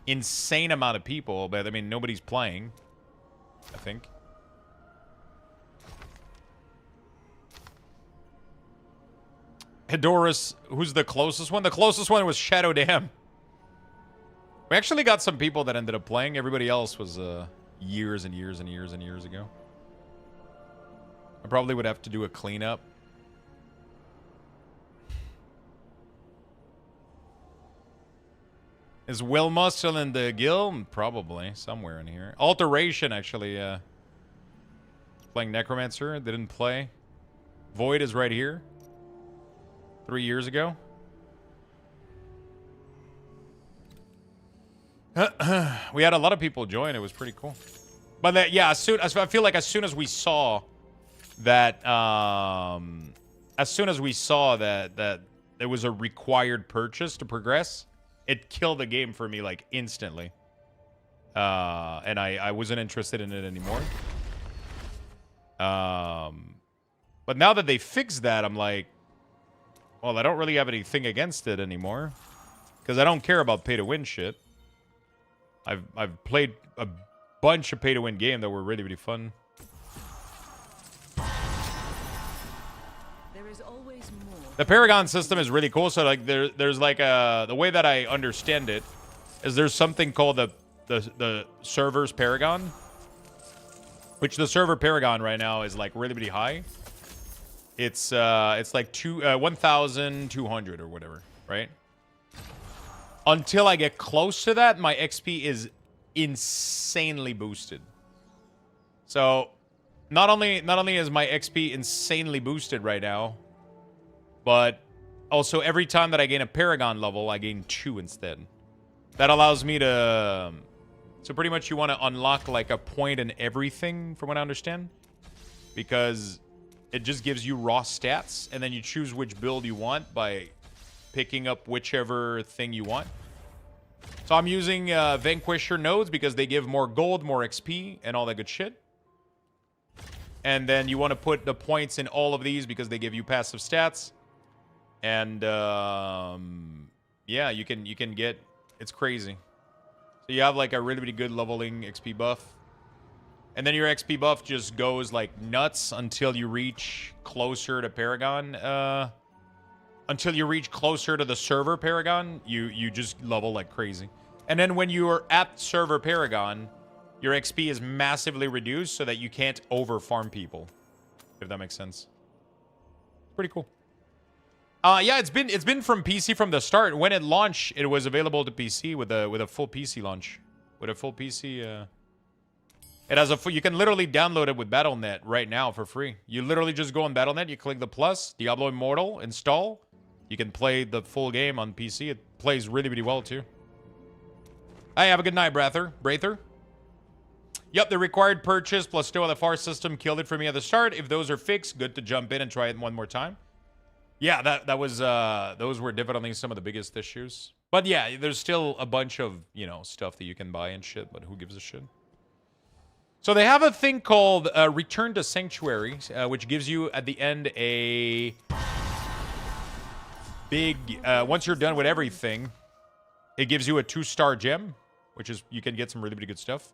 insane amount of people, but I mean nobody's playing, I think. Hedorus, who's the closest one? The closest one was Shadow Dam. We actually got some people that ended up playing. Everybody else was years and years and years and years ago. I probably would have to do a cleanup. Is Wilma still in the guild? Probably. Somewhere in here. Alteration, actually. Playing Necromancer. Didn't play. Void is right here. 3 years ago. We had a lot of people join. It was pretty cool. But that, yeah, I feel like as soon as we saw that, that it was a required purchase to progress, it killed the game for me like instantly. And I wasn't interested in it anymore. But now that they fixed that, I'm like, well, I don't really have anything against it anymore, because I don't care about pay-to-win shit. I've played a bunch of pay-to-win games that were really, really fun. There is always more. The Paragon system is really cool. So like there's like the way that I understand it is there's something called the server's Paragon, which the server Paragon right now is like really, really high. It's like 1,200 or whatever, right? Until I get close to that, my XP is insanely boosted. So not only is my XP insanely boosted right now, but also every time that I gain a Paragon level, I gain 2 instead. That allows me to... So pretty much you want to unlock like a point in everything, from what I understand. Because it just gives you raw stats, and then you choose which build you want by picking up whichever thing you want. So I'm using Vanquisher nodes because they give more gold, more XP, and all that good shit. And then you want to put the points in all of these because they give you passive stats. And yeah, you can get... It's crazy. So you have like a really, really good leveling XP buff. And then your XP buff just goes like nuts until you reach closer to Paragon. Until you reach closer to the server Paragon, you just level like crazy. And then when you are at server Paragon, your XP is massively reduced so that you can't over farm people. If that makes sense. Pretty cool. Yeah, it's been from PC from the start. When it launched, it was available to PC with a full PC launch. With a full PC it has you can literally download it with Battle.net right now for free. You literally just go on Battle.net, you click the plus, Diablo Immortal, install. You can play the full game on PC. It plays really, really well, too. Hey, have a good night, Brather. Yep, the required purchase plus Stow the Far system killed it for me at the start. If those are fixed, good to jump in and try it one more time. Yeah, that was, those were definitely some of the biggest issues. But yeah, there's still a bunch of, you know, stuff that you can buy and shit, but who gives a shit? So they have a thing called Return to Sanctuary, which gives you, at the end, a big... once you're done with everything, it gives you a 2-star gem, which is... You can get some really, really good stuff.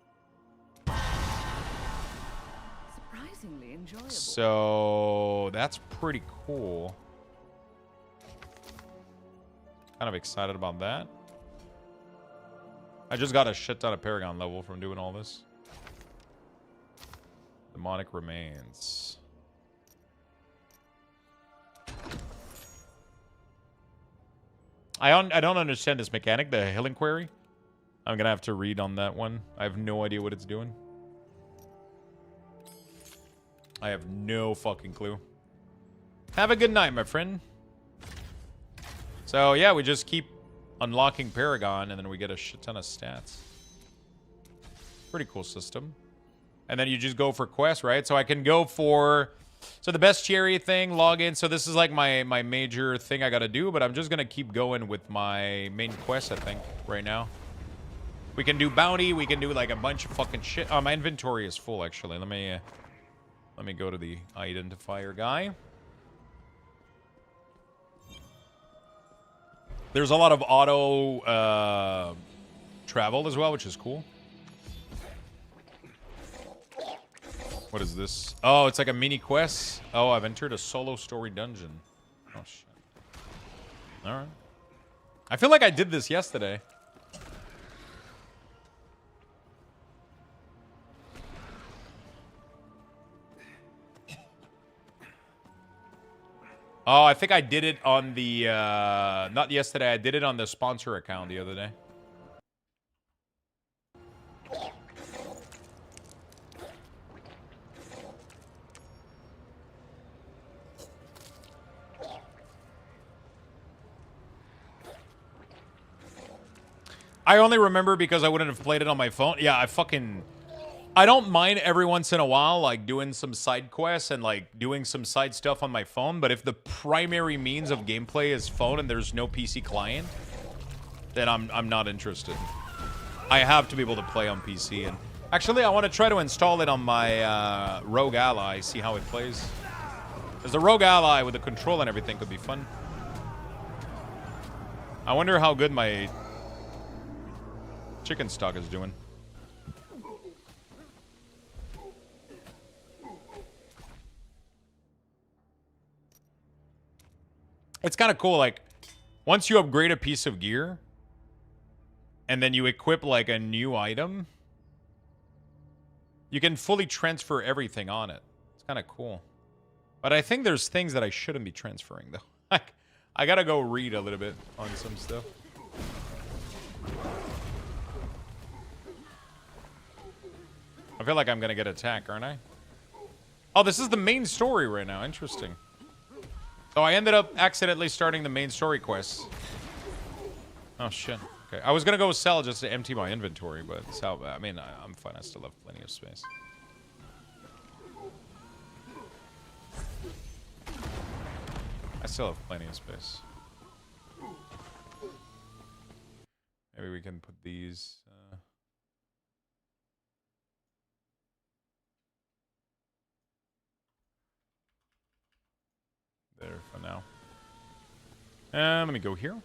Surprisingly enjoyable. So that's pretty cool. Kind of excited about that. I just got a shit ton of Paragon level from doing all this. Demonic Remains. I don't understand this mechanic, the Healing Query. I'm gonna have to read on that one. I have no idea what it's doing. I have no fucking clue. Have a good night, my friend. So, yeah, we just keep unlocking Paragon, and then we get a shit ton of stats. Pretty cool system. And then you just go for quests, right? So I can go for... So the best cherry thing, log in. So this is like my major thing I gotta do, but I'm just gonna keep going with my main quest, I think, right now. We can do bounty, we can do like a bunch of fucking shit. Oh, my inventory is full, actually. Let me go to the identifier guy. There's a lot of auto travel as well, which is cool. What is this? Oh, it's like a mini quest. Oh, I've entered a solo story dungeon. Oh, shit. Alright. I feel like I did this yesterday. Oh, I think I did it on the, not yesterday, I did it on the sponsor account the other day. I only remember because I wouldn't have played it on my phone. Yeah, I don't mind every once in a while, like, doing some side quests and, like, doing some side stuff on my phone, but if the primary means of gameplay is phone and there's no PC client, then I'm not interested. I have to be able to play on PC, and actually, I want to try to install it on my Rogue Ally, see how it plays. Because the Rogue Ally with the control and everything could be fun. I wonder how good my chicken stock is doing. It's kind of cool, like, once you upgrade a piece of gear, and then you equip, like, a new item, you can fully transfer everything on it. It's kind of cool. But I think there's things that I shouldn't be transferring, though. I gotta go read a little bit on some stuff. I feel like I'm gonna get attacked, aren't I? Oh, this is the main story right now. Interesting. So I ended up accidentally starting the main story quest. Oh, shit. Okay. I was gonna go sell just to empty my inventory, but it's how... I mean, I'm fine. I still have plenty of space. I still have plenty of space. Maybe we can put these... there for now. Let me go here.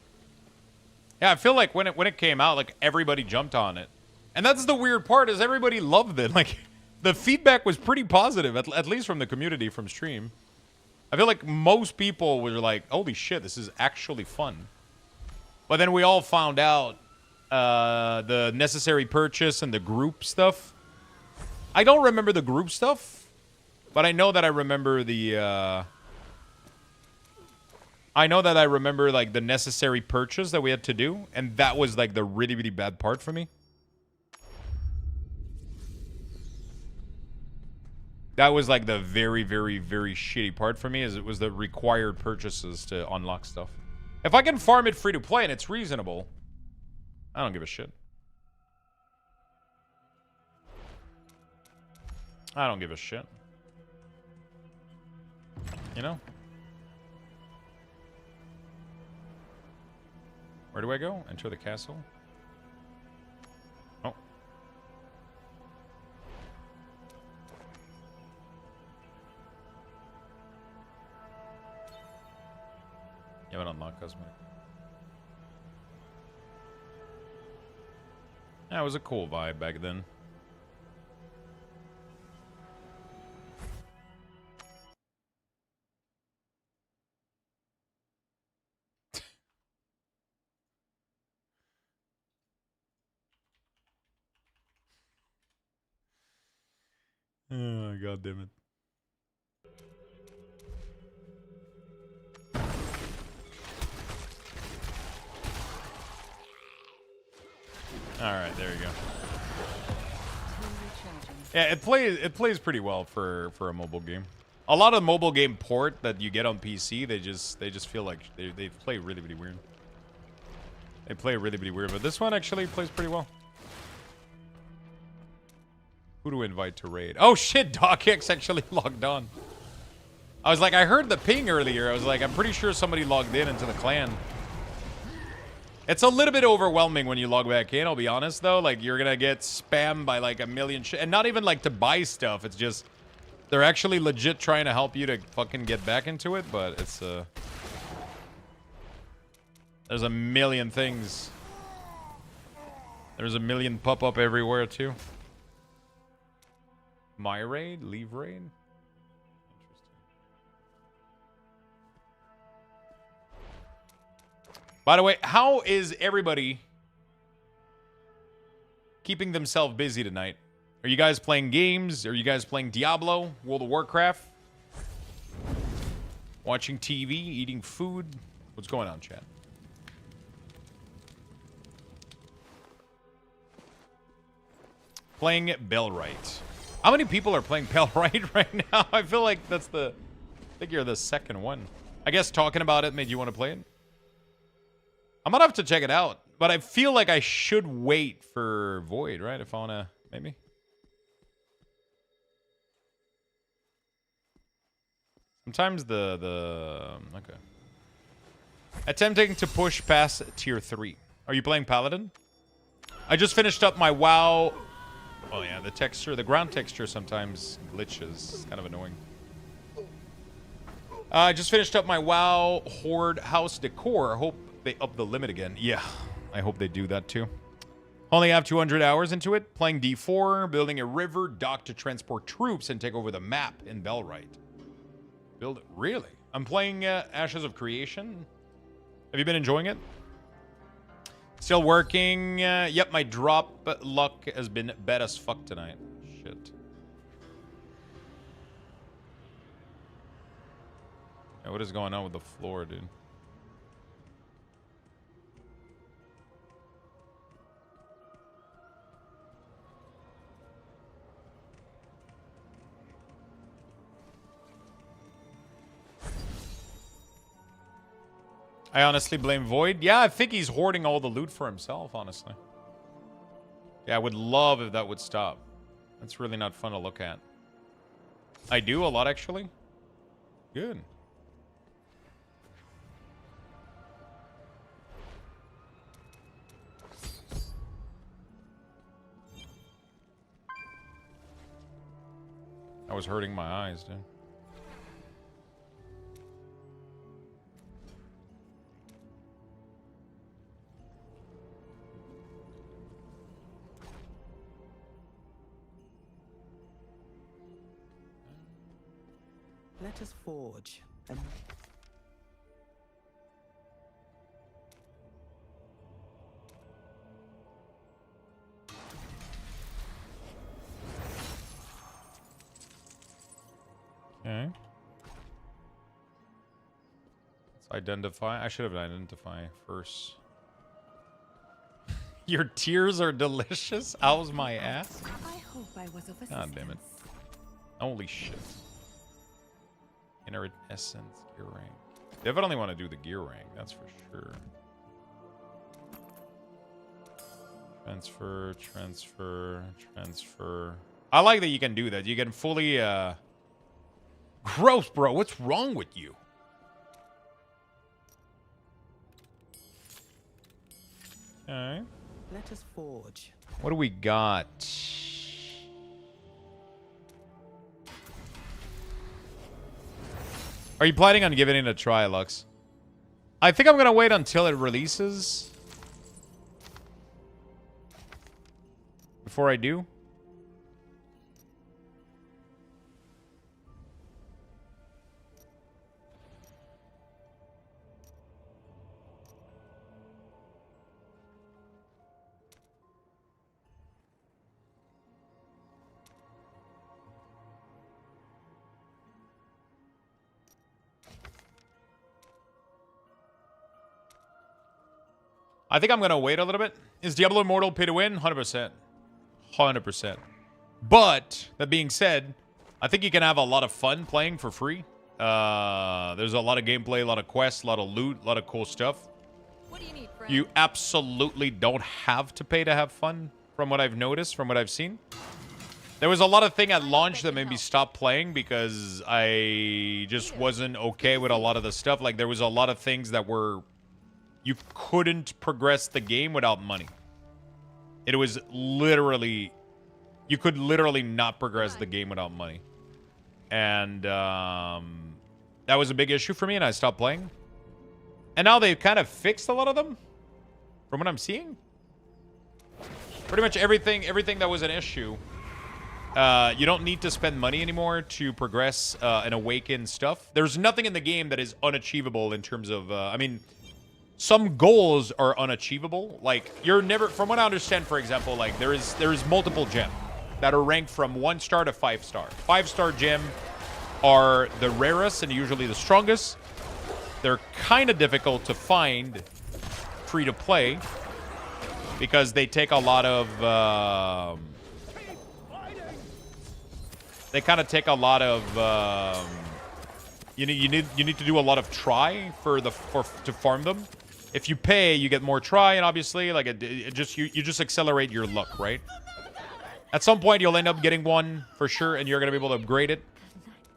Yeah, I feel like when it came out, like, everybody jumped on it. And that's the weird part, is everybody loved it. Like, the feedback was pretty positive, at least from the community, from stream. I feel like most people were like, holy shit, this is actually fun. But then we all found out the necessary purchase and the group stuff. I don't remember the group stuff, but I know that I remember the... I know that I remember, like, the necessary purchase that we had to do, and that was, like, the really, really bad part for me. That was, like, the very, very, very shitty part for me, is it was the required purchases to unlock stuff. If I can farm it free to play and it's reasonable, I don't give a shit. I don't give a shit. You know? Where do I go? Enter the castle? Oh. You haven't unlocked cosmetic. Yeah, it was a cool vibe back then. Oh, God damn it. Alright, there you go. Yeah, it plays pretty well for a mobile game. A lot of mobile game port that you get on PC, they just feel like they play really, really weird. They play really, really weird, but this one actually plays pretty well. Who to invite to raid? Oh shit, DocX actually logged on. I was like, I heard the ping earlier. I was like, I'm pretty sure somebody logged in into the clan. It's a little bit overwhelming when you log back in, I'll be honest though. Like, you're gonna get spammed by like a million shit. And not even like to buy stuff. It's just, they're actually legit trying to help you to fucking get back into it. But it's, there's a million things. There's a million pop-up everywhere too. My raid? Leave raid? By the way, how is everybody keeping themselves busy tonight? Are you guys playing games? Are you guys playing Diablo? World of Warcraft? Watching TV? Eating food? What's going on, chat? Playing Bellwright. How many people are playing Bellwright right now? I feel like that's the... I think you're the second one. I guess talking about it made you want to play it? I might have to check it out, but I feel like I should wait for Void, right? If I want to, maybe. Sometimes okay. Attempting to push past tier 3. Are you playing Paladin? I just finished up my WoW. Oh yeah, the texture, the ground texture sometimes glitches. It's kind of annoying. I just finished up my WoW Horde House Decor. I hope they up the limit again. Yeah, I hope they do that too. Only have 200 hours into it. Playing D4, building a river dock to transport troops and take over the map in Bellwright. Build it. Really? I'm playing Ashes of Creation. Have you been enjoying it? Still working. Yep, my drop luck has been bad as fuck tonight. Shit. Yeah, what is going on with the floor, dude? I honestly blame Void. Yeah, I think he's hoarding all the loot for himself, honestly. Yeah, I would love if that would stop. That's really not fun to look at. I do a lot, actually. Good. I was hurting my eyes, dude. Let us forge. Okay. Let's identify. I should have identify first. Your tears are delicious. How's my ass? I hope I was of assistance. God damn it. Holy shit. Inner essence gear rank. Definitely want to do the gear rank, that's for sure. Transfer, transfer, transfer. I like that you can do that. You can fully gross, bro. What's wrong with you? Okay. Let us forge. What do we got? Are you planning on giving it a try, Lux? I think I'm gonna wait until it releases before I do. I think I'm going to wait a little bit. Is Diablo Immortal pay to win? 100%. 100%. But, that being said, I think you can have a lot of fun playing for free. There's a lot of gameplay, a lot of quests, a lot of loot, a lot of cool stuff. What do you need, friend? You absolutely don't have to pay to have fun, from what I've noticed, from what I've seen. There was a lot of thing at launch that made me stop playing because I just wasn't okay with a lot of the stuff. Like, there was a lot of things that were... You couldn't progress the game without money. It was literally... You could literally not progress the game without money. And that was a big issue for me, and I stopped playing. And now they've kind of fixed a lot of them, from what I'm seeing. Pretty much everything that was an issue. You don't need to spend money anymore to progress and awaken stuff. There's nothing in the game that is unachievable in terms of... I mean, some goals are unachievable. Like, you're never... From what I understand, for example, like, there is multiple gems that are ranked from 1 star to 5 star. 5-star gem are the rarest and usually the strongest. They're kind of difficult to find free to play because they take a lot of... They kind of take a lot of... you need to do a lot of try to farm them. If you pay, you get more try, and obviously, like you just accelerate your luck, right? At some point, you'll end up getting one for sure, and you're gonna be able to upgrade it.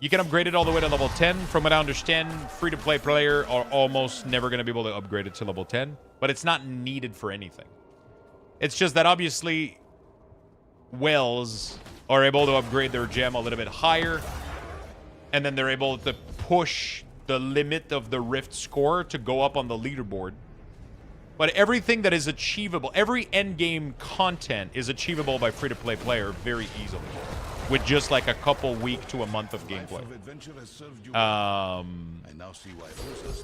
You can upgrade it all the way to level 10. From what I understand, free-to-play player are almost never gonna be able to upgrade it to level 10, but it's not needed for anything. It's just that obviously, whales are able to upgrade their gem a little bit higher, and then they're able to push the limit of the Rift score to go up on the leaderboard. But everything that is achievable, every endgame content is achievable by free-to-play player very easily, with just like a couple week to a month of gameplay.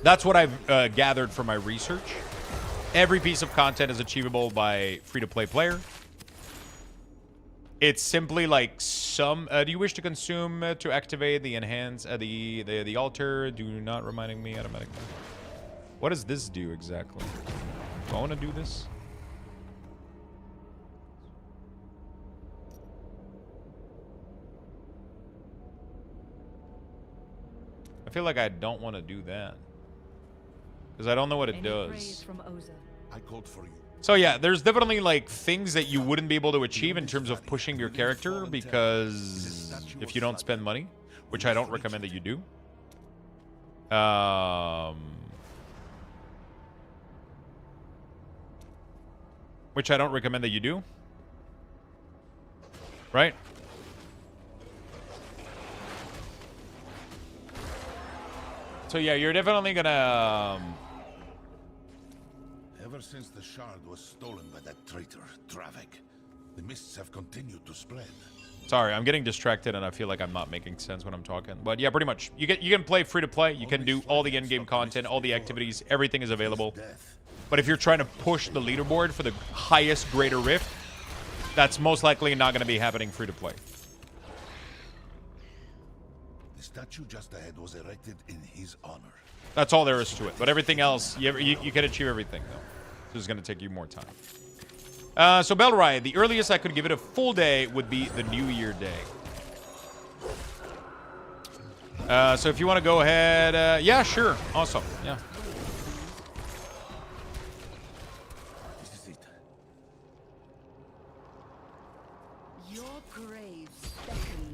That's what I've gathered from my research. Every piece of content is achievable by free-to-play player. It's simply like some... do you wish to consume to activate the enhance... the altar? Do not reminding me automatically. What does this do exactly? Do I want to do this? I feel like I don't want to do that. Because I don't know what it does. I called for you. So yeah, there's definitely like things that you wouldn't be able to achieve in terms of pushing your character because if you don't spend money, which I don't recommend that you do. Which I don't recommend that you do. Right? So yeah, you're definitely gonna... Ever since the shard was stolen by that traitor, Dravik, the mists have continued to spread. Sorry, I'm getting distracted and I feel like I'm not making sense when I'm talking. But yeah, pretty much. You can play free to play. You can do all the end game content, all the activities. Everything is available. But if you're trying to push the leaderboard for the highest greater rift, that's most likely not going to be happening free to play. The statue just ahead was erected in his honor. That's all there is to it. But everything else, you can achieve everything though. So it's going to take you more time. So Belride, the earliest I could give it a full day would be the New Year day. So if you want to go ahead, yeah, sure, awesome, yeah.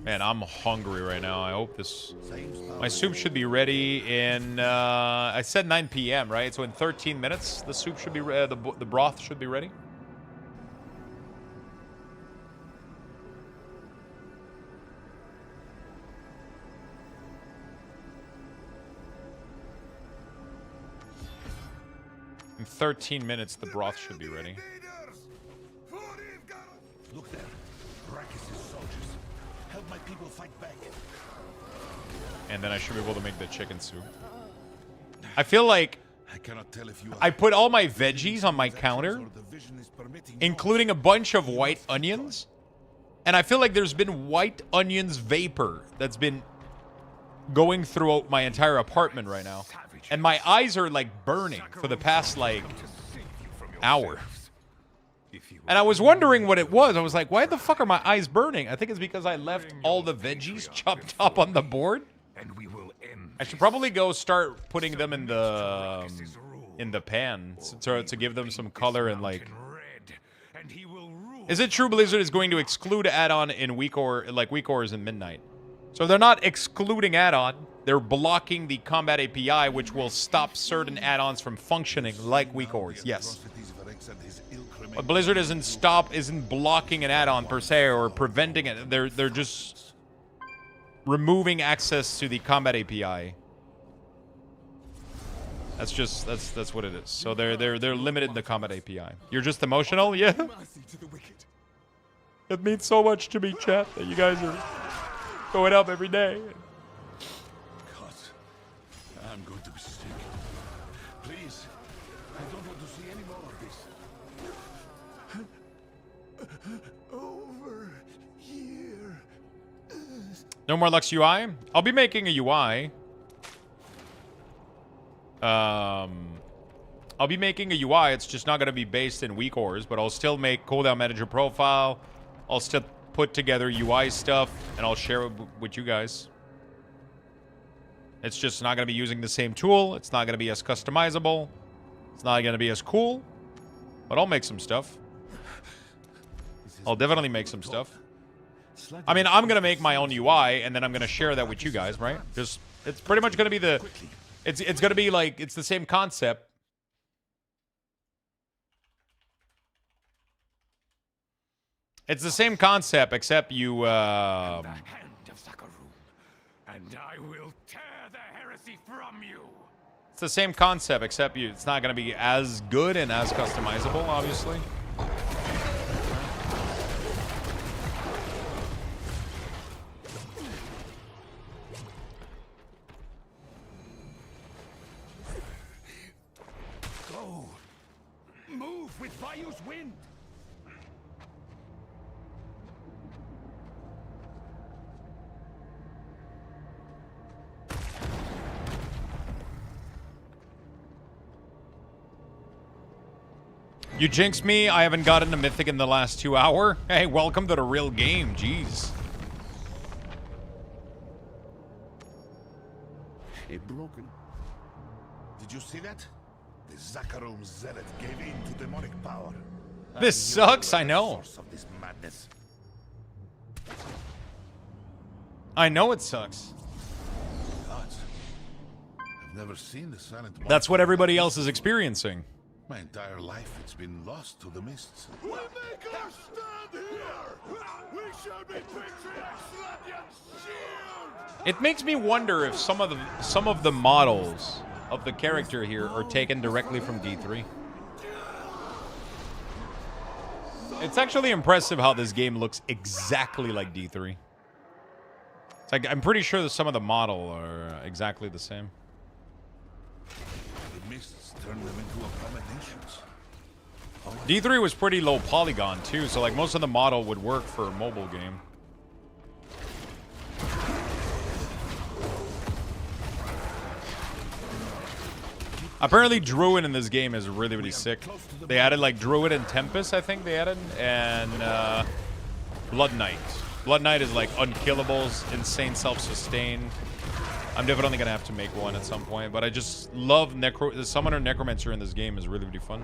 Man, I'm hungry right now. I hope this... My soup should be ready in... I said 9 p.m., right? So in 13 minutes, the soup should be... the broth should be ready. In 13 minutes, the broth should be ready. Look there. Rakis' soldiers. Help my people fight back. And then I should be able to make the chicken soup. I feel like I cannot tell if you I put all my veggies on my counter, including a bunch of white onions. And I feel like there's been white onions vapor that's been going throughout my entire apartment right now. And my eyes are like burning for the past like hour. And I was wondering what it was. I was like, why the fuck are my eyes burning? I think it's because I left all the veggies chopped up on the board. I should probably go start putting them in the pan to give them some color and like Is it true Blizzard is going to exclude add-on in week ors and midnight? So they're not excluding add-on. They're blocking the combat API, which will stop certain add-ons from functioning like week ors. Yes. But Blizzard isn't blocking an add-on per se or preventing it. They're just removing access to the combat API. That's what it is. So they're limited in the combat API. You're just emotional? Yeah. It means so much to me, chat, that you guys are going up every day. God, I'm going to be sick. Please, I don't want to see any more of this. Over here. No more Lux UI? I'll be making a UI. I'll be making a UI. It's just not going to be based in week ors, but I'll still make cooldown manager profile. I'll still put together UI stuff, and I'll share it with you guys. It's just not going to be using the same tool. It's not going to be as customizable. It's not going to be as cool, but I'll make some stuff. I'll definitely make some stuff. I mean, I'm going to make my own UI, and then I'm going to share that with you guys, right? Just, it's pretty much going to be the... It's going to be like, it's the same concept. It's the same concept, except you, And I will tear the heresy from you. It's the same concept, except it's not going to be as good and as customizable, obviously. Go. Move with Bayou's wind. You jinxed me. I haven't gotten a mythic in the last 2 hours. Hey, welcome to the real game. Jeez. It broken. Did you see that? The Zakharum zealot gave in to demonic power. This sucks, I know. Source of this madness. I know it sucks. Gods. I've never seen the silent monk. That's what everybody else is experiencing. My entire life, it's been lost to the mists. We'll make our stand here! We shall be patriots, Latvian shield! It makes me wonder if some of the models of the character here are taken directly from D3. It's actually impressive how this game looks exactly like D3. It's like, I'm pretty sure that some of the model are exactly the same. The mists turn them into abominations. D3 was pretty low polygon too, so like most of the model would work for a mobile game. Apparently Druid in this game is really, really sick. They added like Druid and Tempest, I think they added, and Blood Knight. Blood Knight is like unkillables, insane self-sustain. I'm definitely gonna have to make one at some point, but I just love the Summoner Necromancer in this game is really, really fun.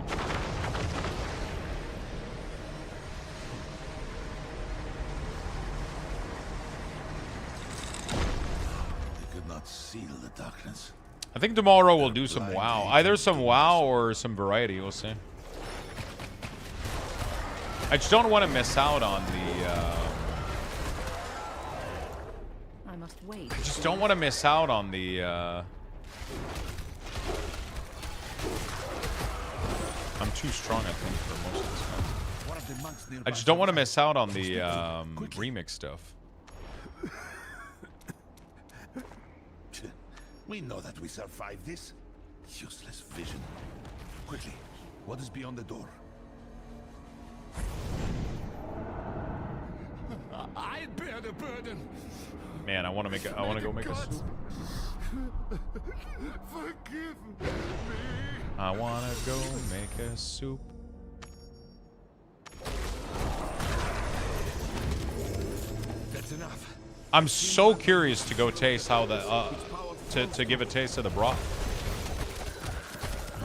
They could not seal the darkness. I think tomorrow we'll do some WoW. Either some WoW or some variety, we'll see. I just don't want to miss out on the... I must wait. I just don't want to miss out on the... I'm too strong, I think, for most of this match. I just don't want to miss out on the remix stuff. We know that we survived this. Useless vision. Quickly, what is beyond the door? I bear the burden. Man, I want to make a, I want to go make a soup. Forgive me. I want to go make a soup. That's enough. I'm so curious to go taste how the to give a taste of the broth.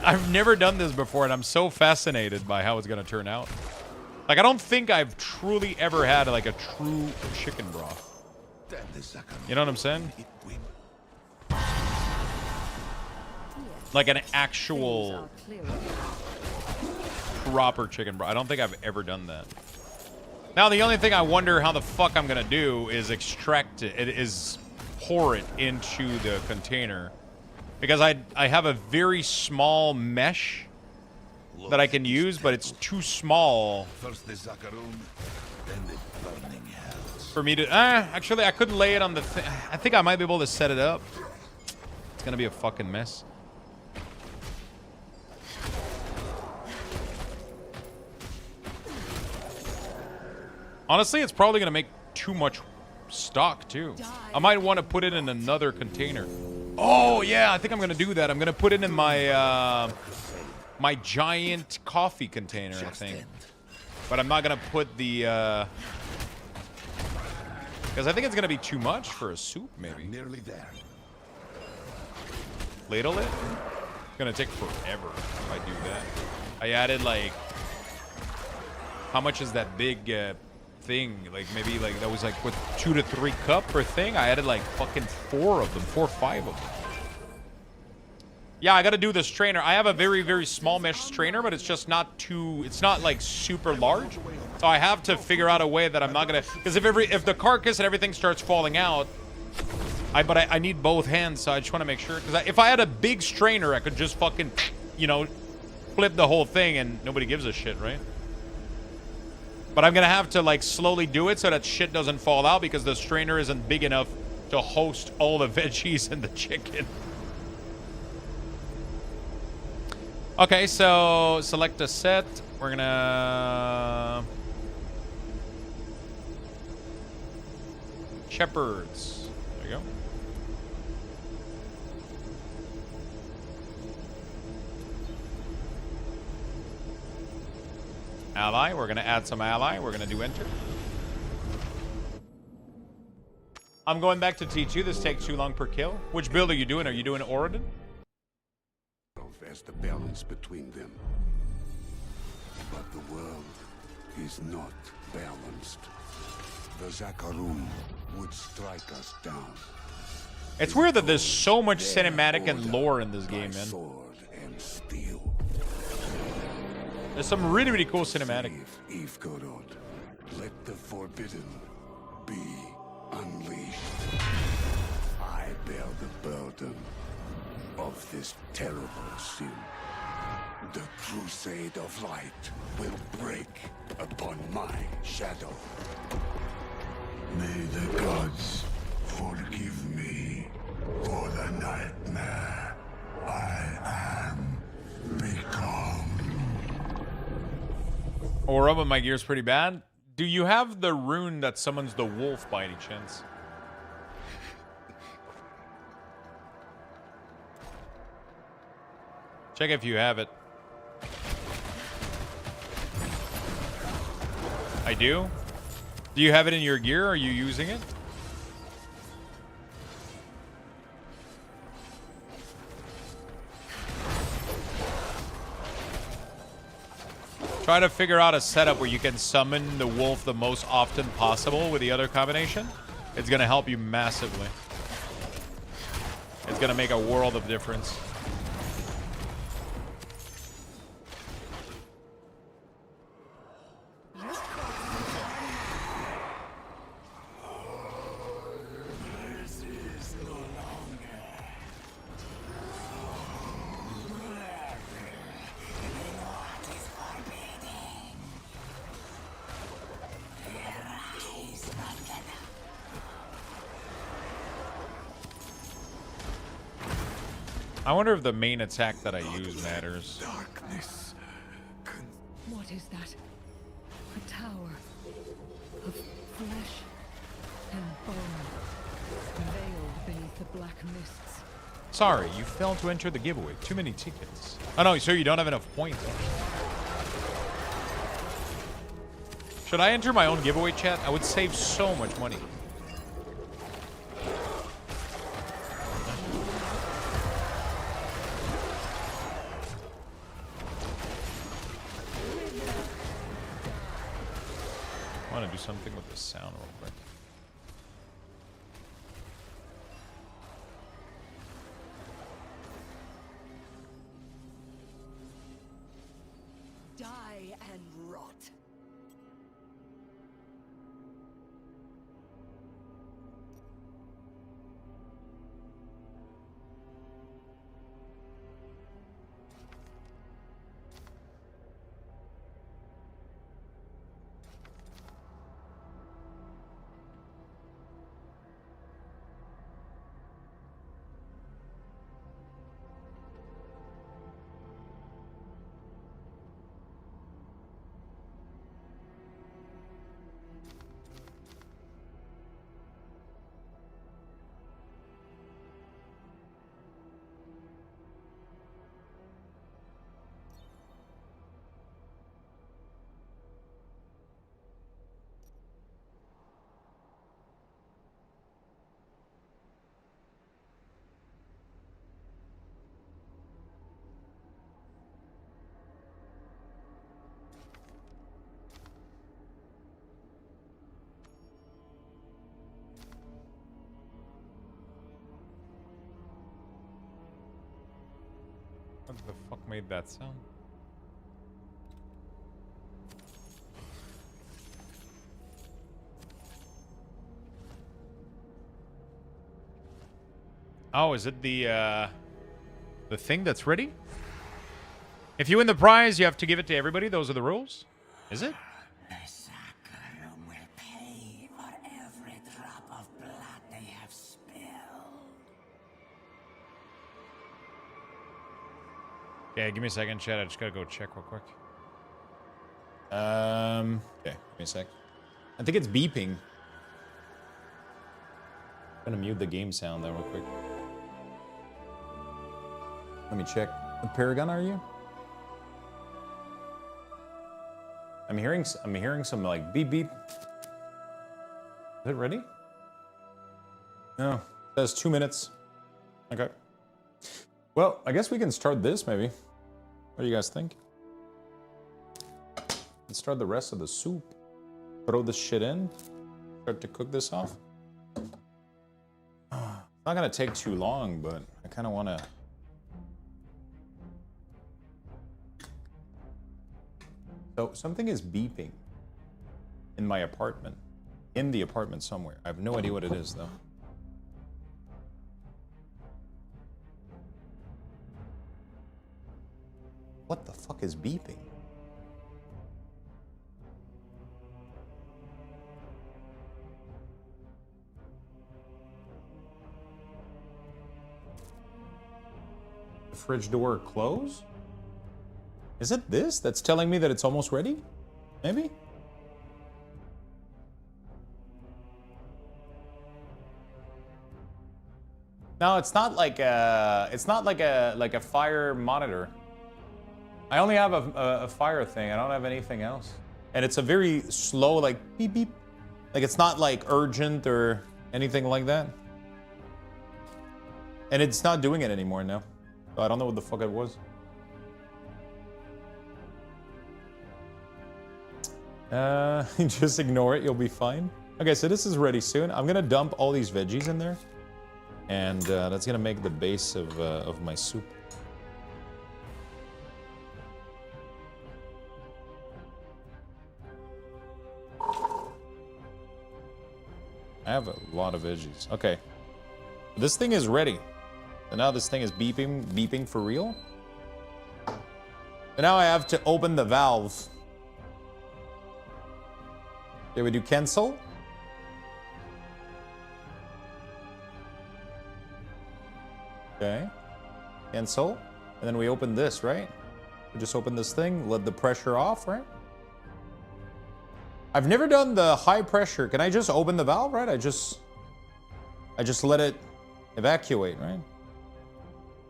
I've never done this before, and I'm so fascinated by how it's gonna turn out. Like, I don't think I've truly ever had, like, a true chicken broth. You know what I'm saying? Like an actual proper chicken broth. I don't think I've ever done that. Now, the only thing I wonder how the fuck I'm gonna do is extract it, is pour it into the container. Because I have a very small mesh that I can use, but it's too small for me to... actually, I could lay it on the thing. I think I might be able to set it up. It's gonna be a fucking mess. Honestly, it's probably gonna make too much stock, too. I might want to put it in another container. Oh, yeah, I think I'm gonna do that. I'm gonna put it in my... my giant coffee container, I think. But I'm not gonna put the, because I think it's gonna be too much for a soup, maybe. Nearly there. Ladle it? It's gonna take forever if I do that. I added, like... How much is that big, thing? Like, maybe, like, that was, like, what, 2 to 3 cup per thing? I added, like, fucking 4 of them. 4 or 5 of them. Yeah, I gotta do this strainer. I have a very, very small mesh strainer, but it's just not too... It's not, like, super large. So I have to figure out a way that I'm not gonna... Because if the carcass and everything starts falling out... I need both hands, so I just want to make sure. Because if I had a big strainer, I could just fucking, you know, flip the whole thing and nobody gives a shit, right? But I'm gonna have to, like, slowly do it so that shit doesn't fall out because the strainer isn't big enough to host all the veggies and the chicken. Okay, so select a set. We're gonna... Shepherds. There you go. Ally. We're gonna add some ally. We're gonna do enter. I'm going back to teach you. This takes too long per kill. Which build are you doing? Are you doing Auradin? As the balance between them. But the world is not balanced. The Zakarum would strike us down. It's weird that there's so much cinematic and lore in this game, man. Sword and steel. There's some really, really cool cinematic. Eve Godod, let the forbidden be unleashed. I bear the burden of this terrible sin. The crusade of light will break upon my shadow. May the gods forgive me for the nightmare I am become. Oh, rubbing my gear's pretty bad. Do you have the rune that summons the wolf by any chance? Check if you have it. I do? Do you have it in your gear? Are you using it? Try to figure out a setup where you can summon the wolf the most often possible with the other combination. It's going to help you massively. It's going to make a world of difference. I wonder if the main attack that I use matters. Darkness. What is that? A tower of flesh and bone, veiled beneath the black mists. Sorry, you failed to enter the giveaway. Too many tickets. Oh no, sir, you don't have enough points. Should I enter my own giveaway, chat? I would save so much money. do something with the sound real quick. Die and rot. What the fuck made that sound? Oh, is it the thing that's ready? If you win the prize, you have to give it to everybody. Those are the rules. Is it? The Saccharum will pay for every drop of blood they have spilled. Yeah, give me a second, chat. I just gotta go check real quick. Okay, give me a sec. I think it's beeping. I'm gonna mute the game sound though real quick. Let me check. What Paragon are you? I'm hearing some like beep beep. Is it ready? No, it says 2 minutes. Okay. Well, I guess we can start this maybe. What do you guys think? Let's start the rest of the soup. Throw this shit in. Start to cook this off. It's not gonna take too long, but I kind of want to. So something is beeping in my apartment. In the apartment somewhere. I have no idea what it is though. What the fuck is beeping? The fridge door close? Is it this that's telling me that it's almost ready? Maybe? No, it's not like a fire monitor. I only have a fire thing. I don't have anything else. And it's a very slow, like beep beep. Like it's not like urgent or anything like that. And it's not doing it anymore now. So I don't know what the fuck it was. Just ignore it, you'll be fine. Okay, so this is ready soon. I'm gonna dump all these veggies in there. And that's gonna make the base of my soup. I have a lot of veggies. Okay. This thing is ready. So now this thing is beeping for real. And now I have to open the valve. Okay, we do cancel. Okay. Cancel. And then we open this, right? We just open this thing, let the pressure off, right? I've never done the high pressure. Can I just open the valve, right? I just let it evacuate, right?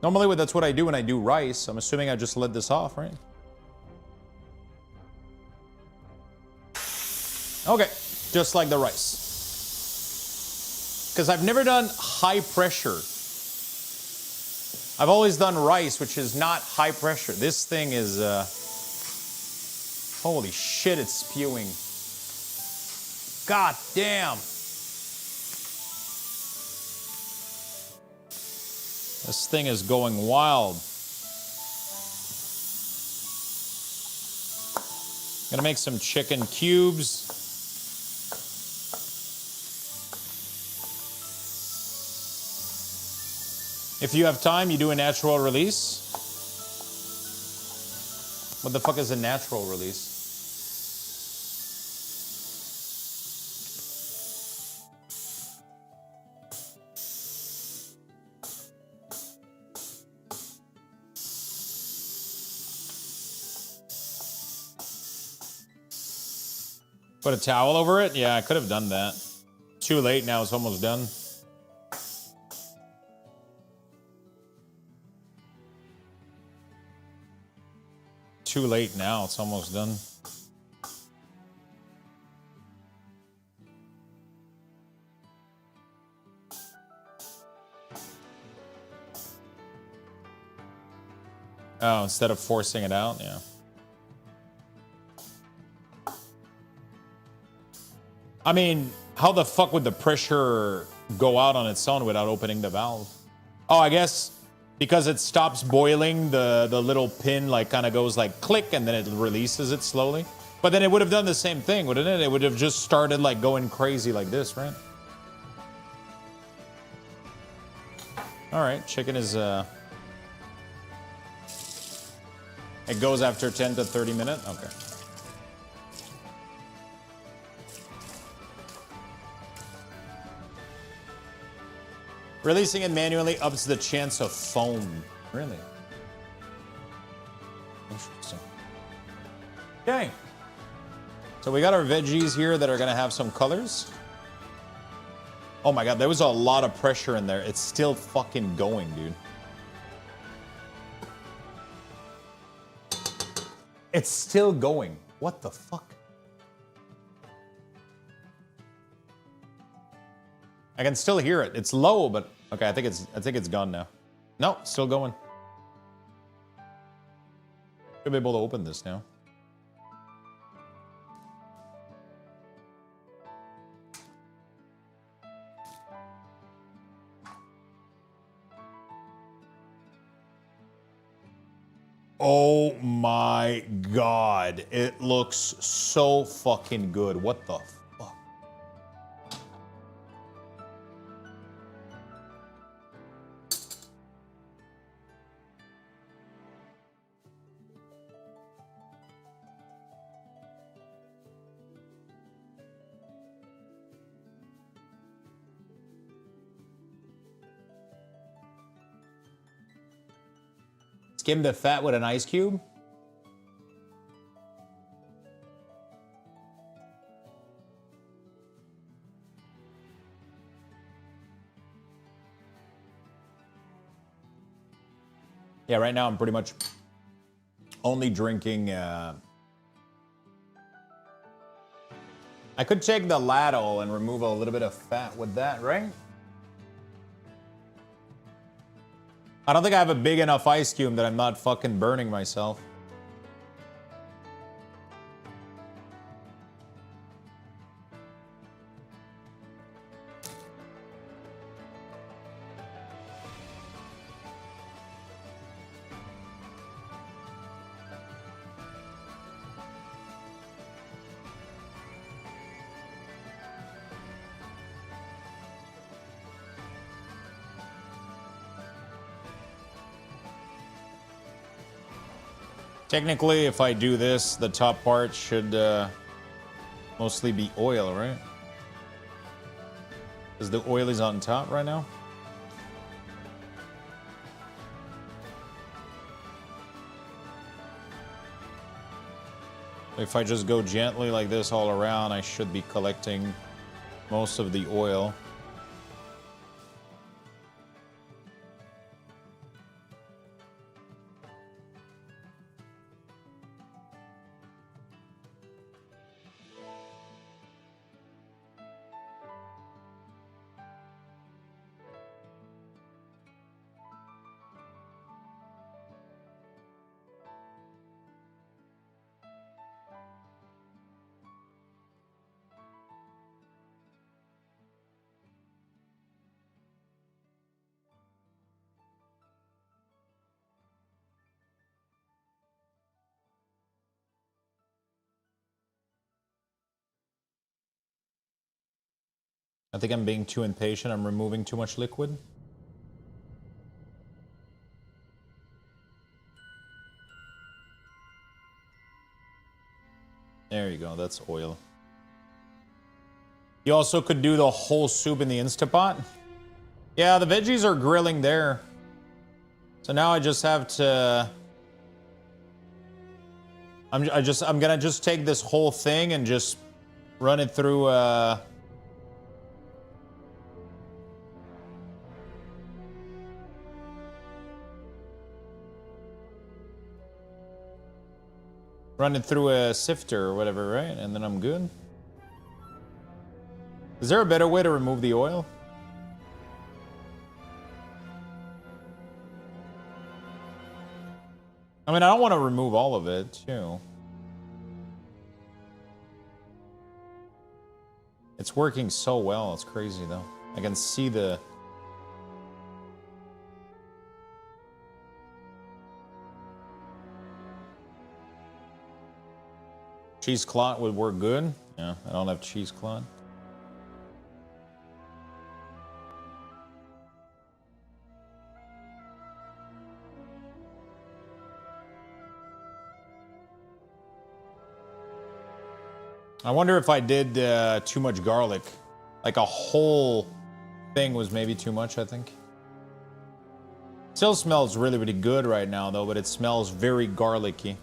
Normally that's what I do when I do rice. I'm assuming I just let this off, right? Okay, just like the rice. Because I've never done high pressure. I've always done rice, which is not high pressure. This thing is, holy shit, it's spewing. God damn. This thing is going wild. Gonna make some chicken cubes. If you have time, you do a natural release. What the fuck is a natural release? Put a towel over it? Yeah, I could have done that. Too late now, it's almost done. Too late now, it's almost done. Oh, instead of forcing it out, yeah. I mean, how the fuck would the pressure go out on its own without opening the valve? Oh, I guess because it stops boiling, the little pin like kind of goes like click and then it releases it slowly. But then it would have done the same thing, wouldn't it? It would have just started like going crazy like this, right? All right, chicken is it goes after 10 to 30 minutes. Okay. Releasing it manually ups the chance of foam. Really? Interesting. Okay. So we got our veggies here that are gonna have some colors. Oh my god, there was a lot of pressure in there. It's still fucking going, dude. It's still going. What the fuck? I can still hear it. It's low, but okay, I think it's gone now. No, still going. Should be able to open this now. Oh my god. It looks so fucking good. What the fuck? Skim the fat with an ice cube? Yeah, right now I'm pretty much only drinking... I could take the ladle and remove a little bit of fat with that, right? I don't think I have a big enough ice cube that I'm not fucking burning myself. Technically, if I do this, the top part should mostly be oil, right? Because the oil is on top right now. If I just go gently like this all around, I should be collecting most of the oil. I think I'm being too impatient. I'm removing too much liquid. There you go. That's oil. You also could do the whole soup in the Instapot. Yeah, the veggies are grilling there. So now I just have to... I'm gonna just take this whole thing and just run it through run it through a sifter or whatever, right? And then I'm good. Is there a better way to remove the oil? I mean, I don't want to remove all of it, too. It's working so well. It's crazy, though. I can see the... Cheesecloth would work good. Yeah, I don't have cheesecloth. I wonder if I did too much garlic. Like a whole thing was maybe too much, I think. Still smells really, really good right now, though, but it smells very garlicky.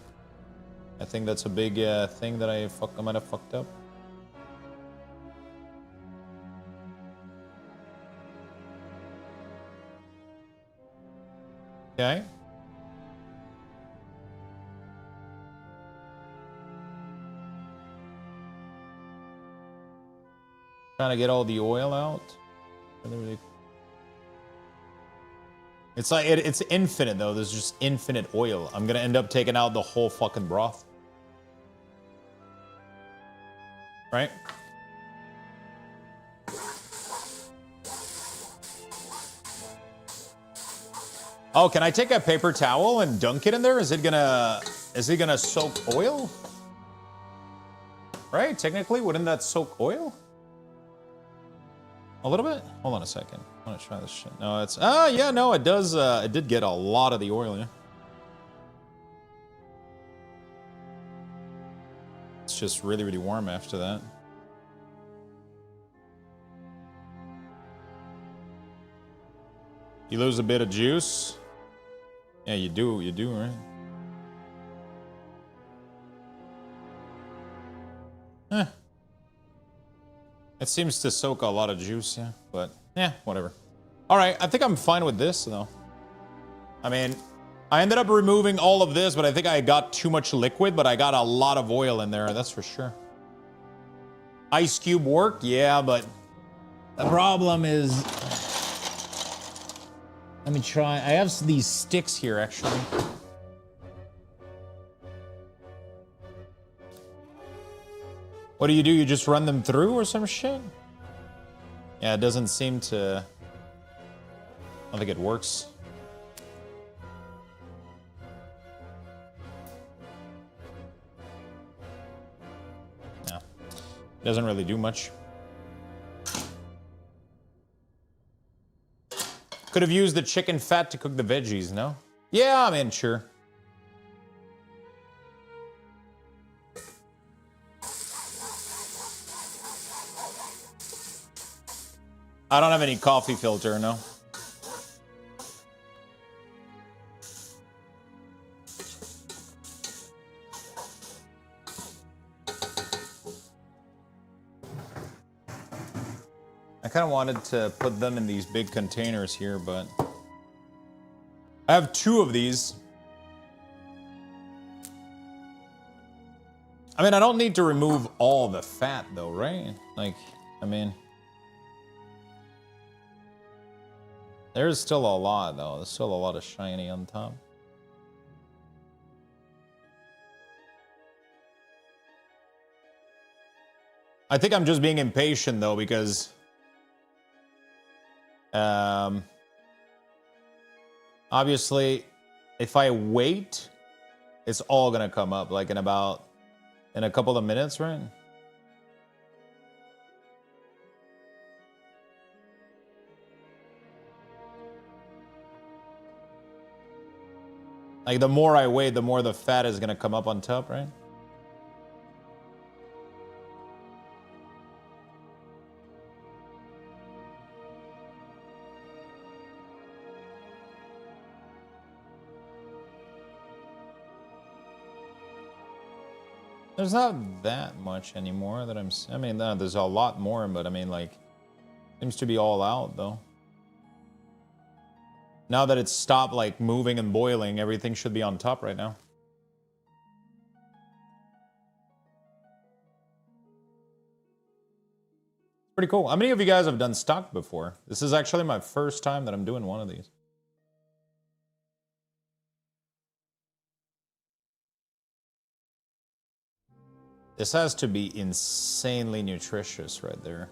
I think that's a big thing that I might have fucked up. Okay. Trying to get all the oil out. It's like it's infinite though. There's just infinite oil. I'm gonna end up taking out the whole fucking broth. Right? Oh, can I take a paper towel and dunk it in there? Is it gonna soak oil? Right? Technically, wouldn't that soak oil? A little bit? Hold on a second. I want to try this shit. No, it's... Ah, yeah, no, it does. It did get a lot of the oil, yeah. It's just really, really warm after that. You lose a bit of juice. Yeah, you do, right? Eh. It seems to soak a lot of juice, yeah, but yeah, whatever. All right, I think I'm fine with this, though. I mean, I ended up removing all of this, but I think I got too much liquid, but I got a lot of oil in there, that's for sure. Ice cube work? Yeah, but the problem is... Let me try. I have these sticks here, actually. What do? You just run them through or some shit? Yeah, it doesn't seem to... I don't think it works. No. It doesn't really do much. Could have used the chicken fat to cook the veggies, no? Yeah, I mean, sure. I don't have any coffee filter, no. I kind of wanted to put them in these big containers here, but I have 2 of these. I mean, I don't need to remove all the fat though, right? Like, I mean, there's still a lot though. There's still a lot of shiny on top. I think I'm just being impatient though, because obviously, if I wait, it's all gonna come up like in a couple of minutes, right? Like, the more I wait, the more the fat is gonna come up on top, right? There's not that much anymore that I mean, there's a lot more, but I mean, like, seems to be all out, though. Now that it's stopped, like, moving and boiling, everything should be on top right now. Pretty cool. How many of you guys have done stock before? This is actually my first time that I'm doing one of these. This has to be insanely nutritious right there.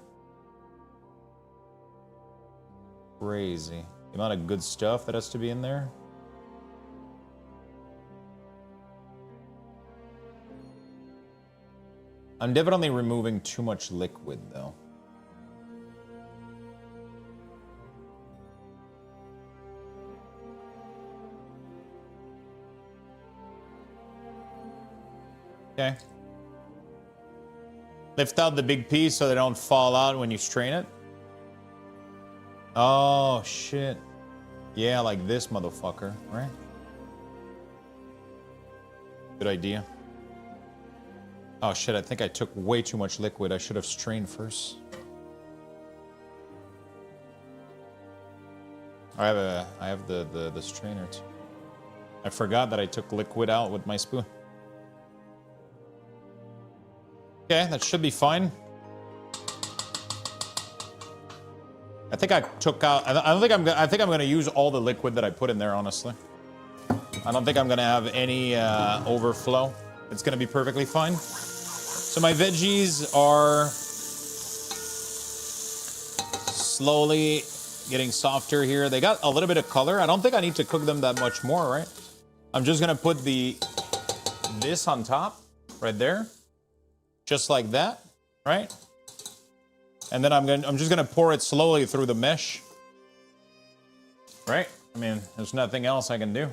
Crazy. The amount of good stuff that has to be in there. I'm definitely removing too much liquid, though. Okay. Lift out the big piece so they don't fall out when you strain it. Oh, shit. Yeah, like this motherfucker, right? Good idea. Oh, shit, I think I took way too much liquid. I should have strained first. I have the strainer, too. I forgot that I took liquid out with my spoon. Okay, that should be fine. I think I took out. I think I'm gonna use all the liquid that I put in there. Honestly, I don't think I'm gonna have any overflow. It's gonna be perfectly fine. So my veggies are slowly getting softer here. They got a little bit of color. I don't think I need to cook them that much more, right? I'm just gonna put this on top, right there. Just like that, right? And then I'm just gonna pour it slowly through the mesh. Right? I mean, there's nothing else I can do.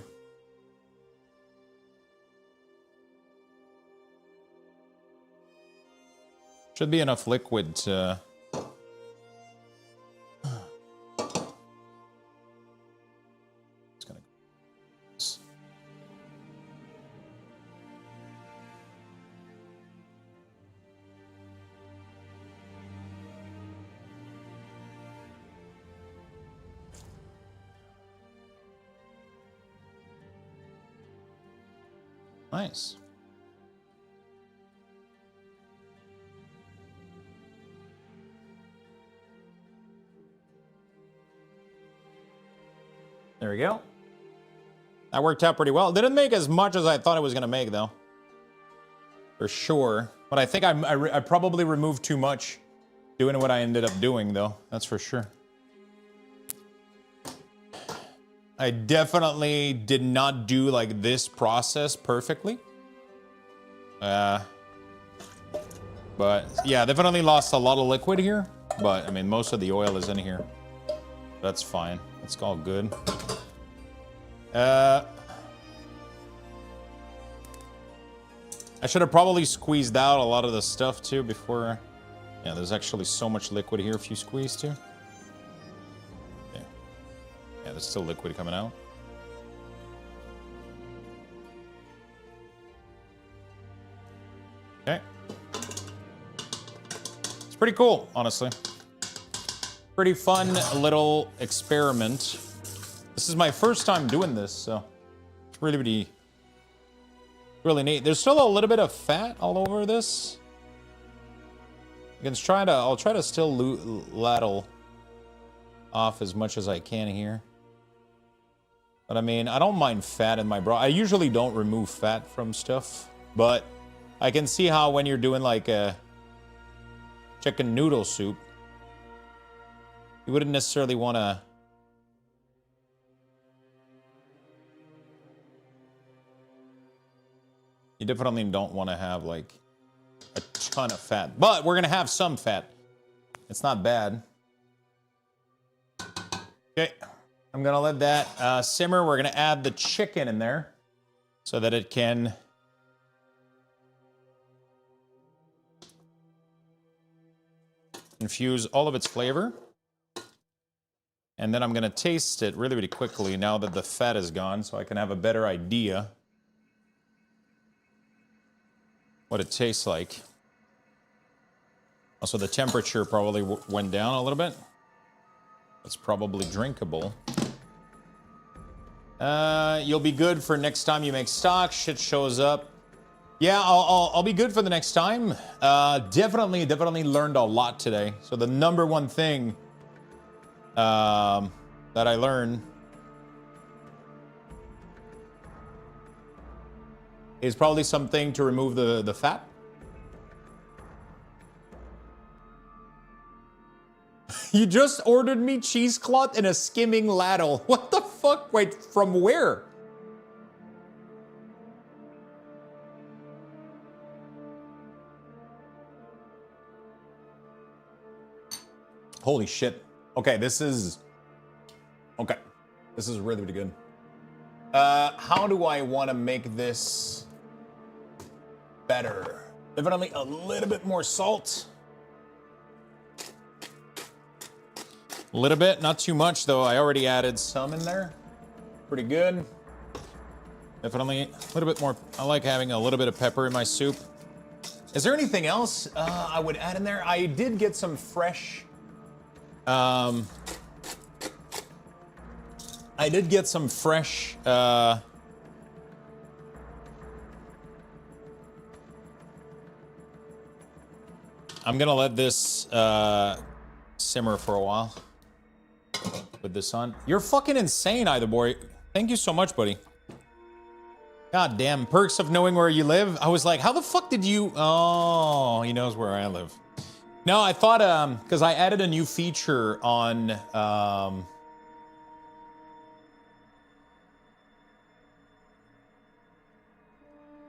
Should be enough liquid to... Nice. There we go. That worked out pretty well. Didn't make as much as I thought it was going to make, though. For sure. But I think I probably removed too much doing what I ended up doing, though. That's for sure. I definitely did not do like this process perfectly. But yeah, definitely lost a lot of liquid here. But I mean, most of the oil is in here. That's fine. It's all good. I should have probably squeezed out a lot of the stuff too before. Yeah, there's actually so much liquid here if you squeeze too. Yeah, there's still liquid coming out. Okay. It's pretty cool, honestly. Pretty fun little experiment. This is my first time doing this, so it's really neat. There's still a little bit of fat all over this. I'll try to still ladle off as much as I can here. But I mean, I don't mind fat in my broth. I usually don't remove fat from stuff, but I can see how when you're doing like a chicken noodle soup, you wouldn't necessarily want to... You definitely don't want to have like a ton of fat, but we're going to have some fat. It's not bad. Okay. I'm going to let that simmer. We're going to add the chicken in there. so that it can infuse all of its flavor. And then I'm going to taste it really, really quickly now that the fat is gone, so I can have a better idea what it tastes like. Also, the temperature probably went down a little bit. It's probably drinkable. You'll be good for next time you make stock. Shit shows up. Yeah, I'll be good for the next time. Definitely learned a lot today. So the number one thing that I learned is probably something to remove the fat. You just ordered me cheesecloth and a skimming ladle. What the fuck? Wait, from where? Holy shit. Okay, this is really, really good. How do I want to make this better? Definitely a little bit more salt. A little bit, not too much though. I already added some in there. Pretty good. Definitely a little bit more. I like having a little bit of pepper in my soup. Is there anything else I would add in there? I did get some fresh... I did get some fresh... I'm gonna let this simmer for a while. Put this on. You're fucking insane, either boy. Thank you so much, buddy. God damn, perks of knowing where you live. I was like, how the fuck did you... Oh, he knows where I live. No, I thought, because I added a new feature on,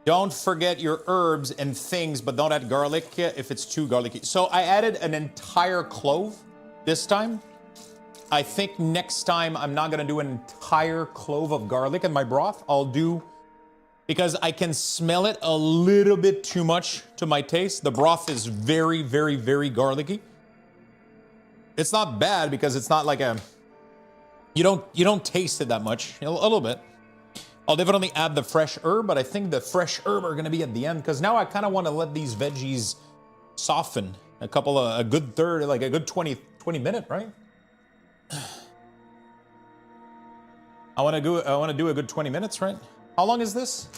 don't forget your herbs and things, but don't add garlic if it's too garlicky. So I added an entire clove this time. I think next time I'm not gonna do an entire clove of garlic in my broth. I'll do, because I can smell it a little bit too much to my taste. The broth is very, very, very garlicky. It's not bad because it's not like a, you don't taste it that much, a little bit. I'll definitely add the fresh herb, but I think the fresh herb are gonna be at the end because now I kind of want to let these veggies soften a good 20 minute, right? I want to do a good 20 minutes, right? How long is this?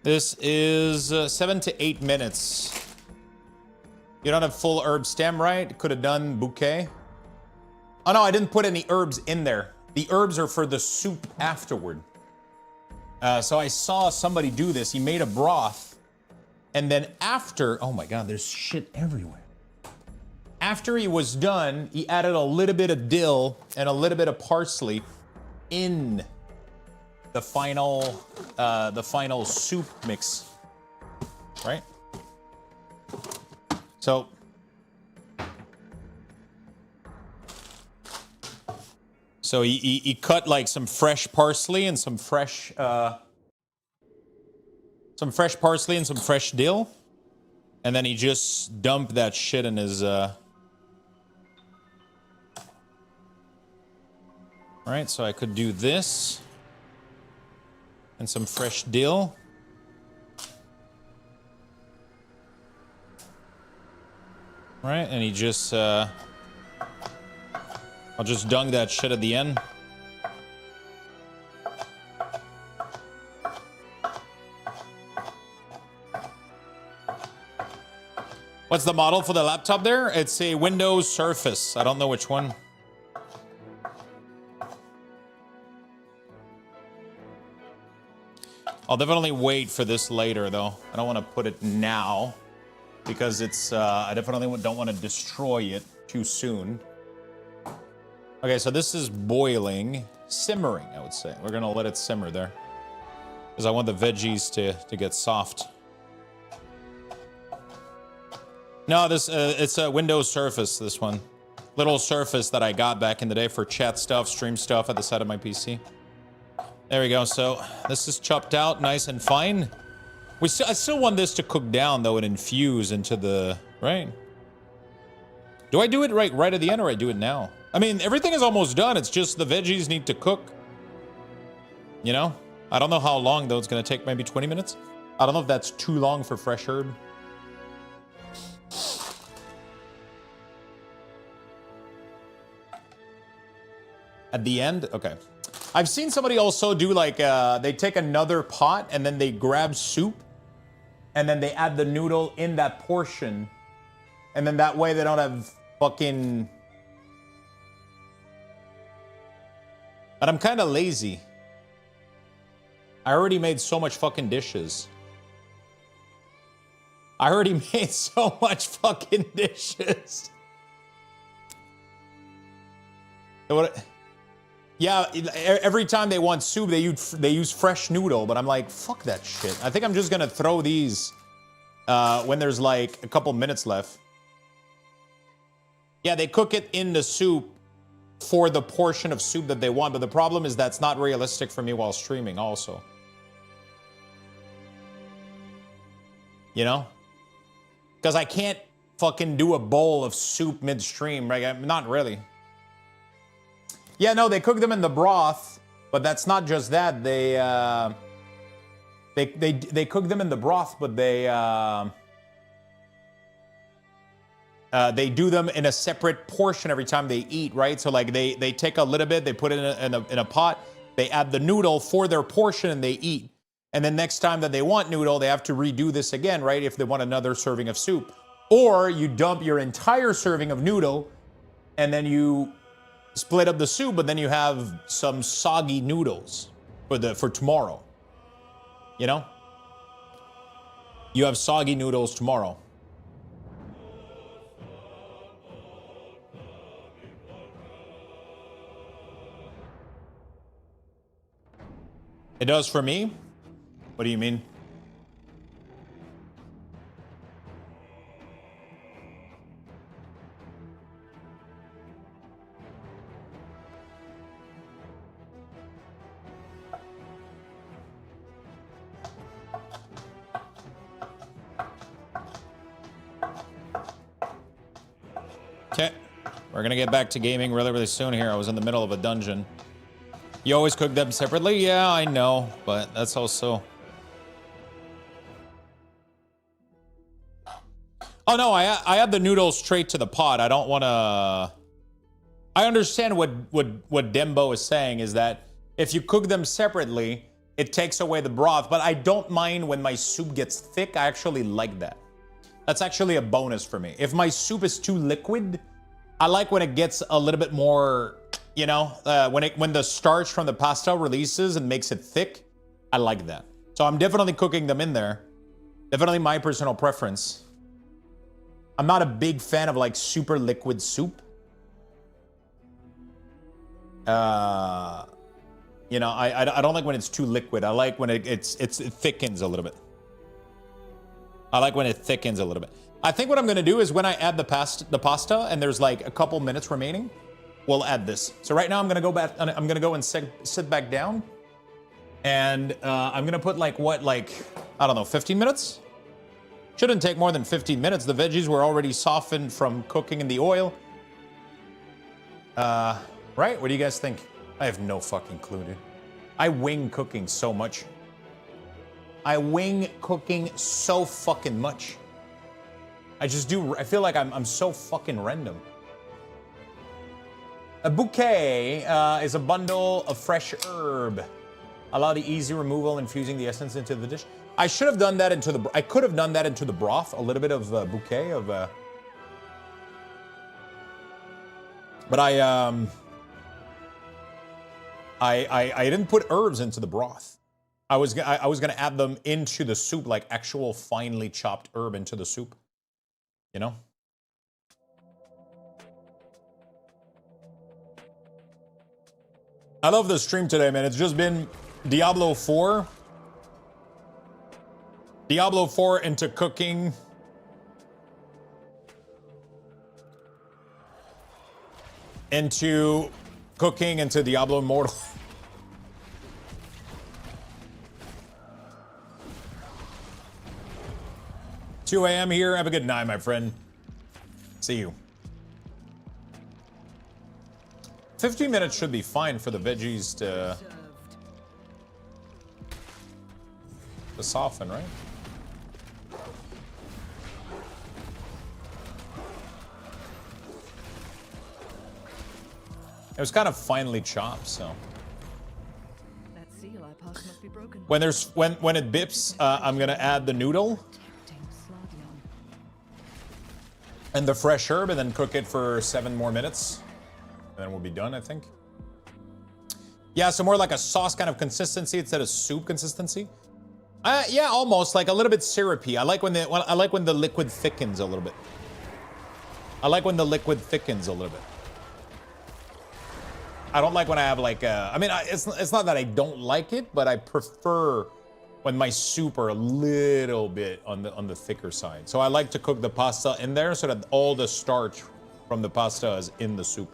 This is 7 to 8 minutes. You don't have full herb stem, right? Could have done bouquet. Oh no, I didn't put any herbs in there. The herbs are for the soup afterward. So I saw somebody do this. He made a broth. And then after, oh my God, there's shit everywhere. After he was done, he added a little bit of dill and a little bit of parsley in the final soup mix, right? So he cut like some fresh parsley and some fresh parsley and some fresh dill, and then he just dumped that shit in his. All right, so I could do this and some fresh dill. All right, and he just, I'll just dunk that shit at the end. What's the model for the laptop there? It's a Windows Surface. I don't know which one. I'll definitely wait for this later, though. I don't want to put it now because it's, I definitely don't want to destroy it too soon. Okay, so this is boiling, simmering, I would say. We're going to let it simmer there because I want the veggies to get soft. No, this it's a Windows Surface, this one. little surface that I got back in the day for chat stuff, stream stuff at the side of my PC. There we go. So this is chopped out nice and fine. I still want this to cook down though and infuse into the, right? Do I do it right at the end or I do it now? I mean, everything is almost done. It's just the veggies need to cook. You know? I don't know how long though. It's gonna take maybe 20 minutes. I don't know if that's too long for fresh herb. At the end? Okay. I've seen somebody also do like, they take another pot and then they grab soup and then they add the noodle in that portion. And then that way they don't have fucking... But I'm kind of lazy. I already made so much fucking dishes. I already made so much fucking dishes. What? Yeah, every time they want soup, they use fresh noodle, but I'm like, fuck that shit. I think I'm just gonna throw these when there's like a couple minutes left. Yeah, they cook it in the soup for the portion of soup that they want, but the problem is that's not realistic for me while streaming also. You know? Because I can't fucking do a bowl of soup mid-stream, right? Not really. Yeah, no, they cook them in the broth, but that's not just that. They cook them in the broth, but they do them in a separate portion every time they eat, right? So like they take a little bit, they put it in a pot, they add the noodle for their portion and they eat. And then next time that they want noodle, they have to redo this again, right? If they want another serving of soup. Or you dump your entire serving of noodle and then you split up the soup, but then you have some soggy noodles for tomorrow. You know? You have soggy noodles tomorrow. It does for me? What do you mean? Okay, we're gonna get back to gaming really soon here. I was in the middle of a dungeon. You always cook them separately? Yeah, I know, but that's also... Oh no, I add the noodles straight to the pot. I don't want to... I understand what Dembo is saying is that if you cook them separately, it takes away the broth, but I don't mind when my soup gets thick. I actually like that. That's actually a bonus for me. If my soup is too liquid, I like when it gets a little bit more, you know, when the starch from the pasta releases and makes it thick. I like that. So I'm definitely cooking them in there. Definitely my personal preference. I'm not a big fan of like super liquid soup. You know, I don't like when it's too liquid. I like when it thickens a little bit. I like when it thickens a little bit. I think what I'm gonna do is when I add the pasta and there's like a couple minutes remaining, we'll add this. So right now I'm gonna go back. I'm gonna go and sit back down, and I'm gonna put like I don't know, 15 minutes. Shouldn't take more than 15 minutes. The veggies were already softened from cooking in the oil. Right? What do you guys think? I have no fucking clue, dude. I wing cooking so much. I wing cooking so fucking much. I just do. I feel like I'm so fucking random. A bouquet is a bundle of fresh herb. Allow the easy removal, infusing the essence into the dish. I should have done that into the... I could have done that into the broth. A little bit of bouquet of... But I didn't put herbs into the broth. I was gonna add them into the soup, like actual finely chopped herb into the soup. You know? I love the stream today, man. It's just been Diablo 4. Diablo 4 into cooking. into cooking into Diablo Immortal. 2 a.m. here. Have a good night, my friend. See you. 15 minutes should be fine for the veggies to soften, right? It was kind of finely chopped, so. That seal I passed must be broken. When it bips, I'm gonna add the noodle and the fresh herb, and then cook it for 7 more minutes, and then we'll be done, I think. Yeah, so more like a sauce kind of consistency instead of soup consistency. Yeah, almost like a little bit syrupy. I like when the liquid thickens a little bit. I like when the liquid thickens a little bit. I don't like when I have like I mean, it's not that I don't like it, but I prefer when my soup are a little bit on the thicker side. So I like to cook the pasta in there so that all the starch from the pasta is in the soup.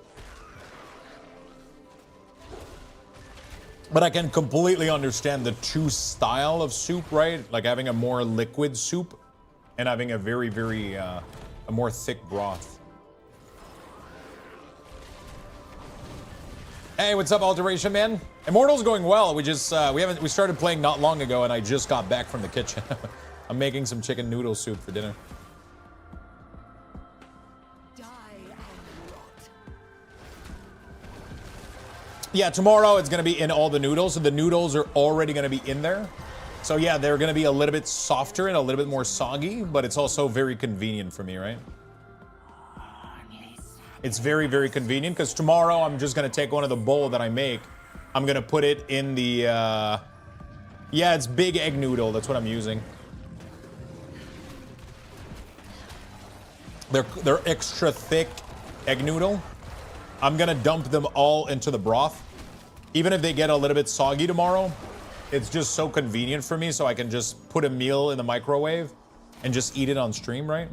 But I can completely understand the two style of soup, right? Like having a more liquid soup and having a very, very a more thick broth. Hey, what's up, Alteration Man? Immortal's going well. We started playing not long ago, and I just got back from the kitchen. I'm making some chicken noodle soup for dinner. Yeah, tomorrow it's gonna be in all the noodles, so the noodles are already gonna be in there. So yeah, they're gonna be a little bit softer and a little bit more soggy, but it's also very convenient for me, right? It's very, very convenient because tomorrow I'm just gonna take one of the bowl that I make. I'm gonna put it in the, yeah, it's big egg noodle. That's what I'm using. They're extra thick egg noodle. I'm gonna dump them all into the broth. Even if they get a little bit soggy tomorrow, it's just so convenient for me, so I can just put a meal in the microwave and just eat it on stream, right?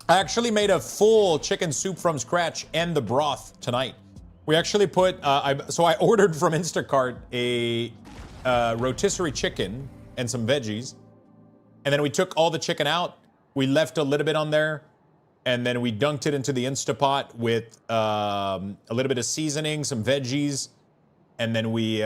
I actually made a full chicken soup from scratch and the broth tonight. We actually put, so I ordered from Instacart a rotisserie chicken and some veggies. And then we took all the chicken out. We left a little bit on there. And then we dunked it into the Instapot with a little bit of seasoning, some veggies. And then we,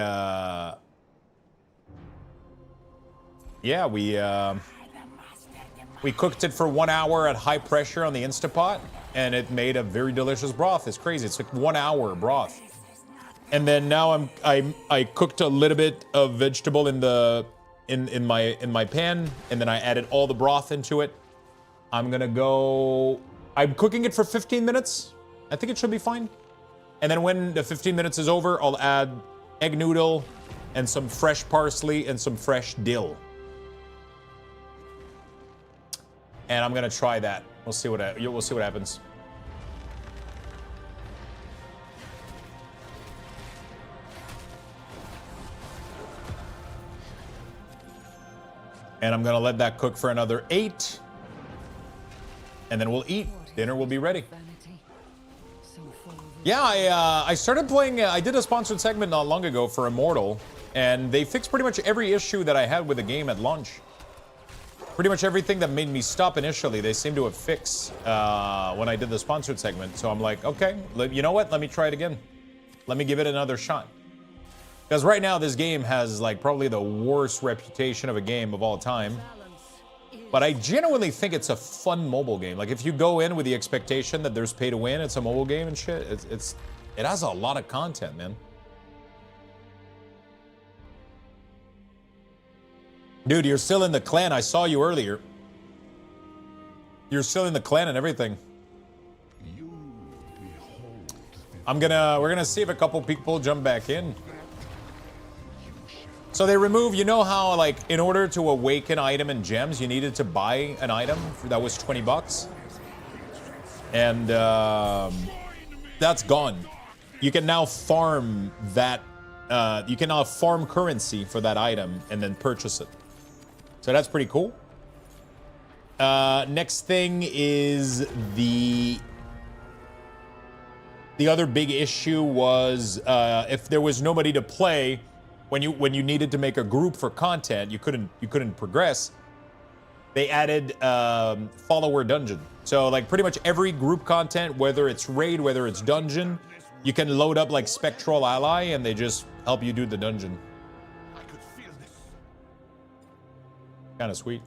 we cooked it for 1 hour at high pressure on the Instapot, and it made a very delicious broth. It's crazy. It's like 1 hour broth. And then now I cooked a little bit of vegetable in my pan, and then I added all the broth into it. I'm cooking it for 15 minutes. I think it should be fine. And then when the 15 minutes is over, I'll add egg noodle and some fresh parsley and some fresh dill. And I'm gonna try that. We'll see what happens. And I'm gonna let that cook for another 8. And then we'll eat. Dinner will be ready. Yeah, I started playing, I did a sponsored segment not long ago for Immortal, and they fixed pretty much every issue that I had with the game at launch. Pretty much everything that made me stop initially, they seem to have fixed when I did the sponsored segment. So I'm like, okay, you know what? Let me try it again. Let me give it another shot. Because right now, this game has like probably the worst reputation of a game of all time. But I genuinely think it's a fun mobile game. Like if you go in with the expectation that there's pay to win, it's a mobile game and shit, it has a lot of content, man. Dude, you're still in the clan. I saw you earlier. You're still in the clan and everything. We're gonna see if a couple people jump back in. So they remove, you know how like in order to awaken item and gems, you needed to buy an item that was 20 bucks. And that's gone. You can now farm that, you can now farm currency for that item and then purchase it. So that's pretty cool. Next thing is the other big issue was if there was nobody to play when you needed to make a group for content, you couldn't progress. They added follower dungeon. So like pretty much every group content, whether it's raid, whether it's dungeon, you can load up like spectral ally and they just help you do the dungeon. Kind of sweet.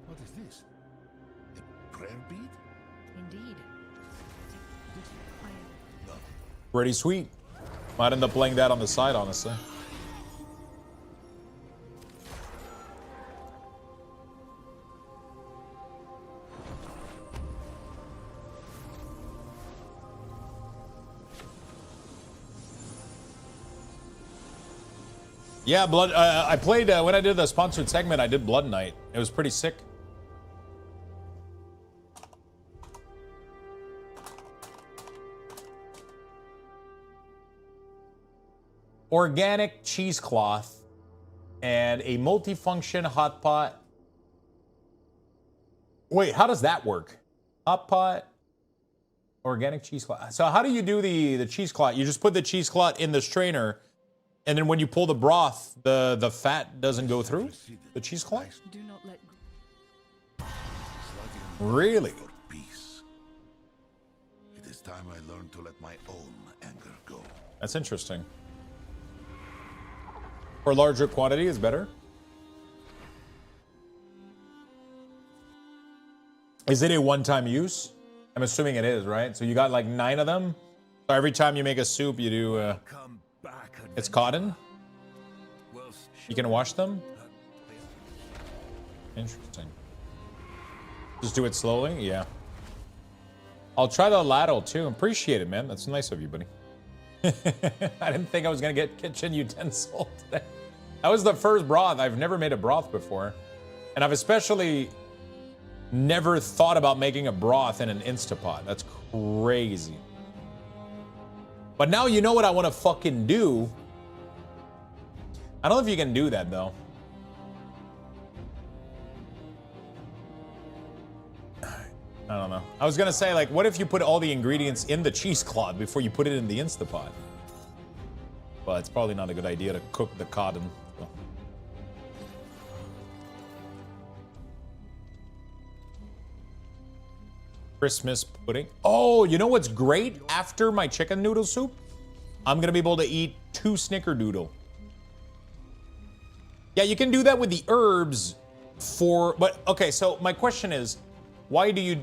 What is this? A prayer bead? Indeed. Pretty sweet. Might end up playing that on the side, honestly. Yeah, Blood. I played when I did the sponsored segment. I did Blood Knight. It was pretty sick. Organic cheesecloth and a multifunction hot pot. Wait, how does that work? Hot pot, organic cheesecloth. So how do you do the cheesecloth? You just put the cheesecloth in the strainer. And then when you pull the broth, the fat doesn't go through the cheesecloth? Do not let Really? Peace. It is time I learned to let my own anger go. That's interesting. For larger quantity is better. Is it a one-time use? I'm assuming it is, right? So you got like 9 of them. So every time you make a soup, you do... it's cotton? You can wash them? Interesting. Just do it slowly? Yeah. I'll try the ladle too. Appreciate it, man. That's nice of you, buddy. I didn't think I was going to get kitchen utensil today. That was the first broth. I've never made a broth before. And I've especially never thought about making a broth in an Instapot. That's crazy. But now you know what I want to fucking do. I don't know if you can do that, though. I don't know. I was going to say, like, what if you put all the ingredients in the cheesecloth before you put it in the Instapot? Well, it's probably not a good idea to cook the cotton. So. Christmas pudding. Oh, you know what's great? After my chicken noodle soup, I'm going to be able to eat 2 snickerdoodle. Yeah, you can do that with the herbs but okay, so my question is, why do you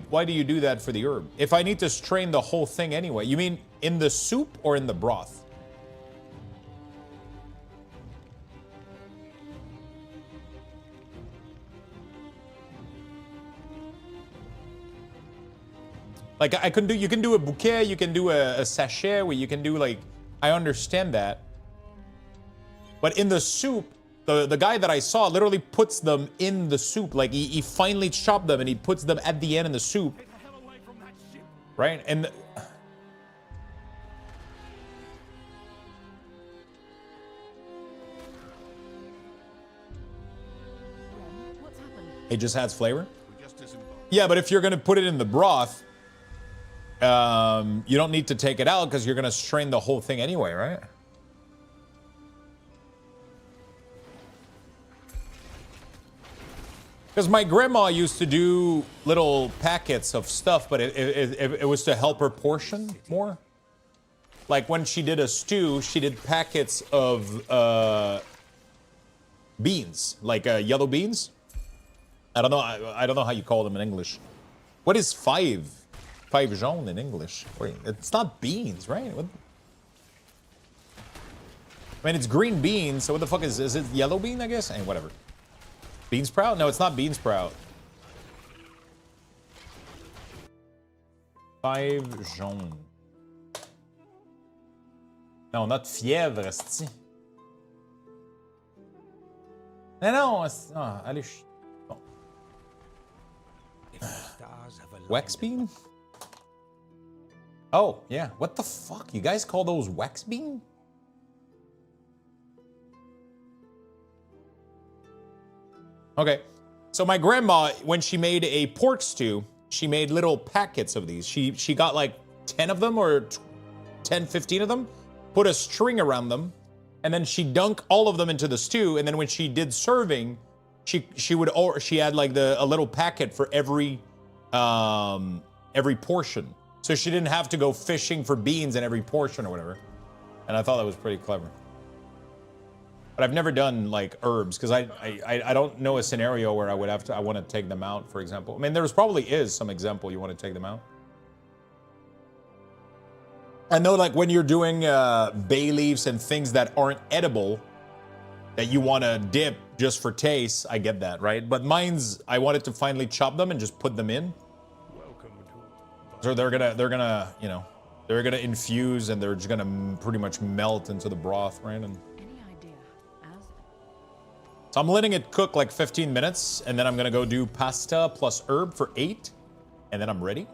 do that for the herb? If I need to strain the whole thing anyway, you mean in the soup or in the broth? Like you can do a bouquet, you can do a sachet where you can do like, I understand that. But in the soup, the guy that I saw literally puts them in the soup. Like he finely chopped them and he puts them at the end in the soup. Right? And what's happened? it just adds flavor. Yeah, but if you're gonna put it in the broth, you don't need to take it out because you're gonna strain the whole thing anyway, right? Because my grandma used to do little packets of stuff, but it was to help her portion more. Like when she did a stew, she did packets of beans, like yellow beans. I don't know. I don't know how you call them in English. What is five jaune in English? Wait, it's not beans, right? What? I mean, it's green beans. So what the fuck is it? Yellow bean? I guess. And whatever. Bean sprout? No, it's not bean sprout. 5 jaune. No, not fièvre, esti. Non, allez, bon. Wax bean? Oh, yeah. What the fuck? You guys call those wax bean? Okay. So my grandma, when she made a pork stew, she made little packets of these. She got like 10 of them or 10, 15 of them, put a string around them, and then she dunk all of them into the stew. And then when she did serving, she had like a little packet for every portion. So she didn't have to go fishing for beans in every portion or whatever. And I thought that was pretty clever. But I've never done like herbs because I don't know a scenario where I want to take them out, for example. I mean, there's probably is some example you want to take them out. I know like when you're doing bay leaves and things that aren't edible that you want to dip just for taste, I get that, right? But mine's, I wanted to finally chop them and just put them in. So they're gonna, you know, they're gonna infuse and they're just gonna pretty much melt into the broth, right? And so I'm letting it cook like 15 minutes, and then I'm gonna go do pasta plus herb for 8, and then I'm ready.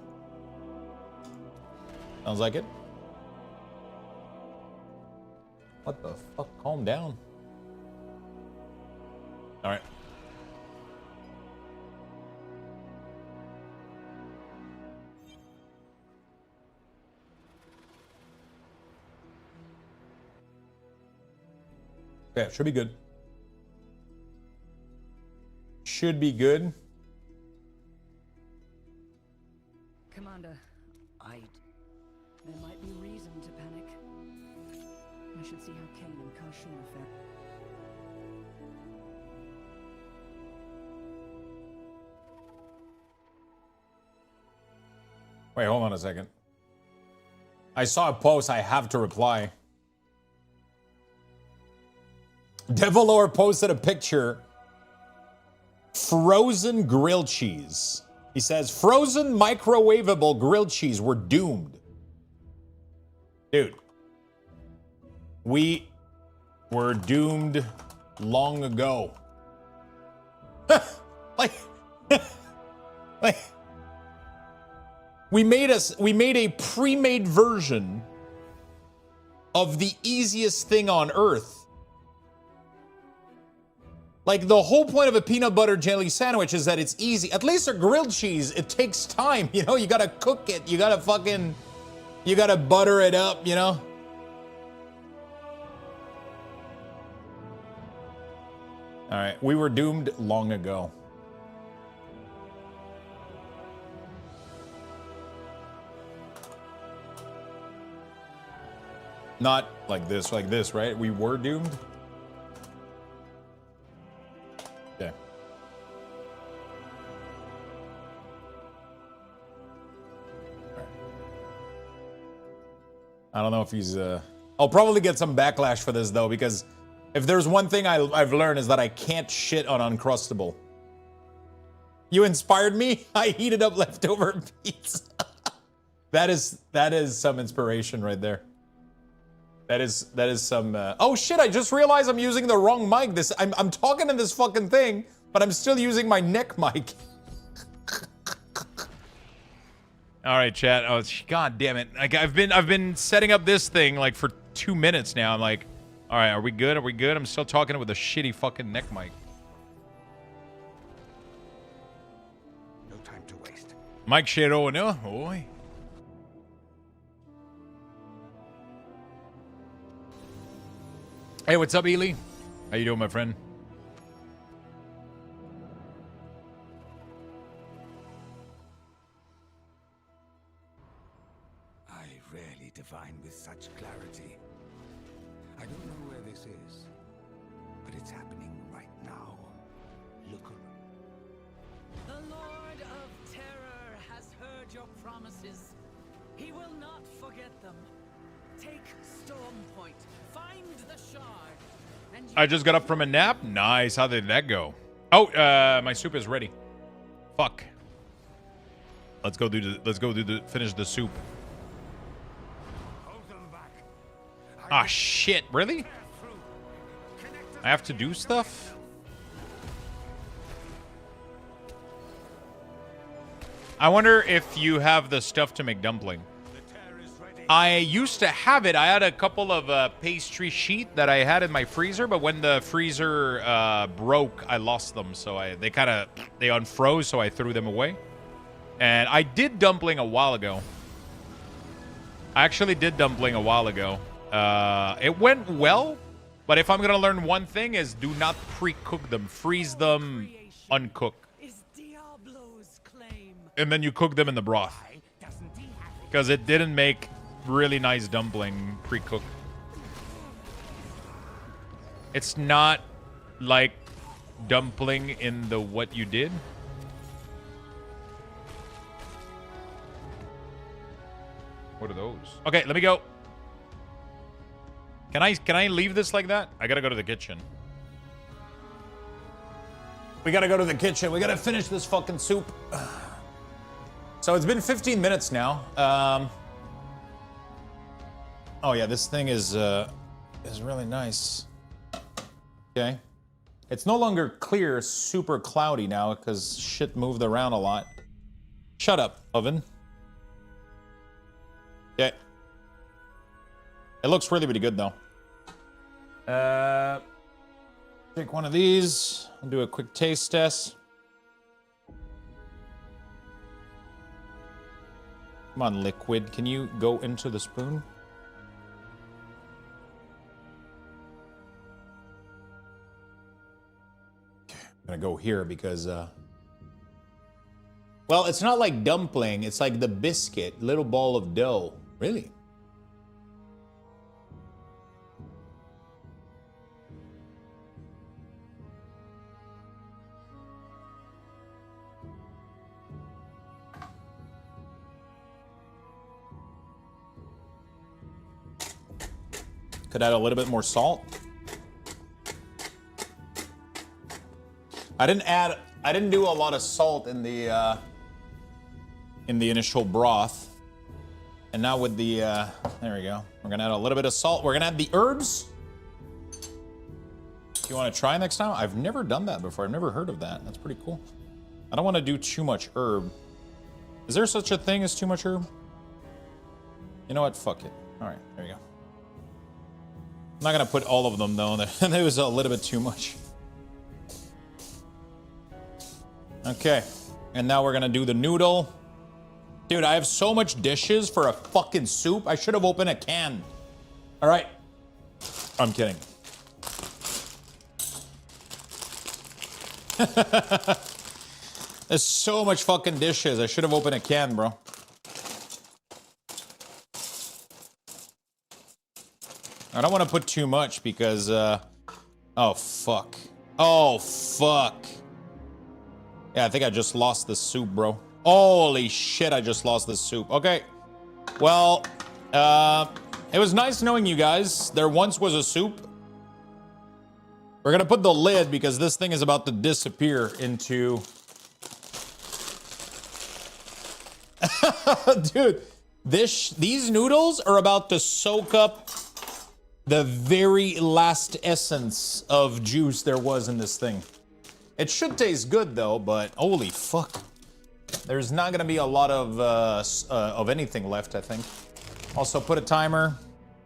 Sounds like it. What the fuck? Calm down. All right. Yeah, should be good. Should be good. Commander, there might be reason to panic. I should see how Kane and Karshuna fare. Wait, hold on a second. I saw a post, I have to reply. Devilor posted a picture. Frozen grilled cheese. He says, frozen microwavable grilled cheese. We're doomed. Dude. We were doomed long ago. like, we made a pre-made version of the easiest thing on earth. Like, the whole point of a peanut butter jelly sandwich is that it's easy. At least a grilled cheese, it takes time, you know? You gotta cook it. You gotta butter it up, you know? All right, we were doomed long ago. Not like this, right? We were doomed? Okay. I don't know if he's, I'll probably get some backlash for this, though, because if there's one thing I've learned is that I can't shit on Uncrustable. You inspired me? I heated up leftover pizza. That is some inspiration right there. That is some, oh shit, I just realized I'm using the wrong mic. I'm talking in this fucking thing, but I'm still using my neck mic. All right, chat. Oh, god damn it. Like, I've been setting up this thing like for 2 minutes now. I'm like, all right, are we good? Are we good? I'm still talking with a shitty fucking neck mic. No time to waste. Mike Shero, no, boy. Hey, what's up, Ely? How you doing, my friend? I rarely divine with such clarity. I don't know where this is, but it's happening right now. Look around. The Lord of Terror has heard your promises. He will not forget them. Take Storm Point. Find the shard. And I just got up from a nap. Nice. How did that go? Oh, my soup is ready. Fuck. Let's go finish the soup. Ah, shit. Really? I have to do stuff? I wonder if you have the stuff to make dumpling. The tear is ready. I used to have it. I had a couple of pastry sheet that I had in my freezer, but when the freezer broke, I lost them. So they unfroze, so I threw them away. And I did dumpling a while ago. I actually did dumpling a while ago. It went well, but if I'm going to learn one thing is do not pre-cook them. Freeze them uncooked. And then you cook them in the broth. Because it didn't make really nice dumpling pre-cooked. It's not like dumpling in the what you did. What are those? Okay, let me go. Can I leave this like that? I gotta go to the kitchen. We gotta go to the kitchen. We gotta finish this fucking soup. So it's been 15 minutes now. Oh yeah, this thing is really nice. Okay. It's no longer clear, super cloudy now because shit moved around a lot. Shut up, oven. Okay. It looks really, really good though. Take one of these. I'll do a quick taste test. Come on, liquid. Can you go into the spoon? Okay, I'm gonna go here because, well, it's not like dumpling. It's like the biscuit, little ball of dough. Really? Could add a little bit more salt. I didn't do a lot of salt in the initial broth. And now with the, there we go. We're gonna add a little bit of salt. We're gonna add the herbs. You wanna try next time? I've never done that before. I've never heard of that. That's pretty cool. I don't wanna do too much herb. Is there such a thing as too much herb? You know what? Fuck it. All right, there you go. I'm not gonna put all of them though. That was a little bit too much. Okay, and now we're gonna do the noodle. Dude, I have so much dishes for a fucking soup. I should have opened a can. All right. I'm kidding. There's so much fucking dishes. I should have opened a can, bro. I don't want to put too much because, oh, fuck. Oh, fuck. Yeah, I think I just lost the soup, bro. Holy shit, I just lost this soup. Okay. Well, it was nice knowing you guys. There once was a soup. We're gonna put the lid because this thing is about to disappear into... Dude, these noodles are about to soak up the very last essence of juice there was in this thing. It should taste good though, but holy fuck. There's not gonna be a lot of anything left, I think. Also put a timer.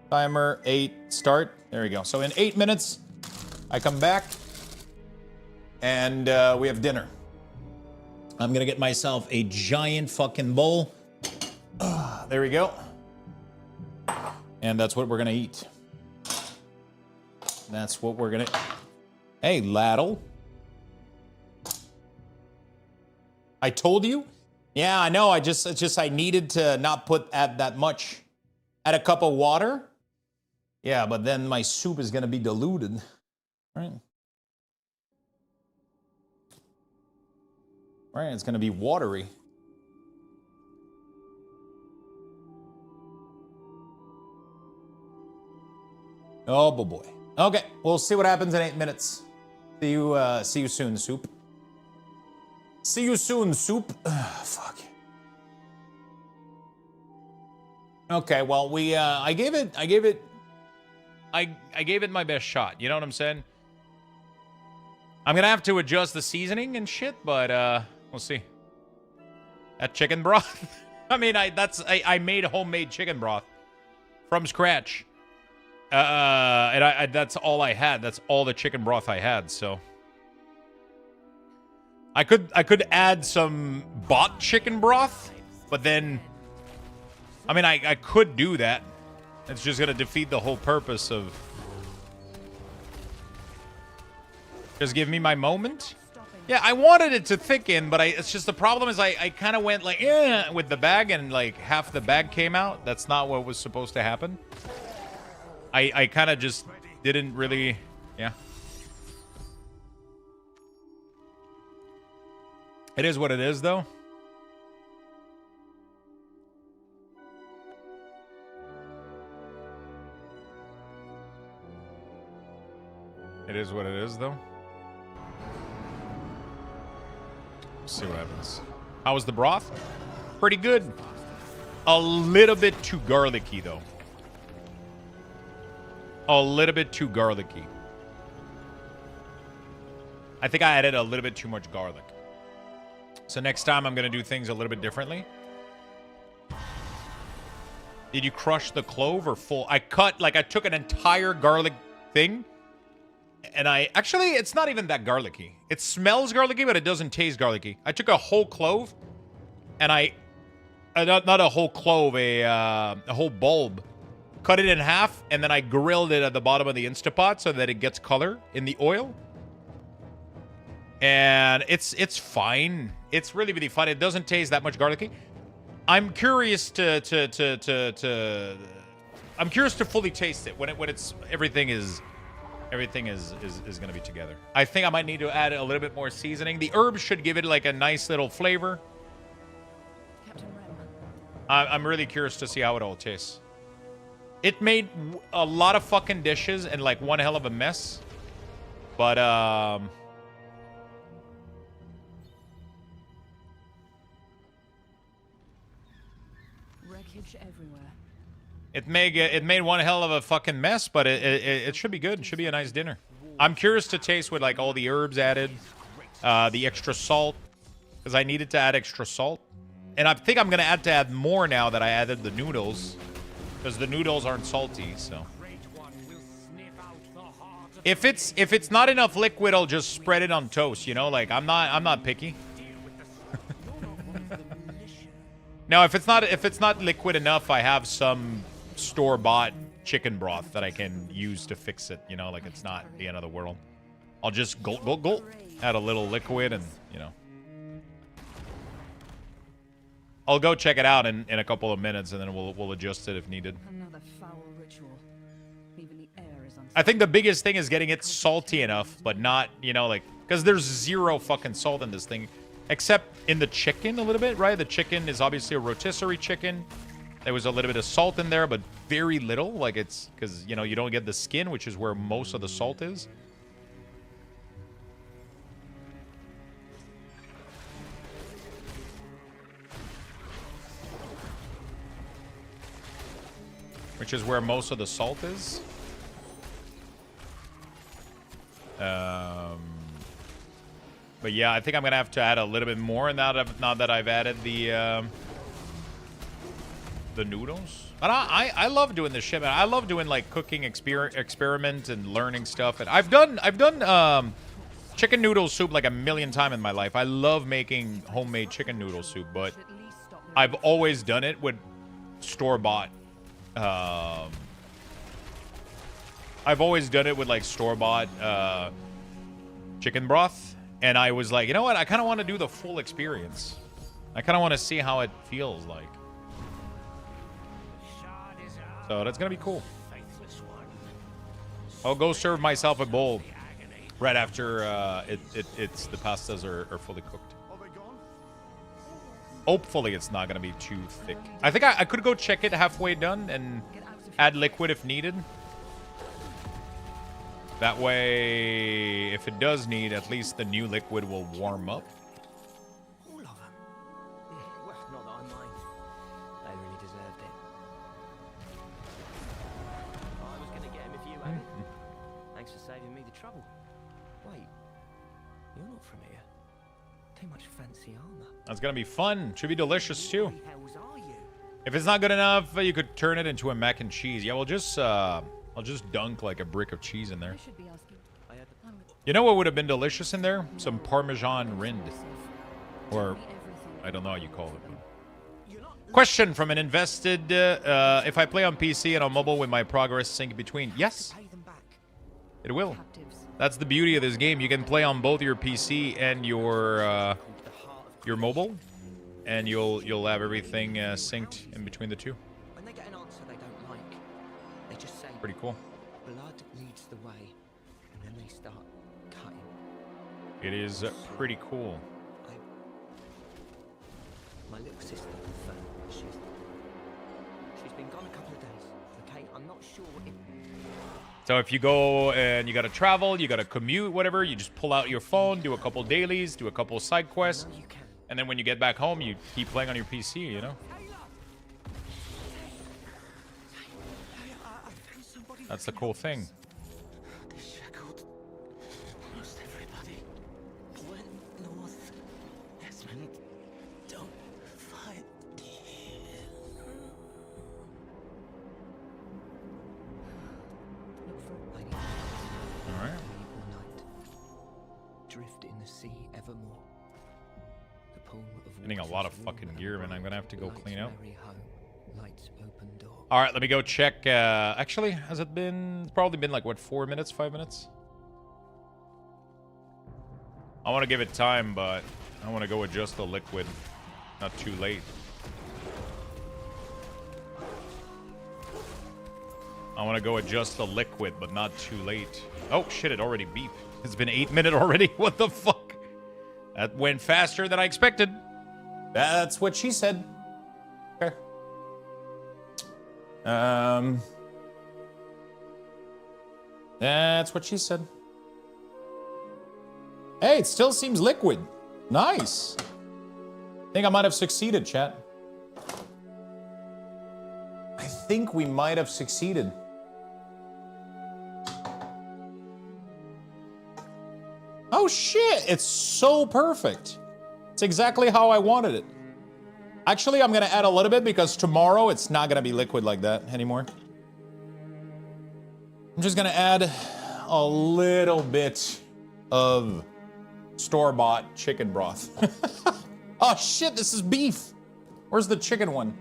Timer 8, start. There we go. So in 8 minutes, I come back and we have dinner. I'm gonna get myself a giant fucking bowl. There we go. And that's what we're gonna eat. That's what we're gonna... Hey, Laddle. I told you? Yeah, I know. It's just I needed to not add that much. Add a cup of water. Yeah, but then my soup is gonna be diluted. Right? Right, it's gonna be watery. Oh boy. Okay, we'll see what happens in 8 minutes. See you soon, soup. See you soon, soup. Ugh, fuck. Okay, well I gave it my best shot. You know what I'm saying? I'm gonna have to adjust the seasoning and shit, but we'll see. That chicken broth. I mean, I made homemade chicken broth. from scratch. And that's all I had. That's all the chicken broth I had. So I could add some bought chicken broth, but then I mean I could do that. It's just gonna defeat the whole purpose of just give me my moment. Yeah, I wanted it to thicken, but it's just the problem is I kind of went like with the bag, and like half the bag came out. That's not what was supposed to happen. I kind of just didn't really, yeah. It is what it is, though. It is what it is, though. Let's see what happens. How was the broth? Pretty good. A little bit too garlicky, though. A little bit too garlicky. I think I added a little bit too much garlic. So next time I'm going to do things a little bit differently. Did you crush the clove or full? I took an entire garlic thing. And actually, it's not even that garlicky. It smells garlicky, but it doesn't taste garlicky. I took a whole clove. And not a whole clove, a whole bulb. Cut it in half, and then I grilled it at the bottom of the Instapot so that it gets color in the oil. And it's fine. It's really, really fine. It doesn't taste that much garlicky. I'm curious to fully taste it when it's everything is going to be together. I think I might need to add a little bit more seasoning. The herbs should give it like a nice little flavor. I'm really curious to see how it all tastes. It made a lot of fucking dishes and like one hell of a mess. But wreckage everywhere. It made one hell of a fucking mess, but it should be good. It should be a nice dinner. I'm curious to taste with like all the herbs added, the extra salt, because I needed to add extra salt. And I think I'm gonna add more now that I added the noodles. Because the noodles aren't salty, so. If it's not enough liquid, I'll just spread it on toast, you know? Like I'm not picky. No, if it's not liquid enough, I have some store-bought chicken broth that I can use to fix it, you know? Like it's not the end of the world. I'll just gulp, add a little liquid and, you know. I'll go check it out in a couple of minutes, and then we'll adjust it if needed. Another foul ritual. Even the air is unsalty. I think the biggest thing is getting it salty enough, but not, you know, like, because there's zero fucking salt in this thing, except in the chicken a little bit, right? The chicken is obviously a rotisserie chicken. There was a little bit of salt in there, but very little. Like it's because, you know, you don't get the skin, which is where most of the salt is. Which is where most of the salt is. But yeah, I think I'm gonna have to add a little bit more now that I've added the noodles. And I love doing this shit, man. I love doing like cooking experiment and learning stuff. And I've done chicken noodle soup like 1,000,000 times in my life. I love making homemade chicken noodle soup, but I've always done it with store-bought. I've always done it with like store-bought chicken broth, and I was like, you know what? I kind of want to do the full experience. I kind of want to see how it feels like. So that's gonna be cool. I'll go serve myself a bowl right after the pastas are fully cooked. Hopefully it's not gonna be too thick. I think I could go check it halfway done and add liquid if needed. That way, if it does need, at least the new liquid will warm up. All of them. Well, not that I mind. They really deserved it. I was going to get him if you hadn't. Thanks for saving me the trouble. Wait, you're not from here. Too much fancy armor. That's gonna be fun. Should be delicious too. Who the hells are you? If it's not good enough, you could turn it into a mac and cheese. Yeah, I'll just dunk like a brick of cheese in there. You know what would have been delicious in there? Some Parmesan rind. Or, I don't know how you call it. Question from an invested, if I play on PC and on mobile, will my progress sync between? Yes. It will. That's the beauty of this game. You can play on both your PC and your mobile, and you'll have everything synced in between the two. When they get an answer they don't like, they just say, pretty cool. Blood leads the way, and then they start cutting. It is pretty cool. My little sister, she's been gone a couple of days. Okay, I'm not sure if. So if you go and you gotta travel, you gotta commute, whatever, you just pull out your phone, do a couple dailies, do a couple side quests, and then when you get back home, you keep playing on your PC, you know? That's the cool thing. Most everybody went north. Desmond, don't fight. All right. Drift in the sea evermore. The pool of Getting a lot of fucking gear, man. I'm gonna have to go clean out. Lights open door. All right, let me go check. Actually, has it been? It's probably been like what, 4 minutes, 5 minutes? I want to give it time, but I want to go adjust the liquid. Not too late. I want to go adjust the liquid, but not too late. Oh shit! It already beeped. It's been 8 minutes already. What the fuck? That went faster than I expected. That's what she said. Okay. That's what she said. Hey, it still seems liquid. Nice. I think I might have succeeded, chat. I think we might have succeeded. Oh shit, it's so perfect. It's exactly how I wanted it. Actually, I'm gonna add a little bit because tomorrow it's not gonna be liquid like that anymore. I'm just gonna add a little bit of store-bought chicken broth. Oh shit, this is beef. Where's the chicken one?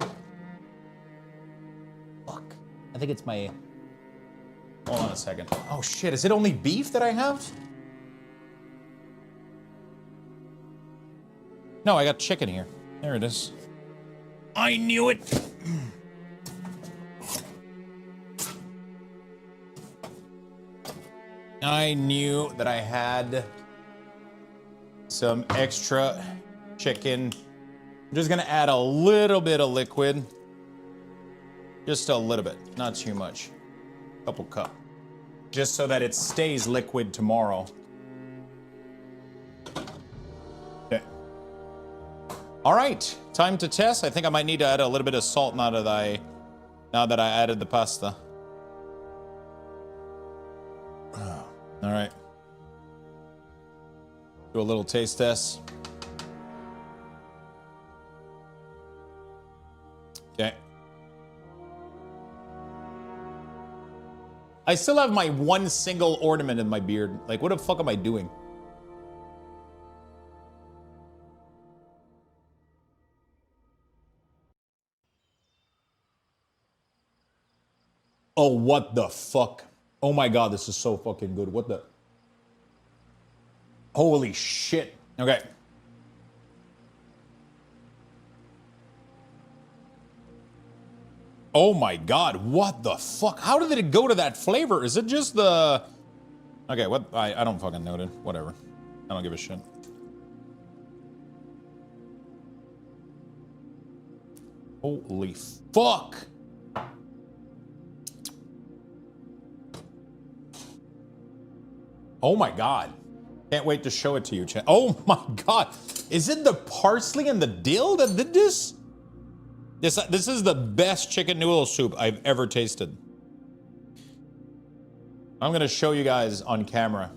Fuck. I think it's my... Hold on a second. Oh shit, is it only beef that I have? No, I got chicken here. There it is. I knew it. I knew that I had some extra chicken. I'm just gonna add a little bit of liquid. Just a little bit, not too much. Couple cup. Just so that it stays liquid tomorrow. Okay. All right, time to test. I think I might need to add a little bit of salt now that I added the pasta. All right. Do a little taste test. Okay. I still have my one single ornament in my beard. Like, what the fuck am I doing? Oh, what the fuck? Oh my god, this is so fucking good. What the... Holy shit. Okay. Oh my god, what the fuck? How did it go to that flavor? Is it just the... Okay, what? I don't fucking know, dude. Whatever. I don't give a shit. Holy fuck! Oh my god. Can't wait to show it to you, chat. Oh my god. Is it the parsley and the dill that did this? This is the best chicken noodle soup I've ever tasted. I'm gonna show you guys on camera.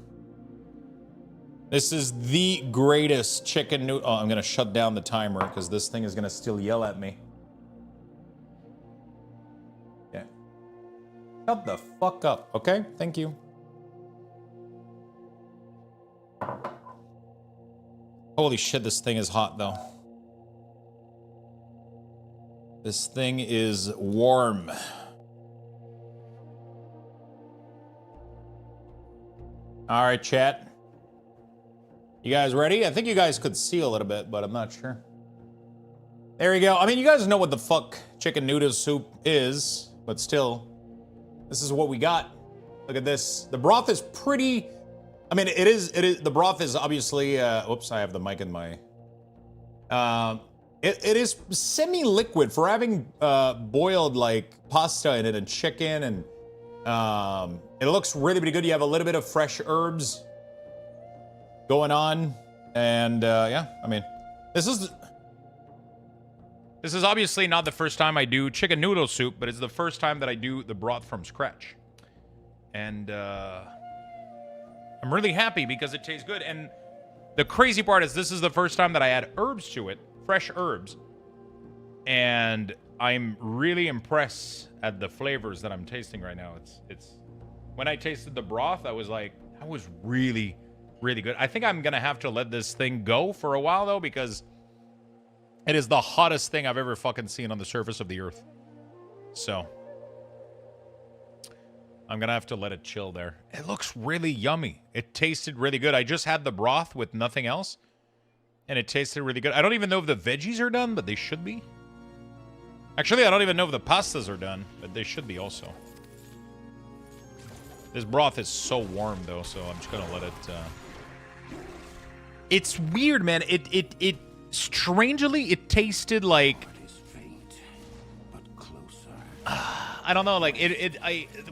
This is the greatest chicken noodle. Oh, I'm gonna shut down the timer because this thing is gonna still yell at me. Shut the fuck up, okay? Thank you. Holy shit, this thing is hot, though. This thing is warm. All right, chat. You guys ready? I think you guys could see a little bit, but I'm not sure. There we go. I mean, you guys know what the fuck chicken noodle soup is, but still, this is what we got. Look at this. The broth is pretty... I mean, it is, the broth is obviously, oops, I have the mic in my, it is semi-liquid for having, boiled, like, pasta in it and chicken, and, it looks really, really good. You have a little bit of fresh herbs going on, and, yeah, I mean, this is obviously not the first time I do chicken noodle soup, but it's the first time that I do the broth from scratch. And, I'm really happy because it tastes good. And the crazy part is this is the first time that I add herbs to it, fresh herbs. And I'm really impressed at the flavors that I'm tasting right now. It's when I tasted the broth, I was like, that was really, really good. I think I'm going to have to let this thing go for a while, though, because it is the hottest thing I've ever fucking seen on the surface of the earth. So I'm gonna have to let it chill there. It looks really yummy. It tasted really good. I just had the broth with nothing else, and it tasted really good. I don't even know if the veggies are done, but they should be. Actually, I don't even know if the pastas are done, but they should be also. This broth is so warm, though, so I'm just gonna let it... It's weird, man. It strangely, it tasted like... I don't know, like,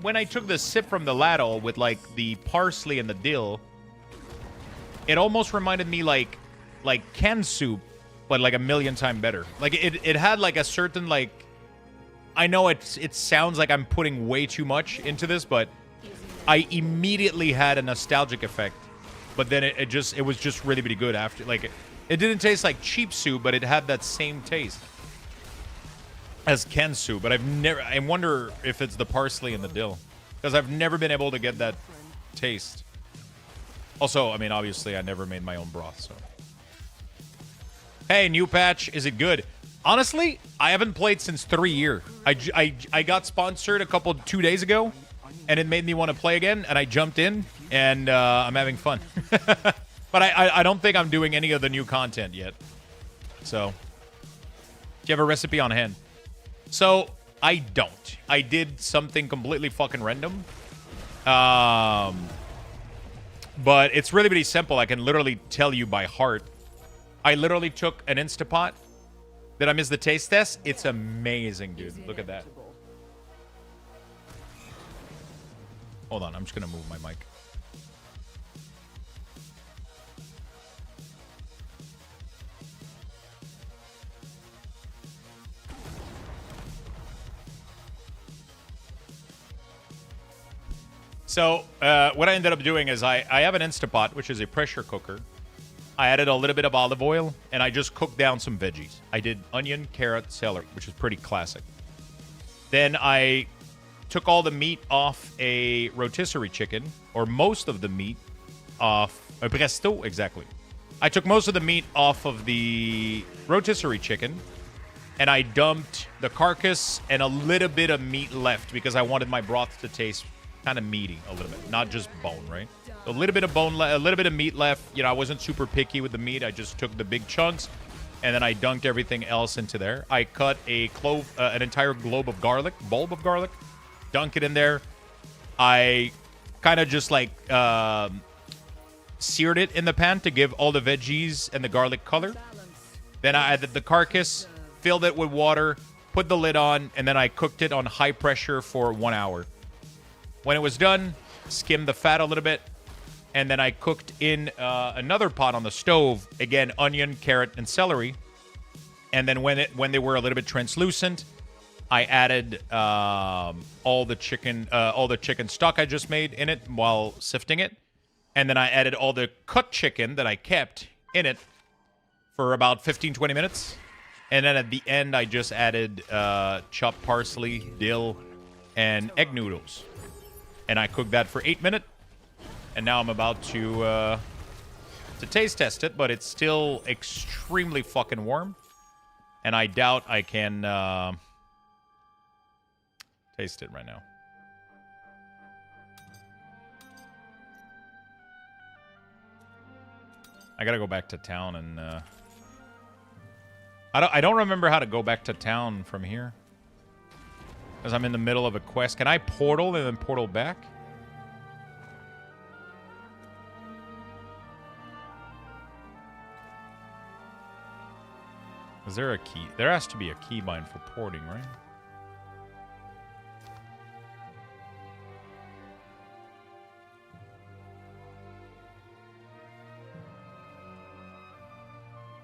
when I took the sip from the ladle with, like, the parsley and the dill, it almost reminded me, like canned soup, but, like, a million times better. Like, it had, like, a certain, like... I know it sounds like I'm putting way too much into this, but I immediately had a nostalgic effect. But then it was just really, really good after. Like, it didn't taste like cheap soup, but it had that same taste as canned soup, but I wonder if it's the parsley and the dill, because I've never been able to get that taste. Also, I mean, obviously, I never made my own broth, so. Hey, new patch, is it good? Honestly, I haven't played since 3 years. I got sponsored 2 days ago, and it made me want to play again, and I jumped in, and I'm having fun. But I don't think I'm doing any of the new content yet. So, do you have a recipe on hand? So, I don't. I did something completely fucking random. But it's really, really simple. I can literally tell you by heart. I literally took an Instapot. Did I miss the taste test? It's amazing, dude. Look at that. Hold on. I'm just going to move my mic. So, what I ended up doing is I have an Instapot, which is a pressure cooker. I added a little bit of olive oil, and I just cooked down some veggies. I did onion, carrot, celery, which is pretty classic. Then I took all the meat off a rotisserie chicken, or most of the meat off a presto, exactly. I took most of the meat off of the rotisserie chicken, and I dumped the carcass and a little bit of meat left because I wanted my broth to taste kind of meaty a little bit, not just bone, right? A little bit of bone, a little bit of meat left. You know, I wasn't super picky with the meat. I just took the big chunks, and then I dunked everything else into there. I cut a clove, an entire bulb of garlic, dunk it in there. I kind of just like seared it in the pan to give all the veggies and the garlic color. Then I added the carcass, filled it with water, put the lid on, and then I cooked it on high pressure for 1 hour. When it was done, skimmed the fat a little bit, and then I cooked in another pot on the stove. Again, onion, carrot, and celery. And then when they were a little bit translucent, I added all the chicken stock I just made in it while sifting it, and then I added all the cut chicken that I kept in it for about 15-20 minutes. And then at the end, I just added chopped parsley, dill, and egg noodles. And I cooked that for 8 minutes. And now I'm about to taste test it, but it's still extremely fucking warm. And I doubt I can taste it right now. I gotta go back to town and I don't remember how to go back to town from here. Because I'm in the middle of a quest. Can I portal and then portal back? Is there a key? There has to be a keybind for porting, right?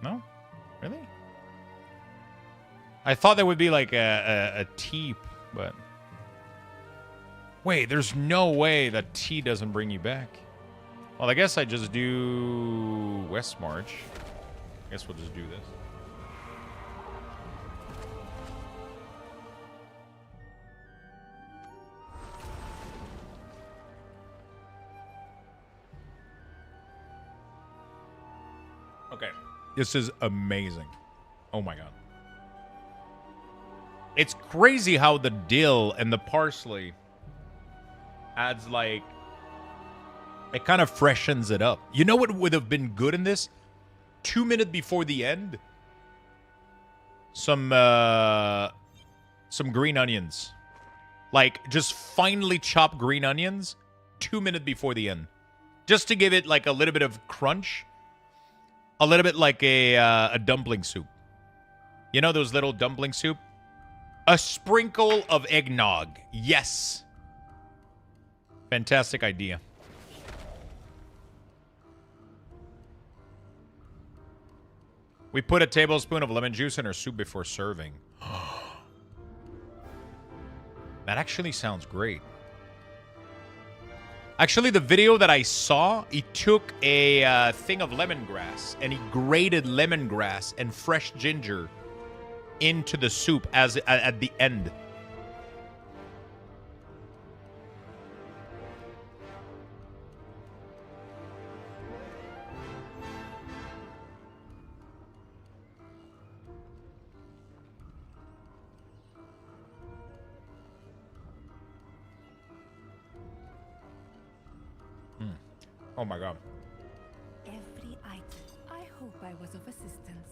No? Really? I thought there would be like a T, but... Wait, there's no way that T doesn't bring you back. Well, I guess I just do West March. I guess we'll just do this. Okay. This is amazing. Oh my god. It's crazy how the dill and the parsley adds like... It kind of freshens it up. You know what would have been good in this? 2 minutes before the end. Some green onions. Like, just finely chopped green onions. 2 minutes before the end. Just to give it like a little bit of crunch. A little bit like a dumpling soup. You know those little dumpling soup? A sprinkle of eggnog. Yes. Fantastic idea. We put a tablespoon of lemon juice in our soup before serving. That actually sounds great. Actually, the video that I saw, he took a thing of lemongrass and he grated lemongrass and fresh ginger into the soup at the end. Oh my god. Every item. I hope I was of assistance.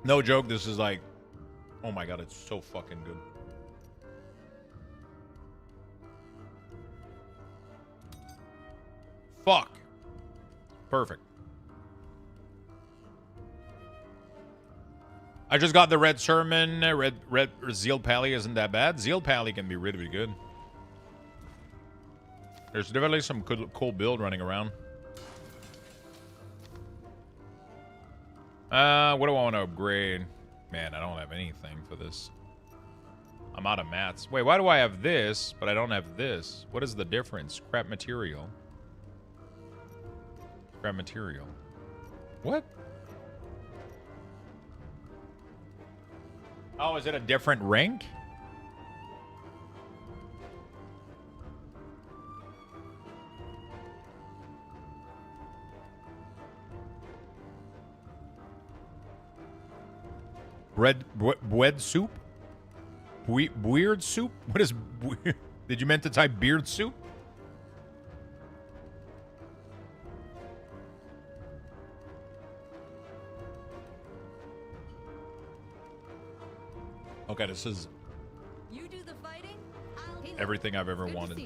No joke, this is like... Oh my god, it's so fucking good. Fuck. Perfect. I just got the red sermon. Red Zeal Pally isn't that bad. Zeal Pally can be really good. There's definitely some cool build running around. What do I want to upgrade? Man, I don't have anything for this. I'm out of mats. Wait, why do I have this, but I don't have this? What is the difference? Scrap material. Scrap material. What? Oh, is it a different rank? Bread soup? Weird soup? What is... Did you meant to type beard soup? Okay, this is You do the fighting? everything I've ever wanted.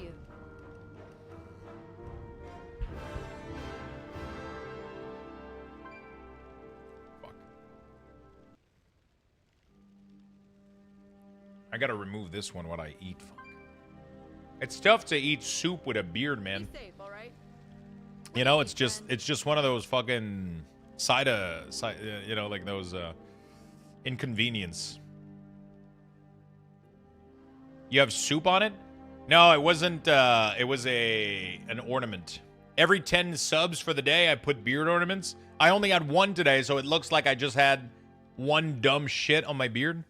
I gotta remove this one while I eat. Fuck. It's tough to eat soup with a beard, man. Safe, all right? You know, it's just one of those fucking side, you know, like those inconvenience. You have soup on it? No, it wasn't. It was an ornament. Every 10 subs for the day, I put beard ornaments. I only had one today, so it looks like I just had one dumb shit on my beard.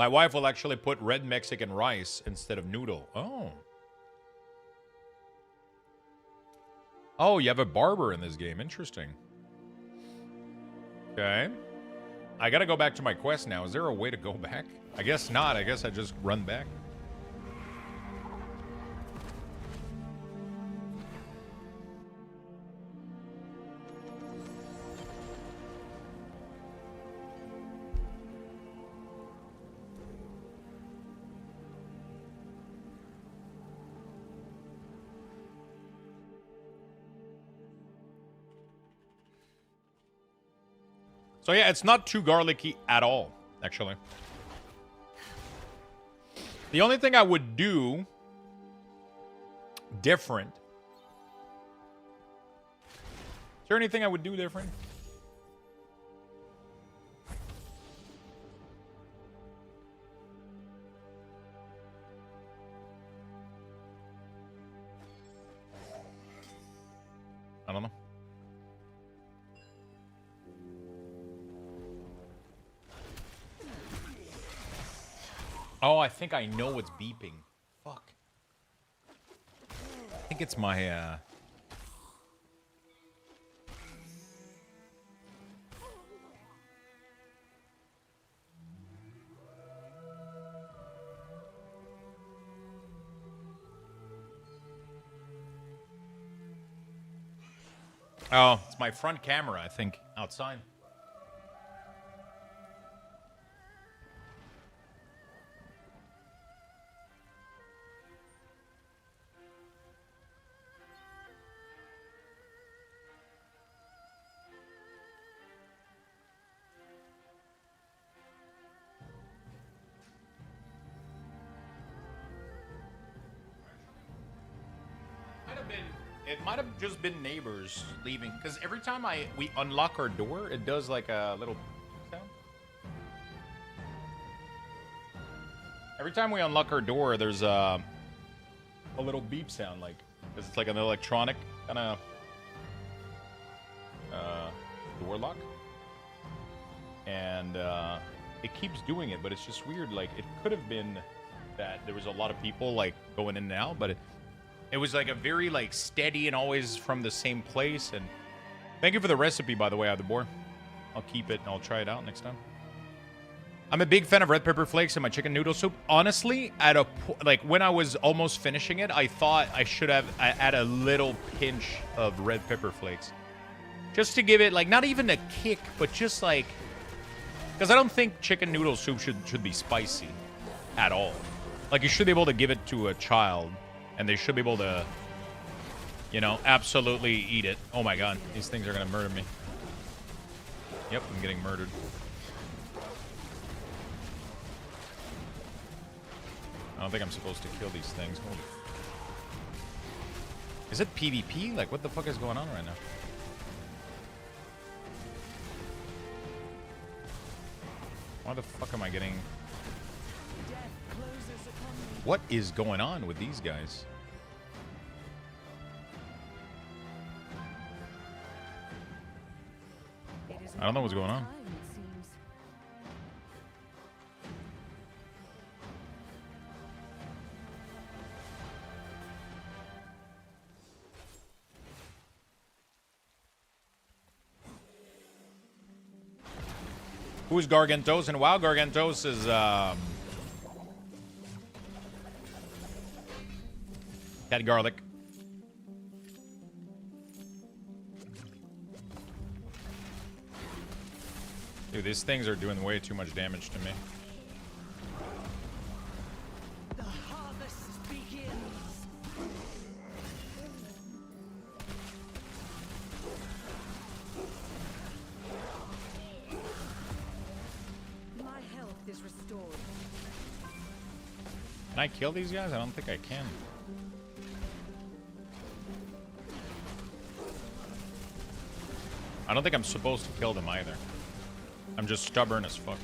My wife will actually put red Mexican rice instead of noodle. Oh. Oh, you have a barber in this game. Interesting. Okay. I gotta go back to my quest now. Is there a way to go back? I guess not. I guess I just run back. So yeah, it's not too garlicky at all, actually. The only thing I would do different. Is there anything I would do different? I don't know. Oh, I think I know what's beeping. Fuck. I think it's my, Oh, it's my front camera, I think, outside. It might have just been neighbors leaving, because every time we unlock our door, it does like a little sound. Every time we unlock our door, there's a little beep sound, like, because it's like an electronic kind of door lock, and it keeps doing it, but it's just weird. Like, it could have been that there was a lot of people like going in and out, but it was like a very like steady and always from the same place. And thank you for the recipe, by the way, Adabor. I'll keep it and I'll try it out next time. I'm a big fan of red pepper flakes in my chicken noodle soup. Honestly, like when I was almost finishing it, I thought I should have add a little pinch of red pepper flakes, just to give it like not even a kick, but just like, because I don't think chicken noodle soup should be spicy at all. Like, you should be able to give it to a child, and they should be able to, you know, absolutely eat it. Oh my god, these things are gonna murder me. Yep, I'm getting murdered. I don't think I'm supposed to kill these things. Holy. Is it PvP? Like, what the fuck is going on right now? Why the fuck am I getting... What is going on with these guys? I don't know what's going on. Who's Gargantos? And wow, Gargantos is got garlic. Dude, these things are doing way too much damage to me. The harvest begins. My health is restored. Can I kill these guys? I don't think I can. I don't think I'm supposed to kill them either. I'm just stubborn as fuck.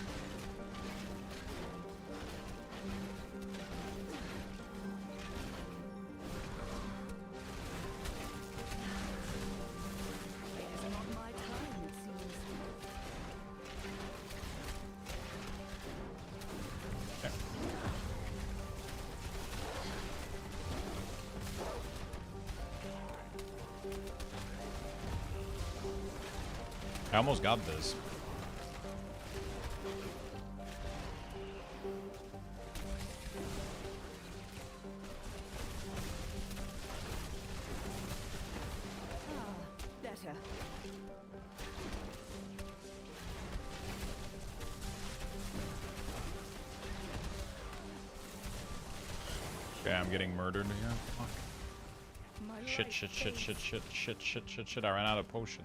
I almost got this. Better. Okay, I'm getting murdered here. Fuck. My Shit, life shit, shit, fades. shit, shit, shit, shit, shit, shit. I ran out of potion.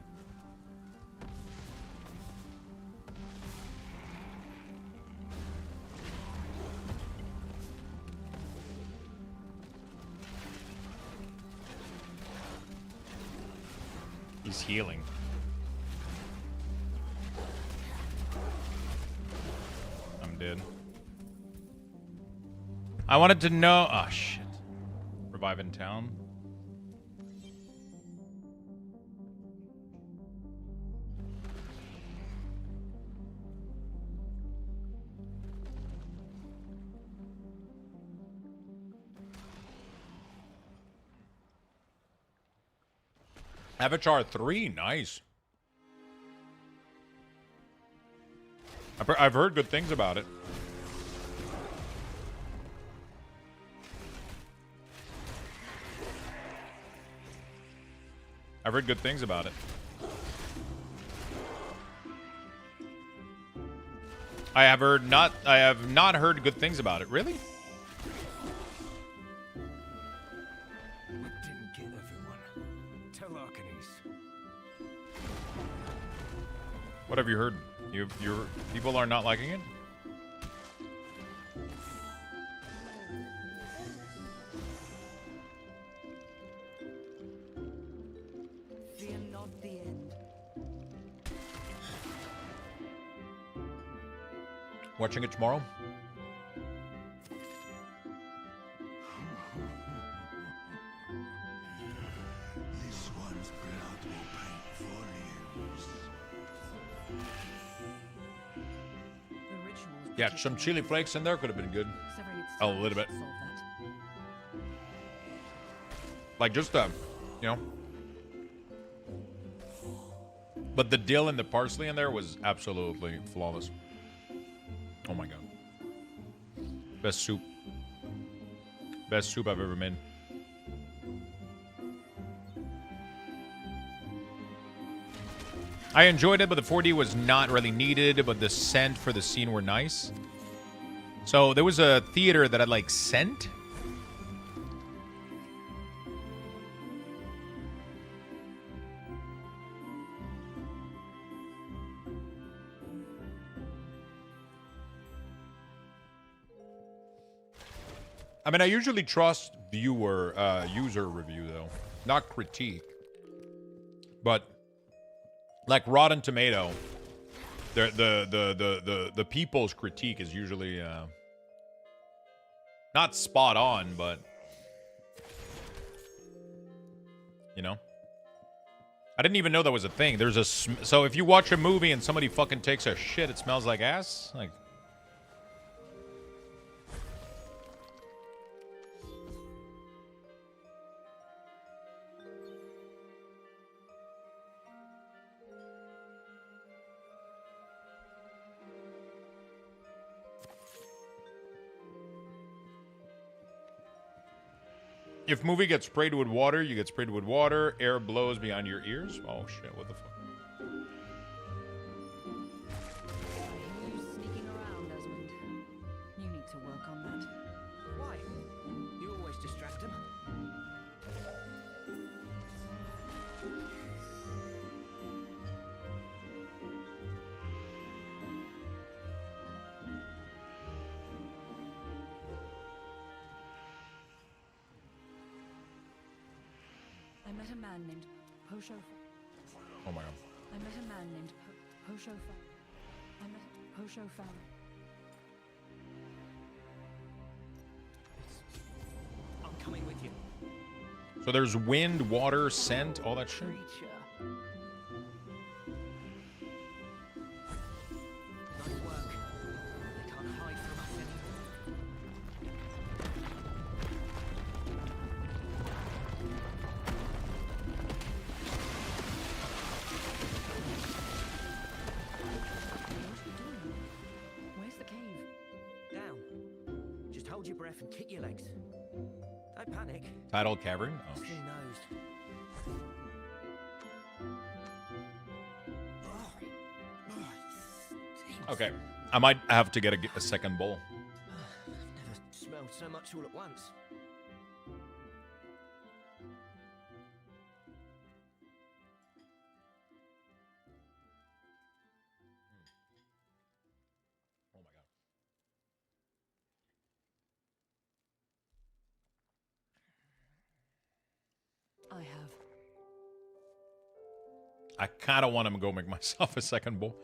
He's healing. I'm dead. I wanted to know. Oh shit. Revive in town. Avatar 3, nice. I've heard good things about it. I've heard good things about it. I have not heard good things about it. Really? Didn't get everyone. Tell Arcanes. What have you heard? Your people are not liking it? Fear not the end. Watching it tomorrow? This one's blood will paint volumes. The rituals. Yeah, some chili flakes in there could have been good. Severing its A little bit. solve that. Like just you know. But the dill and the parsley in there was absolutely flawless. Oh my god. Best soup. Best soup I've ever made. I enjoyed it, but the 4D was not really needed, but the scent for the scene were nice. So there was a theater that had like scent. I mean, I usually trust viewer, user review though, not critique. But like Rotten Tomato, the people's critique is usually not spot on, but you know. I didn't even know that was a thing. There's a so if you watch a movie and somebody fucking takes a shit, it smells like ass. Like. If movie gets sprayed with water, you get sprayed with water. Air blows behind your ears. Oh shit! What the fuck? You sneaking around, Desmond. You need to work on that. Why? You always distract him. I met a man named Posho. Oh my god. I met a man named Posho. I met Posho Fan. I'm coming with you. So there's wind, water, scent, all that shit. Creature. Nice work. They can't hide from us anymore. hold your breath and kick your legs. Don't panic. Tidal Cavern? Oh, Who knows? okay. I might have to get a second bowl. Never smelled so much all at once. Oh my god. I have. I kind of want to go make myself a second bowl.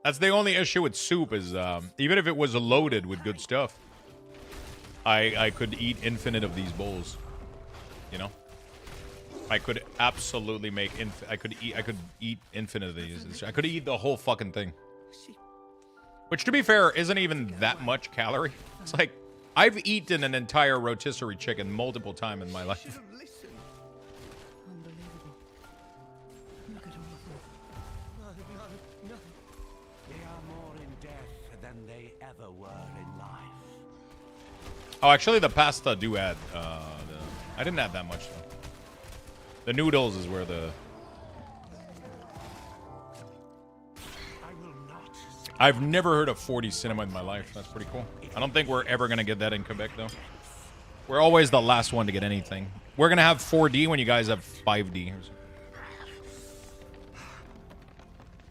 That's the only issue with soup is even if it was loaded with good stuff, I could eat infinite of these bowls. You know, I could absolutely make I could eat infinite of these. I could eat the whole fucking thing. Which, to be fair, isn't even that much calorie. It's like I've eaten an entire rotisserie chicken multiple times in my life. Unbelievable. Look at all of them. No. They are more in death than they ever were in life. Oh, actually, the pasta do add. I didn't add that much though. The noodles is where the. I've never heard of 40 cinema in my life. That's pretty cool. I don't think we're ever gonna get that in Quebec though. We're always the last one to get anything. We're gonna have 4D when you guys have 5D.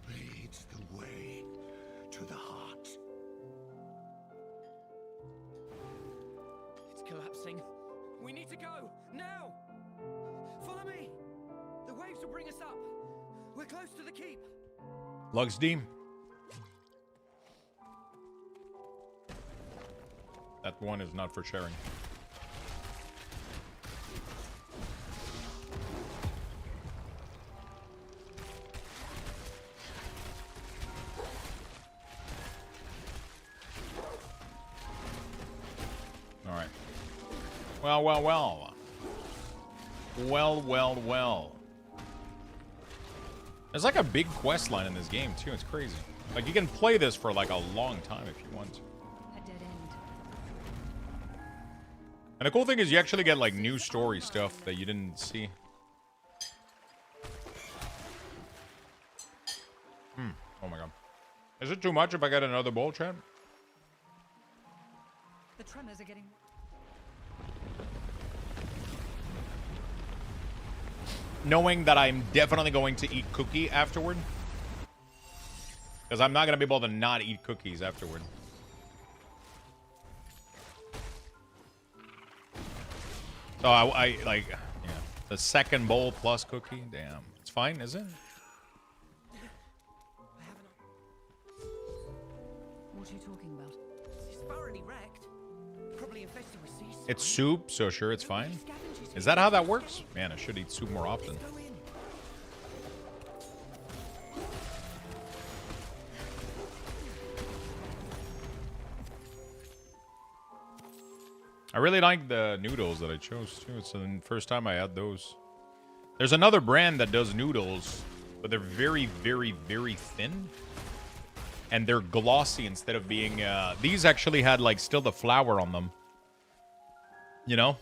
Leads the way to the heart. It's collapsing. We need to go now. Follow me. The waves will bring us up. We're close to the keep. Luxthos. That one is not for sharing. All right. Well. There's like a big quest line in this game too. It's crazy. Like you can play this for like a long time if you want to. A dead end. And the cool thing is you actually get like new story stuff that you didn't see. Oh my god. Is it too much if I get another bowl, chat? The tremors are getting. Knowing that I'm definitely going to eat cookie afterward. Because I'm not going to be able to not eat cookies afterward. So I like, yeah. The second bowl plus cookie. Damn. It's fine, is it? What are you talking about? It's thoroughly wrecked. Probably infested with sea. It's soup, so sure, it's fine. Is that how that works? Man, I should eat soup more often. I really like the noodles that I chose too. It's the first time I had those. There's another brand that does noodles, but they're very, very, very thin. And they're glossy instead of being... these actually had like still the flour on them. You know?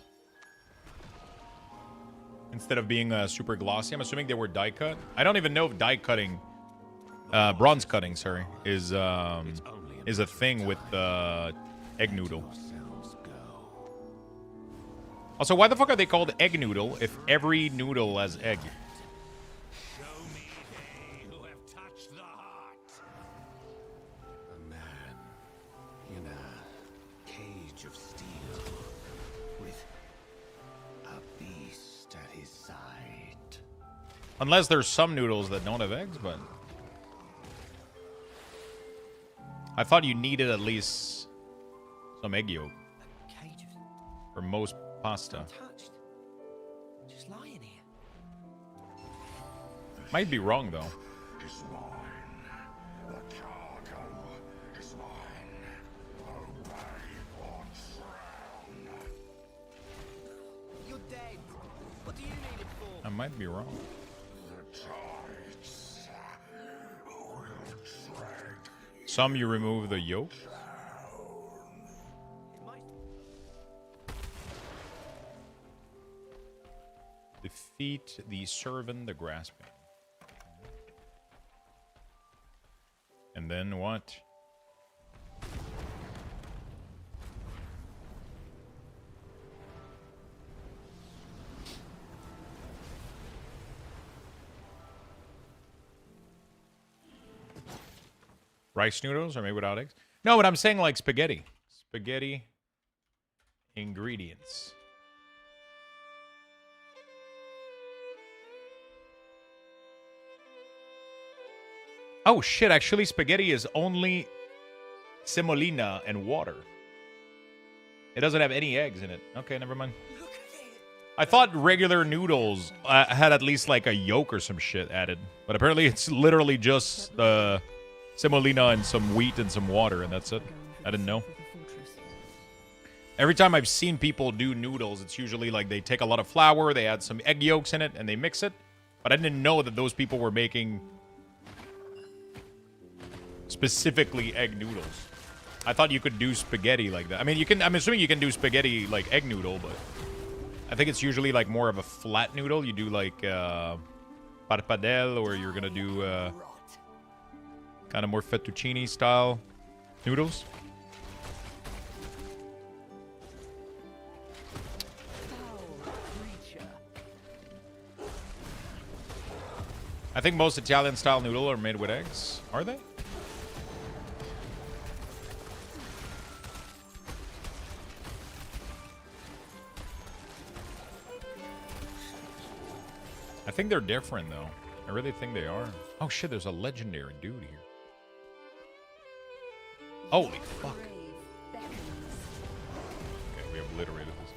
Instead of being super glossy. I'm assuming they were die cut. I don't even know if die cutting... bronze cutting, sorry. Is a thing with egg noodle. Also, why the fuck are they called egg noodle if every noodle has egg? Show me they who have touched the heart. A man in a cage of steel with a beast at his side. Unless there's some noodles that don't have eggs, but... I thought you needed at least some egg yolk. For most pasta. Untouched. Just lying here. Might be wrong, though. Is mine. The cargo is mine. Obey or drown. You're dead. What do you need it for? I might be wrong. The tides will drag. Some you remove the yolk. Defeat the servant, the grasping. And then what? Rice noodles are made without eggs? No, but I'm saying like spaghetti. Spaghetti ingredients. Oh shit, actually spaghetti is only semolina and water. It doesn't have any eggs in it. Okay, never mind. I thought regular noodles had at least like a yolk or some shit added. But apparently it's literally just semolina and some wheat and some water, and that's it. I didn't know. Every time I've seen people do noodles, it's usually like they take a lot of flour, they add some egg yolks in it, and they mix it. But I didn't know that those people were making specifically egg noodles. I thought you could do spaghetti like that. I mean, you can. I'm assuming you can do spaghetti like egg noodle, but I think it's usually like more of a flat noodle. You do like parpadelle, or you're gonna do kind of more fettuccine style noodles. I think most Italian style noodle are made with eggs. Are they? I think they're different, though. I really think they are. Oh, shit, there's a legendary dude here. Holy fuck. Okay, we obliterated this.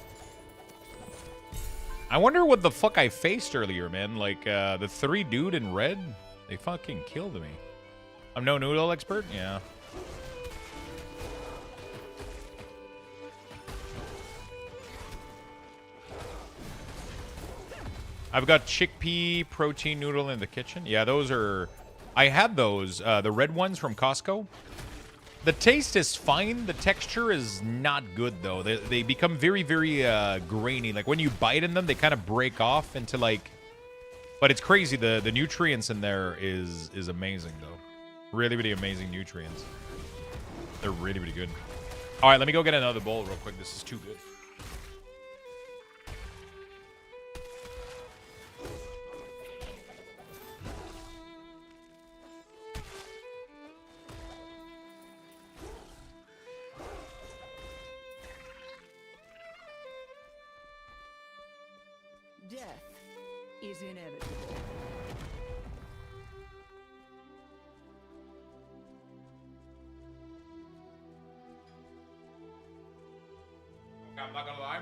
I wonder what the fuck I faced earlier, man. Like, the 3 dude in red, they fucking killed me. I'm no noodle expert? Yeah. I've got chickpea protein noodle in the kitchen. Yeah, those are... I had those, the red ones from Costco. The taste is fine. The texture is not good, though. They become very, very grainy. Like, when you bite in them, they kind of break off into, like... But it's crazy. The nutrients in there is amazing, though. Really, really amazing nutrients. They're really, really good. All right, let me go get another bowl real quick. This is too good. Death is inevitable. Okay, I'm not gonna lie.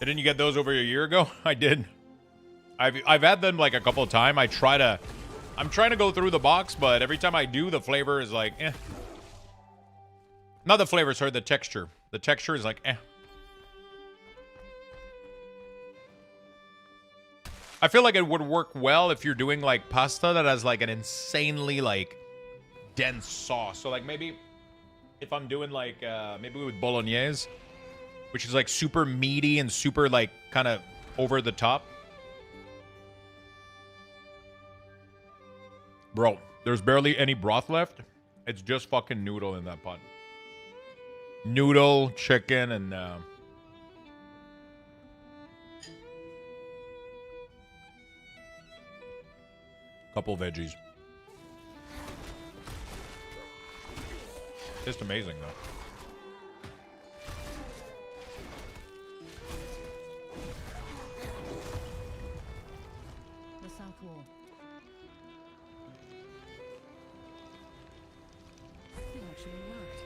Didn't you get those over a year ago? I did. I've had them like a couple of times. I'm trying to go through the box, but every time I do, the flavor is like, eh. Not the flavor, sorry, the texture. The texture is like, eh. I feel like it would work well if you're doing like pasta that has like an insanely like dense sauce. So like maybe if I'm doing like maybe with bolognese, which is like super meaty and super like kind of over the top. Bro, there's barely any broth left. It's just fucking noodle in that pot. Noodle, chicken, and couple veggies. Just amazing, though. The South Wall. It actually worked.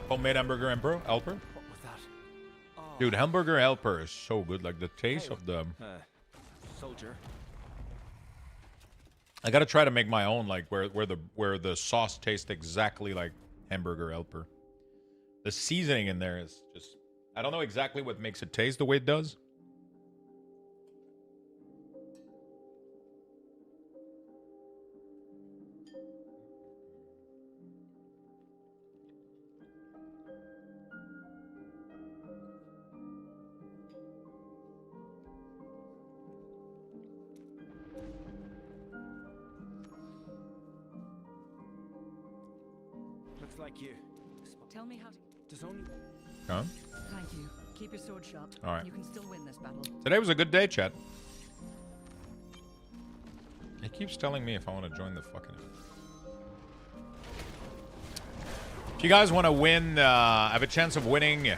Homemade hamburger helper? What was that? Oh. Dude, hamburger helper is so good. Like the taste of the... Soldier. I gotta try to make my own, like where the sauce tastes exactly like hamburger helper. The seasoning in there is just... I don't know exactly what makes it taste the way it does. just like you. Tell me how to... There's only... Huh? Thank you. Keep your sword sharp. All right. You can still win this battle. Today was a good day, chat. It keeps telling me if I want to join the fucking... If you guys want to win, have a chance of winning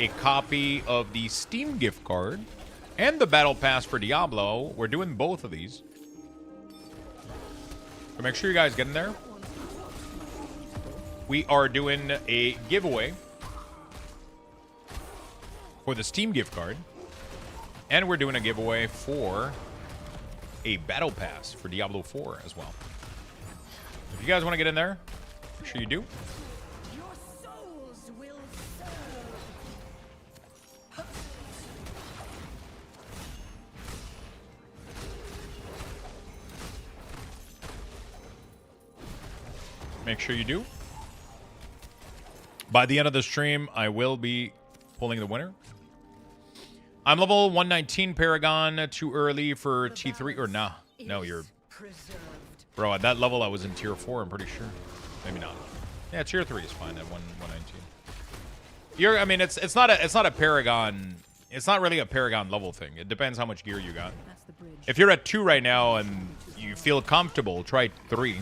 a copy of the Steam gift card and the Battle Pass for Diablo. We're doing both of these. So make sure you guys get in there. We are doing a giveaway for the Steam gift card. And we're doing a giveaway for a Battle Pass for Diablo 4 as well. If you guys want to get in there, make sure you do. Your souls will serve. Make sure you do. By the end of the stream, I will be pulling the winner. I'm level 119 Paragon. Too early for T3 or nah? No, you're... Bro, at that level I was in tier 4, I'm pretty sure. Maybe not. Yeah, tier 3 is fine at 119. You're I mean it's not a Paragon. It's not really a Paragon level thing. It depends how much gear you got. If you're at 2 right now and you feel comfortable, try 3.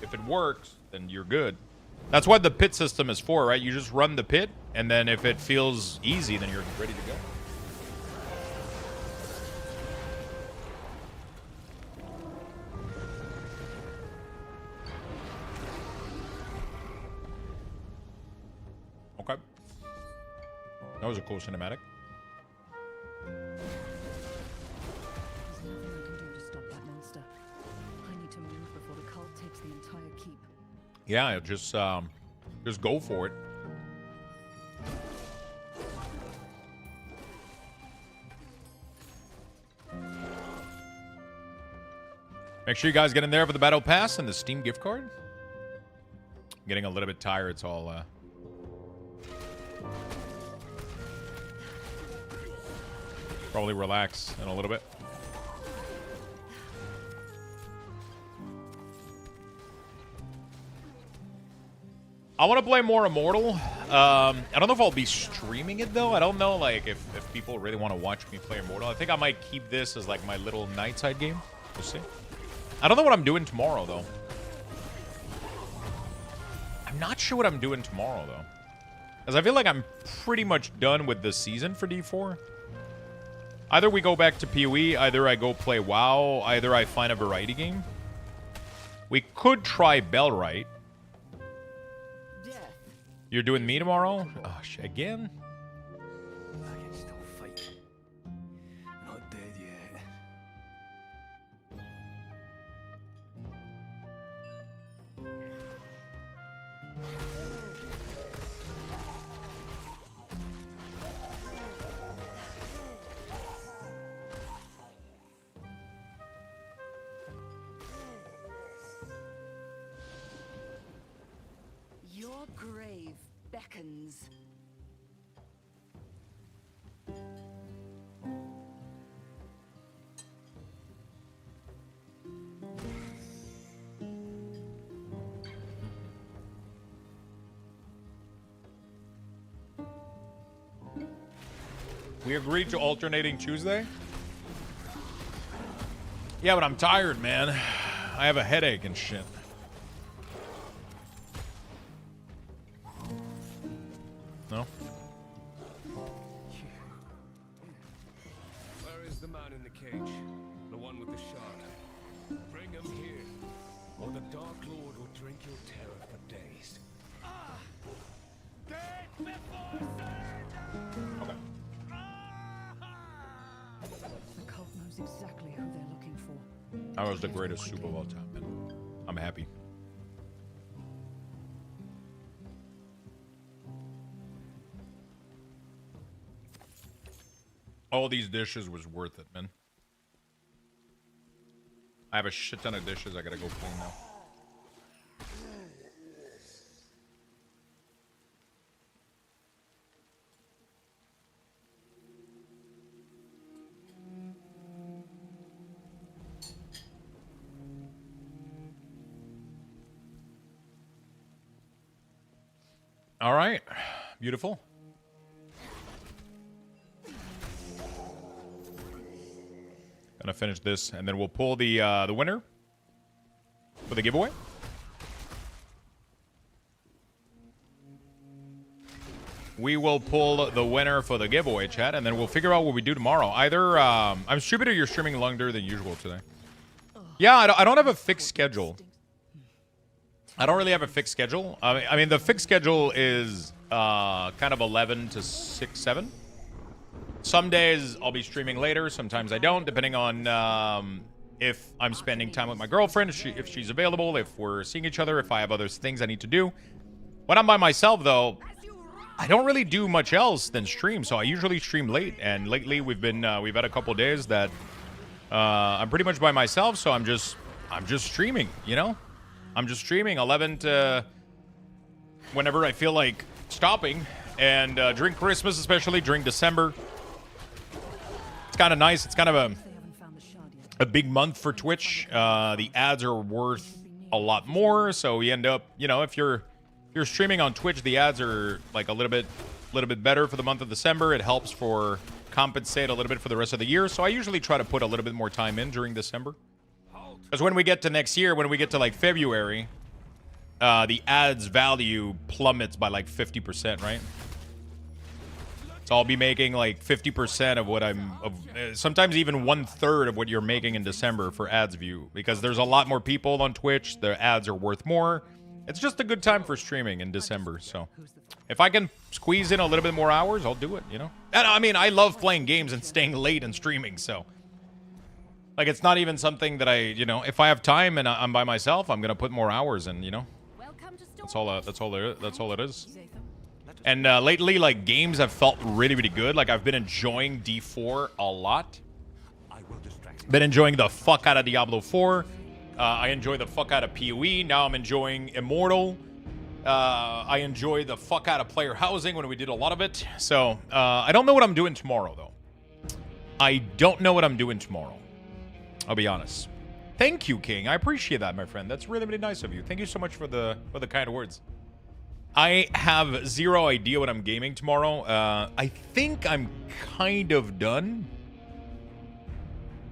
If it works, then you're good. That's what the pit system is for, right? You just run the pit, and then if it feels easy, then you're ready to go. Okay. That was a cool cinematic. There's nothing I can do to stop that monster. I need to move before the cult takes the entire keep. Yeah, just go for it. Make sure you guys get in there for the Battle Pass and the Steam gift card. I'm getting a little bit tired. It's all probably relax in a little bit. I want to play more Immortal. I don't know if I'll be streaming it though. I don't know like if people really want to watch me play Immortal. I think I might keep this as like my little nightside game. We'll see. I don't know what I'm doing tomorrow though. I'm not sure what I'm doing tomorrow though. Because I feel like I'm pretty much done with the season for D4. Either we go back to PoE, either I go play WoW, either I find a variety game. We could try Bellwright. You're doing me tomorrow? Oh, shit, again? I can still fight. Not dead yet. Your grave beckons. We agreed to alternating Tuesday? Yeah, but I'm tired, man. I have a headache and shit. No? Where is the man in the cage? The one with the shard. Bring him here, or the Dark Lord will drink your terror for days. Okay. The cult knows exactly who they're looking for. That was the greatest soup of all time, man. I'm happy. All these dishes was worth it, man. I have a shit ton of dishes I gotta go clean now. All right. Beautiful. Gonna finish this, and then we'll pull the winner for the giveaway. We will pull the winner for the giveaway, chat, and then we'll figure out what we do tomorrow. Either I'm stupid, or you're streaming longer than usual today. Yeah, I don't have a fixed schedule. I don't really have a fixed schedule. I mean, the fixed schedule is kind of 11 to 6, 7. Some days I'll be streaming later. Sometimes I don't, depending on if I'm spending time with my girlfriend, if she's available, if we're seeing each other, if I have other things I need to do. When I'm by myself, though, I don't really do much else than stream, so I usually stream late. And lately, we've had a couple days that I'm pretty much by myself, so I'm just streaming. You know, I'm just streaming 11 to whenever I feel like stopping. And during Christmas, especially during December, it's kind of nice. It's kind of a big month for Twitch. The ads are worth a lot more, so we end up, you know, if you're streaming on Twitch, the ads are like a little bit better for the month of December. It helps for compensate a little bit for the rest of the year. So I usually try to put a little bit more time in during December. Because when we get to next year, when we get to like February, the ads value plummets by like 50%, right? So I'll be making like 50% of what sometimes even 1/3 of what you're making in December for ads view, because there's a lot more people on Twitch. The ads are worth more. It's just a good time for streaming in December. So if I can squeeze in a little bit more hours, I'll do it, you know? And I mean, I love playing games and staying late and streaming. So like, it's not even something that you know, if I have time and I'm by myself, I'm going to put more hours in, you know? That's all it is. And lately, like, games have felt really, really good. Like, I've been enjoying D4 a lot. Been enjoying the fuck out of Diablo 4. I enjoy the fuck out of PoE. Now I'm enjoying Immortal. I enjoy the fuck out of player housing when we did a lot of it. So, I don't know what I'm doing tomorrow, though. I don't know what I'm doing tomorrow. I'll be honest. Thank you, King. I appreciate that, my friend. That's really, really nice of you. Thank you so much for the kind words. I have zero idea what I'm gaming tomorrow. I think I'm kind of done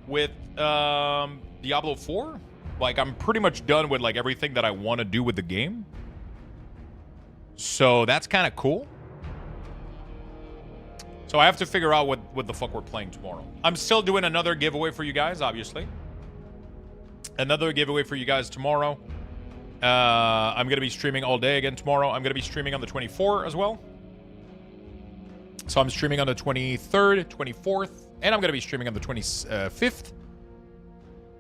with Diablo 4. Like, I'm pretty much done with, like, everything that I want to do with the game. So that's kind of cool. So I have to figure out what the fuck we're playing tomorrow. I'm still doing another giveaway for you guys, obviously. Another giveaway for you guys tomorrow. I'm going to be streaming all day again tomorrow. I'm going to be streaming on the 24th as well. So I'm streaming on the 23rd, 24th, and I'm going to be streaming on the 25th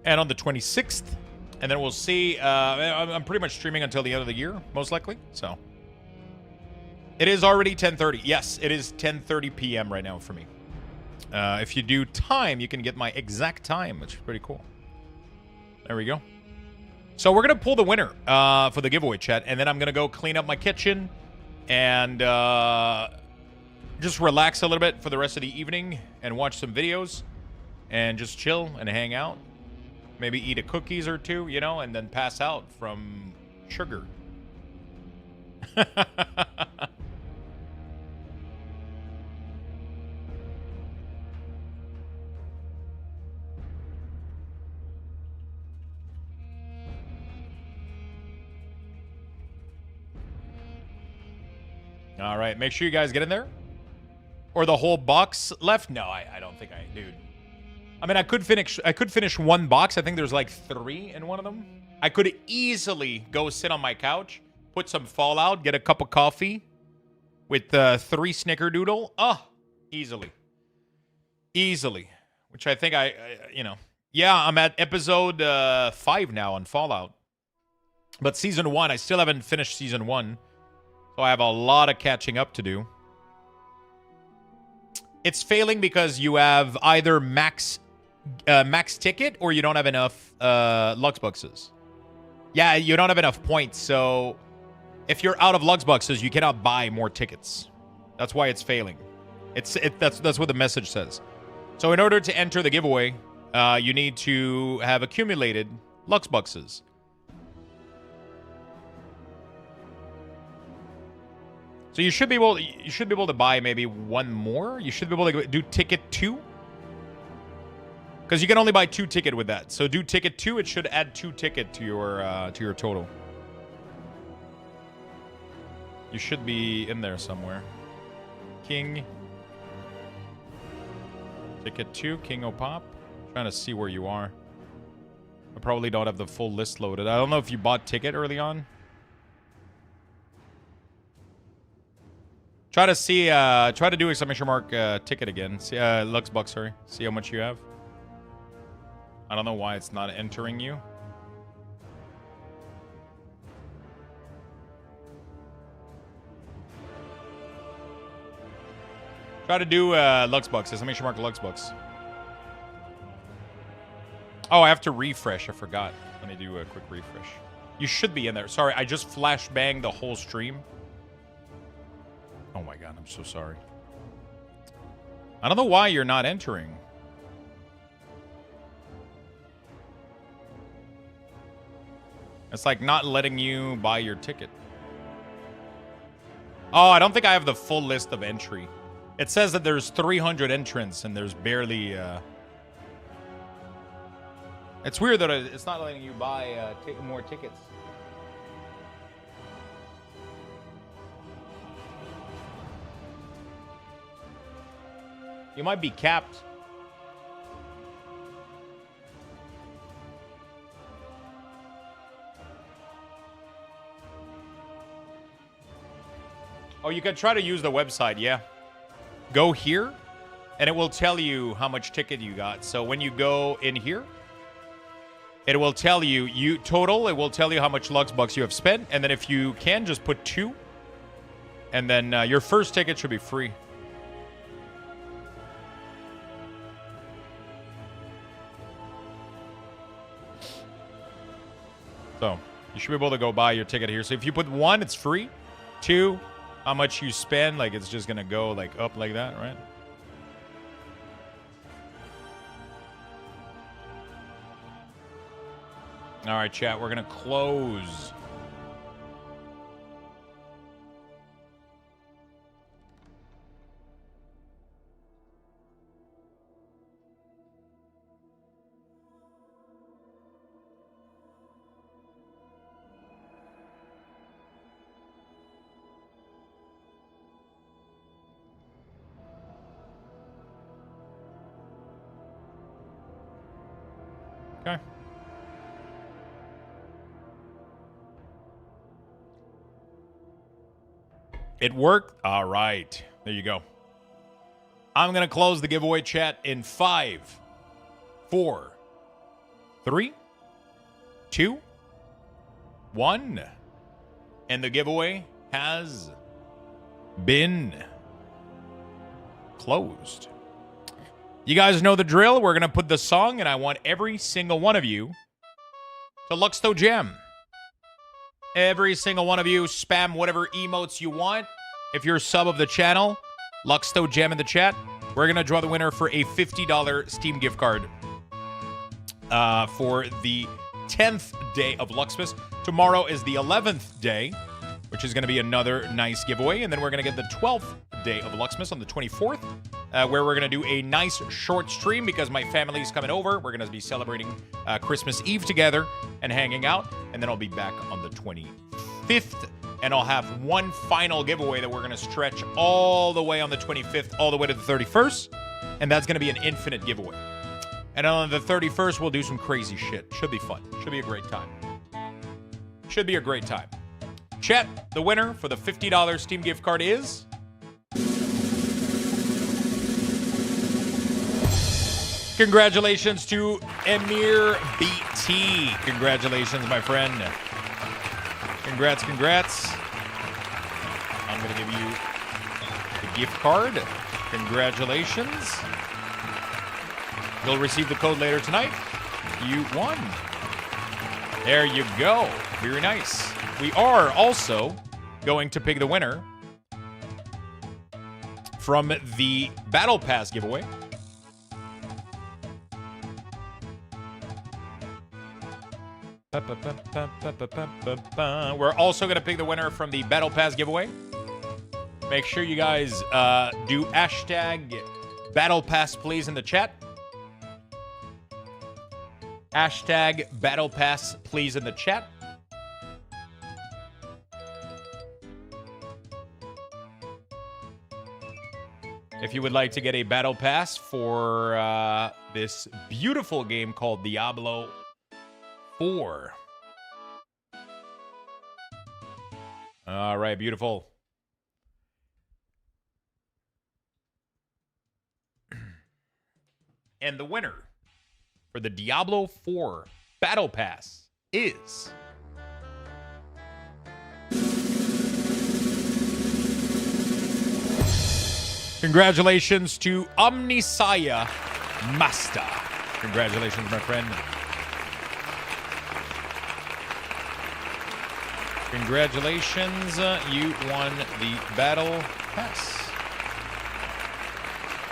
and on the 26th. And then we'll see. I'm pretty much streaming until the end of the year, most likely. So it is already 10:30. Yes, it is 10:30 p.m. right now for me. If you do time, you can get my exact time, which is pretty cool. There we go. So we're going to pull the winner for the giveaway, chat. And then I'm going to go clean up my kitchen and just relax a little bit for the rest of the evening and watch some videos and just chill and hang out. Maybe eat a cookies or two, you know, and then pass out from sugar. All right, make sure you guys get in there. Or the whole box left? No, I don't think dude. I mean, I could finish one box. I think there's like 3 in one of them. I could easily go sit on my couch, put some Fallout, get a cup of coffee with 3 Snickerdoodle. Oh, easily. Easily. Which I think you know. Yeah, I'm at episode 5 now on Fallout. But season 1, I still haven't finished season 1. So I have a lot of catching up to do. It's failing because you have either max ticket or you don't have enough Luxboxes. Yeah, you don't have enough points. So if you're out of Luxboxes, you cannot buy more tickets. That's why it's failing. That's what the message says. So in order to enter the giveaway, you need to have accumulated Luxboxes. So you should be able to buy maybe one more. You should be able to do ticket 2. Because you can only buy 2 ticket with that. So do ticket 2. It should add 2 ticket to your total. You should be in there somewhere. King. Ticket 2, King O'Pop. Trying to see where you are. I probably don't have the full list loaded. I don't know if you bought ticket early on. Try to see, try to do exclamation mark ticket again. See, Luxbuck, sorry. See how much you have. I don't know why it's not entering you. Try to do Luxbucks. Exclamation mark Luxbucks. Oh, I have to refresh. I forgot. Let me do a quick refresh. You should be in there. Sorry, I just flashbanged the whole stream. Oh my god, I'm so sorry. I don't know why you're not entering. It's like not letting you buy your ticket. Oh, I don't think I have the full list of entry. It says that there's 300 entrants and there's barely... It's weird that it's not letting you buy more tickets. You might be capped. Oh, you can try to use the website, yeah. Go here, and it will tell you how much ticket you got. So when you go in here, it will tell you, total, it will tell you how much Luxbucks you have spent, and then if you can, just put 2. And then your first ticket should be free. So, you should be able to go buy your ticket here. So if you put 1, it's free. 2, how much you spend, like it's just gonna go like up like that, right? All right, chat, we're gonna close. Okay. It worked? All right. There you go. I'm going to close the giveaway chat in 5, 4, 3, 2, 1. And the giveaway has been closed. You guys know the drill. We're going to put the song, and I want every single one of you to Luxthos Jam. Every single one of you spam whatever emotes you want. If you're a sub of the channel, Luxthos Jam in the chat. We're going to draw the winner for a $50 Steam gift card for the 10th day of Luxmas. Tomorrow is the 11th day, which is going to be another nice giveaway. And then we're going to get the 12th day of Luxmas on the 24th, where we're going to do a nice short stream because my family's coming over. We're going to be celebrating Christmas Eve together and hanging out. And then I'll be back on the 25th. And I'll have one final giveaway that we're going to stretch all the way on the 25th, all the way to the 31st. And that's going to be an infinite giveaway. And on the 31st, we'll do some crazy shit. Should be fun. Should be a great time. Should be a great time. Chat, the winner for the $50 Steam gift card is... Congratulations to Emir BT. Congratulations, my friend. Congrats, congrats. I'm going to give you the gift card. Congratulations. You'll receive the code later tonight. You won. There you go. Very nice. We are also going to pick the winner from the Battle Pass giveaway. We're also going to pick the winner from the Battle Pass giveaway. Make sure you guys do hashtag Battle Pass, please, in the chat. Hashtag Battle Pass, please, in the chat. If you would like to get a Battle Pass for this beautiful game called Diablo 4. All right, beautiful. And the winner for the Diablo 4 Battle Pass is... Congratulations to Omnisaya Master. Congratulations, my friend. Congratulations, you won the Battle Pass.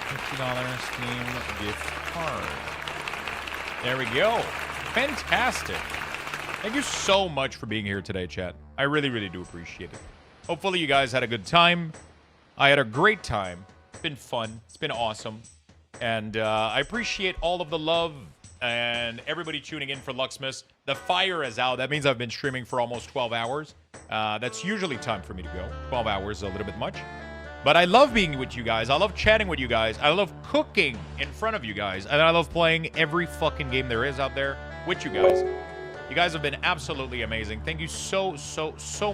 $50 Steam gift card. There we go. Fantastic. Thank you so much for being here today, chat. I really, really do appreciate it. Hopefully you guys had a good time. I had a great time. It's been fun. It's been awesome. And I appreciate all of the love and everybody tuning in for Luxthos. The fire is out. That means I've been streaming for almost 12 hours. That's usually time for me to go. 12 hours is a little bit much. But I love being with you guys. I love chatting with you guys. I love cooking in front of you guys. And I love playing every fucking game there is out there with you guys. You guys have been absolutely amazing. Thank you so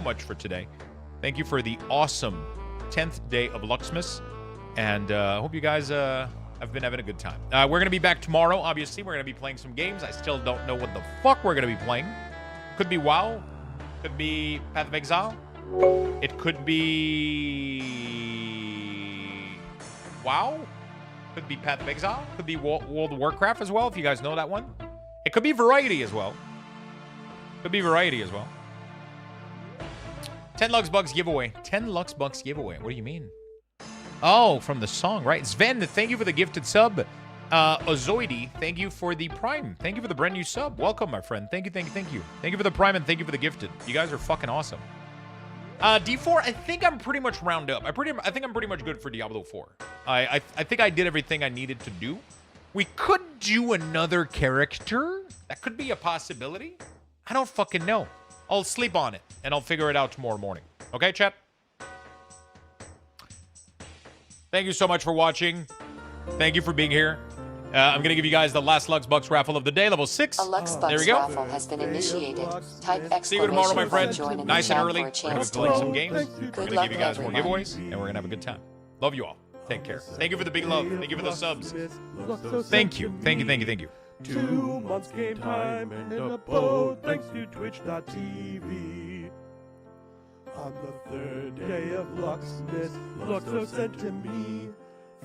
much for today. Thank you for the awesome 10th day of Luxthos. And I hope you guys have been having a good time. We're going to be back tomorrow, obviously. We're going to be playing some games. I still don't know what the fuck we're going to be playing. Could be WoW. Could be Path of Exile. It could be... WoW. Could be Path of Exile. Could be World of Warcraft as well, if you guys know that one. It could be Variety as well. Could be Variety as well. 10 Lux Bucks giveaway. 10 Lux Bucks giveaway. What do you mean? Oh, from the song, right? Sven, thank you for the gifted sub. Ozoidi, thank you for the Prime. Thank you for the brand new sub. Welcome, my friend. Thank you. Thank you for the Prime and thank you for the gifted. You guys are fucking awesome. D4, I think I'm pretty much round up. I think I'm pretty much good for Diablo 4. I think I did everything I needed to do. We could do another character. That could be a possibility. I don't fucking know. I'll sleep on it, and I'll figure it out tomorrow morning. Okay, chat? Thank you so much for watching. Thank you for being here. I'm going to give you guys the last Lux Bucks raffle of the day, level 6. A Lux There we Bucks go. raffle has been initiated. Type See you tomorrow, my friend. join in Nice the and chat early. for a We're going to chance be playing to some win. games. We're going to give you guys more giveaways, and we're going to have a good time. Love you all. Take care. Thank you for the big love. Thank you for the subs. Thank you. 2 months game time and a boat thanks to twitch.tv. On the 3rd day of Luxthos, Luxthos sent to me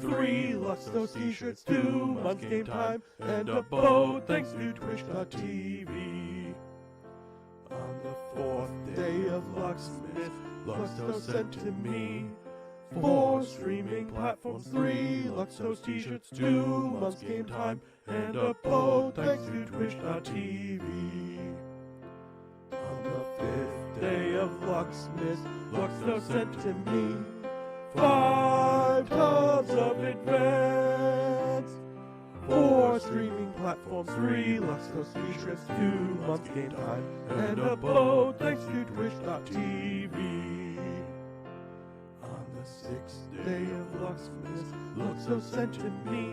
3 Luxthos t-shirts, 2 months game time, and a boat thanks to twitch.tv. On the 4th day of Luxthos, Luxthos sent to me 4 streaming platforms, 3 Luxthos t-shirts, 2 months game time, and a boat thanks to twitch.tv. On the 5th day of Luxthos, Luxthos sent to me 5 tubs of advanced, 4 streaming platforms, 3 Luxthos t-shirts, 2 months game time, and a boat thanks to twitch.tv. On the 6th day of Luxthos, Luxthos sent to me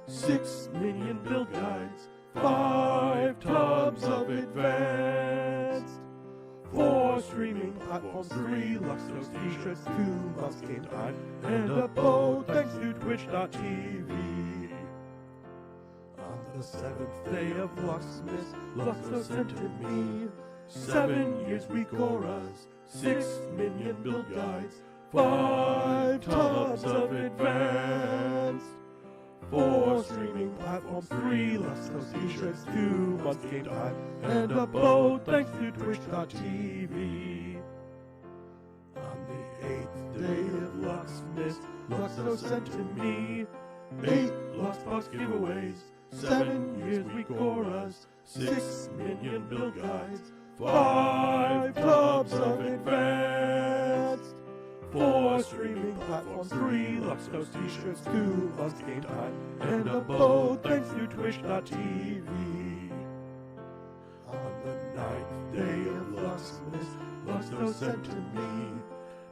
6 minion build guides, 5 tubs of advanced, 4 streaming platforms, 3 Luxthos t-shirts, 2 months game time, and a boat thanks to twitch.tv. On the 7th day of Luxthos, Luxthos sent to me 7 years week auras, 6 minion build guides, 5 tubs of advanced, 4 streaming platforms, 3 Luxthos t-shirts, 2 months game time, and a boat thanks to twitch.tv. On the 8th day of Luxthos, Luxthos sent to me 8 Lux Bucks giveaways, 7 years week auras, 6 minion build guides, 5 tubs of advanced, 4 streaming platforms, 3 Luxthos t-shirts, 2 months game time, and a boat thanks to Twitch.tv. On the 9th day of Luxmas, Luxthos sent to me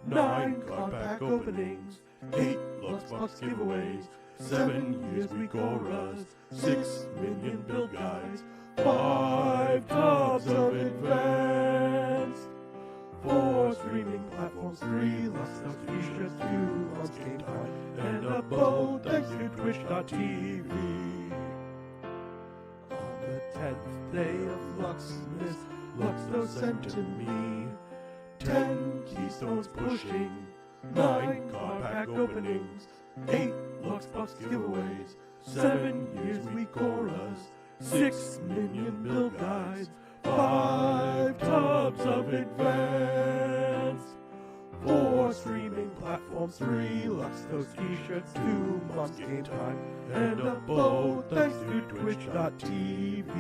9 card pack openings, 8 Luxbox giveaways, 7 years week auras, 6 minion build guides, 5 tubs of advanced, 4 streaming platforms, 3 Luxthos t-shirts, 2 months game time, and a boat thanks to Twitch.tv. On the 10th day of Luxmas, Luxthos sent to me 10 keystones pushing, 9 card pack openings, 8 Luxbox giveaways, 7 years week auras, 6 minion build guides, 5 tubs of advanced, 4 streaming platforms, 3 Luxthos t-shirts, 2 months game time, and a boat thanks to Twitch.tv.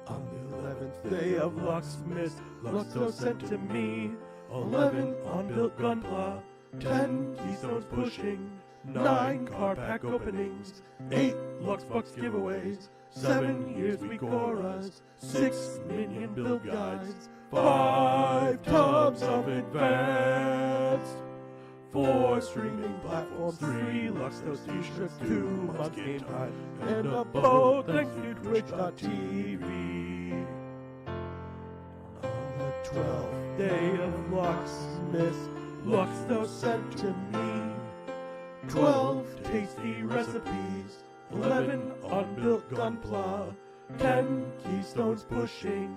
On the 11th day of Luxmas, Luxthos sent to me 11 unbuilt gunpla, 10 keystones pushing, 9 card pack openings, 8 Luxbox giveaways, 7 years week auras, 6 minion build guides, 5 tubs of advanced, 4 streaming platforms, 3 Luxthos t-shirts, 2 months game time, and a boat thanks to Twitch.tv. On the 12th day of Luxmas, Luxthos sent to me 12 tasty recipes, 11 unbuilt gunpla, 10 keystones pushing,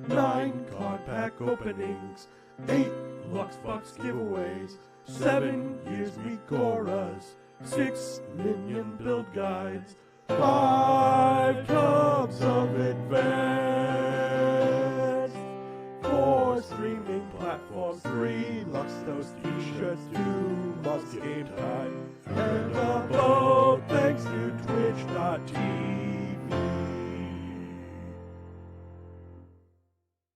9 card pack openings, 8 Luxbox giveaways, 7 years week auras, 6 minion build guides, 5 tubs of advanced, 4 streaming platforms, 3 Luxthos t-shirts, 2 months game time,